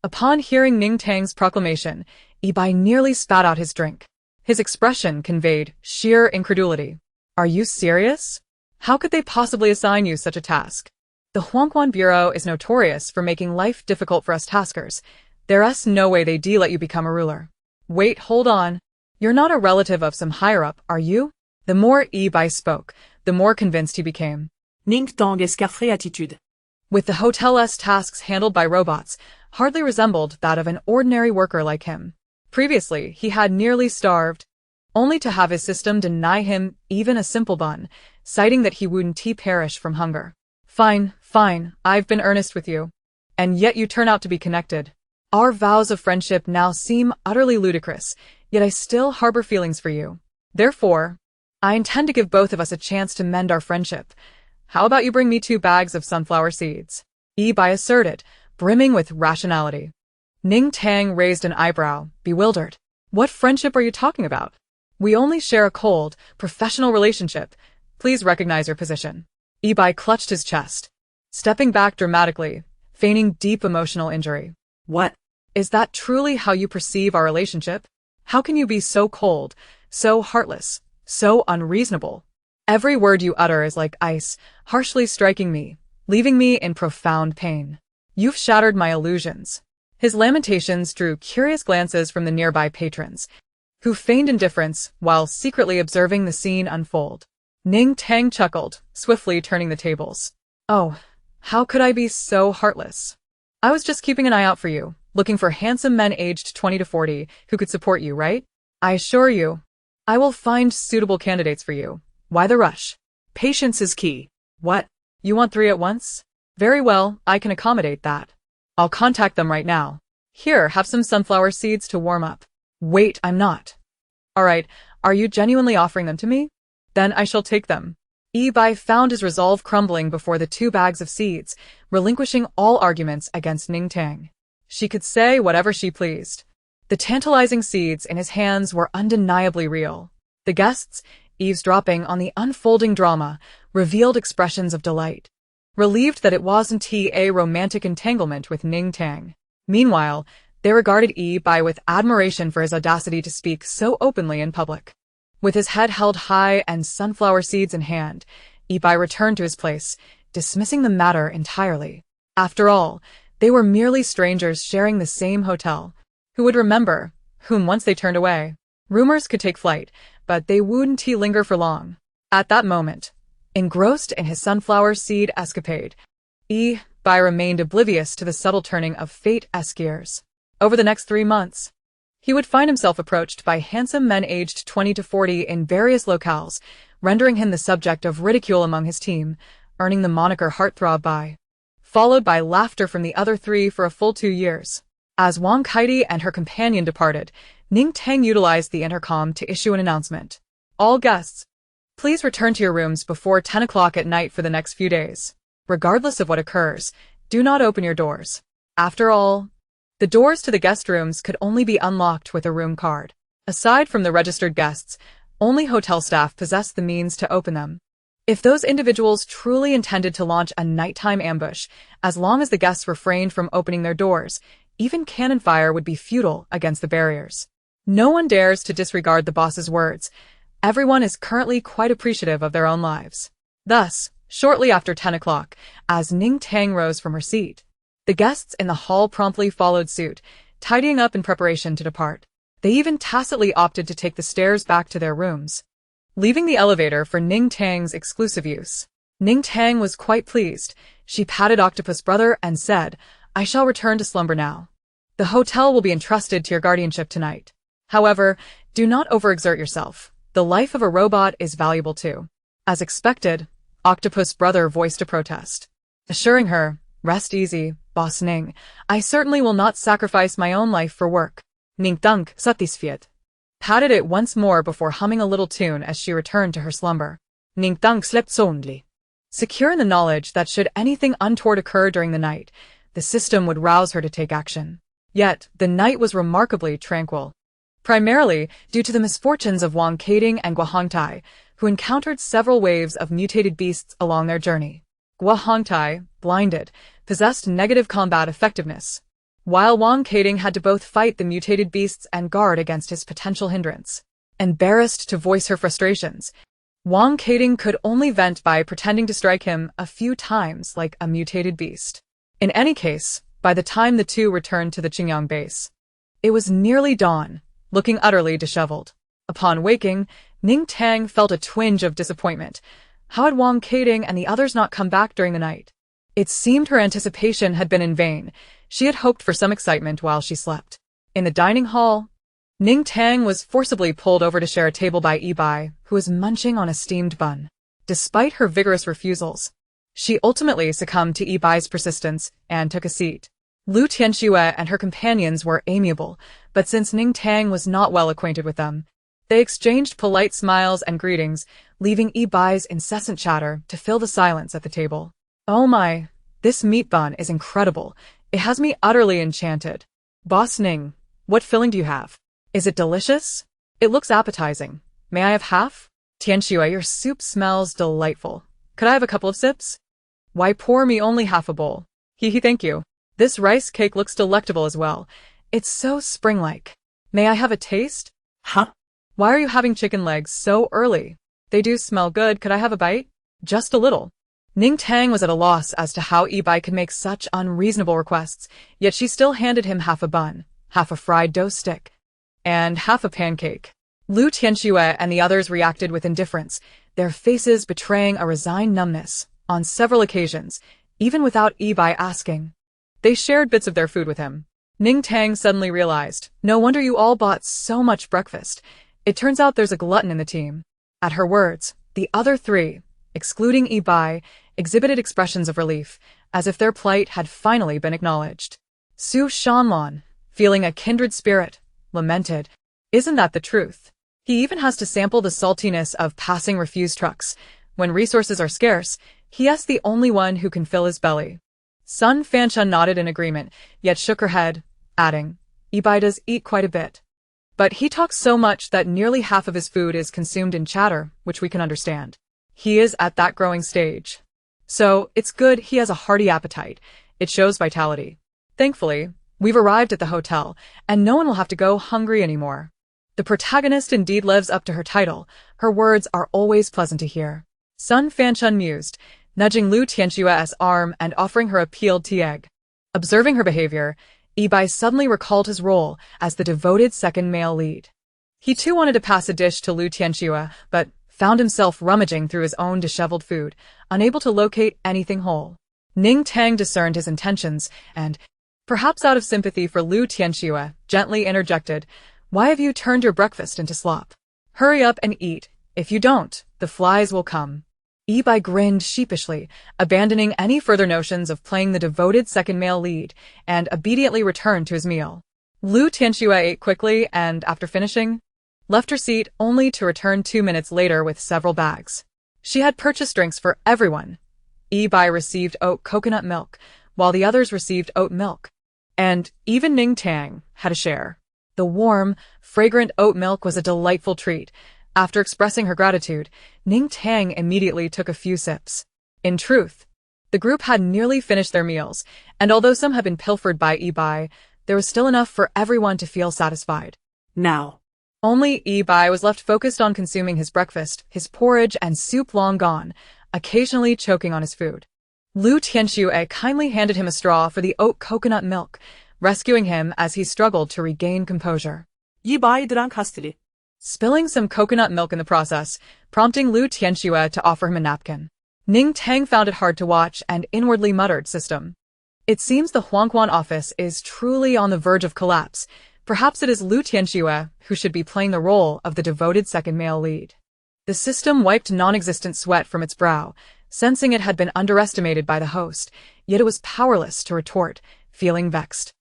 Upon hearing Ning Tang's proclamation, Ibai nearly spat out his drink. His expression conveyed sheer incredulity. Are you serious? How could they possibly assign you such a task? The Huangquan Bureau is notorious for making life difficult for us taskers. There's no way they'd let you become a ruler. Wait, hold on. You're not a relative of some higher-up, are you? The more Ibai spoke, the more convinced he became. Ning Tang escarfré attitude. With the hotel's tasks handled by robots, hardly resembled that of an ordinary worker like him. Previously, he had nearly starved, only to have his system deny him even a simple bun, citing that he wouldn't perish from hunger. Fine, I've been earnest with you. And yet you turn out to be connected. Our vows of friendship now seem utterly ludicrous, yet I still harbor feelings for you. Therefore, I intend to give both of us a chance to mend our friendship. How about you bring me 2 bags of sunflower seeds? Ibai asserted, brimming with rationality. Ning Tang raised an eyebrow, bewildered. What friendship are you talking about? We only share a cold, professional relationship. Please recognize your position. Ibai clutched his chest, stepping back dramatically, feigning deep emotional injury. What? Is that truly how you perceive our relationship? How can you be so cold, so heartless, so unreasonable? Every word you utter is like ice, harshly striking me, leaving me in profound pain. You've shattered my illusions. His lamentations drew curious glances from the nearby patrons, who feigned indifference while secretly observing the scene unfold. Ning Tang chuckled, swiftly turning the tables. Oh, how could I be so heartless? I was just keeping an eye out for you, looking for handsome men aged 20 to 40 who could support you, right? I assure you, I will find suitable candidates for you. Why the rush? Patience is key. What? You want 3 at once? Very well, I can accommodate that. I'll contact them right now. Here, have some sunflower seeds to warm up. Wait, I'm not. Alright, are you genuinely offering them to me? Then I shall take them. Ibai found his resolve crumbling before the 2 bags of seeds, relinquishing all arguments against Ning Tang. She could say whatever she pleased. The tantalizing seeds in his hands were undeniably real. The guests, eavesdropping on the unfolding drama, revealed expressions of delight, relieved that it wasn't a romantic entanglement with Ning Tang. Meanwhile, they regarded Ibai with admiration for his audacity to speak so openly in public. With his head held high and sunflower seeds in hand, Ibai returned to his place, dismissing the matter entirely. After all, they were merely strangers sharing the same hotel. Who would remember, whom once they turned away? Rumors could take flight, but they wouldn't linger for long. At that moment, engrossed in his sunflower seed escapade, Ibai remained oblivious to the subtle turning of fate's gears. Over the next 3 months, he would find himself approached by handsome men aged 20 to 40 in various locales, rendering him the subject of ridicule among his team, earning the moniker Heartthrob Bai, followed by laughter from the other 3 for a full 2 years. As Wang Kaidi and her companion departed, Ning Tang utilized the intercom to issue an announcement. All guests, please return to your rooms before 10 o'clock at night for the next few days. Regardless of what occurs, do not open your doors. After all, the doors to the guest rooms could only be unlocked with a room card. Aside from the registered guests, only hotel staff possessed the means to open them. If those individuals truly intended to launch a nighttime ambush, as long as the guests refrained from opening their doors, even cannon fire would be futile against the barriers. No one dares to disregard the boss's words. Everyone is currently quite appreciative of their own lives. Thus, shortly after 10 o'clock, as Ning Tang rose from her seat, the guests in the hall promptly followed suit, tidying up in preparation to depart. They even tacitly opted to take the stairs back to their rooms, leaving the elevator for Ning Tang's exclusive use. Ning Tang was quite pleased. She patted Octopus Brother and said, "I shall return to slumber now. The hotel will be entrusted to your guardianship tonight. However, do not overexert yourself. The life of a robot is valuable too." As expected, Octopus Brother voiced a protest, assuring her, "Rest easy, Boss Ning. I certainly will not sacrifice my own life for work." Ning Tang, satisfied, patted it once more before humming a little tune as she returned to her slumber. Ning Tang slept soundly, secure in the knowledge that should anything untoward occur during the night, the system would rouse her to take action. Yet, the night was remarkably tranquil, primarily due to the misfortunes of Wang Kading and Gua Hongtai, who encountered several waves of mutated beasts along their journey. Gua Hongtai, blinded, possessed negative combat effectiveness, while Wang Kading had to both fight the mutated beasts and guard against his potential hindrance. Embarrassed to voice her frustrations, Wang Kading could only vent by pretending to strike him a few times like a mutated beast. In any case, by the time the two returned to the Xiangyang base, it was nearly dawn, looking utterly disheveled. Upon waking, Ning Tang felt a twinge of disappointment. How had Wang Kading and the others not come back during the night? It seemed her anticipation had been in vain. She had hoped for some excitement while she slept. In the dining hall, Ning Tang was forcibly pulled over to share a table by Yi-Bai, who was munching on a steamed bun. Despite her vigorous refusals, she ultimately succumbed to Yi-Bai's persistence and took a seat. Lu Tianxue and her companions were amiable, but since Ning Tang was not well acquainted with them, they exchanged polite smiles and greetings, leaving Yi-Bai's incessant chatter to fill the silence at the table. "Oh my, this meat bun is incredible. It has me utterly enchanted. Boss Ning, what filling do you have? Is it delicious? It looks appetizing. May I have half? Tianxue, your soup smells delightful. Could I have a couple of sips?" "Why, pour me only half a bowl." "Hee, thank you. This rice cake looks delectable as well. It's so spring-like. May I have a taste?" Huh? "Why are you having chicken legs so early? They do smell good. Could I have a bite?" "Just a little." Ning Tang was at a loss as to how Yi-Bai could make such unreasonable requests, yet she still handed him half a bun, half a fried dough stick, and half a pancake. Lu Tianxue and the others reacted with indifference, their faces betraying a resigned numbness. On several occasions, even without Yi-Bai asking, they shared bits of their food with him. Ning Tang suddenly realized, no wonder you all bought so much breakfast. It turns out there's a glutton in the team. At her words, the other three, excluding Yi-Bai, exhibited expressions of relief, as if their plight had finally been acknowledged. Su Shanlan, feeling a kindred spirit, lamented, "Isn't that the truth? He even has to sample the saltiness of passing refuse trucks. When resources are scarce, he's the only one who can fill his belly." Sun Fanshan nodded in agreement, yet shook her head, adding, "Yi-Bai does eat quite a bit. But he talks so much that nearly half of his food is consumed in chatter, which we can understand. He is at that growing stage. So, it's good he has a hearty appetite. It shows vitality. Thankfully, we've arrived at the hotel, and no one will have to go hungry anymore." The protagonist indeed lives up to her title. Her words are always pleasant to hear. Sun Fanshan mused, nudging Lu Tianxue's arm and offering her a peeled tea egg. Observing her behavior, Yi-Bai suddenly recalled his role as the devoted second male lead. He too wanted to pass a dish to Lu Tianxue, but found himself rummaging through his own disheveled food, unable to locate anything whole. Ning Tang discerned his intentions and, perhaps out of sympathy for Lu Tianxue, gently interjected, "Why have you turned your breakfast into slop? Hurry up and eat. If you don't, the flies will come." Yi-Bai grinned sheepishly, abandoning any further notions of playing the devoted second male lead, and obediently returned to his meal. Lu Tianxue ate quickly and, after finishing, left her seat only to return 2 minutes later with several bags. She had purchased drinks for everyone. Yi-Bai received oat coconut milk, while the others received oat milk. And even Ning Tang had a share. The warm, fragrant oat milk was a delightful treat. After expressing her gratitude, Ning Tang immediately took a few sips. In truth, the group had nearly finished their meals, and although some had been pilfered by Yi-Bai, there was still enough for everyone to feel satisfied. Now, Only Yi-Bai was left focused on consuming his breakfast, his porridge and soup long gone, occasionally choking on his food. Lu Tianxue kindly handed him a straw for the oat coconut milk, rescuing him as he struggled to regain composure. Yi-Bai drank hastily, Spilling some coconut milk in the process, prompting Lu Tianxue to offer him a napkin. Ning Tang found it hard to watch and inwardly muttered, "System." It seems the Huangquan office is truly on the verge of collapse. Perhaps it is Lu Tianxue who should be playing the role of the devoted second male lead. The system wiped non-existent sweat from its brow, sensing it had been underestimated by the host, yet it was powerless to retort, feeling vexed.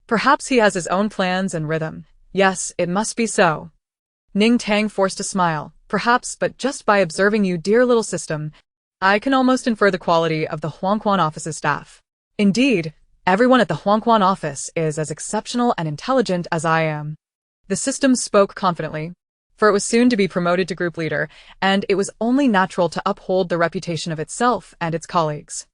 Perhaps he has his own plans and rhythm. Yes, it must be so. Ning Tang forced a smile. Perhaps, but just by observing you, dear little system, I can almost infer the quality of the Huangquan office's staff. Indeed, everyone at the Huangquan office is as exceptional and intelligent as I am. The system spoke confidently, for it was soon to be promoted to group leader, and it was only natural to uphold the reputation of itself and its colleagues.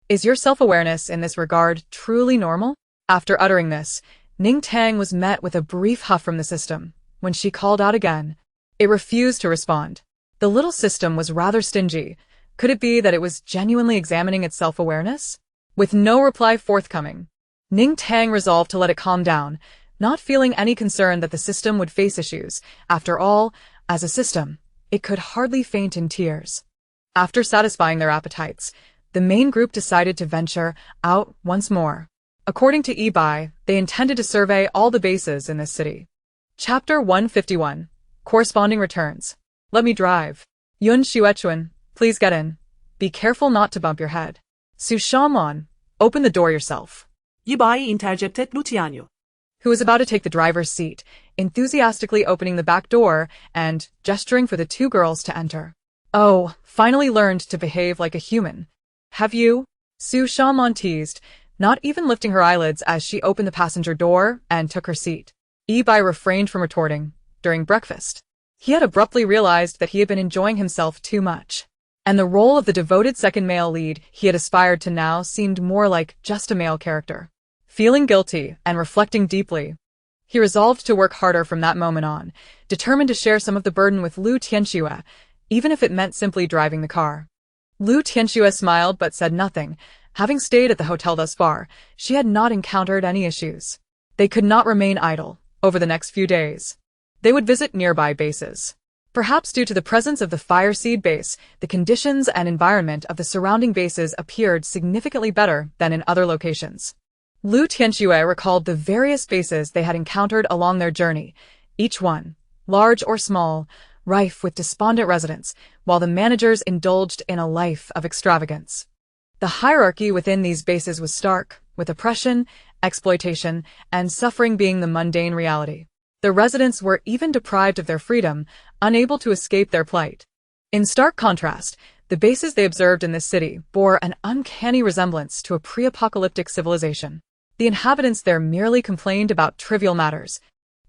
Is your self-awareness in this regard truly normal? After uttering this, Ning Tang was met with a brief huff from the system. When she called out again, it refused to respond. The little system was rather stingy. Could it be that it was genuinely examining its self-awareness? With no reply forthcoming, Ning Tang resolved to let it calm down, not feeling any concern that the system would face issues. After all, as a system, it could hardly faint in tears. After satisfying their appetites, the main group decided to venture out once more. According to Ebai, they intended to survey all the bases in this city. Chapter 151. Corresponding Returns. Let me drive. Yun Xuechuan, please get in. Be careful not to bump your head. Su Xiangyang, open the door yourself. Ebai interjected Lu Tianyu, Who was about to take the driver's seat, enthusiastically opening the back door and gesturing for the two girls to enter. Oh, finally learned to behave like a human. Have you? Su Xiangyang teased, not even lifting her eyelids as she opened the passenger door and took her seat. Ebai refrained from retorting. During breakfast, he had abruptly realized that he had been enjoying himself too much, and the role of the devoted second male lead he had aspired to now seemed more like just a male character. Feeling guilty and reflecting deeply, he resolved to work harder from that moment on, determined to share some of the burden with Lu Tianxue, even if it meant simply driving the car. Lu Tianxue smiled but said nothing. Having stayed at the hotel thus far, she had not encountered any issues. They could not remain idle. Over the next few days, they would visit nearby bases. Perhaps due to the presence of the Fire Seed base, the conditions and environment of the surrounding bases appeared significantly better than in other locations. Lu Tianxue recalled the various bases they had encountered along their journey, each one, large or small, rife with despondent residents, while the managers indulged in a life of extravagance. The hierarchy within these bases was stark, with oppression, exploitation, and suffering being the mundane reality. The residents were even deprived of their freedom, unable to escape their plight. In stark contrast, the bases they observed in this city bore an uncanny resemblance to a pre-apocalyptic civilization. The inhabitants there merely complained about trivial matters.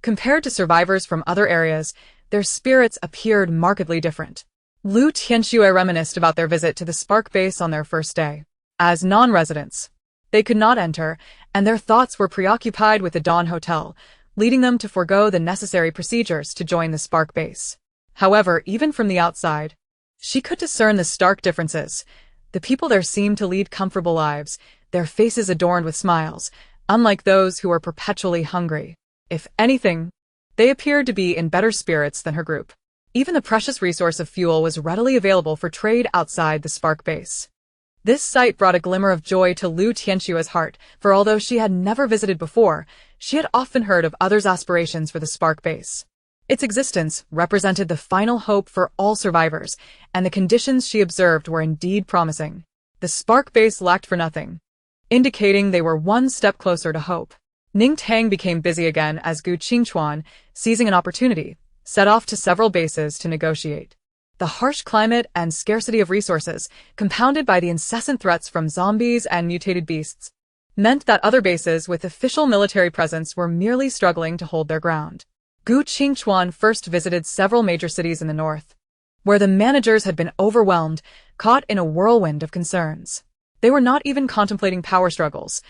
Compared to survivors from other areas, their spirits appeared markedly different. Lu Tianxue reminisced about their visit to the Spark base on their first day. As non-residents, they could not enter, and their thoughts were preoccupied with the Dawn Hotel, leading them to forego the necessary procedures to join the Spark base. However, even from the outside, she could discern the stark differences. The people there seemed to lead comfortable lives, their faces adorned with smiles, unlike those who were perpetually hungry. If anything, they appeared to be in better spirits than her group. Even the precious resource of fuel was readily available for trade outside the Spark base. This sight brought a glimmer of joy to Lu Tianxue's heart, for although she had never visited before, she had often heard of others' aspirations for the Spark base. Its existence represented the final hope for all survivors, and the conditions she observed were indeed promising. The Spark base lacked for nothing, indicating they were one step closer to hope. Ning Tang became busy again as Gu Qingchuan, seizing an opportunity, set off to several bases to negotiate. The harsh climate and scarcity of resources, compounded by the incessant threats from zombies and mutated beasts, meant that other bases with official military presence were merely struggling to hold their ground. Gu Qingchuan first visited several major cities in the north, where the managers had been overwhelmed, caught in a whirlwind of concerns. They were not even contemplating power struggles.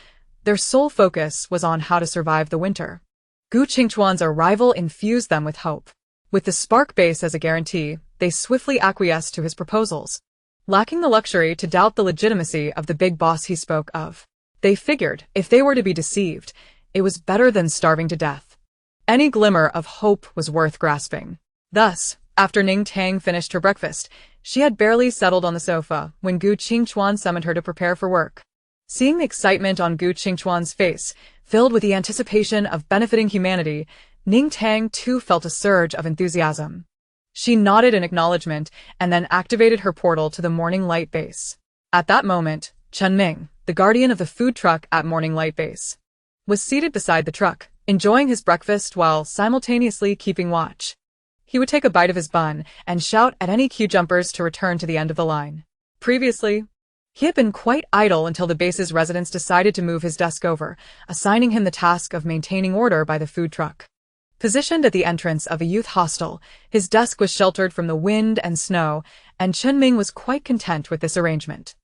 Their sole focus was on how to survive the winter. Gu Qingchuan's arrival infused them with hope. With the Spark base as a guarantee, they swiftly acquiesced to his proposals. Lacking the luxury to doubt the legitimacy of the big boss he spoke of, they figured, if they were to be deceived, it was better than starving to death. Any glimmer of hope was worth grasping. Thus, After Ning Tang finished her breakfast, she had barely settled on the sofa when Gu Qingchuan summoned her to prepare for work. Seeing the excitement on Gu Qingchuan's face, filled with the anticipation of benefiting humanity, Ning Tang too felt a surge of enthusiasm. She nodded in acknowledgement and then activated her portal to the Morning Light Base. At that moment, Chen Ming, the guardian of the food truck at Morning Light Base, was seated beside the truck, enjoying his breakfast while simultaneously keeping watch. He would take a bite of his bun and shout at any queue jumpers to return to the end of the line. Previously, he had been quite idle until the base's residents decided to move his desk over, assigning him the task of maintaining order by the food truck. Positioned at the entrance of a youth hostel, his desk was sheltered from the wind and snow, and Chen Ming was quite content with this arrangement.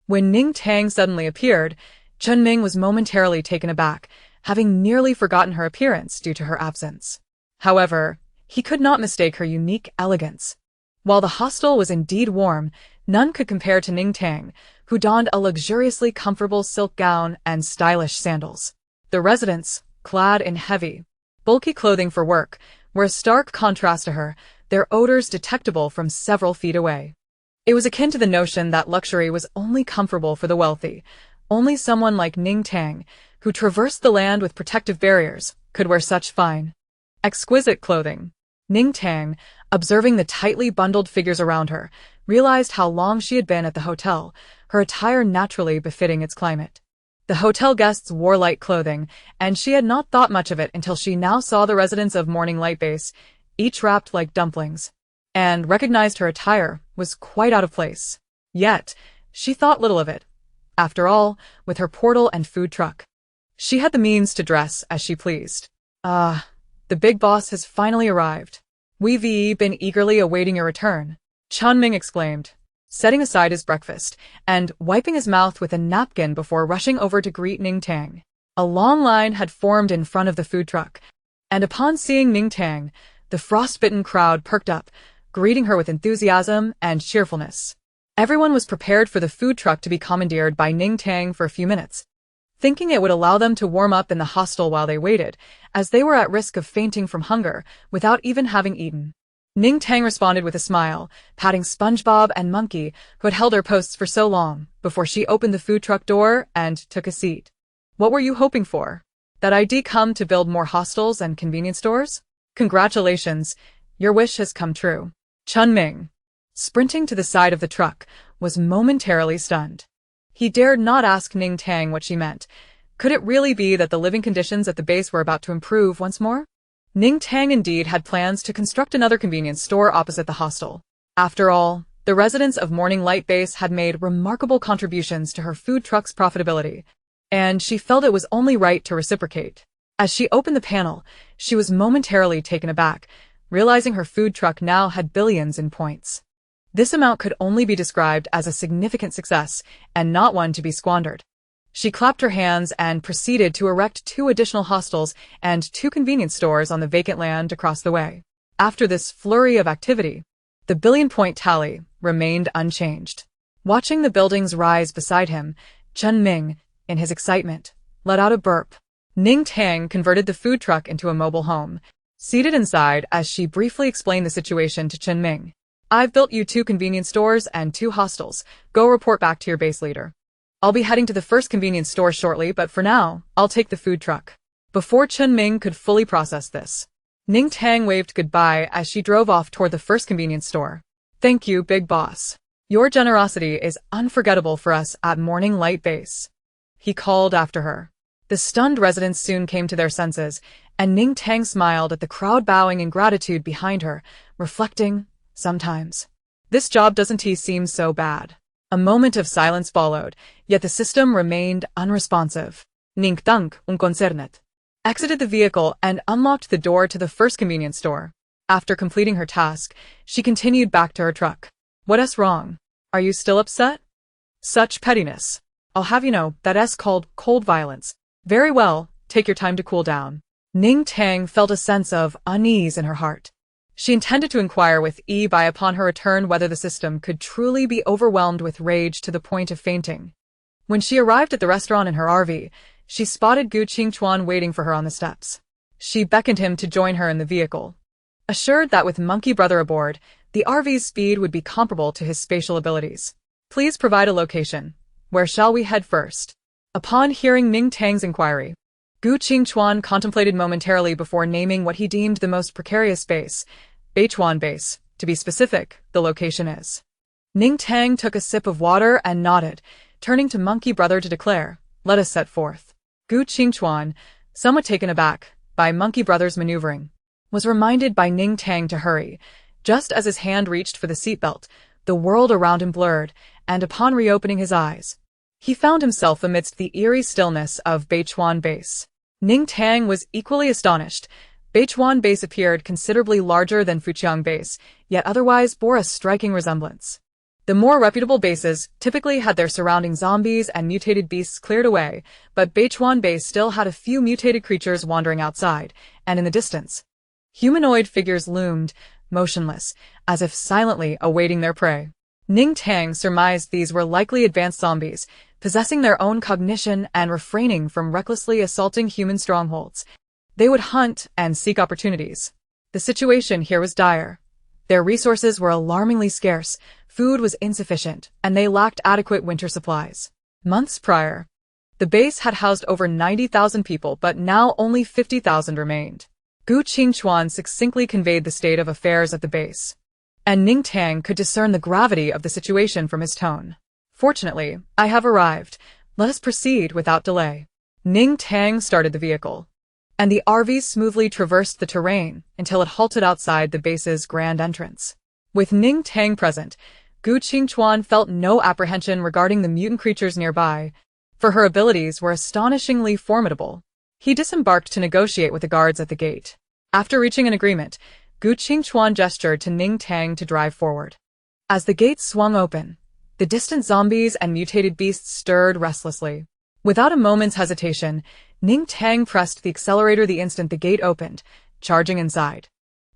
When Ning Tang suddenly appeared, Chen Ming was momentarily taken aback, having nearly forgotten her appearance due to her absence. However, he could not mistake her unique elegance. While the hostel was indeed warm, none could compare to Ning Tang, who donned a luxuriously comfortable silk gown and stylish sandals. The residents, clad in heavy, bulky clothing for work, were a stark contrast to her, their odors detectable from several feet away. It was akin to the notion that luxury was only comfortable for the wealthy. Only someone like Ning Tang, who traversed the land with protective barriers, could wear such fine, exquisite clothing. Ning Tang, observing the tightly bundled figures around her, realized how long she had been at the hotel, her attire naturally befitting its climate. The hotel guests wore light clothing, and she had not thought much of it until she now saw the residents of Morning Light Base, each wrapped like dumplings, and recognized her attire was quite out of place. Yet, she thought little of it. After all, with her portal and food truck, she had the means to dress as she pleased. The big boss has finally arrived. We've been eagerly awaiting your return, Chen Ming exclaimed, setting aside his breakfast and wiping his mouth with a napkin before rushing over to greet Ning Tang. A long line had formed in front of the food truck, and upon seeing Ning Tang, the frostbitten crowd perked up, greeting her with enthusiasm and cheerfulness. Everyone was prepared for the food truck to be commandeered by Ning Tang for a few minutes, thinking it would allow them to warm up in the hostel while they waited, as they were at risk of fainting from hunger without even having eaten. Ning Tang responded with a smile, patting SpongeBob and Monkey, who had held their posts for so long, before she opened the food truck door and took a seat. What were you hoping for? That I'd come to build more hostels and convenience stores? Congratulations, your wish has come true. Chen Ming, sprinting to the side of the truck, was momentarily stunned. He dared not ask Ning Tang what she meant. Could it really be that the living conditions at the base were about to improve once more? Ning Tang indeed had plans to construct another convenience store opposite the hostel. After all, the residents of Morning Light Base had made remarkable contributions to her food truck's profitability, and she felt it was only right to reciprocate. As she opened the panel, she was momentarily taken aback, realizing her food truck now had billions in points. This amount could only be described as a significant success, and not one to be squandered. She clapped her hands and proceeded to erect 2 additional hostels and 2 convenience stores on the vacant land across the way. After this flurry of activity, the billion-point tally remained unchanged. Watching the buildings rise beside him, Chen Ming, in his excitement, let out a burp. Ning Tang converted the food truck into a mobile home, seated inside as she briefly explained the situation to Chen Ming. I've built you 2 convenience stores and 2 hostels. Go report back to your base leader. I'll be heading to the first convenience store shortly, but for now, I'll take the food truck. Before Chen Ming could fully process this, Ning Tang waved goodbye as she drove off toward the first convenience store. Thank you, big boss. Your generosity is unforgettable for us at Morning Light Base, he called after her. The stunned residents soon came to their senses, and Ning Tang smiled at the crowd bowing in gratitude behind her, reflecting, sometimes this job doesn't seem so bad. A moment of silence followed, yet the system remained unresponsive. Ning Tang, unconcernet, exited the vehicle and unlocked the door to the first convenience store. After completing her task, she continued back to her truck. What's wrong? Are you still upset? Such pettiness. I'll have you know, that's called cold violence. Very well, take your time to cool down. Ning Tang felt a sense of unease in her heart. She intended to inquire with Bai upon her return whether the system could truly be overwhelmed with rage to the point of fainting. When she arrived at the restaurant in her RV, she spotted Gu Qingchuan waiting for her on the steps. She beckoned him to join her in the vehicle. assured that with Monkey Brother aboard, the RV's speed would be comparable to his spatial abilities. Please provide a location. Where shall we head first? Upon hearing Ning Tang's inquiry, Gu Qingchuan contemplated momentarily before naming what he deemed the most precarious base. Beichuan Base. To be specific, the location is. Ning Tang took a sip of water and nodded, turning to Monkey Brother to declare, "Let us set forth." Gu Qingchuan, somewhat taken aback by Monkey Brother's maneuvering, was reminded by Ning Tang to hurry. Just as his hand reached for the seatbelt, the world around him blurred, and upon reopening his eyes, he found himself amidst the eerie stillness of Beichuan Base. Ning Tang was equally astonished. Beichuan Base appeared considerably larger than Fuqiang Base, yet otherwise bore a striking resemblance. The more reputable bases typically had their surrounding zombies and mutated beasts cleared away, but Beichuan Base still had a few mutated creatures wandering outside, and in the distance, humanoid figures loomed, motionless, as if silently awaiting their prey. Ning Tang surmised these were likely advanced zombies, possessing their own cognition and refraining from recklessly assaulting human strongholds. They would hunt and seek opportunities. The situation here was dire. Their resources were alarmingly scarce, food was insufficient, and they lacked adequate winter supplies. Months prior, the base had housed over 90,000 people, but now only 50,000 remained. Gu Qingchuan succinctly conveyed the state of affairs at the base, and Ning Tang could discern the gravity of the situation from his tone. "Fortunately, I have arrived. Let us proceed without delay." Ning Tang started the vehicle, and the RV smoothly traversed the terrain until it halted outside the base's grand entrance. With Ning Tang present, Gu Qingchuan felt no apprehension regarding the mutant creatures nearby, for her abilities were astonishingly formidable. He disembarked to negotiate with the guards at the gate. After reaching an agreement, Gu Qingchuan gestured to Ning Tang to drive forward. As the gate swung open, the distant zombies and mutated beasts stirred restlessly. Without a moment's hesitation, Ning Tang pressed the accelerator the instant the gate opened, charging inside.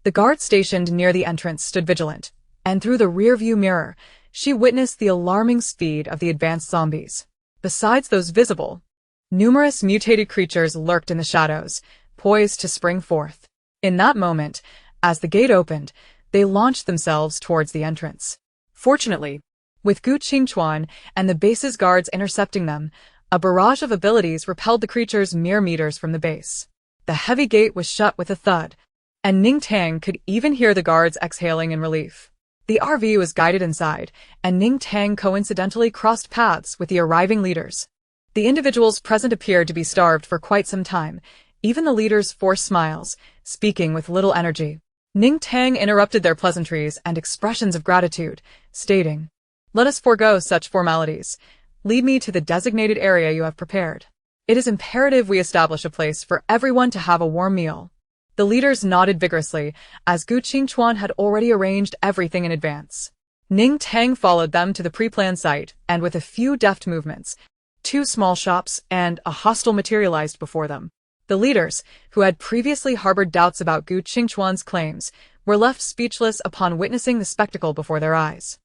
The guard stationed near the entrance stood vigilant, and through the rear-view mirror, she witnessed the alarming speed of the advanced zombies. Besides those visible, numerous mutated creatures lurked in the shadows, poised to spring forth. In that moment, as the gate opened, they launched themselves towards the entrance. Fortunately, with Gu Qingchuan and the base's guards intercepting them, a barrage of abilities repelled the creatures mere meters from the base. The heavy gate was shut with a thud, and Ning Tang could even hear the guards exhaling in relief. The RV was guided inside, and Ning Tang coincidentally crossed paths with the arriving leaders. The individuals present appeared to be starved for quite some time. Even the leaders forced smiles, speaking with little energy. Ning Tang interrupted their pleasantries and expressions of gratitude, stating, "Let us forego such formalities. Lead me to the designated area you have prepared. It is imperative we establish a place for everyone to have a warm meal." The leaders nodded vigorously, as Gu Qingchuan had already arranged everything in advance. Ning Tang followed them to the pre-planned site, and with a few deft movements, 2 small shops and a hostel materialized before them. The leaders, who had previously harbored doubts about Gu Qingchuan's claims, were left speechless upon witnessing the spectacle before their eyes.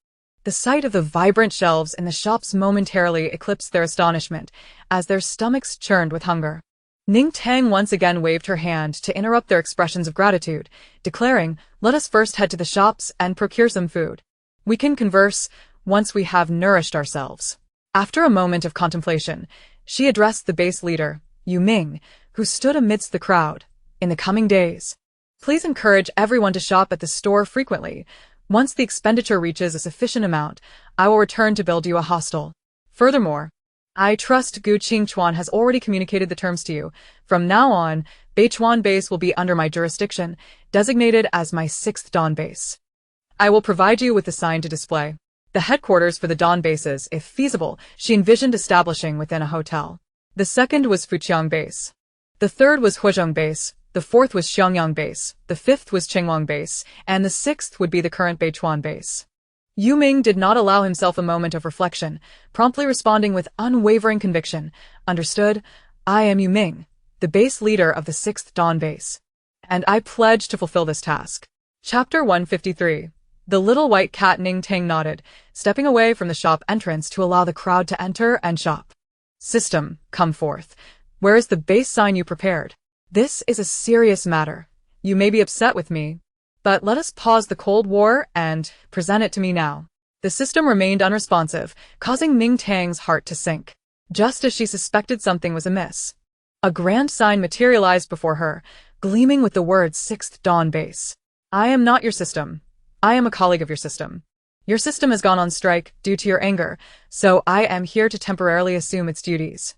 The sight of the vibrant shelves in the shops momentarily eclipsed their astonishment, as their stomachs churned with hunger. Ning Tang once again waved her hand to interrupt their expressions of gratitude, declaring, "Let us first head to the shops and procure some food. We can converse once we have nourished ourselves." After a moment of contemplation, she addressed the base leader, Yu Ming, who stood amidst the crowd. "In the coming days, please encourage everyone to shop at the store frequently. Once the expenditure reaches a sufficient amount, I will return to build you a hostel. Furthermore, I trust Gu Qingchuan has already communicated the terms to you. From now on, Beichuan Base will be under my jurisdiction, designated as my 6th Dawn Base. I will provide you with the sign to display. The headquarters for the Dawn bases, if feasible, she envisioned establishing within a hotel. The second was Fuqiang Base. The third was Huizhong Base. The fourth was Xiangyang Base. The fifth was Qingyang Base, and the 6th would be the current Beichuan Base. Yu Ming did not allow himself a moment of reflection, promptly responding with unwavering conviction. "Understood. I am Yu Ming, the base leader of the 6th Dawn Base, and I pledge to fulfill this task." Chapter 153. The little white cat. Ning Tang nodded, stepping away from the shop entrance to allow the crowd to enter and shop. "System, come forth. Where is the base sign you prepared? This is a serious matter. You may be upset with me, But let us pause the Cold War and present it to me now. The system remained unresponsive, causing Ning Tang's heart to sink. Just as she suspected something was amiss, a grand sign materialized before her, gleaming with the words 6th Dawn Base. I am not your system. I am a colleague of your system. Your system has gone on strike due to your anger, so I am here to temporarily assume its duties.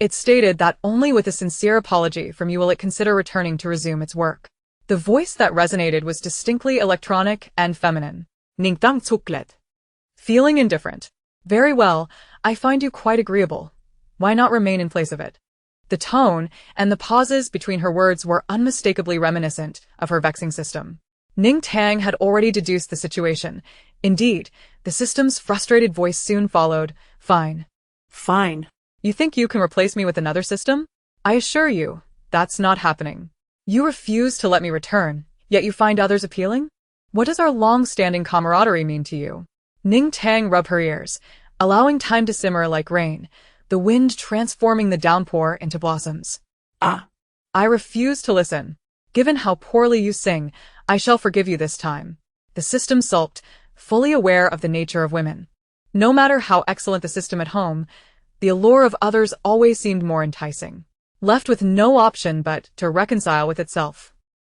It stated that only with a sincere apology from you will it consider returning to resume its work. The voice that resonated was distinctly electronic and feminine. Ning Tang Tsuklet. Feeling indifferent. Very well, I find you quite agreeable. Why not remain in place of it? The tone and the pauses between her words were unmistakably reminiscent of her vexing system. Ning Tang had already deduced the situation. Indeed, the system's frustrated voice soon followed. Fine. Fine. You think you can replace me with another system? I assure you, that's not happening. You refuse to let me return, yet you find others appealing? What does our long-standing camaraderie mean to you? Ning Tang rubbed her ears, allowing time to simmer like rain, the wind transforming the downpour into blossoms. Ah. I refuse to listen. Given how poorly you sing, I shall forgive you this time. The system sulked, fully aware of the nature of women. No matter how excellent the system at home, the allure of others always seemed more enticing. Left with no option but to reconcile with itself.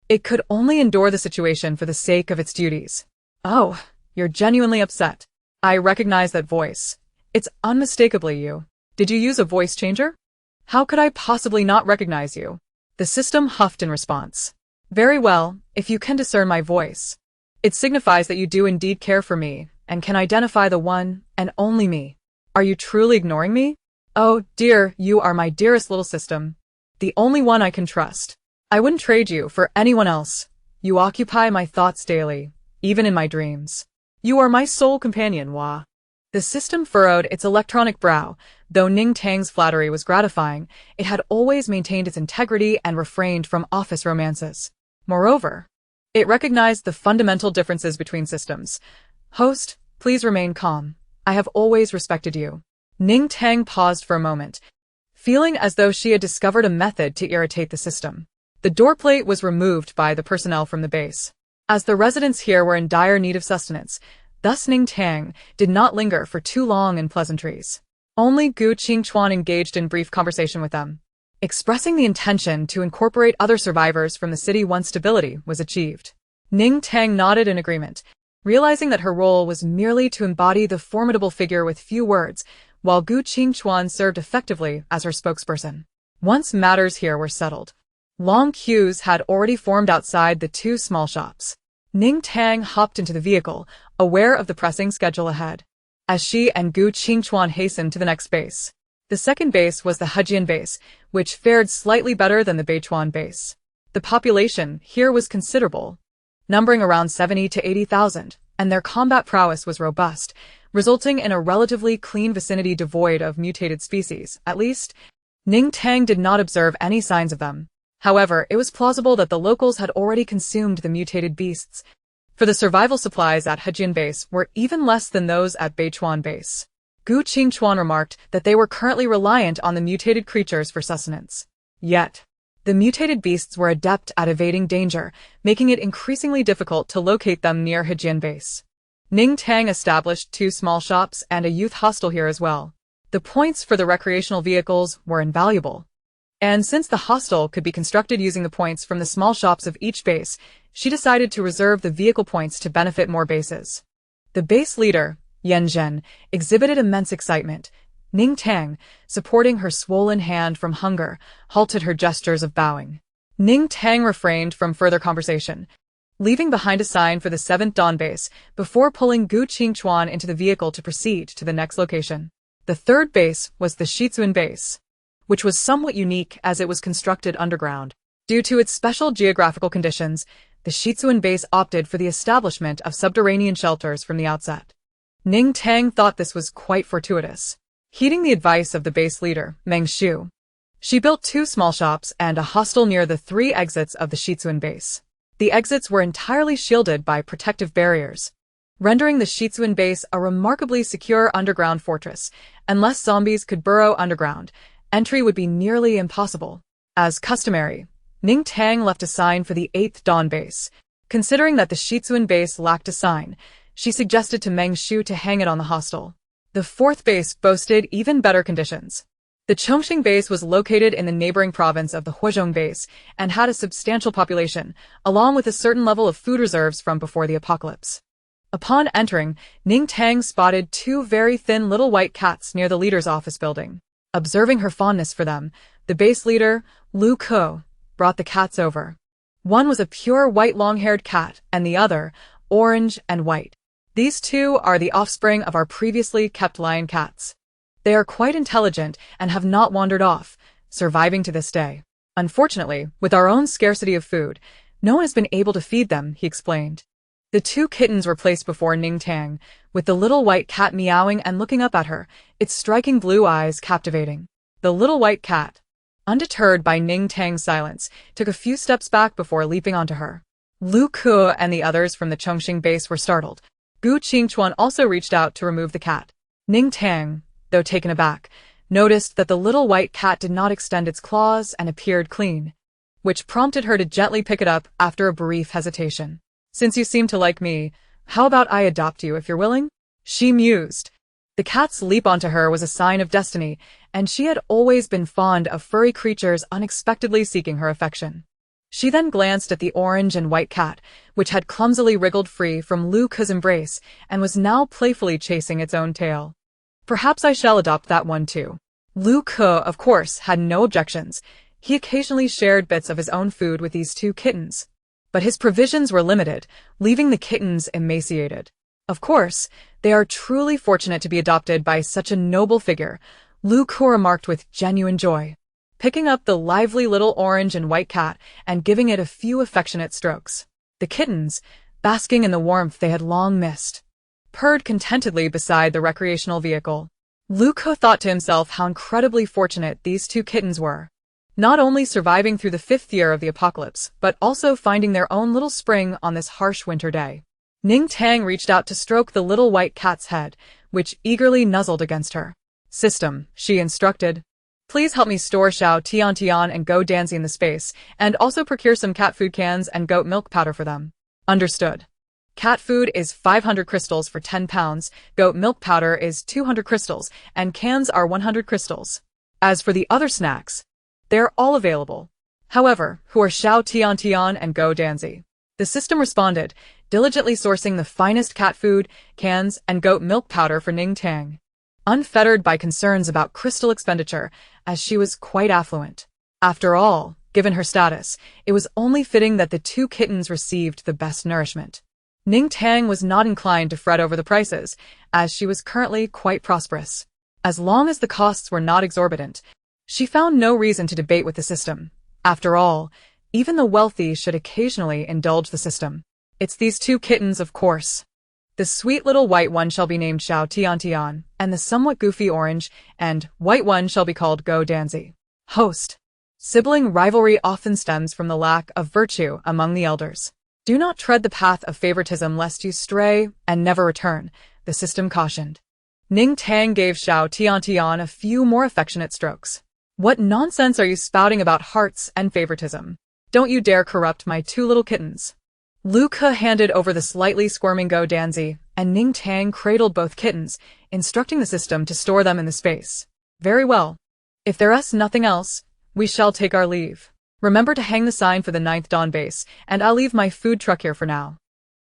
It could only endure the situation for the sake of its duties. Oh, you're genuinely upset. I recognize that voice. It's unmistakably you. Did you use a voice changer? How could I possibly not recognize you? The system huffed in response. Very well, if you can discern my voice. It signifies that you do indeed care for me, and can identify the one and only me. Are you truly ignoring me? Oh, dear, you are my dearest little system. The only one I can trust. I wouldn't trade you for anyone else. You occupy my thoughts daily, even in my dreams. You are my sole companion, Hua. The system furrowed its electronic brow. Though Ning Tang's flattery was gratifying, it had always maintained its integrity and refrained from office romances. Moreover, it recognized the fundamental differences between systems. Host, please remain calm. I have always respected you. Ning Tang paused for a moment, feeling as though she had discovered a method to irritate the system. The doorplate was removed by the personnel from the base. As the residents here were in dire need of sustenance, thus Ning Tang did not linger for too long in pleasantries. Only Gu Qingchuan engaged in brief conversation with them, expressing the intention to incorporate other survivors from the city once stability was achieved. Ning Tang nodded in agreement, realizing that her role was merely to embody the formidable figure with few words, while Gu Qingchuan served effectively as her spokesperson. Once matters here were settled, long queues had already formed outside the two small shops. Ning Tang hopped into the vehicle, aware of the pressing schedule ahead, as she and Gu Qingchuan hastened to the next base. The second base was the Hejian base, which fared slightly better than the Beichuan base. The population here was considerable, numbering around 70 to 80,000, and their combat prowess was robust, resulting in a relatively clean vicinity devoid of mutated species. At least, Ning Tang did not observe any signs of them. However, it was plausible that the locals had already consumed the mutated beasts, for the survival supplies at Hejian base were even less than those at Beichuan base. Gu Qingchuan remarked that they were currently reliant on the mutated creatures for sustenance. Yet, the mutated beasts were adept at evading danger, making it increasingly difficult to locate them near Hejian base. Ning Tang established two small shops and a youth hostel here as well. The points for the recreational vehicles were invaluable. And since the hostel could be constructed using the points from the small shops of each base, she decided to reserve the vehicle points to benefit more bases. The base leader, Xiangyang, exhibited immense excitement. Ning Tang, supporting her swollen hand from hunger, halted her gestures of bowing. Ning Tang refrained from further conversation, leaving behind a sign for the 7th Dawn base before pulling Gu Qingchuan into the vehicle to proceed to the next location. The third base was the Shitsuan base, which was somewhat unique as it was constructed underground. Due to its special geographical conditions, the Shitsuan base opted for the establishment of subterranean shelters from the outset. Ning Tang thought this was quite fortuitous. Heeding the advice of the base leader, Meng Shu, she built two small shops and a hostel near the 3 exits of the Shitsuan base. The exits were entirely shielded by protective barriers, rendering the Shitsuan base a remarkably secure underground fortress. Unless zombies could burrow underground, entry would be nearly impossible. As customary, Ning Tang left a sign for the 8th Dawn base, Considering that the Shitsuan base lacked a sign, she suggested to Meng Shu to hang it on the hostel. The fourth base boasted even better conditions. The Chongqing base was located in the neighboring province of the Huizhong base and had a substantial population, along with a certain level of food reserves from before the apocalypse. Upon entering, Ning Tang spotted two very thin little white cats near the leader's office building. Observing her fondness for them, the base leader, Lu Ke, brought the cats over. One was a pure white long-haired cat and the other, orange and white. These two are the offspring of our previously kept lion cats. They are quite intelligent and have not wandered off, surviving to this day. Unfortunately, with our own scarcity of food, no one has been able to feed them, he explained. The two kittens were placed before Ning Tang, with the little white cat meowing and looking up at her, its striking blue eyes captivating. The little white cat, undeterred by Ning Tang's silence, took a few steps back before leaping onto her. Lu Ke and the others from the Chongqing base were startled. Gu Qingchuan also reached out to remove the cat. Ning Tang, though taken aback, noticed that the little white cat did not extend its claws and appeared clean, which prompted her to gently pick it up after a brief hesitation. Since you seem to like me, how about I adopt you if you're willing? She mused. The cat's leap onto her was a sign of destiny, and she had always been fond of furry creatures unexpectedly seeking her affection. She then glanced at the orange and white cat, which had clumsily wriggled free from Lu Ke's embrace and was now playfully chasing its own tail. Perhaps I shall adopt that one too. Lu Ke, of course, had no objections. He occasionally shared bits of his own food with these two kittens. But his provisions were limited, leaving the kittens emaciated. Of course, they are truly fortunate to be adopted by such a noble figure, Lu Ke remarked with genuine joy, picking up the lively little orange and white cat and giving it a few affectionate strokes. The kittens, basking in the warmth they had long missed, purred contentedly beside the recreational vehicle. Lu Ke thought to himself how incredibly fortunate these two kittens were, not only surviving through the 5th year of the apocalypse, but also finding their own little spring on this harsh winter day. Ning Tang reached out to stroke the little white cat's head, which eagerly nuzzled against her. System, she instructed. Please help me store Xiao Tian and Go Danzi in the space, and also procure some cat food cans and goat milk powder for them. Understood. Cat food is 500 crystals for 10 pounds, goat milk powder is 200 crystals, and cans are 100 crystals. As for the other snacks, they're all available. However, who are Xiao Tian and Go Danzi? The system responded, diligently sourcing the finest cat food, cans, and goat milk powder for Ning Tang, unfettered by concerns about crystal expenditure, as she was quite affluent. After all, given her status, it was only fitting that the two kittens received the best nourishment. Ning Tang was not inclined to fret over the prices, as she was currently quite prosperous. As long as the costs were not exorbitant, she found no reason to debate with the system. After all, even the wealthy should occasionally indulge the system. It's these two kittens, of course. The sweet little white one shall be named Xiao Tian, and the somewhat goofy orange and white one shall be called Go Danzi. Host. Sibling rivalry often stems from the lack of virtue among the elders. Do not tread the path of favoritism lest you stray and never return, the system cautioned. Ning Tang gave Xiao Tian a few more affectionate strokes. What nonsense are you spouting about hearts and favoritism? Don't you dare corrupt my two little kittens. Lu Ke handed over the slightly squirming Go Danzi, and Ning Tang cradled both kittens, instructing the system to store them in the space. Very well. If there is nothing else, we shall take our leave. Remember to hang the sign for the 9th Dawn base, and I'll leave my food truck here for now.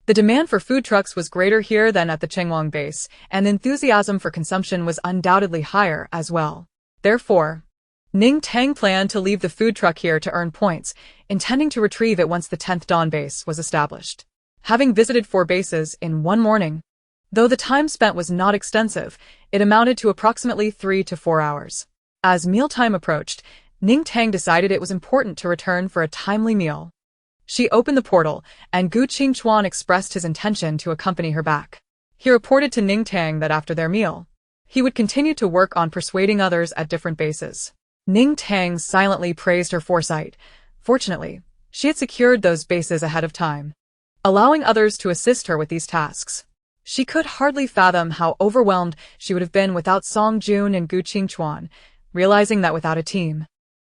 The demand for food trucks was greater here than at the Xiangyang base, and enthusiasm for consumption was undoubtedly higher as well. Therefore, Ning Tang planned to leave the food truck here to earn points, intending to retrieve it once the 10th Dawn base was established. Having visited 4 bases in one morning, though the time spent was not extensive, it amounted to approximately 3 to 4 hours. As mealtime approached, Ning Tang decided it was important to return for a timely meal. She opened the portal, and Gu Qingchuan expressed his intention to accompany her back. He reported to Ning Tang that after their meal, he would continue to work on persuading others at different bases. Ning Tang silently praised her foresight. Fortunately, she had secured those bases ahead of time, allowing others to assist her with these tasks. She could hardly fathom how overwhelmed she would have been without Song Jun and Gu Qingchuan, realizing that without a team,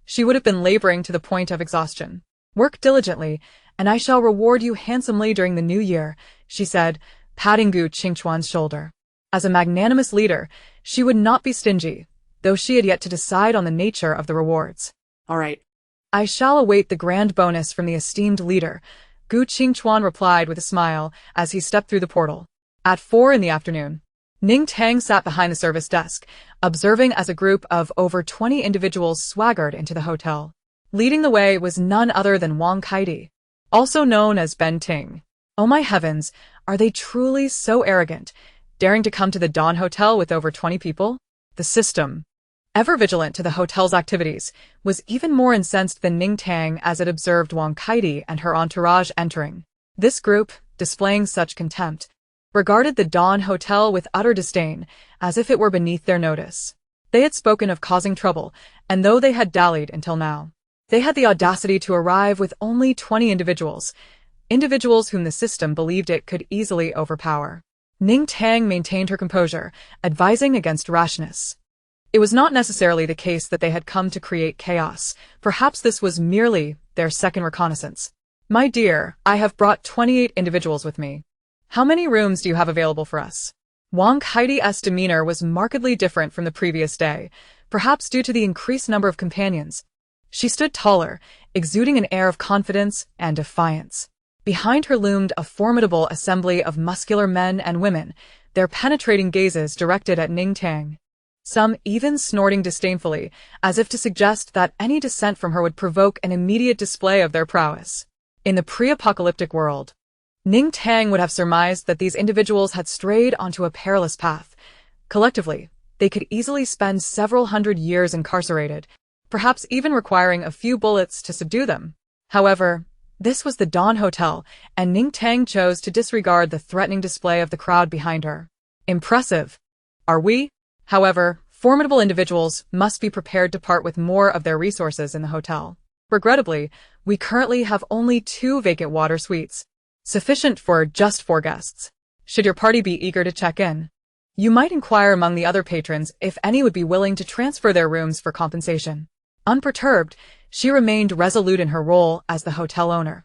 she would have been laboring to the point of exhaustion. Work diligently, and I shall reward you handsomely during the new year, she said, patting Gu Qingchuan's shoulder. As a magnanimous leader, she would not be stingy, though she had yet to decide on the nature of the rewards. All right. I shall await the grand bonus from the esteemed leader, Gu Qingchuan replied with a smile as he stepped through the portal. At 4 in the afternoon, Ning Tang sat behind the service desk, observing as a group of over 20 individuals swaggered into the hotel. Leading the way was none other than Wang Kaidi, also known as Ben Ting. Oh my heavens, are they truly so arrogant, daring to come to the Dawn Hotel with over 20 people? The system, ever vigilant to the hotel's activities, was even more incensed than Ning Tang as it observed Wang Kaidi and her entourage entering. This group, displaying such contempt, regarded the Dawn Hotel with utter disdain, as if it were beneath their notice. They had spoken of causing trouble, and though they had dallied until now, they had the audacity to arrive with only 20 individuals whom the system believed it could easily overpower. Ning Tang maintained her composure, advising against rashness. It was not necessarily the case that they had come to create chaos. Perhaps this was merely their second reconnaissance. My dear, I have brought 28 individuals with me. How many rooms do you have available for us? Wang Kaidi's demeanor was markedly different from the previous day, perhaps due to the increased number of companions. She stood taller, exuding an air of confidence and defiance. Behind her loomed a formidable assembly of muscular men and women, their penetrating gazes directed at Ning Tang. Some even snorting disdainfully, as if to suggest that any dissent from her would provoke an immediate display of their prowess. In the pre-apocalyptic world, Ning Tang would have surmised that these individuals had strayed onto a perilous path. Collectively, they could easily spend several hundred years incarcerated, perhaps even requiring a few bullets to subdue them. However, this was the Dawn Hotel, and Ning Tang chose to disregard the threatening display of the crowd behind her. Impressive. Are we? However, formidable individuals must be prepared to part with more of their resources in the hotel. Regrettably, we currently have only 2 vacant water suites, sufficient for just 4 guests. Should your party be eager to check in, you might inquire among the other patrons if any would be willing to transfer their rooms for compensation. Unperturbed, she remained resolute in her role as the hotel owner.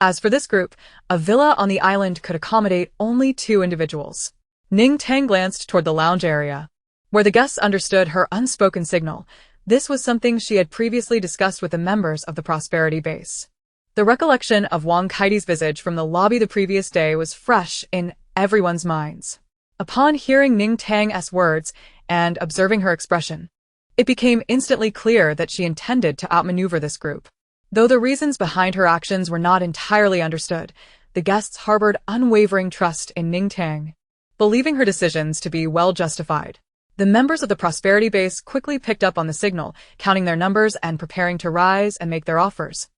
As for this group, a villa on the island could accommodate only 2 individuals. Ning Tang glanced toward the lounge area, where the guests understood her unspoken signal. This was something she had previously discussed with the members of the Prosperity Base. The recollection of Wang Kaidi's visage from the lobby the previous day was fresh in everyone's minds. Upon hearing Ning Tang's words and observing her expression, it became instantly clear that she intended to outmaneuver this group. Though the reasons behind her actions were not entirely understood, the guests harbored unwavering trust in Ning Tang, believing her decisions to be well justified. The members of the Prosperity Base quickly picked up on the signal, counting their numbers and preparing to rise and make their offers.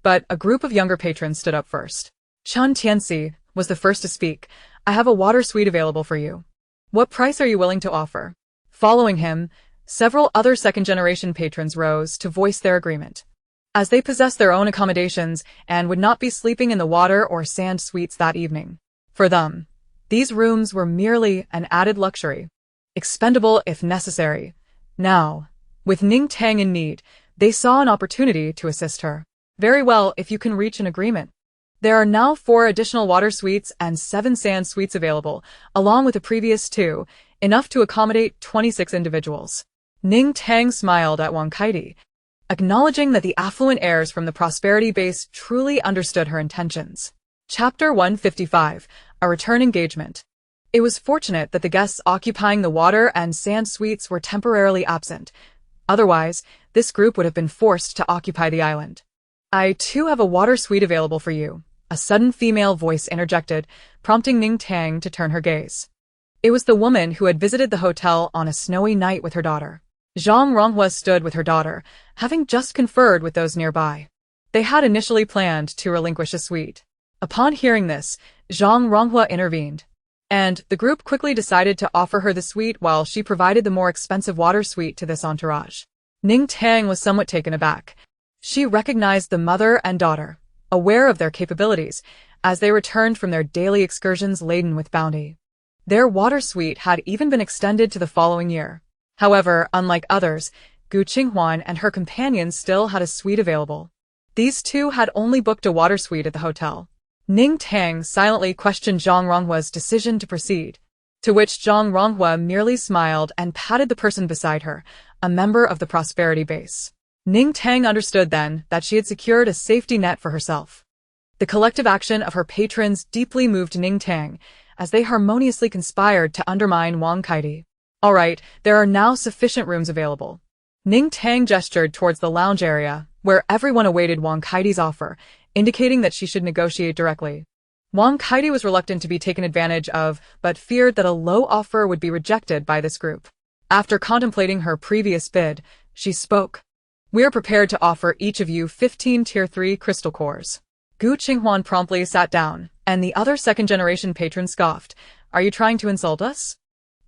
But a group of younger patrons stood up first. Chun Tianxi was the first to speak. I have a water suite available for you. What price are you willing to offer? Following him, several other second-generation patrons rose to voice their agreement. As they possessed their own accommodations and would not be sleeping in the water or sand suites that evening. For them, these rooms were merely an added luxury, expendable if necessary. Now, with Ning Tang in need, they saw an opportunity to assist her. Very well, if you can reach an agreement. There are now 4 additional water suites and 7 sand suites available, along with the previous 2, enough to accommodate 26 individuals. Ning Tang smiled at Wang Kaidi, acknowledging that the affluent heirs from the Prosperity Base truly understood her intentions. Chapter 155, A Return Engagement. It was fortunate that the guests occupying the water and sand suites were temporarily absent. Otherwise, this group would have been forced to occupy the island. I too have a water suite available for you, a sudden female voice interjected, prompting Ning Tang to turn her gaze. It was the woman who had visited the hotel on a snowy night with her daughter. Zhang Ronghua stood with her daughter, having just conferred with those nearby. They had initially planned to relinquish a suite. Upon hearing this, Zhang Ronghua intervened, and the group quickly decided to offer her the suite while she provided the more expensive water suite to this entourage. Ning Tang was somewhat taken aback. She recognized the mother and daughter, aware of their capabilities, as they returned from their daily excursions laden with bounty. Their water suite had even been extended to the following year. However, unlike others, Gu Qinghuan and her companions still had a suite available. These two had only booked a water suite at the hotel. Ning Tang silently questioned Zhang Ronghua's decision to proceed, to which Zhang Ronghua merely smiled and patted the person beside her, a member of the prosperity base. Ning Tang understood then that she had secured a safety net for herself. The collective action of her patrons deeply moved Ning Tang, as they harmoniously conspired to undermine Wang Kaidi. All right, there are now sufficient rooms available. Ning Tang gestured towards the lounge area, where everyone awaited Wang Kaidi's offer, indicating that she should negotiate directly. Wang Kaidi was reluctant to be taken advantage of, but feared that a low offer would be rejected by this group. After contemplating her previous bid, she spoke. We are prepared to offer each of you 15 Tier 3 crystal cores. Gu Qinghuan promptly sat down, and the other second-generation patron scoffed. Are you trying to insult us?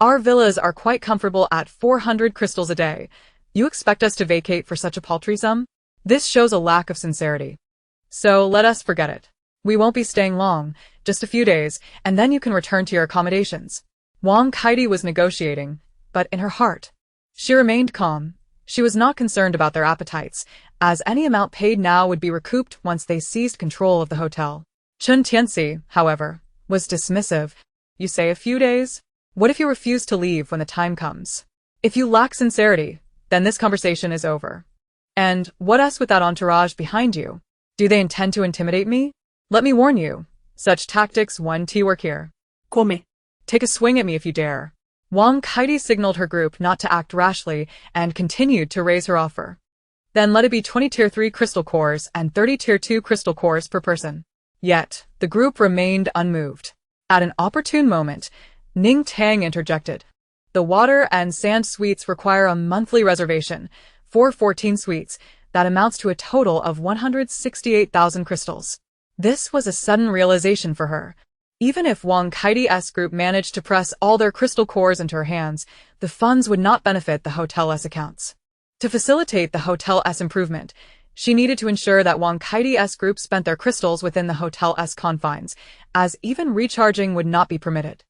Our villas are quite comfortable at 400 crystals a day. You expect us to vacate for such a paltry sum? This shows a lack of sincerity. So let us forget it. We won't be staying long, just a few days, and then you can return to your accommodations. Wang Kaidi was negotiating, but in her heart, she remained calm. She was not concerned about their appetites, as any amount paid now would be recouped once they seized control of the hotel. Chen Tianxi, however, was dismissive. You say a few days? What if you refuse to leave when the time comes? If you lack sincerity, then this conversation is over. And what else with that entourage behind you? Do they intend to intimidate me? Let me warn you, such tactics won't work here. Come. Take a swing at me if you dare. Wang Kaidi signaled her group not to act rashly and continued to raise her offer. Then let it be 20 Tier 3 crystal cores and 30 Tier 2 crystal cores per person. Yet, the group remained unmoved. At an opportune moment, Ning Tang interjected. The water and sand suites require a monthly reservation. For 14 suites, that amounts to a total of 168,000 crystals. This was a sudden realization for her. Even if Wang Kaidi's group managed to press all their crystal cores into her hands, the funds would not benefit the hotel's accounts. To facilitate the hotel's improvement, she needed to ensure that Wang Kaidi's group spent their crystals within the hotel's confines, as even recharging would not be permitted.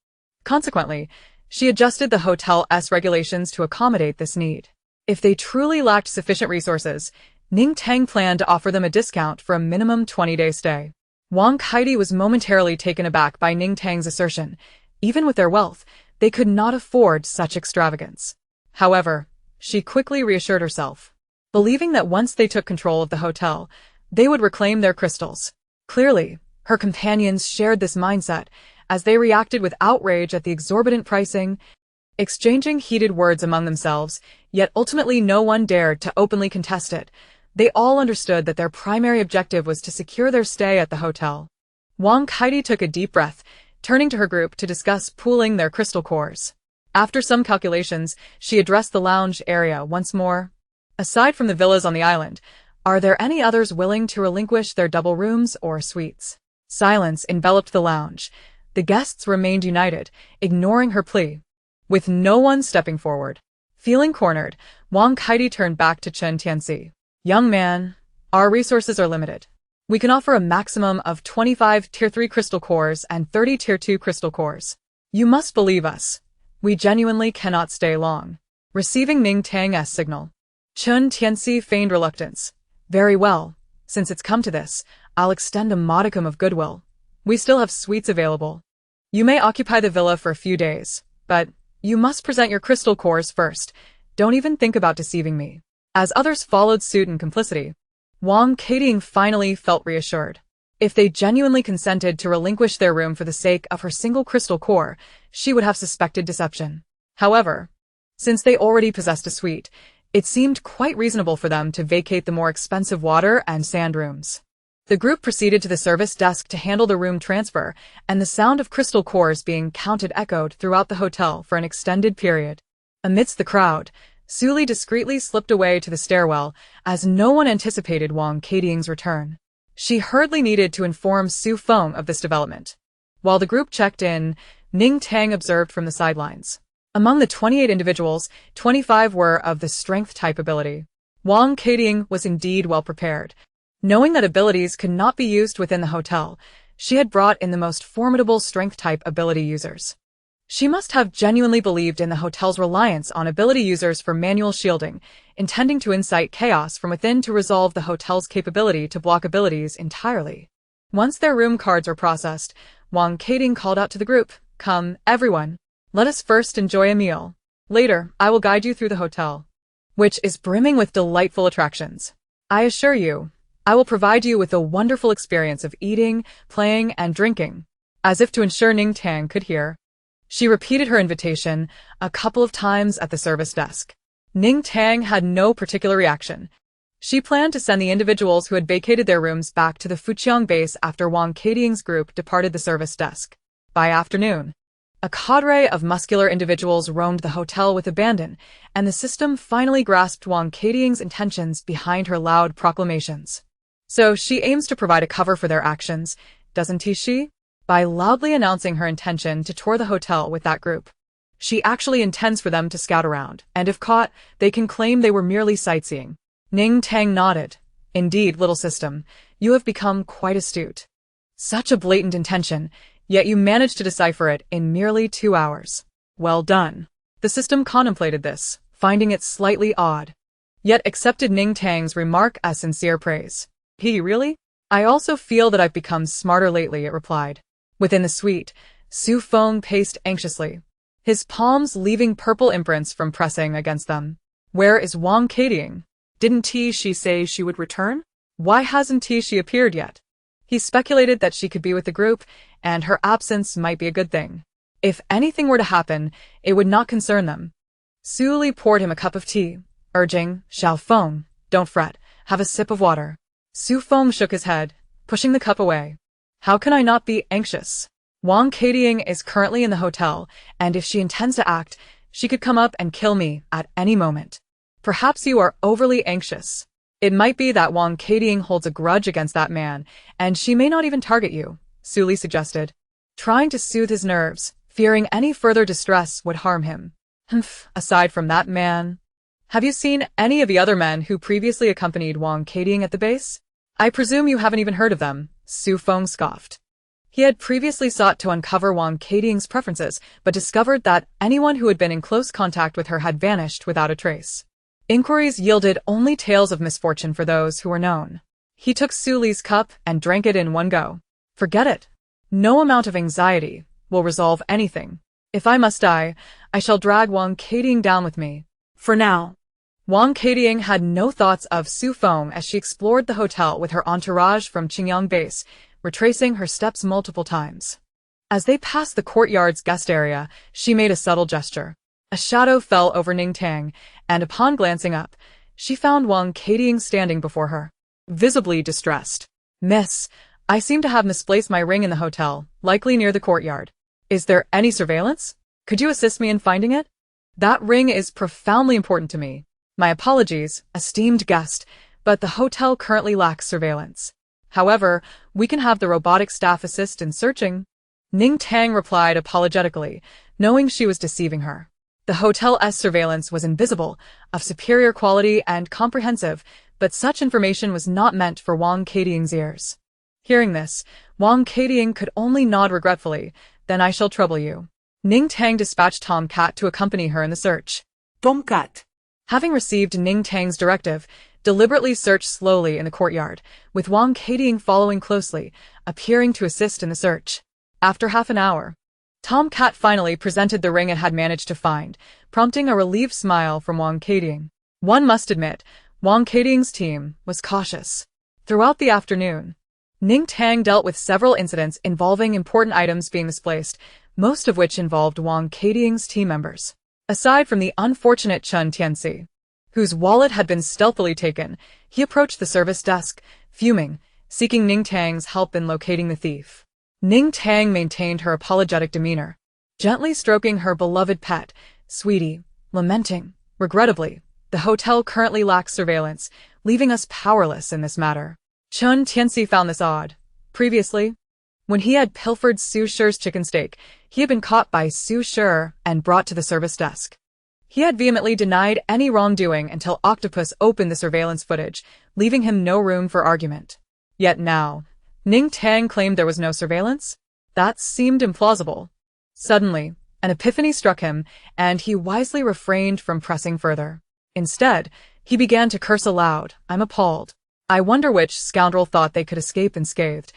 Consequently, she adjusted the hotel's regulations to accommodate this need. If they truly lacked sufficient resources, Ning Tang planned to offer them a discount for a minimum 20-day stay. Wang Kaidi was momentarily taken aback by Ning Tang's assertion. Even with their wealth, they could not afford such extravagance. However, she quickly reassured herself, believing that once they took control of the hotel, they would reclaim their crystals. Clearly, her companions shared this mindset, as they reacted with outrage at the exorbitant pricing, exchanging heated words among themselves, yet ultimately no one dared to openly contest it. They all understood that their primary objective was to secure their stay at the hotel. Wang Kaidi took a deep breath, turning to her group to discuss pooling their crystal cores. After some calculations, she addressed the lounge area once more. Aside from the villas on the island, are there any others willing to relinquish their double rooms or suites? Silence enveloped the lounge. The guests remained united, ignoring her plea, with no one stepping forward. Feeling cornered, Wang Kaidi turned back to Chen Tianxi. Young man, our resources are limited. We can offer a maximum of 25 Tier 3 crystal cores and 30 Tier 2 crystal cores. You must believe us. We genuinely cannot stay long. Receiving Ning Tang's signal, Chen Tianxi feigned reluctance. Very well. Since it's come to this, I'll extend a modicum of goodwill. We still have suites available. You may occupy the villa for a few days, but you must present your crystal cores first. Don't even think about deceiving me. As others followed suit in complicity, Wang Kaidi finally felt reassured. If they genuinely consented to relinquish their room for the sake of her single crystal core, she would have suspected deception. However, since they already possessed a suite, it seemed quite reasonable for them to vacate the more expensive water and sand rooms. The group proceeded to the service desk to handle the room transfer, and the sound of crystal cores being counted echoed throughout the hotel for an extended period. Amidst the crowd, Suli discreetly slipped away to the stairwell, as no one anticipated Wang Kaiding's return. She hurriedly needed to inform Su Feng of this development. While the group checked in, Ning Tang observed from the sidelines. Among the 28 individuals, 25 were of the strength-type ability. Wang Kaiding was indeed well prepared. Knowing that abilities could not be used within the hotel, she had brought in the most formidable strength-type ability users. She must have genuinely believed in the hotel's reliance on ability users for manual shielding, intending to incite chaos from within to resolve the hotel's capability to block abilities entirely. Once their room cards were processed, Wang Keating called out to the group, "Come, everyone. Let us first enjoy a meal. Later, I will guide you through the hotel, which is brimming with delightful attractions. I assure you, I will provide you with a wonderful experience of eating, playing, and drinking." As if to ensure Ning Tang could hear, she repeated her invitation a couple of times at the service desk. Ning Tang had no particular reaction. She planned to send the individuals who had vacated their rooms back to the Fujiang base after Wang Keating's group departed the service desk. By afternoon, a cadre of muscular individuals roamed the hotel with abandon, and the system finally grasped Wang Keating's intentions behind her loud proclamations. So she aims to provide a cover for their actions, doesn't she? By loudly announcing her intention to tour the hotel with that group. She actually intends for them to scout around, and if caught, they can claim they were merely sightseeing. Ning Tang nodded. Indeed, little system, you have become quite astute. Such a blatant intention, yet you managed to decipher it in merely 2 hours. Well done. The system contemplated this, finding it slightly odd, yet accepted Ning Tang's remark as sincere praise. Really? I also feel that I've become smarter lately, it replied. Within the suite, Su Feng paced anxiously, his palms leaving purple imprints from pressing against them. Where is Wang Keating? Didn't she say she would return? Why hasn't she appeared yet? He speculated that she could be with the group, and her absence might be a good thing. If anything were to happen, it would not concern them. Su Li poured him a cup of tea, urging, "Xiao Feng, don't fret, have a sip of water." Su Feng shook his head, pushing the cup away. How can I not be anxious? Wang Keating is currently in the hotel, and if she intends to act, she could come up and kill me at any moment. Perhaps you are overly anxious. It might be that Wang Keating holds a grudge against that man, and she may not even target you, Su Li suggested, trying to soothe his nerves, fearing any further distress would harm him. Aside from that man, have you seen any of the other men who previously accompanied Wang Keating at the base? I presume you haven't even heard of them, Su Feng scoffed. He had previously sought to uncover Wang Keating's preferences, but discovered that anyone who had been in close contact with her had vanished without a trace. Inquiries yielded only tales of misfortune for those who were known. He took Su Li's cup and drank it in one go. Forget it. No amount of anxiety will resolve anything. If I must die, I shall drag Wang Keating down with me. For now. Wang Keating had no thoughts of Su Feng as she explored the hotel with her entourage from Xiangyang base, retracing her steps multiple times. As they passed the courtyard's guest area, she made a subtle gesture. A shadow fell over Ning Tang, and upon glancing up, she found Wang Keating standing before her, visibly distressed. "Miss, I seem to have misplaced my ring in the hotel, likely near the courtyard. Is there any surveillance? Could you assist me in finding it? That ring is profoundly important to me. My apologies, esteemed guest, but the hotel currently lacks surveillance. However, we can have the robotic staff assist in searching." Ning Tang replied apologetically, knowing she was deceiving her. The hotel's surveillance was invisible, of superior quality and comprehensive, but such information was not meant for Wang Keating's ears. Hearing this, Wang Keating could only nod regretfully. "Then I shall trouble you." Ning Tang dispatched Tomcat to accompany her in the search. Tomcat, Having received Ning Tang's directive, deliberately searched slowly in the courtyard, with Wang Keating following closely, appearing to assist in the search. After half an hour, Tomcat finally presented the ring it had managed to find, prompting a relieved smile from Wang Keating. One must admit, Wang Keating's team was cautious. Throughout the afternoon, Ning Tang dealt with several incidents involving important items being misplaced, most of which involved Wang Keating's team members. Aside from the unfortunate Chen Tianxi, whose wallet had been stealthily taken, he approached the service desk, fuming, seeking Ning Tang's help in locating the thief. Ning Tang maintained her apologetic demeanor, gently stroking her beloved pet, Sweetie, lamenting, "Regrettably, the hotel currently lacks surveillance, leaving us powerless in this matter." Chen Tianxi found this odd. Previously, when he had pilfered Su Shi's chicken steak, he had been caught by Su Shi and brought to the service desk. He had vehemently denied any wrongdoing until Octopus opened the surveillance footage, leaving him no room for argument. Yet now, Ning Tang claimed there was no surveillance? That seemed implausible. Suddenly, An epiphany struck him, and he wisely refrained from pressing further. Instead, he began to curse aloud. I'm appalled. I wonder which scoundrel thought they could escape unscathed,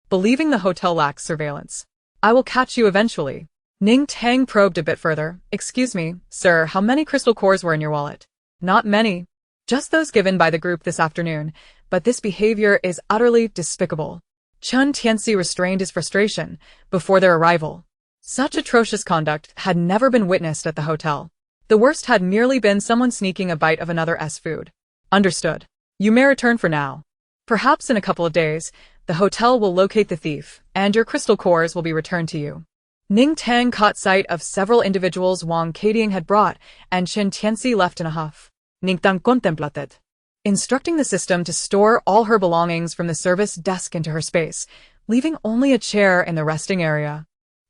believing the hotel lacks surveillance. I will catch you eventually. Ning Tang probed a bit further. Excuse me, sir, how many crystal cores were in your wallet? Not many. Just those given by the group this afternoon, but this behavior is utterly despicable. Chun Tianxi restrained his frustration before their arrival. Such atrocious conduct had never been witnessed at the hotel. The worst had merely been someone sneaking a bite of another's food. Understood. You may return for now. Perhaps in a couple of days, the hotel will locate the thief, and your crystal cores will be returned to you. Ning Tang caught sight of several individuals Wang Kadiang had brought, and Chun Tianxi left in a huff. Ning Tang contemplated, instructing the system to store all her belongings from the service desk into her space, leaving only a chair in the resting area.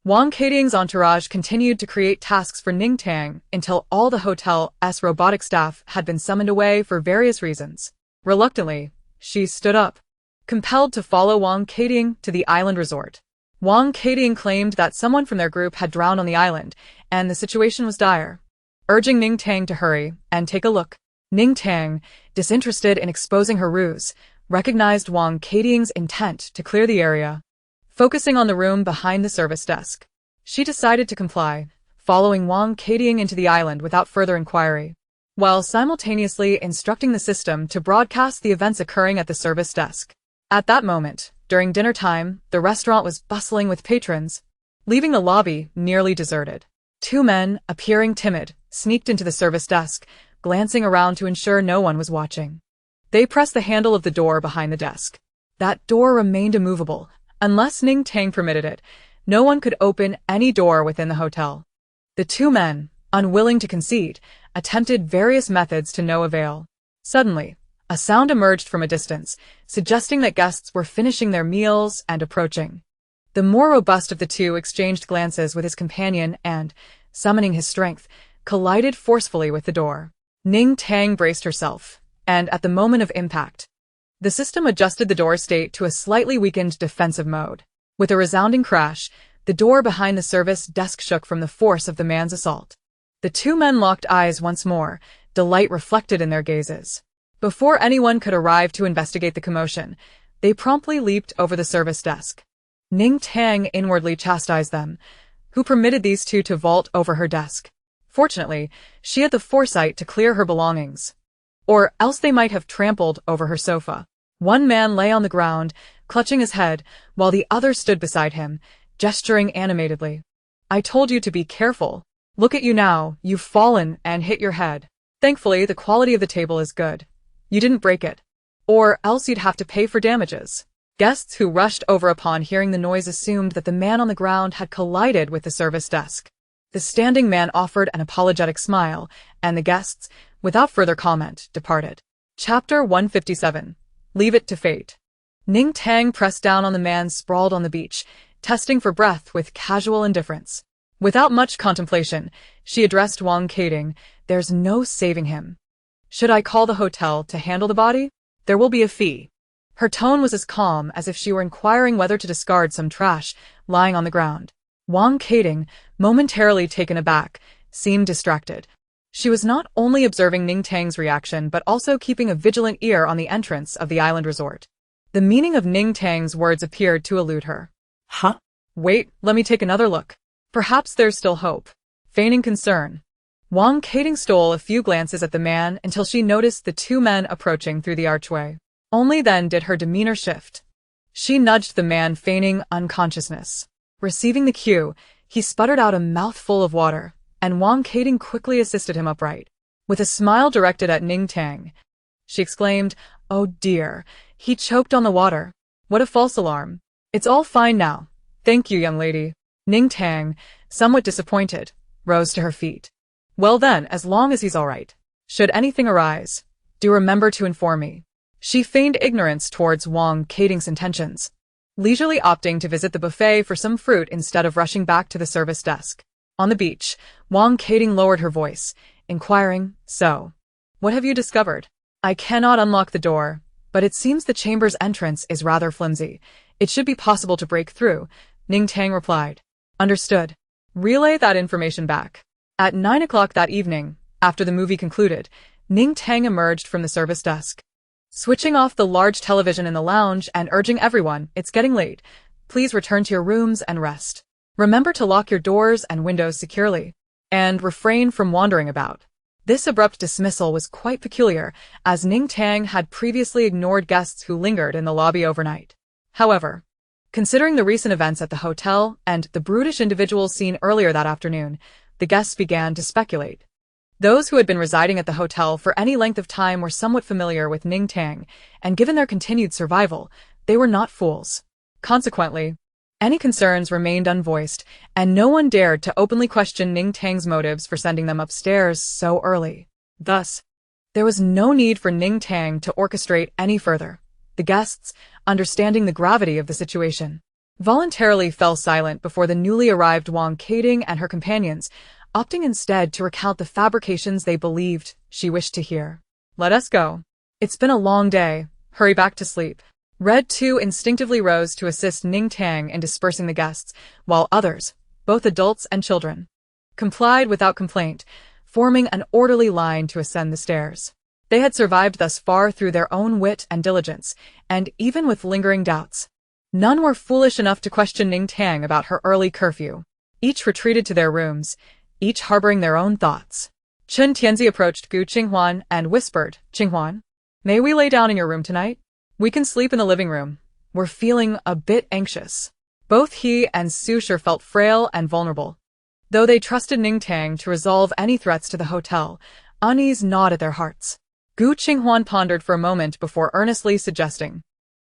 Wang Kadiang's entourage continued to create tasks for Ning Tang until all the hotel's robotic staff had been summoned away for various reasons. Reluctantly, she stood up, compelled to follow Wang Kadiang to the island resort. Wang Kadiang claimed that someone from their group had drowned on the island, and the situation was dire, urging Ning Tang to hurry and take a look. Ning Tang, disinterested in exposing her ruse, recognized Wang Kadiang's intent to clear the area. Focusing on the room behind the service desk, she decided to comply, following Wang Kadiang into the island without further inquiry, while simultaneously instructing the system to broadcast the events occurring at the service desk. At that moment, during dinner time, the restaurant was bustling with patrons, leaving the lobby nearly deserted. Two men, appearing timid, sneaked into the service desk, glancing around to ensure no one was watching. They pressed the handle of the door behind the desk. That door remained immovable. Unless Ning Tang permitted it, no one could open any door within the hotel. The two men, unwilling to concede, attempted various methods to no avail. Suddenly, a sound emerged from a distance, suggesting that guests were finishing their meals and approaching. The more robust of the two exchanged glances with his companion and, summoning his strength, collided forcefully with the door. Ning Tang braced herself, and at the moment of impact, the system adjusted the door state to a slightly weakened defensive mode. With a resounding crash, the door behind the service desk shook from the force of the man's assault. The two men locked eyes once more, delight reflected in their gazes. Before anyone could arrive to investigate the commotion, they promptly leaped over the service desk. Ning Tang inwardly chastised them, who permitted these two to vault over her desk. Fortunately, she had the foresight to clear her belongings, or else they might have trampled over her sofa. One man lay on the ground, clutching his head, while the other stood beside him, gesturing animatedly. I told you to be careful. Look at you now, you've fallen and hit your head. Thankfully, the quality of the table is good. You didn't break it. Or else you'd have to pay for damages. Guests who rushed over upon hearing the noise assumed that the man on the ground had collided with the service desk. The standing man offered an apologetic smile, and the guests, without further comment, departed. Chapter 157. Leave it to fate. Ning Tang pressed down on the man sprawled on the beach, testing for breath with casual indifference. Without much contemplation, she addressed Wang Kadiang. There's no saving him. Should I call the hotel to handle the body? There will be a fee. Her tone was as calm as if she were inquiring whether to discard some trash lying on the ground. Wang Kadiang, momentarily taken aback, seemed distracted. She was not only observing Ning Tang's reaction but also keeping a vigilant ear on the entrance of the island resort. The meaning of Ning Tang's words appeared to elude her. Huh? Wait, let me take another look. Perhaps there's still hope. Feigning concern, Wang Kadiang stole a few glances at the man until she noticed the two men approaching through the archway. Only then did her demeanor shift. She nudged the man feigning unconsciousness. Receiving the cue, he sputtered out a mouthful of water, and Wang Kadiang quickly assisted him upright. With a smile directed at Ning Tang, she exclaimed, "Oh dear, he choked on the water. What a false alarm. It's all fine now. Thank you, young lady." Ning Tang, somewhat disappointed, rose to her feet. "Well then, as long as he's all right. Should anything arise, do remember to inform me." She feigned ignorance towards Wang Kadiang's intentions, leisurely opting to visit the buffet for some fruit instead of rushing back to the service desk. On the beach, Wang Kadiang lowered her voice, inquiring, "So, what have you discovered?" "I cannot unlock the door, but it seems the chamber's entrance is rather flimsy. It should be possible to break through," Ning Tang replied. "Understood." Relay that information back. At 9 o'clock that evening, after the movie concluded, Ning Tang emerged from the service desk, switching off the large television in the lounge and urging everyone, "It's getting late. Please return to your rooms and rest. Remember to lock your doors and windows securely, and refrain from wandering about." This abrupt dismissal was quite peculiar, as Ning Tang had previously ignored guests who lingered in the lobby overnight. However, considering the recent events at the hotel and the brutish individuals seen earlier that afternoon, the guests began to speculate. Those who had been residing at the hotel for any length of time were somewhat familiar with Ning Tang, and given their continued survival, they were not fools. Consequently, any concerns remained unvoiced, and no one dared to openly question Ning Tang's motives for sending them upstairs so early. Thus, there was no need for Ning Tang to orchestrate any further. The guests, understanding the gravity of the situation, voluntarily fell silent before the newly arrived Wang Kading and her companions, opting instead to recount the fabrications they believed she wished to hear. "Let us go. It's been a long day. Hurry back to sleep." Red 2 instinctively rose to assist Ning Tang in dispersing the guests, while others, both adults and children, complied without complaint, forming an orderly line to ascend the stairs. They had survived thus far through their own wit and diligence, and even with lingering doubts, none were foolish enough to question Ning Tang about her early curfew. Each retreated to their rooms, each harboring their own thoughts. Chen Tianzi approached Gu Qinghuan and whispered, "Qinghuan, may we lay down in your room tonight? We can sleep in the living room. We're feeling a bit anxious." Both he and Su Shi felt frail and vulnerable. Though they trusted Ning Tang to resolve any threats to the hotel, unease gnawed at their hearts. Gu Qinghuan pondered for a moment before earnestly suggesting,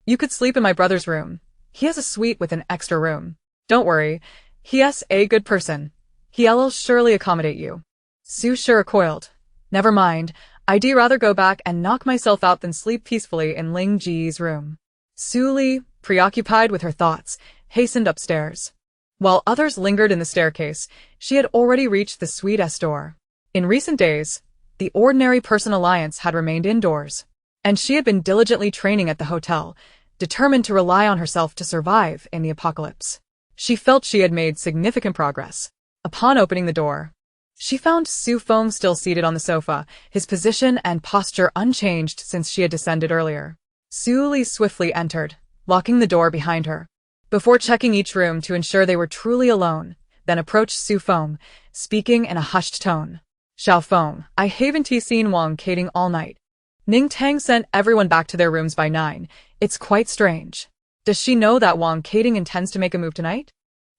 "You could sleep in my brother's room. He has a suite with an extra room. Don't worry, he's a good person. He'll surely accommodate you." Su Shi recoiled. "Never mind, I'd rather go back and knock myself out than sleep peacefully in Ling Ji's room." Su Li, preoccupied with her thoughts, hastened upstairs. While others lingered in the staircase, she had already reached the suite's door. In recent days, the ordinary person alliance had remained indoors, and she had been diligently training at the hotel, determined to rely on herself to survive in the apocalypse. She felt she had made significant progress. Upon opening the door, she found Su Feng still seated on the sofa, his position and posture unchanged since she had descended earlier. Su Li swiftly entered, locking the door behind her. Before checking each room to ensure they were truly alone, then approached Su Feng, speaking in a hushed tone. "Xiao Feng, I haven't seen Wang Kading all night. Ning Tang sent everyone back to their rooms by 9. It's quite strange. Does she know that Wang Kading intends to make a move tonight?"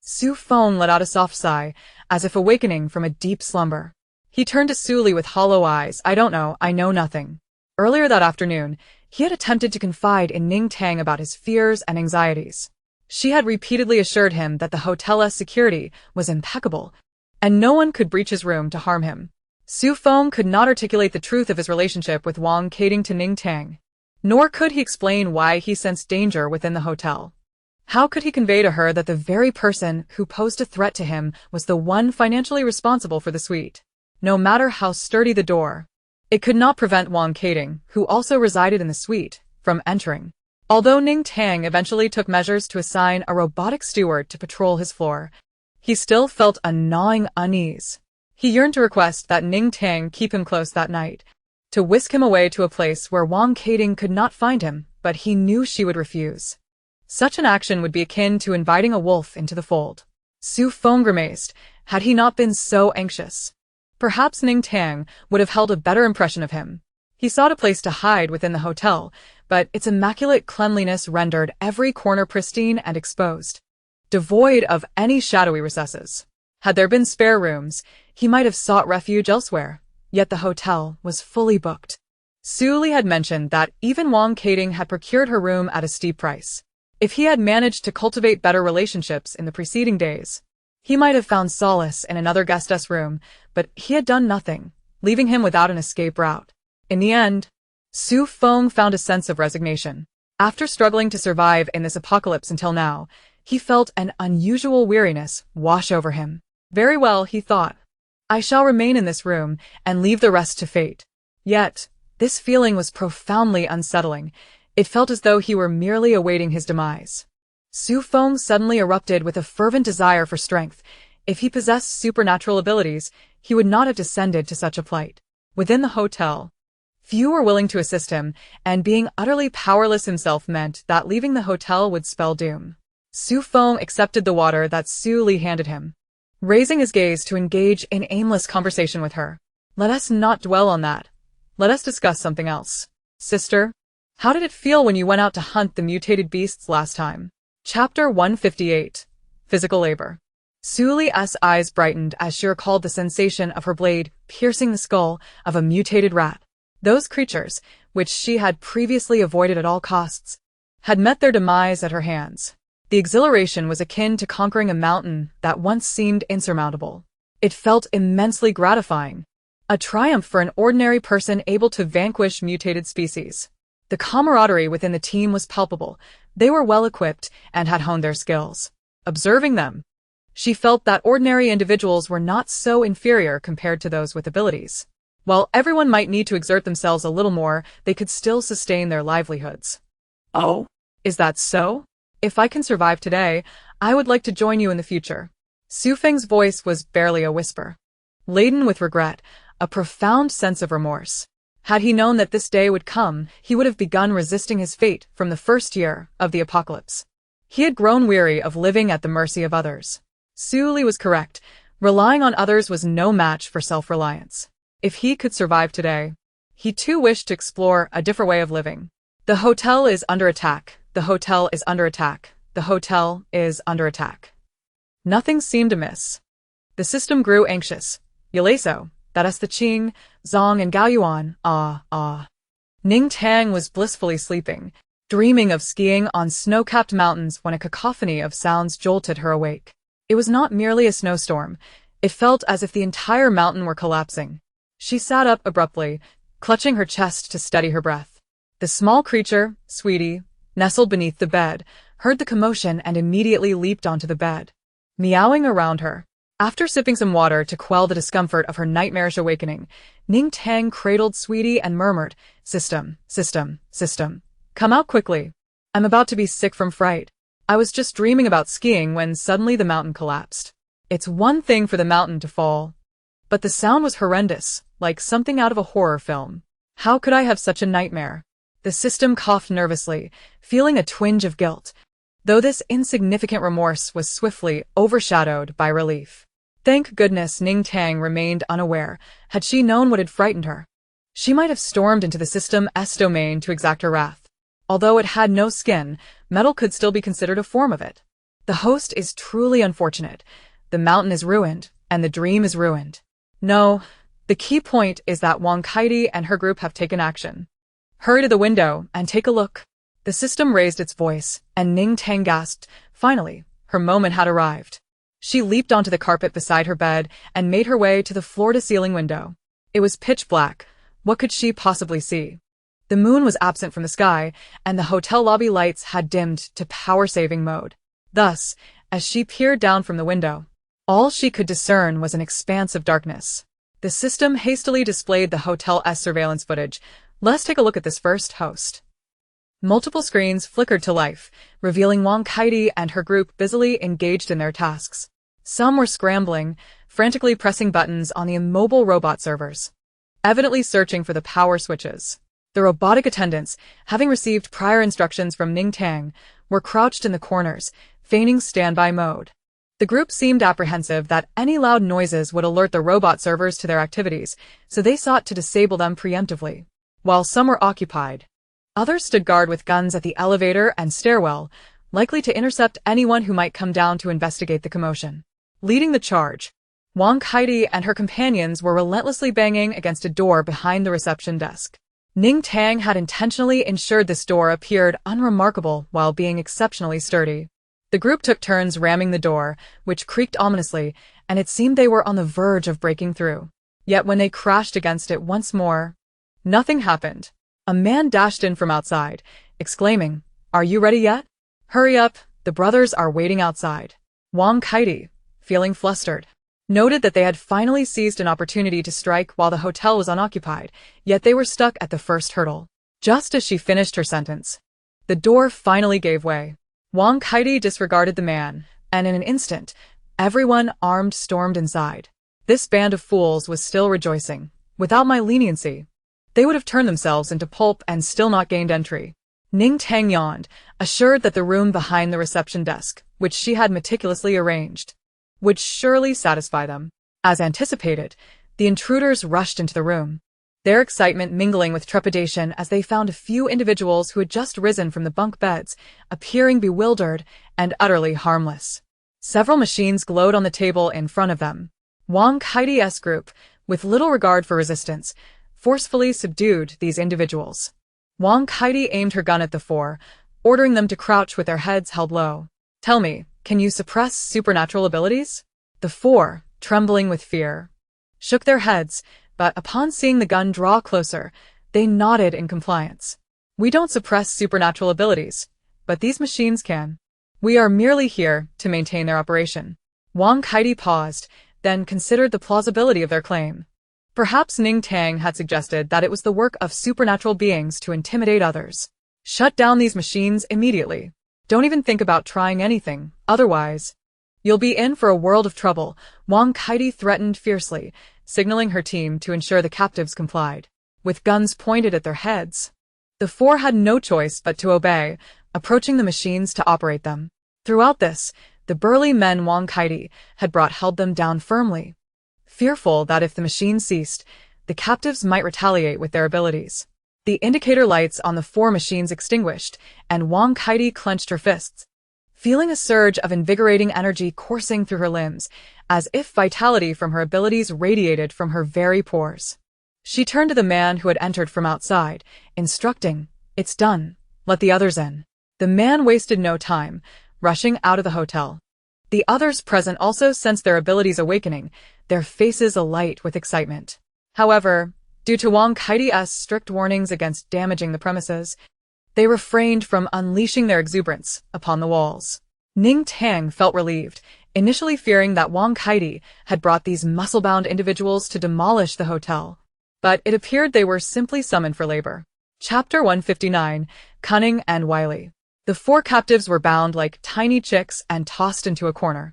Su Feng let out a soft sigh, as if awakening from a deep slumber. He turned to Su Li with hollow eyes. "I don't know, I know nothing." Earlier that afternoon, he had attempted to confide in Ning Tang about his fears and anxieties. She had repeatedly assured him that the hotel's security was impeccable, and no one could breach his room to harm him. Su Feng could not articulate the truth of his relationship with Wang Kading to Ning Tang, nor could he explain why he sensed danger within the hotel. How could he convey to her that the very person who posed a threat to him was the one financially responsible for the suite? No matter how sturdy the door, it could not prevent Wang Kading, who also resided in the suite, from entering. Although Ning Tang eventually took measures to assign a robotic steward to patrol his floor, he still felt a gnawing unease. He yearned to request that Ning Tang keep him close that night, to whisk him away to a place where Wang Kading could not find him, but he knew she would refuse. Such an action would be akin to inviting a wolf into the fold. Su Feng grimaced. Had he not been so anxious, perhaps Ning Tang would have held a better impression of him. He sought a place to hide within the hotel, but its immaculate cleanliness rendered every corner pristine and exposed, devoid of any shadowy recesses. Had there been spare rooms, he might have sought refuge elsewhere, yet the hotel was fully booked. Su Li had mentioned that even Wang Kading had procured her room at a steep price. If he had managed to cultivate better relationships in the preceding days, he might have found solace in another guest's room, but he had done nothing, leaving him without an escape route. In the end, Su Feng found a sense of resignation. After struggling to survive in this apocalypse until now, he felt an unusual weariness wash over him. Very well, he thought. I shall remain in this room and leave the rest to fate. Yet, this feeling was profoundly unsettling. It felt as though he were merely awaiting his demise. Su Feng suddenly erupted with a fervent desire for strength. If he possessed supernatural abilities, he would not have descended to such a plight. Within the hotel, few were willing to assist him, and being utterly powerless himself meant that leaving the hotel would spell doom. Su Feng accepted the water that Su Li handed him, raising his gaze to engage in aimless conversation with her. Let us not dwell on that. Let us discuss something else. Sister, how did it feel when you went out to hunt the mutated beasts last time? Chapter 158. Physical Labor. Su Li's eyes brightened as she recalled the sensation of her blade piercing the skull of a mutated rat. Those creatures, which she had previously avoided at all costs, had met their demise at her hands. The exhilaration was akin to conquering a mountain that once seemed insurmountable. It felt immensely gratifying. A triumph for an ordinary person able to vanquish mutated species. The camaraderie within the team was palpable. They were well equipped and had honed their skills. Observing them, she felt that ordinary individuals were not so inferior compared to those with abilities. While everyone might need to exert themselves a little more, they could still sustain their livelihoods. Oh? Is that so? If I can survive today, I would like to join you in the future. Su Feng's voice was barely a whisper. Laden with regret, a profound sense of remorse. Had he known that this day would come, he would have begun resisting his fate from the first year of the apocalypse. He had grown weary of living at the mercy of others. Su Li was correct. Relying on others was no match for self-reliance. If he could survive today, he too wished to explore a different way of living. The hotel is under attack. The hotel is under attack. The hotel is under attack. Nothing seemed amiss. The system grew anxious. Yaleso, that is the Qing, Zong and Gaoyuan, Ning Tang was blissfully sleeping, dreaming of skiing on snow-capped mountains when a cacophony of sounds jolted her awake. It was not merely a snowstorm. It felt as if the entire mountain were collapsing. She sat up abruptly, clutching her chest to steady her breath. The small creature, Sweetie, nestled beneath the bed, heard the commotion and immediately leaped onto the bed, meowing around her. After sipping some water to quell the discomfort of her nightmarish awakening, Ning Tang cradled Sweetie and murmured, "System, system, system. Come out quickly. I'm about to be sick from fright. I was just dreaming about skiing when suddenly the mountain collapsed." It's one thing for the mountain to fall, but the sound was horrendous, like something out of a horror film. How could I have such a nightmare? The system coughed nervously, feeling a twinge of guilt, though this insignificant remorse was swiftly overshadowed by relief. Thank goodness Ning Tang remained unaware. Had she known what had frightened her, she might have stormed into the system's domain to exact her wrath. Although it had no skin, metal could still be considered a form of it. The host is truly unfortunate. The mountain is ruined, and the dream is ruined. No, the key point is that Wang Kaidi and her group have taken action. Hurry to the window and take a look. The system raised its voice, and Ning Tang gasped. Finally, her moment had arrived. She leaped onto the carpet beside her bed and made her way to the floor-to-ceiling window. It was pitch black. What could she possibly see? The moon was absent from the sky, and the hotel lobby lights had dimmed to power-saving mode. Thus, as she peered down from the window, all she could discern was an expanse of darkness. The system hastily displayed the hotel's surveillance footage. Let's take a look at this first, host. Multiple screens flickered to life, revealing Wang Kaidi and her group busily engaged in their tasks. Some were scrambling, frantically pressing buttons on the immobile robot servers, evidently searching for the power switches. The robotic attendants, having received prior instructions from Ning Tang, were crouched in the corners, feigning standby mode. The group seemed apprehensive that any loud noises would alert the robot servers to their activities, so they sought to disable them preemptively. While some were occupied, others stood guard with guns at the elevator and stairwell, likely to intercept anyone who might come down to investigate the commotion. Leading the charge, Wang Kaidi and her companions were relentlessly banging against a door behind the reception desk. Ning Tang had intentionally ensured this door appeared unremarkable while being exceptionally sturdy. The group took turns ramming the door, which creaked ominously, and it seemed they were on the verge of breaking through. Yet when they crashed against it once more, nothing happened. A man dashed in from outside, exclaiming, "Are you ready yet? Hurry up, the brothers are waiting outside." Wang Kaidi, feeling flustered, noted that they had finally seized an opportunity to strike while the hotel was unoccupied, yet they were stuck at the first hurdle. Just as she finished her sentence, the door finally gave way. Wang Kaidi disregarded the man, and in an instant, Everyone armed stormed inside. This band of fools was still rejoicing. Without my leniency, they would have turned themselves into pulp and still not gained entry. Ning Tang yawned, assured that the room behind the reception desk, which she had meticulously arranged, would surely satisfy them. As anticipated, the intruders rushed into the room, their excitement mingling with trepidation as they found a few individuals who had just risen from the bunk beds, appearing bewildered and utterly harmless. Several machines glowed on the table in front of them. Wang Kaidi's group, with little regard for resistance, forcefully subdued these individuals. Wang Kaidi aimed her gun at the four, ordering them to crouch with their heads held low. "Tell me, can you suppress supernatural abilities?" The four, trembling with fear, shook their heads, but upon seeing the gun draw closer, they nodded in compliance. "We don't suppress supernatural abilities, but these machines can. We are merely here to maintain their operation." Wang Kaidi paused, then considered the plausibility of their claim. Perhaps Ning Tang had suggested that it was the work of supernatural beings to intimidate others. "Shut down these machines immediately. Don't even think about trying anything, otherwise you'll be in for a world of trouble," Wang Kaidi threatened fiercely, signaling her team to ensure the captives complied. With guns pointed at their heads, the four had no choice but to obey, approaching the machines to operate them. Throughout this, the burly men Wang Kaidi had brought held them down firmly, fearful that if the machine ceased, the captives might retaliate with their abilities. The indicator lights on the four machines extinguished, and Wang Kaidi clenched her fists, feeling a surge of invigorating energy coursing through her limbs, as if vitality from her abilities radiated from her very pores. She turned to the man who had entered from outside, instructing, "It's done. Let the others in." The man wasted no time, rushing out of the hotel. The others present also sensed their abilities awakening, their faces alight with excitement. However, due to Wang Kaidi's strict warnings against damaging the premises, they refrained from unleashing their exuberance upon the walls. Ning Tang felt relieved, initially fearing that Wang Kaidi had brought these muscle-bound individuals to demolish the hotel. But it appeared they were simply summoned for labor. Chapter 159, Cunning and Wily. The four captives were bound like tiny chicks and tossed into a corner.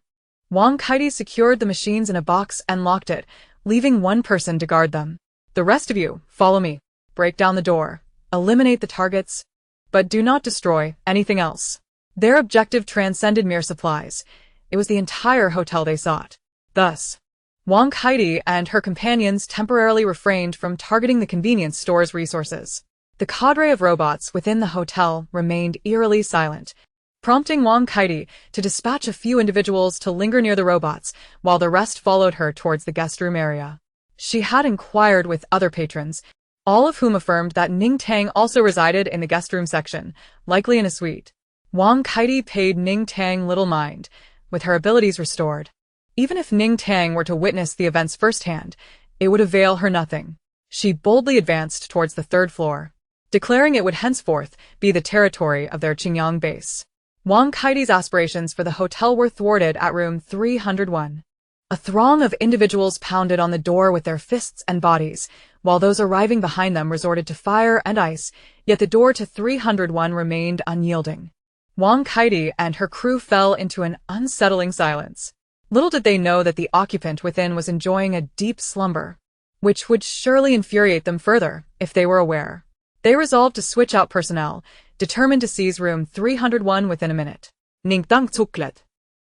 Wang Kaidi secured the machines in a box and locked it, leaving one person to guard them. "The rest of you, follow me. Break down the door. Eliminate the targets, but do not destroy anything else." Their objective transcended mere supplies. It was the entire hotel they sought. Thus, Wang Kaidi and her companions temporarily refrained from targeting the convenience store's resources. The cadre of robots within the hotel remained eerily silent, prompting Wang Kaidi to dispatch a few individuals to linger near the robots, while the rest followed her towards the guest room area. She had inquired with other patrons, all of whom affirmed that Ning Tang also resided in the guest room section, likely in a suite. Wang Kaidi paid Ning Tang little mind, with her abilities restored. Even if Ning Tang were to witness the events firsthand, it would avail her nothing. She boldly advanced towards the third floor, declaring it would henceforth be the territory of their Xiangyang base. Wang Kaidi's aspirations for the hotel were thwarted at room 301. A throng of individuals pounded on the door with their fists and bodies, while those arriving behind them resorted to fire and ice, yet the door to 301 remained unyielding. Wang Kaidi and her crew fell into an unsettling silence. Little did they know that the occupant within was enjoying a deep slumber, which would surely infuriate them further if they were aware. They resolved to switch out personnel, determined to seize room 301 within a minute. Ning Tang Tuklet.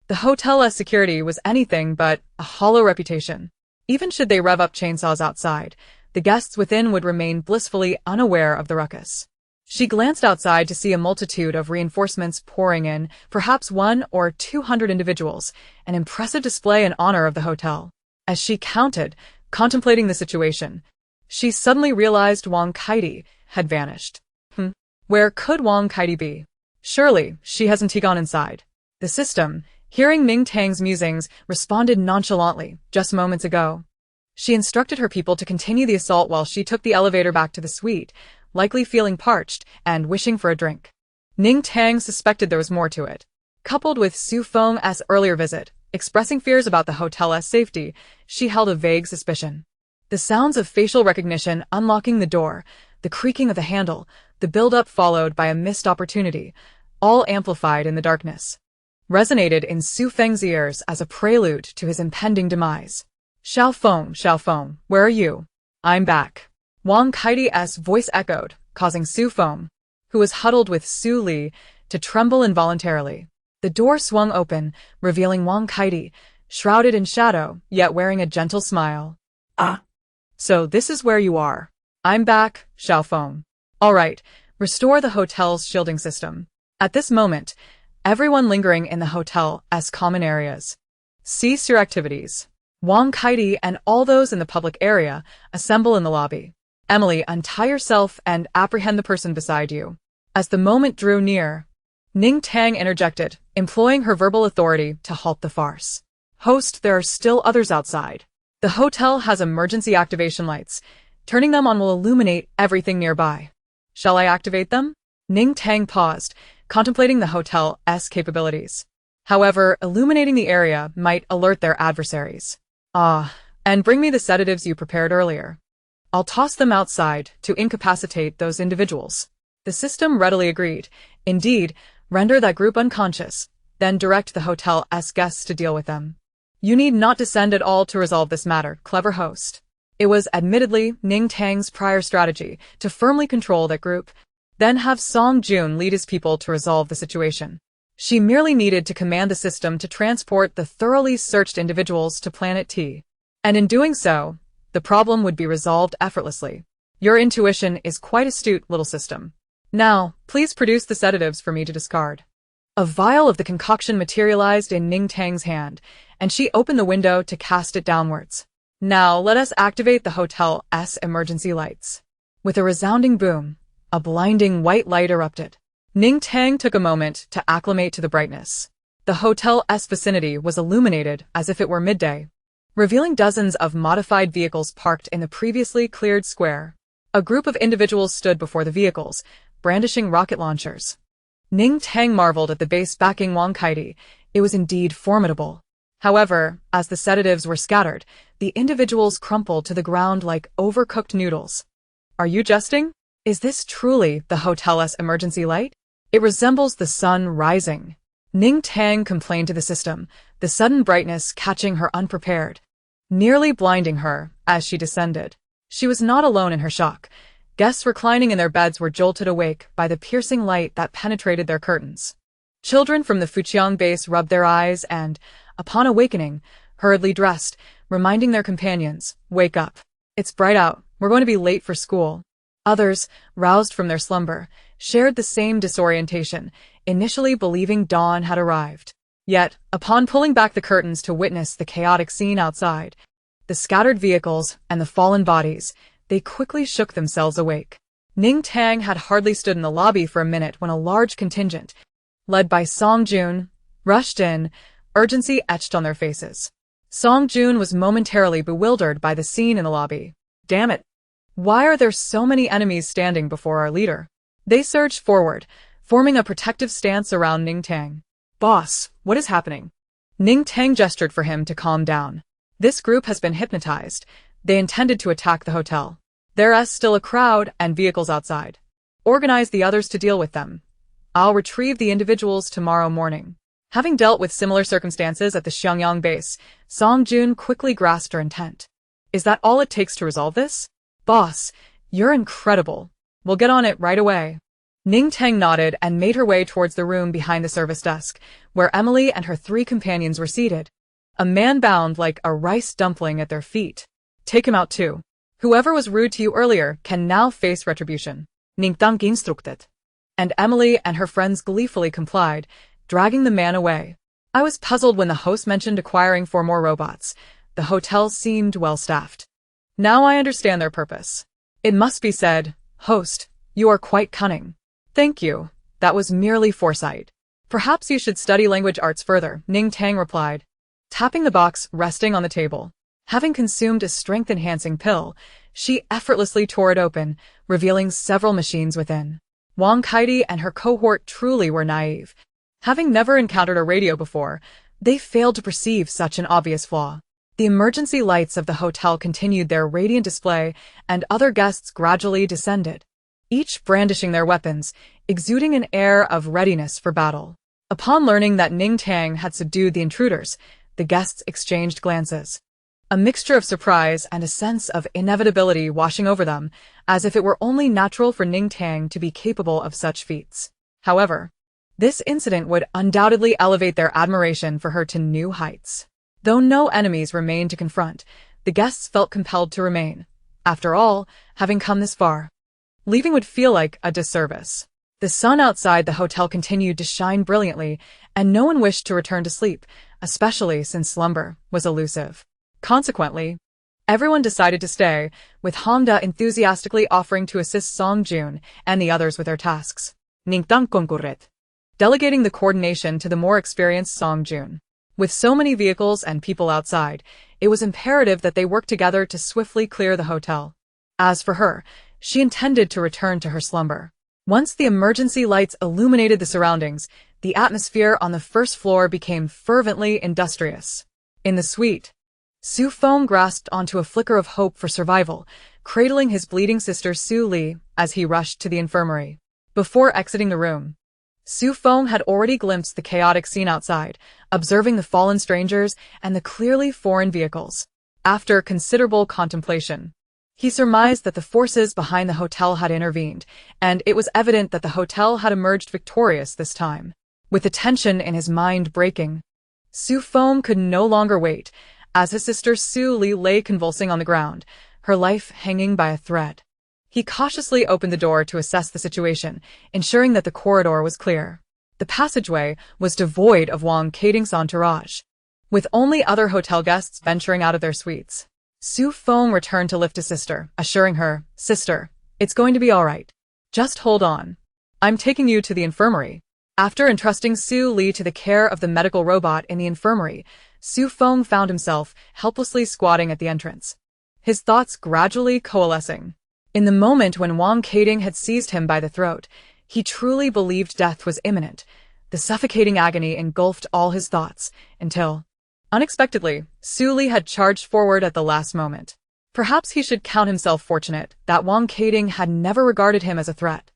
The hotel's security was anything but a hollow reputation. Even should they rev up chainsaws outside, the guests within would remain blissfully unaware of the ruckus. She glanced outside to see a multitude of reinforcements pouring in, perhaps 100 or 200 individuals, an impressive display in honor of the hotel. As she counted, contemplating the situation, she suddenly realized Wang Kaidi had vanished. Where could Wang Kaidi be? Surely, she hasn't gone inside. The system, hearing Ning Tang's musings, responded nonchalantly, just moments ago. She instructed her people to continue the assault while she took the elevator back to the suite, likely feeling parched and wishing for a drink. Ning Tang suspected there was more to it. Coupled with Su Feng's earlier visit, expressing fears about the hotel's safety, she held a vague suspicion. The sounds of facial recognition unlocking the door, the creaking of the handle, the build-up followed by a missed opportunity, all amplified in the darkness. resonated in Su Feng's ears as a prelude to his impending demise. Xiao Feng, where are you? I'm back. Wang Kaidi's voice echoed, causing Su Feng, who was huddled with Su Li, to tremble involuntarily. The door swung open, revealing Wang Kaidi, shrouded in shadow, yet wearing a gentle smile. Ah. So this is where you are. I'm back, Xiao Feng. All right, restore the hotel's shielding system. At this moment, everyone lingering in the hotel's common areas, cease your activities. Wang Kaidi and all those in the public area assemble in the lobby. Emily, untie yourself and apprehend the person beside you. As the moment drew near, Ning Tang interjected, employing her verbal authority to halt the farce. Host, there are still others outside. The hotel has emergency activation lights. Turning them on will illuminate everything nearby. Shall I activate them? Ning Tang paused, contemplating the hotel's capabilities. However, illuminating the area might alert their adversaries. And bring me the sedatives you prepared earlier. I'll toss them outside to incapacitate those individuals. The system readily agreed. Indeed, render that group unconscious, then direct the hotel's guests to deal with them. You need not descend at all to resolve this matter, clever host. It was admittedly Ning Tang's prior strategy to firmly control that group, then have Song Jun lead his people to resolve the situation. She merely needed to command the system to transport the thoroughly searched individuals to Planet T. And in doing so, the problem would be resolved effortlessly. Your intuition is quite astute, little system. Now, please produce the sedatives for me to discard. A vial of the concoction materialized in Ning Tang's hand, and she opened the window to cast it downwards. Now, let us activate the hotel's emergency lights. With a resounding boom, a blinding white light erupted. Ning Tang took a moment to acclimate to the brightness. The hotel's vicinity was illuminated as if it were midday, revealing dozens of modified vehicles parked in the previously cleared square. A group of individuals stood before the vehicles, brandishing rocket launchers. Ning Tang marveled at the base backing Wang Kaidi. It was indeed formidable. However, as the sedatives were scattered, the individuals crumpled to the ground like overcooked noodles. Are you jesting? Is this truly the hotel's emergency light? It resembles the sun rising. Ning Tang complained to the system, the sudden brightness catching her unprepared, nearly blinding her as she descended. She was not alone in her shock. Guests reclining in their beds were jolted awake by the piercing light that penetrated their curtains. Children from the Fujiang base rubbed their eyes and, upon awakening, hurriedly dressed, reminding their companions, "Wake up. It's bright out. We're going to be late for school." Others, roused from their slumber, shared the same disorientation, initially believing dawn had arrived. Yet, upon pulling back the curtains to witness the chaotic scene outside, the scattered vehicles and the fallen bodies, they quickly shook themselves awake. Ning Tang had hardly stood in the lobby for a minute when a large contingent, led by Song Jun, rushed in, urgency etched on their faces. Song Jun was momentarily bewildered by the scene in the lobby. Damn it! Why are there so many enemies standing before our leader? They surged forward, forming a protective stance around Ning Tang. Boss, what is happening? Ning Tang gestured for him to calm down. This group has been hypnotized. They intended to attack the hotel. There is still a crowd and vehicles outside. Organize the others to deal with them. I'll retrieve the individuals tomorrow morning. Having dealt with similar circumstances at the Xiangyang base, Song Jun quickly grasped her intent. Is that all it takes to resolve this? Boss, you're incredible. We'll get on it right away. Ning Tang nodded and made her way towards the room behind the service desk, where Emily and her 3 companions were seated. A man bound like a rice dumpling at their feet. Take him out too. Whoever was rude to you earlier can now face retribution. Ning Tang instructed. And Emily and her friends gleefully complied, dragging the man away. I was puzzled when the host mentioned acquiring 4 more robots. The hotel seemed well-staffed. Now I understand their purpose. It must be said, host, you are quite cunning. Thank you. That was merely foresight. Perhaps you should study language arts further, Ning Tang replied, tapping the box resting on the table. Having consumed a strength-enhancing pill, she effortlessly tore it open, revealing several machines within. Wang Kaidi and her cohort truly were naive. Having never encountered a radio before, they failed to perceive such an obvious flaw. The emergency lights of the hotel continued their radiant display, and other guests gradually descended, each brandishing their weapons, exuding an air of readiness for battle. Upon learning that Ning Tang had subdued the intruders, the guests exchanged glances. A mixture of surprise and a sense of inevitability washing over them, as if it were only natural for Ning Tang to be capable of such feats. However, this incident would undoubtedly elevate their admiration for her to new heights. Though no enemies remained to confront, the guests felt compelled to remain. After all, having come this far, leaving would feel like a disservice. The sun outside the hotel continued to shine brilliantly, and no one wished to return to sleep, especially since slumber was elusive. Consequently, everyone decided to stay, with Hamda enthusiastically offering to assist Song Jun and the others with their tasks. Ning Tang concurrit, delegating the coordination to the more experienced Song Jun. With so many vehicles and people outside, it was imperative that they work together to swiftly clear the hotel. As for her, she intended to return to her slumber. Once the emergency lights illuminated the surroundings, the atmosphere on the first floor became fervently industrious. In the suite, Su Feng grasped onto a flicker of hope for survival, cradling his bleeding sister Su Li as he rushed to the infirmary. Before exiting the room, Su Feng had already glimpsed the chaotic scene outside, observing the fallen strangers and the clearly foreign vehicles. After considerable contemplation, he surmised that the forces behind the hotel had intervened, and it was evident that the hotel had emerged victorious this time. With the tension in his mind breaking, Su Feng could no longer wait, as his sister Su Li lay convulsing on the ground, her life hanging by a thread. He cautiously opened the door to assess the situation, ensuring that the corridor was clear. The passageway was devoid of Wang Keting's entourage, with only other hotel guests venturing out of their suites. Su Feng returned to lift his sister, assuring her, "Sister, it's going to be all right. Just hold on. I'm taking you to the infirmary." After entrusting Su Li to the care of the medical robot in the infirmary, Su Feng found himself helplessly squatting at the entrance, his thoughts gradually coalescing. In the moment when Wang Keting had seized him by the throat, he truly believed death was imminent. The suffocating agony engulfed all his thoughts, until, unexpectedly, Su Li had charged forward at the last moment. Perhaps he should count himself fortunate that Wang Keting had never regarded him as a threat.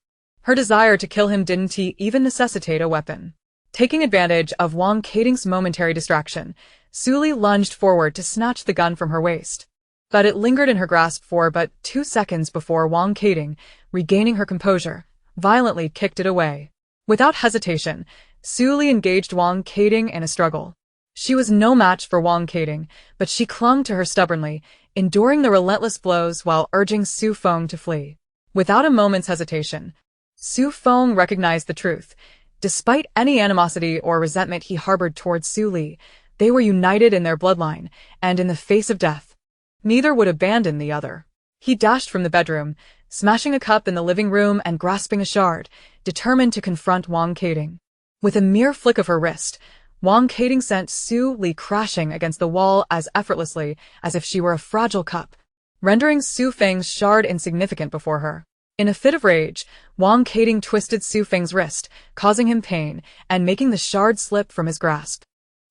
Her desire to kill him didn't even necessitate a weapon. Taking advantage of Wang Keting's momentary distraction, Su Li lunged forward to snatch the gun from her waist. But it lingered in her grasp for but 2 seconds before Wang Keting, regaining her composure, violently kicked it away. Without hesitation, Su Li engaged Wang Keting in a struggle. She was no match for Wang Keting, but she clung to her stubbornly, enduring the relentless blows while urging Su Feng to flee. Without a moment's hesitation, Su Feng recognized the truth. Despite any animosity or resentment he harbored towards Su Li, they were united in their bloodline, and in the face of death, neither would abandon the other. He dashed from the bedroom, smashing a cup in the living room and grasping a shard, determined to confront Wang Keting. With a mere flick of her wrist, Wang Keting sent Su Li crashing against the wall as effortlessly as if she were a fragile cup, rendering Su Feng's shard insignificant before her. In a fit of rage, Wang Keting twisted Su Feng's wrist, causing him pain and making the shard slip from his grasp.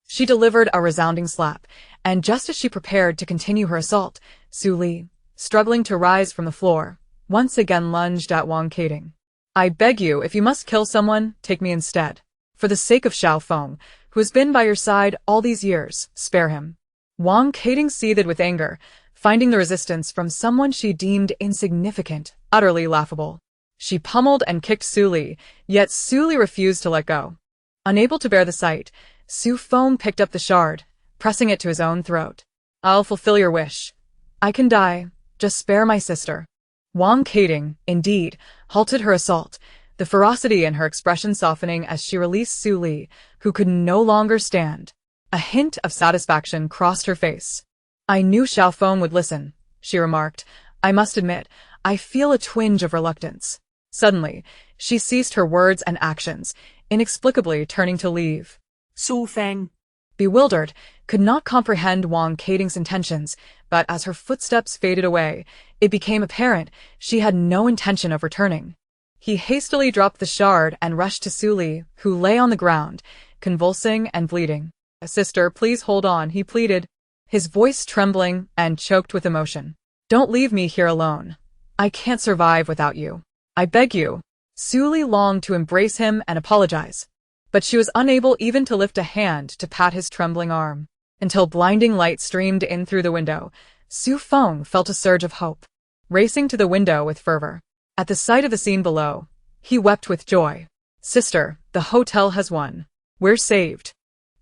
She delivered a resounding slap, and just as she prepared to continue her assault, Su Li, struggling to rise from the floor, once again lunged at Wang Keting. "I beg you, if you must kill someone, take me instead. For the sake of Xiao Feng, who has been by your side all these years, spare him." Wang Keting seethed with anger, finding the resistance from someone she deemed insignificant utterly laughable. She pummeled and kicked Su Li, yet Su Li refused to let go. Unable to bear the sight, Su Feng picked up the shard, pressing it to his own throat. "I'll fulfill your wish. I can die, just spare my sister." Wang Keting, indeed, halted her assault, the ferocity in her expression softening as she released Su Li, who could no longer stand. A hint of satisfaction crossed her face. "I knew Xiao Feng would listen," she remarked. "I must admit, I feel a twinge of reluctance." Suddenly, she ceased her words and actions, inexplicably turning to leave. Su Feng, bewildered, could not comprehend Wang Keting's intentions, but as her footsteps faded away, it became apparent she had no intention of returning. He hastily dropped the shard and rushed to Su Li, who lay on the ground, convulsing and bleeding. "Sister, please hold on," he pleaded, his voice trembling and choked with emotion. "Don't leave me here alone. I can't survive without you. I beg you." Su Li longed to embrace him and apologize, but she was unable even to lift a hand to pat his trembling arm. Until blinding light streamed in through the window, Su Feng felt a surge of hope. Racing to the window with fervor. At the sight of the scene below, he wept with joy. "Sister, the hotel has won. We're saved.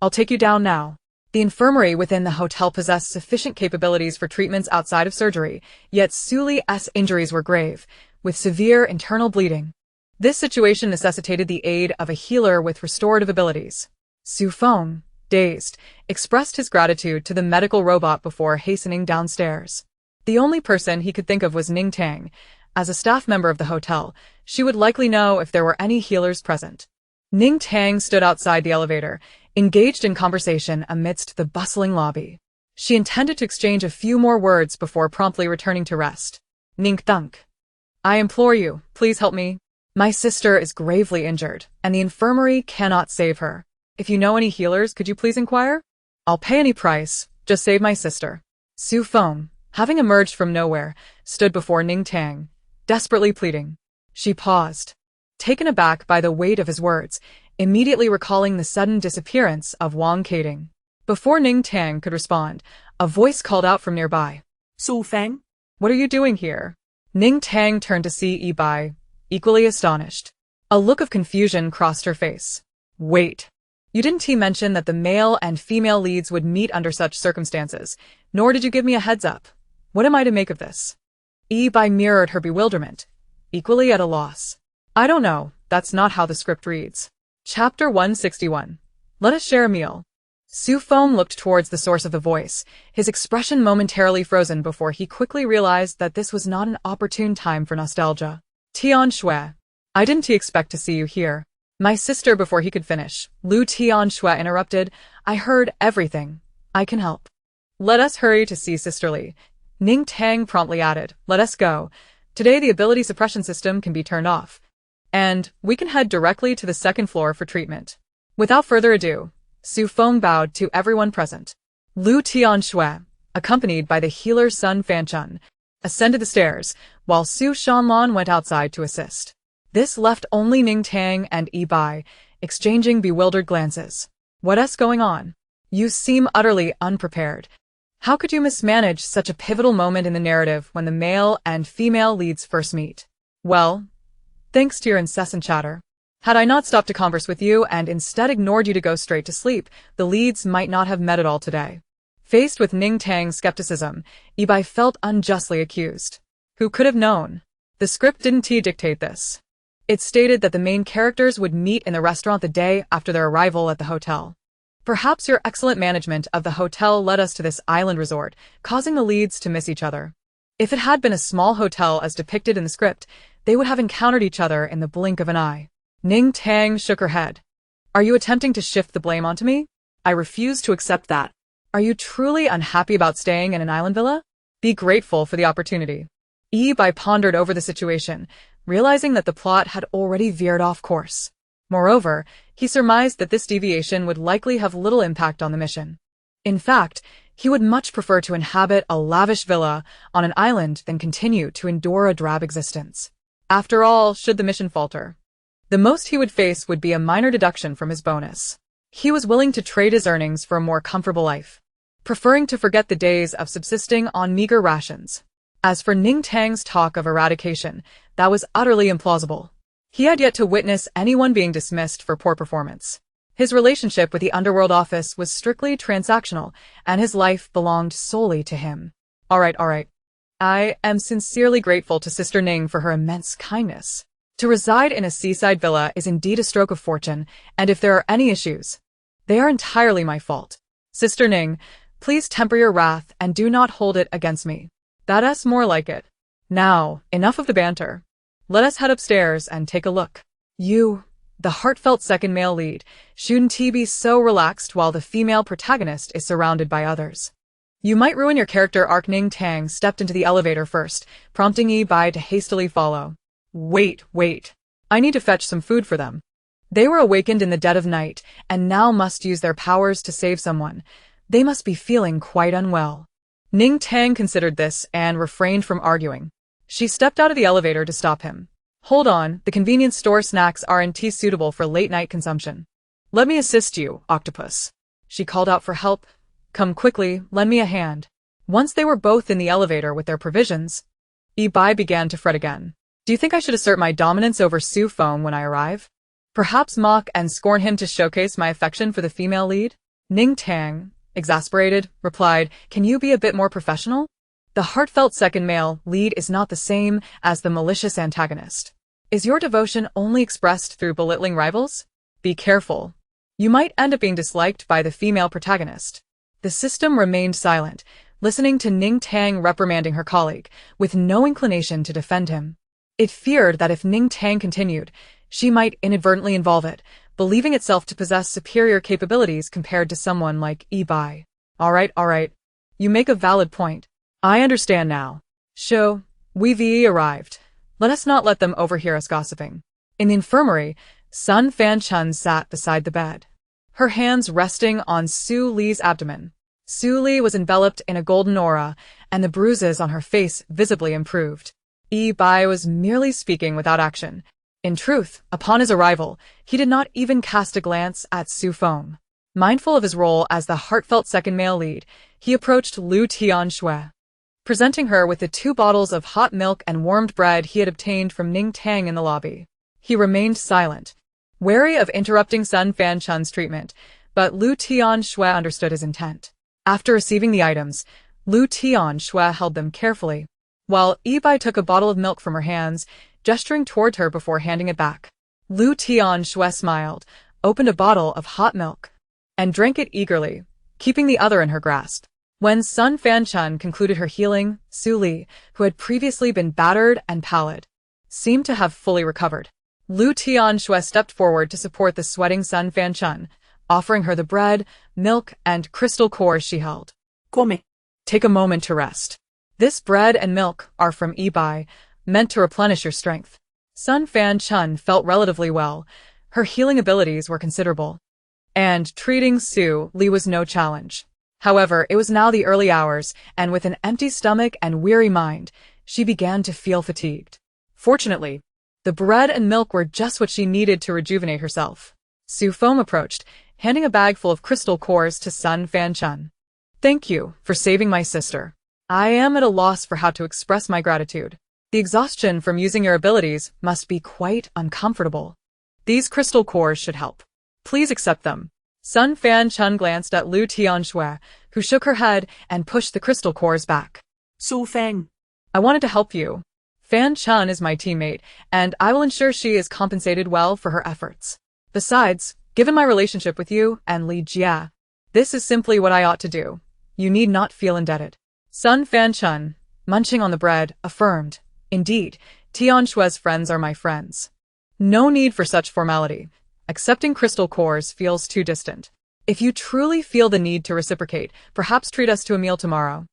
I'll take you down now." The infirmary within the hotel possessed sufficient capabilities for treatments outside of surgery, yet Su Li's injuries were grave, with severe internal bleeding. This situation necessitated the aid of a healer with restorative abilities. Su Feng, dazed, expressed his gratitude to the medical robot before hastening downstairs. The only person he could think of was Ning Tang. As a staff member of the hotel, she would likely know if there were any healers present. Ning Tang stood outside the elevator, engaged in conversation amidst the bustling lobby. She intended to exchange a few more words before promptly returning to rest. "Ning Tang, I implore you, please help me. My sister is gravely injured, and the infirmary cannot save her. If you know any healers, could you please inquire? I'll pay any price, just save my sister." Su Feng, having emerged from nowhere, stood before Ning Tang, desperately pleading. She paused, taken aback by the weight of his words, immediately recalling the sudden disappearance of Wang Kading. Before Ning Tang could respond, a voice called out from nearby. Su Feng? "What are you doing here?" Ning Tang turned to see Yi Bai, equally astonished. A look of confusion crossed her face. "Wait. You didn't mention that the male and female leads would meet under such circumstances, nor did you give me a heads up. What am I to make of this?" Yi Bai mirrored her bewilderment, equally at a loss. "I don't know, that's not how the script reads." Chapter 161. Let us share a meal. Su Feng looked towards the source of the voice, his expression momentarily frozen before he quickly realized that this was not an opportune time for nostalgia. "Tian Shui, I didn't expect to see you here." "My sister," before he could finish, Lu Tian Shui interrupted, "I heard everything. I can help." "Let us hurry to see Sister Li." Ning Tang promptly added, "Let us go. Today the ability suppression system can be turned off, and we can head directly to the second floor for treatment." Without further ado, Su Feng bowed to everyone present. Lu Tian Shui, accompanied by the healer's son Fanchun, ascended the stairs, while Su Shanlan went outside to assist. This left only Ning Tang and Yi Bai, exchanging bewildered glances. "What's going on? You seem utterly unprepared. How could you mismanage such a pivotal moment in the narrative when the male and female leads first meet?" "Well, thanks to your incessant chatter. Had I not stopped to converse with you and instead ignored you to go straight to sleep, the leads might not have met at all today." Faced with Ning Tang's skepticism, Yi Bai felt unjustly accused. Who could have known? The script didn't dictate this. It stated that the main characters would meet in the restaurant the day after their arrival at the hotel. Perhaps your excellent management of the hotel led us to this island resort, causing the leads to miss each other. If it had been a small hotel as depicted in the script, they would have encountered each other in the blink of an eye. Ning Tang shook her head. "Are you attempting to shift the blame onto me? I refuse to accept that. Are you truly unhappy about staying in an island villa? Be grateful for the opportunity." Yi Bai pondered over the situation, realizing that the plot had already veered off course. Moreover, he surmised that this deviation would likely have little impact on the mission. In fact, he would much prefer to inhabit a lavish villa on an island than continue to endure a drab existence. After all, should the mission falter, the most he would face would be a minor deduction from his bonus. He was willing to trade his earnings for a more comfortable life, preferring to forget the days of subsisting on meager rations. As for Ning Tang's talk of eradication, that was utterly implausible. He had yet to witness anyone being dismissed for poor performance. His relationship with the underworld office was strictly transactional, and his life belonged solely to him. All right. I am sincerely grateful to Sister Ning for her immense kindness. To reside in a seaside villa is indeed a stroke of fortune, and if there are any issues, they are entirely my fault. Sister Ning, please temper your wrath and do not hold it against me. That's more like it. Now, enough of the banter. Let us head upstairs and take a look. You, the heartfelt second male lead, shouldn't be so relaxed while the female protagonist is surrounded by others. You might ruin your character arc. Ning Tang stepped into the elevator first, prompting Yi Bai to hastily follow. Wait. I need to fetch some food for them. They were awakened in the dead of night, and now must use their powers to save someone. They must be feeling quite unwell. Ning Tang considered this and refrained from arguing. She stepped out of the elevator to stop him. Hold on, the convenience store snacks aren't suitable for late-night consumption. Let me assist you, octopus. She called out for help. Come quickly, lend me a hand. Once they were both in the elevator with their provisions, Bai began to fret again. Do you think I should assert my dominance over Su Feng when I arrive? Perhaps mock and scorn him to showcase my affection for the female lead? Ning Tang, exasperated, replied, Can you be a bit more professional? The heartfelt second male lead is not the same as the malicious antagonist. Is your devotion only expressed through belittling rivals? Be careful. You might end up being disliked by the female protagonist. The system remained silent, listening to Ning Tang reprimanding her colleague, with no inclination to defend him. It feared that if Ning Tang continued, she might inadvertently involve it, believing itself to possess superior capabilities compared to someone like Bai. All right. You make a valid point. I understand now. We arrived. Let us not let them overhear us gossiping. In the infirmary, Sun Fanchun sat beside the bed, her hands resting on Su Li's abdomen. Su Li was enveloped in a golden aura, and the bruises on her face visibly improved. Bai was merely speaking without action. In truth, upon his arrival, he did not even cast a glance at Su Feng. Mindful of his role as the heartfelt second male lead, he approached Lu Tianshui, presenting her with the 2 bottles of hot milk and warmed bread he had obtained from Ning Tang in the lobby. He remained silent, wary of interrupting Sun Fanchun's treatment, but Lu Tianshui understood his intent. After receiving the items, Lu Tianshui held them carefully, while Bai took a bottle of milk from her hands, gesturing toward her before handing it back. Lu Tianshui smiled, opened a bottle of hot milk, and drank it eagerly, keeping the other in her grasp. When Sun Fanchun concluded her healing, Su Li, who had previously been battered and pallid, seemed to have fully recovered. Lu Tianshui stepped forward to support the sweating Sun Fanchun, offering her the bread, milk, and crystal cores she held. Come. Take a moment to rest. This bread and milk are from Bai, meant to replenish your strength. Sun Fanchun felt relatively well. Her healing abilities were considerable, and treating Su Li was no challenge. However, it was now the early hours, and with an empty stomach and weary mind, she began to feel fatigued. Fortunately, the bread and milk were just what she needed to rejuvenate herself. Su Feng approached, handing a bag full of crystal cores to Sun Fanchun. Thank you for saving my sister. I am at a loss for how to express my gratitude. The exhaustion from using your abilities must be quite uncomfortable. These crystal cores should help. Please accept them. Sun Fanchun glanced at Lu Tianshui, who shook her head and pushed the crystal cores back. Su Feng. I wanted to help you. Fanchun is my teammate, and I will ensure she is compensated well for her efforts. Besides, given my relationship with you and Li Jia, this is simply what I ought to do. You need not feel indebted. Sun Fanchun, munching on the bread, affirmed, Indeed, Tianshui's friends are my friends. No need for such formality. Accepting crystal cores feels too distant. If you truly feel the need to reciprocate, perhaps treat us to a meal tomorrow.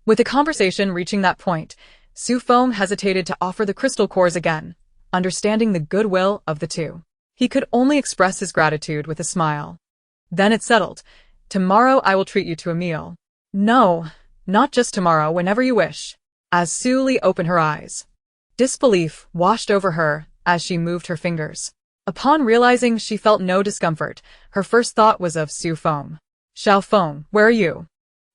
With the conversation reaching that point, Su Feng hesitated to offer the crystal cores again, understanding the goodwill of the two. He could only express his gratitude with a smile. Then it settled. Tomorrow I will treat you to a meal. No, not just tomorrow, whenever you wish. As Su Li opened her eyes, disbelief washed over her as she moved her fingers. Upon realizing she felt no discomfort, her first thought was of Su Feng. Xiao Feng, where are you?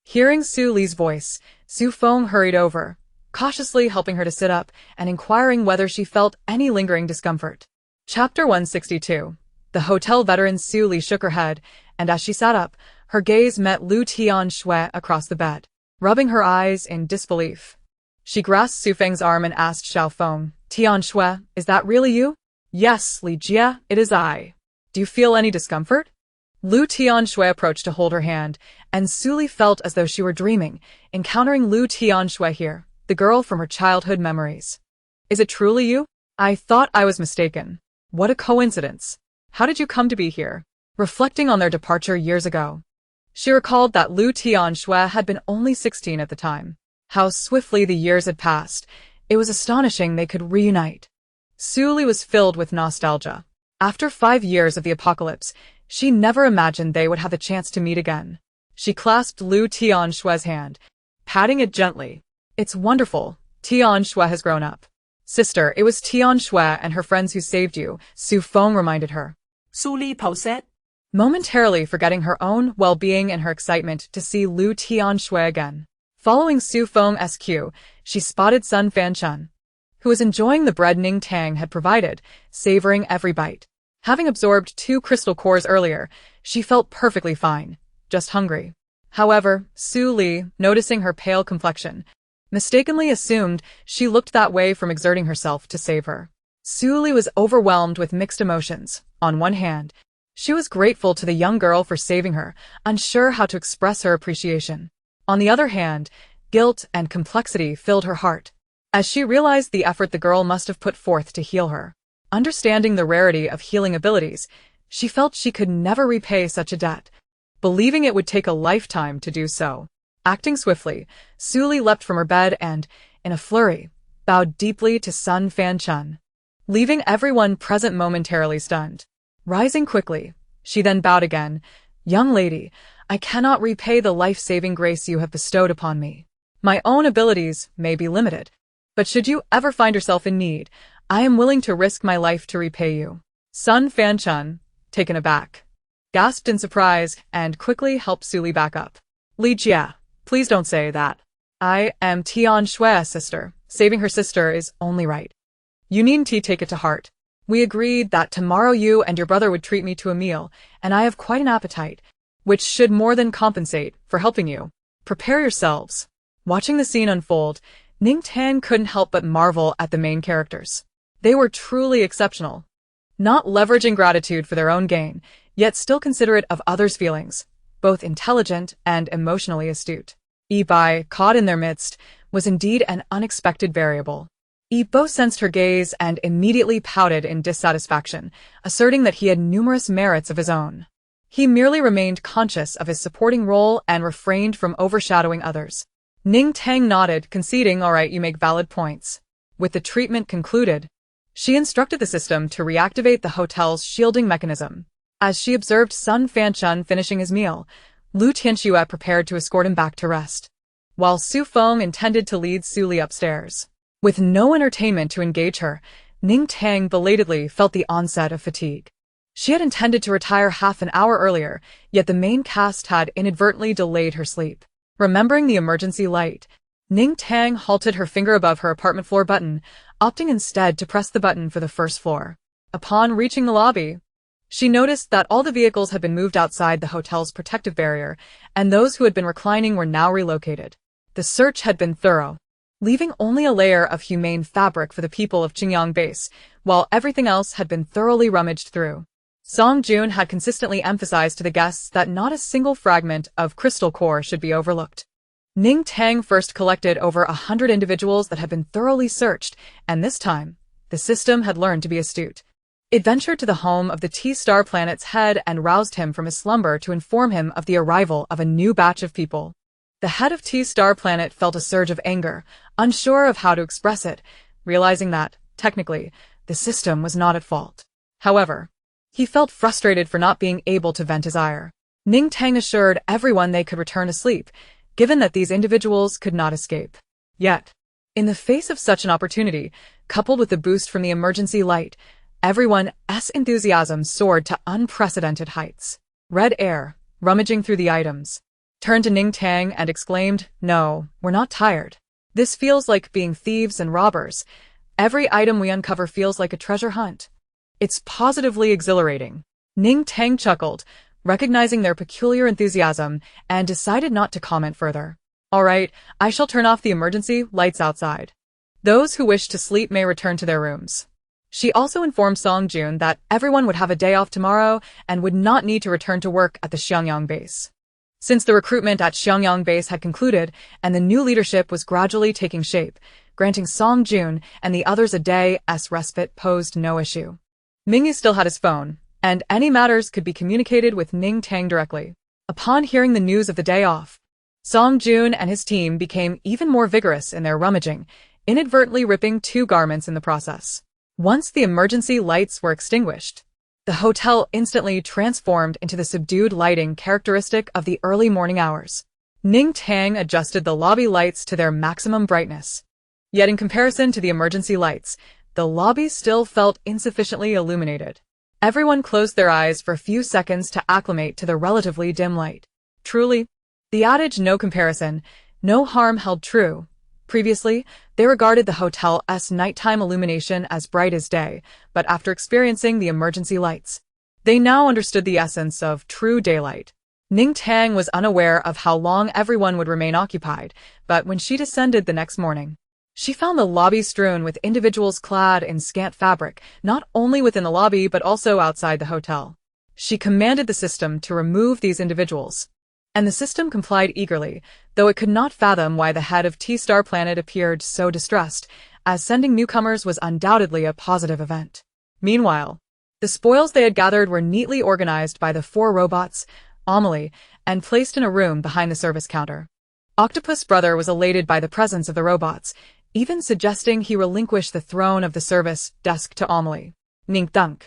Hearing Su Li's voice, Su Feng hurried over, cautiously helping her to sit up and inquiring whether she felt any lingering discomfort. Chapter 162. The hotel veteran Su Li shook her head, and as she sat up, her gaze met Lu Tianshui across the bed, rubbing her eyes in disbelief. She grasped Su Feng's arm and asked Xiao Feng, Tianshui, is that really you? Yes, Li Jia, it is I. Do you feel any discomfort? Lu Tianshui approached to hold her hand, and Su Li felt as though she were dreaming, encountering Lu Tianshui here, the girl from her childhood memories. Is it truly you? I thought I was mistaken. What a coincidence. How did you come to be here? Reflecting on their departure years ago, she recalled that Lu Tianshui had been only 16 at the time. How swiftly the years had passed. It was astonishing they could reunite. Su Li was filled with nostalgia. After 5 years of the apocalypse, she never imagined they would have the chance to meet again. She clasped Lu Tianshui's hand, patting it gently. It's wonderful. Tianshui has grown up. Sister, it was Tianshui and her friends who saved you, Su Feng reminded her. Su Li possessed. momentarily forgetting her own well-being in her excitement to see Lu Tianshui again. Following Su Feng's cue, she spotted Sun Fanchun, who was enjoying the bread Ning Tang had provided, savoring every bite. Having absorbed 2 crystal cores earlier, she felt perfectly fine, just hungry. However, Su Li, noticing her pale complexion, mistakenly assumed she looked that way from exerting herself to save her. Su Li was overwhelmed with mixed emotions. On one hand, she was grateful to the young girl for saving her, unsure how to express her appreciation. On the other hand, guilt and complexity filled her heart, as she realized the effort the girl must have put forth to heal her. Understanding the rarity of healing abilities, she felt she could never repay such a debt, believing it would take a lifetime to do so. Acting swiftly, Su Li leapt from her bed and, in a flurry, bowed deeply to Sun Fanchun, leaving everyone present momentarily stunned. Rising quickly, she then bowed again. "Young lady, I cannot repay the life-saving grace you have bestowed upon me. My own abilities may be limited, but should you ever find yourself in need, I am willing to risk my life to repay you." Sun Fanchun, taken aback, gasped in surprise and quickly helped Su Li back up. "Li Jia, please don't say that. I am Tian Shui's sister. Saving her sister is only right. You needn't take it to heart. We agreed that tomorrow you and your brother would treat me to a meal, and I have quite an appetite, which should more than compensate for helping you. Prepare yourselves." Watching the scene unfold, Ning Tang couldn't help but marvel at the main characters. They were truly exceptional, not leveraging gratitude for their own gain, yet still considerate of others' feelings, both intelligent and emotionally astute. Yi Bai, caught in their midst, was indeed an unexpected variable. Yi Bo sensed her gaze and immediately pouted in dissatisfaction, asserting that he had numerous merits of his own. He merely remained conscious of his supporting role and refrained from overshadowing others. Ning Tang nodded, conceding, "All right, you make valid points." With the treatment concluded, she instructed the system to reactivate the hotel's shielding mechanism. As she observed Sun Fanchun finishing his meal, Lu Tianxue prepared to escort him back to rest, while Su Feng intended to lead Su Li upstairs. With no entertainment to engage her, Ning Tang belatedly felt the onset of fatigue. She had intended to retire half an hour earlier, yet the main cast had inadvertently delayed her sleep. Remembering the emergency light, Ning Tang halted her finger above her apartment floor button, opting instead to press the button for the first floor. Upon reaching the lobby, she noticed that all the vehicles had been moved outside the hotel's protective barrier, and those who had been reclining were now relocated. The search had been thorough, leaving only a layer of humane fabric for the people of Xiangyang base, while everything else had been thoroughly rummaged through. Song Jun had consistently emphasized to the guests that not a single fragment of crystal core should be overlooked. Ning Tang first collected over 100 individuals that had been thoroughly searched, and this time, the system had learned to be astute. It ventured to the home of the T-Star planet's head and roused him from his slumber to inform him of the arrival of a new batch of people. The head of T-Star Planet felt a surge of anger, unsure of how to express it, realizing that, technically, the system was not at fault. However, he felt frustrated for not being able to vent his ire. Ning Tang assured everyone they could return to sleep, given that these individuals could not escape. Yet, in the face of such an opportunity, coupled with the boost from the emergency light, everyone's enthusiasm soared to unprecedented heights. Red Air, rummaging through the items, turned to Ning Tang and exclaimed, "No, we're not tired. This feels like being thieves and robbers. Every item we uncover feels like a treasure hunt. It's positively exhilarating." Ning Tang chuckled, recognizing their peculiar enthusiasm, and decided not to comment further. "All right, I shall turn off the emergency lights outside. Those who wish to sleep may return to their rooms." She also informed Song Jun that everyone would have a day off tomorrow and would not need to return to work at the Xiangyang base. Since the recruitment at Xiangyang base had concluded and the new leadership was gradually taking shape, granting Song Jun and the others a day's respite posed no issue. Mingyu still had his phone, and any matters could be communicated with Ning Tang directly. Upon hearing the news of the day off, Song Jun and his team became even more vigorous in their rummaging, inadvertently ripping 2 garments in the process. Once the emergency lights were extinguished, the hotel instantly transformed into the subdued lighting characteristic of the early morning hours. Ning Tang adjusted the lobby lights to their maximum brightness. Yet in comparison to the emergency lights, the lobby still felt insufficiently illuminated. Everyone closed their eyes for a few seconds to acclimate to the relatively dim light. Truly, the adage no comparison, no harm held true. Previously, they regarded the hotel's nighttime illumination as bright as day, but after experiencing the emergency lights, they now understood the essence of true daylight. Ning Tang was unaware of how long everyone would remain occupied, but when she descended the next morning, she found the lobby strewn with individuals clad in scant fabric, not only within the lobby but also outside the hotel. She commanded the system to remove these individuals, and the system complied eagerly, though it could not fathom why the head of T-Star Planet appeared so distressed, as sending newcomers was undoubtedly a positive event. Meanwhile, the spoils they had gathered were neatly organized by the 4 robots, Amelie, and placed in a room behind the service counter. Octopus Brother was elated by the presence of the robots, even suggesting he relinquish the throne of the service desk to Amelie. Ning Tang,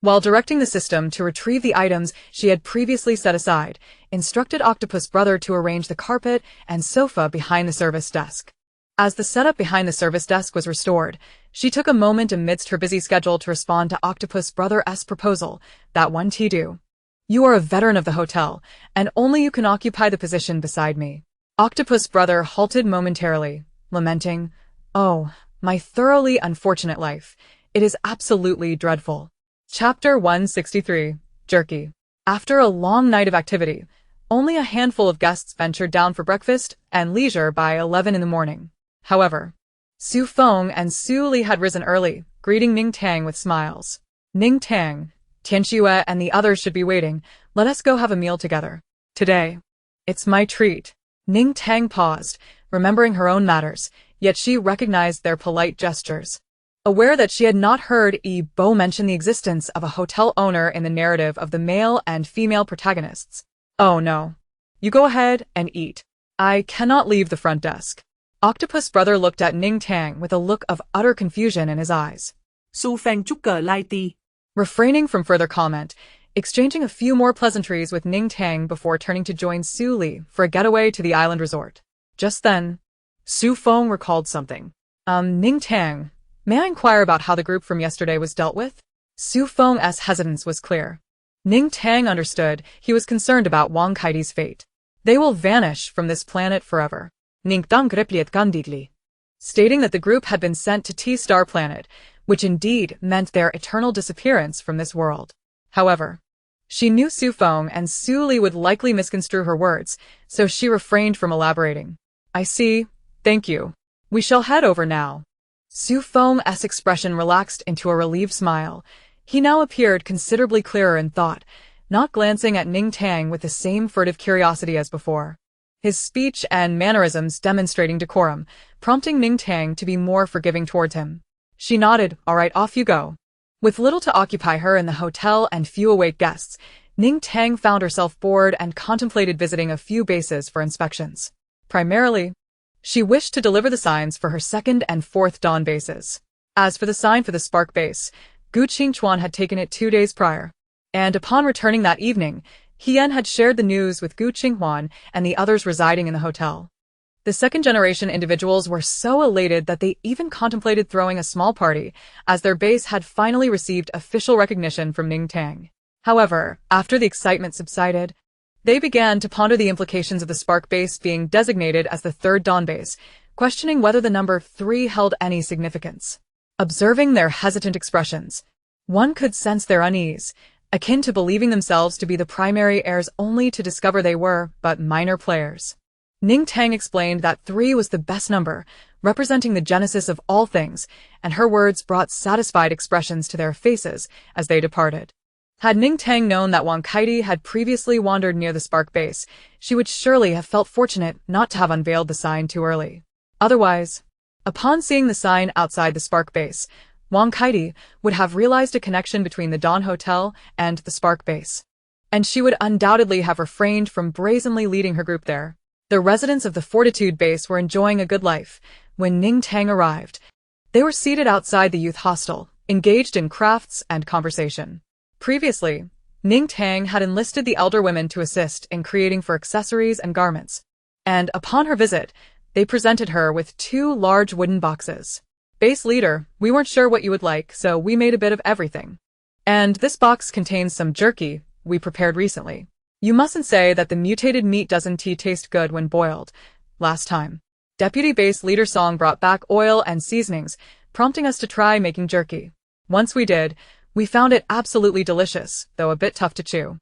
while directing the system to retrieve the items she had previously set aside, instructed Octopus Brother to arrange the carpet and sofa behind the service desk. As the setup behind the service desk was restored, she took a moment amidst her busy schedule to respond to Octopus Brother's proposal, that one to do. You are a veteran of the hotel, and only you can occupy the position beside me. Octopus Brother halted momentarily, lamenting, "Oh, my thoroughly unfortunate life. It is absolutely dreadful." Chapter 163, Jerky. After a long night of activity, only a handful of guests ventured down for breakfast and leisure by 11 in the morning. However, Su Feng and Su Li had risen early, greeting Ning Tang with smiles. "Ning Tang, Tian Xue and the others should be waiting. Let us go have a meal together. Today, it's my treat." Ning Tang paused, remembering her own matters, yet she recognized their polite gestures. Aware that she had not heard Yi Bo mention the existence of a hotel owner in the narrative of the male and female protagonists. "Oh no. You go ahead and eat. I cannot leave the front desk." Octopus Brother looked at Ning Tang with a look of utter confusion in his eyes. Su Feng chúc cờ lai ti. Refraining from further comment, exchanging a few more pleasantries with Ning Tang before turning to join Su Li for a getaway to the island resort. Just then, Su Feng recalled something. Ning Tang, may I inquire about how the group from yesterday was dealt with?" Su Feng's hesitance was clear. Ning Tang understood he was concerned about Wang Kaidi's fate. They will vanish from this planet forever. Ning Tang replied candidly, stating that the group had been sent to T-Star Planet, which indeed meant their eternal disappearance from this world. However, she knew Su Feng and Su Li would likely misconstrue her words, so she refrained from elaborating. "I see. Thank you. We shall head over now." Su Feng's expression relaxed into a relieved smile. He now appeared considerably clearer in thought, not glancing at Ning Tang with the same furtive curiosity as before. His speech and mannerisms demonstrating decorum, prompting Ning Tang to be more forgiving towards him. She nodded. "All right, off you go." With little to occupy her in the hotel and few awake guests, Ning Tang found herself bored and contemplated visiting a few bases for inspections. Primarily, she wished to deliver the signs for her 2nd and 4th Dawn bases. As for the sign for the Spark base, Gu Qingchuan had taken it 2 days prior, and upon returning that evening, Hien had shared the news with Gu Qinghuan and the others residing in the hotel. The second-generation individuals were so elated that they even contemplated throwing a small party, as their base had finally received official recognition from Ning Tang. However, after the excitement subsided, they began to ponder the implications of the Spark base being designated as the 3rd Dawn base, questioning whether the number 3 held any significance. Observing their hesitant expressions, one could sense their unease, akin to believing themselves to be the primary heirs only to discover they were but minor players. Ning Tang explained that 3 was the best number, representing the genesis of all things, and her words brought satisfied expressions to their faces as they departed. Had Ning Tang known that Wang Kaidi had previously wandered near the Spark base, she would surely have felt fortunate not to have unveiled the sign too early. Otherwise, upon seeing the sign outside the Spark base, Wang Kaidi would have realized a connection between the Dawn Hotel and the Spark base, and she would undoubtedly have refrained from brazenly leading her group there. The residents of the Fortitude base were enjoying a good life when Ning Tang arrived. They were seated outside the youth hostel, engaged in crafts and conversation. Previously, Ning Tang had enlisted the elder women to assist in creating for accessories and garments, and upon her visit, they presented her with 2 large wooden boxes. "Base leader, we weren't sure what you would like, so we made a bit of everything." And this box contains some jerky we prepared recently. You mustn't say that the mutated meat doesn't taste good when boiled. Last time, Deputy Base Leader Song brought back oil and seasonings, prompting us to try making jerky. Once we did, we found it absolutely delicious, though a bit tough to chew.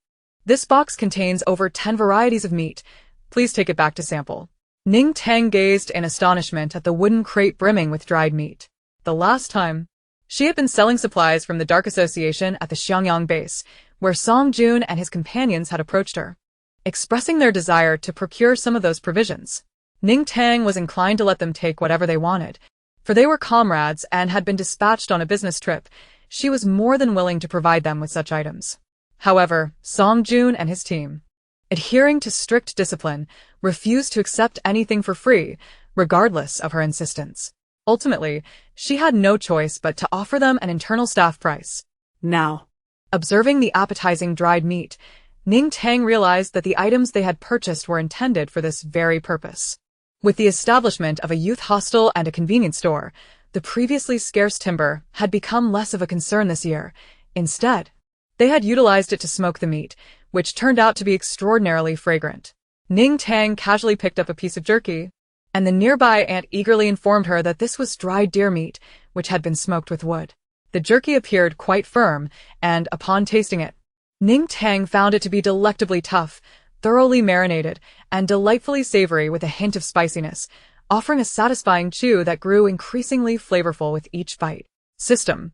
This box contains over 10 varieties of meat. Please take it back to sample. Ning Tang gazed in astonishment at the wooden crate brimming with dried meat. The last time, she had been selling supplies from the Dark Association at the Xiangyang base, where Song Jun and his companions had approached her, expressing their desire to procure some of those provisions. Ning Tang was inclined to let them take whatever they wanted, for they were comrades and had been dispatched on a business trip. She was more than willing to provide them with such items. However, Song Jun and his team, adhering to strict discipline, refused to accept anything for free, regardless of her insistence. Ultimately, she had no choice but to offer them an internal staff price. Now, Observing the appetizing dried meat, Ning Tang realized that the items they had purchased were intended for this very purpose. With the establishment of a youth hostel and a convenience store, the previously scarce timber had become less of a concern this year. Instead, they had utilized it to smoke the meat, which turned out to be extraordinarily fragrant. Ning Tang casually picked up a piece of jerky, and the nearby ant eagerly informed her that this was dried deer meat, which had been smoked with wood. The jerky appeared quite firm, and upon tasting it, Ning Tang found it to be delectably tough, thoroughly marinated, and delightfully savory with a hint of spiciness, offering a satisfying chew that grew increasingly flavorful with each bite. System.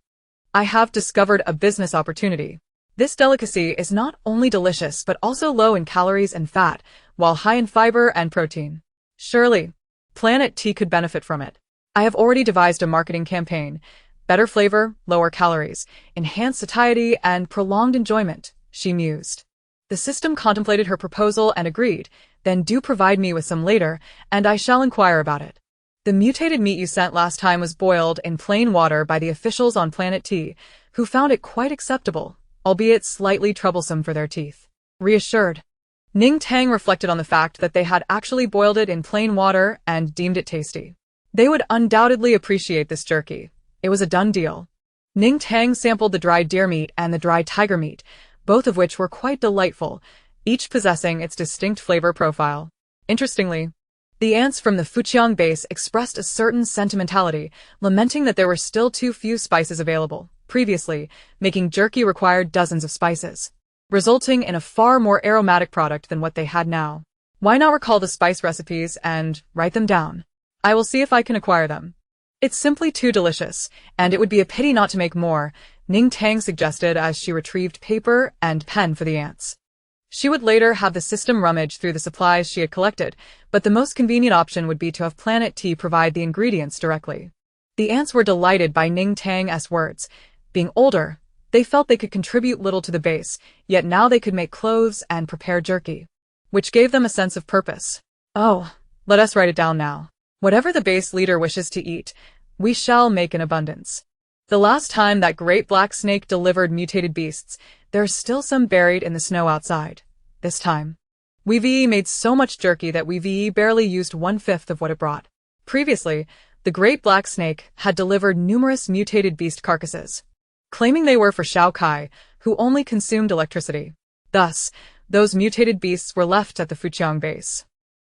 I have discovered a business opportunity. This delicacy is not only delicious but also low in calories and fat, while high in fiber and protein. Surely, Planet T could benefit from it. I have already devised a marketing campaign. Better flavor, lower calories, enhanced satiety, and prolonged enjoyment, she mused. The system contemplated her proposal and agreed. Then do provide me with some later, and I shall inquire about it. The mutated meat you sent last time was boiled in plain water by the officials on Planet T, who found it quite acceptable, albeit slightly troublesome for their teeth. Reassured, Ning Tang reflected on the fact that they had actually boiled it in plain water and deemed it tasty. They would undoubtedly appreciate this jerky. It was a done deal. Ning Tang sampled the dried deer meat and the dried tiger meat, both of which were quite delightful, each possessing its distinct flavor profile. Interestingly, the ants from the Fujiang base expressed a certain sentimentality, lamenting that there were still too few spices available. Previously, making jerky required dozens of spices, resulting in a far more aromatic product than what they had now. Why not recall the spice recipes and write them down? I will see if I can acquire them. It's simply too delicious, and it would be a pity not to make more, Ning Tang suggested as she retrieved paper and pen for the ants. She would later have the system rummage through the supplies she had collected, but the most convenient option would be to have Planet T provide the ingredients directly. The ants were delighted by Ning Tang's words. Being older, they felt they could contribute little to the base, yet now they could make clothes and prepare jerky, which gave them a sense of purpose. Oh, let us write it down now. Whatever the base leader wishes to eat, we shall make in abundance. The last time that great black snake delivered mutated beasts, there's still some buried in the snow outside. This time, VE made so much jerky that VE barely used 1/5 of what it brought. Previously, the great black snake had delivered numerous mutated beast carcasses, claiming they were for Shao Kai, who only consumed electricity. Thus, those mutated beasts were left at the Fujiang base.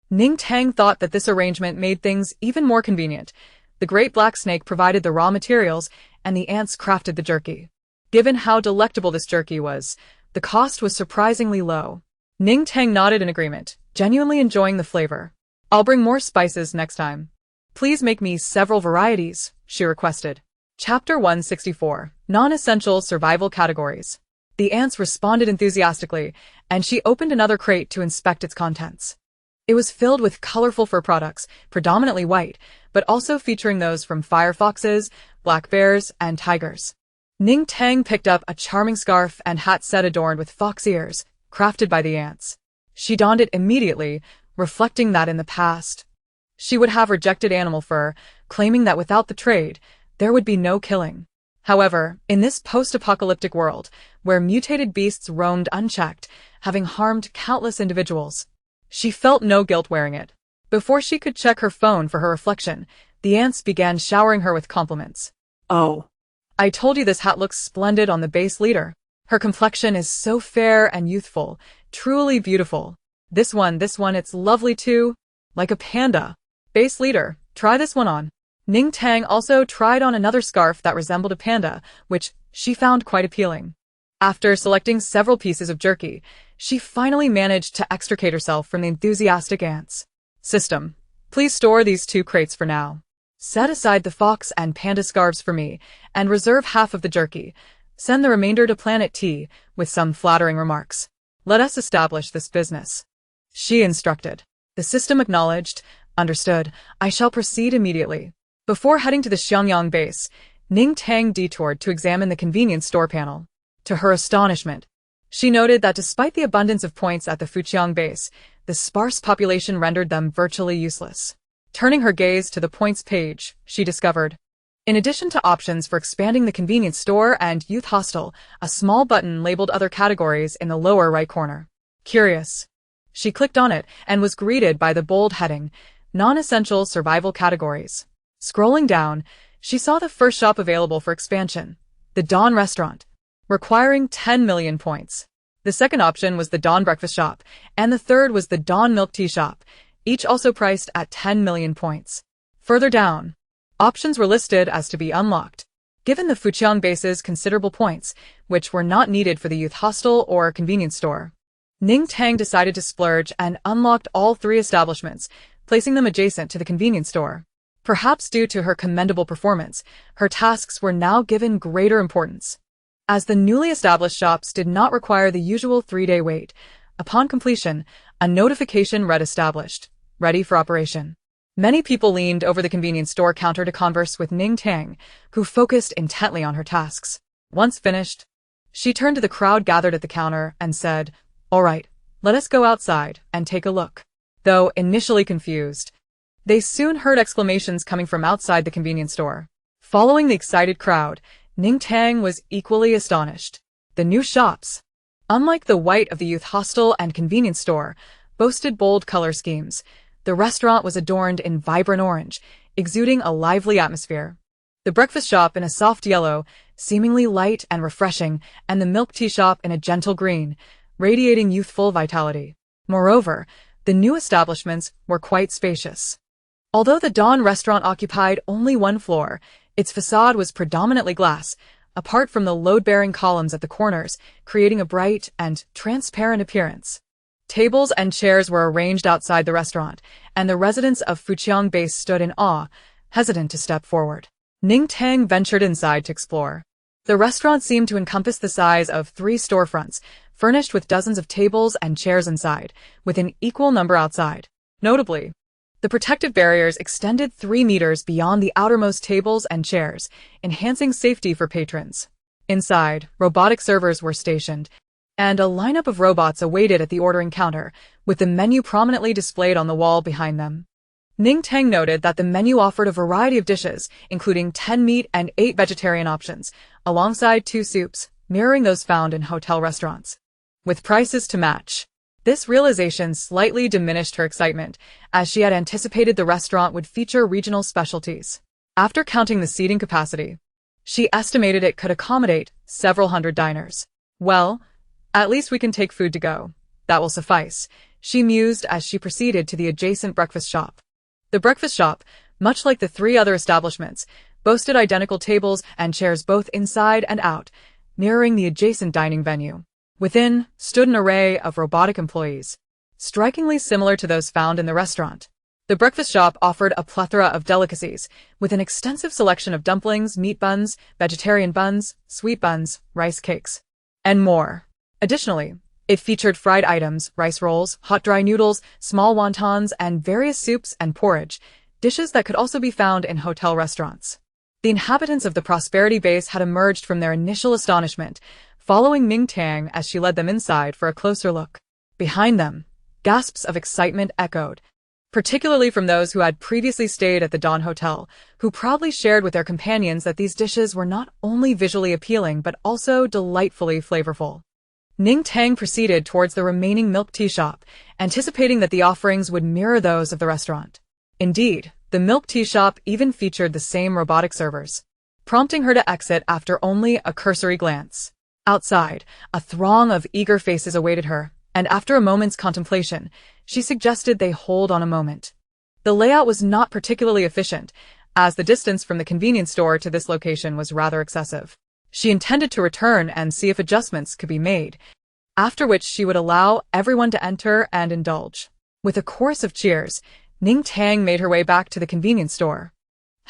Ning Tang thought that this arrangement made things even more convenient. The great black snake provided the raw materials, and the ants crafted the jerky. Given how delectable this jerky was, the cost was surprisingly low. Ning Tang nodded in agreement, genuinely enjoying the flavor. I'll bring more spices next time. Please make me several varieties, she requested. Chapter 164, Non-Essential Survival Categories. The ants responded enthusiastically, and she opened another crate to inspect its contents. It was filled with colorful fur products, predominantly white, but also featuring those from firefoxes, black bears, and tigers. Ning Tang picked up a charming scarf and hat set adorned with fox ears, crafted by the ants. She donned it immediately, reflecting that in the past she would have rejected animal fur, claiming that without the trade, there would be no killing. However, in this post-apocalyptic world, where mutated beasts roamed unchecked, having harmed countless individuals, she felt no guilt wearing it. Before she could check her phone for her reflection, the ants began showering her with compliments. Oh, I told you this hat looks splendid on the base leader. Her complexion is so fair and youthful, truly beautiful. This one, it's lovely too. Like a panda. Base leader, try this one on. Ning Tang also tried on another scarf that resembled a panda, which she found quite appealing. After selecting several pieces of jerky, she finally managed to extricate herself from the enthusiastic ants. System, please store these 2 crates for now. Set aside the fox and panda scarves for me, and reserve half of the jerky. Send the remainder to Planet T, with some flattering remarks. Let us establish this business. She instructed. The system acknowledged. Understood. I shall proceed immediately. Before heading to the Xiangyang base, Ning Tang detoured to examine the convenience store panel. To her astonishment, she noted that despite the abundance of points at the Fujiang base, the sparse population rendered them virtually useless. Turning her gaze to the points page, she discovered, in addition to options for expanding the convenience store and youth hostel, a small button labeled other categories in the lower right corner. Curious. She clicked on it and was greeted by the bold heading, Non-Essential Survival Categories. Scrolling down, she saw the first shop available for expansion, the Dawn Restaurant, requiring 10 million points. The second option was the Dawn Breakfast Shop, and the third was the Dawn Milk Tea Shop, each also priced at 10 million points. Further down, options were listed as to be unlocked. Given the Fujiang base's considerable points, which were not needed for the youth hostel or convenience store, Ning Tang decided to splurge and unlocked all 3 establishments, placing them adjacent to the convenience store. Perhaps due to her commendable performance, her tasks were now given greater importance. As the newly established shops did not require the usual 3-day wait, upon completion, a notification read established, ready for operation. Many people leaned over the convenience store counter to converse with Ning Tang, who focused intently on her tasks. Once finished, she turned to the crowd gathered at the counter and said, "All right, let us go outside and take a look." Though initially confused, they soon heard exclamations coming from outside the convenience store. Following the excited crowd, Ning Tang was equally astonished. The new shops, unlike the white of the youth hostel and convenience store, boasted bold color schemes. The restaurant was adorned in vibrant orange, exuding a lively atmosphere. The breakfast shop in a soft yellow, seemingly light and refreshing, and the milk tea shop in a gentle green, radiating youthful vitality. Moreover, the new establishments were quite spacious. Although the Dawn restaurant occupied only 1 floor, its facade was predominantly glass, apart from the load-bearing columns at the corners, creating a bright and transparent appearance. Tables and chairs were arranged outside the restaurant, and the residents of Fujiang Base stood in awe, hesitant to step forward. Ning Tang ventured inside to explore. The restaurant seemed to encompass the size of 3 storefronts, furnished with dozens of tables and chairs inside, with an equal number outside. Notably, the protective barriers extended 3 meters beyond the outermost tables and chairs, enhancing safety for patrons. Inside, robotic servers were stationed, and a lineup of robots awaited at the ordering counter, with the menu prominently displayed on the wall behind them. Ning Tang noted that the menu offered a variety of dishes, including 10 meat and 8 vegetarian options, alongside 2 soups, mirroring those found in hotel restaurants, with prices to match. This realization slightly diminished her excitement, as she had anticipated the restaurant would feature regional specialties. After counting the seating capacity, she estimated it could accommodate several hundred diners. Well, at least we can take food to go. That will suffice, she mused as she proceeded to the adjacent breakfast shop. The breakfast shop, much like the 3 other establishments, boasted identical tables and chairs both inside and out, mirroring the adjacent dining venue. Within stood an array of robotic employees, strikingly similar to those found in the restaurant. The breakfast shop offered a plethora of delicacies, with an extensive selection of dumplings, meat buns, vegetarian buns, sweet buns, rice cakes, and more. Additionally, it featured fried items, rice rolls, hot dry noodles, small wontons, and various soups and porridge, dishes that could also be found in hotel restaurants. The inhabitants of the Prosperity Base had emerged from their initial astonishment, following Ning Tang as she led them inside for a closer look. Behind them, gasps of excitement echoed, particularly from those who had previously stayed at the Dawn Hotel, who proudly shared with their companions that these dishes were not only visually appealing but also delightfully flavorful. Ning Tang proceeded towards the remaining milk tea shop, anticipating that the offerings would mirror those of the restaurant. Indeed, the milk tea shop even featured the same robotic servers. prompting her to exit after only a cursory glance. Outside, a throng of eager faces awaited her, and after a moment's contemplation, she suggested they hold on a moment. The layout was not particularly efficient, as the distance from the convenience store to this location was rather excessive. She intended to return and see if adjustments could be made, after which she would allow everyone to enter and indulge. With a chorus of cheers, Ning Tang made her way back to the convenience store.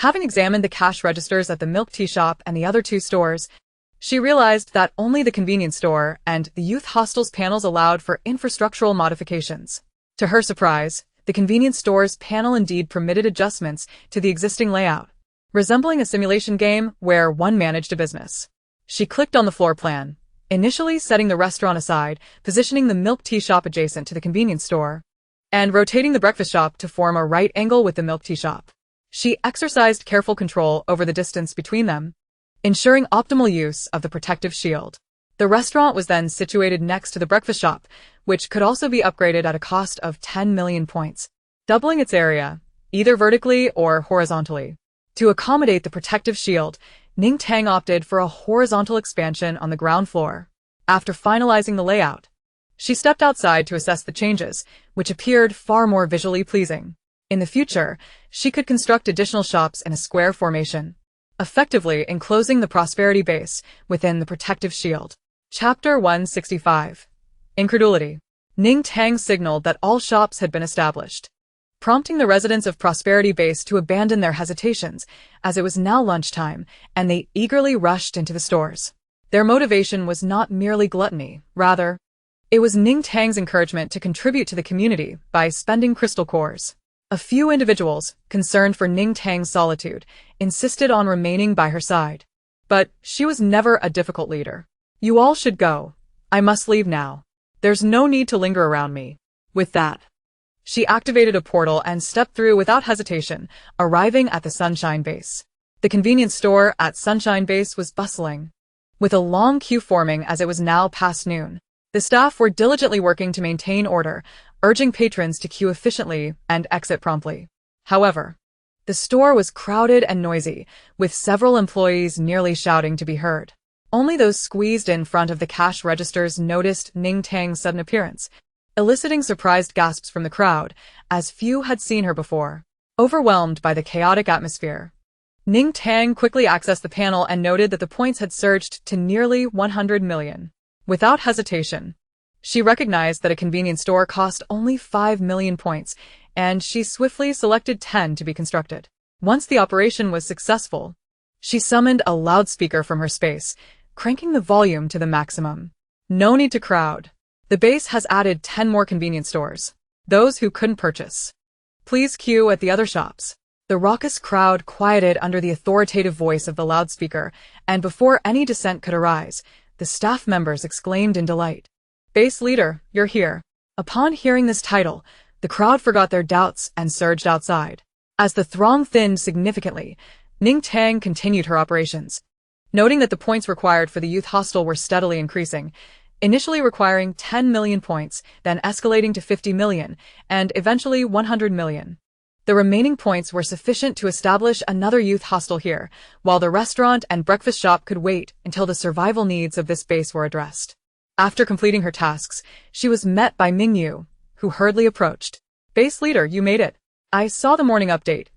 Having examined the cash registers at the milk tea shop and the other two stores, she realized that only the convenience store and the youth hostel's panels allowed for infrastructural modifications. To her surprise, the convenience store's panel indeed permitted adjustments to the existing layout, resembling a simulation game where one managed a business. She clicked on the floor plan, initially setting the restaurant aside, positioning the milk tea shop adjacent to the convenience store, and rotating the breakfast shop to form a right angle with the milk tea shop. She exercised careful control over the distance between them, ensuring optimal use of the protective shield. The restaurant was then situated next to the breakfast shop, which could also be upgraded at a cost of 10 million points, doubling its area, either vertically or horizontally. To accommodate the protective shield, Ning Tang opted for a horizontal expansion on the ground floor. After finalizing the layout, she stepped outside to assess the changes, which appeared far more visually pleasing. In the future, she could construct additional shops in a square formation, effectively enclosing the prosperity base within the protective shield. Chapter 165. Incredulity. Ning Tang signaled that all shops had been established, prompting the residents of Prosperity Base to abandon their hesitations, as it was now lunchtime, and they eagerly rushed into the stores. Their motivation was not merely gluttony, rather, it was Ning Tang's encouragement to contribute to the community by spending crystal cores. A few individuals, concerned for Ning Tang's solitude, insisted on remaining by her side. But she was never a difficult leader. "You all should go. I must leave now. There's no need to linger around me." With that, she activated a portal and stepped through without hesitation, arriving at the Sunshine Base. The convenience store at Sunshine Base was bustling, with a long queue forming as it was now past noon. The staff were diligently working to maintain order, urging patrons to queue efficiently and exit promptly. However, the store was crowded and noisy, with several employees nearly shouting to be heard. Only those squeezed in front of the cash registers noticed Ning Tang's sudden appearance, eliciting surprised gasps from the crowd, as few had seen her before. Overwhelmed by the chaotic atmosphere, Ning Tang quickly accessed the panel and noted that the points had surged to nearly 100 million. Without hesitation, she recognized that a convenience store cost only 5 million points, and she swiftly selected 10 to be constructed. Once the operation was successful, she summoned a loudspeaker from her space, cranking the volume to the maximum. "No need to crowd. The base has added 10 more convenience stores. Those who couldn't purchase, please queue at the other shops." The raucous crowd quieted under the authoritative voice of the loudspeaker, and before any dissent could arise, the staff members exclaimed in delight, "Base leader, you're here." Upon hearing this title, the crowd forgot their doubts and surged outside. As the throng thinned significantly, Ning Tang continued her operations. Noting that the points required for the youth hostel were steadily increasing, initially requiring 10 million points, then escalating to 50 million, and eventually 100 million. The remaining points were sufficient to establish another youth hostel here, while the restaurant and breakfast shop could wait until the survival needs of this base were addressed. After completing her tasks, she was met by Mingyu, who hurriedly approached. "Base leader, you made it. I saw the morning update.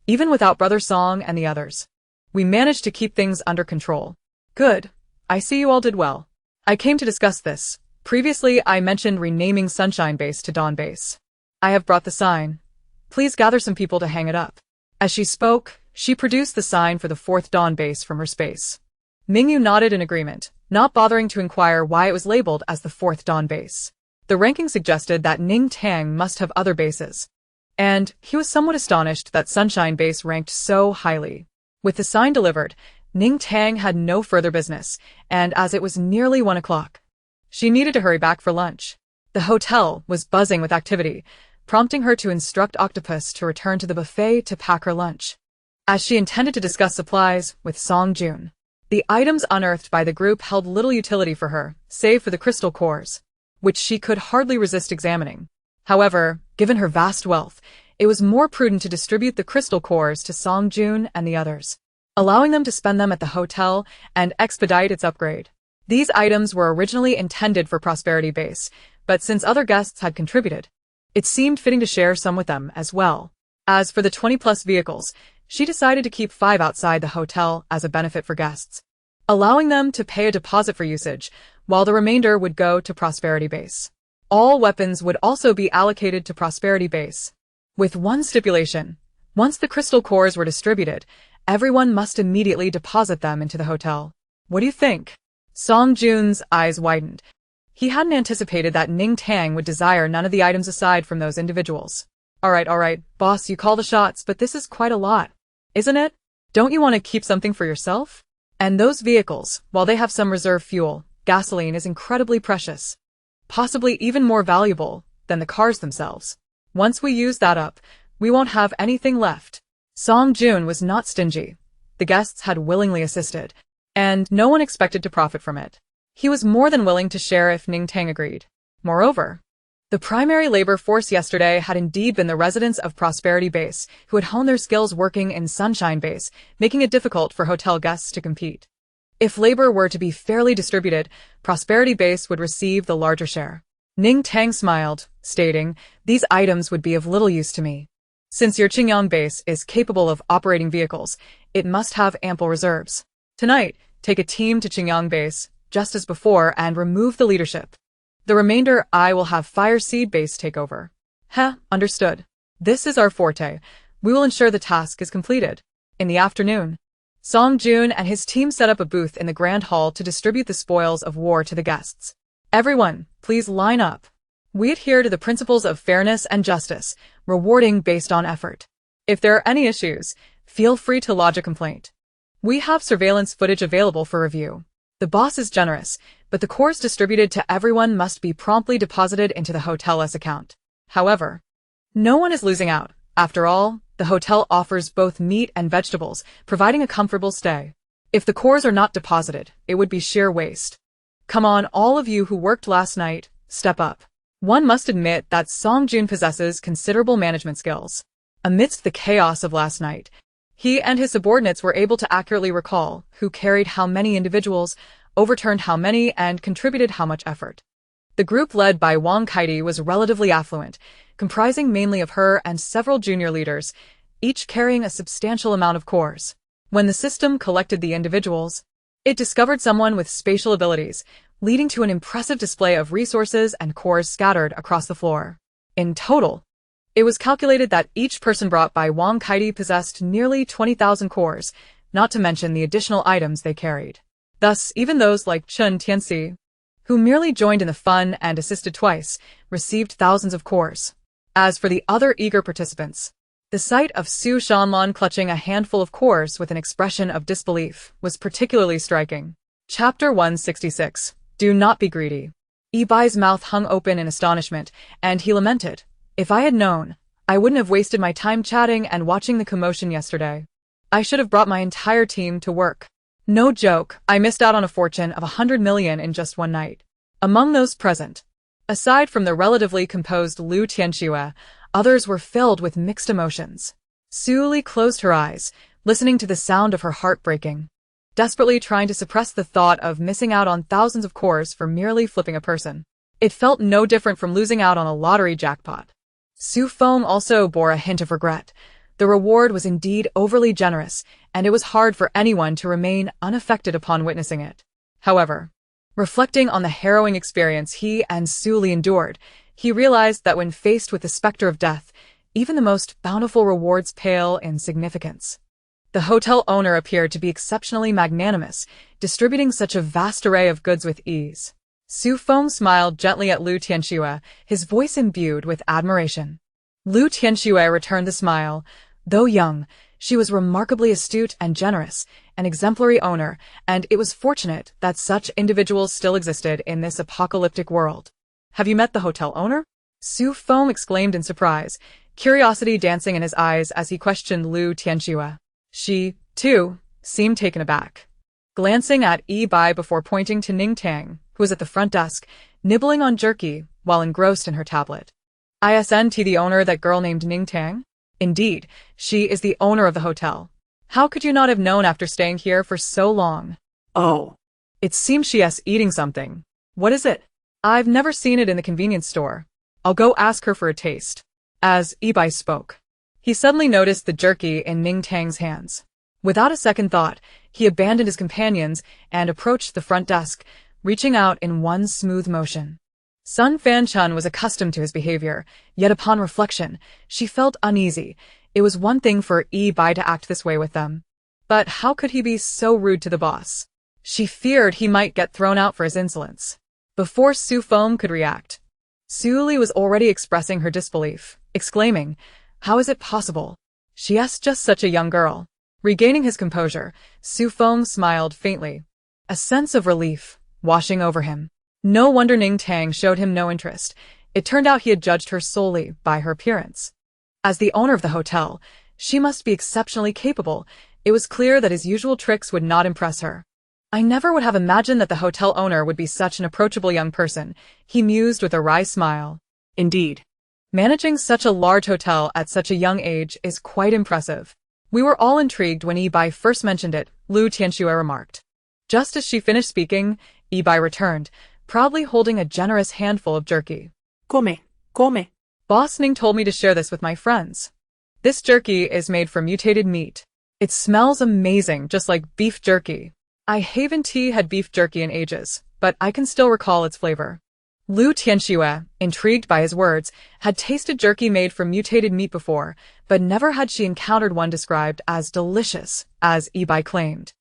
Even without Brother Song and the others, we managed to keep things under control." "Good. I see you all did well. I came to discuss this. Previously, I mentioned renaming Sunshine Base to Dawn Base. I have brought the sign. Please gather some people to hang it up." As she spoke, she produced the sign for the fourth Dawn Base from her space. Mingyu nodded in agreement, not bothering to inquire why it was labeled as the fourth Dawn Base. The ranking suggested that Ning Tang must have other bases, and he was somewhat astonished that Sunshine Base ranked so highly. With the sign delivered, Ning Tang had no further business, and as it was nearly 1 o'clock, she needed to hurry back for lunch. The hotel was buzzing with activity, prompting her to instruct Octopus to return to the buffet to pack her lunch, as she intended to discuss supplies with Song Jun. The items unearthed by the group held little utility for her, save for the crystal cores, which she could hardly resist examining. However, given her vast wealth, it was more prudent to distribute the crystal cores to Song Jun and the others. allowing them to spend them at the hotel and expedite its upgrade. These items were originally intended for Prosperity Base, but since other guests had contributed, it seemed fitting to share some with them as well. As for the 20-plus vehicles, she decided to keep 5 outside the hotel as a benefit for guests, allowing them to pay a deposit for usage, while the remainder would go to Prosperity Base. All weapons would also be allocated to Prosperity Base, with one stipulation. Once the crystal cores were distributed, everyone must immediately deposit them into the hotel. What do you think? Song Jun's eyes widened. He hadn't anticipated that Ning Tang would desire none of the items aside from those individuals. All right, boss, you call the shots, but this is quite a lot, isn't it? Don't you want to keep something for yourself? And those vehicles, while they have some reserve fuel, gasoline is incredibly precious, possibly even more valuable than the cars themselves. Once we use that up, we won't have anything left. Song Jun was not stingy. The guests had willingly assisted, and no one expected to profit from it. He was more than willing to share if Ning Tang agreed. Moreover, the primary labor force yesterday had indeed been the residents of Prosperity Base, who had honed their skills working in Sunshine Base, making it difficult for hotel guests to compete. If labor were to be fairly distributed, Prosperity Base would receive the larger share. Ning Tang smiled, stating, "These items would be of little use to me. Since your Xiangyang base is capable of operating vehicles, it must have ample reserves. Tonight, take a team to Xiangyang base, just as before, and remove the leadership. The remainder I will have Fire Seed base take over." Understood. This is our forte. We will ensure the task is completed. In the afternoon, Song Jun and his team set up a booth in the Grand Hall to distribute the spoils of war to the guests. Everyone, please line up. We adhere to the principles of fairness and justice, rewarding based on effort. If there are any issues, feel free to lodge a complaint. We have surveillance footage available for review. The boss is generous, but the cores distributed to everyone must be promptly deposited into the hotel's account. However, no one is losing out. After all, the hotel offers both meat and vegetables, providing a comfortable stay. If the cores are not deposited, it would be sheer waste. Come on, all of you who worked last night, step up. One must admit that Song Jun possesses considerable management skills. Amidst the chaos of last night, he and his subordinates were able to accurately recall who carried how many individuals, overturned how many, and contributed how much effort. The group led by Wang Kaidi was relatively affluent, comprising mainly of her and several junior leaders, each carrying a substantial amount of cores. When the system collected the individuals, it discovered someone with spatial abilities, leading to an impressive display of resources and cores scattered across the floor. In total, it was calculated that each person brought by Wang Kaidi possessed nearly 20,000 cores, not to mention the additional items they carried. Thus, even those like Chen Tianxi, who merely joined in the fun and assisted twice, received thousands of cores. As for the other eager participants, the sight of Su Shanlan clutching a handful of cores with an expression of disbelief was particularly striking. Chapter 166. Do not be greedy. Bai's mouth hung open in astonishment, and he lamented, "If I had known, I wouldn't have wasted my time chatting and watching the commotion yesterday. I should have brought my entire team to work. No joke, I missed out on a fortune of 100 million in just one night." Among those present, aside from the relatively composed Lu Tianxue, others were filled with mixed emotions. Su Li closed her eyes, listening to the sound of her heart breaking, desperately trying to suppress the thought of missing out on thousands of cores for merely flipping a person. It felt no different from losing out on a lottery jackpot. Su Feng also bore a hint of regret. The reward was indeed overly generous, and it was hard for anyone to remain unaffected upon witnessing it. However, reflecting on the harrowing experience he and Su Li endured, he realized that when faced with the specter of death, even the most bountiful rewards pale in significance. The hotel owner appeared to be exceptionally magnanimous, distributing such a vast array of goods with ease. Su Feng smiled gently at Lu Tianxue, his voice imbued with admiration. Lu Tianxue returned the smile. Though young, she was remarkably astute and generous, an exemplary owner, and it was fortunate that such individuals still existed in this apocalyptic world. "Have you met the hotel owner?" Su Feng exclaimed in surprise, curiosity dancing in his eyes as he questioned Lu Tianxue. She, too, seemed taken aback, glancing at Bai before pointing to Ning Tang, who was at the front desk, nibbling on jerky while engrossed in her tablet. "Isn't the owner that girl named Ning Tang?" "Indeed, she is the owner of the hotel. How could you not have known after staying here for so long? Oh. It seems she's eating something. What is it? I've never seen it in the convenience store. I'll go ask her for a taste. As Ibai spoke, he suddenly noticed the jerky in Ning Tang's hands. Without a second thought, he abandoned his companions and approached the front desk, reaching out in one smooth motion. Sun Fanchun was accustomed to his behavior, yet upon reflection, she felt uneasy. It was one thing for Ibai to act this way with them. But how could he be so rude to the boss? She feared he might get thrown out for his insolence. Before Su Feng could react, Su Li was already expressing her disbelief, exclaiming, "How is it possible? She's just such a young girl." Regaining his composure, Su Feng smiled faintly, a sense of relief washing over him. No wonder Ning Tang showed him no interest. It turned out he had judged her solely by her appearance. As the owner of the hotel, she must be exceptionally capable. It was clear that his usual tricks would not impress her. I never would have imagined that the hotel owner would be such an approachable young person, he mused with a wry smile. Indeed. Managing such a large hotel at such a young age is quite impressive. We were all intrigued when Ibai first mentioned it, Lu Tianxue remarked. Just as she finished speaking, Ibai returned, proudly holding a generous handful of jerky. Come. Boss Ning told me to share this with my friends. This jerky is made from mutated meat. It smells amazing, just like beef jerky. I haven't had beef jerky in ages, but I can still recall its flavor. Lu Tianxue, intrigued by his words, had tasted jerky made from mutated meat before, but never had she encountered one described as delicious, as Ibai claimed.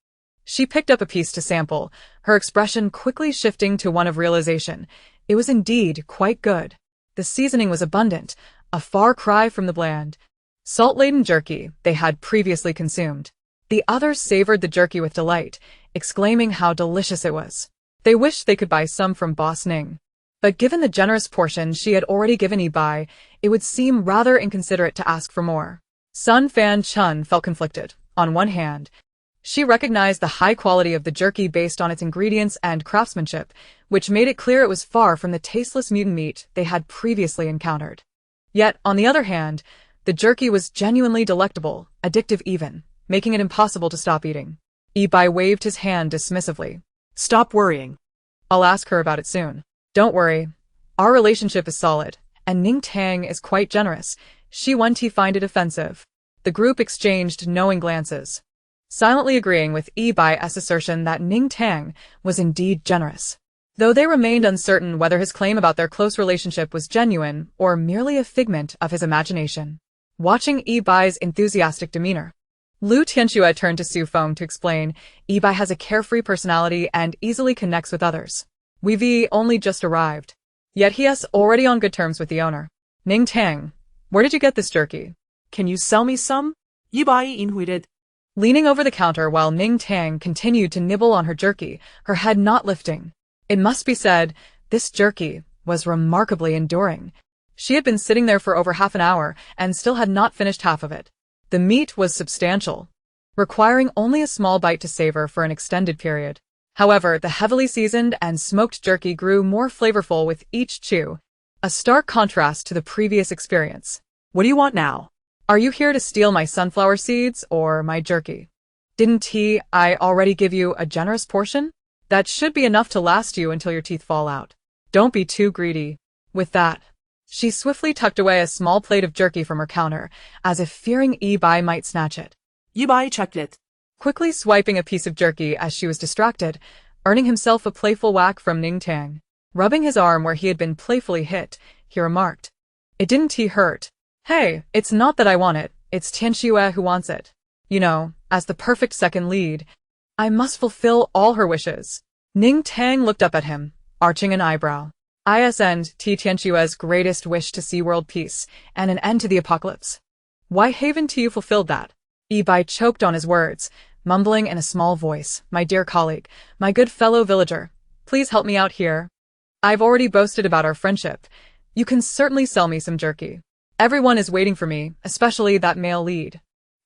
She picked up a piece to sample, her expression quickly shifting to one of realization. It was indeed quite good. The seasoning was abundant, a far cry from the bland, salt-laden jerky they had previously consumed. The others savored the jerky with delight, exclaiming how delicious it was. They wished they could buy some from Boss Ning. But given the generous portion she had already given Ibai, it would seem rather inconsiderate to ask for more. Sun Fanchun felt conflicted. On one hand, she recognized the high quality of the jerky based on its ingredients and craftsmanship, which made it clear it was far from the tasteless mutant meat they had previously encountered. Yet, on the other hand, the jerky was genuinely delectable, addictive even, making it impossible to stop eating. Ibai waved his hand dismissively. Stop worrying. I'll ask her about it soon. Don't worry. Our relationship is solid, and Ning Tang is quite generous. She won't find it offensive. The group exchanged knowing glances, silently agreeing with Ibai's assertion that Ning Tang was indeed generous, though they remained uncertain whether his claim about their close relationship was genuine or merely a figment of his imagination. Watching Ibai's enthusiastic demeanor, Lu Tianxue turned to Su Feng to explain, Ibai has a carefree personality and easily connects with others. We've only just arrived. Yet he is already on good terms with the owner. Ning Tang, where did you get this jerky? Can you sell me some? Ibai inquired. Leaning over the counter while Ning Tang continued to nibble on her jerky, her head not lifting. It must be said, this jerky was remarkably enduring. She had been sitting there for over half an hour and still had not finished half of it. The meat was substantial, requiring only a small bite to savor for an extended period. However, the heavily seasoned and smoked jerky grew more flavorful with each chew, a stark contrast to the previous experience. What do you want now? Are you here to steal my sunflower seeds or my jerky? Didn't I already give you a generous portion? That should be enough to last you until your teeth fall out. Don't be too greedy. With that, she swiftly tucked away a small plate of jerky from her counter, as if fearing Ibai might snatch it. Ibai checked it, Quickly swiping a piece of jerky as she was distracted, earning himself a playful whack from Ning Tang. Rubbing his arm where he had been playfully hit, he remarked, "It didn't hurt. Hey, it's not that I want it, it's Tianxue who wants it. You know, as the perfect second lead, I must fulfill all her wishes." Ning Tang looked up at him, arching an eyebrow. Isn't Tianxue's greatest wish to see world peace and an end to the apocalypse? Why haven't you fulfilled that? Ibai choked on his words, mumbling in a small voice, "My dear colleague, my good fellow villager, please help me out here. I've already boasted about our friendship. You can certainly sell me some jerky. Everyone is waiting for me, especially that male lead.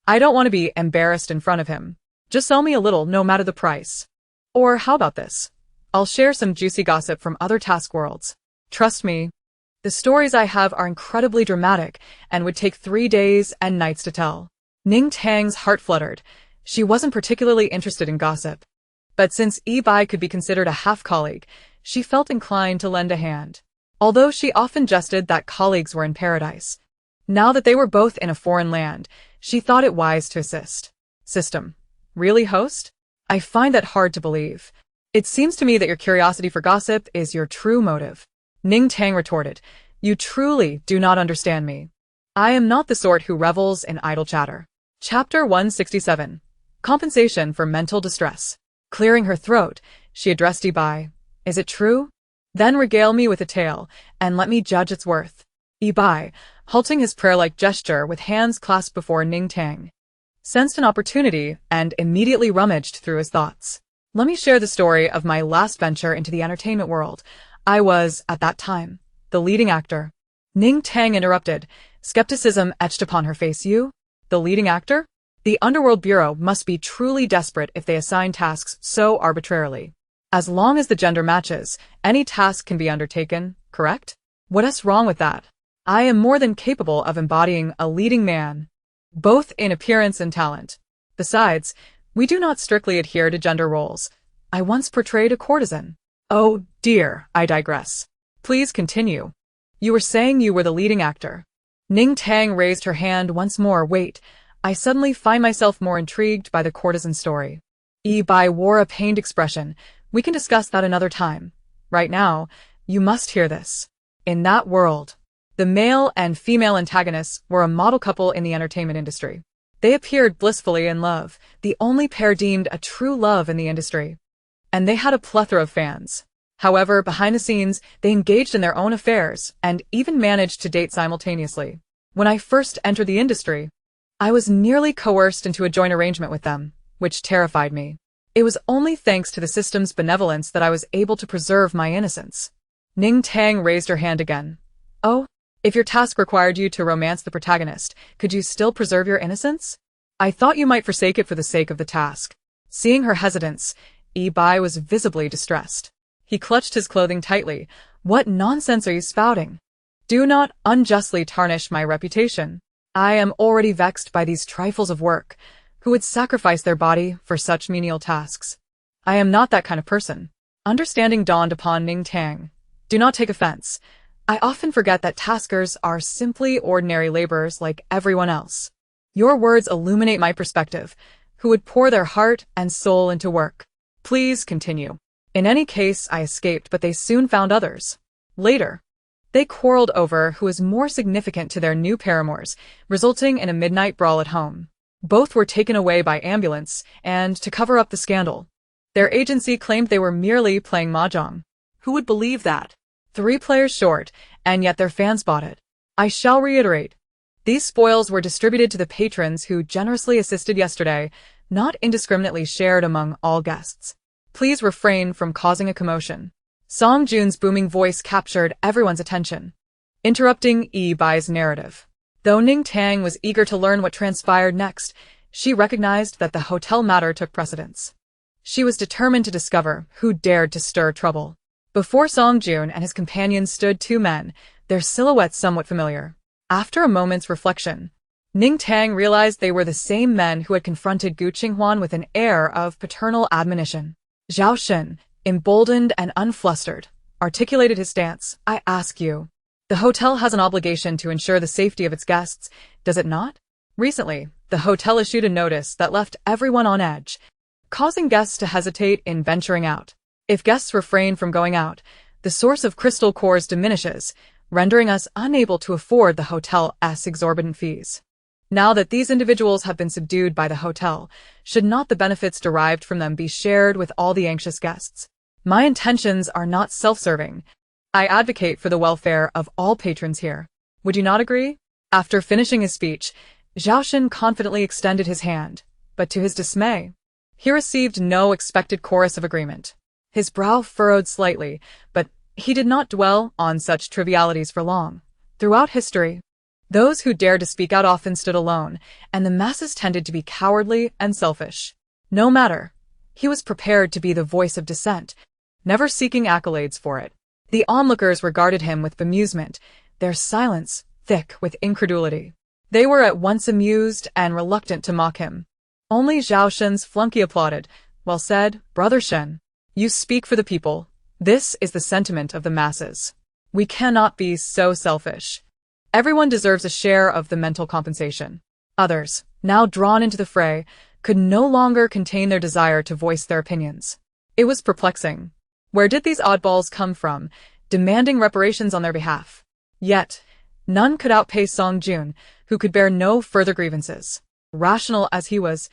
I don't want to be embarrassed in front of him. Just sell me a little, no matter the price. Or how about this? I'll share some juicy gossip from other task worlds. Trust me, the stories I have are incredibly dramatic and would take 3 days and nights to tell." Ning Tang's heart fluttered. She wasn't particularly interested in gossip. But since Yi-bai could be considered a half-colleague, she felt inclined to lend a hand. Although she often jested that colleagues were in paradise. Now that they were both in a foreign land, she thought it wise to assist. System. Really, host? I find that hard to believe. It seems to me that your curiosity for gossip is your true motive. Ning Tang retorted, You truly do not understand me. I am not the sort who revels in idle chatter. Chapter 167. Compensation for mental distress. Clearing her throat, she addressed Yi-bai. Is it true? Then regale me with a tale, and let me judge its worth. Yi-bai, halting his prayer-like gesture with hands clasped before Ning Tang, sensed an opportunity and immediately rummaged through his thoughts. Let me share the story of my last venture into the entertainment world. I was, at that time, the leading actor. Ning Tang interrupted, skepticism etched upon her face. You? The leading actor? The Underworld Bureau must be truly desperate if they assign tasks so arbitrarily. As long as the gender matches, any task can be undertaken, correct? What's wrong with that? I am more than capable of embodying a leading man, both in appearance and talent. Besides, we do not strictly adhere to gender roles. I once portrayed a courtesan. Oh, dear, I digress. Please continue. You were saying you were the leading actor. Ning Tang raised her hand once more. Wait, I suddenly find myself more intrigued by the courtesan story. Yi-bai wore a pained expression. We can discuss that another time. Right now, you must hear this. In that world, the male and female antagonists were a model couple in the entertainment industry. They appeared blissfully in love, the only pair deemed a true love in the industry. And they had a plethora of fans. However, behind the scenes, they engaged in their own affairs and even managed to date simultaneously. When I first entered the industry, I was nearly coerced into a joint arrangement with them, which terrified me. It was only thanks to the system's benevolence that I was able to preserve my innocence. Ning Tang raised her hand again. Oh, if your task required you to romance the protagonist, could you still preserve your innocence? I thought you might forsake it for the sake of the task. Seeing her hesitance, Yi-bai was visibly distressed. He clutched his clothing tightly. What nonsense are you spouting? Do not unjustly tarnish my reputation. I am already vexed by these trifles of work. Who would sacrifice their body for such menial tasks? I am not that kind of person. Understanding dawned upon Ning Tang. Do not take offense. I often forget that taskers are simply ordinary laborers like everyone else. Your words illuminate my perspective, who would pour their heart and soul into work. Please continue. In any case, I escaped, but they soon found others. Later, they quarreled over who was more significant to their new paramours, resulting in a midnight brawl at home. Both were taken away by ambulance, and to cover up the scandal, their agency claimed they were merely playing mahjong. Who would believe that? 3 players short, and yet their fans bought it. I shall reiterate. These spoils were distributed to the patrons who generously assisted yesterday, not indiscriminately shared among all guests. Please refrain from causing a commotion. Song Jun's booming voice captured everyone's attention, interrupting Yi-bai's narrative. Though Ning Tang was eager to learn what transpired next, she recognized that the hotel matter took precedence. She was determined to discover who dared to stir trouble. Before Song Jun and his companions stood 2 men, their silhouettes somewhat familiar. After a moment's reflection, Ning Tang realized they were the same men who had confronted Gu Qinghuan with an air of paternal admonition. Zhao Shen, emboldened and unflustered, articulated his stance. I ask you. The hotel has an obligation to ensure the safety of its guests, does it not? Recently, the hotel issued a notice that left everyone on edge, causing guests to hesitate in venturing out. If guests refrain from going out, the source of crystal cores diminishes, rendering us unable to afford the hotel's exorbitant fees. Now that these individuals have been subdued by the hotel, should not the benefits derived from them be shared with all the anxious guests? My intentions are not self-serving. I advocate for the welfare of all patrons here. Would you not agree? After finishing his speech, Zhao Shen confidently extended his hand, but to his dismay, he received no expected chorus of agreement. His brow furrowed slightly, but he did not dwell on such trivialities for long. Throughout history, those who dared to speak out often stood alone, and the masses tended to be cowardly and selfish. No matter, he was prepared to be the voice of dissent, never seeking accolades for it. The onlookers regarded him with bemusement, their silence thick with incredulity. They were at once amused and reluctant to mock him. Only Zhao Shen's flunky applauded. Well said, Brother Shen. You speak for the people. This is the sentiment of the masses. We cannot be so selfish. Everyone deserves a share of the mental compensation. Others, now drawn into the fray, could no longer contain their desire to voice their opinions. It was perplexing. Where did these oddballs come from, demanding reparations on their behalf? Yet, none could outpace Song Jun, who could bear no further grievances. Rational as he was,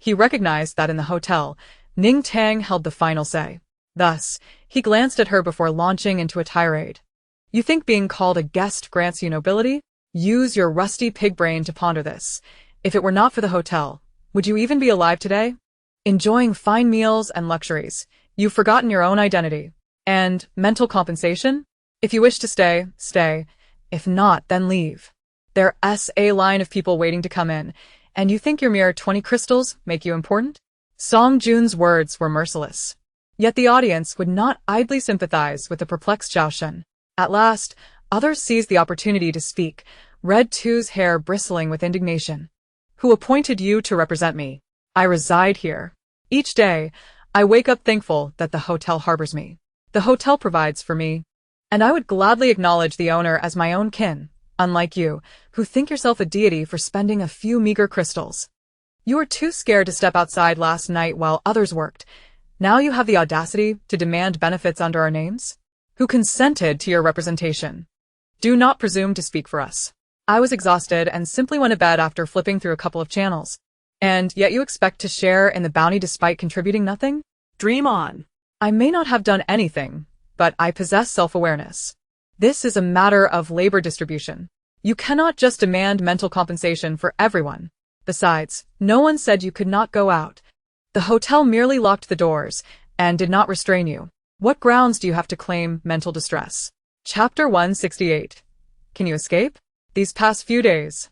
he recognized that in the hotel, Ning Tang held the final say. Thus, he glanced at her before launching into a tirade. You think being called a guest grants you nobility? Use your rusty pig brain to ponder this. If it were not for the hotel, would you even be alive today? Enjoying fine meals and luxuries, you've forgotten your own identity. And mental compensation? If you wish to stay, stay. If not, then leave. There's a line of people waiting to come in, and you think your mere 20 crystals make you important? Song Jun's words were merciless. Yet the audience would not idly sympathize with the perplexed Zhao Shen. At last, others seized the opportunity to speak, Red Two's hair bristling with indignation. Who appointed you to represent me? I reside here. Each day, I wake up thankful that the hotel harbors me. The hotel provides for me. And I would gladly acknowledge the owner as my own kin, unlike you, who think yourself a deity for spending a few meager crystals. You were too scared to step outside last night while others worked. Now you have the audacity to demand benefits under our names? Who consented to your representation? Do not presume to speak for us. I was exhausted and simply went to bed after flipping through a couple of channels. And yet you expect to share in the bounty despite contributing nothing? Dream on. I may not have done anything, but I possess self-awareness. This is a matter of labor distribution. You cannot just demand mental compensation for everyone. Besides, no one said you could not go out. The hotel merely locked the doors and did not restrain you. What grounds do you have to claim mental distress? Chapter 168. Can you escape? These past few days,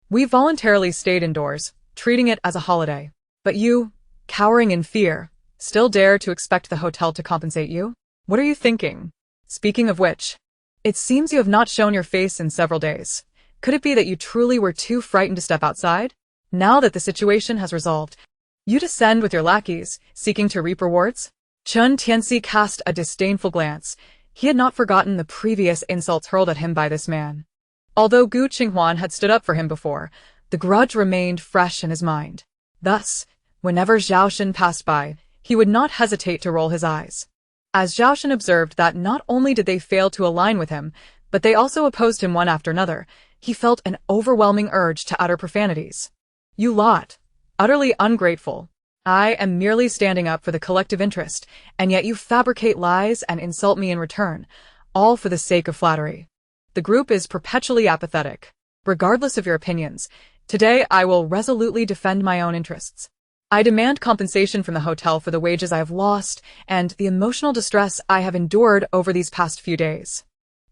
we voluntarily stayed indoors, treating it as a holiday. But you, cowering in fear, still dare to expect the hotel to compensate you? What are you thinking? Speaking of which, it seems you have not shown your face in several days. Could it be that you truly were too frightened to step outside? Now that the situation has resolved, you descend with your lackeys, seeking to reap rewards? Chun Tianxi cast a disdainful glance. He had not forgotten the previous insults hurled at him by this man. Although Gu Qinghuan had stood up for him before, the grudge remained fresh in his mind. Thus, whenever Zhao Shen passed by, he would not hesitate to roll his eyes. As Zhao Shen observed that not only did they fail to align with him, but they also opposed him one after another, he felt an overwhelming urge to utter profanities. You lot, utterly ungrateful. I am merely standing up for the collective interest, and yet you fabricate lies and insult me in return, all for the sake of flattery. The group is perpetually apathetic. Regardless of your opinions, today I will resolutely defend my own interests. I demand compensation from the hotel for the wages I have lost and the emotional distress I have endured over these past few days.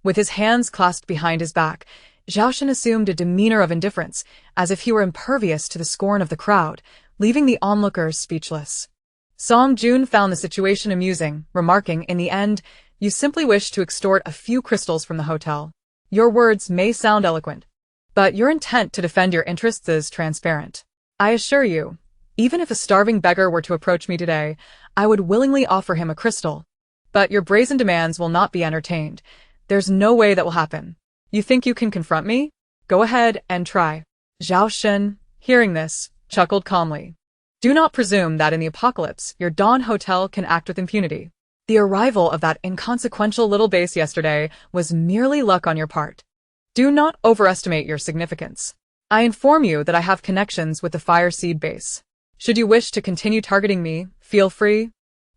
With his hands clasped behind his back, Zhao Shen assumed a demeanor of indifference, as if he were impervious to the scorn of the crowd, leaving the onlookers speechless. Song Jun found the situation amusing, remarking, in the end, you simply wish to extort a few crystals from the hotel. Your words may sound eloquent, but your intent to defend your interests is transparent. I assure you, even if a starving beggar were to approach me today, I would willingly offer him a crystal. But your brazen demands will not be entertained. There's no way that will happen. You think you can confront me? Go ahead and try. Zhao Shen, hearing this, chuckled calmly. Do not presume that in the apocalypse, your Dawn Hotel can act with impunity. The arrival of that inconsequential little base yesterday was merely luck on your part. Do not overestimate your significance. I inform you that I have connections with the Fire Seed base. Should you wish to continue targeting me, feel free,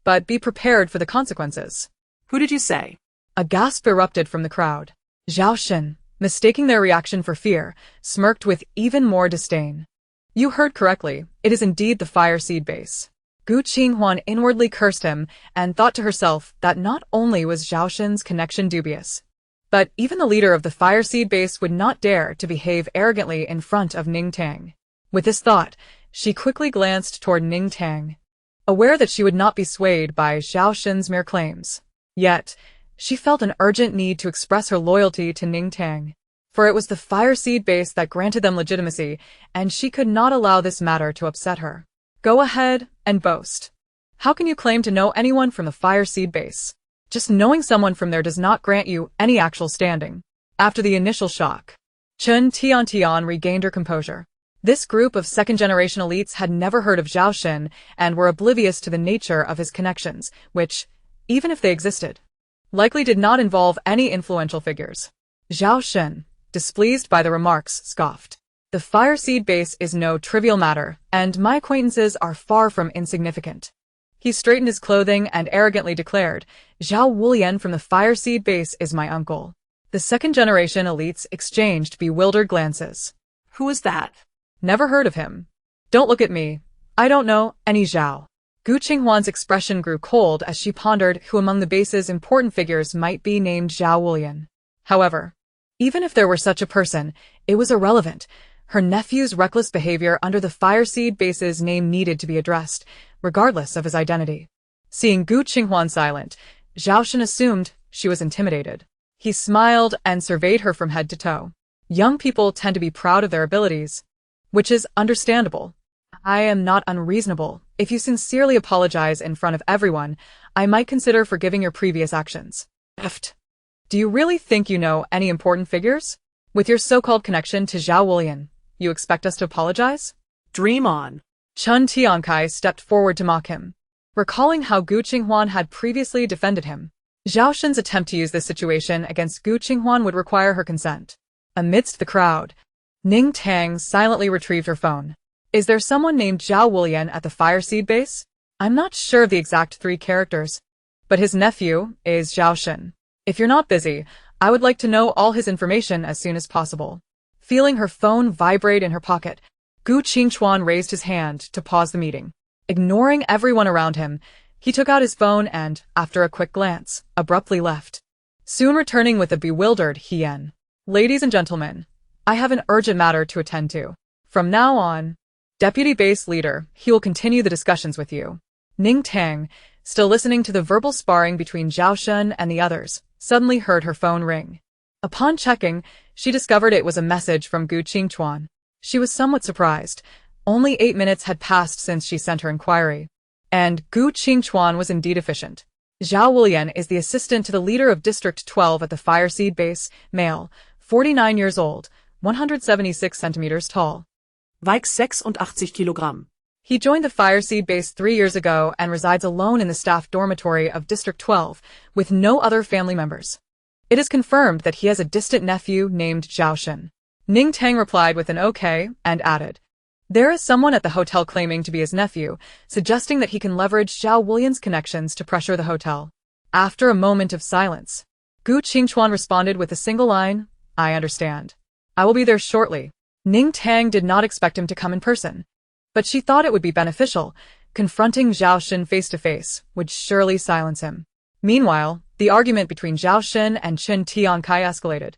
but be prepared for the consequences. Who did you say? A gasp erupted from the crowd. Zhao Shen, mistaking their reaction for fear, smirked with even more disdain. You heard correctly, it is indeed the Fire Seed base. Gu Qinghuan inwardly cursed him and thought to herself that not only was Zhao Shen's connection dubious, but even the leader of the Fire Seed base would not dare to behave arrogantly in front of Ning Tang. With this thought, she quickly glanced toward Ning Tang, aware that she would not be swayed by Zhao Shen's mere claims. Yet, she felt an urgent need to express her loyalty to Ning Tang, for it was the Fire Seed base that granted them legitimacy, and she could not allow this matter to upset her. Go ahead and boast. How can you claim to know anyone from the Fire Seed base? Just knowing someone from there does not grant you any actual standing. After the initial shock, Chen Tiantian regained her composure. This group of second-generation elites had never heard of Zhao Xin and were oblivious to the nature of his connections, which, even if they existed, likely did not involve any influential figures. Zhao Xin, displeased by the remarks, scoffed. The Fire Seed base is no trivial matter, and my acquaintances are far from insignificant. He straightened his clothing and arrogantly declared, Zhao Wulian from the Fire Seed base is my uncle. The second-generation elites exchanged bewildered glances. Who is that? Never heard of him. Don't look at me. I don't know any Zhao. Gu Qinghuan's expression grew cold as she pondered who among the base's important figures might be named Zhao Wulian. However, even if there were such a person, it was irrelevant. Her nephew's reckless behavior under the Fire Seed base's name needed to be addressed, regardless of his identity. Seeing Gu Qinghuan silent, Zhao Xin assumed she was intimidated. He smiled and surveyed her from head to toe. Young people tend to be proud of their abilities, which is understandable. I am not unreasonable. If you sincerely apologize in front of everyone, I might consider forgiving your previous actions. Do you really think you know any important figures? With your so-called connection to Zhao Wulian, you expect us to apologize? Dream on. Chen Tiankai stepped forward to mock him, recalling how Gu Qinghuan had previously defended him. Zhao Xin's attempt to use this situation against Gu Qinghuan would require her consent. Amidst the crowd, Ning Tang silently retrieved her phone. Is there someone named Zhao Wulian at the Fire Seed base? I'm not sure of the exact 3 characters, but his nephew is Zhao Xin. If you're not busy, I would like to know all his information as soon as possible. Feeling her phone vibrate in her pocket, Gu Qinghuan raised his hand to pause the meeting. Ignoring everyone around him, he took out his phone and, after a quick glance, abruptly left. Soon returning with a bewildered Hien. Ladies and gentlemen, I have an urgent matter to attend to. From now on, Deputy Base Leader, he will continue the discussions with you. Ning Tang, still listening to the verbal sparring between Zhao Xin and the others, suddenly heard her phone ring. Upon checking, she discovered it was a message from Gu Qinghuan. She was somewhat surprised. Only 8 minutes had passed since she sent her inquiry. And Gu Qinghuan was indeed efficient. Zhao Wulian is the assistant to the leader of District 12 at the Fire Seed base, male, 49 years old, 176 centimeters tall. Wiegt 86 Kilogramm. He joined the Fire Seed base 3 years ago and resides alone in the staff dormitory of District 12, with no other family members. It is confirmed that he has a distant nephew named Zhao Xin. Ning Tang replied with an okay and added, there is someone at the hotel claiming to be his nephew, suggesting that he can leverage Zhao Wulian's connections to pressure the hotel. After a moment of silence, Gu Qinghuan responded with a single line, I understand. I will be there shortly. Ning Tang did not expect him to come in person, but she thought it would be beneficial. Confronting Zhao Xin face-to-face would surely silence him. Meanwhile, the argument between Zhao Xin and Chen Tiankai escalated,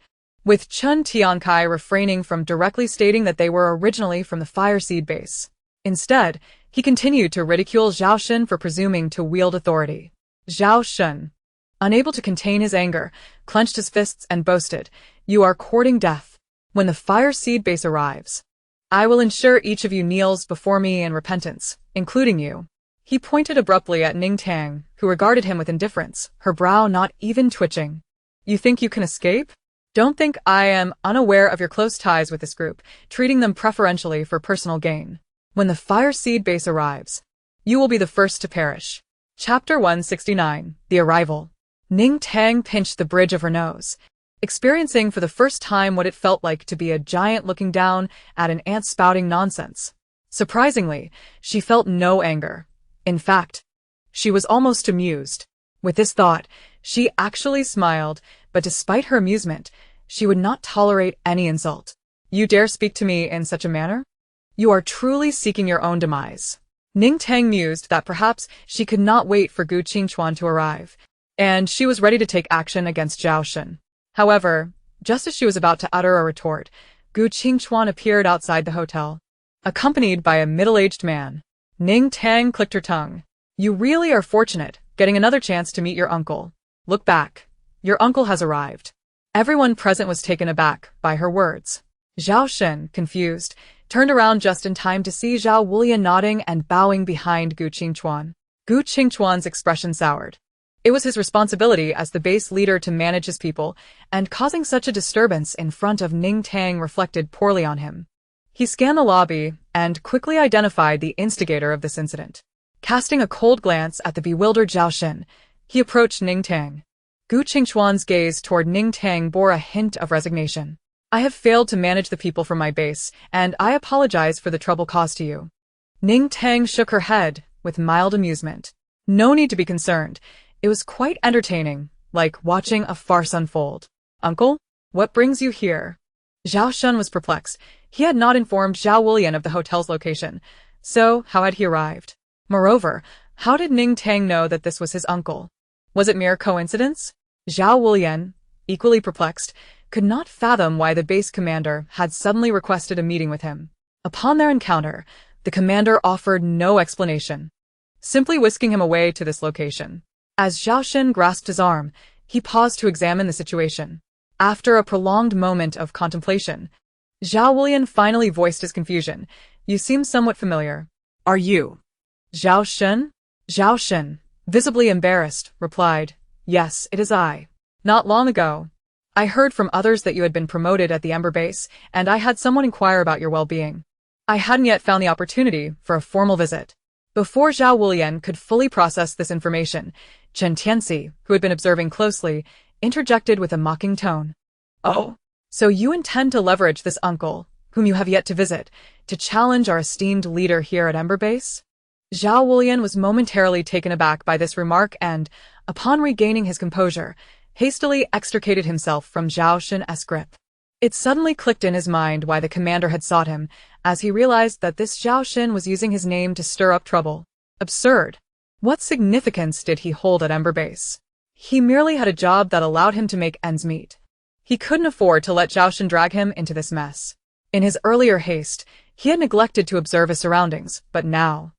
with Chen Tiankai refraining from directly stating that they were originally from the Fire Seed base. Instead, he continued to ridicule Zhao Xin for presuming to wield authority. Zhao Xin, unable to contain his anger, clenched his fists and boasted, you are courting death. When the Fire Seed base arrives, I will ensure each of you kneels before me in repentance, including you. He pointed abruptly at Ning Tang, who regarded him with indifference, her brow not even twitching. You think you can escape? Don't think I am unaware of your close ties with this group, treating them preferentially for personal gain. When the Fire Seed base arrives, you will be the first to perish. Chapter 169, The Arrival. Ning Tang pinched the bridge of her nose, experiencing for the first time what it felt like to be a giant looking down at an ant spouting nonsense. Surprisingly, she felt no anger. In fact, she was almost amused. With this thought, she actually smiled, but despite her amusement, she would not tolerate any insult. You dare speak to me in such a manner? You are truly seeking your own demise. Ning Tang mused that perhaps she could not wait for Gu Qinghuan to arrive, and she was ready to take action against Zhao Xin. However, just as she was about to utter a retort, Gu Qinghuan appeared outside the hotel, accompanied by a middle-aged man. Ning Tang clicked her tongue. You really are fortunate, getting another chance to meet your uncle. Look back. Your uncle has arrived. Everyone present was taken aback by her words. Zhao Xin, confused, turned around just in time to see Zhao Wulian nodding and bowing behind Gu Qingchuan. Gu Qingchuan's expression soured. It was his responsibility as the base leader to manage his people, and causing such a disturbance in front of Ning Tang reflected poorly on him. He scanned the lobby and quickly identified the instigator of this incident. Casting a cold glance at the bewildered Zhao Shen, he approached Ning Tang. Gu Qingchuan's gaze toward Ning Tang bore a hint of resignation. I have failed to manage the people from my base, and I apologize for the trouble caused to you. Ning Tang shook her head with mild amusement. No need to be concerned. It was quite entertaining, like watching a farce unfold. Uncle, what brings you here? Zhao Shen was perplexed. He had not informed Zhao Wulian of the hotel's location, so how had he arrived? Moreover, how did Ning Tang know that this was his uncle? Was it mere coincidence? Zhao Wulian, equally perplexed, could not fathom why the base commander had suddenly requested a meeting with him. Upon their encounter, the commander offered no explanation, simply whisking him away to this location. As Zhao Shen grasped his arm, he paused to examine the situation. After a prolonged moment of contemplation, Zhao Wulian finally voiced his confusion. You seem somewhat familiar. Are you? Zhao Shen? Zhao Shen, visibly embarrassed, replied, Yes, it is I. Not long ago, I heard from others that you had been promoted at the Ember Base, and I had someone inquire about your well-being. I hadn't yet found the opportunity for a formal visit. Before Zhao Wulian could fully process this information, Chen Tianxi, who had been observing closely, interjected with a mocking tone. Oh, so you intend to leverage this uncle, whom you have yet to visit, to challenge our esteemed leader here at Ember Base? Zhao Wulian was momentarily taken aback by this remark and, upon regaining his composure, hastily extricated himself from Zhao Shen's grip. It suddenly clicked in his mind why the commander had sought him, as he realized that this Zhao Shen was using his name to stir up trouble. Absurd. What significance did he hold at Ember Base? He merely had a job that allowed him to make ends meet. He couldn't afford to let Zhao Shen drag him into this mess. In his earlier haste, he had neglected to observe his surroundings, but now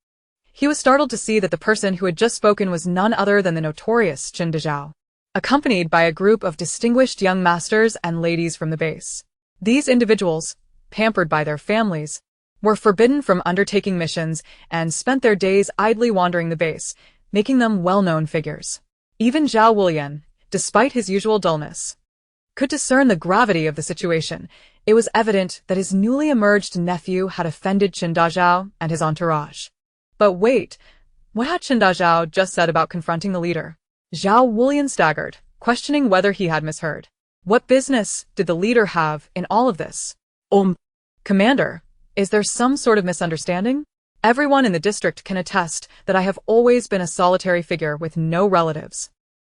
he was startled to see that the person who had just spoken was none other than the notorious Qin Dezhao, accompanied by a group of distinguished young masters and ladies from the base. These individuals, pampered by their families, were forbidden from undertaking missions and spent their days idly wandering the base, making them well-known figures. Even Zhao Wulian, despite his usual dullness, could discern the gravity of the situation. It was evident that his newly emerged nephew had offended Qin Dezhao and his entourage. But wait, what had Qin Dezhao just said about confronting the leader? Zhao Wulian staggered, questioning whether he had misheard. What business did the leader have in all of this? Commander, is there some sort of misunderstanding? Everyone in the district can attest that I have always been a solitary figure with no relatives.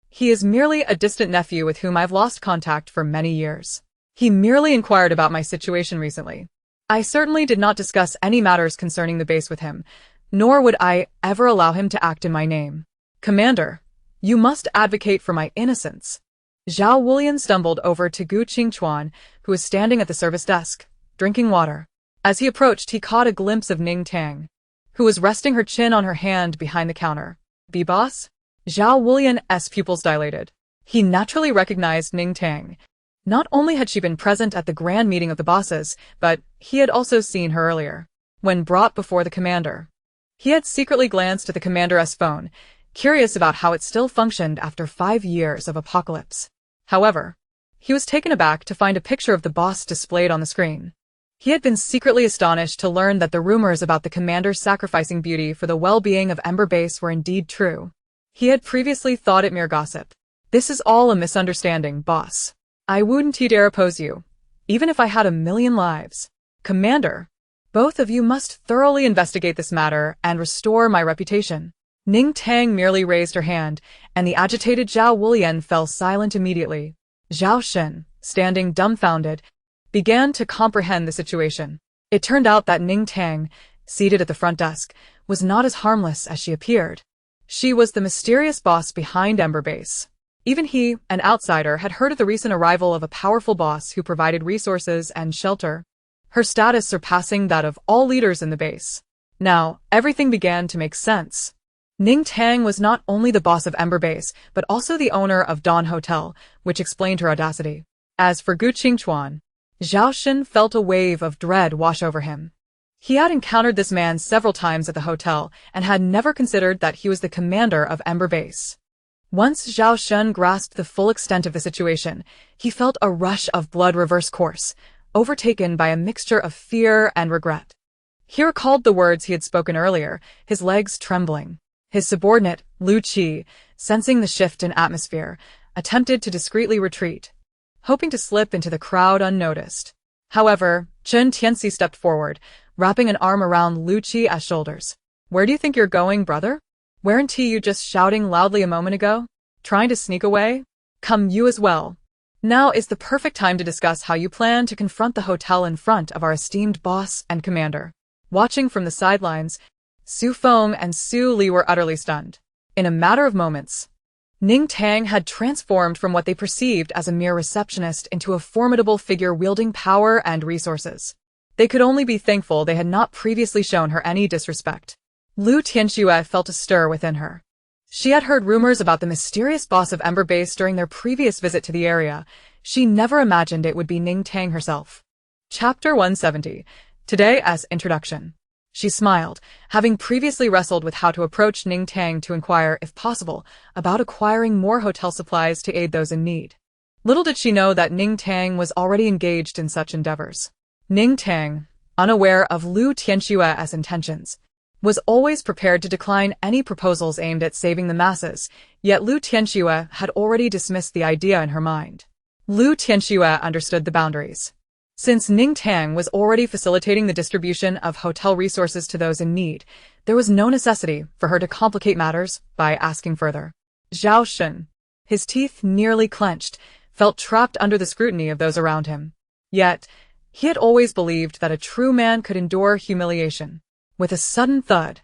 He is merely a distant nephew with whom I've lost contact for many years. He merely inquired about my situation recently. I certainly did not discuss any matters concerning the base with him, nor would I ever allow him to act in my name. Commander, you must advocate for my innocence. Zhao Wulian stumbled over to Gu Qingchuan, who was standing at the service desk, drinking water. As he approached, he caught a glimpse of Ning Tang, who was resting her chin on her hand behind the counter. B-boss? Zhao Wulian's pupils dilated. He naturally recognized Ning Tang. Not only had she been present at the grand meeting of the bosses, but he had also seen her earlier, when brought before the commander. He had secretly glanced at the commander's phone, curious about how it still functioned after 5 years of apocalypse. However, he was taken aback to find a picture of the boss displayed on the screen. He had been secretly astonished to learn that the rumors about the commander's sacrificing beauty for the well-being of Ember Base were indeed true. He had previously thought it mere gossip. This is all a misunderstanding, boss. I wouldn't dare oppose you, even if I had 1,000,000 lives. Commander, both of you must thoroughly investigate this matter and restore my reputation. Ning Tang merely raised her hand, and the agitated Zhao Wulian fell silent immediately. Zhao Shen, standing dumbfounded, began to comprehend the situation. It turned out that Ning Tang, seated at the front desk, was not as harmless as she appeared. She was the mysterious boss behind Ember Base. Even he, an outsider, had heard of the recent arrival of a powerful boss who provided resources and shelter, her status surpassing that of all leaders in the base. Now, everything began to make sense. Ning Tang was not only the boss of Ember Base, but also the owner of Dawn Hotel, which explained her audacity. As for Gu Qingchuan, Zhao Shen felt a wave of dread wash over him. He had encountered this man several times at the hotel and had never considered that he was the commander of Ember Base. Once Zhao Shun grasped the full extent of the situation, he felt a rush of blood reverse course, overtaken by a mixture of fear and regret. He recalled the words he had spoken earlier, his legs trembling. His subordinate, Lu Qi, sensing the shift in atmosphere, attempted to discreetly retreat, hoping to slip into the crowd unnoticed. However, Chen Tianxi stepped forward, wrapping an arm around Lu Qi's shoulders. "Where do you think you're going, brother? Weren't you just shouting loudly a moment ago? Trying to sneak away? Come, you as well. Now is the perfect time to discuss how you plan to confront the hotel in front of our esteemed boss and commander." Watching from the sidelines, Su Feng and Su Li were utterly stunned. In a matter of moments, Ning Tang had transformed from what they perceived as a mere receptionist into a formidable figure wielding power and resources. They could only be thankful they had not previously shown her any disrespect. Lu Tianxue felt a stir within her. She had heard rumors about the mysterious boss of Ember Base during their previous visit to the area. She never imagined it would be Ning Tang herself. Chapter 170. Today as Introduction. She smiled, having previously wrestled with how to approach Ning Tang to inquire, if possible, about acquiring more hotel supplies to aid those in need. Little did she know that Ning Tang was already engaged in such endeavors. Ning Tang, unaware of Lu Tianxue's intentions, was always prepared to decline any proposals aimed at saving the masses, yet Lu Tianxue had already dismissed the idea in her mind. Lu Tianxue understood the boundaries. Since Ning Tang was already facilitating the distribution of hotel resources to those in need, there was no necessity for her to complicate matters by asking further. Zhao Shun, his teeth nearly clenched, felt trapped under the scrutiny of those around him. Yet, he had always believed that a true man could endure humiliation. With a sudden thud,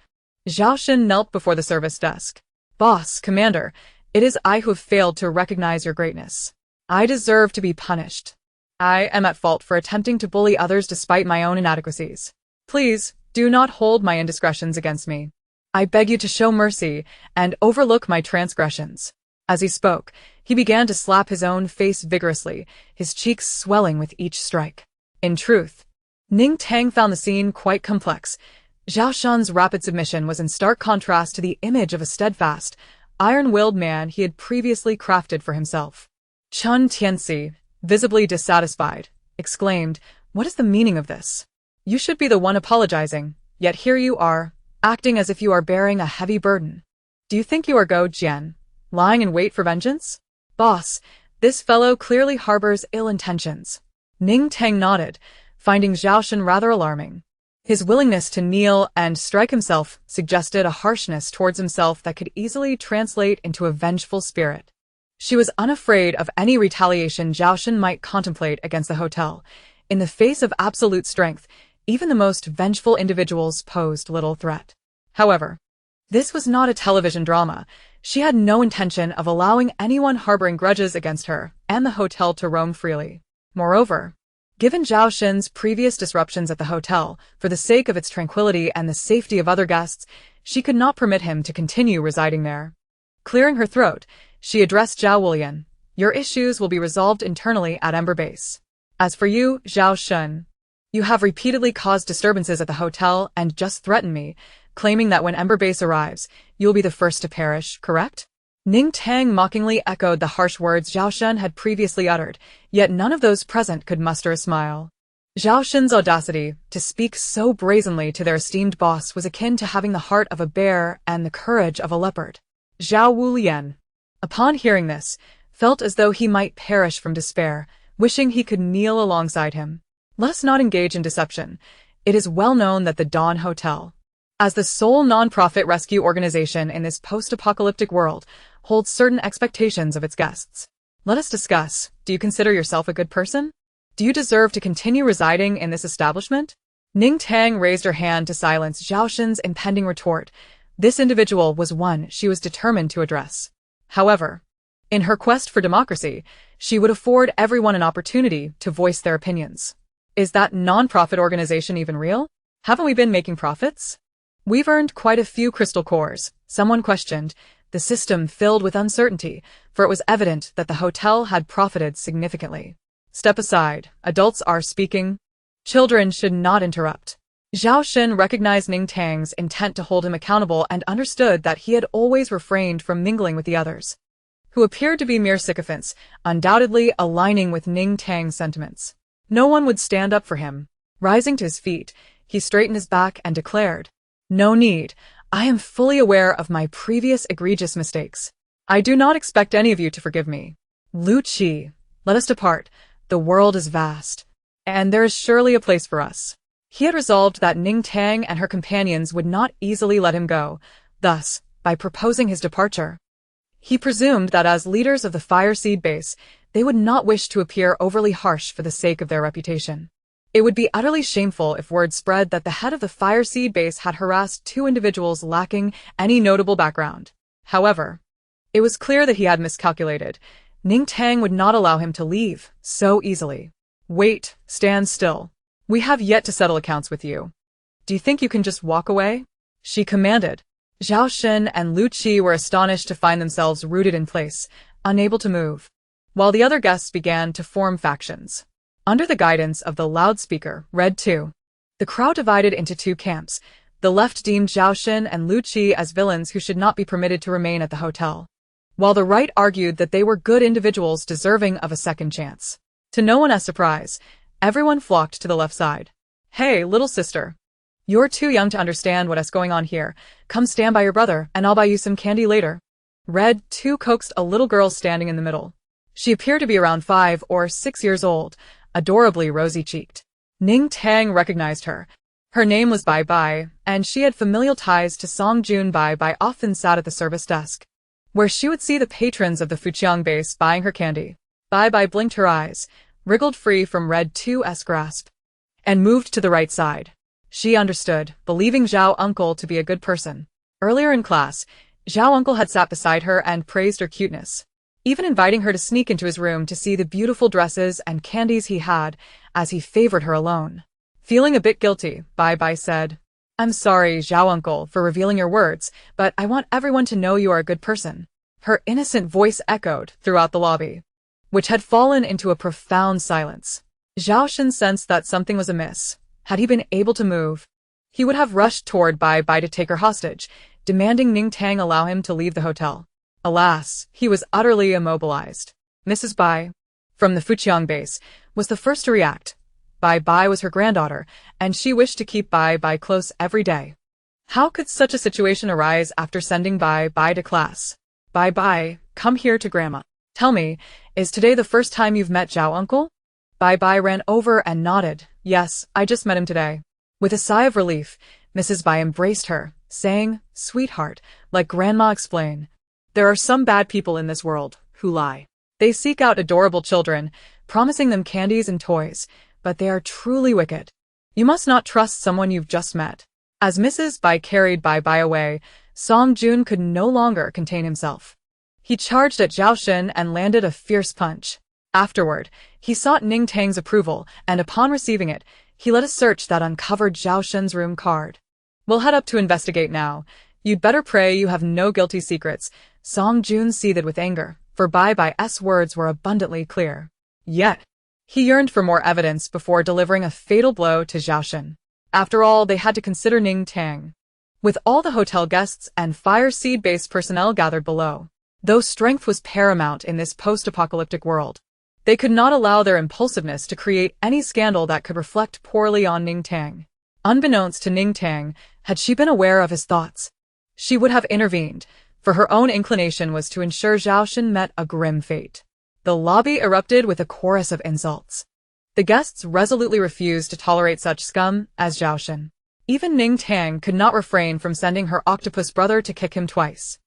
Zhao Shun knelt before the service desk. "Boss, Commander, it is I who have failed to recognize your greatness. I deserve to be punished. I am at fault for attempting to bully others despite my own inadequacies. Please, do not hold my indiscretions against me. I beg you to show mercy and overlook my transgressions." As he spoke, he began to slap his own face vigorously, his cheeks swelling with each strike. In truth, Ning Tang found the scene quite complex. Zhao Shun's rapid submission was in stark contrast to the image of a steadfast, iron-willed man he had previously crafted for himself. Chen Tianxi, visibly dissatisfied, exclaimed, "What is the meaning of this? You should be the one apologizing, yet here you are, acting as if you are bearing a heavy burden. Do you think you are Go Jian, lying in wait for vengeance? Boss, this fellow clearly harbors ill intentions." Ning Tang nodded, finding Zhao Shun rather alarming. His willingness to kneel and strike himself suggested a harshness towards himself that could easily translate into a vengeful spirit. She was unafraid of any retaliation Zhao Shun might contemplate against the hotel. In the face of absolute strength, even the most vengeful individuals posed little threat. However, this was not a television drama. She had no intention of allowing anyone harboring grudges against her and the hotel to roam freely. Moreover, given Zhao Shun's previous disruptions at the hotel, for the sake of its tranquility and the safety of other guests, she could not permit him to continue residing there. Clearing her throat, she addressed Zhao Wulian. "Your issues will be resolved internally at Ember Base. As for you, Zhao Shun, you have repeatedly caused disturbances at the hotel and just threatened me, claiming that when Ember Base arrives, you will be the first to perish, correct?" Ning Tang mockingly echoed the harsh words Zhao Shun had previously uttered, yet none of those present could muster a smile. Zhao Shun's audacity to speak so brazenly to their esteemed boss was akin to having the heart of a bear and the courage of a leopard. Zhao Wulian, upon hearing this, felt as though he might perish from despair, wishing he could kneel alongside him. Let us not engage in deception. It is well known that the Dawn Hotel, as the sole non-profit rescue organization in this post-apocalyptic world, holds certain expectations of its guests. Let us discuss. Do you consider yourself a good person? Do you deserve to continue residing in this establishment? Ning Tang raised her hand to silence Zhao Shun's impending retort. This individual was one she was determined to address. However, in her quest for democracy, she would afford everyone an opportunity to voice their opinions. Is that non-profit organization even real? Haven't we been making profits? We've earned quite a few crystal cores, someone questioned, the system filled with uncertainty, for it was evident that the hotel had profited significantly. Step aside, adults are speaking. Children should not interrupt. Zhao Shen recognized Ning Tang's intent to hold him accountable and understood that he had always refrained from mingling with the others, who appeared to be mere sycophants, undoubtedly aligning with Ning Tang's sentiments. No one would stand up for him. Rising to his feet, he straightened his back and declared, "No need. I am fully aware of my previous egregious mistakes. I do not expect any of you to forgive me. Lu Qi, let us depart. The world is vast, and there is surely a place for us." He had resolved that Ning Tang and her companions would not easily let him go. Thus, by proposing his departure, he presumed that as leaders of the Fire Seed base, they would not wish to appear overly harsh for the sake of their reputation. It would be utterly shameful if word spread that the head of the Fire Seed base had harassed two individuals lacking any notable background. However, it was clear that he had miscalculated. Ning Tang would not allow him to leave so easily. "Wait, stand still. We have yet to settle accounts with you. Do you think you can just walk away?" she commanded. Zhao Shen and Lu Qi were astonished to find themselves rooted in place, unable to move, while the other guests began to form factions. Under the guidance of the loudspeaker, Red 2, the crowd divided into two camps. The left deemed Zhao Shen and Lu Qi as villains who should not be permitted to remain at the hotel, while the right argued that they were good individuals deserving of a second chance. To no one's surprise, everyone flocked to the left side. "Hey, little sister. You're too young to understand what's going on here. Come stand by your brother, and I'll buy you some candy later." Red 2 coaxed a little girl standing in the middle. She appeared to be around 5 or 6 years old, adorably rosy-cheeked. Ning Tang recognized her. Her name was Bai Bai, and she had familial ties to Songjun. Bai Bai often sat at the service desk, where she would see the patrons of the Fujiang base buying her candy. Bai Bai blinked her eyes, wriggled free from Red 2's grasp, and moved to the right side. She understood, believing Zhao Uncle to be a good person. Earlier in class, Zhao Uncle had sat beside her and praised her cuteness, even inviting her to sneak into his room to see the beautiful dresses and candies he had, as he favored her alone. Feeling a bit guilty, Bai Bai said, "I'm sorry, Zhao Uncle, for revealing your words, but I want everyone to know you are a good person." Her innocent voice echoed throughout the lobby, which had fallen into a profound silence. Zhao Shen sensed that something was amiss. Had he been able to move, he would have rushed toward Bai Bai to take her hostage, demanding Ning Tang allow him to leave the hotel. Alas, he was utterly immobilized. Mrs. Bai, from the Fujiang base, was the first to react. Bai Bai was her granddaughter, and she wished to keep Bai Bai close every day. How could such a situation arise after sending Bai Bai to class? "Bai Bai, come here to Grandma. Tell me, is today the first time you've met Zhao Uncle?" Bai Bai ran over and nodded. "Yes, I just met him today." With a sigh of relief, Mrs. Bai embraced her, saying, "Sweetheart, let Grandma explain. There are some bad people in this world who lie. They seek out adorable children, promising them candies and toys, but they are truly wicked. You must not trust someone you've just met." As Mrs. Bai carried Bai Bai away, Song Jun could no longer contain himself. He charged at Zhao Shen and landed a fierce punch. Afterward, he sought Ning Tang's approval, and upon receiving it, he led a search that uncovered Zhao Shen's room card. "We'll head up to investigate now. You'd better pray you have no guilty secrets." Song Jun seethed with anger, for Bai Bai's words were abundantly clear. Yet, he yearned for more evidence before delivering a fatal blow to Zhao Shen. After all, they had to consider Ning Tang. With all the hotel guests and Fire Seed-based personnel gathered below, though strength was paramount in this post-apocalyptic world, they could not allow their impulsiveness to create any scandal that could reflect poorly on Ning Tang. Unbeknownst to Ning Tang, had she been aware of his thoughts, she would have intervened, for her own inclination was to ensure Zhao Shen met a grim fate. The lobby erupted with a chorus of insults. The guests resolutely refused to tolerate such scum as Zhao Shen. Even Ning Tang could not refrain from sending her octopus brother to kick him twice.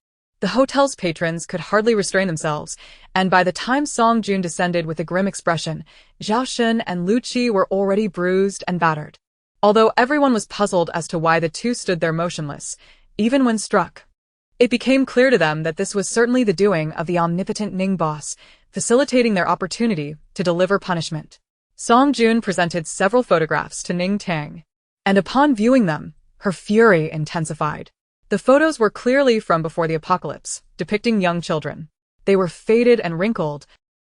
The hotel's patrons could hardly restrain themselves, and by the time Song Jun descended with a grim expression, Zhao Shen and Lu Qi were already bruised and battered. Although everyone was puzzled as to why the two stood there motionless, even when struck, it became clear to them that this was certainly the doing of the omnipotent Ning boss, facilitating their opportunity to deliver punishment. Song Jun presented several photographs to Ning Tang, and upon viewing them, her fury intensified. The photos were clearly from before the apocalypse, depicting young children. They were faded and wrinkled,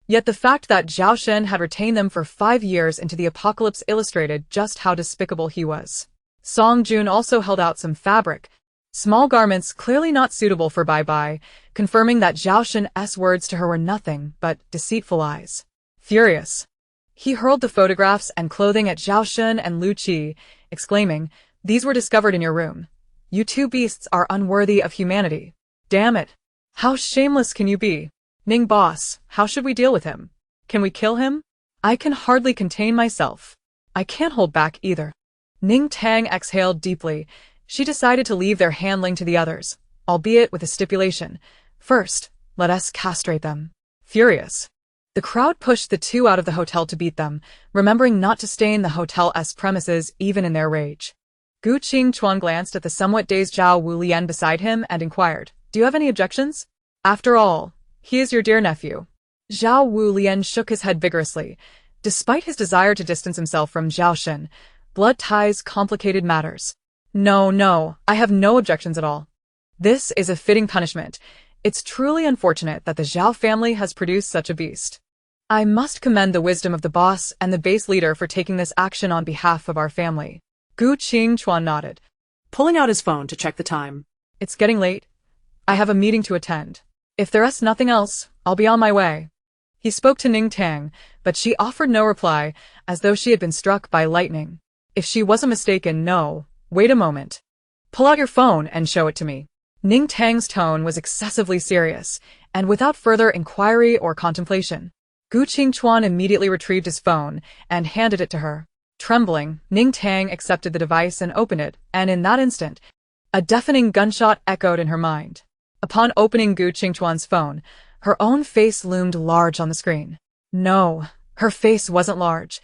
yet the fact that Zhao Shen had retained them for 5 years into the apocalypse illustrated just how despicable he was. Song Jun also held out some fabric, small garments clearly not suitable for bye-bye, confirming that Zhao Shen's words to her were nothing but deceitful lies. Furious, he hurled the photographs and clothing at Zhao Shen and Lu Qi, exclaiming, "These were discovered in your room. You two beasts are unworthy of humanity. Damn it. How shameless can you be? Ning boss, how should we deal with him? Can we kill him? I can hardly contain myself. I can't hold back either." Ning Tang exhaled deeply. She decided to leave their handling to the others, albeit with a stipulation. First, let us castrate them. Furious, the crowd pushed the two out of the hotel to beat them, remembering not to stain the hotel's premises even in their rage. Gu Qingchuan glanced at the somewhat dazed Zhao Wulian beside him and inquired, "Do you have any objections? After all, he is your dear nephew." Zhao Wulian shook his head vigorously. Despite his desire to distance himself from Zhao Shen, blood ties complicated matters. No, I have no objections at all. This is a fitting punishment. It's truly unfortunate that the Zhao family has produced such a beast. I must commend the wisdom of the boss and the base leader for taking this action on behalf of our family. Gu Qingchuan nodded, Pulling out his phone to check the time. "It's getting late. I have a meeting to attend. If there's nothing else, I'll be on my way." He spoke to Ning Tang, but she offered no reply, as though she had been struck by lightning. If she wasn't mistaken, no. Wait a moment. Pull out your phone and show it to me. Ning Tang's tone was excessively serious, and without further inquiry or contemplation, Gu Qingchuan immediately retrieved his phone and handed it to her. Trembling, Ning Tang accepted the device and opened it, and in that instant, a deafening gunshot echoed in her mind. Upon opening Gu Qingchuan's phone, her own face loomed large on the screen. No, her face wasn't large.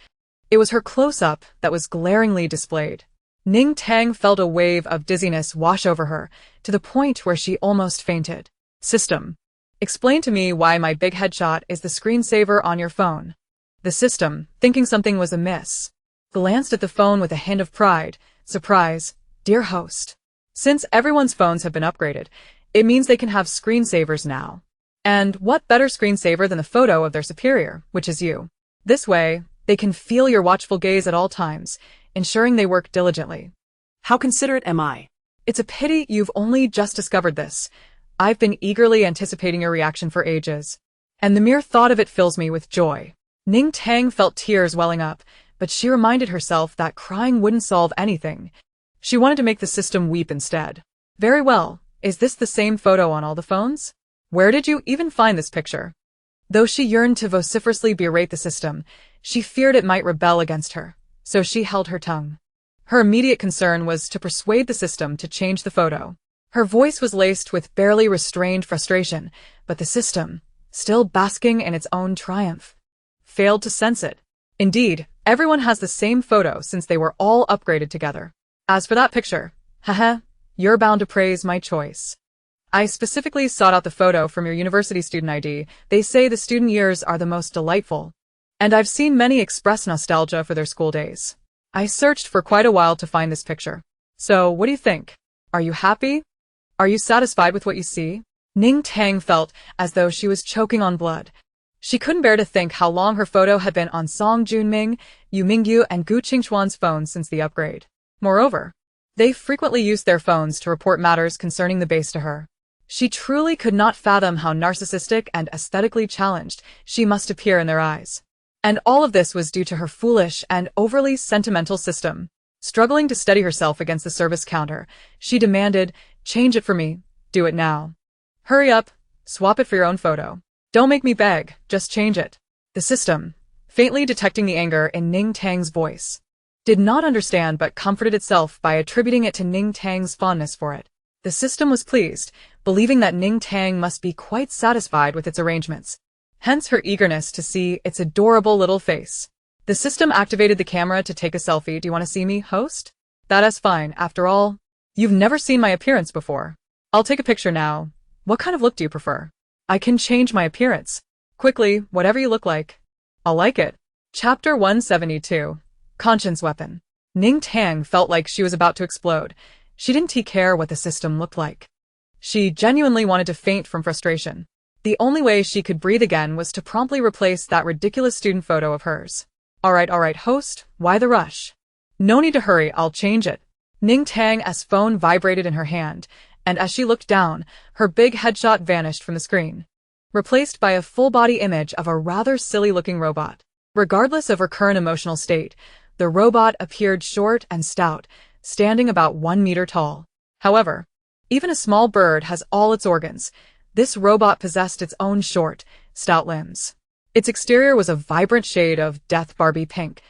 It was her close-up that was glaringly displayed. Ning Tang felt a wave of dizziness wash over her, to the point where she almost fainted. "System, explain to me why my big headshot is the screensaver on your phone." The system, thinking something was amiss, glanced at the phone with a hint of pride. "Surprise, dear host. Since everyone's phones have been upgraded, it means they can have screensavers now. And what better screensaver than the photo of their superior, which is you? This way, they can feel your watchful gaze at all times, ensuring they work diligently." How considerate am I? "It's a pity you've only just discovered this. I've been eagerly anticipating your reaction for ages, and the mere thought of it fills me with joy." Ning Tang felt tears welling up, but she reminded herself that crying wouldn't solve anything. She wanted to make the system weep instead. "Very well. Is this the same photo on all the phones? Where did you even find this picture?" Though she yearned to vociferously berate the system, she feared it might rebel against her, so she held her tongue. Her immediate concern was to persuade the system to change the photo. Her voice was laced with barely restrained frustration, but the system, still basking in its own triumph, failed to sense it. Indeed, everyone has the same photo since they were all upgraded together. As for that picture, haha, you're bound to praise my choice. I specifically sought out the photo from your university student ID. They say the student years are the most delightful, and I've seen many express nostalgia for their school days. I searched for quite a while to find this picture. So, what do you think? Are you happy? Are you satisfied with what you see? Ning Tang felt as though she was choking on blood. She couldn't bear to think how long her photo had been on Song Junming, Yu Mingyu, and Gu Qingchuan's phones since the upgrade. Moreover, they frequently used their phones to report matters concerning the base to her. She truly could not fathom how narcissistic and aesthetically challenged she must appear in their eyes. And all of this was due to her foolish and overly sentimental system. Struggling to steady herself against the service counter, she demanded, "Change it for me. Do it now. Hurry up. Swap it for your own photo. Don't make me beg, just change it." The system, faintly detecting the anger in Ning Tang's voice, did not understand but comforted itself by attributing it to Ning Tang's fondness for it. The system was pleased, believing that Ning Tang must be quite satisfied with its arrangements, hence her eagerness to see its adorable little face. The system activated the camera to take a selfie. "Do you want to see me, host?" "That is fine. After all, you've never seen my appearance before. I'll take a picture now. What kind of look do you prefer?" "I can change my appearance. Quickly, whatever you look like. I'll like it." Chapter 172. Conscience Weapon. Ning Tang felt like she was about to explode. She didn't care what the system looked like. She genuinely wanted to faint from frustration. The only way she could breathe again was to promptly replace that ridiculous student photo of hers. All right, host, why the rush? No need to hurry, I'll change it." Ning Tang's phone vibrated in her hand, and as she looked down, her big headshot vanished from the screen, replaced by a full-body image of a rather silly-looking robot. Regardless of her current emotional state, the robot appeared short and stout, standing about 1 meter tall. However, even a small bird has all its organs. This robot possessed its own short, stout limbs. Its exterior was a vibrant shade of death Barbie pink,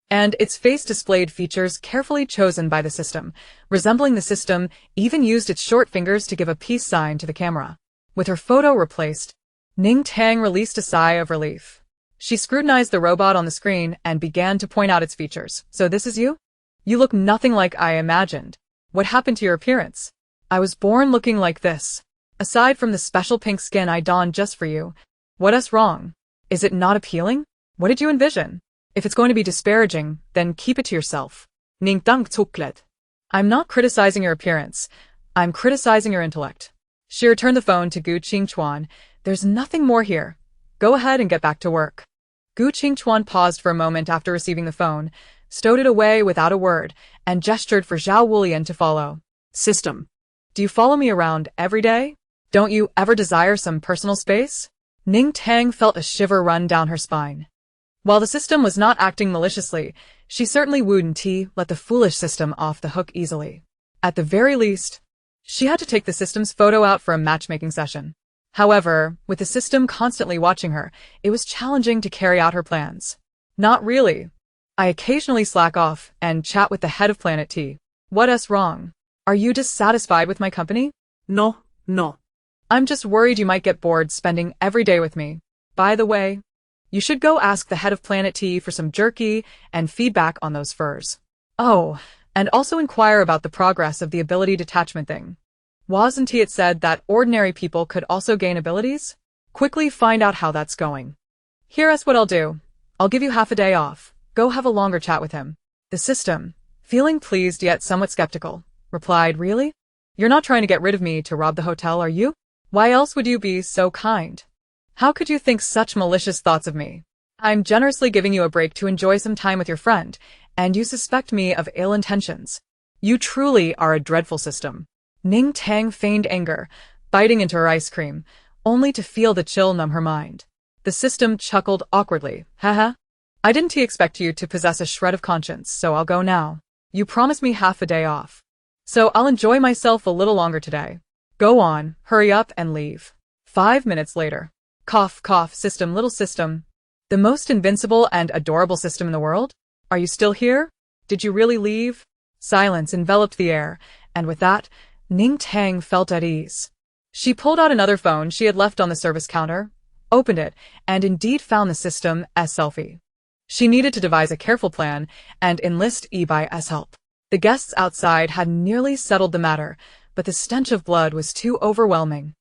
and its face displayed features carefully chosen by the system. Resembling the system, even used its short fingers to give a peace sign to the camera. With her photo replaced, Ning Tang released a sigh of relief. She scrutinized the robot on the screen and began to point out its features. So this is you? You look nothing like I imagined. What happened to your appearance? I was born looking like this. Aside from the special pink skin I donned just for you, what's wrong? Is it not appealing? What did you envision? If it's going to be disparaging, then keep it to yourself. Ning Tang tuklet. I'm not criticizing your appearance. I'm criticizing your intellect. She returned the phone to Gu Qingchuan. There's nothing more here. Go ahead and get back to work. Gu Qingchuan paused for a moment after receiving the phone, stowed it away without a word, and gestured for Zhao Wulian to follow. System. Do you follow me around every day? Don't you ever desire some personal space? Ning Tang felt a shiver run down her spine. While the system was not acting maliciously, she certainly wouldn't let the foolish system off the hook easily. At the very least, she had to take the system's photo out for a matchmaking session. However, with the system constantly watching her, it was challenging to carry out her plans. Not really. I occasionally slack off and chat with the head of Planet T. What's wrong? Are you dissatisfied with my company? No. I'm just worried you might get bored spending every day with me. By the way, you should go ask the head of Planet T for some jerky and feedback on those furs. Oh, and also inquire about the progress of the ability detachment thing. Wasn't it said that ordinary people could also gain abilities? Quickly find out how that's going. Here's what I'll do. I'll give you half a day off. Go have a longer chat with him. The system, feeling pleased yet somewhat skeptical, replied, Really? You're not trying to get rid of me to rob the hotel, are you? Why else would you be so kind? How could you think such malicious thoughts of me? I'm generously giving you a break to enjoy some time with your friend, and you suspect me of ill intentions. You truly are a dreadful system. Ning Tang feigned anger, biting into her ice cream, only to feel the chill numb her mind. The system chuckled awkwardly. Haha. I didn't expect you to possess a shred of conscience, so I'll go now. You promised me half a day off. So I'll enjoy myself a little longer today. Go on, hurry up and leave. 5 minutes later. Cough, cough, system, little system. The most invincible and adorable system in the world? Are you still here? Did you really leave? Silence enveloped the air, and with that, Ning Tang felt at ease. She pulled out another phone she had left on the service counter, opened it, and indeed found the system's selfie. She needed to devise a careful plan and enlist EBI's help. The guests outside had nearly settled the matter, but the stench of blood was too overwhelming,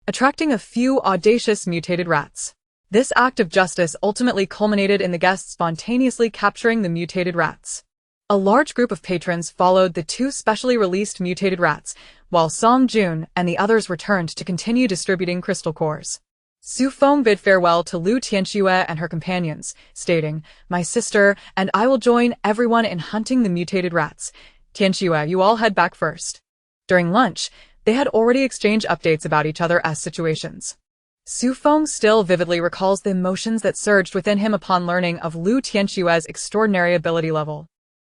attracting a few audacious mutated rats. This act of justice ultimately culminated in the guests spontaneously capturing the mutated rats. A large group of patrons followed the 2 specially released mutated rats, while Song Jun and the others returned to continue distributing crystal cores. Su Feng bid farewell to Lu Tianxue and her companions, stating, My sister and I will join everyone in hunting the mutated rats. Tianxue, you all head back first. During lunch, they had already exchanged updates about each other as situations. Su Feng still vividly recalls the emotions that surged within him upon learning of Lu Tianxue's extraordinary ability level.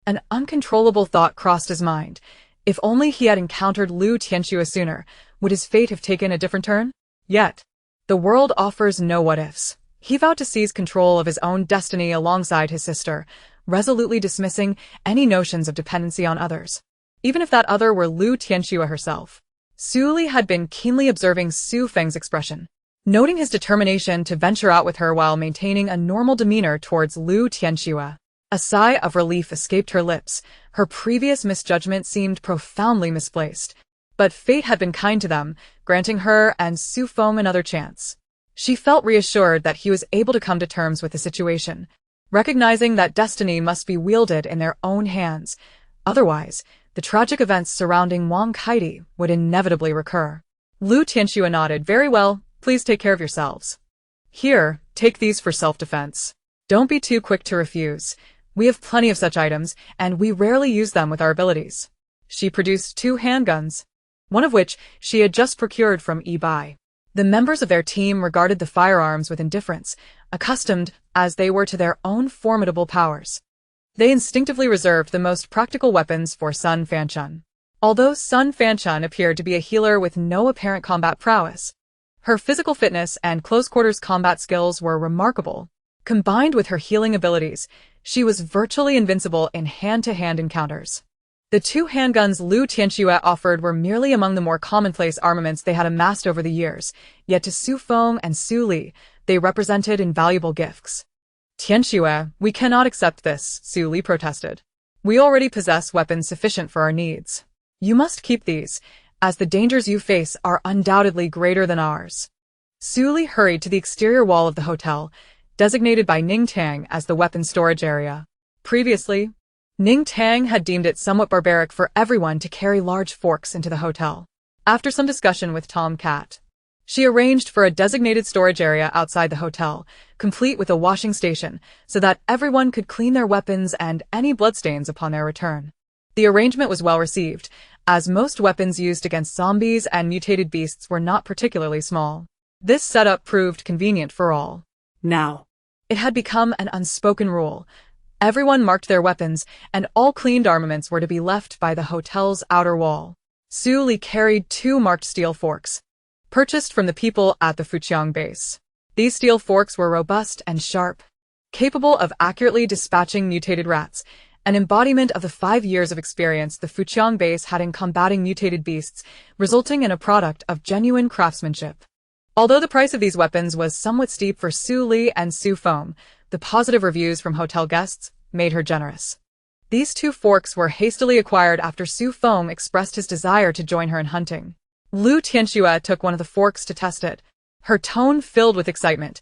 An uncontrollable thought crossed his mind. If only he had encountered Lu Tianxue sooner, would his fate have taken a different turn? Yet, the world offers no what-ifs. He vowed to seize control of his own destiny alongside his sister, resolutely dismissing any notions of dependency on others. Even if that other were Lu Tianxue herself. Su Li had been keenly observing Su Feng's expression, noting his determination to venture out with her while maintaining a normal demeanor towards Lu Tianxue. A sigh of relief escaped her lips. Her previous misjudgment seemed profoundly misplaced. But fate had been kind to them, granting her and Su Feng another chance. She felt reassured that he was able to come to terms with the situation, recognizing that destiny must be wielded in their own hands. Otherwise, the tragic events surrounding Wang Kaidi would inevitably recur. Lu Tianxue nodded. Very well, please take care of yourselves. Here, take these for self-defense. Don't be too quick to refuse. We have plenty of such items, and we rarely use them with our abilities. She produced 2 handguns, one of which she had just procured from eBay. The members of their team regarded the firearms with indifference, accustomed as they were to their own formidable powers. They instinctively reserved the most practical weapons for Sun Fanchun. Although Sun Fanchun appeared to be a healer with no apparent combat prowess, her physical fitness and close-quarters combat skills were remarkable. Combined with her healing abilities, she was virtually invincible in hand-to-hand encounters. The 2 handguns Lu Tianxue offered were merely among the more commonplace armaments they had amassed over the years, yet to Su Feng and Su Li, they represented invaluable gifts. Tianxue, we cannot accept this, Su Li protested. We already possess weapons sufficient for our needs. You must keep these, as the dangers you face are undoubtedly greater than ours. Su Li hurried to the exterior wall of the hotel, designated by Ning Tang as the weapons storage area. Previously, Ning Tang had deemed it somewhat barbaric for everyone to carry large forks into the hotel. After some discussion with Tom Cat, she arranged for a designated storage area outside the hotel, complete with a washing station, so that everyone could clean their weapons and any bloodstains upon their return. The arrangement was well received, as most weapons used against zombies and mutated beasts were not particularly small. This setup proved convenient for all. Now, it had become an unspoken rule. Everyone marked their weapons, and all cleaned armaments were to be left by the hotel's outer wall. Su Li carried 2 marked steel forks, purchased from the people at the Fuqiang base. These steel forks were robust and sharp, capable of accurately dispatching mutated rats, an embodiment of the 5 years of experience the Fuqiang base had in combating mutated beasts, resulting in a product of genuine craftsmanship. Although the price of these weapons was somewhat steep for Su Li and Su Feng, the positive reviews from hotel guests made her generous. These 2 forks were hastily acquired after Su Feng expressed his desire to join her in hunting. Lu Tianxue took one of the forks to test it, her tone filled with excitement.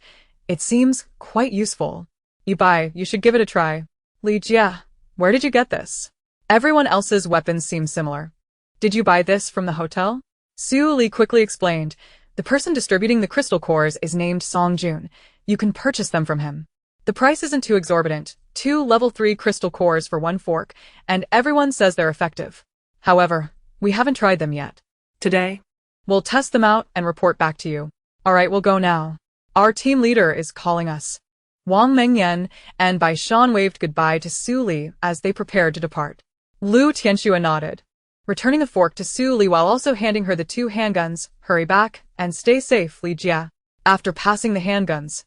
It seems quite useful. Ibai, you should give it a try. Li Jia, where did you get this? Everyone else's weapons seem similar. Did you buy this from the hotel? Su Li quickly explained. The person distributing the crystal cores is named Songjun. You can purchase them from him. The price isn't too exorbitant, 2 level 3 crystal cores for 1 fork, and everyone says they're effective. However, we haven't tried them yet. today, We'll test them out and report back to you. Alright, we'll go now. Our team leader is calling us. Wang Mengyan and Bai Shan waved goodbye to Su Li as they prepared to depart. Lu Tianxue nodded, returning a fork to Su Li while also handing her the 2 handguns. Hurry back and stay safe, Li Jia. After passing the handguns,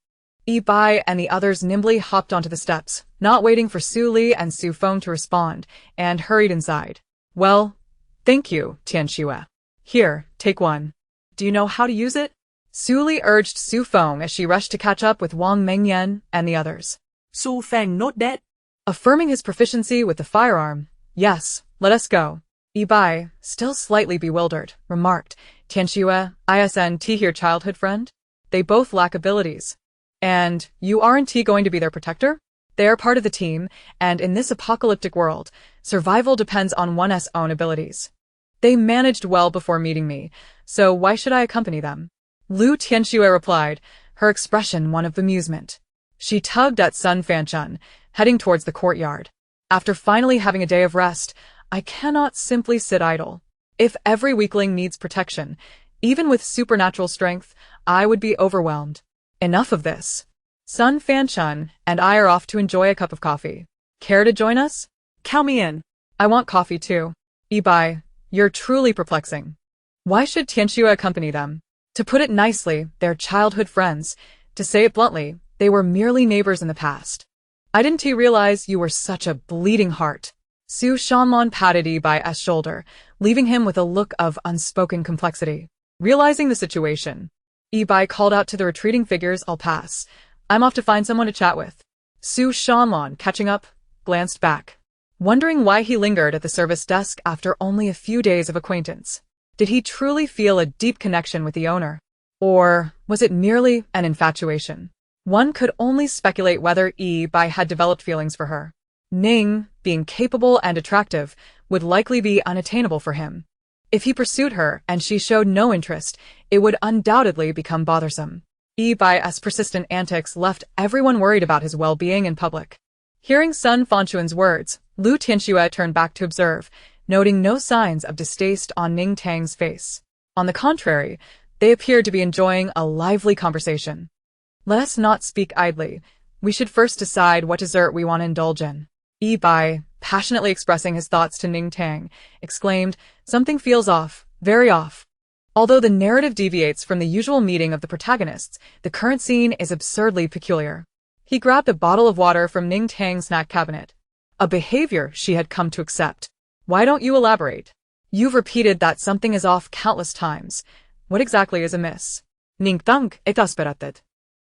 Bai and the others nimbly hopped onto the steps, not waiting for Su Li and Su Feng to respond, and hurried inside. Well, thank you, Tianxue. Here, take one. Do you know how to use it? Su Li urged Su Feng as she rushed to catch up with Wang Mengyan and the others. Su Feng not dead. Affirming his proficiency with the firearm, yes, let us go. Bai, still slightly bewildered, remarked, Tianxue, isn't your childhood friend? They both lack abilities. And you aren't going to be their protector? They are part of the team, and in this apocalyptic world, survival depends on one's own abilities. They managed well before meeting me, so why should I accompany them? Lu Tianxue replied, her expression one of amusement. She tugged at Sun Fanchun, heading towards the courtyard. After finally having a day of rest, I cannot simply sit idle. If every weakling needs protection, even with supernatural strength, I would be overwhelmed. Enough of this. Sun Fanchun and I are off to enjoy a cup of coffee. Care to join us? Count me in. I want coffee too. Bai, you're truly perplexing. Why should Tianxue accompany them? To put it nicely, they're childhood friends. To say it bluntly, they were merely neighbors in the past. I didn't realize you were such a bleeding heart. Su Shanlon patted Bai's shoulder, leaving him with a look of unspoken complexity. Realizing the situation, Bai called out to the retreating figures, I'll pass. I'm off to find someone to chat with. Su Shanlon, catching up, glanced back, wondering why he lingered at the service desk after only a few days of acquaintance. Did he truly feel a deep connection with the owner? Or was it merely an infatuation? One could only speculate whether Bai had developed feelings for her. Ning, being capable and attractive, would likely be unattainable for him. If he pursued her and she showed no interest, it would undoubtedly become bothersome. Bai's persistent antics left everyone worried about his well-being in public. Hearing Sun Fanchun's words, Lu Tianxue turned back to observe, noting no signs of distaste on Ning Tang's face. On the contrary, they appeared to be enjoying a lively conversation. Let us not speak idly. We should first decide what dessert we want to indulge in. Yi Bai, passionately expressing his thoughts to Ning Tang, exclaimed, "Something feels off, very off." Although the narrative deviates from the usual meeting of the protagonists, the current scene is absurdly peculiar. He grabbed a bottle of water from Ning Tang's snack cabinet, a behavior she had come to accept. "Why don't you elaborate? You've repeated that something is off countless times. What exactly is amiss?" Ning Tang, exasperated,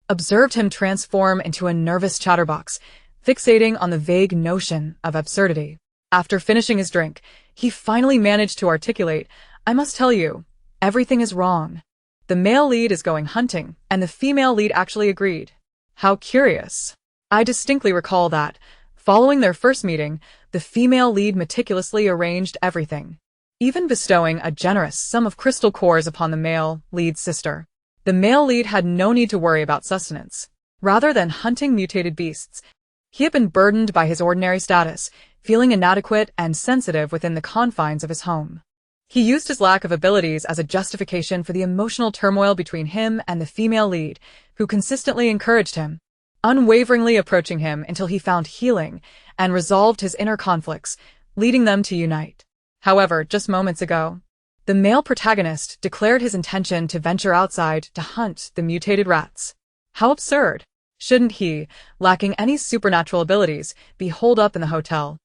observed him transform into a nervous chatterbox, fixating on the vague notion of absurdity. After finishing his drink, he finally managed to articulate, "I must tell you, everything is wrong. The male lead is going hunting, and the female lead actually agreed. How curious. I distinctly recall that, following their first meeting, the female lead meticulously arranged everything, even bestowing a generous sum of crystal cores upon the male lead's sister. The male lead had no need to worry about sustenance. Rather than hunting mutated beasts, he had been burdened by his ordinary status, feeling inadequate and sensitive within the confines of his home. He used his lack of abilities as a justification for the emotional turmoil between him and the female lead, who consistently encouraged him, unwaveringly approaching him until he found healing and resolved his inner conflicts, leading them to unite. However, just moments ago, the male protagonist declared his intention to venture outside to hunt the mutated rats. How absurd! Shouldn't he, lacking any supernatural abilities, be holed up in the hotel,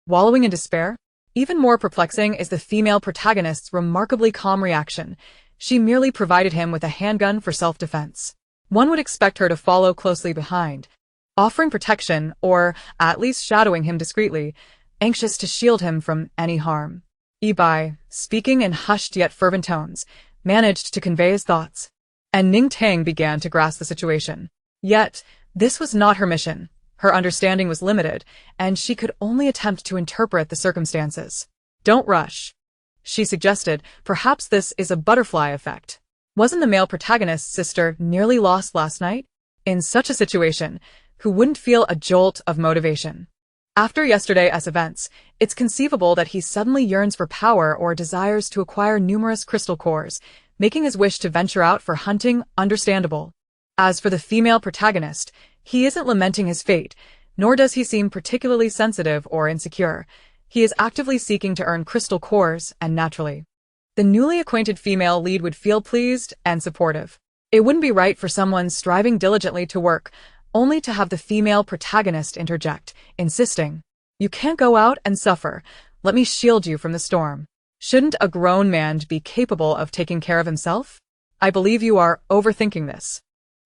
wallowing in despair? Even more perplexing is the female protagonist's remarkably calm reaction. She merely provided him with a handgun for self-defense. One would expect her to follow closely behind, offering protection or at least shadowing him discreetly, anxious to shield him from any harm. Yi Bai, speaking in hushed yet fervent tones, managed to convey his thoughts, and Ning Tang began to grasp the situation. Yet, this was not her mission. Her understanding was limited, and she could only attempt to interpret the circumstances. "Don't rush," she suggested. "Perhaps this is a butterfly effect. Wasn't the male protagonist's sister nearly lost last night? In such a situation, who wouldn't feel a jolt of motivation? After yesterday's events, it's conceivable that he suddenly yearns for power or desires to acquire numerous crystal cores, making his wish to venture out for hunting understandable. As for the female protagonist, he isn't lamenting his fate, nor does he seem particularly sensitive or insecure. He is actively seeking to earn crystal cores, and naturally, the newly acquainted female lead would feel pleased and supportive. It wouldn't be right for someone striving diligently to work, only to have the female protagonist interject, insisting, "You can't go out and suffer. Let me shield you from the storm." Shouldn't a grown man be capable of taking care of himself? I believe you are overthinking this.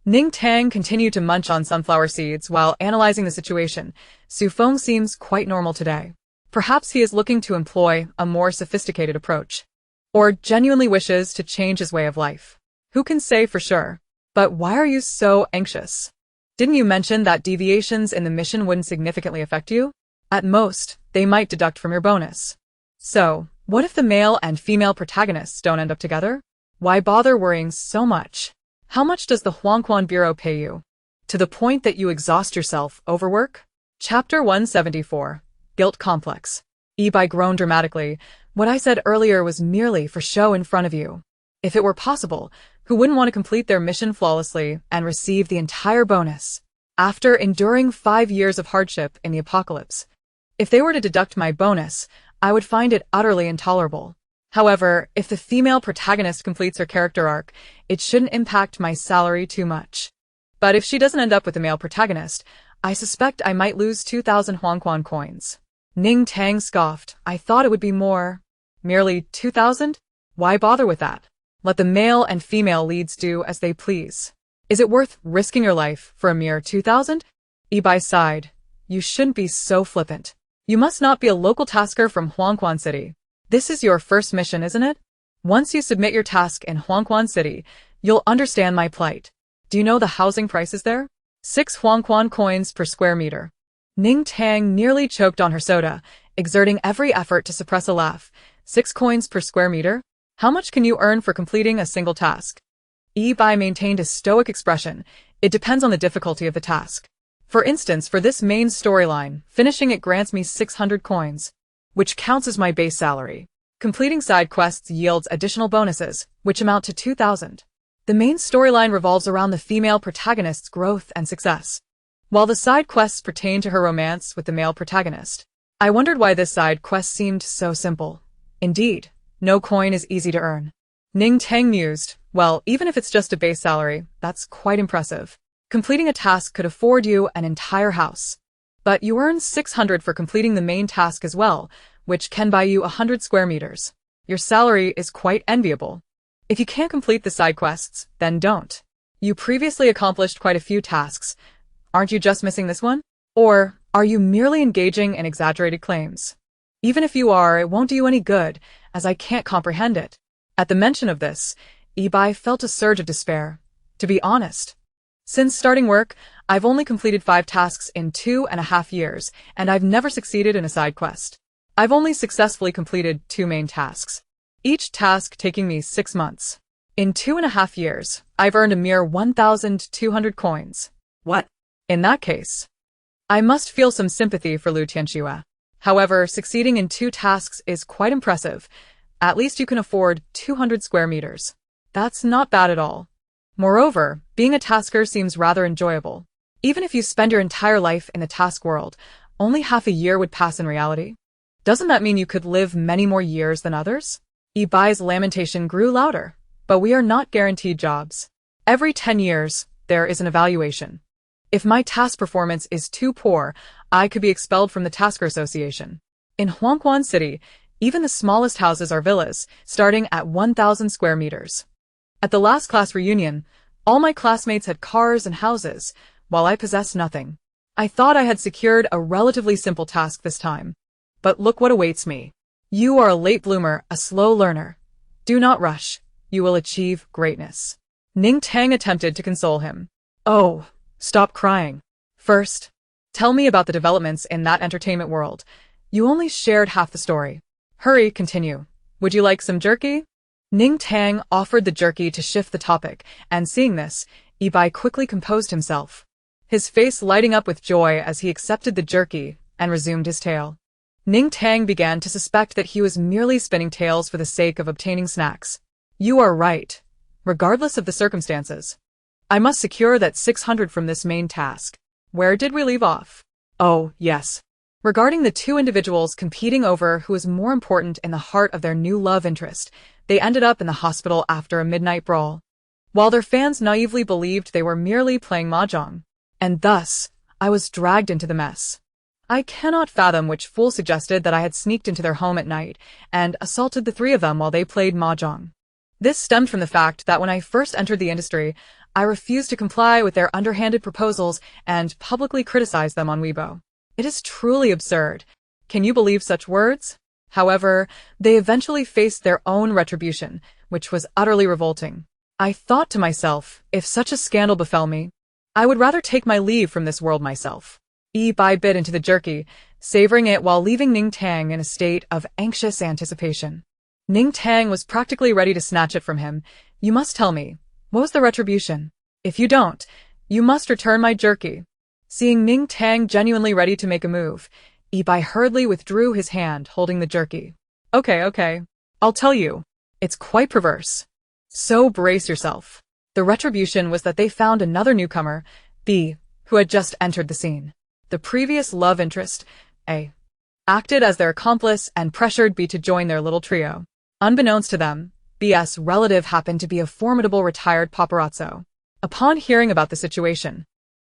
Ning Tang continued to munch on sunflower seeds while analyzing the situation. Su Feng seems quite normal today. Perhaps he is looking to employ a more sophisticated approach, or genuinely wishes to change his way of life. Who can say for sure? But why are you so anxious? Didn't you mention that deviations in the mission wouldn't significantly affect you? At most, they might deduct from your bonus. So, what if the male and female protagonists don't end up together? Why bother worrying so much? How much does the Huangquan Bureau pay you? To the point that you exhaust yourself overwork? Chapter 174. Guilt Complex. Yi Bai groaned dramatically. What I said earlier was merely for show in front of you. If it were possible, who wouldn't want to complete their mission flawlessly and receive the entire bonus? After enduring 5 years of hardship in the apocalypse, if they were to deduct my bonus, I would find it utterly intolerable. However, if the female protagonist completes her character arc, it shouldn't impact my salary too much. But if she doesn't end up with the male protagonist, I suspect I might lose 2,000 Huangquan coins. Ning Tang scoffed. I thought it would be more. Merely 2,000? Why bother with that? Let the male and female leads do as they please. Is it worth risking your life for a mere 2,000? Yi Bai sighed. You shouldn't be so flippant. You must not be a local tasker from Huangquan City. This is your first mission, isn't it? Once you submit your task in Huangquan City, you'll understand my plight. Do you know the housing prices there? 6 Huangquan coins per square meter. Ning Tang nearly choked on her soda, exerting every effort to suppress a laugh. 6 coins per square meter? How much can you earn for completing a single task? Yi Bai maintained a stoic expression. It depends on the difficulty of the task. For instance, for this main storyline, finishing it grants me 600 coins. which counts as my base salary. Completing side quests yields additional bonuses, which amount to 2,000. The main storyline revolves around the female protagonist's growth and success, while the side quests pertain to her romance with the male protagonist. I wondered why this side quest seemed so simple. Indeed, no coin is easy to earn. Ning Tang mused, well, even if it's just a base salary, that's quite impressive. Completing a task could afford you an entire house. But you earn 600 for completing the main task as well, which can buy you 100 square meters. Your salary is quite enviable. If you can't complete the side quests, then don't. You previously accomplished quite a few tasks. Aren't you just missing this one? Or are you merely engaging in exaggerated claims? Even if you are, it won't do you any good, as I can't comprehend it. At the mention of this, Ibai felt a surge of despair. To be honest, since starting work, I've only completed 5 tasks in 2.5 years, and I've never succeeded in a side quest. I've only successfully completed 2 main tasks, each task taking me 6 months. In 2.5 years, I've earned a mere 1,200 coins. What? In that case, I must feel some sympathy for Lu Tianxue. However, succeeding in 2 tasks is quite impressive. At least you can afford 200 square meters. That's not bad at all. Moreover, being a tasker seems rather enjoyable. Even if you spend your entire life in the task world, only half a year would pass in reality. Doesn't that mean you could live many more years than others? Ibai's lamentation grew louder, but we are not guaranteed jobs. Every 10 years, there is an evaluation. If my task performance is too poor, I could be expelled from the Tasker Association. In Huangquan City, even the smallest houses are villas, starting at 1,000 square meters. At the last class reunion, all my classmates had cars and houses, while I possessed nothing. I thought I had secured a relatively simple task this time. But look what awaits me. You are a late bloomer, a slow learner. Do not rush. You will achieve greatness. Ning Tang attempted to console him. Oh, stop crying. First, tell me about the developments in that entertainment world. You only shared half the story. Hurry, continue. Would you like some jerky? Ning Tang offered the jerky to shift the topic, and seeing this, Ibai quickly composed himself, his face lighting up with joy as he accepted the jerky and resumed his tale. Ning Tang began to suspect that he was merely spinning tales for the sake of obtaining snacks. You are right. Regardless of the circumstances, I must secure that 600 from this main task. Where did we leave off? Oh, yes. Regarding the 2 individuals competing over who is more important in the heart of their new love interest, they ended up in the hospital after a midnight brawl, while their fans naively believed they were merely playing mahjong. And thus, I was dragged into the mess. I cannot fathom which fool suggested that I had sneaked into their home at night and assaulted the 3 of them while they played mahjong. This stemmed from the fact that when I first entered the industry, I refused to comply with their underhanded proposals and publicly criticized them on Weibo. It is truly absurd. Can you believe such words? However, they eventually faced their own retribution, which was utterly revolting. I thought to myself, if such a scandal befell me, I would rather take my leave from this world myself. Ibai bit into the jerky, savoring it while leaving Ning Tang in a state of anxious anticipation. Ning Tang was practically ready to snatch it from him. You must tell me, what was the retribution? If you don't, you must return my jerky. Seeing Ning Tang genuinely ready to make a move, Ibai hurriedly withdrew his hand holding the jerky. Okay. I'll tell you. It's quite perverse. So brace yourself. The retribution was that they found another newcomer, B, who had just entered the scene. The previous love interest, A, acted as their accomplice and pressured B to join their little trio. Unbeknownst to them, B's relative happened to be a formidable retired paparazzo. Upon hearing about the situation,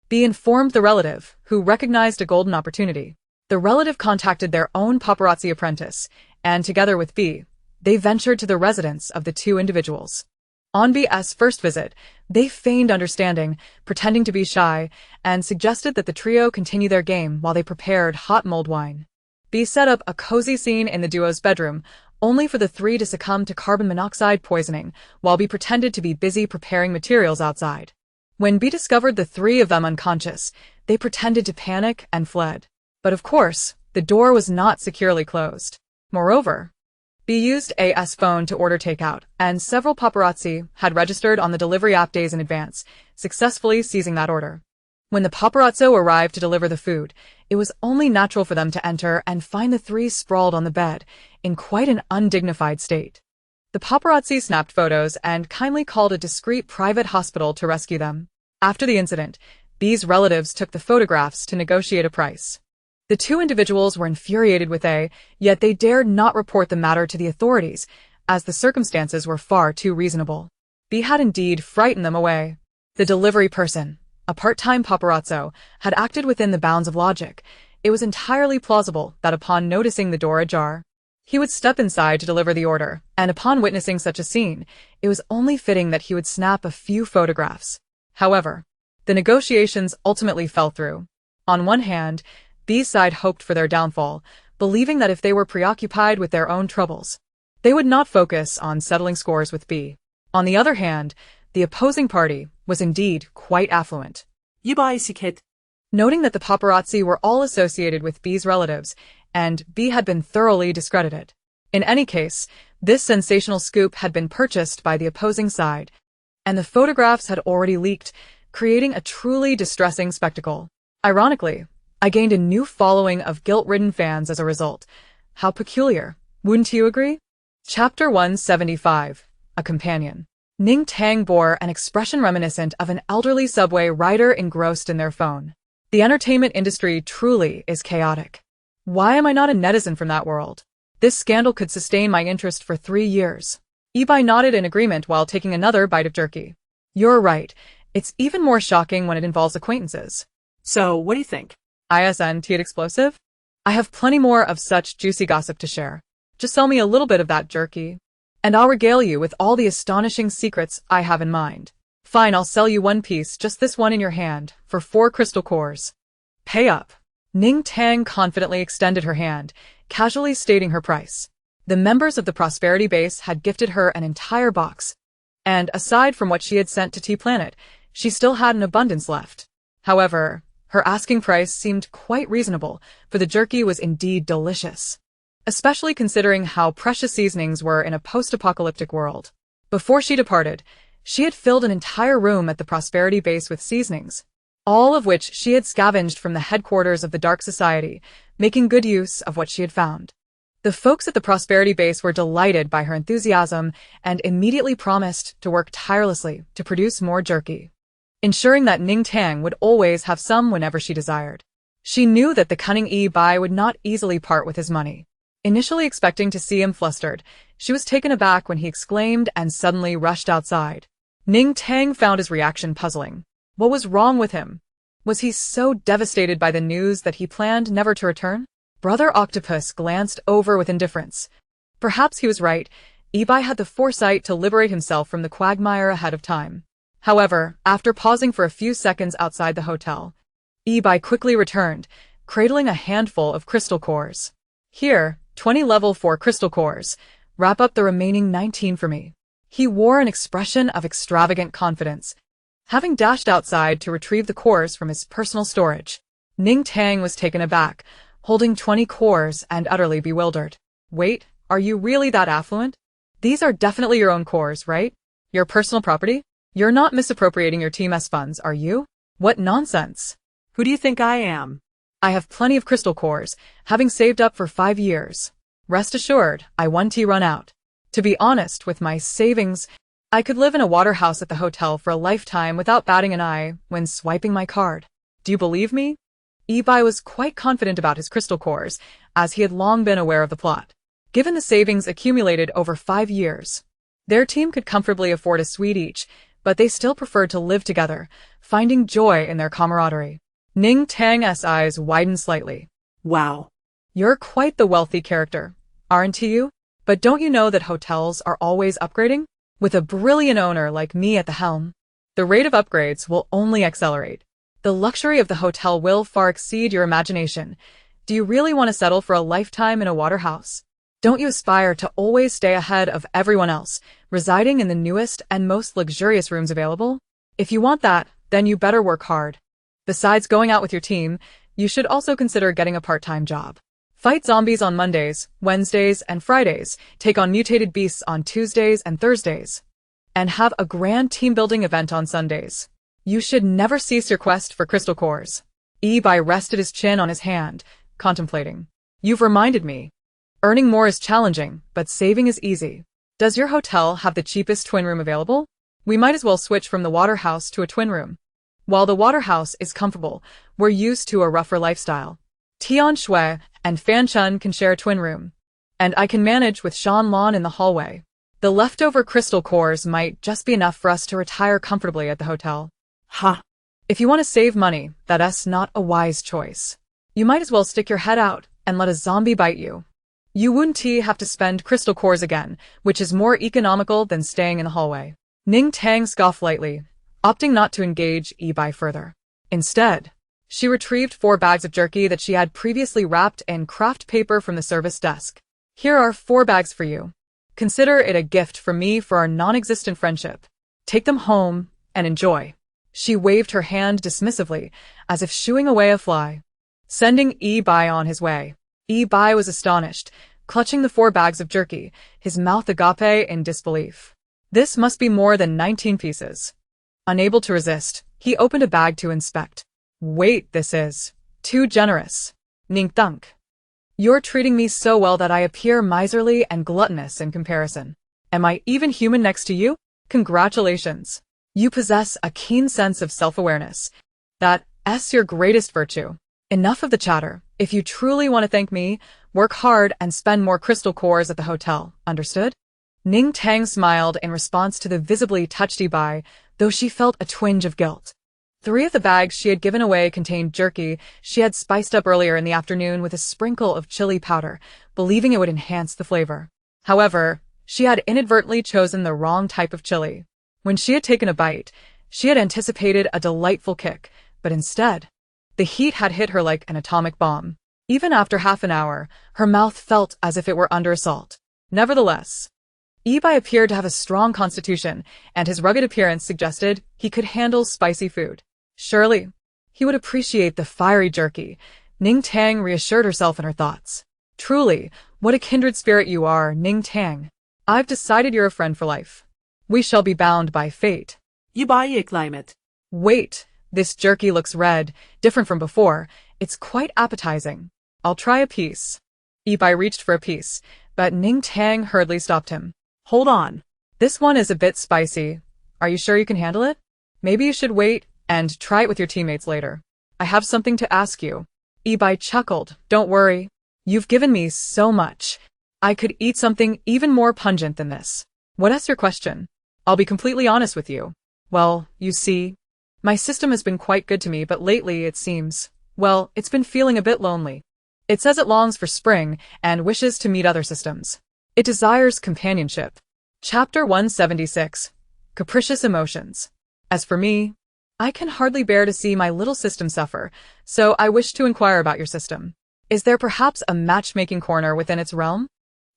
B informed the relative, who recognized a golden opportunity. The relative contacted their own paparazzi apprentice, and together with B, they ventured to the residence of the 2 individuals. On B's first visit, they feigned understanding, pretending to be shy, and suggested that the trio continue their game while they prepared hot mulled wine. B set up a cozy scene in the duo's bedroom, only for the 3 to succumb to carbon monoxide poisoning, while B pretended to be busy preparing materials outside. When B discovered the 3 of them unconscious, they pretended to panic and fled. But of course, the door was not securely closed. Moreover, B used A's phone to order takeout, and several paparazzi had registered on the delivery app days in advance, successfully seizing that order. When the paparazzo arrived to deliver the food, it was only natural for them to enter and find the three sprawled on the bed, in quite an undignified state. The paparazzi snapped photos and kindly called a discreet private hospital to rescue them. After the incident, B's relatives took the photographs to negotiate a price. The two individuals were infuriated with A, yet they dared not report the matter to the authorities, as the circumstances were far too reasonable. B had indeed frightened them away. The delivery person, a part-time paparazzo, had acted within the bounds of logic. It was entirely plausible that upon noticing the door ajar, he would step inside to deliver the order, and upon witnessing such a scene, it was only fitting that he would snap a few photographs. However, the negotiations ultimately fell through. On one hand, B's side hoped for their downfall, believing that if they were preoccupied with their own troubles, they would not focus on settling scores with B. On the other hand, the opposing party was indeed quite affluent. Kid. Noting that the paparazzi were all associated with B's relatives, and B had been thoroughly discredited. In any case, this sensational scoop had been purchased by the opposing side, and the photographs had already leaked, creating a truly distressing spectacle. Ironically, I gained a new following of guilt-ridden fans as a result. How peculiar, wouldn't you agree? Chapter 175. A Companion. Ning Tang bore an expression reminiscent of an elderly subway rider engrossed in their phone. The entertainment industry truly is chaotic. Why am I not a netizen from that world? This scandal could sustain my interest for 3 years. Ibai nodded in agreement while taking another bite of jerky. You're right. It's even more shocking when it involves acquaintances. So, what do you think? ISNT explosive? I have plenty more of such juicy gossip to share. Just sell me a little bit of that jerky, and I'll regale you with all the astonishing secrets I have in mind. Fine, I'll sell you one piece, just this one in your hand, for 4 crystal cores. Pay up. Ning Tang confidently extended her hand, casually stating her price. The members of the Prosperity Base had gifted her an entire box, and aside from what she had sent to T-Planet, she still had an abundance left. However, her asking price seemed quite reasonable, for the jerky was indeed delicious, especially considering how precious seasonings were in a post-apocalyptic world. Before she departed, she had filled an entire room at the Prosperity Base with seasonings, all of which she had scavenged from the headquarters of the Dark Society, making good use of what she had found. The folks at the Prosperity Base were delighted by her enthusiasm and immediately promised to work tirelessly to produce more jerky, ensuring that Ning Tang would always have some whenever she desired. She knew that the cunning Bai would not easily part with his money. Initially expecting to see him flustered, she was taken aback when he exclaimed and suddenly rushed outside. Ning Tang found his reaction puzzling. What was wrong with him? Was he so devastated by the news that he planned never to return? Brother Octopus glanced over with indifference. Perhaps he was right. Ibai had the foresight to liberate himself from the quagmire ahead of time. However, after pausing for a few seconds outside the hotel, Ibai quickly returned, cradling a handful of crystal cores. Here, 20 level 4 crystal cores. Wrap up the remaining 19 for me. He wore an expression of extravagant confidence, having dashed outside to retrieve the cores from his personal storage. Ning Tang was taken aback, holding 20 cores and utterly bewildered. Wait, are you really that affluent? These are definitely your own cores, right? Your personal property? You're not misappropriating your Team S funds, are you? What nonsense. Who do you think I am? I have plenty of crystal cores, having saved up for 5 years. Rest assured, I won't run out. To be honest, with my savings, I could live in a waterhouse at the hotel for a lifetime without batting an eye when swiping my card. Do you believe me? Ibai was quite confident about his crystal cores, as he had long been aware of the plot. Given the savings accumulated over 5 years, their team could comfortably afford a suite each, but they still preferred to live together, finding joy in their camaraderie. Ning Tang's eyes widened slightly. Wow. You're quite the wealthy character, aren't you? But don't you know that hotels are always upgrading? With a brilliant owner like me at the helm, the rate of upgrades will only accelerate. The luxury of the hotel will far exceed your imagination. Do you really want to settle for a lifetime in a waterhouse? Don't you aspire to always stay ahead of everyone else, residing in the newest and most luxurious rooms available? If you want that, then you better work hard. Besides going out with your team, you should also consider getting a part-time job. Fight zombies on Mondays, Wednesdays, and Fridays, take on mutated beasts on Tuesdays and Thursdays, and have a grand team-building event on Sundays. You should never cease your quest for crystal cores. Yi-Bai rested his chin on his hand, contemplating. You've reminded me. Earning more is challenging, but saving is easy. Does your hotel have the cheapest twin room available? We might as well switch from the water house to a twin room. While the water house is comfortable, we're used to a rougher lifestyle. Tian Shui and Fan Chun can share a twin room. And I can manage with Shan Lan in the hallway. The leftover crystal cores might just be enough for us to retire comfortably at the hotel. Ha! If you want to save money, that's not a wise choice. You might as well stick your head out and let a zombie bite you. You wouldn't have to spend crystal cores again, which is more economical than staying in the hallway. Ning Tang scoffed lightly, opting not to engage Yi-Bai further. Instead, she retrieved 4 bags of jerky that she had previously wrapped in craft paper from the service desk. Here are 4 bags for you. Consider it a gift from me for our non-existent friendship. Take them home and enjoy. She waved her hand dismissively, as if shooing away a fly, sending Yi-Bai on his way. Yi-Bai was astonished, clutching the 4 bags of jerky, his mouth agape in disbelief. This must be more than 19 pieces. Unable to resist, he opened a bag to inspect. Wait, this is too generous. Ning Tang. You're treating me so well that I appear miserly and gluttonous in comparison. Am I even human next to you? Congratulations. You possess a keen sense of self-awareness. That's your greatest virtue. Enough of the chatter. If you truly want to thank me, work hard and spend more crystal cores at the hotel, understood? Ning Tang smiled in response to the visibly touched Yi-Bai, though she felt a twinge of guilt. 3 of the bags she had given away contained jerky she had spiced up earlier in the afternoon with a sprinkle of chili powder, believing it would enhance the flavor. However, she had inadvertently chosen the wrong type of chili. When she had taken a bite, she had anticipated a delightful kick, but instead, the heat had hit her like an atomic bomb. Even after half an hour, her mouth felt as if it were under assault. Nevertheless, Yi-Bai appeared to have a strong constitution, and his rugged appearance suggested he could handle spicy food. Surely, he would appreciate the fiery jerky. Ning Tang reassured herself in her thoughts. Truly, what a kindred spirit you are, Ning Tang. I've decided you're a friend for life. We shall be bound by fate. Yi-Bai climate. Wait, this jerky looks red, different from before. It's quite appetizing. I'll try a piece. Yi-Bai reached for a piece, but Ning Tang hurriedly stopped him. Hold on. This one is a bit spicy. Are you sure you can handle it? Maybe you should wait and try it with your teammates later. I have something to ask you. Yi-Bai chuckled. Don't worry. You've given me so much. I could eat something even more pungent than this. What's your question? I'll be completely honest with you. Well, you see, my system has been quite good to me, but lately it seems, well, it's been feeling a bit lonely. It says it longs for spring and wishes to meet other systems. It desires companionship. Chapter 176. Capricious Emotions. As for me, I can hardly bear to see my little system suffer, so I wish to inquire about your system. Is there perhaps a matchmaking corner within its realm?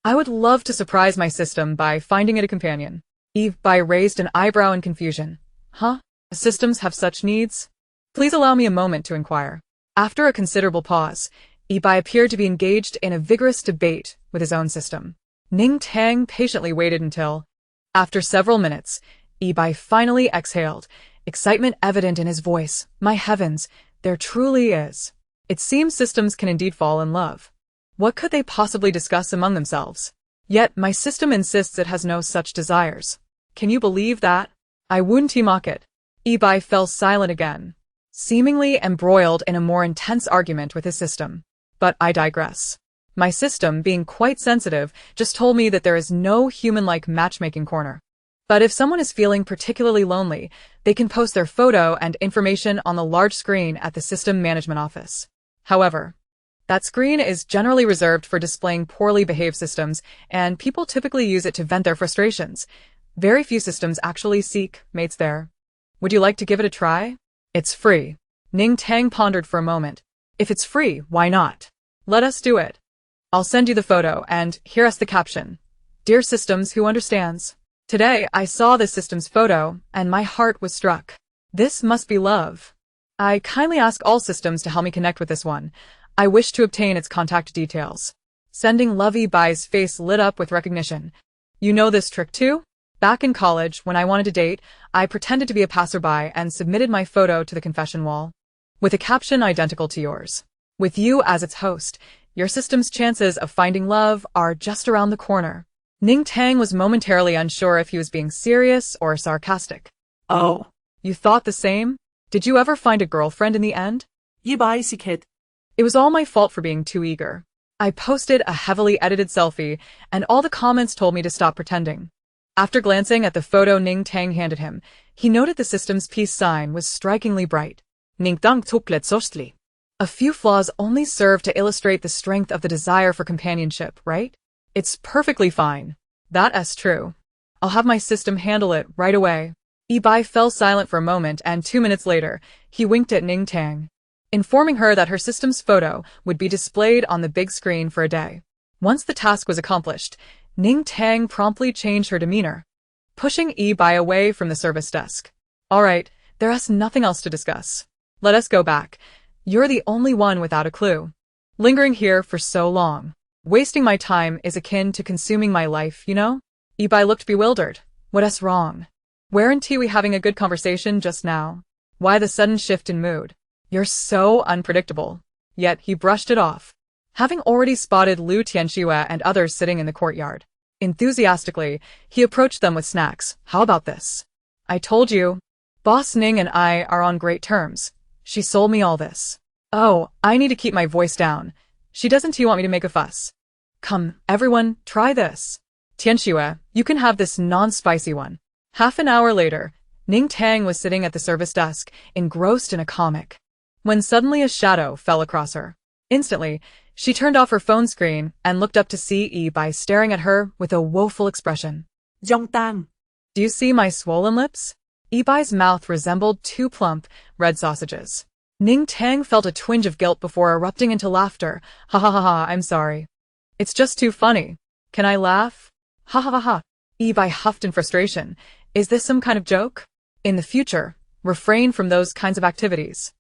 I would love to surprise my system by finding it a companion. Yi-Bai raised an eyebrow in confusion. Huh? Systems have such needs? Please allow me a moment to inquire. After a considerable pause, Yi-Bai appeared to be engaged in a vigorous debate with his own system. Ning Tang patiently waited until, after several minutes, Yi-Bai finally exhaled, excitement evident in his voice. My heavens, there truly is. It seems systems can indeed fall in love. What could they possibly discuss among themselves? Yet my system insists it has no such desires. Can you believe that? I wouldn't mock it. Yi-Bai fell silent again, seemingly embroiled in a more intense argument with his system. But I digress. My system, being quite sensitive, just told me that there is no human-like matchmaking corner. But if someone is feeling particularly lonely, they can post their photo and information on the large screen at the system management office. However, that screen is generally reserved for displaying poorly behaved systems, and people typically use it to vent their frustrations. Very few systems actually seek mates there. Would you like to give it a try? It's free. Ning Tang pondered for a moment. If it's free, why not? Let us do it. I'll send you the photo, and here's the caption. Dear Systems, who understands? Today, I saw this system's photo, and my heart was struck. This must be love. I kindly ask all systems to help me connect with this one. I wish to obtain its contact details. Sending love. Yi-Bai's face lit up with recognition. You know this trick too? Back in college, when I wanted to date, I pretended to be a passerby and submitted my photo to the confession wall, with a caption identical to yours. With you as its host, your system's chances of finding love are just around the corner. Ning Tang was momentarily unsure if he was being serious or sarcastic. Oh. You thought the same? Did you ever find a girlfriend in the end? It It was all my fault for being too eager. I posted a heavily edited selfie, and all the comments told me to stop pretending. After glancing at the photo Ning Tang handed him, he noted the system's peace sign was strikingly bright. Ning Tang tuklet sostli. A few flaws only serve to illustrate the strength of the desire for companionship, right? It's perfectly fine. That's true. I'll have my system handle it right away. Yi fell silent for a moment, and 2 minutes later, he winked at Ning Tang, informing her that her system's photo would be displayed on the big screen for a day. Once the task was accomplished, Ning Tang promptly changed her demeanor, pushing Yi away from the service desk. All right, there's nothing else to discuss. Let us go back. You're the only one without a clue. Lingering here for so long. Wasting my time is akin to consuming my life, you know? Yi looked bewildered. What's wrong? Weren't we having a good conversation just now? Why the sudden shift in mood? You're so unpredictable. Yet he brushed it off, having already spotted Lu Tianxue and others sitting in the courtyard. Enthusiastically, he approached them with snacks. How about this? I told you. Boss Ning and I are on great terms. She sold me all this. Oh, I need to keep my voice down. She doesn't want me to make a fuss. Come, everyone, try this. Tianxue, you can have this non-spicy one. Half an hour later, Ning Tang was sitting at the service desk, engrossed in a comic, when suddenly a shadow fell across her. Instantly, she turned off her phone screen and looked up to see Yi staring at her with a woeful expression. Xiangyang. Do you see my swollen lips? Yi's mouth resembled 2 plump, red sausages. Ning Tang felt a twinge of guilt before erupting into laughter. Ha ha ha ha, I'm sorry. It's just too funny. Can I laugh? Ha ha ha ha. Yi huffed in frustration. Is this some kind of joke? In the future, refrain from those kinds of activities.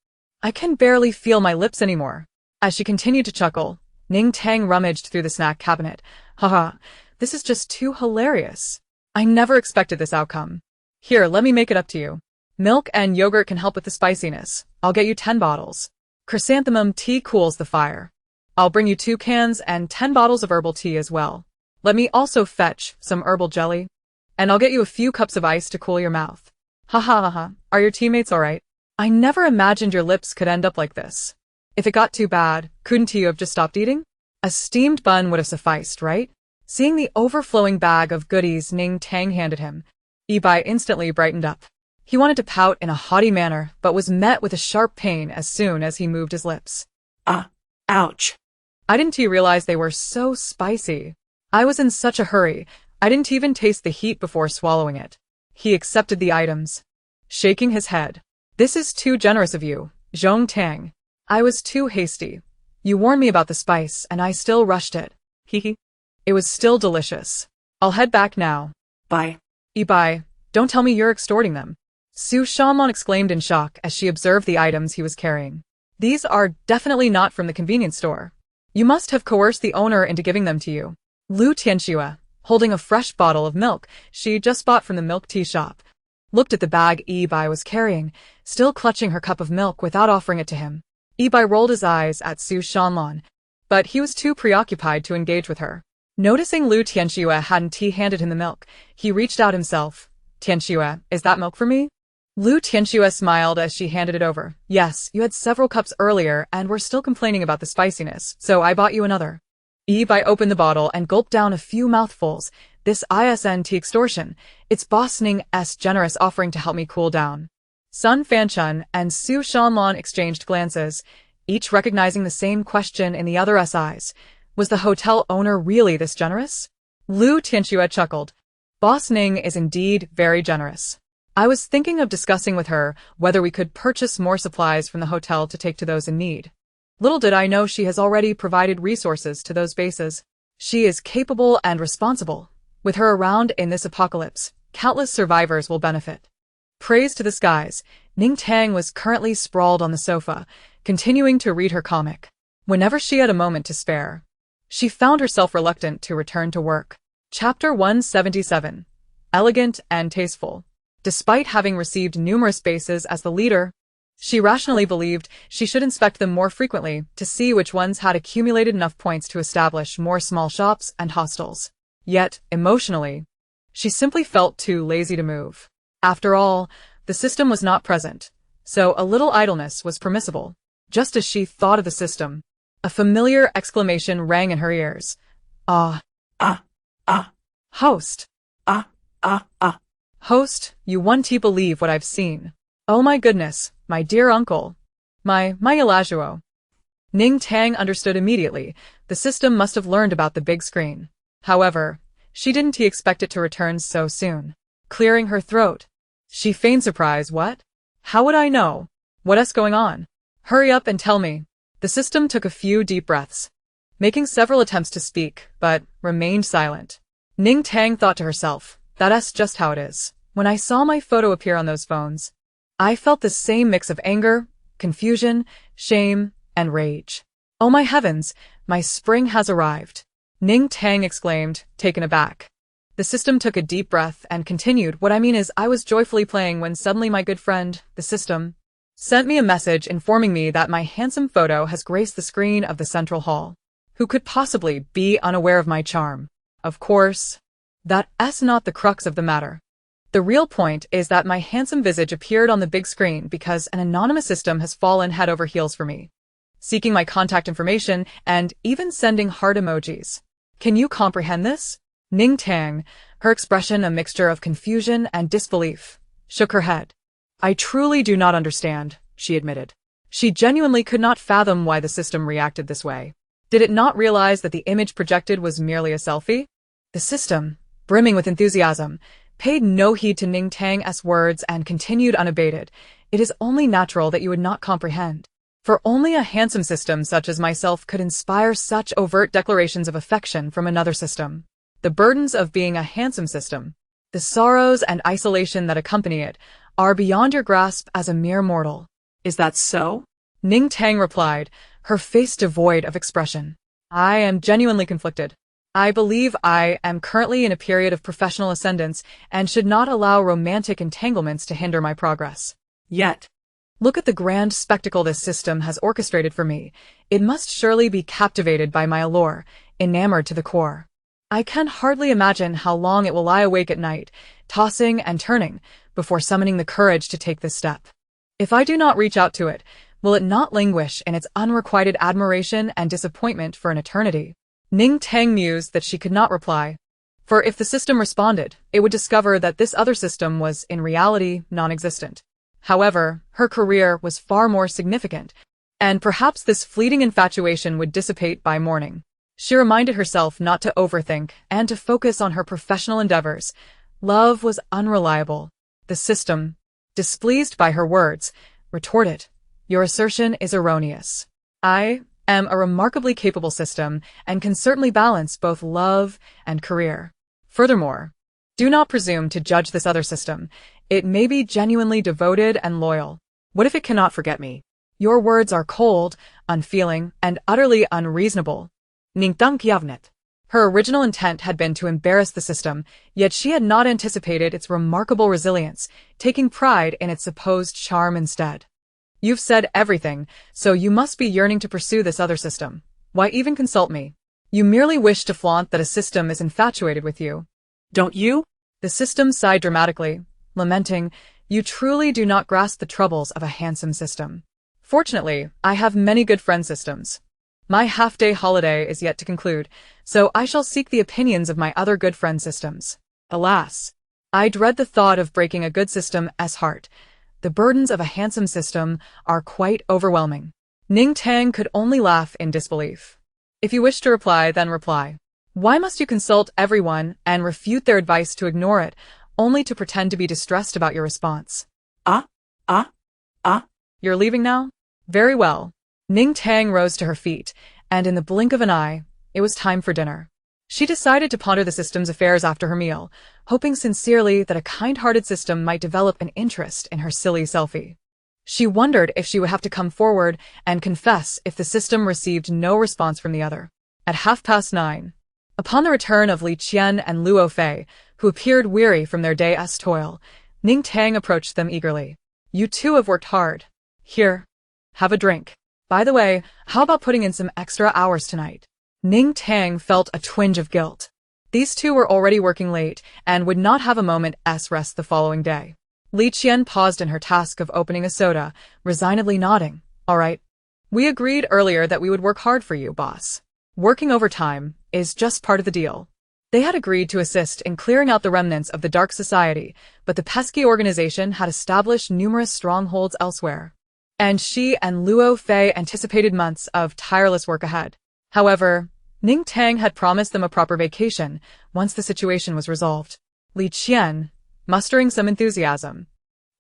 I can barely feel my lips anymore. As she continued to chuckle, Ning Tang rummaged through the snack cabinet. Haha, this is just too hilarious. I never expected this outcome. Here, let me make it up to you. Milk and yogurt can help with the spiciness. I'll get you 10 bottles. Chrysanthemum tea cools the fire. I'll bring you 2 cans and 10 bottles of herbal tea as well. Let me also fetch some herbal jelly. And I'll get you a few cups of ice to cool your mouth. Ha ha ha ha, are your teammates alright? I never imagined your lips could end up like this. If it got too bad, couldn't you have just stopped eating? A steamed bun would have sufficed, right? Seeing the overflowing bag of goodies Ning Tang handed him, Yi instantly brightened up. He wanted to pout in a haughty manner, but was met with a sharp pain as soon as he moved his lips. Ouch. I didn't realize they were so spicy. I was in such a hurry, I didn't even taste the heat before swallowing it. He accepted the items, shaking his head. This is too generous of you, Zhong Tang. I was too hasty. You warned me about the spice, and I still rushed it. Hee. It was still delicious. I'll head back now. Bye. Yi, don't tell me you're extorting them. Su Xiangyang exclaimed in shock as she observed the items he was carrying. These are definitely not from the convenience store. You must have coerced the owner into giving them to you. Lu Tianxue, holding a fresh bottle of milk she just bought from the milk tea shop, looked at the bag Yi was carrying, still clutching her cup of milk without offering it to him. Yi rolled his eyes at Su Xiangyang, but he was too preoccupied to engage with her. Noticing Lu Tianxue hadn't handed him the milk, he reached out himself. Tianxue, is that milk for me? Lu Tianxue smiled as she handed it over. Yes, you had several cups earlier and were still complaining about the spiciness, so I bought you another. Yi opened the bottle and gulped down a few mouthfuls. This isn't extortion. It's Boss Ning's generous offering to help me cool down. Sun Fanchun and Su Xiangyang exchanged glances, each recognizing the same question in the other's eyes. Was the hotel owner really this generous? Lu Tianxue chuckled. Boss Ning is indeed very generous. I was thinking of discussing with her whether we could purchase more supplies from the hotel to take to those in need. Little did I know she has already provided resources to those bases. She is capable and responsible. With her around in this apocalypse, countless survivors will benefit. Praise to the skies, Ning Tang was currently sprawled on the sofa, continuing to read her comic. Whenever she had a moment to spare, she found herself reluctant to return to work. Chapter 177. elegant and tasteful. Despite having received numerous bases as the leader, she rationally believed she should inspect them more frequently to see which ones had accumulated enough points to establish more small shops and hostels. Yet, emotionally, she simply felt too lazy to move. After all, the system was not present, so a little idleness was permissible. Just as she thought of the system, a familiar exclamation rang in her ears. Ah. Ah. Ah. Host. Ah. Ah. Ah. Host, you won't believe what I've seen. Oh my goodness, my dear uncle. My Elajuo. Ning Tang understood immediately. The system must have learned about the big screen. However, she didn't expect it to return so soon. Clearing her throat, she feigned surprise. What? How would I know? What's going on? Hurry up and tell me. The system took a few deep breaths, making several attempts to speak, but remained silent. Ning Tang thought to herself, that's just how it is. When I saw my photo appear on those phones, I felt the same mix of anger, confusion, shame, and rage. Oh my heavens, my spring has arrived. Ning Tang exclaimed, taken aback. The system took a deep breath and continued, what I mean is I was joyfully playing when suddenly my good friend, the system, sent me a message informing me that my handsome photo has graced the screen of the central hall. Who could possibly be unaware of my charm? Of course, that's not the crux of the matter. The real point is that my handsome visage appeared on the big screen because an anonymous system has fallen head over heels for me, seeking my contact information and even sending heart emojis. Can you comprehend this? Ning Tang, her expression a mixture of confusion and disbelief, shook her head. I truly do not understand, she admitted. She genuinely could not fathom why the system reacted this way. Did it not realize that the image projected was merely a selfie? The system, brimming with enthusiasm, paid no heed to Ning Tang's words and continued unabated. It is only natural that you would not comprehend. For only a handsome system such as myself could inspire such overt declarations of affection from another system. The burdens of being a handsome system, the sorrows and isolation that accompany it, are beyond your grasp as a mere mortal. Is that so? Ning Tang replied, her face devoid of expression. I am genuinely conflicted. I believe I am currently in a period of professional ascendance and should not allow romantic entanglements to hinder my progress. Yet. Look at the grand spectacle this system has orchestrated for me. It must surely be captivated by my allure, enamored to the core. I can hardly imagine how long it will lie awake at night, tossing and turning, before summoning the courage to take this step. If I do not reach out to it, will it not languish in its unrequited admiration and disappointment for an eternity? Ning Tang mused that she could not reply. For if the system responded, it would discover that this other system was, in reality, non-existent. However, her career was far more significant, and perhaps this fleeting infatuation would dissipate by morning. She reminded herself not to overthink and to focus on her professional endeavors. Love was unreliable. The system, displeased by her words, retorted, your assertion is erroneous. I am a remarkably capable system and can certainly balance both love and career. Furthermore, do not presume to judge this other system. It may be genuinely devoted and loyal. What if it cannot forget me? Your words are cold, unfeeling, and utterly unreasonable. Ning Tang Yavnet. Her original intent had been to embarrass the system, yet she had not anticipated its remarkable resilience, taking pride in its supposed charm instead. You've said everything, so you must be yearning to pursue this other system. Why even consult me? You merely wish to flaunt that a system is infatuated with you. Don't you? The system sighed dramatically, lamenting, you truly do not grasp the troubles of a handsome system. Fortunately, I have many good friend systems. My half-day holiday is yet to conclude, so I shall seek the opinions of my other good friend systems. Alas, I dread the thought of breaking a good system's heart. The burdens of a handsome system are quite overwhelming. Ning Tang could only laugh in disbelief. If you wish to reply, then reply. Why must you consult everyone and refute their advice to ignore it, only to pretend to be distressed about your response? You're leaving now? Very well. Ning Tang rose to her feet, and in the blink of an eye, it was time for dinner. She decided to ponder the system's affairs after her meal, hoping sincerely that a kind-hearted system might develop an interest in her silly selfie. She wondered if she would have to come forward and confess if the system received no response from the other. At 9:30, upon the return of Li Qian and Luo Fei, who appeared weary from their day's toil. Ning Tang approached them eagerly. You two have worked hard. Here, have a drink. By the way, how about putting in some extra hours tonight? Ning Tang felt a twinge of guilt. These two were already working late and would not have a moment's rest the following day. Li Qian paused in her task of opening a soda, resignedly nodding. All right. We agreed earlier that we would work hard for you, boss. Working overtime is just part of the deal. They had agreed to assist in clearing out the remnants of the Dark Society, but the pesky organization had established numerous strongholds elsewhere. And she and Luo Fei anticipated months of tireless work ahead. However, Ning Tang had promised them a proper vacation once the situation was resolved. Li Qian, mustering some enthusiasm,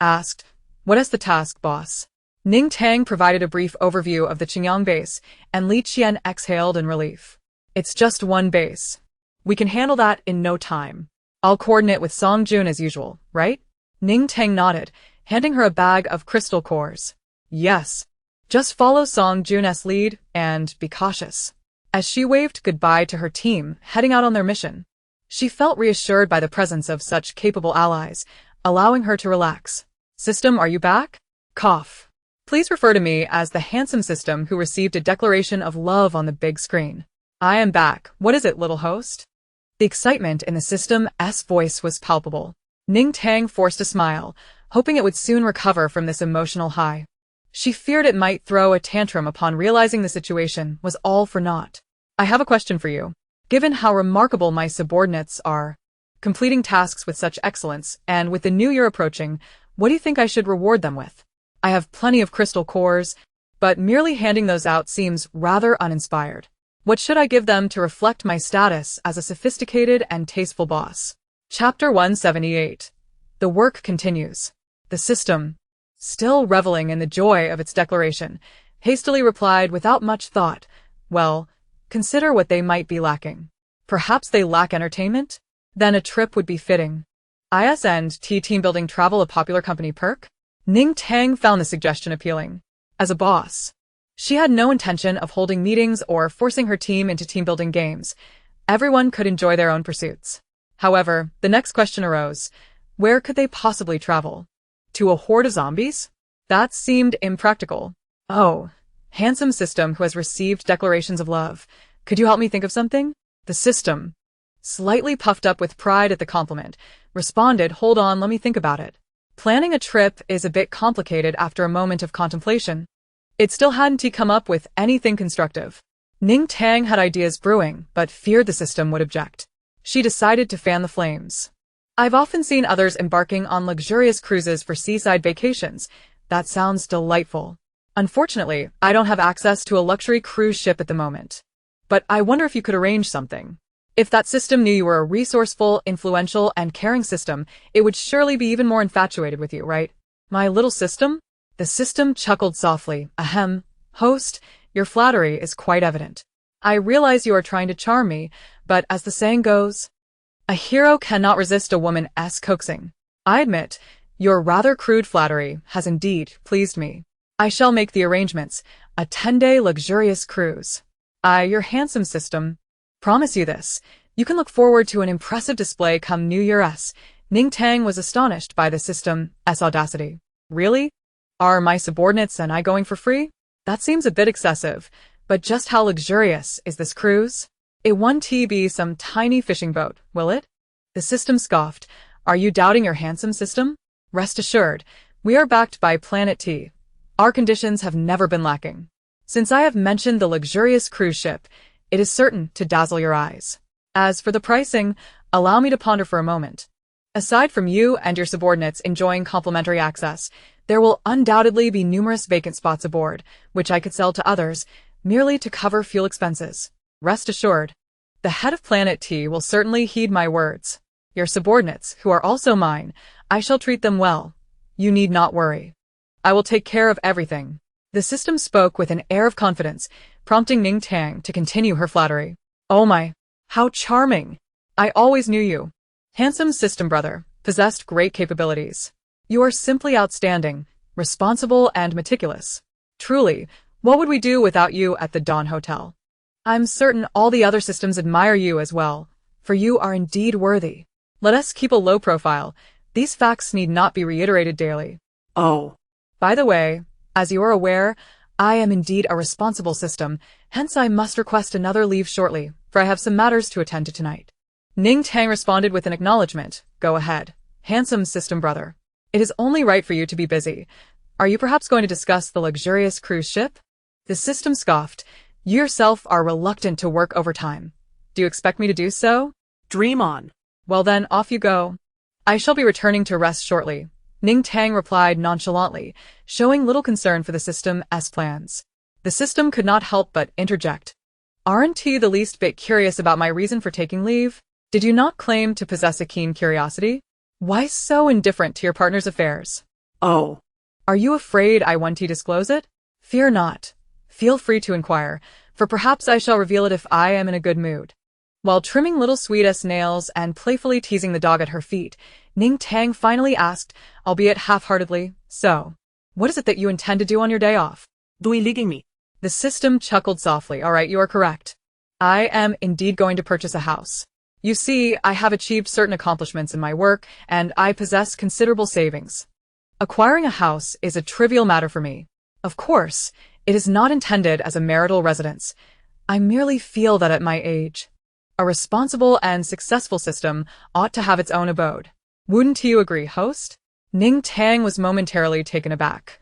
asked, What is the task, boss? Ning Tang provided a brief overview of the Xiangyang base, and Li Qian exhaled in relief. It's just one base. We can handle that in no time. I'll coordinate with Song Jun as usual, right? Ning Tang nodded, handing her a bag of crystal cores. Yes. Just follow Song Jun's lead and be cautious. As she waved goodbye to her team, heading out on their mission, she felt reassured by the presence of such capable allies, allowing her to relax. System, are you back? Cough. Please refer to me as the handsome system who received a declaration of love on the big screen. I am back. What is it, little host? The excitement in the system's voice was palpable. Ning Tang forced a smile, hoping it would soon recover from this emotional high. She feared it might throw a tantrum upon realizing the situation was all for naught. I have a question for you. Given how remarkable my subordinates are, completing tasks with such excellence, and with the new year approaching, what do you think I should reward them with? I have plenty of crystal cores, but merely handing those out seems rather uninspired. What should I give them to reflect my status as a sophisticated and tasteful boss? Chapter 178. The work continues. The system, still reveling in the joy of its declaration, hastily replied without much thought, Well, consider what they might be lacking. Perhaps they lack entertainment? Then a trip would be fitting. IS&T team building travel a popular company perk? Ning Tang found the suggestion appealing. As a boss, she had no intention of holding meetings or forcing her team into team-building games. Everyone could enjoy their own pursuits. However, the next question arose. Where could they possibly travel? To a horde of zombies? That seemed impractical. Oh, handsome system who has received declarations of love. Could you help me think of something? The system, slightly puffed up with pride at the compliment, responded, Hold on, let me think about it. Planning a trip is a bit complicated after a moment of contemplation. It still hadn't come up with anything constructive. Ning Tang had ideas brewing, but feared the system would object. She decided to fan the flames. I've often seen others embarking on luxurious cruises for seaside vacations. That sounds delightful. Unfortunately, I don't have access to a luxury cruise ship at the moment. But I wonder if you could arrange something. If that system knew you were a resourceful, influential, and caring system, it would surely be even more infatuated with you, right? My little system? The system chuckled softly. Ahem. Host, your flattery is quite evident. I realize you are trying to charm me, but as the saying goes, a hero cannot resist a woman's coaxing. I admit, your rather crude flattery has indeed pleased me. I shall make the arrangements, a 10-day luxurious cruise. I, your handsome system, promise you this. You can look forward to an impressive display come New Year's. Ning Tang was astonished by the system's audacity. Really? Are my subordinates and I going for free? That seems a bit excessive, but just how luxurious is this cruise? It won't be some tiny fishing boat, will it? The system scoffed. Are you doubting your handsome system? Rest assured, we are backed by Planet T. Our conditions have never been lacking. Since I have mentioned the luxurious cruise ship, it is certain to dazzle your eyes. As for the pricing, allow me to ponder for a moment. Aside from you and your subordinates enjoying complimentary access, there will undoubtedly be numerous vacant spots aboard, which I could sell to others, merely to cover fuel expenses. Rest assured, the head of Planet T will certainly heed my words. Your subordinates, who are also mine, I shall treat them well. You need not worry. I will take care of everything. The system spoke with an air of confidence, prompting Ning Tang to continue her flattery. Oh my, how charming! I always knew you. Handsome system brother, possessed great capabilities. You are simply outstanding, responsible and meticulous. Truly, what would we do without you at the Dawn Hotel? I'm certain all the other systems admire you as well, for you are indeed worthy. Let us keep a low profile. These facts need not be reiterated daily. Oh. By the way, as you are aware, I am indeed a responsible system, hence I must request another leave shortly, for I have some matters to attend to tonight. Ning Tang responded with an acknowledgement. Go ahead. Handsome system brother. It is only right for you to be busy. Are you perhaps going to discuss the luxurious cruise ship? The system scoffed. You yourself are reluctant to work overtime. Do you expect me to do so? Dream on. Well then, off you go. I shall be returning to rest shortly. Ning Tang replied nonchalantly, showing little concern for the system's plans. The system could not help but interject. Aren't you the least bit curious about my reason for taking leave? Did you not claim to possess a keen curiosity? Why so indifferent to your partner's affairs? Oh. Are you afraid I want to disclose it? Fear not. Feel free to inquire, for perhaps I shall reveal it if I am in a good mood. While trimming little sweetest nails and playfully teasing the dog at her feet, Ning Tang finally asked, albeit half-heartedly, so, what is it that you intend to do on your day off? Leading me. The system chuckled softly. All right, you are correct. I am indeed going to purchase a house. You see, I have achieved certain accomplishments in my work, and I possess considerable savings. Acquiring a house is a trivial matter for me. Of course, it is not intended as a marital residence. I merely feel that at my age, a responsible and successful system ought to have its own abode. Wouldn't you agree, host? Ning Tang was momentarily taken aback.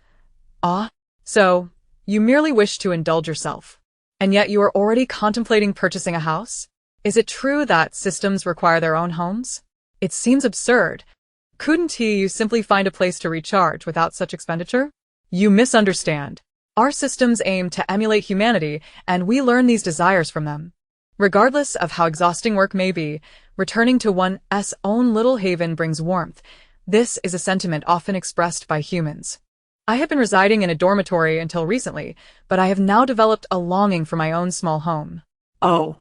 Ah, so, you merely wish to indulge yourself, and yet you are already contemplating purchasing a house? Is it true that systems require their own homes? It seems absurd. Couldn't you simply find a place to recharge without such expenditure? You misunderstand. Our systems aim to emulate humanity, and we learn these desires from them. Regardless of how exhausting work may be, returning to one's own little haven brings warmth. This is a sentiment often expressed by humans. I have been residing in a dormitory until recently, but I have now developed a longing for my own small home. Oh.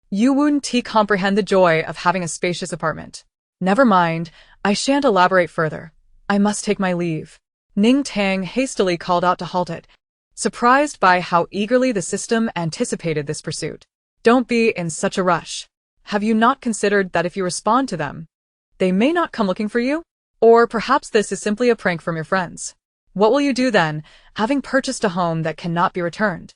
You wouldn't comprehend the joy of having a spacious apartment. Never mind, I shan't elaborate further. I must take my leave. Ning Tang hastily called out to halt it, surprised by how eagerly the system anticipated this pursuit. Don't be in such a rush. Have you not considered that if you respond to them, they may not come looking for you? Or perhaps this is simply a prank from your friends. What will you do then, having purchased a home that cannot be returned?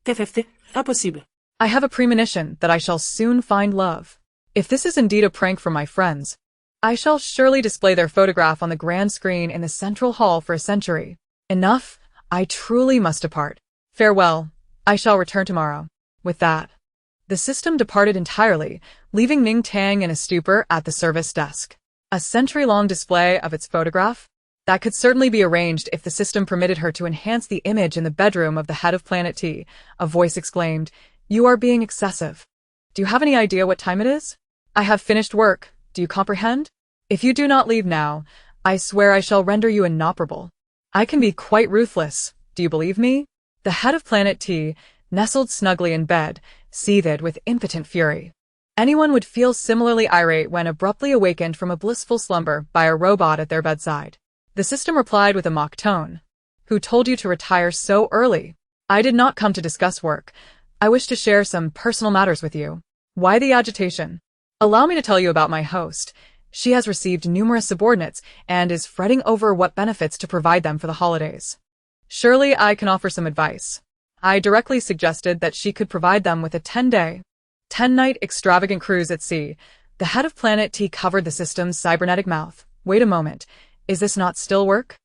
Impossible. I have a premonition that I shall soon find love. If this is indeed a prank from my friends, I shall surely display their photograph on the grand screen in the central hall for a century. Enough, I truly must depart. Farewell, I shall return tomorrow. With that, the system departed entirely, leaving Ning Tang in a stupor at the service desk. A century-long display of its photograph? That could certainly be arranged if the system permitted her to enhance the image in the bedroom of the head of Planet T. A voice exclaimed, "You are being excessive. Do you have any idea what time it is? I have finished work, do you comprehend? If you do not leave now, I swear I shall render you inoperable. I can be quite ruthless, do you believe me?" The head of Planet T, nestled snugly in bed, seethed with impotent fury. Anyone would feel similarly irate when abruptly awakened from a blissful slumber by a robot at their bedside. The system replied with a mock tone. "Who told you to retire so early? I did not come to discuss work. I wish to share some personal matters with you." Why the agitation? Allow me to tell you about my host. She has received numerous subordinates and is fretting over what benefits to provide them for the holidays. Surely I can offer some advice. I directly suggested that she could provide them with a 10-day, 10-night extravagant cruise at sea. The head of Planet T covered the system's cybernetic mouth. Wait a moment. Is this not still work?